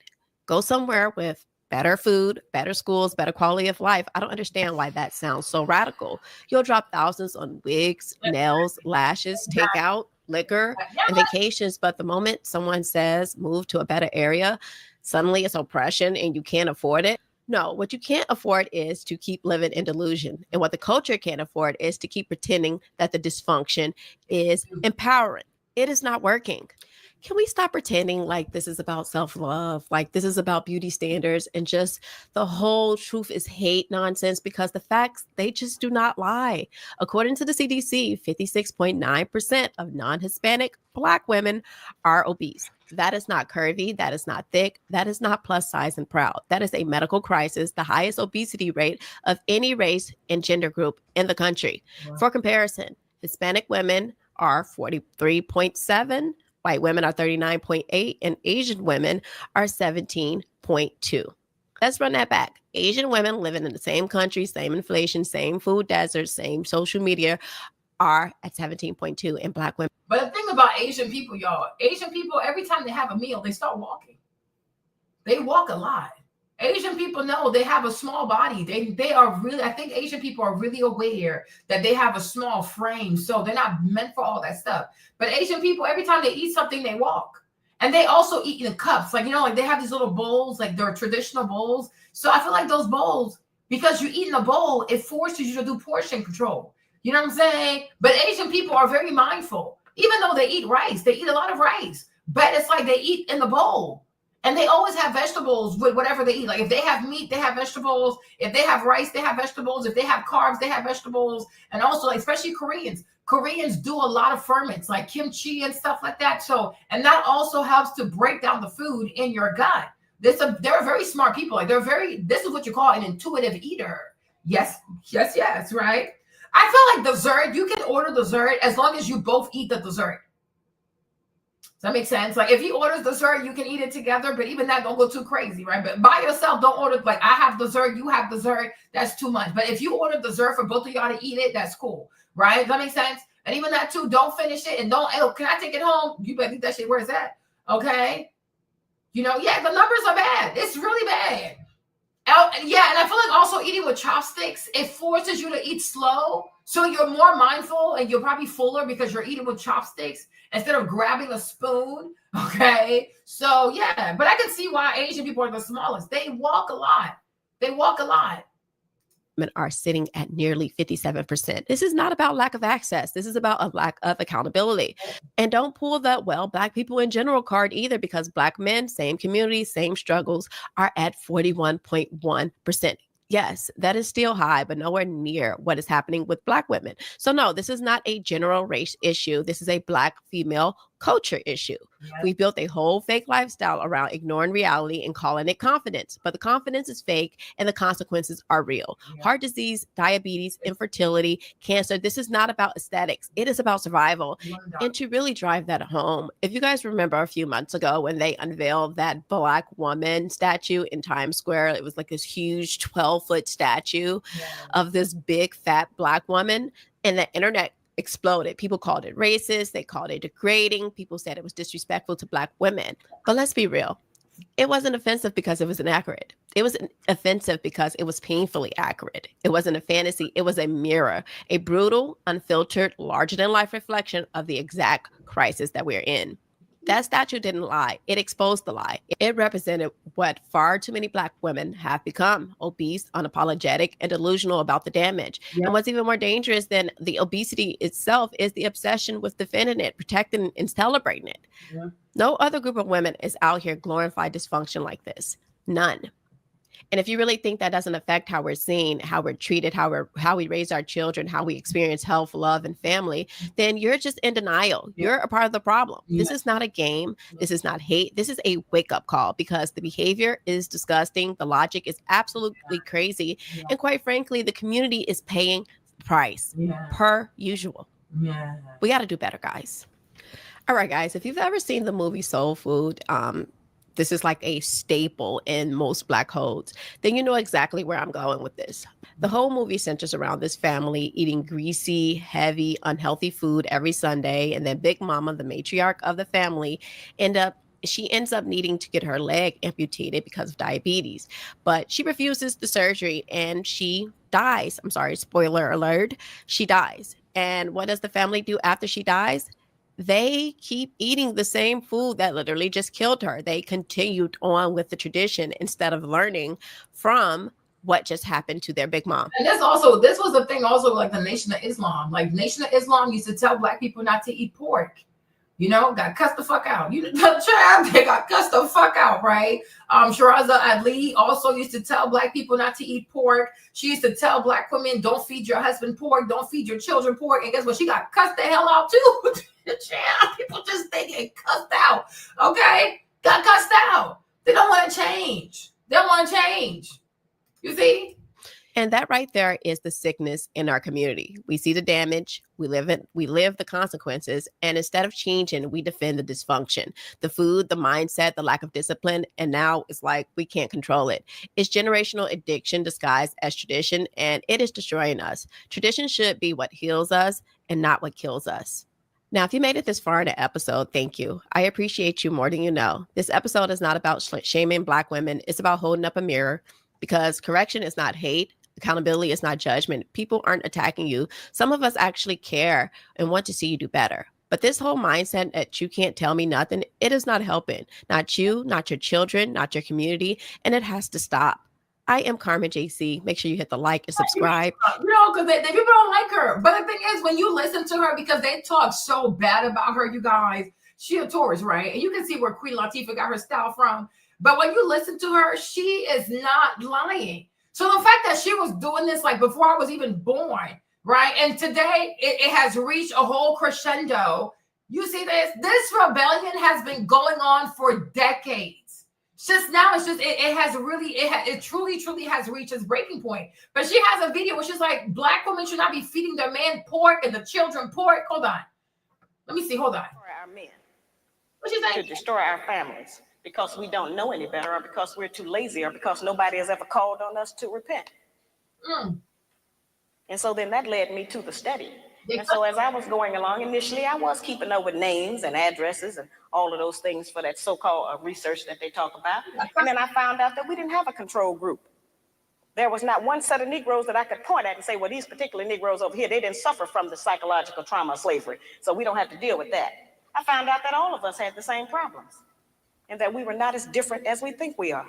go somewhere with better food, better schools, better quality of life. I don't understand why that sounds so radical. You'll drop thousands on wigs, nails, lashes, takeout, liquor, and vacations. But the moment someone says move to a better area, suddenly it's oppression and you can't afford it. No, what you can't afford is to keep living in delusion. And what the culture can't afford is to keep pretending that the dysfunction is empowering. It is not working. Can we stop pretending like this is about self-love, like this is about beauty standards, and just the whole truth is hate nonsense? Because the facts, they just do not lie. According to the CDC, 56.9% of non-Hispanic Black women are obese. That is not curvy. That is not thick. That is not plus size and proud. That is a medical crisis, the highest obesity rate of any race and gender group in the country. Wow. For comparison, Hispanic women are 43.7%. White women are 39.8%, and Asian women are 17.2%. Let's run that back. Asian women living in the same country, same inflation, same food desert, same social media are at 17.2%, and Black women. But the thing about Asian people, y'all, Asian people, every time they have a meal, they start walking. They walk a lot. Asian people know they have a small body. They are really, I think Asian people are really aware that they have a small frame. So they're not meant for all that stuff. But Asian people, every time they eat something, they walk. And they also eat in cups. Like, like they have these little bowls, like their traditional bowls. So I feel like those bowls, because you eat in a bowl, it forces you to do portion control. You know what I'm saying? But Asian people are very mindful. Even though they eat rice, they eat a lot of rice. But it's like they eat in the bowl. And they always have vegetables with whatever they eat. Like if they have meat, they have vegetables. If they have rice, they have vegetables. If they have carbs, they have vegetables. And also, especially Koreans. Koreans do a lot of ferments like kimchi and stuff like that. So, and that also helps to break down the food in your gut. They're very smart people. Like this is what you call an intuitive eater. Yes, right? I feel like dessert, you can order dessert as long as you both eat the dessert. Does that make sense? Like if he orders dessert, you can eat it together, but even that don't go too crazy, right? But by yourself, don't order like I have dessert, you have dessert. That's too much. But if you order dessert for both of y'all to eat it, that's cool, right? Does that make sense? And even that too, don't finish it and don't, can I take it home? You better eat that shit. Where's that? Okay. The numbers are bad. It's really bad. Yeah, and I feel like also eating with chopsticks, it forces you to eat slow. So you're more mindful and you're probably fuller because you're eating with chopsticks instead of grabbing a spoon. Okay. So yeah, but I can see why Asian people are the smallest. They walk a lot. Are sitting at nearly 57%. This is not about lack of access. This is about a lack of accountability. And don't pull the, Black people in general card either, because Black men, same community, same struggles, are at 41.1%. Yes, that is still high, but nowhere near what is happening with Black women. So no, this is not a general race issue. This is a Black female culture issue. Yeah. We built a whole fake lifestyle around ignoring reality and calling it confidence. But the confidence is fake and the consequences are real. Yeah. Heart disease, diabetes, infertility, cancer. This is not about aesthetics. It is about survival. And to really drive that home, if you guys remember a few months ago when they unveiled that Black woman statue in Times Square, it was like this huge 12-foot statue of this big fat Black woman, and the internet exploded. People called it racist. They called it degrading. People said it was disrespectful to Black women. But let's be real. It wasn't offensive because it was inaccurate. It was offensive because it was painfully accurate. It wasn't a fantasy. It was a mirror, a brutal, unfiltered, larger-than-life reflection of the exact crisis that we're in. That statue didn't lie. It exposed the lie. It represented what far too many Black women have become: obese, unapologetic, and delusional about the damage. Yep. And what's even more dangerous than the obesity itself is the obsession with defending it, protecting, and celebrating it. Yep. No other group of women is out here glorifying dysfunction like this. None. And if you really think that doesn't affect how we're seen, how we're treated, how we raise our children, how we experience health, love, and family, then you're just in denial. You're a part of the problem. This is not a game. This is not hate. This is a wake-up call, because the behavior is disgusting. The logic is absolutely crazy. And quite frankly, the community is paying the price per usual. We got to do better, guys. All right, guys, if you've ever seen the movie Soul Food, this is like a staple in most Black homes, then you know exactly where I'm going with this. The whole movie centers around this family eating greasy, heavy, unhealthy food every Sunday. And then Big Mama, the matriarch of the family, she ends up needing to get her leg amputated because of diabetes. But she refuses the surgery and she dies. I'm sorry, spoiler alert. She dies. And what does the family do after she dies? They keep eating the same food that literally just killed her. They continued on with the tradition instead of learning from what just happened to their Big Mom. And this was the thing also, like the Nation of Islam. Like Nation of Islam used to tell Black people not to eat pork. You know, got cussed the fuck out. They got cussed the fuck out, right? Shiraza Ali also used to tell Black people not to eat pork. She used to tell Black women, don't feed your husband pork, don't feed your children pork. And guess what? She got cussed the hell out too. People just they get cussed out. Okay? Got cussed out. They don't want to change. They don't want to change. You see? And that right there is the sickness in our community. We see the damage, we live the consequences, and instead of changing, we defend the dysfunction, the food, the mindset, the lack of discipline, and now it's like we can't control it. It's generational addiction disguised as tradition, and it is destroying us. Tradition should be what heals us and not what kills us. Now, if you made it this far in the episode, thank you. I appreciate you more than you know. This episode is not about shaming Black women. It's about holding up a mirror, because correction is not hate. Accountability is not judgment. People aren't attacking you. Some of us actually care and want to see you do better. But this whole mindset that you can't tell me nothing, it is not helping. Not you, not your children, not your community. And it has to stop. I am Carmen JC. Make sure you hit the like and subscribe. No, because they people don't like her. But the thing is, when you listen to her, because they talk so bad about her, you guys, she a Taurus, right? And you can see where Queen Latifah got her style from. But when you listen to her, she is not lying. So the fact that she was doing this like before I was even born, right? And today it has reached a whole crescendo. You see this? This rebellion has been going on for decades. Just now, it truly has reached its breaking point. But she has a video where she's like, Black women should not be feeding their man pork and the children pork. Hold on. Let me see. Hold on. For our men. What she saying? To destroy our families. Because we don't know any better, or because we're too lazy, or because nobody has ever called on us to repent. And so then that led me to the study. And so as I was going along, initially I was keeping up with names and addresses and all of those things for that so-called research that they talk about. And then I found out that we didn't have a control group. There was not one set of Negroes that I could point at and say, well, these particular Negroes over here, they didn't suffer from the psychological trauma of slavery, so we don't have to deal with that. I found out that all of us had the same problems, and that we were not as different as we think we are.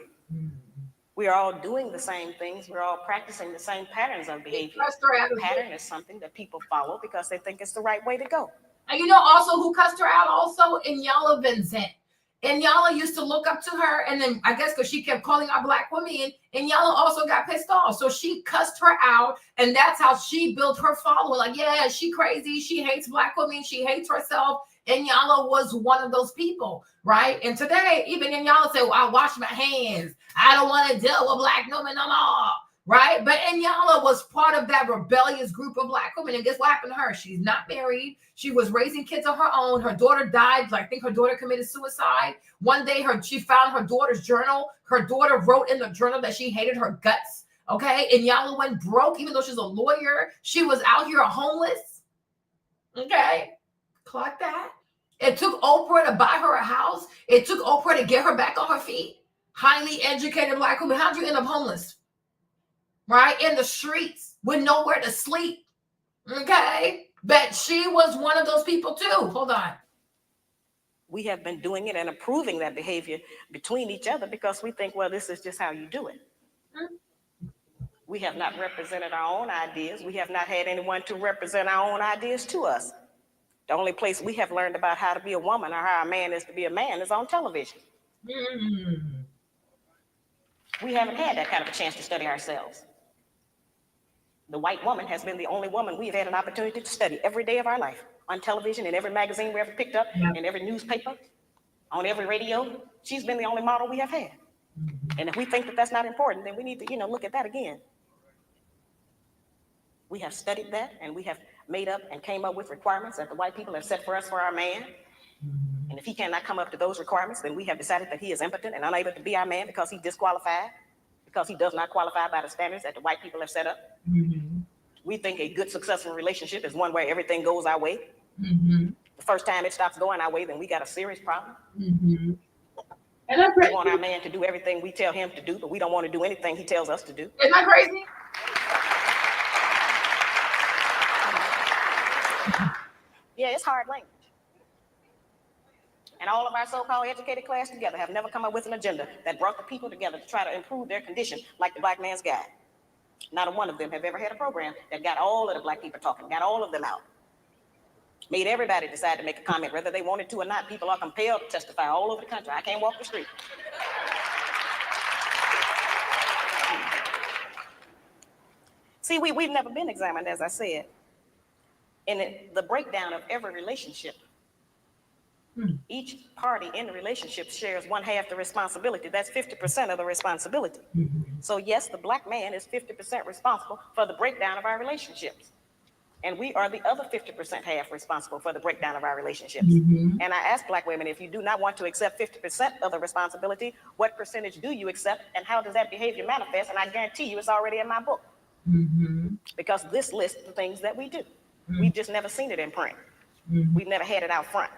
We are all doing the same things. We're all practicing the same patterns of behavior. A pattern is something that people follow because they think it's the right way to go. And you know also who cussed her out also? Inyala Vincent. Inyala used to look up to her, and then I guess because she kept calling out Black women, Inyala also got pissed off. So she cussed her out, and that's how she built her following. Like, yeah, she crazy. She hates Black women. She hates herself. Inyala was one of those people, right? And today, even Inyala said, well, I wash my hands. I don't want to deal with Black women no more, right? But Inyala was part of that rebellious group of Black women. And guess what happened to her? She's not married. She was raising kids of her own. Her daughter died. I think her daughter committed suicide. One day, she found her daughter's journal. Her daughter wrote in the journal that she hated her guts, okay? Inyala went broke, even though she's a lawyer. She was out here homeless. Clock that. It took Oprah to buy her a house. It took Oprah to get her back on her feet. Highly educated Black woman. How'd you end up homeless? Right? In the streets with nowhere to sleep. Okay? But she was one of those people too. Hold on. We have been doing it and approving that behavior between each other because we think, well, this is just how you do it. We have not represented our own ideas. We have not had anyone to represent our own ideas to us. The only place we have learned about how to be a woman or how a man is to be a man is on television. We haven't had that kind of a chance to study ourselves. The white woman has been the only woman we've had an opportunity to study every day of our life on television, in every magazine we ever picked up, in every newspaper, on every radio. She's been the only model we have had. And if we think that that's not important, then we need to, look at that again. We have studied that, and we have made up and came up with requirements that the white people have set for us for our man. And if he cannot come up to those requirements, then we have decided that he is impotent and unable to be our man because he's disqualified, because he does not qualify by the standards that the white people have set up. We think a good, successful relationship is one where everything goes our way. The first time it stops going our way, then we got a serious problem. And we want our man to do everything we tell him to do, but we don't want to do anything he tells us to do. Isn't that crazy? Yeah, it's hard language. And all of our so-called educated class together have never come up with an agenda that brought the people together to try to improve their condition like the Black Man's Guide. Not a one of them have ever had a program that got all of the Black people talking, got all of them out. Made everybody decide to make a comment, whether they wanted to or not. People are compelled to testify all over the country. I can't walk the street. See, we've never been examined, as I said. In the breakdown of every relationship, each party in the relationship shares 1/2 the responsibility. That's 50% of the responsibility. So yes, the Black man is 50% responsible for the breakdown of our relationships. And we are the other 50% half responsible for the breakdown of our relationships. And I ask Black women, if you do not want to accept 50% of the responsibility, what percentage do you accept, and how does that behavior manifest? And I guarantee you it's already in my book. Because this lists the things that we do. We've just never seen it in print. We've never had it out front.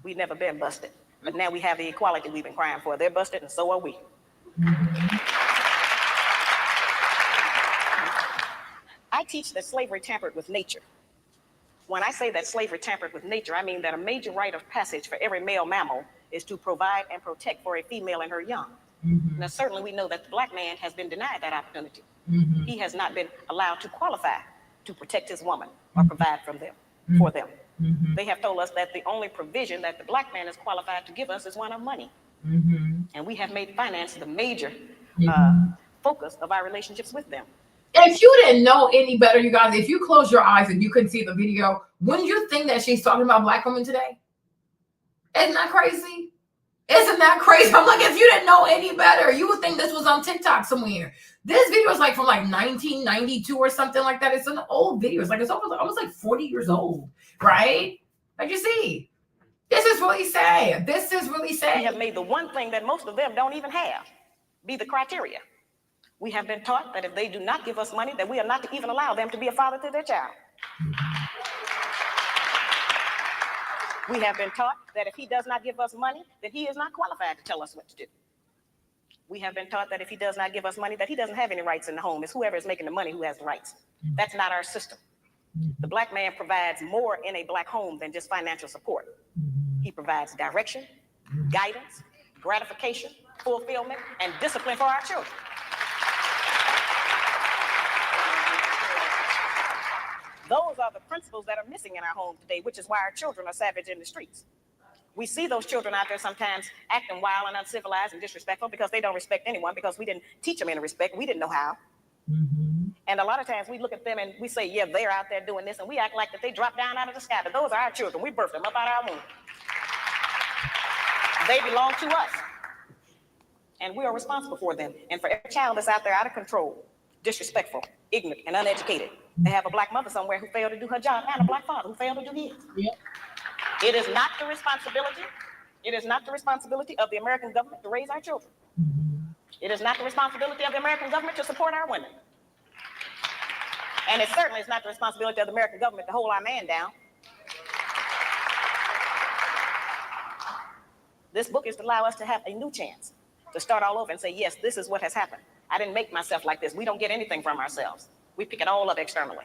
We've never been busted. But now we have the equality we've been crying for. They're busted and so are we. I teach that slavery tampered with nature. When I say that slavery tampered with nature, I mean that a major rite of passage for every male mammal is to provide and protect for a female and her young. Now, certainly we know that the Black man has been denied that opportunity. He has not been allowed to qualify to protect his woman or provide for them. They have told us that the only provision that the Black man is qualified to give us is one of money. And we have made finance the major focus of our relationships with them. If you didn't know any better, you guys, if you close your eyes and you couldn't see the video, wouldn't you think that she's talking about Black women today? Isn't that crazy? Isn't that crazy? I'm like, if you didn't know any better, you would think this was on TikTok somewhere. This video is like from like 1992 or something like that. It's an old video. It's like it's almost like 40 years old, right? Like you see, this is really sad. This is really sad. We have made the one thing that most of them don't even have be the criteria. We have been taught that if they do not give us money, that we are not to even allow them to be a father to their child. We have been taught that if he does not give us money, then he is not qualified to tell us what to do. We have been taught that if he does not give us money, that he doesn't have any rights in the home. It's whoever is making the money who has the rights. That's not our system. The Black man provides more in a Black home than just financial support. He provides direction, guidance, gratification, fulfillment, and discipline for our children. Those are the principles that are missing in our home today, which is why our children are savage in the streets. We see those children out there sometimes acting wild and uncivilized and disrespectful because they don't respect anyone, because we didn't teach them any respect. We didn't know how. And a lot of times we look at them and we say, yeah, they're out there doing this, and we act like that they dropped down out of the sky. But those are our children. We birthed them up out of our womb. They belong to us. And we are responsible for them. And for every child that's out there out of control, disrespectful, ignorant, and uneducated, they have a Black mother somewhere who failed to do her job and a Black father who failed to do his. It is not the responsibility. It is not the responsibility of the American government to raise our children. It is not the responsibility of the American government to support our women. And it certainly is not the responsibility of the American government to hold our man down. This book is to allow us to have a new chance to start all over and say, yes, this is what has happened. I didn't make myself like this. We don't get anything from ourselves. We pick it all up externally.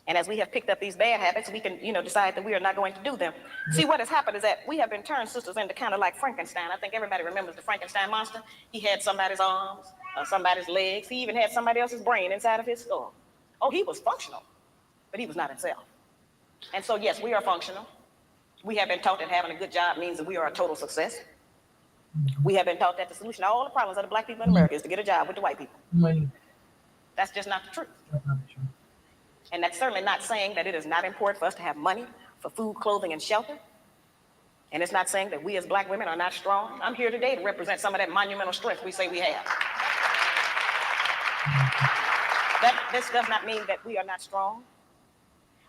And as we have picked up these bad habits, we can, decide that we are not going to do them. See, what has happened is that we have been turned, sisters, into kind of like Frankenstein. I think everybody remembers the Frankenstein monster. He had somebody's arms, somebody's legs. He even had somebody else's brain inside of his skull. Oh, he was functional, but he was not himself. And so, yes, we are functional. We have been taught that having a good job means that we are a total success. We have been taught that the solution to all the problems of the black people in America is to get a job with the white people. Money. That's just not the truth. That's not the truth. And that's certainly not saying that it is not important for us to have money for food, clothing, and shelter. And it's not saying that we as black women are not strong. I'm here today to represent some of that monumental strength we say we have. This does not mean that we are not strong.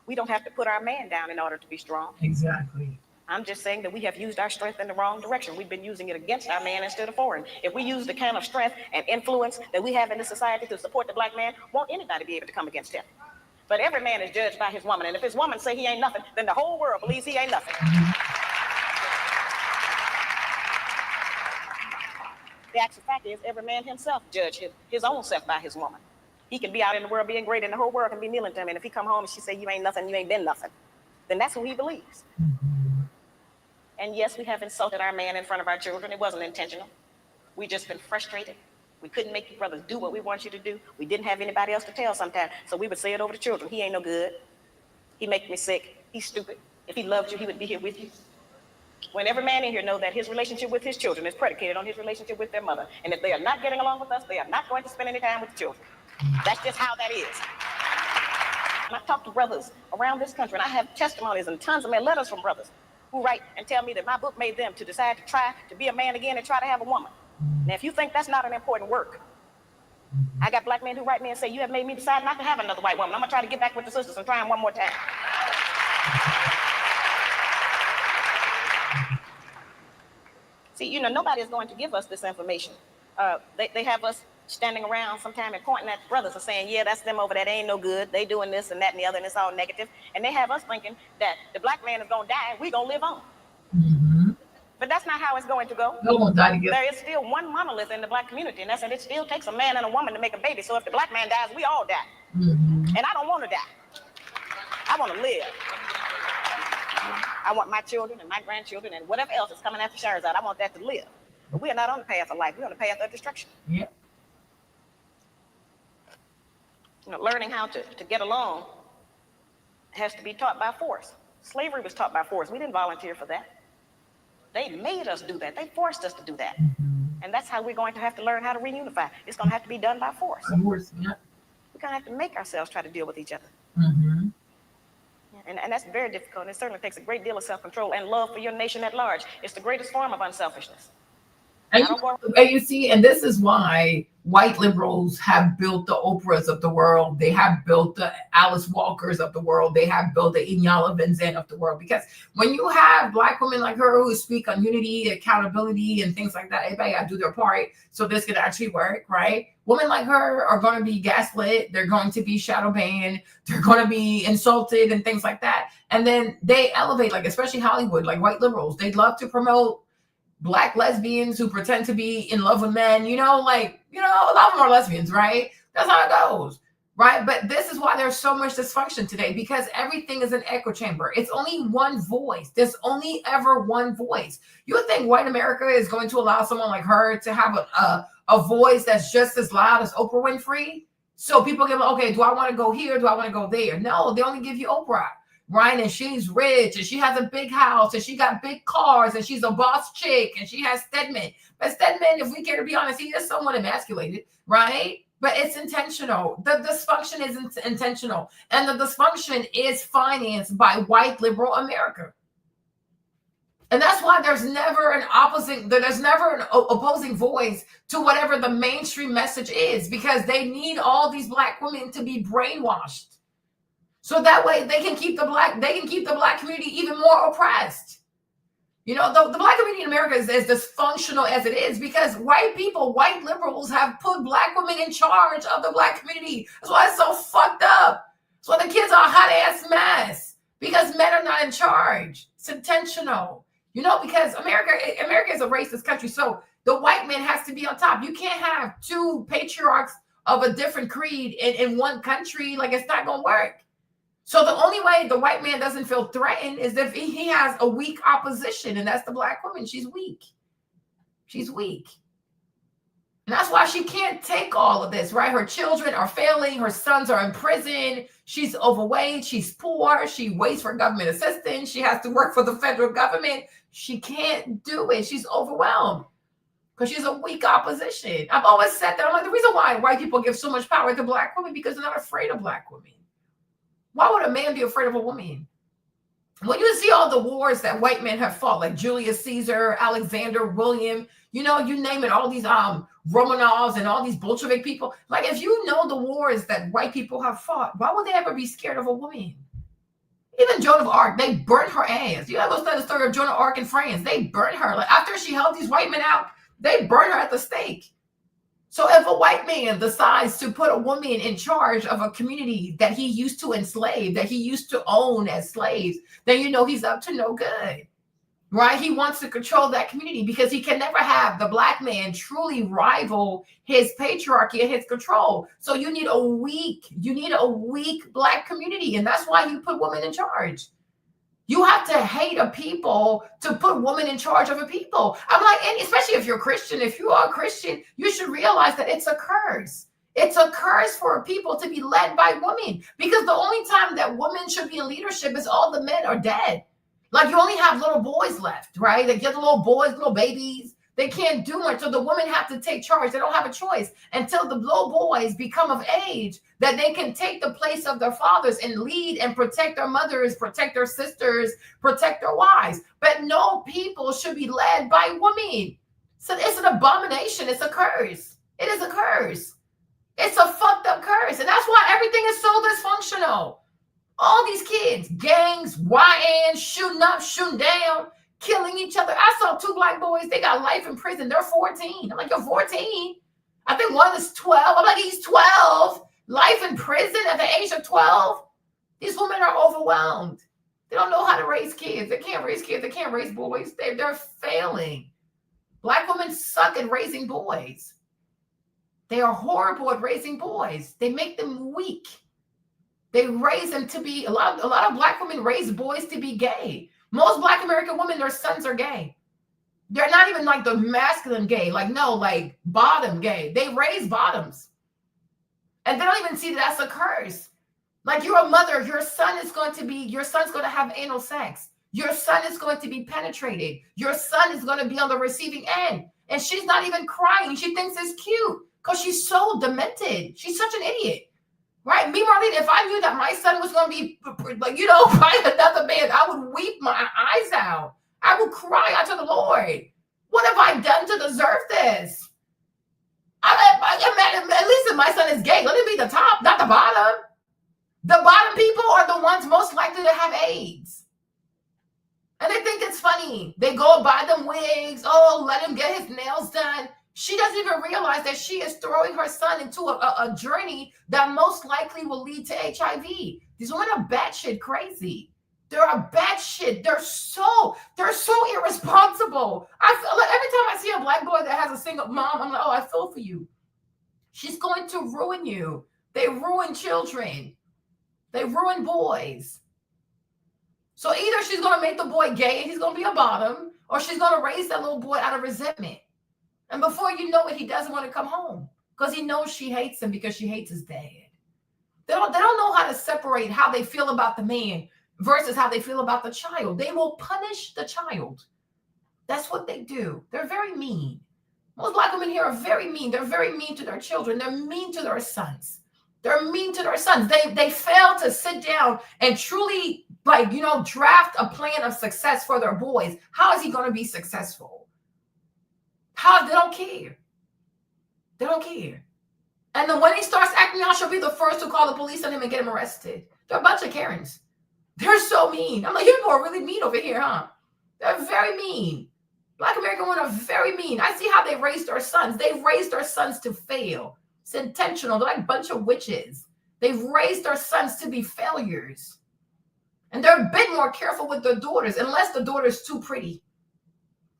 We don't have to put our man down in order to be strong. Exactly. I'm just saying that we have used our strength in the wrong direction. We've been using it against our man instead of for him. If we use the kind of strength and influence that we have in this society to support the black man, won't anybody be able to come against him? But every man is judged by his woman. And if his woman say he ain't nothing, then the whole world believes he ain't nothing. The actual fact is every man himself judge his own self by his woman. He can be out in the world being great and the whole world can be kneeling to him. And if he come home and she say, you ain't nothing, you ain't been nothing, then that's who he believes. And yes, we have insulted our man in front of our children. It wasn't intentional. We just been frustrated. We couldn't make you brothers do what we want you to do. We didn't have anybody else to tell sometimes. So we would say it over the children. He ain't no good. He make me sick. He's stupid. If he loved you, he would be here with you. When every man in here knows that his relationship with his children is predicated on his relationship with their mother. And if they are not getting along with us, they are not going to spend any time with the children. That's just how that is. And I talk to brothers around this country, and I have testimonies and tons of letters from brothers who write and tell me that my book made them to decide to try to be a man again and try to have a woman. Now, if you think that's not an important work, I got black men who write me and say, you have made me decide not to have another white woman. I'm gonna try to get back with the sisters and try them one more time. See, nobody is going to give us this information. They have us standing around sometime and pointing at brothers and saying, yeah, that's them over there. They ain't no good. They doing this and that and the other, and it's all negative. And they have us thinking that the black man is gonna die and we gonna live on. But that's not how it's going to go. No one died together. There is still one monolith in the black community, and that's that it still takes a man and a woman to make a baby. So if the black man dies, we all die. And I don't want to die. I want to live. I want my children and my grandchildren and whatever else is coming after Shahrazad, I want that to live. But we are not on the path of life. We're on the path of destruction. Yeah. Learning how to get along has to be taught by force. Slavery was taught by force. We didn't volunteer for that. They made us do that. They forced us to do that. And that's how we're going to have to learn how to reunify. It's going to have to be done by force. Of course, yeah. We're going to have to make ourselves try to deal with each other. And that's very difficult. And it certainly takes a great deal of self-control and love for your nation at large. It's the greatest form of unselfishness. And you see, and this is why white liberals have built the Oprahs of the world. They have built the Alice Walkers of the world. They have built the Inyala Vanzant of the world. Because when you have black women like her who speak on unity, accountability, and things like that, everybody got to do their part so this could actually work, right? Women like her are going to be gaslit. They're going to be shadow banned. They're going to be insulted and things like that. And then they elevate, like especially Hollywood, like white liberals. They'd love to promote black lesbians who pretend to be in love with men, a lot of them are lesbians, right? That's how it goes, right? But this is why there's so much dysfunction today, because everything is an echo chamber. It's only one voice. There's only ever one voice. You would think white America is going to allow someone like her to have a voice that's just as loud as Oprah Winfrey? So people can, okay, do I want to go here? Do I want to go there? No, they only give you Oprah. Right, and she's rich, and she has a big house, and she got big cars, and she's a boss chick, and she has Stedman. But Stedman, if we care to be honest, he is somewhat emasculated, right? But it's intentional. The dysfunction is intentional, and the dysfunction is financed by white liberal America. And that's why there's never an opposing voice to whatever the mainstream message is, because they need all these black women to be brainwashed. So that way they can keep the black community even more oppressed. The black community in America is as dysfunctional as it is because white liberals have put black women in charge of the black community. That's why it's so fucked up. That's why the kids are a hot ass mess, because men are not in charge. It's intentional. You know, because America is a racist country. So the white man has to be on top. You can't have two patriarchs of a different creed in one country. Like, it's not going to work. So the only way the white man doesn't feel threatened is if he has a weak opposition, and that's the black woman. She's weak. She's weak. And that's why she can't take all of this, right? Her children are failing. Her sons are in prison. She's overweight. She's poor. She waits for government assistance. She has to work for the federal government. She can't do it. She's overwhelmed because she's a weak opposition. I've always said that. I'm like, the reason why white people give so much power to black women because they're not afraid of black women. Why would a man be afraid of a woman? When you see all the wars that white men have fought, like Julius Caesar, Alexander, William, you know, you name it, all these Romanovs and all these Bolshevik people. Like, if you know the wars that white people have fought, why would they ever be scared of a woman? Even Joan of Arc, they burnt her ass. You ever study the story of Joan of Arc in France? They burnt her. Like, after she helped these white men out, they burned her at the stake. So if a white man decides to put a woman in charge of a community that he used to enslave, that he used to own as slaves, then you know he's up to no good, right? He wants to control that community because he can never have the black man truly rival his patriarchy and his control. So you need a weak black community. And that's why you put women in charge. You have to hate a people to put women in charge of a people. I'm like, and especially if you're Christian, if you are a Christian, you should realize that it's a curse. It's a curse for a people to be led by women because the only time that women should be in leadership is all the men are dead. Like, you only have little boys left, right? They get the little boys, little babies. They can't do much. So the women have to take charge. They don't have a choice until the little boys become of age that they can take the place of their fathers and lead and protect their mothers, protect their sisters, protect their wives. But no people should be led by women. So it's an abomination. It's a curse. It is a curse. It's a fucked up curse. And that's why everything is so dysfunctional. All these kids, gangs, YNs, shooting up, shooting down, killing each other. I saw 2 black boys. They got life in prison. They're 14. I'm like, you're 14? I think one is 12. I'm like, he's 12. Life in prison at the age of 12. These women are overwhelmed. They don't know how to raise kids. They can't raise kids. They can't raise boys. They're failing. Black women suck at raising boys. They are horrible at raising boys. They make them weak. They raise them to be, a lot of black women raise boys to be gay. Most black American women, their sons are gay. They're not even like the masculine gay, like, no, like bottom gay. They raise bottoms. And they don't even see that that's a curse. Like, you're a mother, your son's going to have anal sex. Your son is going to be penetrated. Your son is going to be on the receiving end. And she's not even crying. She thinks it's cute because she's so demented. She's such an idiot. Right? Me, Marlene, if I knew that my son was going to be, like, you know, by another man, I would weep my eyes out. I would cry out to the Lord. What have I done to deserve this? Listen, my son is gay. Let him be the top, not the bottom. The bottom people are the ones most likely to have AIDS. And they think it's funny. They go buy them wigs. Oh, let him get his nails done. She doesn't even realize that she is throwing her son into a journey that most likely will lead to HIV. These women are batshit crazy. They're a batshit. They're so irresponsible. I feel like every time I see a black boy that has a single mom, I'm like, oh, I feel for you. She's going to ruin you. They ruin children. They ruin boys. So either she's going to make the boy gay and he's going to be a bottom, or she's going to raise that little boy out of resentment. And before you know it, he doesn't want to come home because he knows she hates him because she hates his dad. They don't know how to separate how they feel about the man versus how they feel about the child. They will punish the child. That's what they do. They're very mean. Most black women here are very mean. They're very mean to their children. They're mean to their sons. They're mean to their sons. They fail to sit down and truly, like, you know, draft a plan of success for their boys. How is he going to be successful? They don't care. They don't care. And then when he starts acting out, she'll be the first to call the police on him and get him arrested. They're a bunch of Karens. They're so mean. I'm like, you people are really mean over here, huh? They're very mean. Black American women are very mean. I see how they raised their sons. They've raised their sons to fail. It's intentional. They're like a bunch of witches. They've raised their sons to be failures. And they're a bit more careful with their daughters, unless the daughter's too pretty.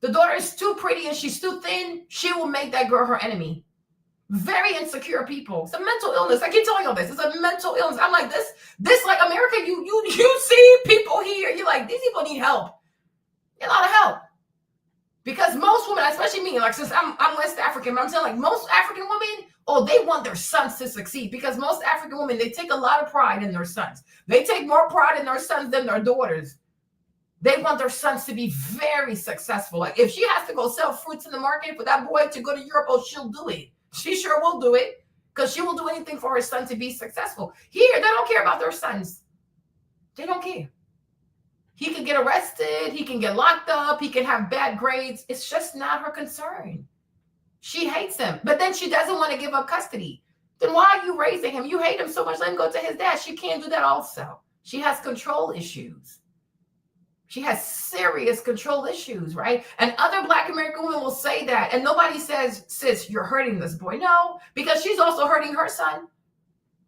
The daughter is too pretty and she's too thin, she will make that girl her enemy. Very insecure people. It's a mental illness. I keep telling you this. It's a mental illness. I'm like, this like America, you see people here, you're like, these people need help. Need a lot of help. Because most women, especially me, like since I'm West African, but I'm saying like most African women, they want their sons to succeed, because most African women, they take a lot of pride in their sons. They take more pride in their sons than their daughters. They want their sons to be very successful. Like if she has to go sell fruits in the market for that boy to go to Europe, she'll do it. She sure will do it, because she will do anything for her son to be successful. Here, they don't care about their sons. They don't care. He can get arrested. He can get locked up. He can have bad grades. It's just not her concern. She hates him, but then she doesn't want to give up custody. Then why are you raising him? You hate him so much, let him go to his dad. She can't do that also. She has control issues. She has serious control issues, right? And other Black American women will say that, and nobody says, sis, you're hurting this boy. No, because she's also hurting her son.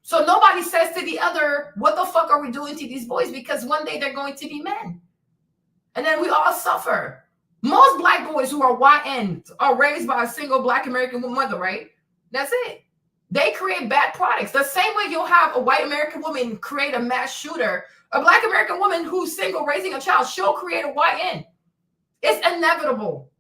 So nobody says to the other, what the fuck are we doing to these boys? Because one day they're going to be men. And then we all suffer. Most Black boys who are YNs are raised by a single Black American mother, right? That's it. They create bad products. The same way you'll have a white American woman create a mass shooter, a Black American woman who's single raising a child, she'll create a YN. It's inevitable.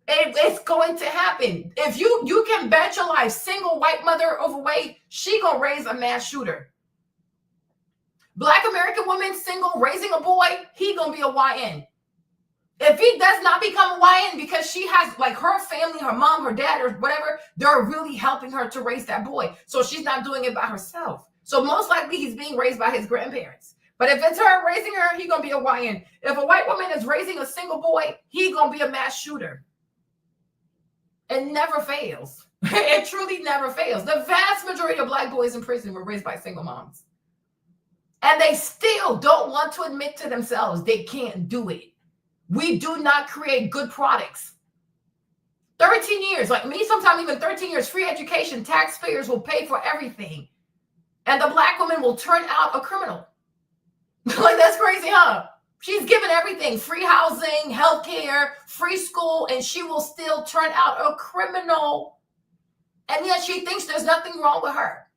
It's going to happen. If you can bet your life, single white mother overweight, she gonna raise a mass shooter. Black American woman single raising a boy, he gonna be a YN. If he does not become a YN because she has like her family, her mom, her dad, or whatever, they're really helping her to raise that boy. So she's not doing it by herself. So most likely he's being raised by his grandparents. But if it's her raising her, he gonna be a YN. If a white woman is raising a single boy, he gonna be a mass shooter. It never fails. It truly never fails. The vast majority of Black boys in prison were raised by single moms. And they still don't want to admit to themselves they can't do it. We do not create good products. 13 years, like me, sometimes even 13 years, free education, taxpayers will pay for everything. And the Black woman will turn out a criminal. Like, that's crazy, huh? She's given everything, free housing, healthcare, free school, and she will still turn out a criminal. And yet she thinks there's nothing wrong with her.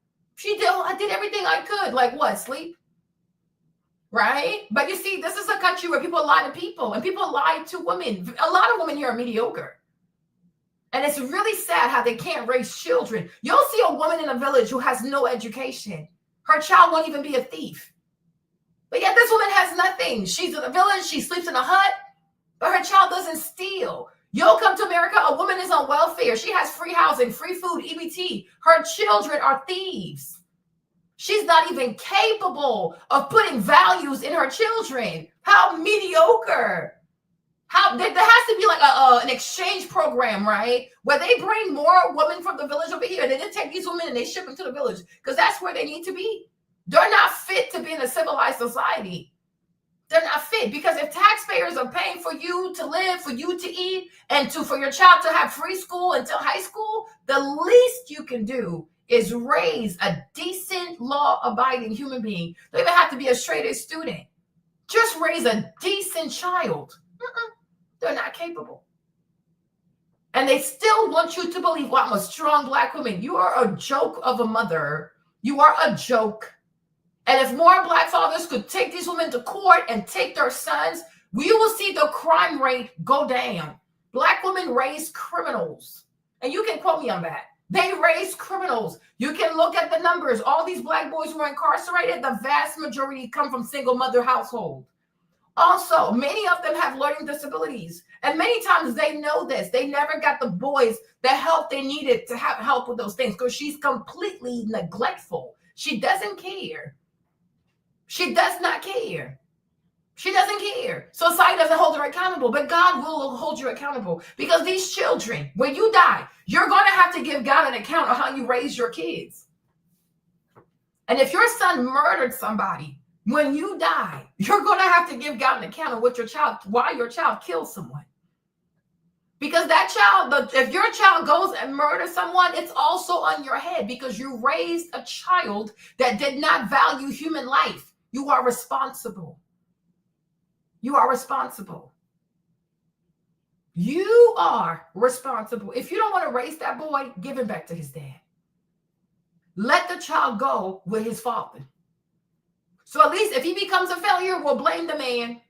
I did everything I could. Like what, sleep? Right? But you see, this is a country where people lie to people, and people lie to women. A lot of women here are mediocre. And it's really sad how they can't raise children. You'll see a woman in a village who has no education. Her child won't even be a thief. But yet this woman has nothing. She's in a village, she sleeps in a hut, but her child doesn't steal. You'll come to America, a woman is on welfare. She has free housing, free food, EBT. Her children are thieves. She's not even capable of putting values in her children. How mediocre. There has to be like an exchange program, right? Where they bring more women from the village over here. They just take these women and they ship them to the village because that's where they need to be. They're not fit to be in a civilized society. They're not fit, because if taxpayers are paying for you to live, for you to eat, and for your child to have free school until high school, the least you can do is raise a decent, law-abiding human being. They don't even have to be a straight-A student. Just raise a decent child. They're not capable. And they still want you to believe, well, I'm a strong Black woman. You are a joke of a mother. You are a joke. And if more Black fathers could take these women to court and take their sons, we will see the crime rate go down. Black women raise criminals. And you can quote me on that. They raise criminals. You can look at the numbers. All these Black boys who are incarcerated, the vast majority come from single mother households. Also, many of them have learning disabilities. And many times they know this. They never got the boys the help they needed to have help with those things because she's completely neglectful. She doesn't care. She does not care. She doesn't care. Society doesn't hold her accountable, but God will hold you accountable, because these children, when you die, you're going to have to give God an account of how you raised your kids. And if your son murdered somebody, when you die, you're going to have to give God an account of why your child killed someone. Because that child, if your child goes and murders someone, it's also on your head, because you raised a child that did not value human life. You are responsible. You are responsible. You are responsible. If you don't want to raise that boy, give him back to his dad. Let the child go with his father. So at least if he becomes a failure, we'll blame the man.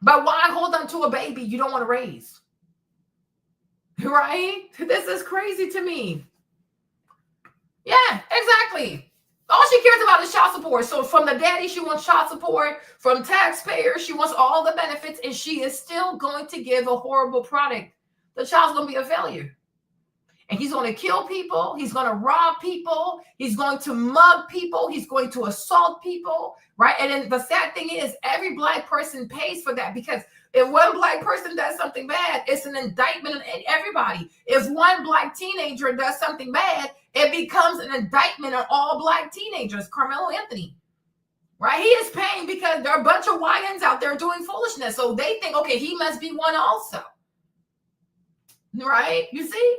But why hold on to a baby you don't want to raise? Right? This is crazy to me. Yeah, exactly. All she cares about is child support. So from the daddy, she wants child support. From taxpayers, she wants all the benefits, and she is still going to give a horrible product. The child's going to be a failure. And he's going to kill people. He's going to rob people. He's going to mug people. He's going to assault people, right? And then the sad thing is every Black person pays for that, because if one Black person does something bad, it's an indictment on everybody. If one Black teenager does something bad, it becomes an indictment on all Black teenagers. Carmelo Anthony, right? He is paying because there are a bunch of YNs out there doing foolishness. So they think, okay, he must be one also, right? You see?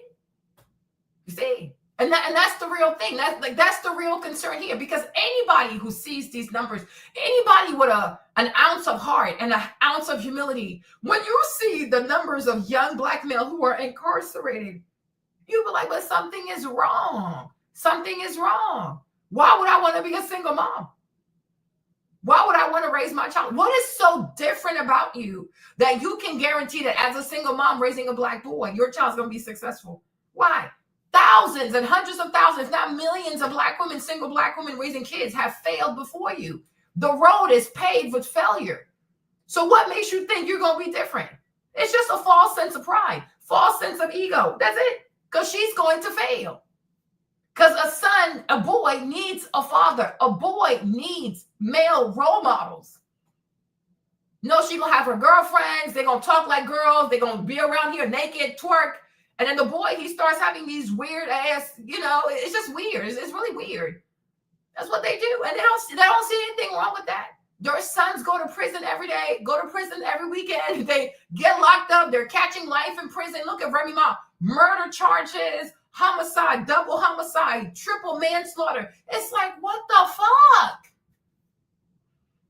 You see? And that's the real thing. That's the real concern here, because anybody who sees these numbers, anybody with an ounce of heart and an ounce of humility, when you see the numbers of young Black males who are incarcerated, you be like, but something is wrong. Something is wrong. Why would I want to be a single mom? Why would I want to raise my child? What is so different about you that you can guarantee that as a single mom raising a Black boy, your child's going to be successful? Why? Thousands and hundreds of thousands, if not millions of Black women, single Black women raising kids have failed before you. The road is paved with failure. So what makes you think you're going to be different? It's just a false sense of pride, false sense of ego. That's it. Because she's going to fail. Because a boy needs a father. A boy needs male role models. No, she's going to have her girlfriends. They're going to talk like girls. They're going to be around here naked, twerk. And then the boy, he starts having these weird ass, it's just weird. It's really weird. That's what they do. And they don't see anything wrong with that. Their sons go to prison every day, go to prison every weekend. They get locked up. They're catching life in prison. Look at Remy Ma. Murder charges, homicide, double homicide, triple manslaughter. It's like, what the fuck?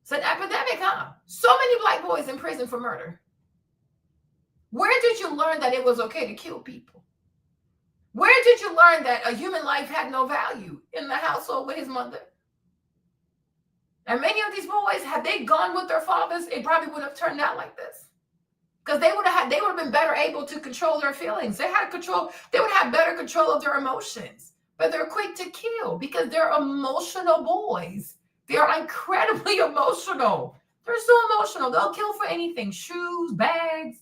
It's an epidemic, huh? So many Black boys in prison for murder. Where did you learn that it was okay to kill people? Where did you learn that a human life had no value? In the household with his mother. And many of these boys, had they gone with their fathers, it probably would have turned out like this. Because they would have been better able to control their feelings. They would have better control of their emotions. But they're quick to kill because they're emotional boys. They are incredibly emotional. They're so emotional. They'll kill for anything. Shoes, bags,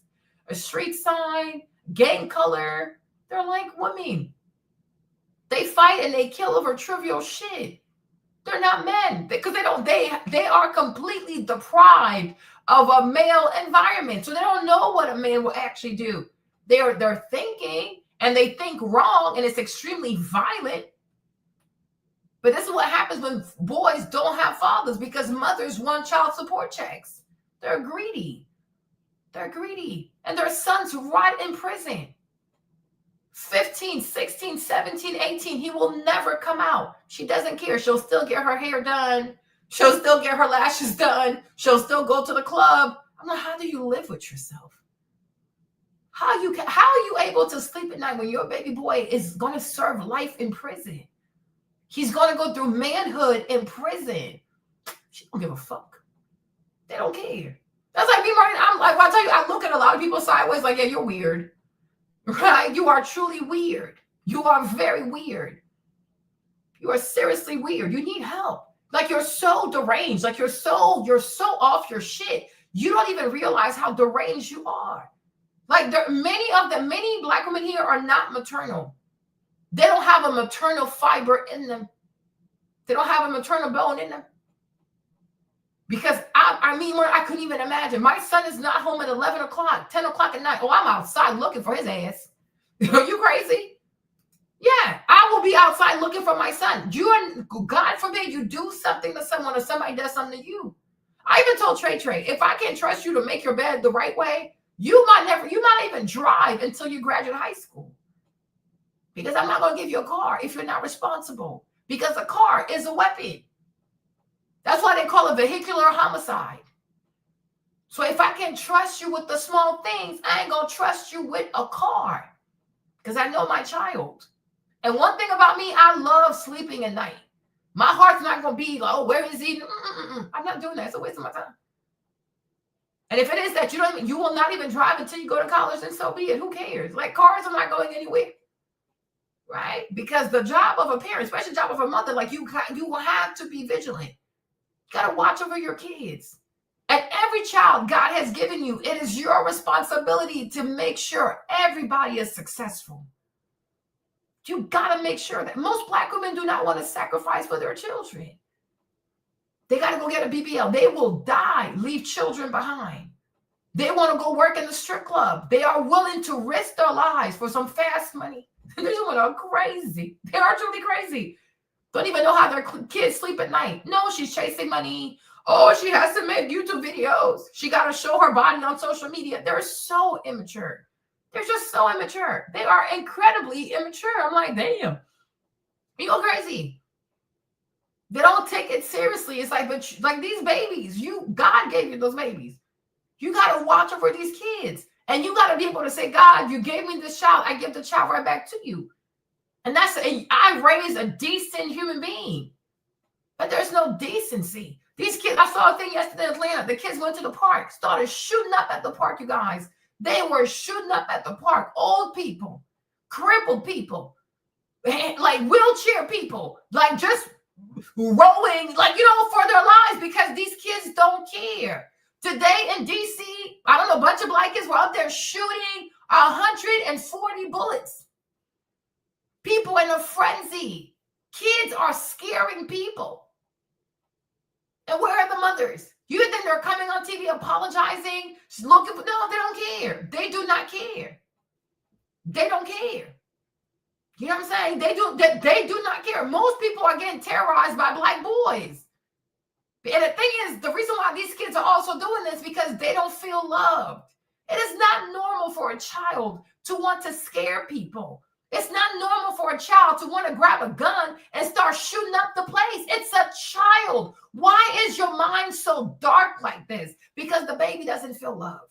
a street sign, gang color. They're like women. They fight and they kill over trivial shit. They're not men because they are completely deprived of a male environment. So they don't know what a man will actually do. They're thinking and they think wrong, and it's extremely violent. But this is what happens when boys don't have fathers, because mothers want child support checks. They're greedy. And their sons rot in prison. 15, 16, 17, 18, he will never come out. She doesn't care. She'll still get her hair done. She'll still get her lashes done. She'll still go to the club. I'm like, how do you live with yourself? How are you able to sleep at night when your baby boy is going to serve life in prison? He's going to go through manhood in prison. She don't give a fuck. They don't care. That's like me, right? I'm like, I tell you, I look at a lot of people sideways like, yeah, you're weird. Right? You are truly weird. You are very weird. You are seriously weird. You need help. Like, you're so deranged. Like, you're so off your shit. You don't even realize how deranged you are. Like, many Black women here are not maternal. They don't have a maternal fiber in them. They don't have a maternal bone in them. Because I couldn't even imagine. My son is not home at 11 o'clock, 10 o'clock at night. Oh, I'm outside looking for his ass. Are you crazy? Yeah, I will be outside looking for my son. God forbid you do something to someone or somebody does something to you. I even told Trey, if I can't trust you to make your bed the right way, you might even drive until you graduate high school. Because I'm not going to give you a car if you're not responsible. Because a car is a weapon. That's why they call it vehicular homicide. So if I can trust you with the small things, I ain't gonna trust you with a car because I know my child. And one thing about me, I love sleeping at night. My heart's not gonna be like, oh, where is he? I'm not doing that. It's a waste of my time. And if it is that you will not even drive until you go to college, then so be it. Who cares? Like, cars are not going anywhere, right? Because the job of a parent, especially the job of a mother, like you will have to be vigilant. You gotta watch over your kids. And every child God has given you, it is your responsibility to make sure everybody is successful. You gotta make sure that most Black women do not want to sacrifice for their children. They got to go get a BBL. They will die, leave children behind. They want to go work in the strip club. They are willing to risk their lives for some fast money. These women are crazy. They are truly crazy. Don't even know how their kids sleep at night. No, she's chasing money. Oh, she has to make YouTube videos. She got to show her body on social media. They're so immature. They're just so immature. They are incredibly immature. I'm like, damn. You go crazy. They don't take it seriously. It's like, but like these babies, God gave you those babies. You got to watch over these kids. And you got to be able to say, God, you gave me this child. I give the child right back to you. And I raised a decent human being. But there's no decency. These kids, I saw a thing yesterday in Atlanta. The kids went to the park, started shooting up at the park, you guys. They were shooting up at the park. Old people, crippled people, like wheelchair people, like just rowing, like, for their lives because these kids don't care. Today in DC, I don't know, a bunch of Black kids were out there shooting 140 bullets. People in a frenzy. Kids are scaring people. And where are the mothers? You think they're coming on TV apologizing? Looking for, no, they don't care. They do not care. They don't care. You know what I'm saying? They do not care. Most people are getting terrorized by Black boys. And the thing is, the reason why these kids are also doing this because they don't feel loved. It is not normal for a child to want to scare people. It's not normal for a child to want to grab a gun and start shooting up the place. It's a child. Why is your mind so dark like this? Because the baby doesn't feel loved.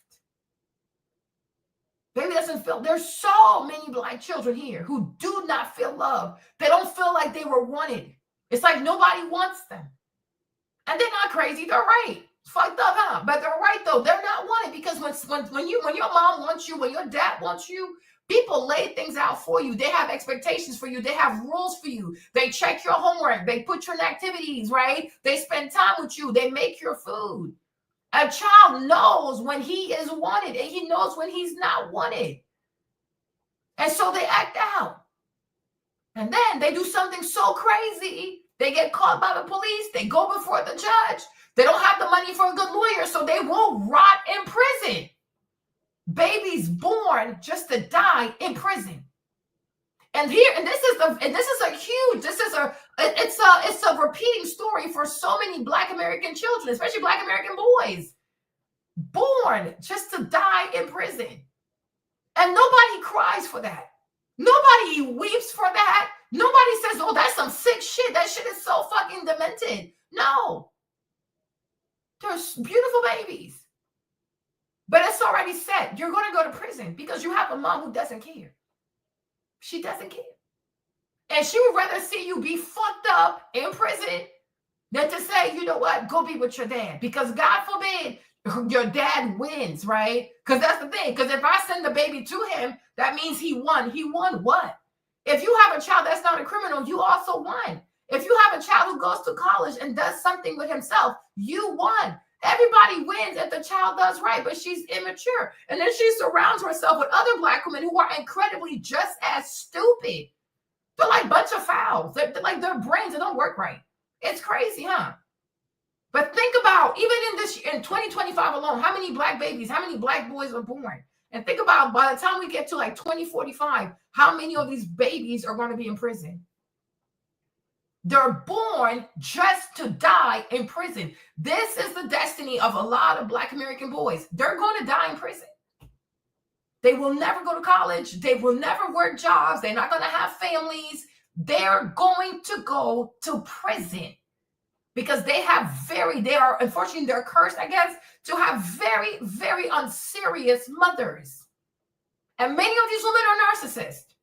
Baby doesn't feel. There's so many Black children here who do not feel loved. They don't feel like they were wanted. It's like nobody wants them. And they're not crazy. They're right. It's fucked up, huh? But they're right, though. They're not wanted because when your mom wants you, when your dad wants you, people lay things out for you. They have expectations for you. They have rules for you. They check your homework. They put you in activities, right? They spend time with you. They make your food. A child knows when he is wanted and he knows when he's not wanted. And so they act out. And then they do something so crazy. They get caught by the police. They go before the judge. They don't have the money for a good lawyer, so they will rot in prison. Babies born just to die in prison. And this is a repeating story for so many Black American children, especially Black American boys, born just to die in prison. And nobody cries for that. Nobody weeps for that. Nobody says, oh, that's some sick shit. That shit is so fucking demented. No. There's beautiful babies. But it's already set. You're going to go to prison because you have a mom who doesn't care. She doesn't care. And she would rather see you be fucked up in prison than to say, you know what, go be with your dad. Because God forbid your dad wins, right? Because that's the thing. Because if I send the baby to him, that means he won. He won what? If you have a child that's not a criminal, you also won. If you have a child who goes to college and does something with himself, you won. Everybody wins if the child does right, but she's immature. And then she surrounds herself with other Black women who are incredibly just as stupid. They're like a bunch of fouls. They're like their brains, they don't work right. It's crazy, huh? But think about, even in 2025 alone, how many Black babies, how many Black boys are born? And think about by the time we get to like 2045, how many of these babies are going to be in prison? They're born just to die in prison. This is the destiny of a lot of Black American boys. They're going to die in prison. They will never go to college. They will never work jobs. They're not going to have families. They're going to go to prison. because they are, unfortunately, they're cursed, I guess, to have very, very unserious mothers. And many of these women are narcissists.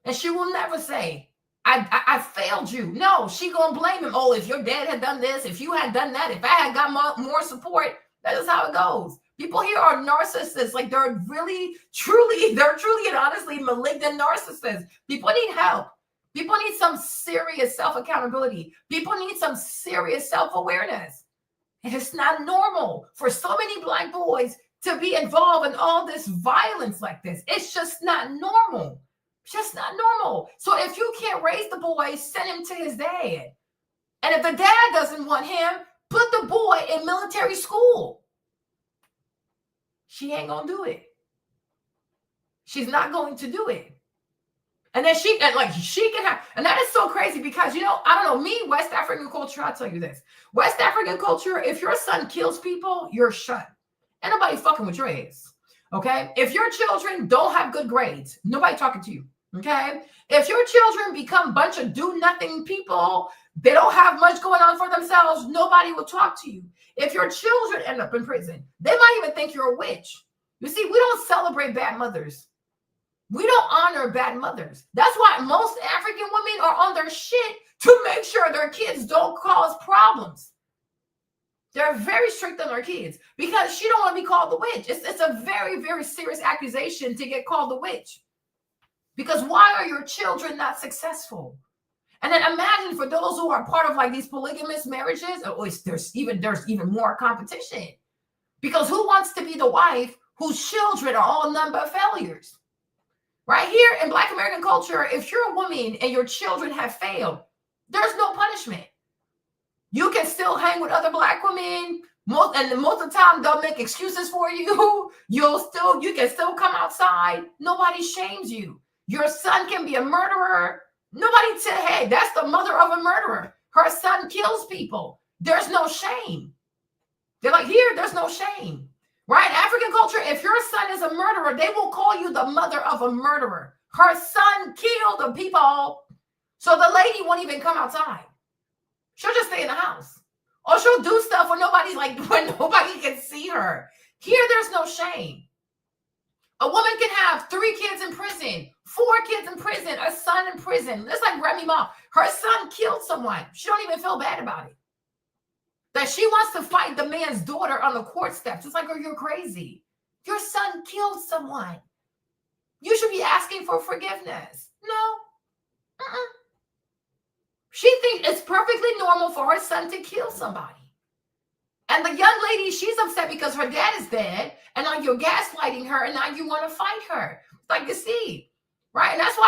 And she will never say, I failed you. No, she gonna blame him. Oh, if your dad had done this, if you had done that, if I had got more support, that is how it goes. People here are narcissists. Like they're truly and honestly malignant narcissists. People need help. People need some serious self-accountability. People need some serious self-awareness. And it's not normal for so many Black boys to be involved in all this violence like this. It's just not normal. Just not normal. So if you can't raise the boy, send him to his dad. And if the dad doesn't want him, put the boy in military school. She ain't gonna do it. She's not going to do it. And then she can have, and that is so crazy because, you know, I don't know, me, West African culture, I'll tell you this. West African culture, if your son kills people, you're shut. Ain't nobody fucking with your ass. Okay? If your children don't have good grades, nobody talking to you. Okay? If your children become a bunch of do-nothing people, they don't have much going on for themselves, nobody will talk to you. If your children end up in prison, they might even think you're a witch. You see, we don't celebrate bad mothers. We don't honor bad mothers. That's why most African women are on their shit to make sure their kids don't cause problems. They're very strict on their kids because she don't want to be called the witch. It's a very, very serious accusation to get called the witch. Because why are your children not successful? And then imagine for those who are part of like these polygamous marriages, there's even more competition. Because who wants to be the wife whose children are all number failures? Right here in Black American culture, if you're a woman and your children have failed, there's no punishment. You can still hang with other Black women. Most of the time, they'll make excuses for you. You can still come outside. Nobody shames you. Your son can be a murderer. Nobody said, hey, that's the mother of a murderer. Her son kills people. There's no shame. They're like, here, there's no shame. Right? African culture, if your son is a murderer, they will call you the mother of a murderer. Her son killed the people. So the lady won't even come outside. She'll just stay in the house. Or she'll do stuff when nobody can see her. Here, there's no shame. A woman can have 3 kids in prison, 4 kids in prison, a son in prison. It's like Remy Ma. Her son killed someone. She don't even feel bad about it. That she wants to fight the man's daughter on the court steps. It's like, oh, you're crazy. Your son killed someone. You should be asking for forgiveness. No. She thinks it's perfectly normal for her son to kill somebody. And the young lady, she's upset because her dad is dead, and now you're gaslighting her, and now you want to fight her. Like, you see, right? And that's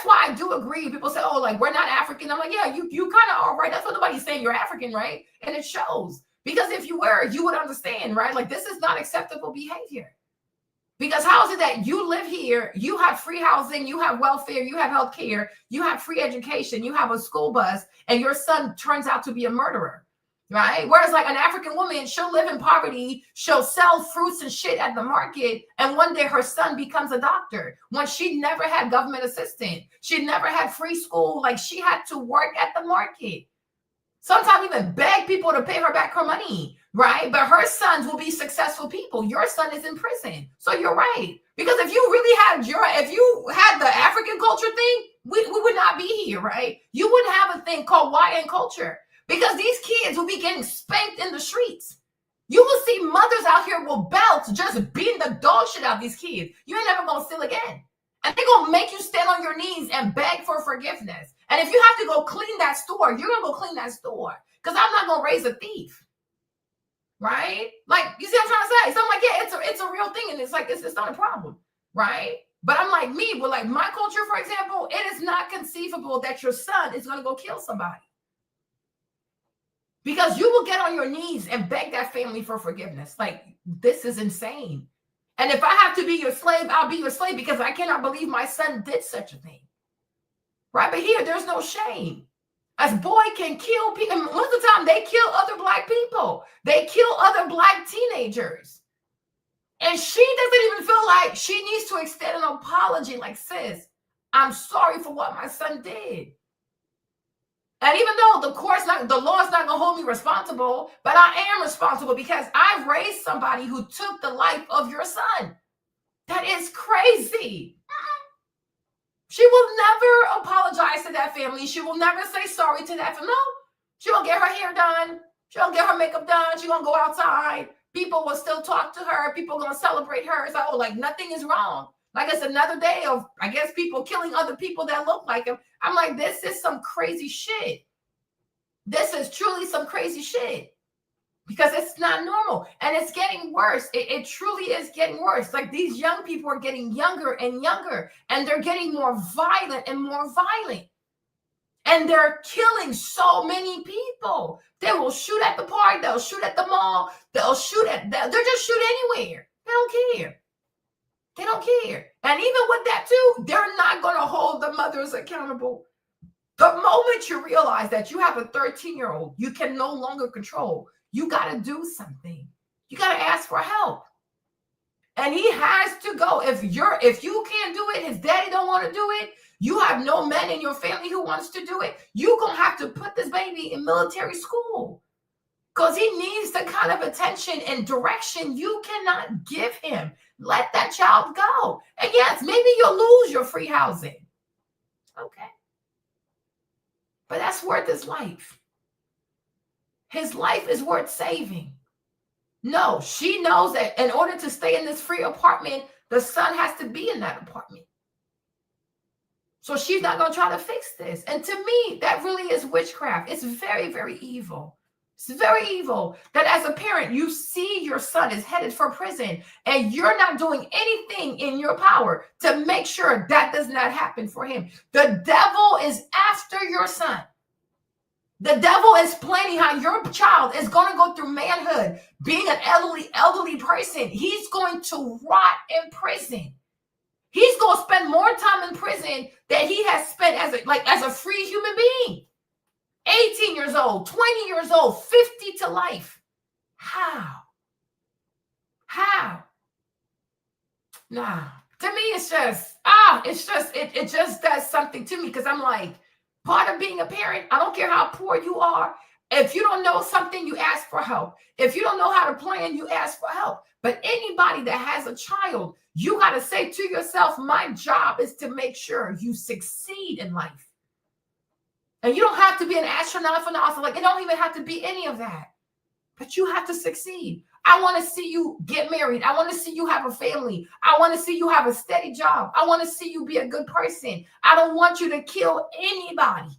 why I do agree. People say, oh, like, we're not African. I'm like, yeah, you kind of are, right? That's what nobody's saying, you're African, right? And it shows. Because if you were, you would understand, right? Like, this is not acceptable behavior. Because how is it that you live here, you have free housing, you have welfare, you have health care, you have free education, you have a school bus, and your son turns out to be a murderer? Right? Whereas like an African woman, she'll live in poverty, she'll sell fruits and shit at the market, and one day her son becomes a doctor when she never had government assistance. She never had free school. Like, she had to work at the market. Sometimes even beg people to pay her back her money, right? But her sons will be successful people. Your son is in prison. So you're right. Because if you had the African culture thing, we would not be here, right? You wouldn't have a thing called YN culture. Because these kids will be getting spanked in the streets. You will see mothers out here with belts just beating the dog shit out of these kids. You ain't never gonna steal again. And they're gonna make you stand on your knees and beg for forgiveness. And if you have to go clean that store, you're gonna go clean that store. Because I'm not gonna raise a thief. Right? Like, you see what I'm trying to say? So I'm like, yeah, it's a real thing, and it's like it's not a problem, right? But I'm like, with like my culture, for example, it is not conceivable that your son is gonna go kill somebody. Because you will get on your knees and beg that family for forgiveness. Like, this is insane. And if I have to be your slave, I'll be your slave because I cannot believe my son did such a thing. Right? But here, there's no shame. As boy can kill people. And most of the time, they kill other Black people. They kill other Black teenagers. And she doesn't even feel like she needs to extend an apology like, sis, I'm sorry for what my son did. And even though the law is not going to hold me responsible, but I am responsible because I've raised somebody who took the life of your son. That is crazy. She will never apologize to that family. She will never say sorry to that family. No, she will get her hair done. She will get her makeup done. She's going to go outside. People will still talk to her. People are going to celebrate her. It's like nothing is wrong. Like it's another day of, I guess, people killing other people that look like him. I'm like, this is some crazy shit. This is truly some crazy shit. Because it's not normal. And it's getting worse. It truly is getting worse. Like these young people are getting younger and younger. And they're getting more violent and more violent. And they're killing so many people. They will shoot at the park. They'll shoot at the mall. They'll just shoot anywhere. They don't care. They don't care. And even with that too, they're not going to hold the mothers accountable. The moment you realize that you have a 13-year-old you can no longer control, you got to do something. You got to ask for help. And he has to go. If you can't do it, his daddy don't want to do it, you have no man in your family who wants to do it, you're going to have to put this baby in military school. Because he needs the kind of attention and direction you cannot give him. Let that child go. And yes, maybe you'll lose your free housing. Okay. But that's worth his life. His life is worth saving. No, she knows that in order to stay in this free apartment, the son has to be in that apartment. So she's not going to try to fix this. And to me, that really is witchcraft. It's very, very evil. It's very evil that as a parent, you see your son is headed for prison and you're not doing anything in your power to make sure that does not happen for him. The devil is after your son. The devil is planning how your child is going to go through manhood, being an elderly person. He's going to rot in prison. He's going to spend more time in prison than he has spent as a free human being. 18 years old, 20 years old, 50 to life. How? Nah. To me, it just does something to me because I'm like, part of being a parent, I don't care how poor you are. If you don't know something, you ask for help. If you don't know how to plan, you ask for help. But anybody that has a child, you got to say to yourself, my job is to make sure you succeed in life. And you don't have to be an astronaut for NASA. Like, it don't even have to be any of that. But you have to succeed. I want to see you get married. I want to see you have a family. I want to see you have a steady job. I want to see you be a good person. I don't want you to kill anybody.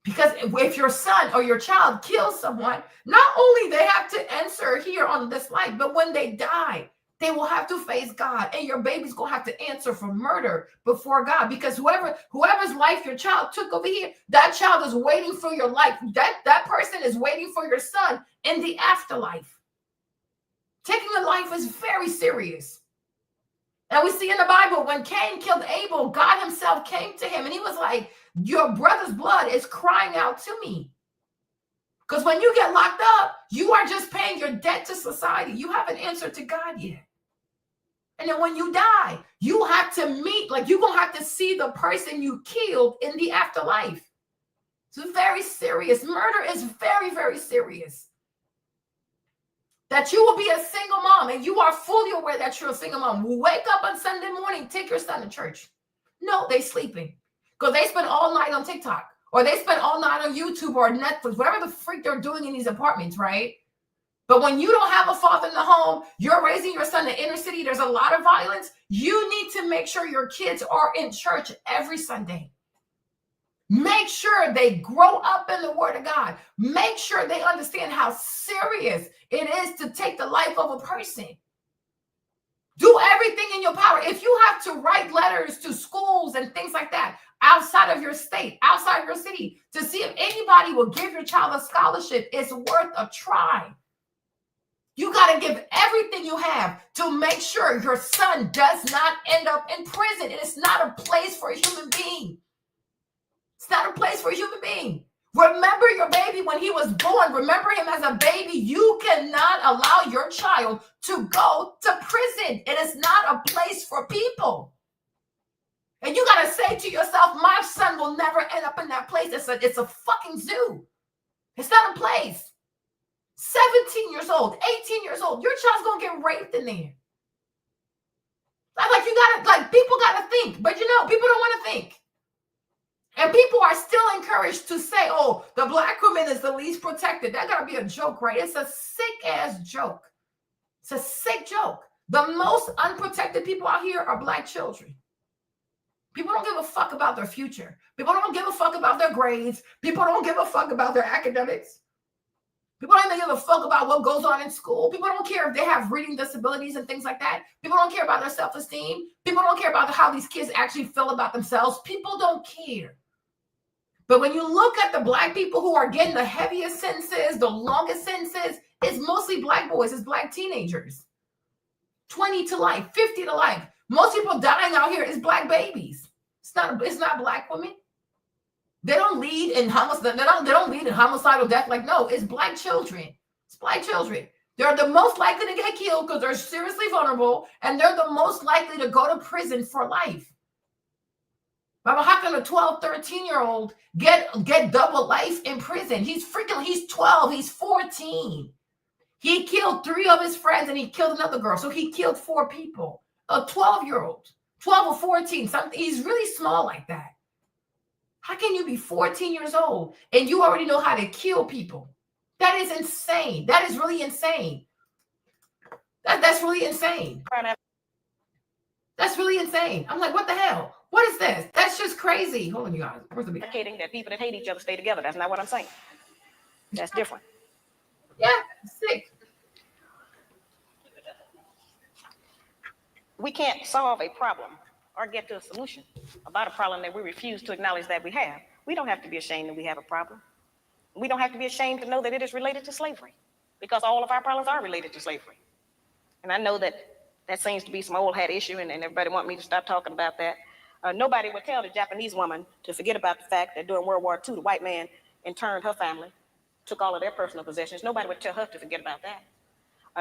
Because if your son or your child kills someone, not only they have to answer here on this life, but when they die, they will have to face God, and your baby's going to have to answer for murder before God, because whoever's life your child took over here, that child is waiting for your life. That person is waiting for your son in the afterlife. Taking a life is very serious. And we see in the Bible, when Cain killed Abel, God himself came to him and he was like, your brother's blood is crying out to me. Because when you get locked up, you are just paying your debt to society. You haven't answered to God yet. And then when you die, you have to meet, like you're going to have to see the person you killed in the afterlife. It's very serious. Murder is very, very serious. That you will be a single mom and you are fully aware that you're a single mom. Wake up on Sunday morning, take your son to church. No, they sleeping. Because they spend all night on TikTok. Or they spend all night on YouTube or Netflix, whatever the freak they're doing in these apartments, right? But when you don't have a father in the home, you're raising your son in the inner city, there's a lot of violence. You need to make sure your kids are in church every Sunday. Make sure they grow up in the Word of God. Make sure they understand how serious it is to take the life of a person. Do everything in your power. If you have to write letters to schools and things like that, outside of your state, outside of your city, to see if anybody will give your child a scholarship, it's worth a try. You got to give everything you have to make sure your son does not end up in prison. It is not a place for a human being. It's not a place for a human being. Remember your baby when he was born. Remember him as a baby. You cannot allow your child to go to prison. It is not a place for people. And you gotta say to yourself, my son will never end up in that place. It's a fucking zoo. It's not a place. 17 years old, 18 years old, your child's gonna get raped in there. Like you gotta, like people gotta think, but you know, people don't want to think. And people are still encouraged to say, oh, the black woman is the least protected. That gotta be a joke, right? It's a sick ass joke. It's a sick joke. The most unprotected people out here are black children. People don't give a fuck about their future. People don't give a fuck about their grades. People don't give a fuck about their academics. People don't even give a fuck about what goes on in school. People don't care if they have reading disabilities and things like that. People don't care about their self-esteem. People don't care about how these kids actually feel about themselves. People don't care. But when you look at the black people who are getting the heaviest sentences, the longest sentences, it's mostly black boys, it's black teenagers. 20 to life, 50 to life. Most people dying out here is black babies. It's not black women. They don't lead in homicide. They don't lead in homicidal death. Like, no, it's black children. It's black children. They're the most likely to get killed because they're seriously vulnerable, and they're the most likely to go to prison for life. But how can a 12, 13-year-old get double life in prison? He's 12, he's 14. He killed 3 of his friends and he killed another girl. So he killed 4 people. A 12-year-old, 12 or 14, something. He's really small like that. How can you be 14 years old and you already know how to kill people? That is insane. That is really insane. That's really insane. That's really insane. I'm like, what the hell? What is this? That's just crazy. Hold on, you guys. Where's the beat? Advocating that people that hate each other stay together. That's not what I'm saying. That's different. Yeah, sick. We can't solve a problem or get to a solution about a problem that we refuse to acknowledge that we have. We don't have to be ashamed that we have a problem. We don't have to be ashamed to know that it is related to slavery, because all of our problems are related to slavery. And I know that seems to be some old hat issue, and everybody want me to stop talking about that. Nobody would tell the Japanese woman to forget about the fact that during World War II, the white man interned her family, took all of their personal possessions. Nobody would tell her to forget about that.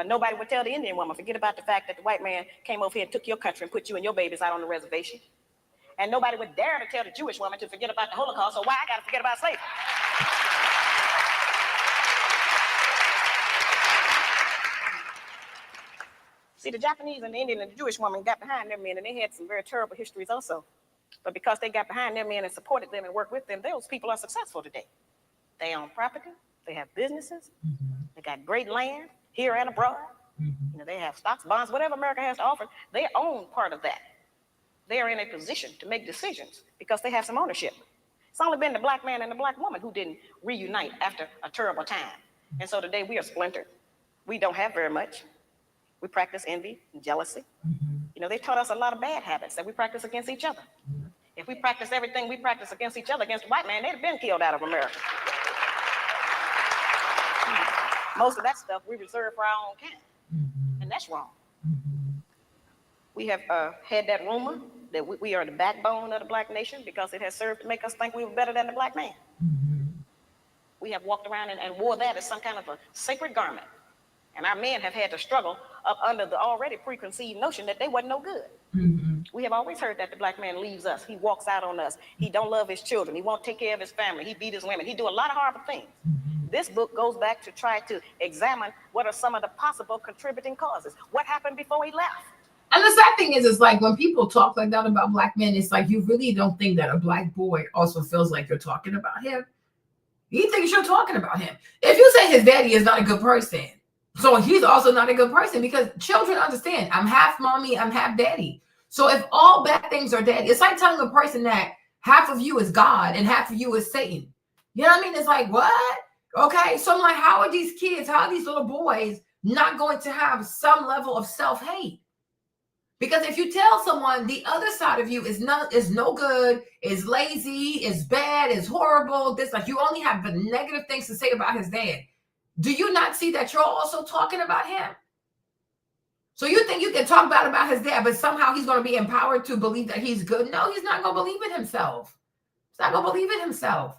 Nobody would tell the Indian woman, forget about the fact that the white man came over here and took your country and put you and your babies out on the reservation. And nobody would dare to tell the Jewish woman to forget about the Holocaust, so why I gotta forget about slavery? See, the Japanese and the Indian and the Jewish woman got behind their men, and they had some very terrible histories also. But because they got behind their men and supported them and worked with them, those people are successful today. They own property, they have businesses, they got great land here and abroad. You know, they have stocks, bonds, whatever America has to offer, they own part of that. They are in a position to make decisions because they have some ownership. It's only been the black man and the black woman who didn't reunite after a terrible time. And so today we are splintered. We don't have very much. We practice envy and jealousy. You know, they taught us a lot of bad habits that we practice against each other. If we practice everything we practice against each other, against the white man, they'd have been killed out of America. Most of that stuff we reserve for our own kind, and that's wrong. We have had that rumor that we are the backbone of the black nation because it has served to make us think we were better than the black man. We have walked around and wore that as some kind of a sacred garment. And our men have had to struggle up under the already preconceived notion that they wasn't no good. We have always heard that the black man leaves us. He walks out on us. He don't love his children. He won't take care of his family. He beat his women. He do a lot of horrible things. This book goes back to try to examine what are some of the possible contributing causes. What happened before he left? And the sad thing is, it's like when people talk like that about black men, it's like you really don't think that a black boy also feels like you're talking about him. He thinks you're talking about him. If you say his daddy is not a good person, so he's also not a good person, because children understand, I'm half mommy, I'm half daddy. So if all bad things are daddy, it's like telling a person that half of you is God and half of you is Satan. You know what I mean? It's like, what? Okay, so I'm like, how are these kids, how are these little boys not going to have some level of self-hate? Because if you tell someone the other side of you is no good, is lazy, is bad, is horrible, this, like, you only have the negative things to say about his dad, do you not see that you're also talking about him? So you think you can talk bad about his dad, but somehow he's going to be empowered to believe that he's good? No, he's not going to believe it himself. He's not going to believe it himself.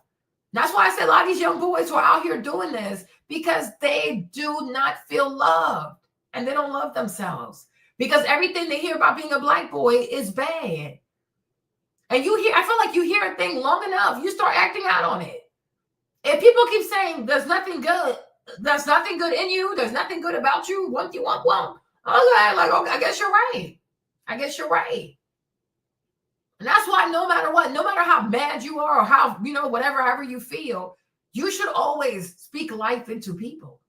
That's why I say a lot of these young boys who are out here doing this, because they do not feel loved and they don't love themselves, because everything they hear about being a black boy is bad. And I feel like you hear a thing long enough, you start acting out on it. If people keep saying there's nothing good in you, there's nothing good about you, what do you want? Well, okay, like, okay, I guess you're right. I guess you're right. And that's why no matter what, no matter how mad you are or how, however you feel, you should always speak life into people.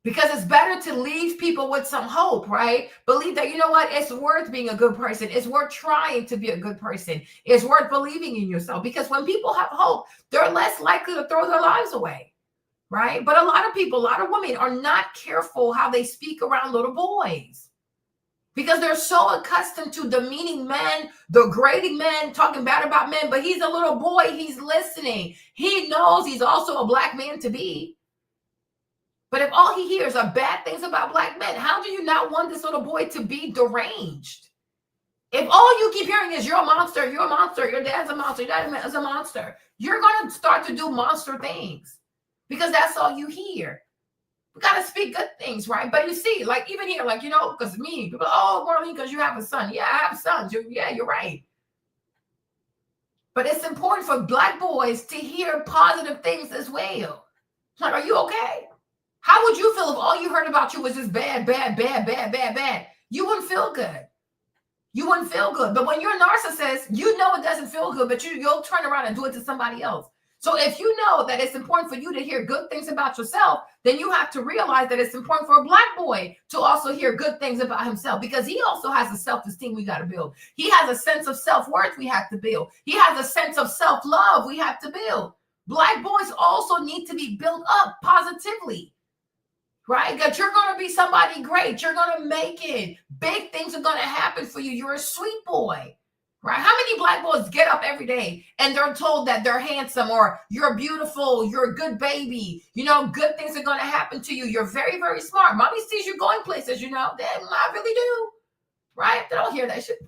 Because it's better to leave people with some hope, right? Believe that, it's worth being a good person. It's worth trying to be a good person. It's worth believing in yourself. Because when people have hope, they're less likely to throw their lives away, right? But a lot of people, a lot of women are not careful how they speak around little boys. Because they're so accustomed to demeaning men, degrading men, talking bad about men. But he's a little boy. He's listening. He knows he's also a black man to be. But if all he hears are bad things about black men, how do you not want this little boy to be deranged? If all you keep hearing is you're a monster, your dad's a monster, your dad is a monster, you're going to start to do monster things because that's all you hear. We got to speak good things, right? But you see, like even here, like, because me, people, Marlene, because you have a son. Yeah, I have sons. You're right. But it's important for black boys to hear positive things as well. Like, are you okay? How would you feel if all you heard about you was just bad? You wouldn't feel good. You wouldn't feel good. But when you're a narcissist, it doesn't feel good, but you'll turn around and do it to somebody else. So if you know that it's important for you to hear good things about yourself, then you have to realize that it's important for a black boy to also hear good things about himself because he also has a self-esteem we got to build. He has a sense of self-worth we have to build. He has a sense of self-love we have to build. Black boys also need to be built up positively. Right? That you're going to be somebody great. You're going to make it. Big things are going to happen for you. You're a sweet boy. Right? How many black boys get up every day and they're told that they're handsome or you're beautiful, you're a good baby, good things are going to happen to you. You're very, very smart. Mommy sees you going places, Damn, I really do. Right? They don't hear that shit.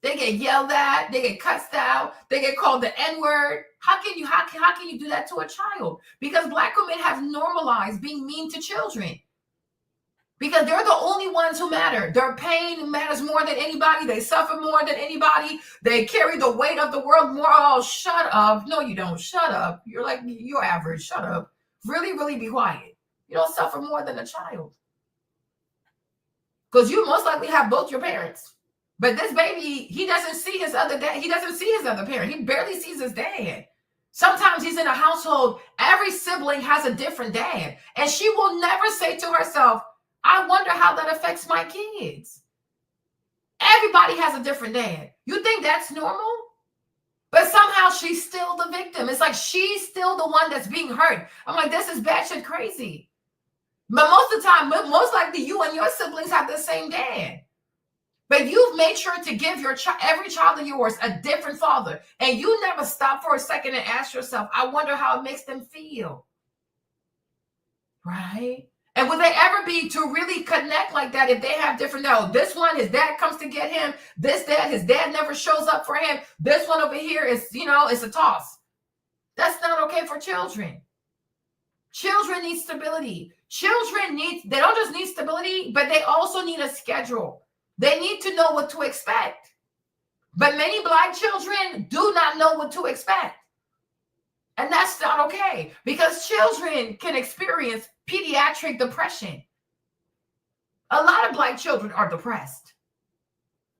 They get yelled at, they get cussed out, they get called the N-word. How can you do that to a child? Because black women have normalized being mean to children. Because they're the only ones who matter. Their pain matters more than anybody. They suffer more than anybody. They carry the weight of the world more. Oh, shut up. No, you don't. Shut up. You're average. Shut up. Really, really be quiet. You don't suffer more than a child. Because you most likely have both your parents. But this baby, he doesn't see his other dad. He doesn't see his other parent. He barely sees his dad. Sometimes he's in a household. Every sibling has a different dad. And she will never say to herself, I wonder how that affects my kids. Everybody has a different dad. You think that's normal? But somehow she's still the victim. It's like she's still the one that's being hurt. I'm like, this is batshit crazy. But most of the time, most likely you and your siblings have the same dad. But you've made sure to give every child of yours a different father. And you never stop for a second and ask yourself, I wonder how it makes them feel. Right? And would they ever be to really connect like that if they have different, this one, his dad comes to get him. This dad, his dad never shows up for him. This one over here is, it's a toss. That's not okay for children. Children need stability. They don't just need stability, but they also need a schedule. They need to know what to expect. But many black children do not know what to expect. And that's not okay because children can experience pediatric depression. A lot of black children are depressed.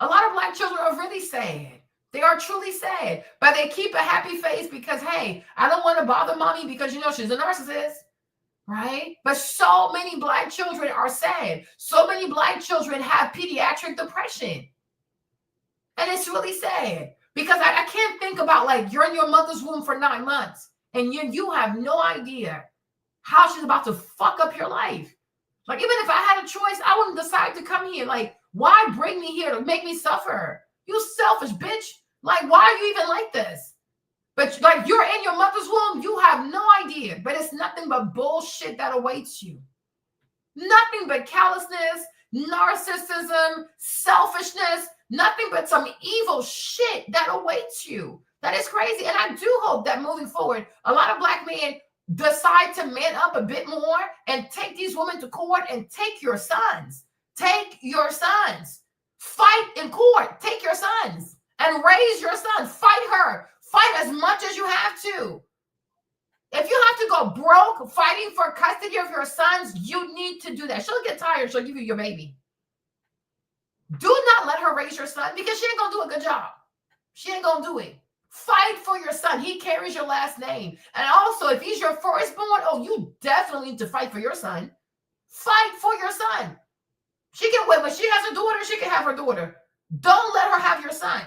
A lot of black children are really sad. They are truly sad, but they keep a happy face because, hey, I don't want to bother mommy because, she's a narcissist. Right? But so many black children are sad. So many black children have pediatric depression. And it's really sad because I can't think about like you're in your mother's womb for 9 months and you have no idea how she's about to fuck up your life. Like even if I had a choice, I wouldn't decide to come here. Like, why bring me here to make me suffer? You selfish bitch. Like, why are you even like this? But like you're in your mother's womb, you have no idea. But it's nothing but bullshit that awaits you. Nothing but callousness, narcissism, selfishness, nothing but some evil shit that awaits you. That is crazy. And I do hope that moving forward, a lot of black men decide to man up a bit more and take these women to court and take your sons. Take your sons. Fight in court. Take your sons and raise your son. Fight her. Fight as much as you have to. If you have to go broke fighting for custody of your sons, you need to do that. She'll get tired. She'll give you your baby. Do not let her raise your son because she ain't going to do a good job. She ain't going to do it. Fight for your son. He carries your last name. And also, if he's your firstborn, oh, you definitely need to fight for your son. Fight for your son. She can wait. When she has a daughter, she can have her daughter. Don't let her have your son.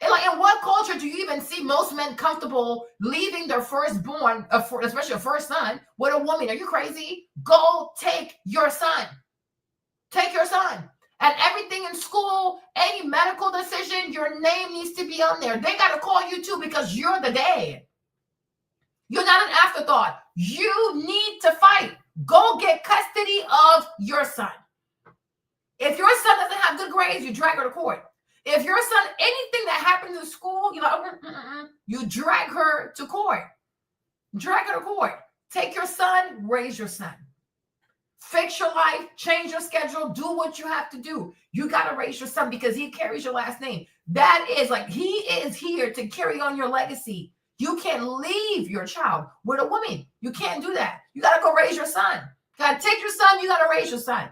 And like, in what culture do you even see most men comfortable leaving their firstborn, especially a first son, with a woman? Are you crazy? Go take your son. Take your son. And everything in school, any medical decision, your name needs to be on there. They got to call you too because you're the dad. You're not an afterthought. You need to fight. Go get custody of your son. If your son doesn't have good grades, you drag her to court. If your son, anything that happens in school, you drag her to court. Drag her to court. Take your son, raise your son. Fix your life, change your schedule, do what you have to do. You got to raise your son because he carries your last name. That is like, he is here to carry on your legacy. You can't leave your child with a woman. You can't do that. You got to go raise your son. You got to take your son, you got to raise your son.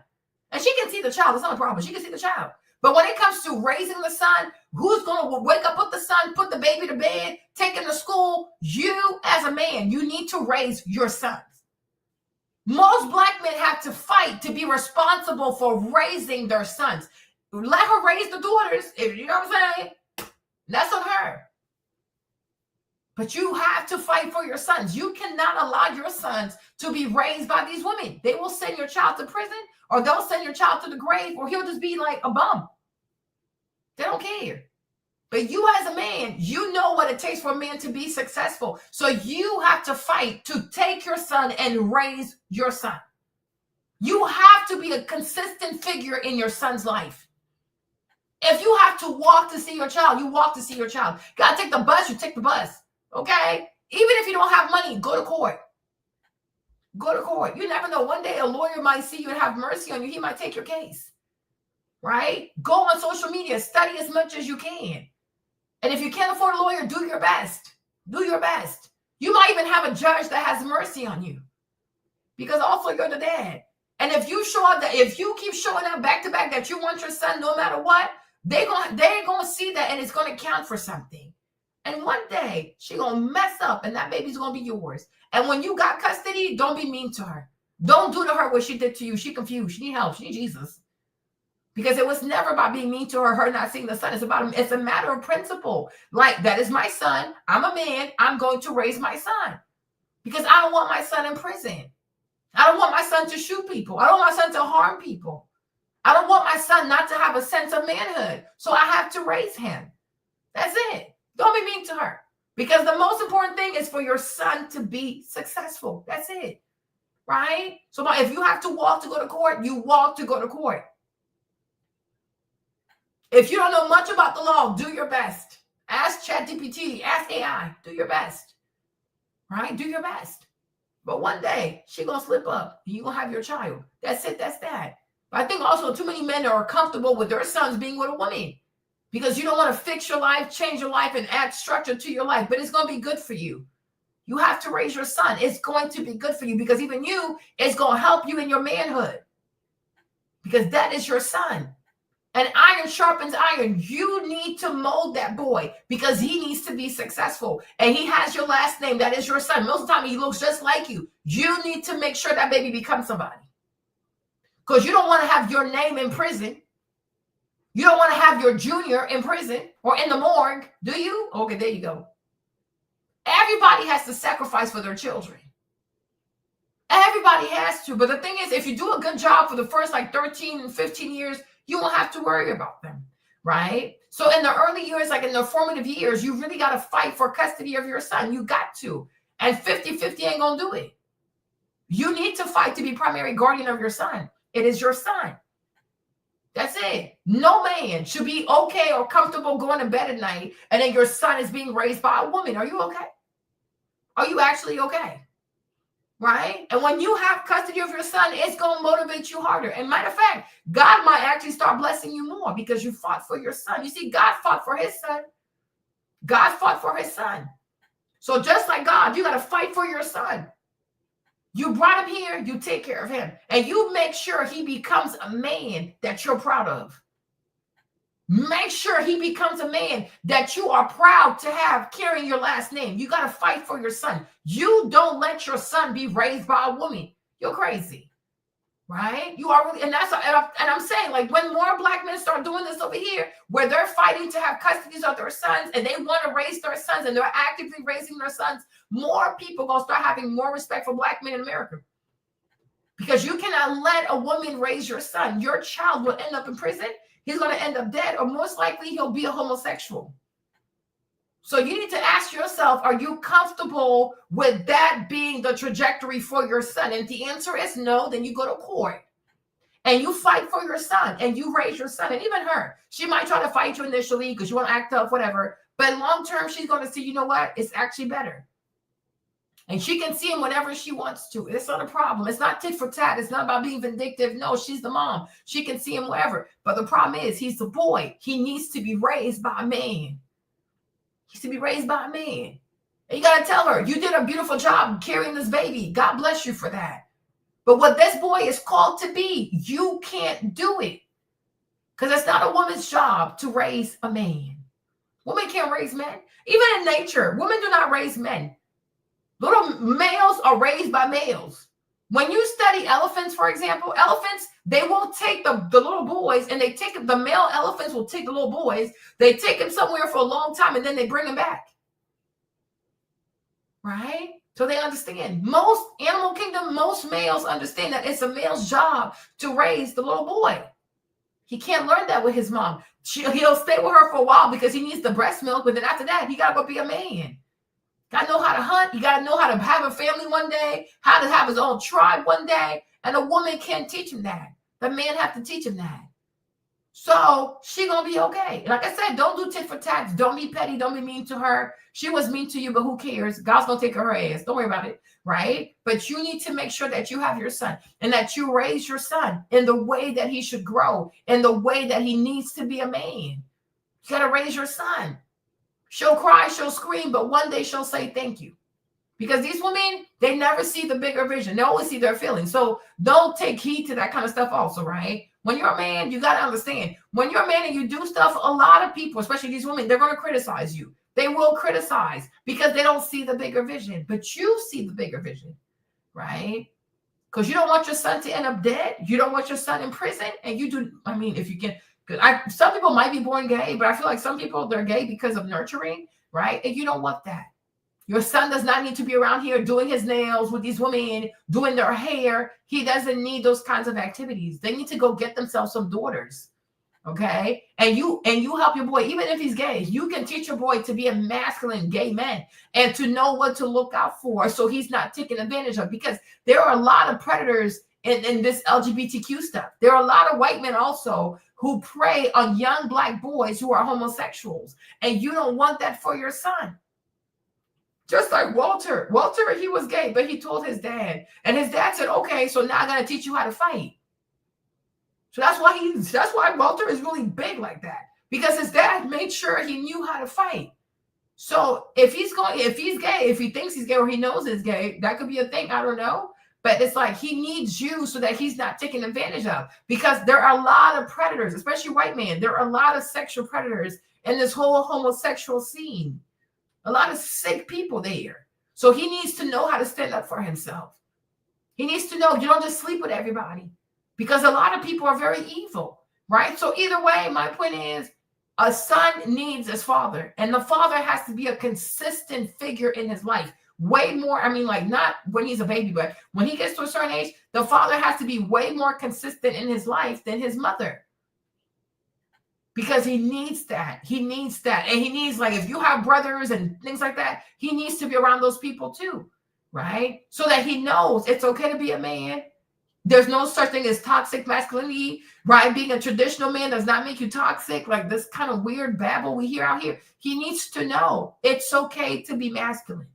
And she can see the child. It's not a problem. She can see the child. But when it comes to raising the son, who's going to wake up with the son, put the baby to bed, take him to school? You as a man, you need to raise your sons. Most black men have to fight to be responsible for raising their sons. Let her raise the daughters. If you know what I'm saying, that's on her. But you have to fight for your sons. You cannot allow your sons to be raised by these women. They will send your child to prison, or they'll send your child to the grave, or he'll just be like a bum. They don't care. But you as a man, you know what it takes for a man to be successful. So you have to fight to take your son and raise your son. You have to be a consistent figure in your son's life. If you have to walk to see your child, you walk to see your child. Got to take the bus, you take the bus. Okay? Even if you don't have money, go to court. Go to court. You never know. One day a lawyer might see you and have mercy on you. He might take your case. Right? Go on social media. Study as much as you can. And if you can't afford a lawyer, do your best. Do your best. You might even have a judge that has mercy on you. Because also you're the dad. And if you show up, if you keep showing up back to back that you want your son no matter what, they're gonna see that and it's gonna count for something. And one day she's gonna mess up and that baby's gonna be yours. And when you got custody, don't be mean to her. Don't do to her what she did to you. She confused. She need help. She need Jesus. Because it was never about being mean to her not seeing the son. It's a matter of principle. Like, that is my son. I'm a man. I'm going to raise my son. Because I don't want my son in prison. I don't want my son to shoot people. I don't want my son to harm people. I don't want my son not to have a sense of manhood. So I have to raise him. That's it. Don't be mean to her. Because the most important thing is for your son to be successful. That's it. Right? So if you have to walk to go to court, you walk to go to court. If you don't know much about the law, do your best. Ask ChatGPT, ask AI, do your best. Right? Do your best. But one day, she's going to slip up. You're going to have your child. That's it. That's that. But I think also too many men are comfortable with their sons being with a woman. Because you don't want to fix your life, change your life, and add structure to your life. But it's going to be good for you. You have to raise your son. It's going to be good for you. Because even you, it's going to help you in your manhood. Because that is your son. And iron sharpens iron. You need to mold that boy because he needs to be successful. And he has your last name. That is your son. Most of the time, he looks just like you. You need to make sure that baby becomes somebody. Because you don't want to have your name in prison. You don't want to have your junior in prison or in the morgue, do you? Okay, there you go. Everybody has to sacrifice for their children. Everybody has to. But the thing is, if you do a good job for the first 13 and 15 years, you won't have to worry about them, right? So in the early years, like in the formative years, you really got to fight for custody of your son. You got to. And 50-50 ain't going to do it. You need to fight to be primary guardian of your son. It is your son. That's it. No man should be okay or comfortable going to bed at night and then your son is being raised by a woman. Are you okay? Are you actually okay? right? And when you have custody of your son, it's going to motivate you harder. And matter of fact, God might actually start blessing you more because you fought for your son. You see, God fought for his son. God fought for his son. So just like God, you got to fight for your son. You brought him here, you take care of him. And you make sure he becomes a man that you're proud of. Make sure he becomes a man that you are proud to have carrying your last name. You got to fight for your son. You don't let your son be raised by a woman. You're crazy, right? You are really, and I'm saying, like, when more black men start doing this over here, where they're fighting to have custody of their sons and they want to raise their sons and they're actively raising their sons, more people going to start having more respect for black men in America. Because you cannot let a woman raise your son. Your child will end up in prison. He's going to end up dead, or most likely he'll be a homosexual. So you need to ask yourself, are you comfortable with that being the trajectory for your son? And if the answer is no, then you go to court and you fight for your son and you raise your son. And even her, she might try to fight you initially because you want to act tough, whatever. But long term, she's going to see, you know what? It's actually better. And she can see him whenever she wants to. It's not a problem. It's not tit for tat. It's not about being vindictive. No, she's the mom. She can see him wherever. But the problem is, he's the boy. He needs to be raised by a man. He needs to be raised by a man. And you got to tell her, you did a beautiful job carrying this baby. God bless you for that. But what this boy is called to be, you can't do it. Because it's not a woman's job to raise a man. Women can't raise men. Even in nature, women do not raise men. Little males are raised by males. When you study elephants, for example, elephants, they will take the little boys and they take the male elephants will take the little boys. They take them somewhere for a long time and then they bring them back. Right? So they understand. Most animal kingdom, most males understand that it's a male's job to raise the little boy. He can't learn that with his mom. He'll stay with her for a while because he needs the breast milk, but then after that, he got to go be a man. Got to know how to hunt. You got to know how to have a family one day, how to have his own tribe one day. And a woman can't teach him that. The man have to teach him that. So she going to be okay. Like I said, don't do tit for tat. Don't be petty. Don't be mean to her. She was mean to you, but who cares? God's going to take her ass. Don't worry about it. Right? But you need to make sure that you have your son and that you raise your son in the way that he should grow, in the way that he needs to be a man. You got to raise your son. She'll cry, she'll scream, but one day she'll say thank you. Because these women, they never see the bigger vision. They always see their feelings. So don't take heed to that kind of stuff also, right? When you're a man, you got to understand. When you're a man and you do stuff, a lot of people, especially these women, they're going to criticize you. They will criticize because they don't see the bigger vision. But you see the bigger vision, right? Because you don't want your son to end up dead. You don't want your son in prison. And you do, I mean, if you can... Some people might be born gay, but I feel like some people, they're gay because of nurturing, right? And you don't want that. Your son does not need to be around here doing his nails with these women, doing their hair. He doesn't need those kinds of activities. They need to go get themselves some daughters, okay? And you help your boy, even if he's gay. You can teach your boy to be a masculine gay man and to know what to look out for so he's not taken advantage of, because there are a lot of predators in this LGBTQ stuff. There are a lot of white men also who prey on young black boys who are homosexuals. And you don't want that for your son. Just like Walter. Walter, he was gay, but he told his dad. And his dad said, okay, so now I'm going to teach you how to fight. So that's why Walter is really big like that. Because his dad made sure he knew how to fight. So if he's gay, if he thinks he's gay or he knows he's gay, that could be a thing. I don't know. But it's like he needs you so that he's not taken advantage of, because there are a lot of predators, especially white men. There are a lot of sexual predators in this whole homosexual scene. A lot of sick people there. So he needs to know how to stand up for himself. He needs to know you don't just sleep with everybody, because a lot of people are very evil, right? So either way, my point is a son needs his father, and the father has to be a consistent figure in his life. Way more, I mean, like not when he's a baby, but when he gets to a certain age, the father has to be way more consistent in his life than his mother. Because he needs that. He needs that. And he needs, like, if you have brothers and things like that, he needs to be around those people too, right? So that he knows it's okay to be a man. There's no such thing as toxic masculinity, right? Being a traditional man does not make you toxic, like this kind of weird babble we hear out here. He needs to know it's okay to be masculine.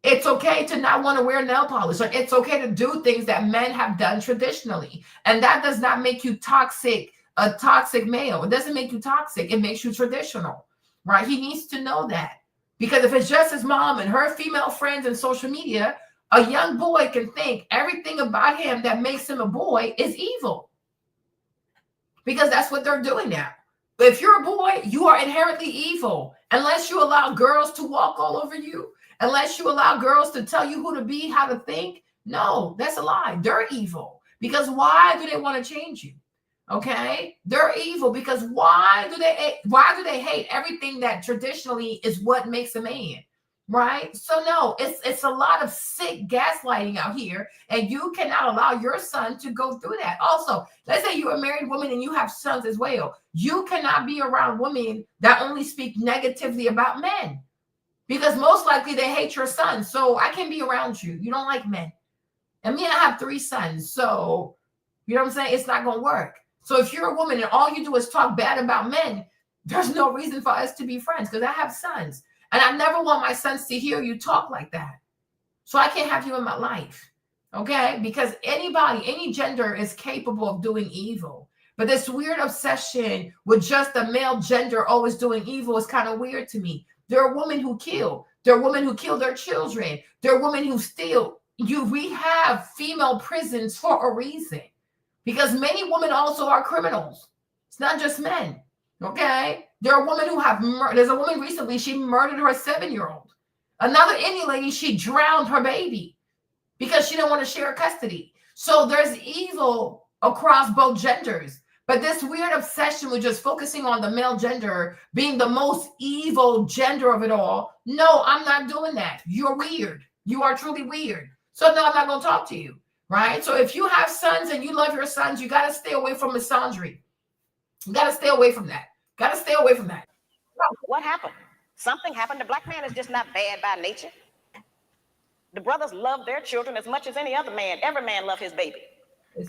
It's okay to not want to wear nail polish. Like, it's okay to do things that men have done traditionally. And that does not make you toxic, a toxic male. It doesn't make you toxic. It makes you traditional, right? He needs to know that. Because if it's just his mom and her female friends and social media, a young boy can think everything about him that makes him a boy is evil. Because that's what they're doing now. If you're a boy, you are inherently evil unless you allow girls to walk all over you. Unless you allow girls to tell you who to be, how to think. No, that's a lie. They're evil. Because why do they want to change you? Okay? They're evil because why do they hate everything that traditionally is what makes a man? Right? So no, it's a lot of sick gaslighting out here, and you cannot allow your son to go through that. Also, let's say you're a married woman and you have sons as well. You cannot be around women that only speak negatively about men. Because most likely they hate your son. So I can't be around you. You don't like men. And me, I have 3 sons. So, you know what I'm saying? It's not going to work. So if you're a woman and all you do is talk bad about men, there's no reason for us to be friends because I have sons. And I never want my sons to hear you talk like that. So I can't have you in my life. Okay? Because anybody, any gender is capable of doing evil. But this weird obsession with just the male gender always doing evil is kind of weird to me. There are women who kill. There are women who kill their children. There are women who steal. We have female prisons for a reason. Because many women also are criminals. It's not just men. Okay? There are women who have there's a woman recently, she murdered her 7-year-old. Another Indian lady, she drowned her baby because she didn't want to share custody. So there's evil across both genders. But this weird obsession with just focusing on the male gender being the most evil gender of it all. No, I'm not doing that. You're weird. You are truly weird. So no, I'm not going to talk to you, right? So if you have sons and you love your sons, you got to stay away from misandry. You got to stay away from that. Got to stay away from that. What happened? Something happened. The black man is just not bad by nature. The brothers love their children as much as any other man. Every man loves his baby.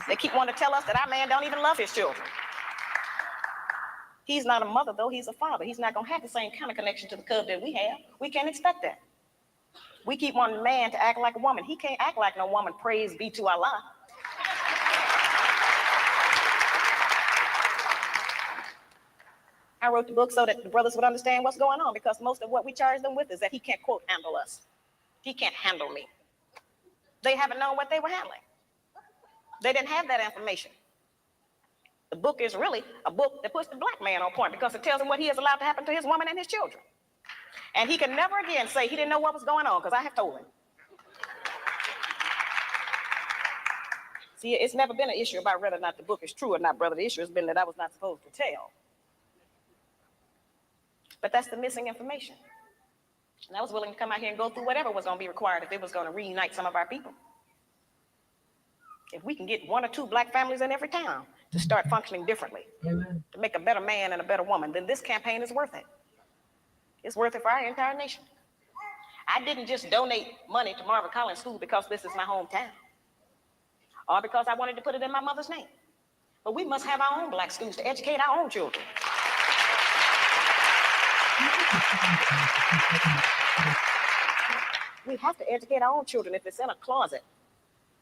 They keep wanting to tell us that our man don't even love his children. He's not a mother, though. He's a father. He's not going to have the same kind of connection to the cub that we have. We can't expect that. We keep wanting a man to act like a woman. He can't act like no woman. Praise be to Allah. I wrote the book so that the brothers would understand what's going on, because most of what we charge them with is that he can't, quote, handle us. He can't handle me. They haven't known what they were handling. They didn't have that information. The book is really a book that puts the black man on point because it tells him what he has allowed to happen to his woman and his children. And he can never again say he didn't know what was going on because I have told him. See, it's never been an issue about whether or not the book is true or not, brother. The issue has been that I was not supposed to tell. But that's the missing information. And I was willing to come out here and go through whatever was going to be required if it was going to reunite some of our people. If we can get 1 or 2 black families in every town to start functioning differently, Amen. To make a better man and a better woman, then this campaign is worth it. It's worth it for our entire nation. I didn't just donate money to Marva Collins School because this is my hometown, or because I wanted to put it in my mother's name. But we must have our own black schools to educate our own children. We have to educate our own children. If it's in a closet,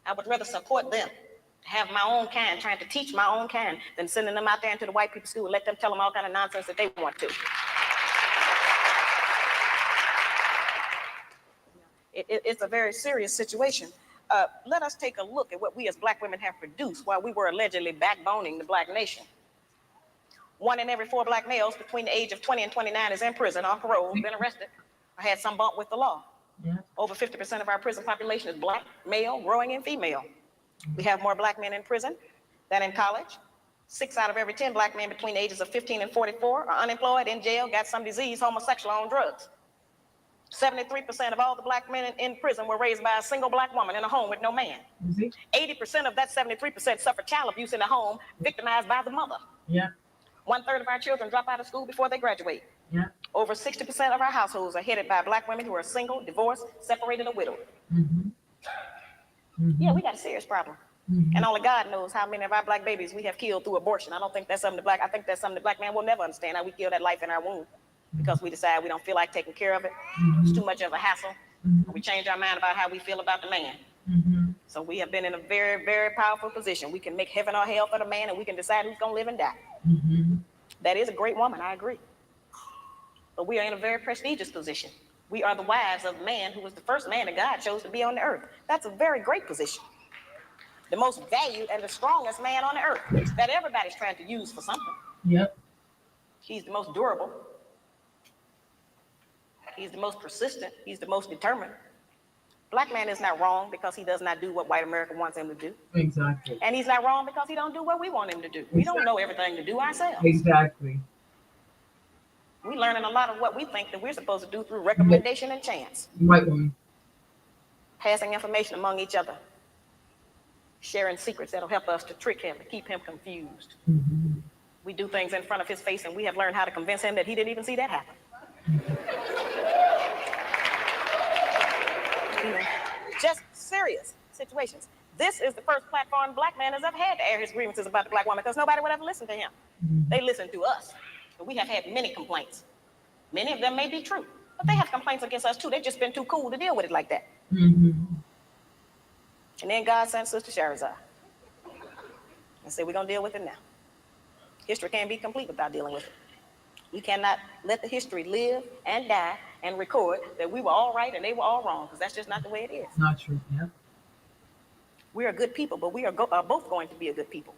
I would rather support them, have my own kind, trying to teach my own kind, than sending them out there into the white people's school and let them tell them all kind of nonsense that they want to. It's a very serious situation. Let us take a look at what we as black women have produced while we were allegedly backboning the black nation. 1 in every 4 black males between the age of 20 and 29 is in prison on parole, been arrested, or had some bump with the law. Yeah. Over 50% of our prison population is black, male, growing, and female. We have more black men in prison than in college. 6 out of every 10 black men between the ages of 15 and 44 are unemployed, in jail, got some disease, homosexual, on drugs. 73% of all the black men in prison were raised by a single black woman in a home with no man. 80% of that 73% suffered child abuse in the home, victimized by the mother. Yeah. 1/3 of our children drop out of school before they graduate. Yeah. Over 60% of our households are headed by black women who are single, divorced, separated, or widowed. Mm-hmm. Mm-hmm. Yeah, we got a serious problem. Mm-hmm. And only God knows how many of our black babies we have killed through abortion. I don't think that's something I think that's something the black man will never understand, how we kill that life in our womb because we decide we don't feel like taking care of it. Mm-hmm. It's too much of a hassle. We change our mind about how we feel about the man. So we have been in a very, very powerful position. We can make heaven or hell for the man, and we can decide who's going to live and die. That is a great woman, I agree. But we are in a very prestigious position. We are the wives of the man who was the first man that God chose to be on the earth. That's a very great position. The most valued and the strongest man on the earth that everybody's trying to use for something. Yep. He's the most durable. He's the most persistent. He's the most determined. Black man is not wrong because he does not do what white America wants him to do. Exactly. And he's not wrong because he don't do what we want him to do. We don't know everything to do ourselves. Exactly. We're learning a lot of what we think that we're supposed to do through recommendation and chance. White woman. Passing information among each other. Sharing secrets that'll help us to trick him, to keep him confused. We do things in front of his face, and we have learned how to convince him that he didn't even see that happen. Just serious situations. This is the first platform black man has ever had to air his grievances about the black woman, because nobody would ever listen to him. They listen to us. But we have had many complaints. Many of them may be true, but they have complaints against us too. They've just been too cool to deal with it like that. And then God sent Sister Shahrazad and said, we're going to deal with it now. History can't be complete without dealing with it. We cannot let the history live and die and record that we were all right and they were all wrong, because that's just not the way it is. It's not true. Yeah. We are good people, but we are both going to be a good people.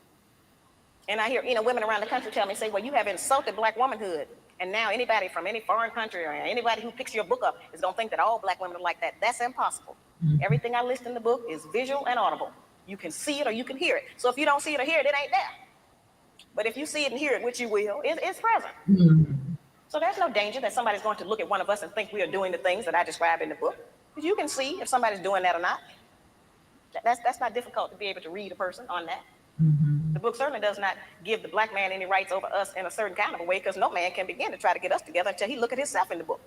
And I hear, women around the country tell me, say, well, you have insulted black womanhood. And now anybody from any foreign country or anybody who picks your book up is going to think that all black women are like that. That's impossible. Everything I list in the book is visual and audible. You can see it or you can hear it. So if you don't see it or hear it, it ain't there. But if you see it and hear it, which you will, it's present. So there's no danger that somebody's going to look at one of us and think we are doing the things that I describe in the book. Because you can see if somebody's doing that or not. That's not difficult to be able to read a person on that. The book certainly does not give the black man any rights over us in a certain kind of a way, because no man can begin to try to get us together until he look at himself in the book.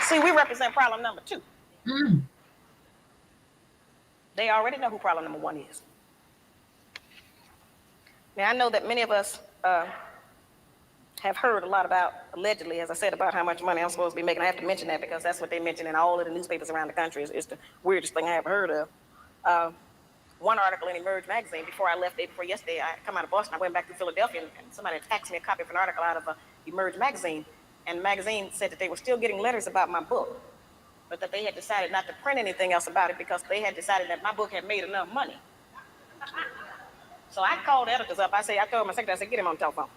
See, we represent problem number 2. They already know who problem number 1 is. Now, I know that many of us have heard a lot about, allegedly, as I said, about how much money I'm supposed to be making. I have to mention that because that's what they mention in all of the newspapers around the country. It's the weirdest thing I ever heard of. One article in Emerge magazine, before I left day before yesterday, I come out of Boston, I went back to Philadelphia, and somebody asked me a copy of an article out of Emerge magazine. And the magazine said that they were still getting letters about my book, but that they had decided not to print anything else about it because they had decided that my book had made enough money. So I called the editors up. I told my secretary, I said, get him on the telephone.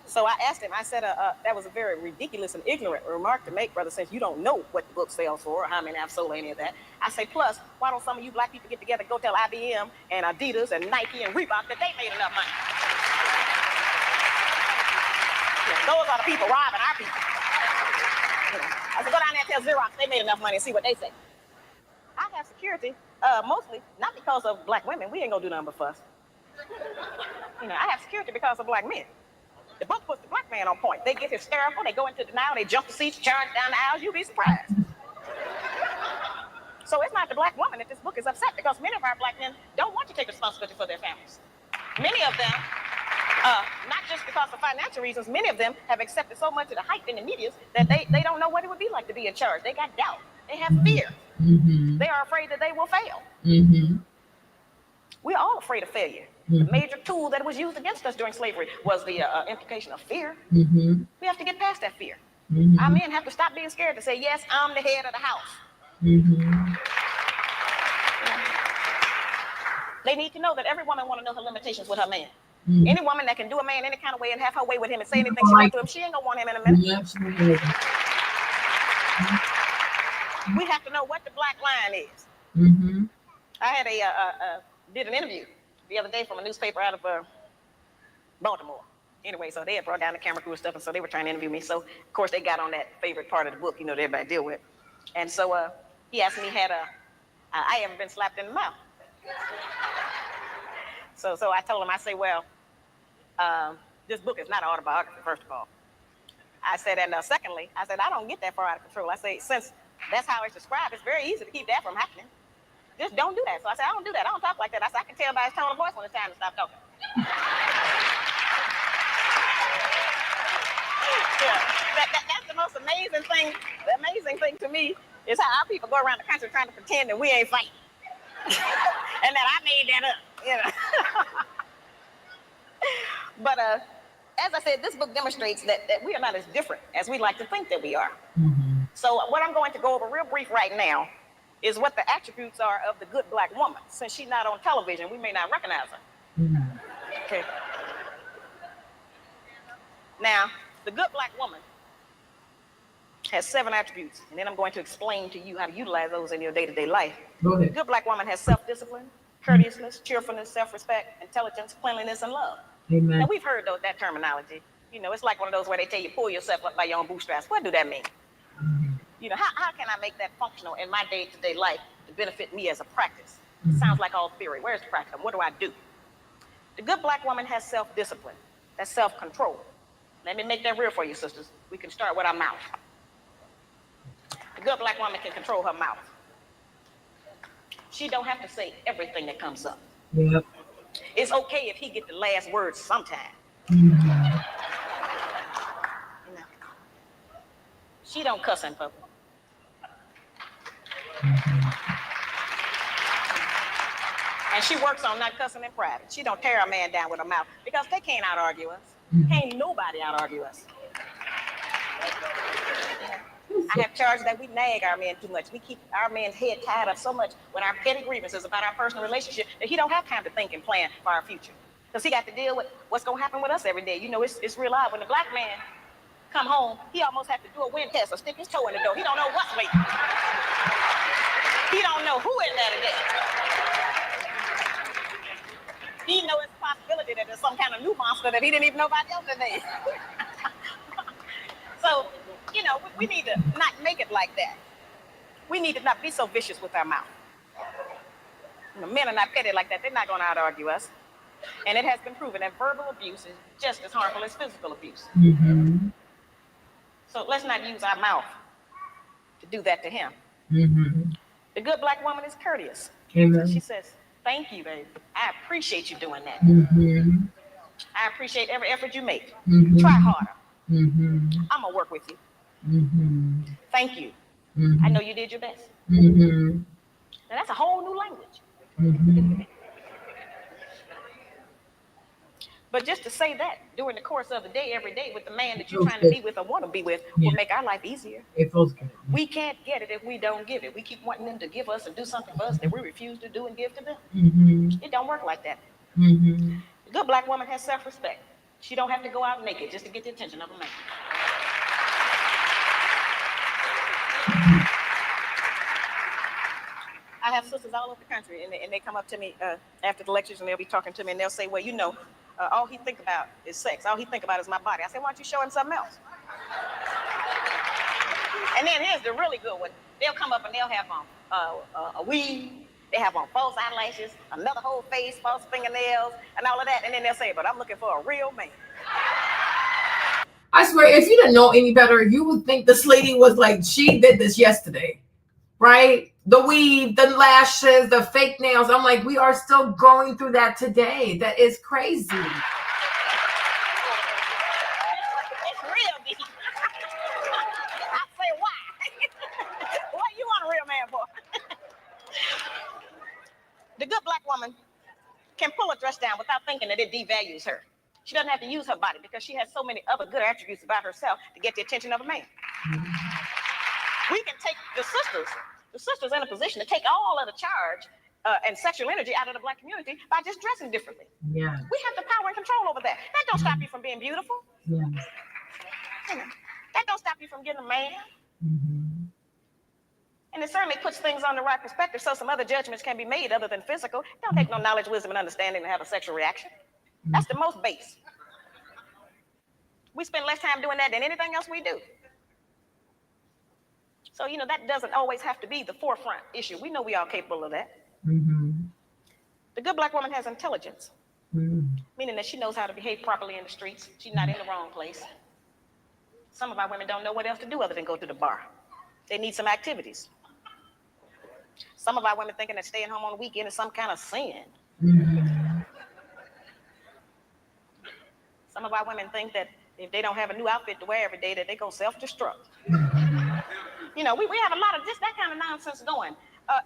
So I asked him, I said, that was a very ridiculous and ignorant remark to make, brother, since you don't know what the book sells for or how many have sold any of that. I say, plus, why don't some of you black people get together, go tell IBM and Adidas and Nike and Reebok that they made enough money? Those are the people robbing our people. I said, go down there and tell Xerox they made enough money and see what they say. I have security, mostly, not because of black women. We ain't gonna do nothing but fuss. I have security because of black men. The book puts the black man on point. They get hysterical, they go into denial, they jump the seats, charge down the aisles, you'd be surprised. So it's not the black woman that this book is upset, because many of our black men don't want to take responsibility for their families. Many of them, not just because of financial reasons, many of them have accepted so much of the hype in the media that they don't know what it would be like to be in charge. They got doubt. They have fear. They are afraid that they will fail. We're all afraid of failure. The major tool that was used against us during slavery was the implication of fear. We have to get past that fear. Our men have to stop being scared to say, yes, I'm the head of the house. They need to know that every woman want to know her limitations with her man. Any woman that can do a man any kind of way and have her way with him and say anything she wants to him, she ain't gonna want him in a minute. We have to know what the black line is. I had did an interview the other day from a newspaper out of Baltimore. Anyway, so they had brought down the camera crew and stuff, and so they were trying to interview me. So, of course, they got on that favorite part of the book, that everybody deal with. And so he asked me, I ever been slapped in the mouth? So I told him, I say, well, this book is not an autobiography, first of all. I said, and secondly, I said, I don't get that far out of control. I say, since that's how it's described, it's very easy to keep that from happening. Just don't do that. So I said, I don't do that. I don't talk like that. I said, I can tell by his tone of voice when it's time to stop talking. That's the most amazing thing, the amazing thing to me is how our people go around the country trying to pretend that we ain't fighting. And that I made that up, you know. But as I said, this book demonstrates that we are not as different as we like to think that we are. Mm-hmm. So what I'm going to go over real brief right now is what the attributes are of the good black woman. Since she's not on television, we may not recognize her. Mm-hmm. Okay. Now, the good black woman has 7 attributes, and then I'm going to explain to you how to utilize those in your day-to-day life. The good black woman has self-discipline, courteousness, cheerfulness, self-respect, intelligence, cleanliness, and love. Amen. Now, we've heard that terminology. You know, it's like one of those where they tell you, pull yourself up by your own bootstraps. What do that mean? Mm-hmm. You know, how can I make that functional in my day-to-day life to benefit me as a practice? Mm-hmm. Sounds like all theory. Where's the practice? What do I do? The good black woman has self-discipline. That's self-control. Let me make that real for you, sisters. We can start with our mouth. The good black woman can control her mouth. She don't have to say everything that comes up. Yep. It's okay if he get the last word sometime. Mm-hmm. You know, she don't cuss in public. Mm-hmm. And she works on not cussing in private. She don't tear a man down with her mouth because they can't out-argue us. Mm-hmm. Can't nobody out-argue us. I have charged that we nag our men too much. We keep our men's head tied up so much with our petty grievances about our personal relationship that he don't have time to think and plan for our future. Because he got to deal with what's going to happen with us every day. You know, it's real odd. When the black man come home, he almost have to do a wind test or stick his toe in the door. He don't know what's waiting. He don't know who is there today. He know it's a possibility that there's some kind of new monster that he didn't even know about yesterday. So, you know, we need to not make it like that. We need to not be so vicious with our mouth. You know, men are not petty like that. They're not going to out-argue us. And it has been proven that verbal abuse is just as harmful as physical abuse. Mm-hmm. So let's not use our mouth to do that to him. Mm-hmm. The good black woman is courteous. Amen. She says, thank you, baby. I appreciate you doing that. Mm-hmm. I appreciate every effort you make. Mm-hmm. Try harder. Mm-hmm. I'm going to work with you. Mm-hmm. Thank you. Mm-hmm. I know you did your best. Mm-hmm. Now that's a whole new language. Mm-hmm. But just to say that during the course of the day, every day, with the man that you're trying to be with or want to be with, will make our life easier. It feels good. We can't get it if we don't give it. We keep wanting them to give us and do something for us that we refuse to do and give to them. Mm-hmm. It don't work like that. Mm-hmm. A good black woman has self-respect. She don't have to go out naked just to get the attention of a man. I have sisters all over the country, and they come up to me after the lectures, and they'll be talking to me, and they'll say, well, you know, all he think about is sex. All he think about is my body. I say, why don't you show him something else? And then here's the really good one. They'll come up and they'll have on a weave. They have on false eyelashes, another whole face, false fingernails, and all of that. And then they'll say, but I'm looking for a real man. I swear, if you didn't know any better, you would think this lady was like, she did this yesterday, right? The weave, the lashes, the fake nails. I'm like, we are still going through that today. That is crazy. It's real deep. I say, why? What you want a real man for? The good black woman can pull a dress down without thinking that it devalues her. She doesn't have to use her body because she has so many other good attributes about herself to get the attention of a man. We can take the sisters in a position to take all of the charge and sexual energy out of the black community by just dressing differently. Yeah. We have the power and control over that. That don't stop you from being beautiful. Yeah. You know, that don't stop you from getting a man. Mm-hmm. And it certainly puts things on the right perspective so some other judgments can be made other than physical. It don't take no knowledge, wisdom, and understanding to have a sexual reaction. That's the most base. We spend less time doing that than anything else we do. So, you know, that doesn't always have to be the forefront issue. We know we are capable of that. Mm-hmm. The good black woman has intelligence, meaning that she knows how to behave properly in the streets. She's not in the wrong place. Some of our women don't know what else to do other than go to the bar. They need some activities. Some of our women thinking that staying home on the weekend is some kind of sin. Mm-hmm. Some of our women think that If they don't have a new outfit to wear every day, that they go self-destruct. Mm-hmm. You know, we have a lot of just that kind of nonsense going.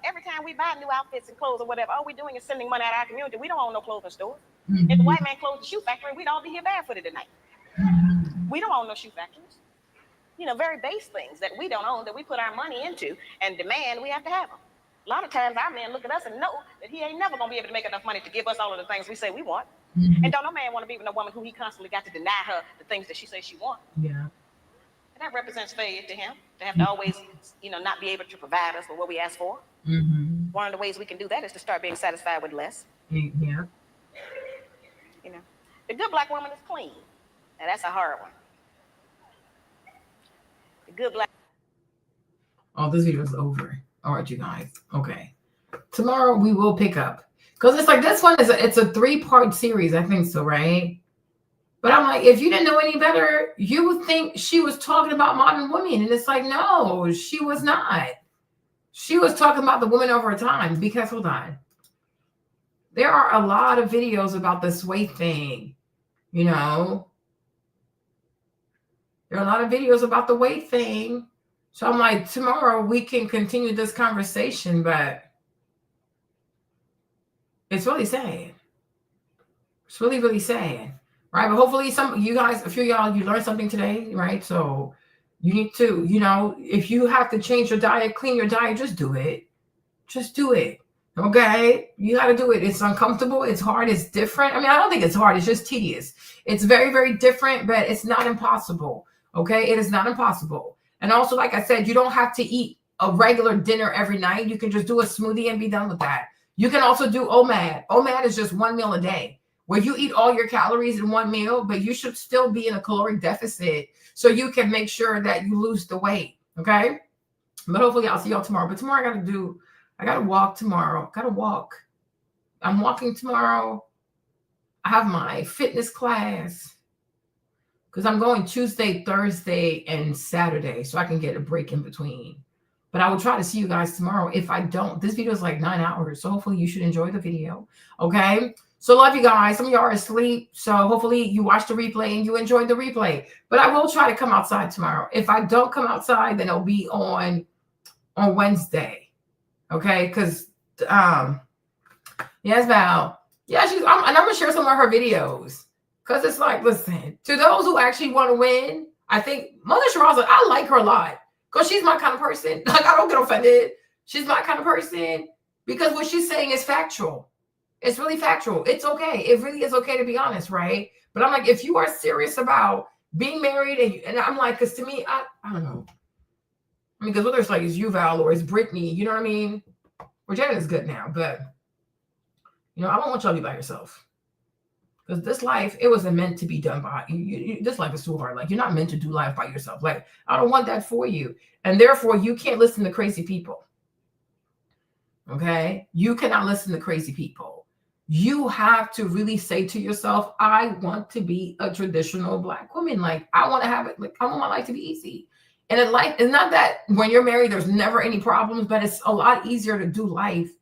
Every time we buy new outfits and clothes or whatever, all we're doing is sending money out of our community. We don't own no clothing store. Mm-hmm. If the white man closed the shoe factory, we'd all be here barefooted tonight. Mm-hmm. We don't own no shoe factories. You know, very base things that we don't own, that we put our money into and demand, we have to have them. A lot of times our men look at us and know that he ain't never gonna be able to make enough money to give us all of the things we say we want. Mm-hmm. And don't no man want to be with a woman who he constantly got to deny her the things that she says she wants. Yeah. And that represents failure to him, to have to always, you know, not be able to provide us with what we ask for. Mm-hmm. One of the ways we can do that is to start being satisfied with less. Yeah. You know, the good black woman is clean. Now that's a hard one. The good black. Oh, this video is over. All right, you guys. Okay. Tomorrow we will pick up. Because it's like this one it's a 3-part series, I think so, right? But I'm like, if you didn't know any better, you would think she was talking about modern women. And it's like, no, she was not. She was talking about the women over time. Because hold on. There are a lot of videos about this weight thing, you know. There are a lot of videos about the weight thing. So I'm like, tomorrow we can continue this conversation, but it's really sad. It's really, really sad, right? But hopefully some you guys, a few of y'all, you learned something today, right? So you need to, you know, if you have to change your diet, clean your diet, just do it. Just do it. Okay? You got to do it. It's uncomfortable. It's hard. It's different. I mean, I don't think it's hard. It's just tedious. It's very, very different, but it's not impossible. Okay? It is not impossible. And also, like I said, you don't have to eat a regular dinner every night. You can just do a smoothie and be done with that. You can also do OMAD. OMAD is just 1 meal a day, where you eat all your calories in 1 meal, but you should still be in a caloric deficit so you can make sure that you lose the weight. Okay? But hopefully I'll see y'all tomorrow. But tomorrow I got to walk tomorrow. Got to walk. I'm walking tomorrow. I have my fitness class because I'm going Tuesday, Thursday, and Saturday so I can get a break in between. But I will try to see you guys tomorrow. If I don't, this video is like 9 hours. So hopefully you should enjoy the video. Okay. So love you guys. Some of y'all are asleep. So hopefully you watched the replay and you enjoyed the replay. But I will try to come outside tomorrow. If I don't come outside, then it'll be on Wednesday. Okay. Because yes, Val. Yeah, and I'm gonna share some of her videos. Because it's like, listen, to those who actually want to win, I think Mother Shiraza, I like her a lot. Because she's my kind of person. Like, I don't get offended. She's my kind of person. Because what she's saying is factual. It's really factual. It's okay. It really is okay to be honest, right? But I'm like, if you are serious about being married, and I'm like, because to me, I don't know. I mean, because whether it's like it's you, Val, or it's Brittany, you know what I mean? Regina is good now, but, you know, I don't want y'all to be by yourself. Because this life, it wasn't meant to be done by you. This life is too hard. Like, you're not meant to do life by yourself. Like, I don't want that for you. And therefore, you can't listen to crazy people. Okay? You cannot listen to crazy people. You have to really say to yourself, I want to be a traditional Black woman. Like, I want to have it. Like, I want my life to be easy. And in life, it's not that when you're married, there's never any problems, but it's a lot easier to do life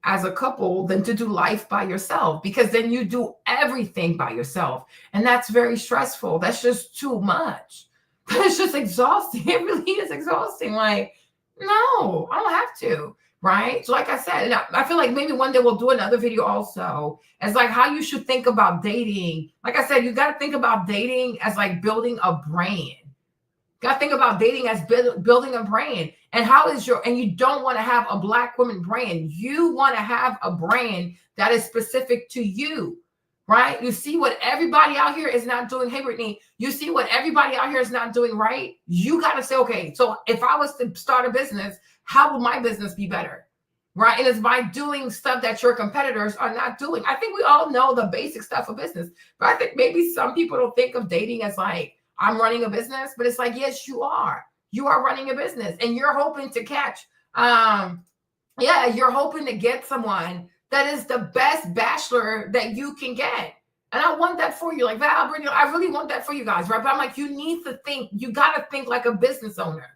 as a couple than to do life by yourself, because then you do everything by yourself. And that's very stressful. That's just too much. But it's just exhausting. It really is exhausting. Like, no, I don't have to. Right. So like I said, and I feel like maybe one day we'll do another video also as like how you should think about dating. Like I said, you got to think about dating as like building a brand. Got to think about dating as building a brand. And how is and you don't want to have a Black woman brand. You want to have a brand that is specific to you, right? You see what everybody out here is not doing. Hey, Brittany, you see what everybody out here is not doing, right? You got to say, okay, so if I was to start a business, how will my business be better, right? And it's by doing stuff that your competitors are not doing. I think we all know the basic stuff of business, but I think maybe some people don't think of dating as like, I'm running a business, but it's like, yes, you are. You are running a business and you're hoping to catch, you're hoping to get someone that is the best bachelor that you can get. And I want that for you. Like, Val, Brittany, I really want that for you guys, right? But I'm like, you need to think, you got to think like a business owner.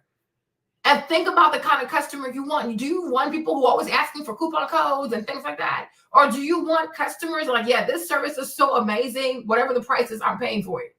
And think about the kind of customer you want. Do you want people who are always asking for coupon codes and things like that? Or do you want customers like, yeah, this service is so amazing, whatever the price is, I'm paying for it.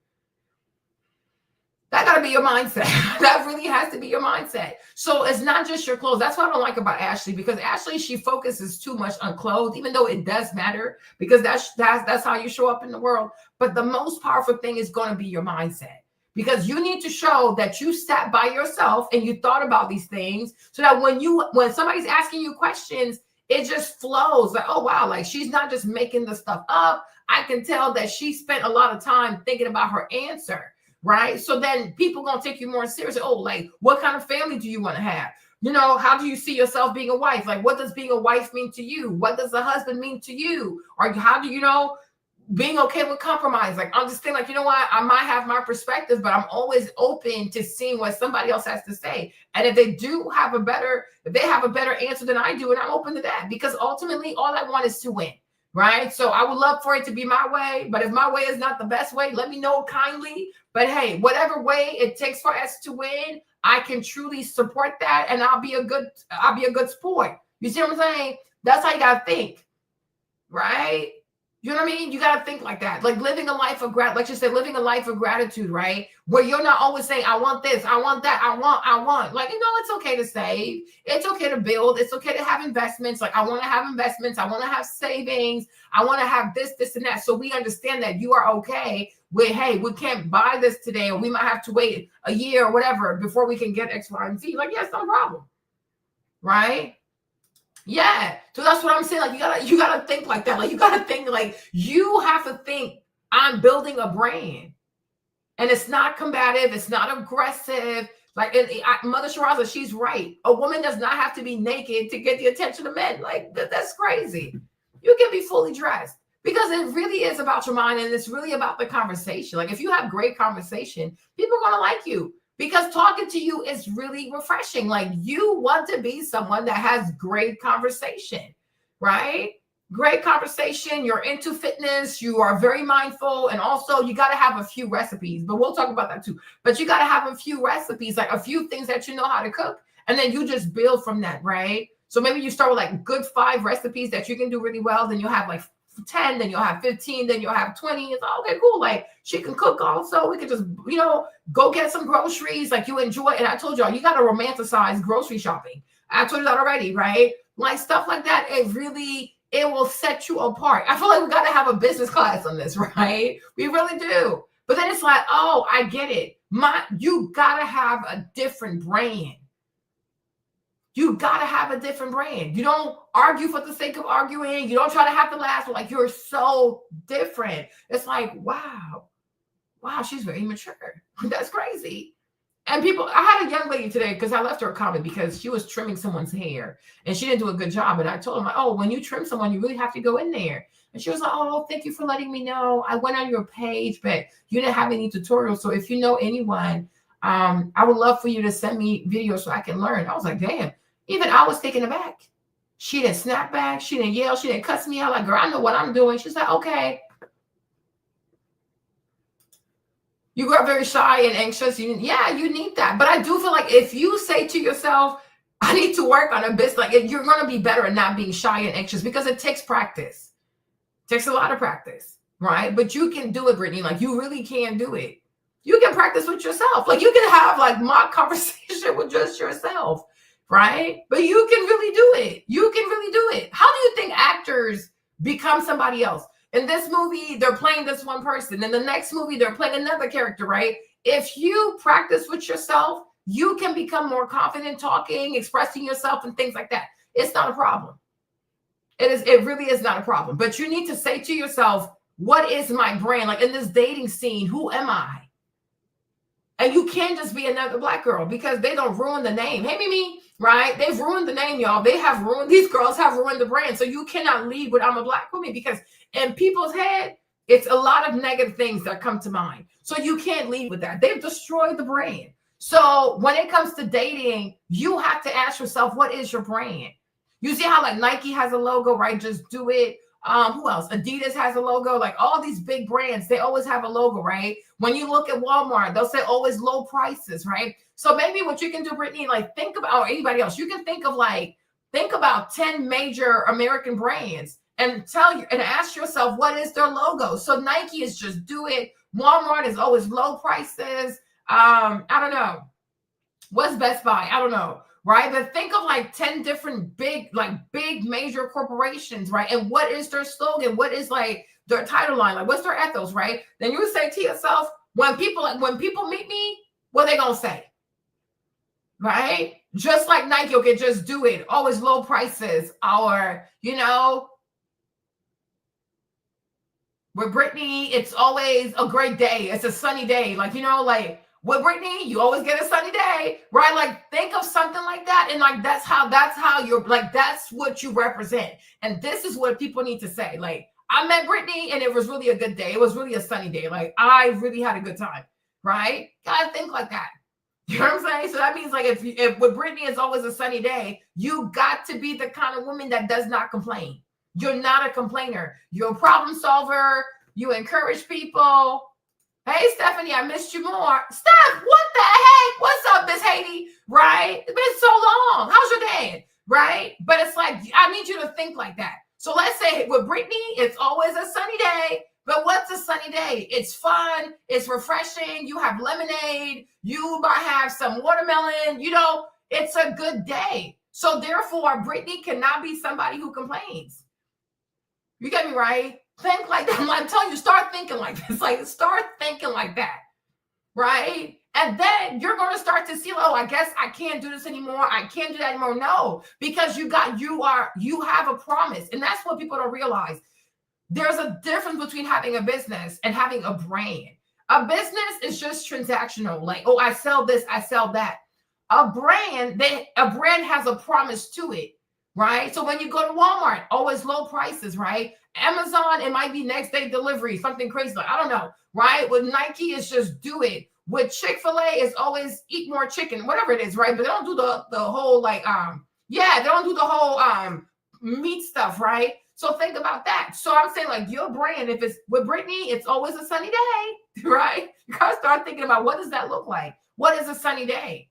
That got to be your mindset. That really has to be your mindset. So it's not just your clothes. That's what I don't like about Ashley, because Ashley, she focuses too much on clothes, even though it does matter, because that's how you show up in the world. But the most powerful thing is going to be your mindset, because you need to show that you sat by yourself and you thought about these things, so that when somebody's asking you questions, it just flows. Like, oh wow, like she's not just making the stuff up. I can tell that she spent a lot of time thinking about her answer. Right. So then people going to take you more seriously. Oh, like, what kind of family do you want to have? You know, how do you see yourself being a wife? Like, what does being a wife mean to you? What does a husband mean to you? Or how do you know being okay with compromise? Like, understand, like, you know what? I might have my perspective, but I'm always open to seeing what somebody else has to say. And if they have a better answer than I do, and I'm open to that, because ultimately all I want is to win. Right. So I would love for it to be my way, but if my way is not the best way, let me know kindly. But hey, whatever way it takes for us to win, I can truly support that, and I'll be a good sport. You see what I'm saying? That's how you gotta think, right? You know what I mean? You got to think like that. Like living a life of gratitude, like you said, living a life of gratitude, right? Where you're not always saying, I want this, I want that, I want. Like, you know, it's okay to save. It's okay to build. It's okay to have investments. Like, I want to have investments. I want to have savings. I want to have this, and that. So we understand that you are okay with, hey, we can't buy this today, or we might have to wait a year or whatever before we can get X, Y, and Z. Like, yeah, it's no problem. Right? Yeah. So that's what I'm saying. Like, you gotta think like that. Like, you gotta think, like, you have to think, I'm building a brand. And it's not combative, it's not aggressive. Like, Mother Shiraza, she's right. A woman does not have to be naked to get the attention of men. Like, that's crazy. You can be fully dressed, because it really is about your mind, and it's really about the conversation. Like, if you have great conversation, people are gonna like you, because talking to you is really refreshing. Like, you want to be someone that has great conversation, right? Great conversation. You're into fitness. You are very mindful. And also you got to have a few recipes, but we'll talk about that too. But you got to have a few recipes, like a few things that you know how to cook. And then you just build from that, right? So maybe you start with like good 5 recipes that you can do really well. Then you'll have like 10, then you'll have 15, then you'll have 20. It's okay, cool. Like, she can cook also. We could just, you know, go get some groceries. Like, you enjoy. And I told y'all, you got to romanticize grocery shopping. I told you that already, right? Like, stuff like that. It will set you apart. I feel like we got to have a business class on this, right? We really do. But then it's like, oh, I get it. You got to have a different brand. You got to have a different brand. You don't argue for the sake of arguing. You don't try to have the last one. Like, you're so different. It's like, wow, she's very mature. That's crazy. And I had a young lady today, because I left her a comment because she was trimming someone's hair and she didn't do a good job. And I told her, oh, when you trim someone, you really have to go in there. And she was like, oh, thank you for letting me know. I went on your page, but you didn't have any tutorials. So if you know anyone, I would love for you to send me videos so I can learn. I was like, damn. Even I was taken aback. She didn't snap back. She didn't yell. She didn't cuss me out. Like, girl, I know what I'm doing. She's like, okay. You got very shy and anxious. You need that. But I do feel like if you say to yourself, I need to work on a business, like, you're going to be better at not being shy and anxious, because it takes practice. It takes a lot of practice, right? But you can do it, Brittany. Like, you really can do it. You can practice with yourself. Like, you can have like mock conversation with just yourself. Right? But you can really do it. You can really do it. How do you think actors become somebody else? In this movie, they're playing this one person. In the next movie, they're playing another character, right? If you practice with yourself, you can become more confident talking, expressing yourself, and things like that. It's not a problem. It really is not a problem. But you need to say to yourself, what is my brand? Like, in this dating scene, who am I? And you can't just be another Black girl, because they don't ruin the name. Hey, Mimi, right? They've ruined the name, y'all. These girls have ruined the brand. So you cannot lead with I'm a Black woman, because in people's head, it's a lot of negative things that come to mind. So you can't lead with that. They've destroyed the brand. So when it comes to dating, you have to ask yourself, what is your brand? You see how like Nike has a logo, right? Just do it. Who else? Adidas has a logo. Like, all these big brands, they always have a logo, right? When you look at Walmart, they'll say always low prices, right? So maybe what you can do, Brittany, like, think about, or anybody else, you can think about 10 major American brands and ask yourself, what is their logo? So Nike is just do it. Walmart is always low prices. I don't know. What's Best Buy? I don't know. Right. But think of like 10 different big major corporations. Right. And what is their slogan? What is like their title line? Like, what's their ethos? Right. Then you say to yourself, when people meet me, what they going to say? Right. Just like Nike, okay, just do it. Always low prices. Or, you know, with Britney, it's always a great day. It's a sunny day. Like, you know, like, with Britney, you always get a sunny day, right? Like, think of something like that. And like, that's how you're like, that's what you represent. And this is what people need to say. Like, I met Britney and it was really a good day. It was really a sunny day. Like, I really had a good time, right? Gotta think like that. You know what I'm saying? So that means like, if with Britney it's always a sunny day, you got to be the kind of woman that does not complain. You're not a complainer. You're a problem solver. You encourage people. Hey, Stephanie, I missed you more. Steph, what the heck? What's up, Miss Haiti? Right? It's been so long. How's your day? Right? But it's like, I need you to think like that. So let's say with Britney, it's always a sunny day. But what's a sunny day? It's fun. It's refreshing. You have lemonade. You might have some watermelon. You know, it's a good day. So therefore, Britney cannot be somebody who complains. You get me right? Think like that. I'm telling you, start thinking like this. Like, start thinking like that, right? And then you're going to start to see, oh, I guess I can't do this anymore. I can't do that anymore. No, because you have a promise. And that's what people don't realize. There's a difference between having a business and having a brand. A business is just transactional. Like, oh, I sell this, I sell that. A brand has a promise to it, right? So when you go to Walmart, always low prices, right? Amazon, it might be next day delivery, something crazy. Like, I don't know, right? With Nike, it's just do it. With Chick-fil-A, it's always eat more chicken, whatever it is, right? But they don't do the whole like, they don't do the whole meat stuff, right? So think about that. So I'm saying like your brand, if it's with Britney, it's always a sunny day, right? You gotta start thinking about what does that look like? What is a sunny day?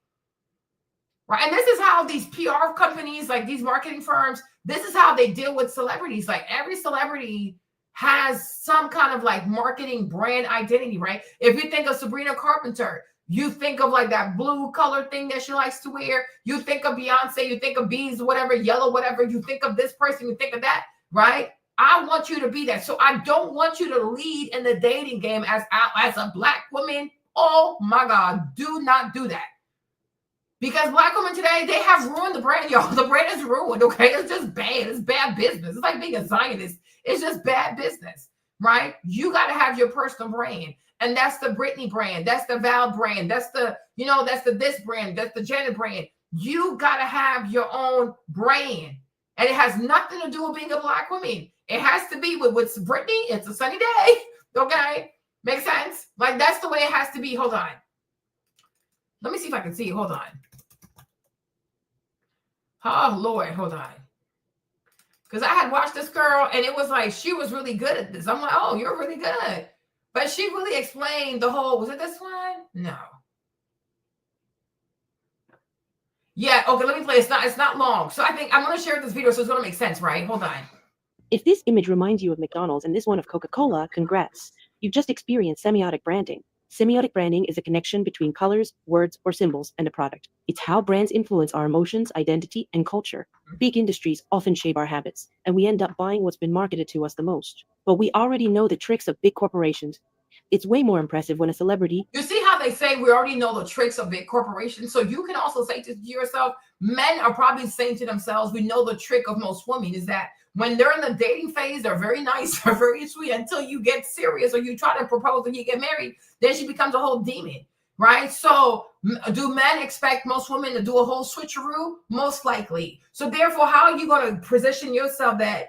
Right. And this is how these PR companies, like these marketing firms, this is how they deal with celebrities. Like every celebrity has some kind of like marketing brand identity, right? If you think of Sabrina Carpenter, you think of like that blue color thing that she likes to wear. You think of Beyonce, you think of bees, whatever, yellow, whatever. You think of this person, you think of that, right? I want you to be that. So I don't want you to lead in the dating game as a Black woman. Oh my God, do not do that. Because Black women today, they have ruined the brand, y'all. The brand is ruined, okay? It's just bad. It's bad business. It's like being a Zionist. It's just bad business, right? You got to have your personal brand. And that's the Britney brand. That's the Val brand. That's the, that's the this brand. That's the Janet brand. You got to have your own brand. And it has nothing to do with being a Black woman. It has to be with Britney. It's a sunny day, okay? Makes sense? Like, that's the way it has to be. Hold on. Let me see if I can see it. Hold on. Oh, Lord, hold on. Because I had watched this girl, and it was like, she was really good at this. I'm like, oh, you're really good. But she really explained the whole, was it this one? No. Yeah, okay, let me play. It's not long. So I think I'm going to share this video, so it's going to make sense, right? Hold on. If this image reminds you of McDonald's and this one of Coca-Cola, congrats. You've just experienced semiotic branding. Semiotic branding is a connection between colors, words, or symbols and a product. It's how brands influence our emotions, identity, and culture. Big industries often shape our habits, and we end up buying what's been marketed to us the most. But we already know the tricks of big corporations. It's way more impressive when a celebrity... You see how they say we already know the tricks of big corporations? So you can also say to yourself, men are probably saying to themselves, we know the trick of most women is that when they're in the dating phase, they're very nice, they're very sweet until you get serious or you try to propose and you get married, then she becomes a whole demon, right? So do men expect most women to do a whole switcheroo? Most likely. So therefore, how are you going to position yourself that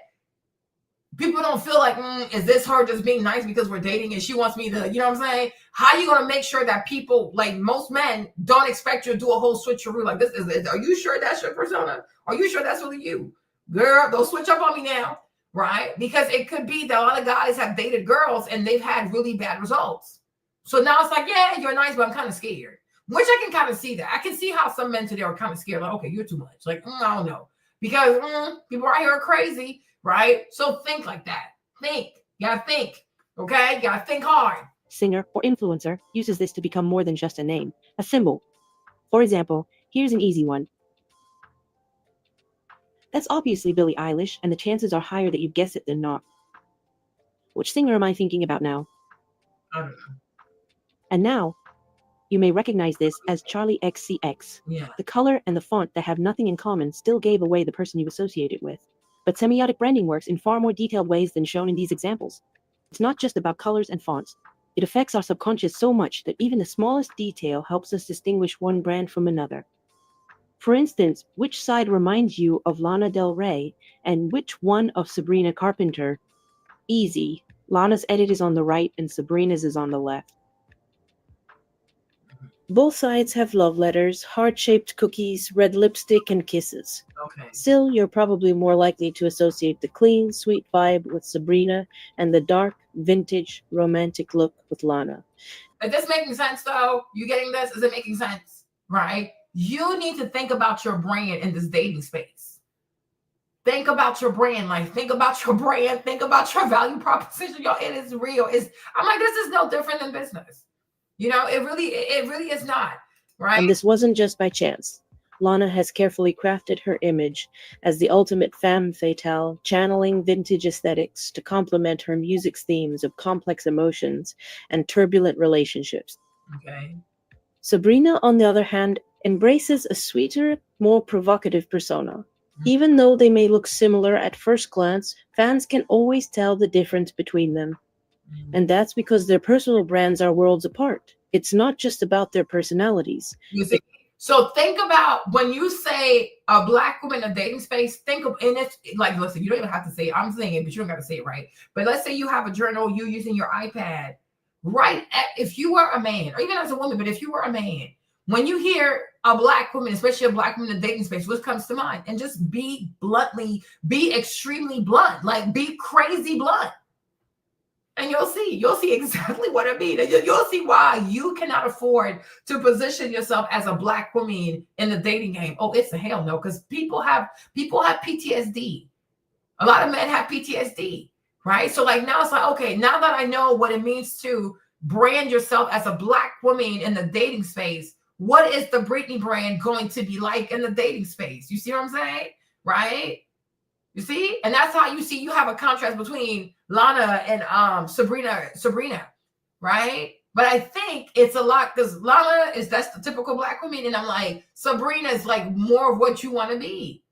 people don't feel like, is this her just being nice because we're dating and she wants me to, you know what I'm saying? How are you going to make sure that people, like most men, don't expect you to do a whole switcheroo? Like, are you sure that's your persona? Are you sure that's really you? Girl, don't switch up on me now, right? Because it could be that a lot of guys have dated girls and they've had really bad results. So now it's like, yeah, you're nice, but I'm kind of scared. Which I can kind of see that. I can see how some men today are kind of scared. Like, okay, you're too much. Like, I don't know. Because people out here are crazy, right? So think like that. Think. You got to think, okay? You got to think hard. singer, or influencer uses this to become more than just a name, a symbol. For example, here's an easy one. That's obviously Billie Eilish, and the chances are higher that you guess it than not. Which singer am I thinking about now? I don't know. And now, you may recognize this as Charlie XCX. Yeah. The color and the font that have nothing in common still gave away the person you associate it with. But semiotic branding works in far more detailed ways than shown in these examples. It's not just about colors and fonts. It affects our subconscious so much that even the smallest detail helps us distinguish one brand from another. For instance, which side reminds you of Lana Del Rey and which one of Sabrina Carpenter? Easy. Lana's edit is on the right and Sabrina's is on the left. Both sides have love letters, heart-shaped cookies, red lipstick, and kisses. Okay. Still, you're probably more likely to associate the clean, sweet vibe with Sabrina and the dark, vintage, romantic look with Lana. Is this making sense, though? You getting this? Is it making sense? Right? You need to think about your brand in this dating space. Think about your brand. Like, think about your brand. Think about your value proposition. Y'all, it is real. I'm like, this is no different than business. You know, it really is not, right? And this wasn't just by chance. Lana has carefully crafted her image as the ultimate femme fatale, channeling vintage aesthetics to complement her music's themes of complex emotions and turbulent relationships. Okay. Sabrina, on the other hand, embraces a sweeter, more provocative persona. Even though they may look similar at first glance, fans can always tell the difference between them. And that's because their personal brands are worlds apart. It's not just about their personalities. You see? So think about when you say a Black woman in a dating space, think of, and it's like, listen, you don't even have to say it. I'm saying it, but you don't got to say it right. But let's say you have a journal, you're using your iPad, right? If you were a man, or even as a woman, but if you were a man, when you hear a Black woman, especially a Black woman in the dating space, what comes to mind? And just be extremely blunt, like be crazy blunt. And you'll see exactly what I mean. And you'll see why you cannot afford to position yourself as a Black woman in the dating game. Oh, it's a hell no, because people have PTSD. A lot of men have PTSD, right? So like now it's like, okay, now that I know what it means to brand yourself as a Black woman in the dating space, what is the Brittany brand going to be like in the dating space? You see what I'm saying? Right? You see? And that's how you have a contrast between Lana and Sabrina, right? But I think it's a lot because Lana that's the typical Black woman, and I'm like, Sabrina is like more of what you want to be,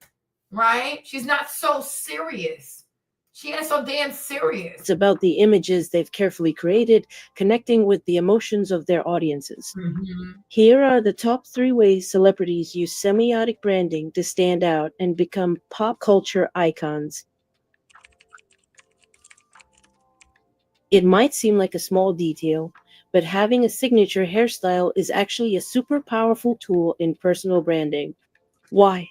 right? She's not so serious. She ain't so damn serious. It's about the images they've carefully created, connecting with the emotions of their audiences. Mm-hmm. Here are the top 3 ways celebrities use semiotic branding to stand out and become pop culture icons. It might seem like a small detail, but having a signature hairstyle is actually a super powerful tool in personal branding. Why?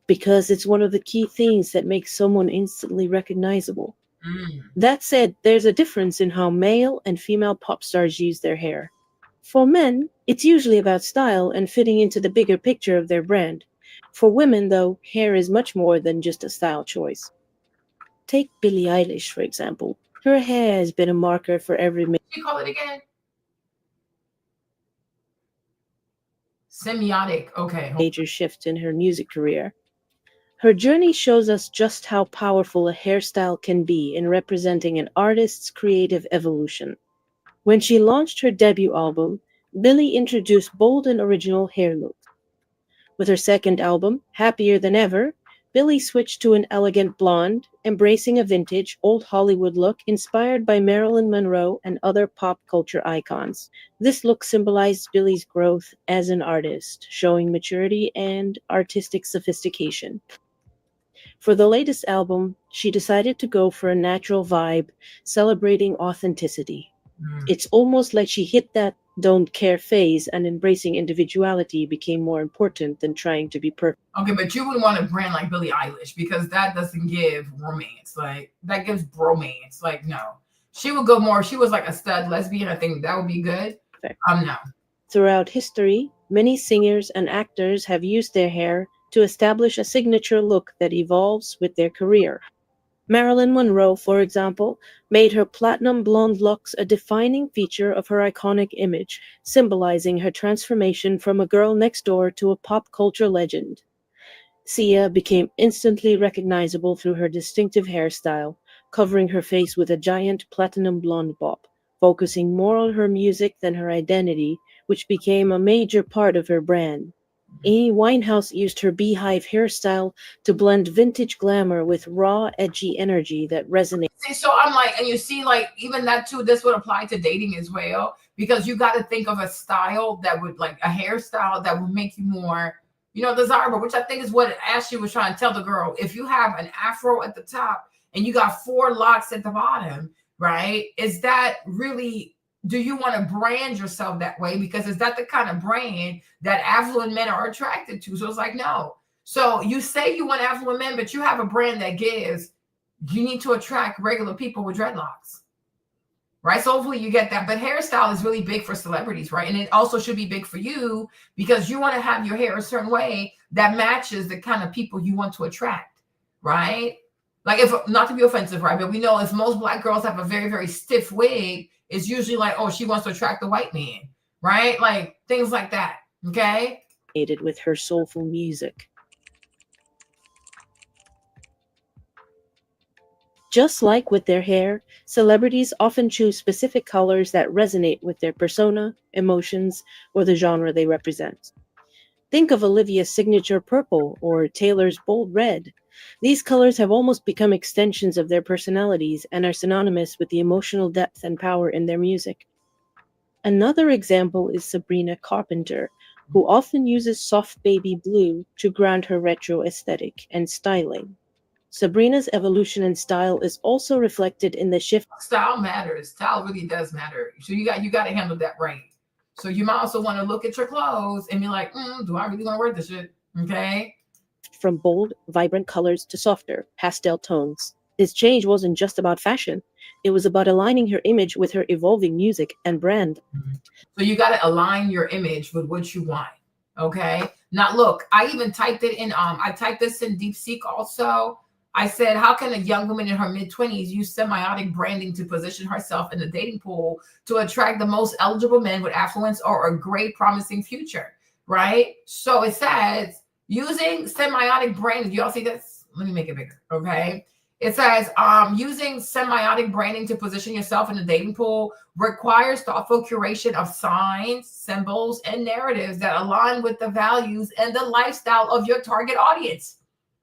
Because it's one of the key things that makes someone instantly recognizable. That said, there's a difference in how male and female pop stars use their hair. For men, it's usually about style and fitting into the bigger picture of their brand. For women, though, hair is much more than just a style choice. Take Billie Eilish, for example. Her hair has been a marker for every What do you call it again? Semiotic. Okay. major shift in her music career. Her journey shows us just how powerful a hairstyle can be in representing an artist's creative evolution. When she launched her debut album, Billie introduced bold and original hair looks. With her second album, Happier Than Ever, Billie switched to an elegant blonde, embracing a vintage, old Hollywood look inspired by Marilyn Monroe and other pop culture icons. This look symbolized Billie's growth as an artist, showing maturity and artistic sophistication. For the latest album, she decided to go for a natural vibe, celebrating authenticity. It's almost like she hit that don't care phase, and embracing individuality became more important than trying to be perfect. Okay, but you wouldn't want a brand like Billie Eilish because that doesn't give romance. Like, that gives bromance. Like, no. She would go more, she was like a stud lesbian. I think that would be good. No. Throughout history, many singers and actors have used their hair to establish a signature look that evolves with their career. Marilyn Monroe, for example, made her platinum blonde locks a defining feature of her iconic image, symbolizing her transformation from a girl next door to a pop culture legend. Sia became instantly recognizable through her distinctive hairstyle, covering her face with a giant platinum blonde bob, focusing more on her music than her identity, which became a major part of her brand. Amy Winehouse used her beehive hairstyle to blend vintage glamour with raw, edgy energy that resonates. See, so I'm like, and you see, like, even that too, this would apply to dating as well, because you got to think of a style that would, like, a hairstyle that would make you more, you know, desirable, which I think is what Ashley was trying to tell the girl. If you have an afro at the top and you got 4 locks at the bottom, right? Is that really, do you want to brand yourself that way? Because is that the kind of brand that affluent men are attracted to? So it's like, no. So you say you want affluent men, but you have a brand that gives, you need to attract regular people with dreadlocks, right? So hopefully you get that. But hairstyle is really big for celebrities, right? And it also should be big for you, because you want to have your hair a certain way that matches the kind of people you want to attract, right? Like, if not to be offensive, right? But we know if most Black girls have a very, very stiff wig, it's usually like, oh, she wants to attract the white man, right? Like things like that, okay? With her soulful music. Just like with their hair, celebrities often choose specific colors that resonate with their persona, emotions, or the genre they represent. Think of Olivia's signature purple or Taylor's bold red. These colors have almost become extensions of their personalities and are synonymous with the emotional depth and power in their music. Another example is Sabrina Carpenter, who often uses soft baby blue to ground her retro aesthetic and styling. Sabrina's evolution in style is also reflected in the shift. Style matters. Style really does matter. So you got to handle that right. So you might also want to look at your clothes and be like, do I really want to wear this shit? Okay. From bold, vibrant colors to softer, pastel tones. This change wasn't just about fashion. It was about aligning her image with her evolving music and brand. So you got to align your image with what you want. Okay. Now look, I even typed it in, I typed this in DeepSeek also. I said, how can a young woman in her mid-20s use semiotic branding to position herself in the dating pool to attract the most eligible men with affluence or a great promising future, right? So it says, using semiotic branding, y'all see this? Let me make it bigger, okay? It says, using semiotic branding to position yourself in the dating pool requires thoughtful curation of signs, symbols, and narratives that align with the values and the lifestyle of your target audience.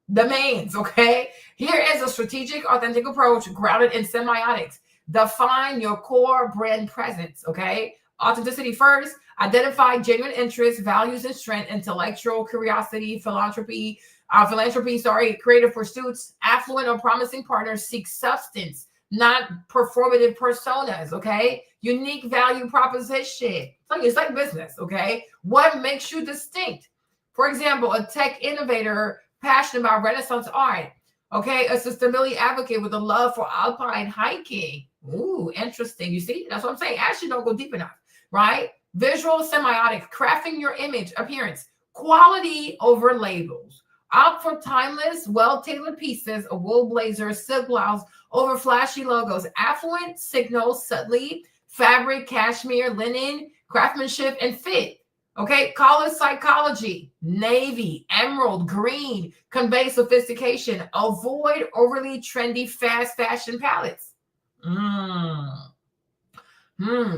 The mains, okay? Here is a strategic, authentic approach grounded in semiotics. Define your core brand presence, okay? Authenticity first. Identify genuine interests, values, and strength, intellectual curiosity, philanthropy, creative pursuits. Affluent or promising partners seek substance, not performative personas, okay? Unique value proposition. It's like business, okay? What makes you distinct? For example, a tech innovator passionate about Renaissance art, okay? A sustainability advocate with a love for alpine hiking. Ooh, interesting. You see, that's what I'm saying. Actually, don't go deep enough, right? Visual semiotic, crafting your image, appearance, quality over labels. Opt for timeless, well-tailored pieces, a wool blazer, silk blouse over flashy logos. Affluent signals subtly, fabric, cashmere, linen, craftsmanship, and fit. Okay, color psychology, navy, emerald, green, convey sophistication. Avoid overly trendy, fast fashion palettes.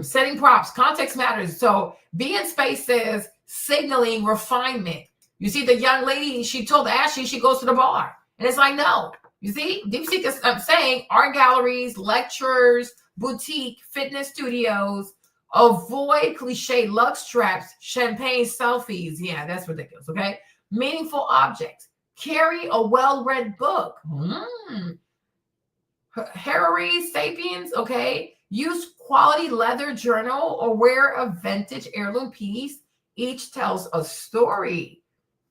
Setting props, context matters. So be in spaces, signaling refinement. You see the young lady, she told Ashley she goes to the bar. And it's like, no. You see, DeepSeek is saying art galleries, lectures, boutique, fitness studios. Avoid cliche luxe traps, champagne selfies. Yeah, that's ridiculous, okay? Meaningful objects. Carry a well-read book. Harari Sapiens, okay? Use quality leather journal or wear a vintage heirloom piece. Each tells a story.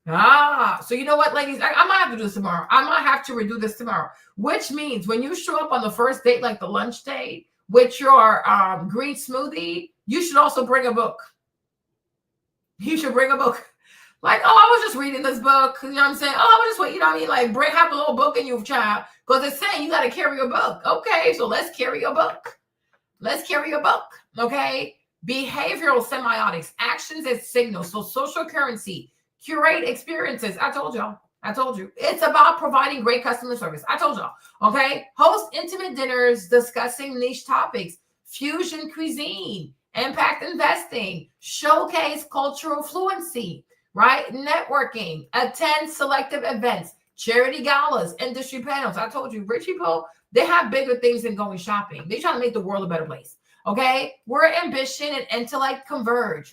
So you know what, ladies? I might have to do this tomorrow. I might have to redo this tomorrow, which means when you show up on the first date, like the lunch date, with your green smoothie, you should also bring a book. You should bring a book. Like, oh, I was just reading this book. You know what I'm saying? Oh, I was just, you know what I mean? Like, have a little book in your child. Because it's saying you got to carry a book. Okay, so let's carry a book. Let's carry a book. Okay. Behavioral semiotics, actions as signals. So social currency, curate experiences. I told y'all. I told you. It's about providing great customer service. I told y'all. Okay. Host intimate dinners discussing niche topics, fusion cuisine, impact investing, showcase cultural fluency, right? Networking, attend selective events, charity galas, industry panels. I told you, rich people, they have bigger things than going shopping. They're trying to make the world a better place. Okay. Where ambition and intellect converge.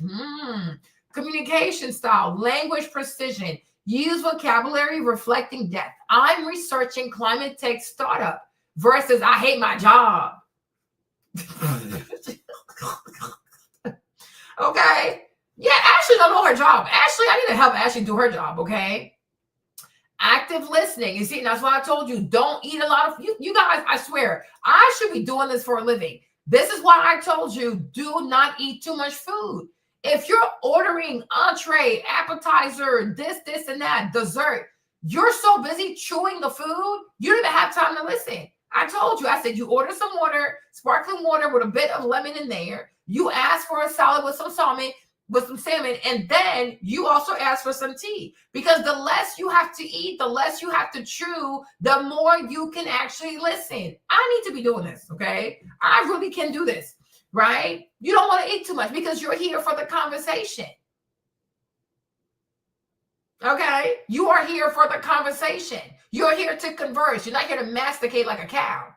Communication style, language precision, use vocabulary reflecting depth. I'm researching climate tech startup versus I hate my job. Okay. Yeah, Ashley don't know her job. Ashley, I need to help Ashley do her job. Okay. Active listening. You see, and that's why I told you, don't eat a lot of you guys. I swear, I should be doing this for a living. This is why I told you, do not eat too much food. If you're ordering entree, appetizer, this, and that, dessert, you're so busy chewing the food, you don't even have time to listen. I told you, I said, you order some water, sparkling water with a bit of lemon in there. You ask for a salad with some salmon, and then you also ask for some tea. Because the less you have to eat, the less you have to chew, the more you can actually listen. I need to be doing this, okay? I really can do this. Right? You don't want to eat too much because you're here for the conversation. Okay? You are here for the conversation. You're here to converse. You're not here to masticate like a cow.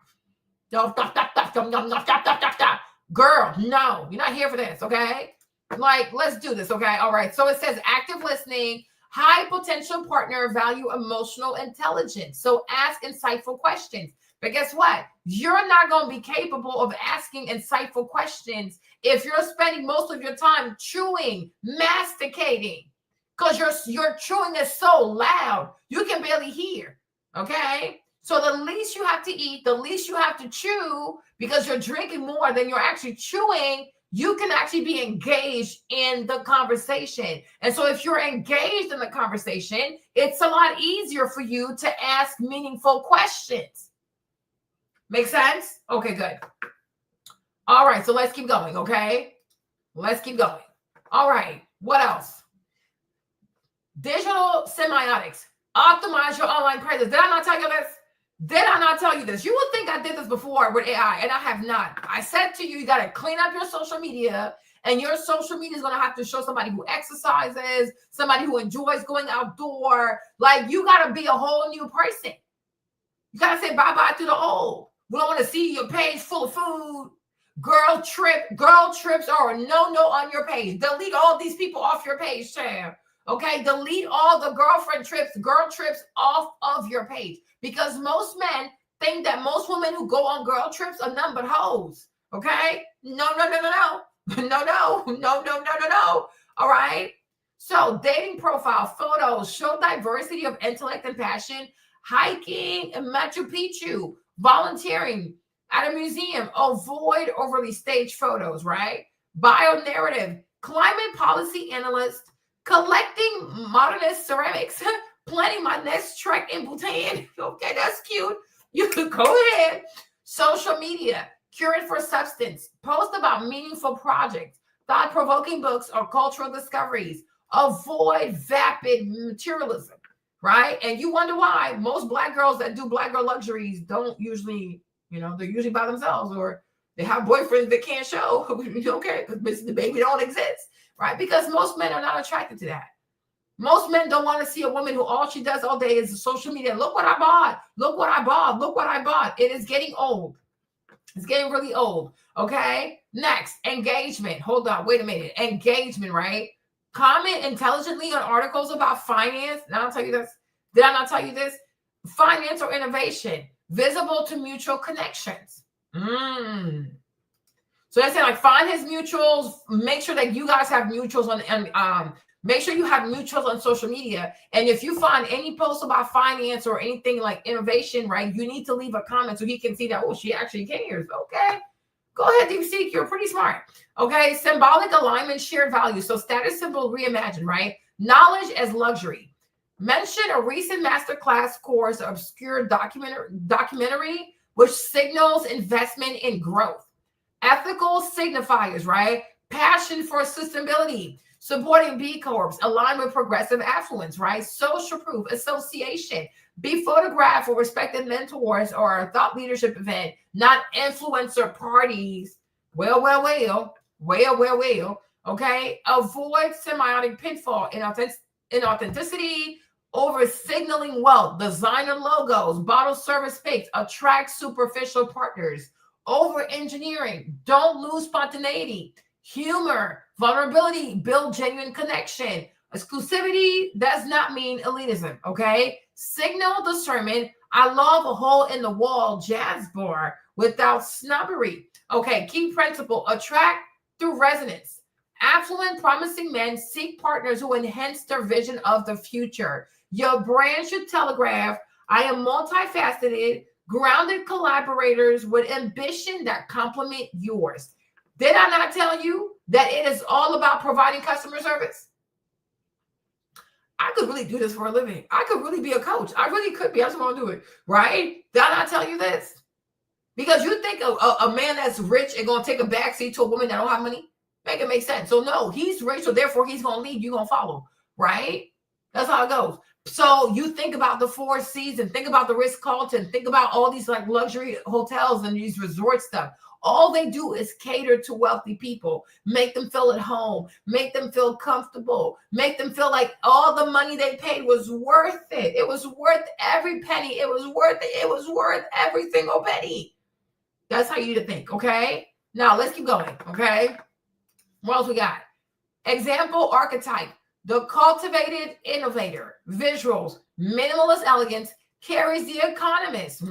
Girl, no, you're not here for this. Okay? Like, let's do this. Okay? All right. So it says active listening, high potential partner, value emotional intelligence. So ask insightful questions. But guess what? You're not going to be capable of asking insightful questions if you're spending most of your time chewing, masticating, because your chewing is so loud, you can barely hear. Okay? So the least you have to eat, the least you have to chew, because you're drinking more than you're actually chewing, you can actually be engaged in the conversation. And so if you're engaged in the conversation, it's a lot easier for you to ask meaningful questions. Make sense? Okay, good. All right, so let's keep going, okay? Let's keep going. All right, what else? Digital semiotics. Optimize your online presence. Did I not tell you this? Did I not tell you this? You would think I did this before with AI, and I have not. I said to you, you got to clean up your social media, and your social media is going to have to show somebody who exercises, somebody who enjoys going outdoor. Like, you got to be a whole new person. You got to say bye-bye to the old. We don't want to see your page full of food. Girl trips are a no-no on your page. Delete all these people off your page, Sam. Okay? Delete all the girlfriend trips, girl trips off of your page. Because most men think that most women who go on girl trips are none but hoes. Okay? No. No. All right? So dating profile, photos, show diversity of intellect and passion, hiking in Machu Picchu, volunteering at a museum, avoid overly staged photos, right? Bio narrative, climate policy analyst, collecting modernist ceramics, planning my next trek in Bhutan. Okay, that's cute. You could go ahead. Social media, curate for substance, post about meaningful projects, thought-provoking books or cultural discoveries, avoid vapid materialism. Right? And you wonder why most Black girls that do Black girl luxuries don't usually, they're usually by themselves, or they have boyfriends that can't show. Okay, because the baby don't exist. Right? Because most men are not attracted to that. Most men don't want to see a woman who all she does all day is social media. Look what I bought. Look what I bought. Look what I bought. It is getting old. It's getting really old. Okay? Next, engagement. Hold on. Wait a minute. Engagement, right? Comment intelligently on articles about finance. Did I not tell you this? Did I not tell you this? Finance or innovation. Visible to mutual connections. So they say, like, find his mutuals. Make sure that you guys have mutuals on, make sure you have mutuals on social media. And if you find any post about finance or anything like innovation, right, you need to leave a comment so he can see that, oh, she actually cares. Okay. Go ahead, DeepSeek. You're pretty smart. Okay. Symbolic alignment, shared value. So status symbol reimagined, right? Knowledge as luxury. mention a recent masterclass course or obscure documentary which signals investment in growth. Ethical signifiers, right? Passion for sustainability, supporting B Corps, aligned with progressive affluence, right? Social proof, association, be photographed with respected mentors or a thought leadership event, not influencer parties. Well, okay? Avoid semiotic pitfall in authenticity, over signaling wealth, designer logos, bottle service pics, attract superficial partners, over engineering, don't lose spontaneity, humor, vulnerability, build genuine connection. Exclusivity does not mean elitism, okay? Signal discernment. I love a hole in the wall jazz bar without snobbery. Okay, key principle, attract through resonance. Affluent, promising men seek partners who enhance their vision of the future. Your brand should telegraph, I am multifaceted, grounded collaborators with ambition that complement yours. Did I not tell you that it is all about providing customer service? I could really do this for a living. I could really be a coach. I really could be. I just want to do it, right? Did I not tell you this? Because you think a man that's rich and going to take a backseat to a woman that don't have money? Make it make sense. So no, he's rich, so therefore he's going to lead, you're going to follow, right? That's how it goes. So you think about the Four Seasons, think about the Ritz-Carlton, think about all these like luxury hotels and these resort stuff. All they do is cater to wealthy people, make them feel at home, make them feel comfortable, make them feel like all the money they paid was worth it. It was worth every penny. It was worth it. It was worth every single penny. That's how you need to think, okay? Now let's keep going, okay? What else we got? Example archetype. The cultivated innovator, visuals, minimalist elegance, carries the economist,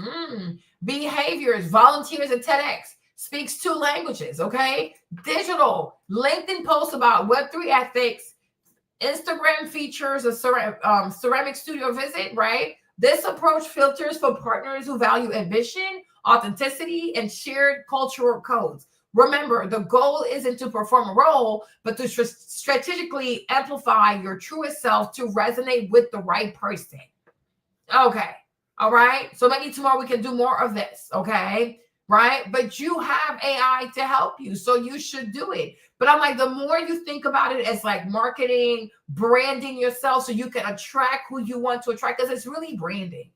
behaviors, volunteers at TEDx, speaks 2 languages, okay? Digital, LinkedIn posts about Web3 ethics, Instagram features a ceramic studio visit, right? This approach filters for partners who value ambition, authenticity, and shared cultural codes. Remember, the goal isn't to perform a role, but to strategically amplify your truest self to resonate with the right person. Okay. All right. So maybe tomorrow we can do more of this. Okay. Right. But you have AI to help you. So you should do it. But I'm like, the more you think about it as like marketing, branding yourself so you can attract who you want to attract, because it's really branding.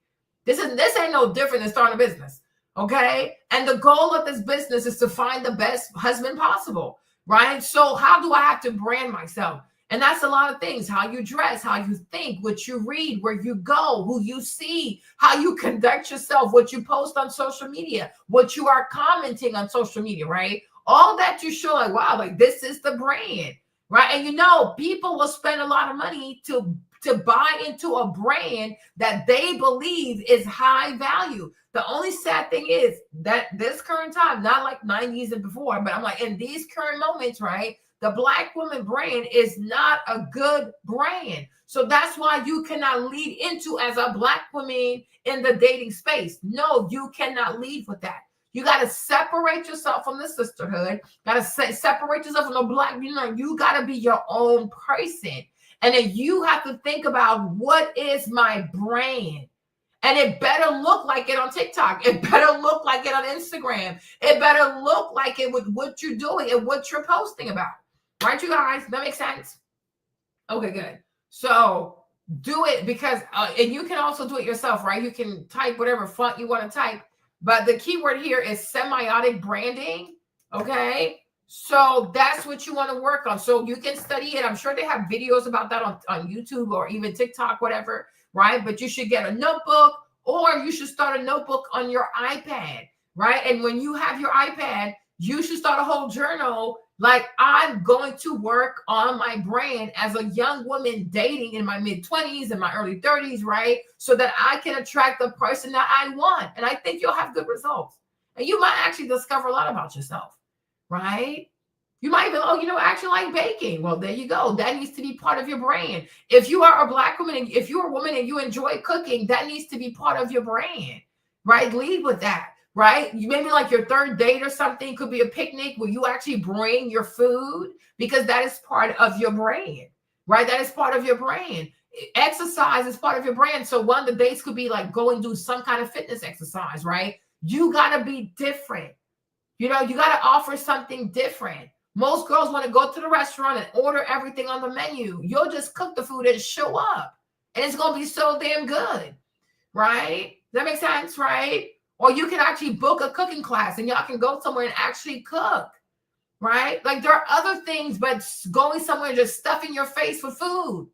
This ain't no different than starting a business. Okay. And the goal of this business is to find the best husband possible. Right. So how do I have to brand myself? And that's a lot of things, how you dress, how you think, what you read, where you go, who you see, how you conduct yourself, what you post on social media, what you are commenting on social media, right? All that you show like, wow, like this is the brand, right? And you know, people will spend a lot of money to buy into a brand that they believe is high value. The only sad thing is that this current time, not like 90s and before, but I'm like in these current moments, right? The Black woman brand is not a good brand. So that's why you cannot lead into as a Black woman in the dating space. No, you cannot lead with that. You got to separate yourself from the sisterhood. Got to separate yourself from the Black, you got to be your own person. And then you have to think about, what is my brand? And it better look like it on TikTok. It better look like it on Instagram. It better look like it with what you're doing and what you're posting about. Right, you guys? That makes sense? Okay, good. So do it because, and you can also do it yourself, right? You can type whatever font you want to type. But the keyword here is semiotic branding, okay? So that's what you want to work on. So you can study it. I'm sure they have videos about that on YouTube or even TikTok, whatever, right? But you should get a notebook, or you should start a notebook on your iPad, right? And when you have your iPad, you should start a whole journal. Like, I'm going to work on my brand as a young woman dating in my mid-20s and my early 30s, right? So that I can attract the person that I want. And I think you'll have good results. And you might actually discover a lot about yourself, right? You might even, I actually like baking. Well, there you go. That needs to be part of your brand. If you are a Black woman, and if you're a woman and you enjoy cooking, that needs to be part of your brand, right? Lead with that. Right? You maybe like your third date or something could be a picnic where you actually bring your food, because that is part of your brand, right? That is part of your brand. Exercise is part of your brand. So one of the dates could be like go and do some kind of fitness exercise, right? You got to be different. You know, you got to offer something different. Most girls want to go to the restaurant and order everything on the menu. You'll just cook the food and show up. And it's going to be so damn good, right? That makes sense, right? Or you can actually book a cooking class and y'all can go somewhere and actually cook, right? Like there are other things, but going somewhere and just stuffing your face with food,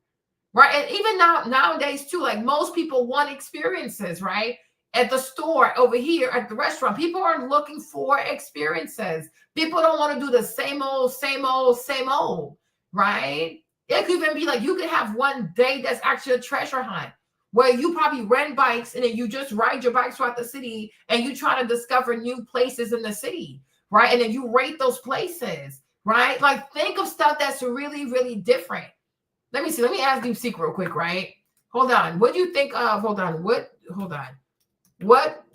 right? And even nowadays too, like most people want experiences, right? At the store over here at the restaurant, people are looking for experiences. People don't want to do the same old, right? It could even be like you could have one day that's actually a treasure hunt where you probably rent bikes and then you just ride your bikes throughout the city and you try to discover new places in the city, right? And then you rate those places, right? Like think of stuff that's really, really different. Let me see. Let me ask Deep Secret real quick, right? Hold on. What do you think of, hold on. What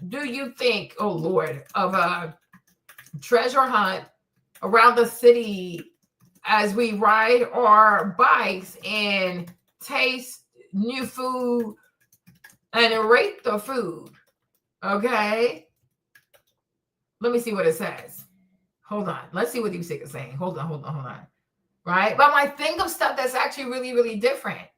do you think, oh Lord, of a treasure hunt around the city as we ride our bikes and taste new food and rate the food? Okay. Let me see what it says. Hold on. Let's see what Deep Secret is saying. Hold on. Right? But I think of stuff that's actually really, really different.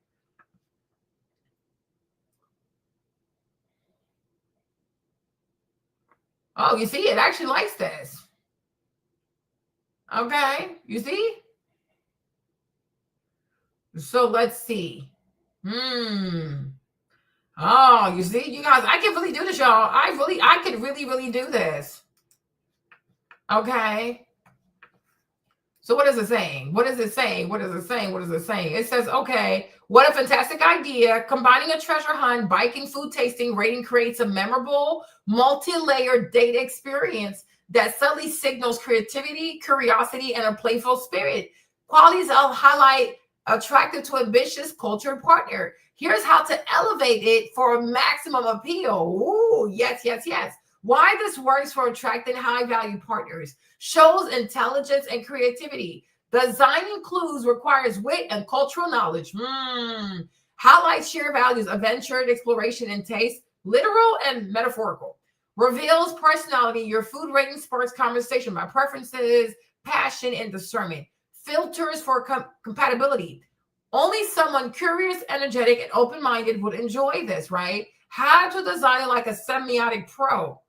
Oh, you see, it actually likes this. Okay, you see? So let's see. Oh, you see, you guys, I can really do this, y'all. I could really, really do this. Okay. So what is it saying? What is it saying? It says, okay, what a fantastic idea. Combining a treasure hunt, biking, food tasting, rating creates a memorable, multi-layered date experience that subtly signals creativity, curiosity, and a playful spirit. Qualities I'll highlight attractive to ambitious cultured partner. Here's how to elevate it for maximum appeal. Ooh, yes. Why this works for attracting high-value partners. Shows intelligence and creativity. Designing clues requires wit and cultural knowledge. Highlights shared values, adventure, exploration, and taste, literal and metaphorical. Reveals personality. Your food rating sparks conversation by preferences, passion, and discernment. Filters for compatibility. Only someone curious, energetic, and open-minded would enjoy this, right? How to design it like a semiotic pro.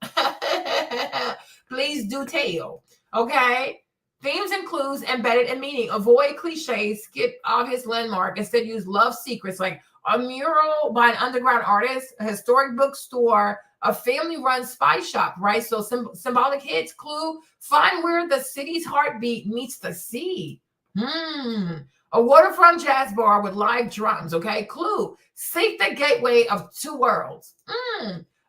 Please do tell. Okay. Themes and clues embedded in meaning. Avoid cliches. Skip obvious landmark. Instead, use love secrets like a mural by an underground artist, a historic bookstore, a family-run spy shop, right? So symbolic hits. Clue. Find where the city's heartbeat meets the sea. A waterfront jazz bar with live drums. Okay. Clue. Seek the gateway of two worlds.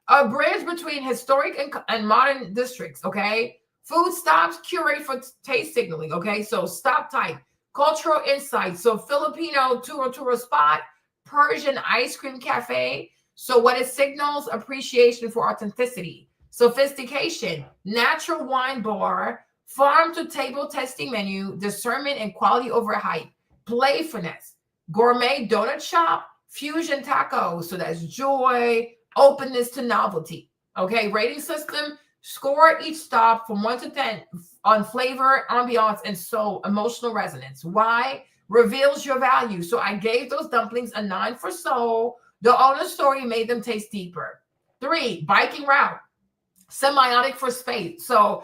A bridge between historic and modern districts. Okay. Food stops, curate for taste signaling. Okay. So stop type. Cultural insight. So Filipino tour spot. Persian ice cream cafe. So what it signals? Appreciation for authenticity. Sophistication. Natural wine bar. Farm to table testing menu. Discernment and quality over hype. Playfulness. Gourmet donut shop. Fusion tacos. So that's joy, openness to novelty. Okay. Rating system. Score each stop from 1 to 10 on flavor, ambiance, and soul, emotional resonance. Why? Reveals your value. So I gave those dumplings a 9 for soul. The owner's story made them taste deeper. 3, biking route. Semiotic for space. So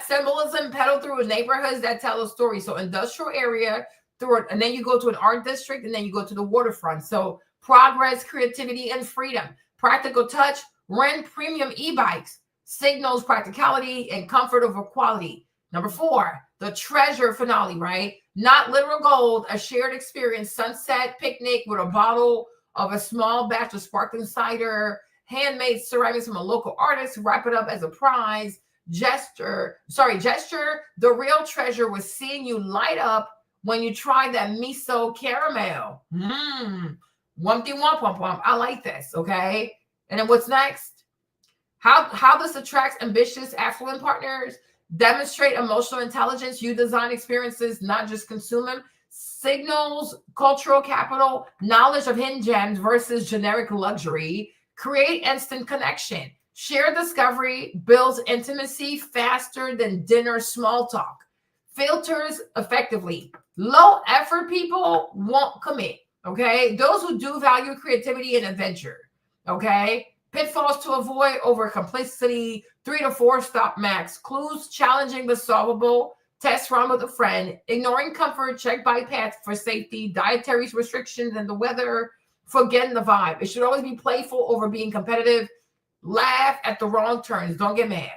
symbolism pedal through neighborhoods that tell a story. So industrial area through it, and then you go to an art district, and then you go to the waterfront. So progress, creativity, and freedom. Practical touch. Rent premium e-bikes. Signals practicality and comfort over quality. Number 4, the treasure finale, right? Not literal gold, a shared experience, sunset picnic with a bottle of a small batch of sparkling cider, handmade ceramics from a local artist, wrap it up as a prize. Gesture, the real treasure was seeing you light up when you try that miso caramel. Wumpty wump wump wump. I like this, okay? And then what's next? How this attracts ambitious, affluent partners. Demonstrate emotional intelligence. You design experiences, not just consume them. signals cultural capital, knowledge of hidden gems versus generic luxury, create instant connection. Shared discovery builds intimacy faster than dinner small talk. Filters effectively. Low effort people won't commit. Okay. Those who do value creativity and adventure. Okay. Pitfalls to avoid over complexity, 3 to 4 stop max. Clues challenging the solvable. Test run with a friend. Ignoring comfort, check bypass for safety. Dietary restrictions and the weather. Forgetting the vibe. It should always be playful over being competitive. Laugh at the wrong turns. Don't get mad.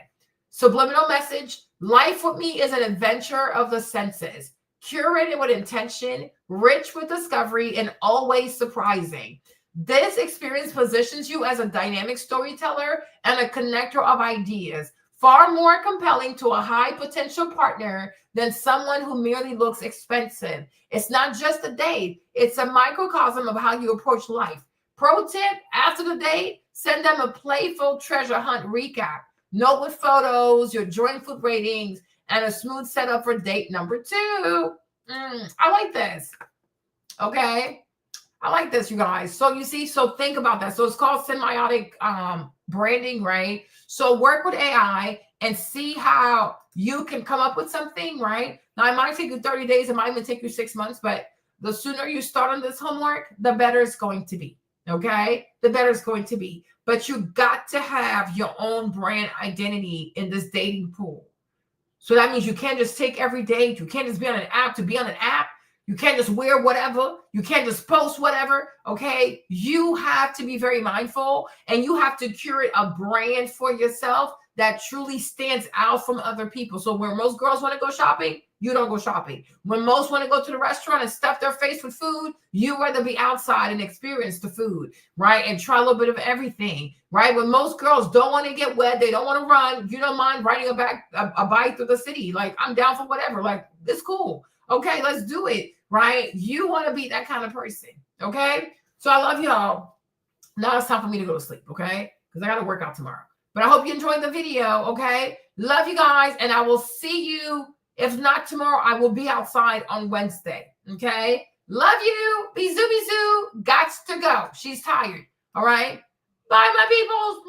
Subliminal message. Life with me is an adventure of the senses. Curated with intention, rich with discovery, and always surprising. This experience positions you as a dynamic storyteller and a connector of ideas, far more compelling to a high potential partner than someone who merely looks expensive. It's not just a date, it's a microcosm of how you approach life. Pro tip, after the date, send them a playful treasure hunt recap. Note with photos, your joint food ratings, and a smooth setup for date number 2. I like this. Okay. I like this, you guys. So you see, so think about that. So it's called semiotic branding, right? So work with AI and see how you can come up with something, right? Now, it might take you 30 days. It might even take you 6 months, but the sooner you start on this homework, the better it's going to be. Okay. The better it's going to be. But you got to have your own brand identity in this dating pool. So that means you can't just take every date. You can't just be on an app to be on an app. You can't just wear whatever. You can't just post whatever. Okay. You have to be very mindful and you have to curate a brand for yourself that truly stands out from other people. So when most girls want to go shopping, you don't go shopping. When most want to go to the restaurant and stuff their face with food, you rather be outside and experience the food, right? And try a little bit of everything, right? When most girls don't want to get wet, they don't want to run, you don't mind riding a bike through the city. Like, I'm down for whatever. Like, it's cool. Okay, let's do it, right? You want to be that kind of person, okay? So I love y'all. Now it's time for me to go to sleep, okay? Because I got to work out tomorrow. But I hope you enjoyed the video, okay? Love you guys, and I will see you. If not tomorrow, I will be outside on Wednesday, okay? Love you. Bizoo, bizoo. Gots to go. She's tired, all right? Bye, my peoples.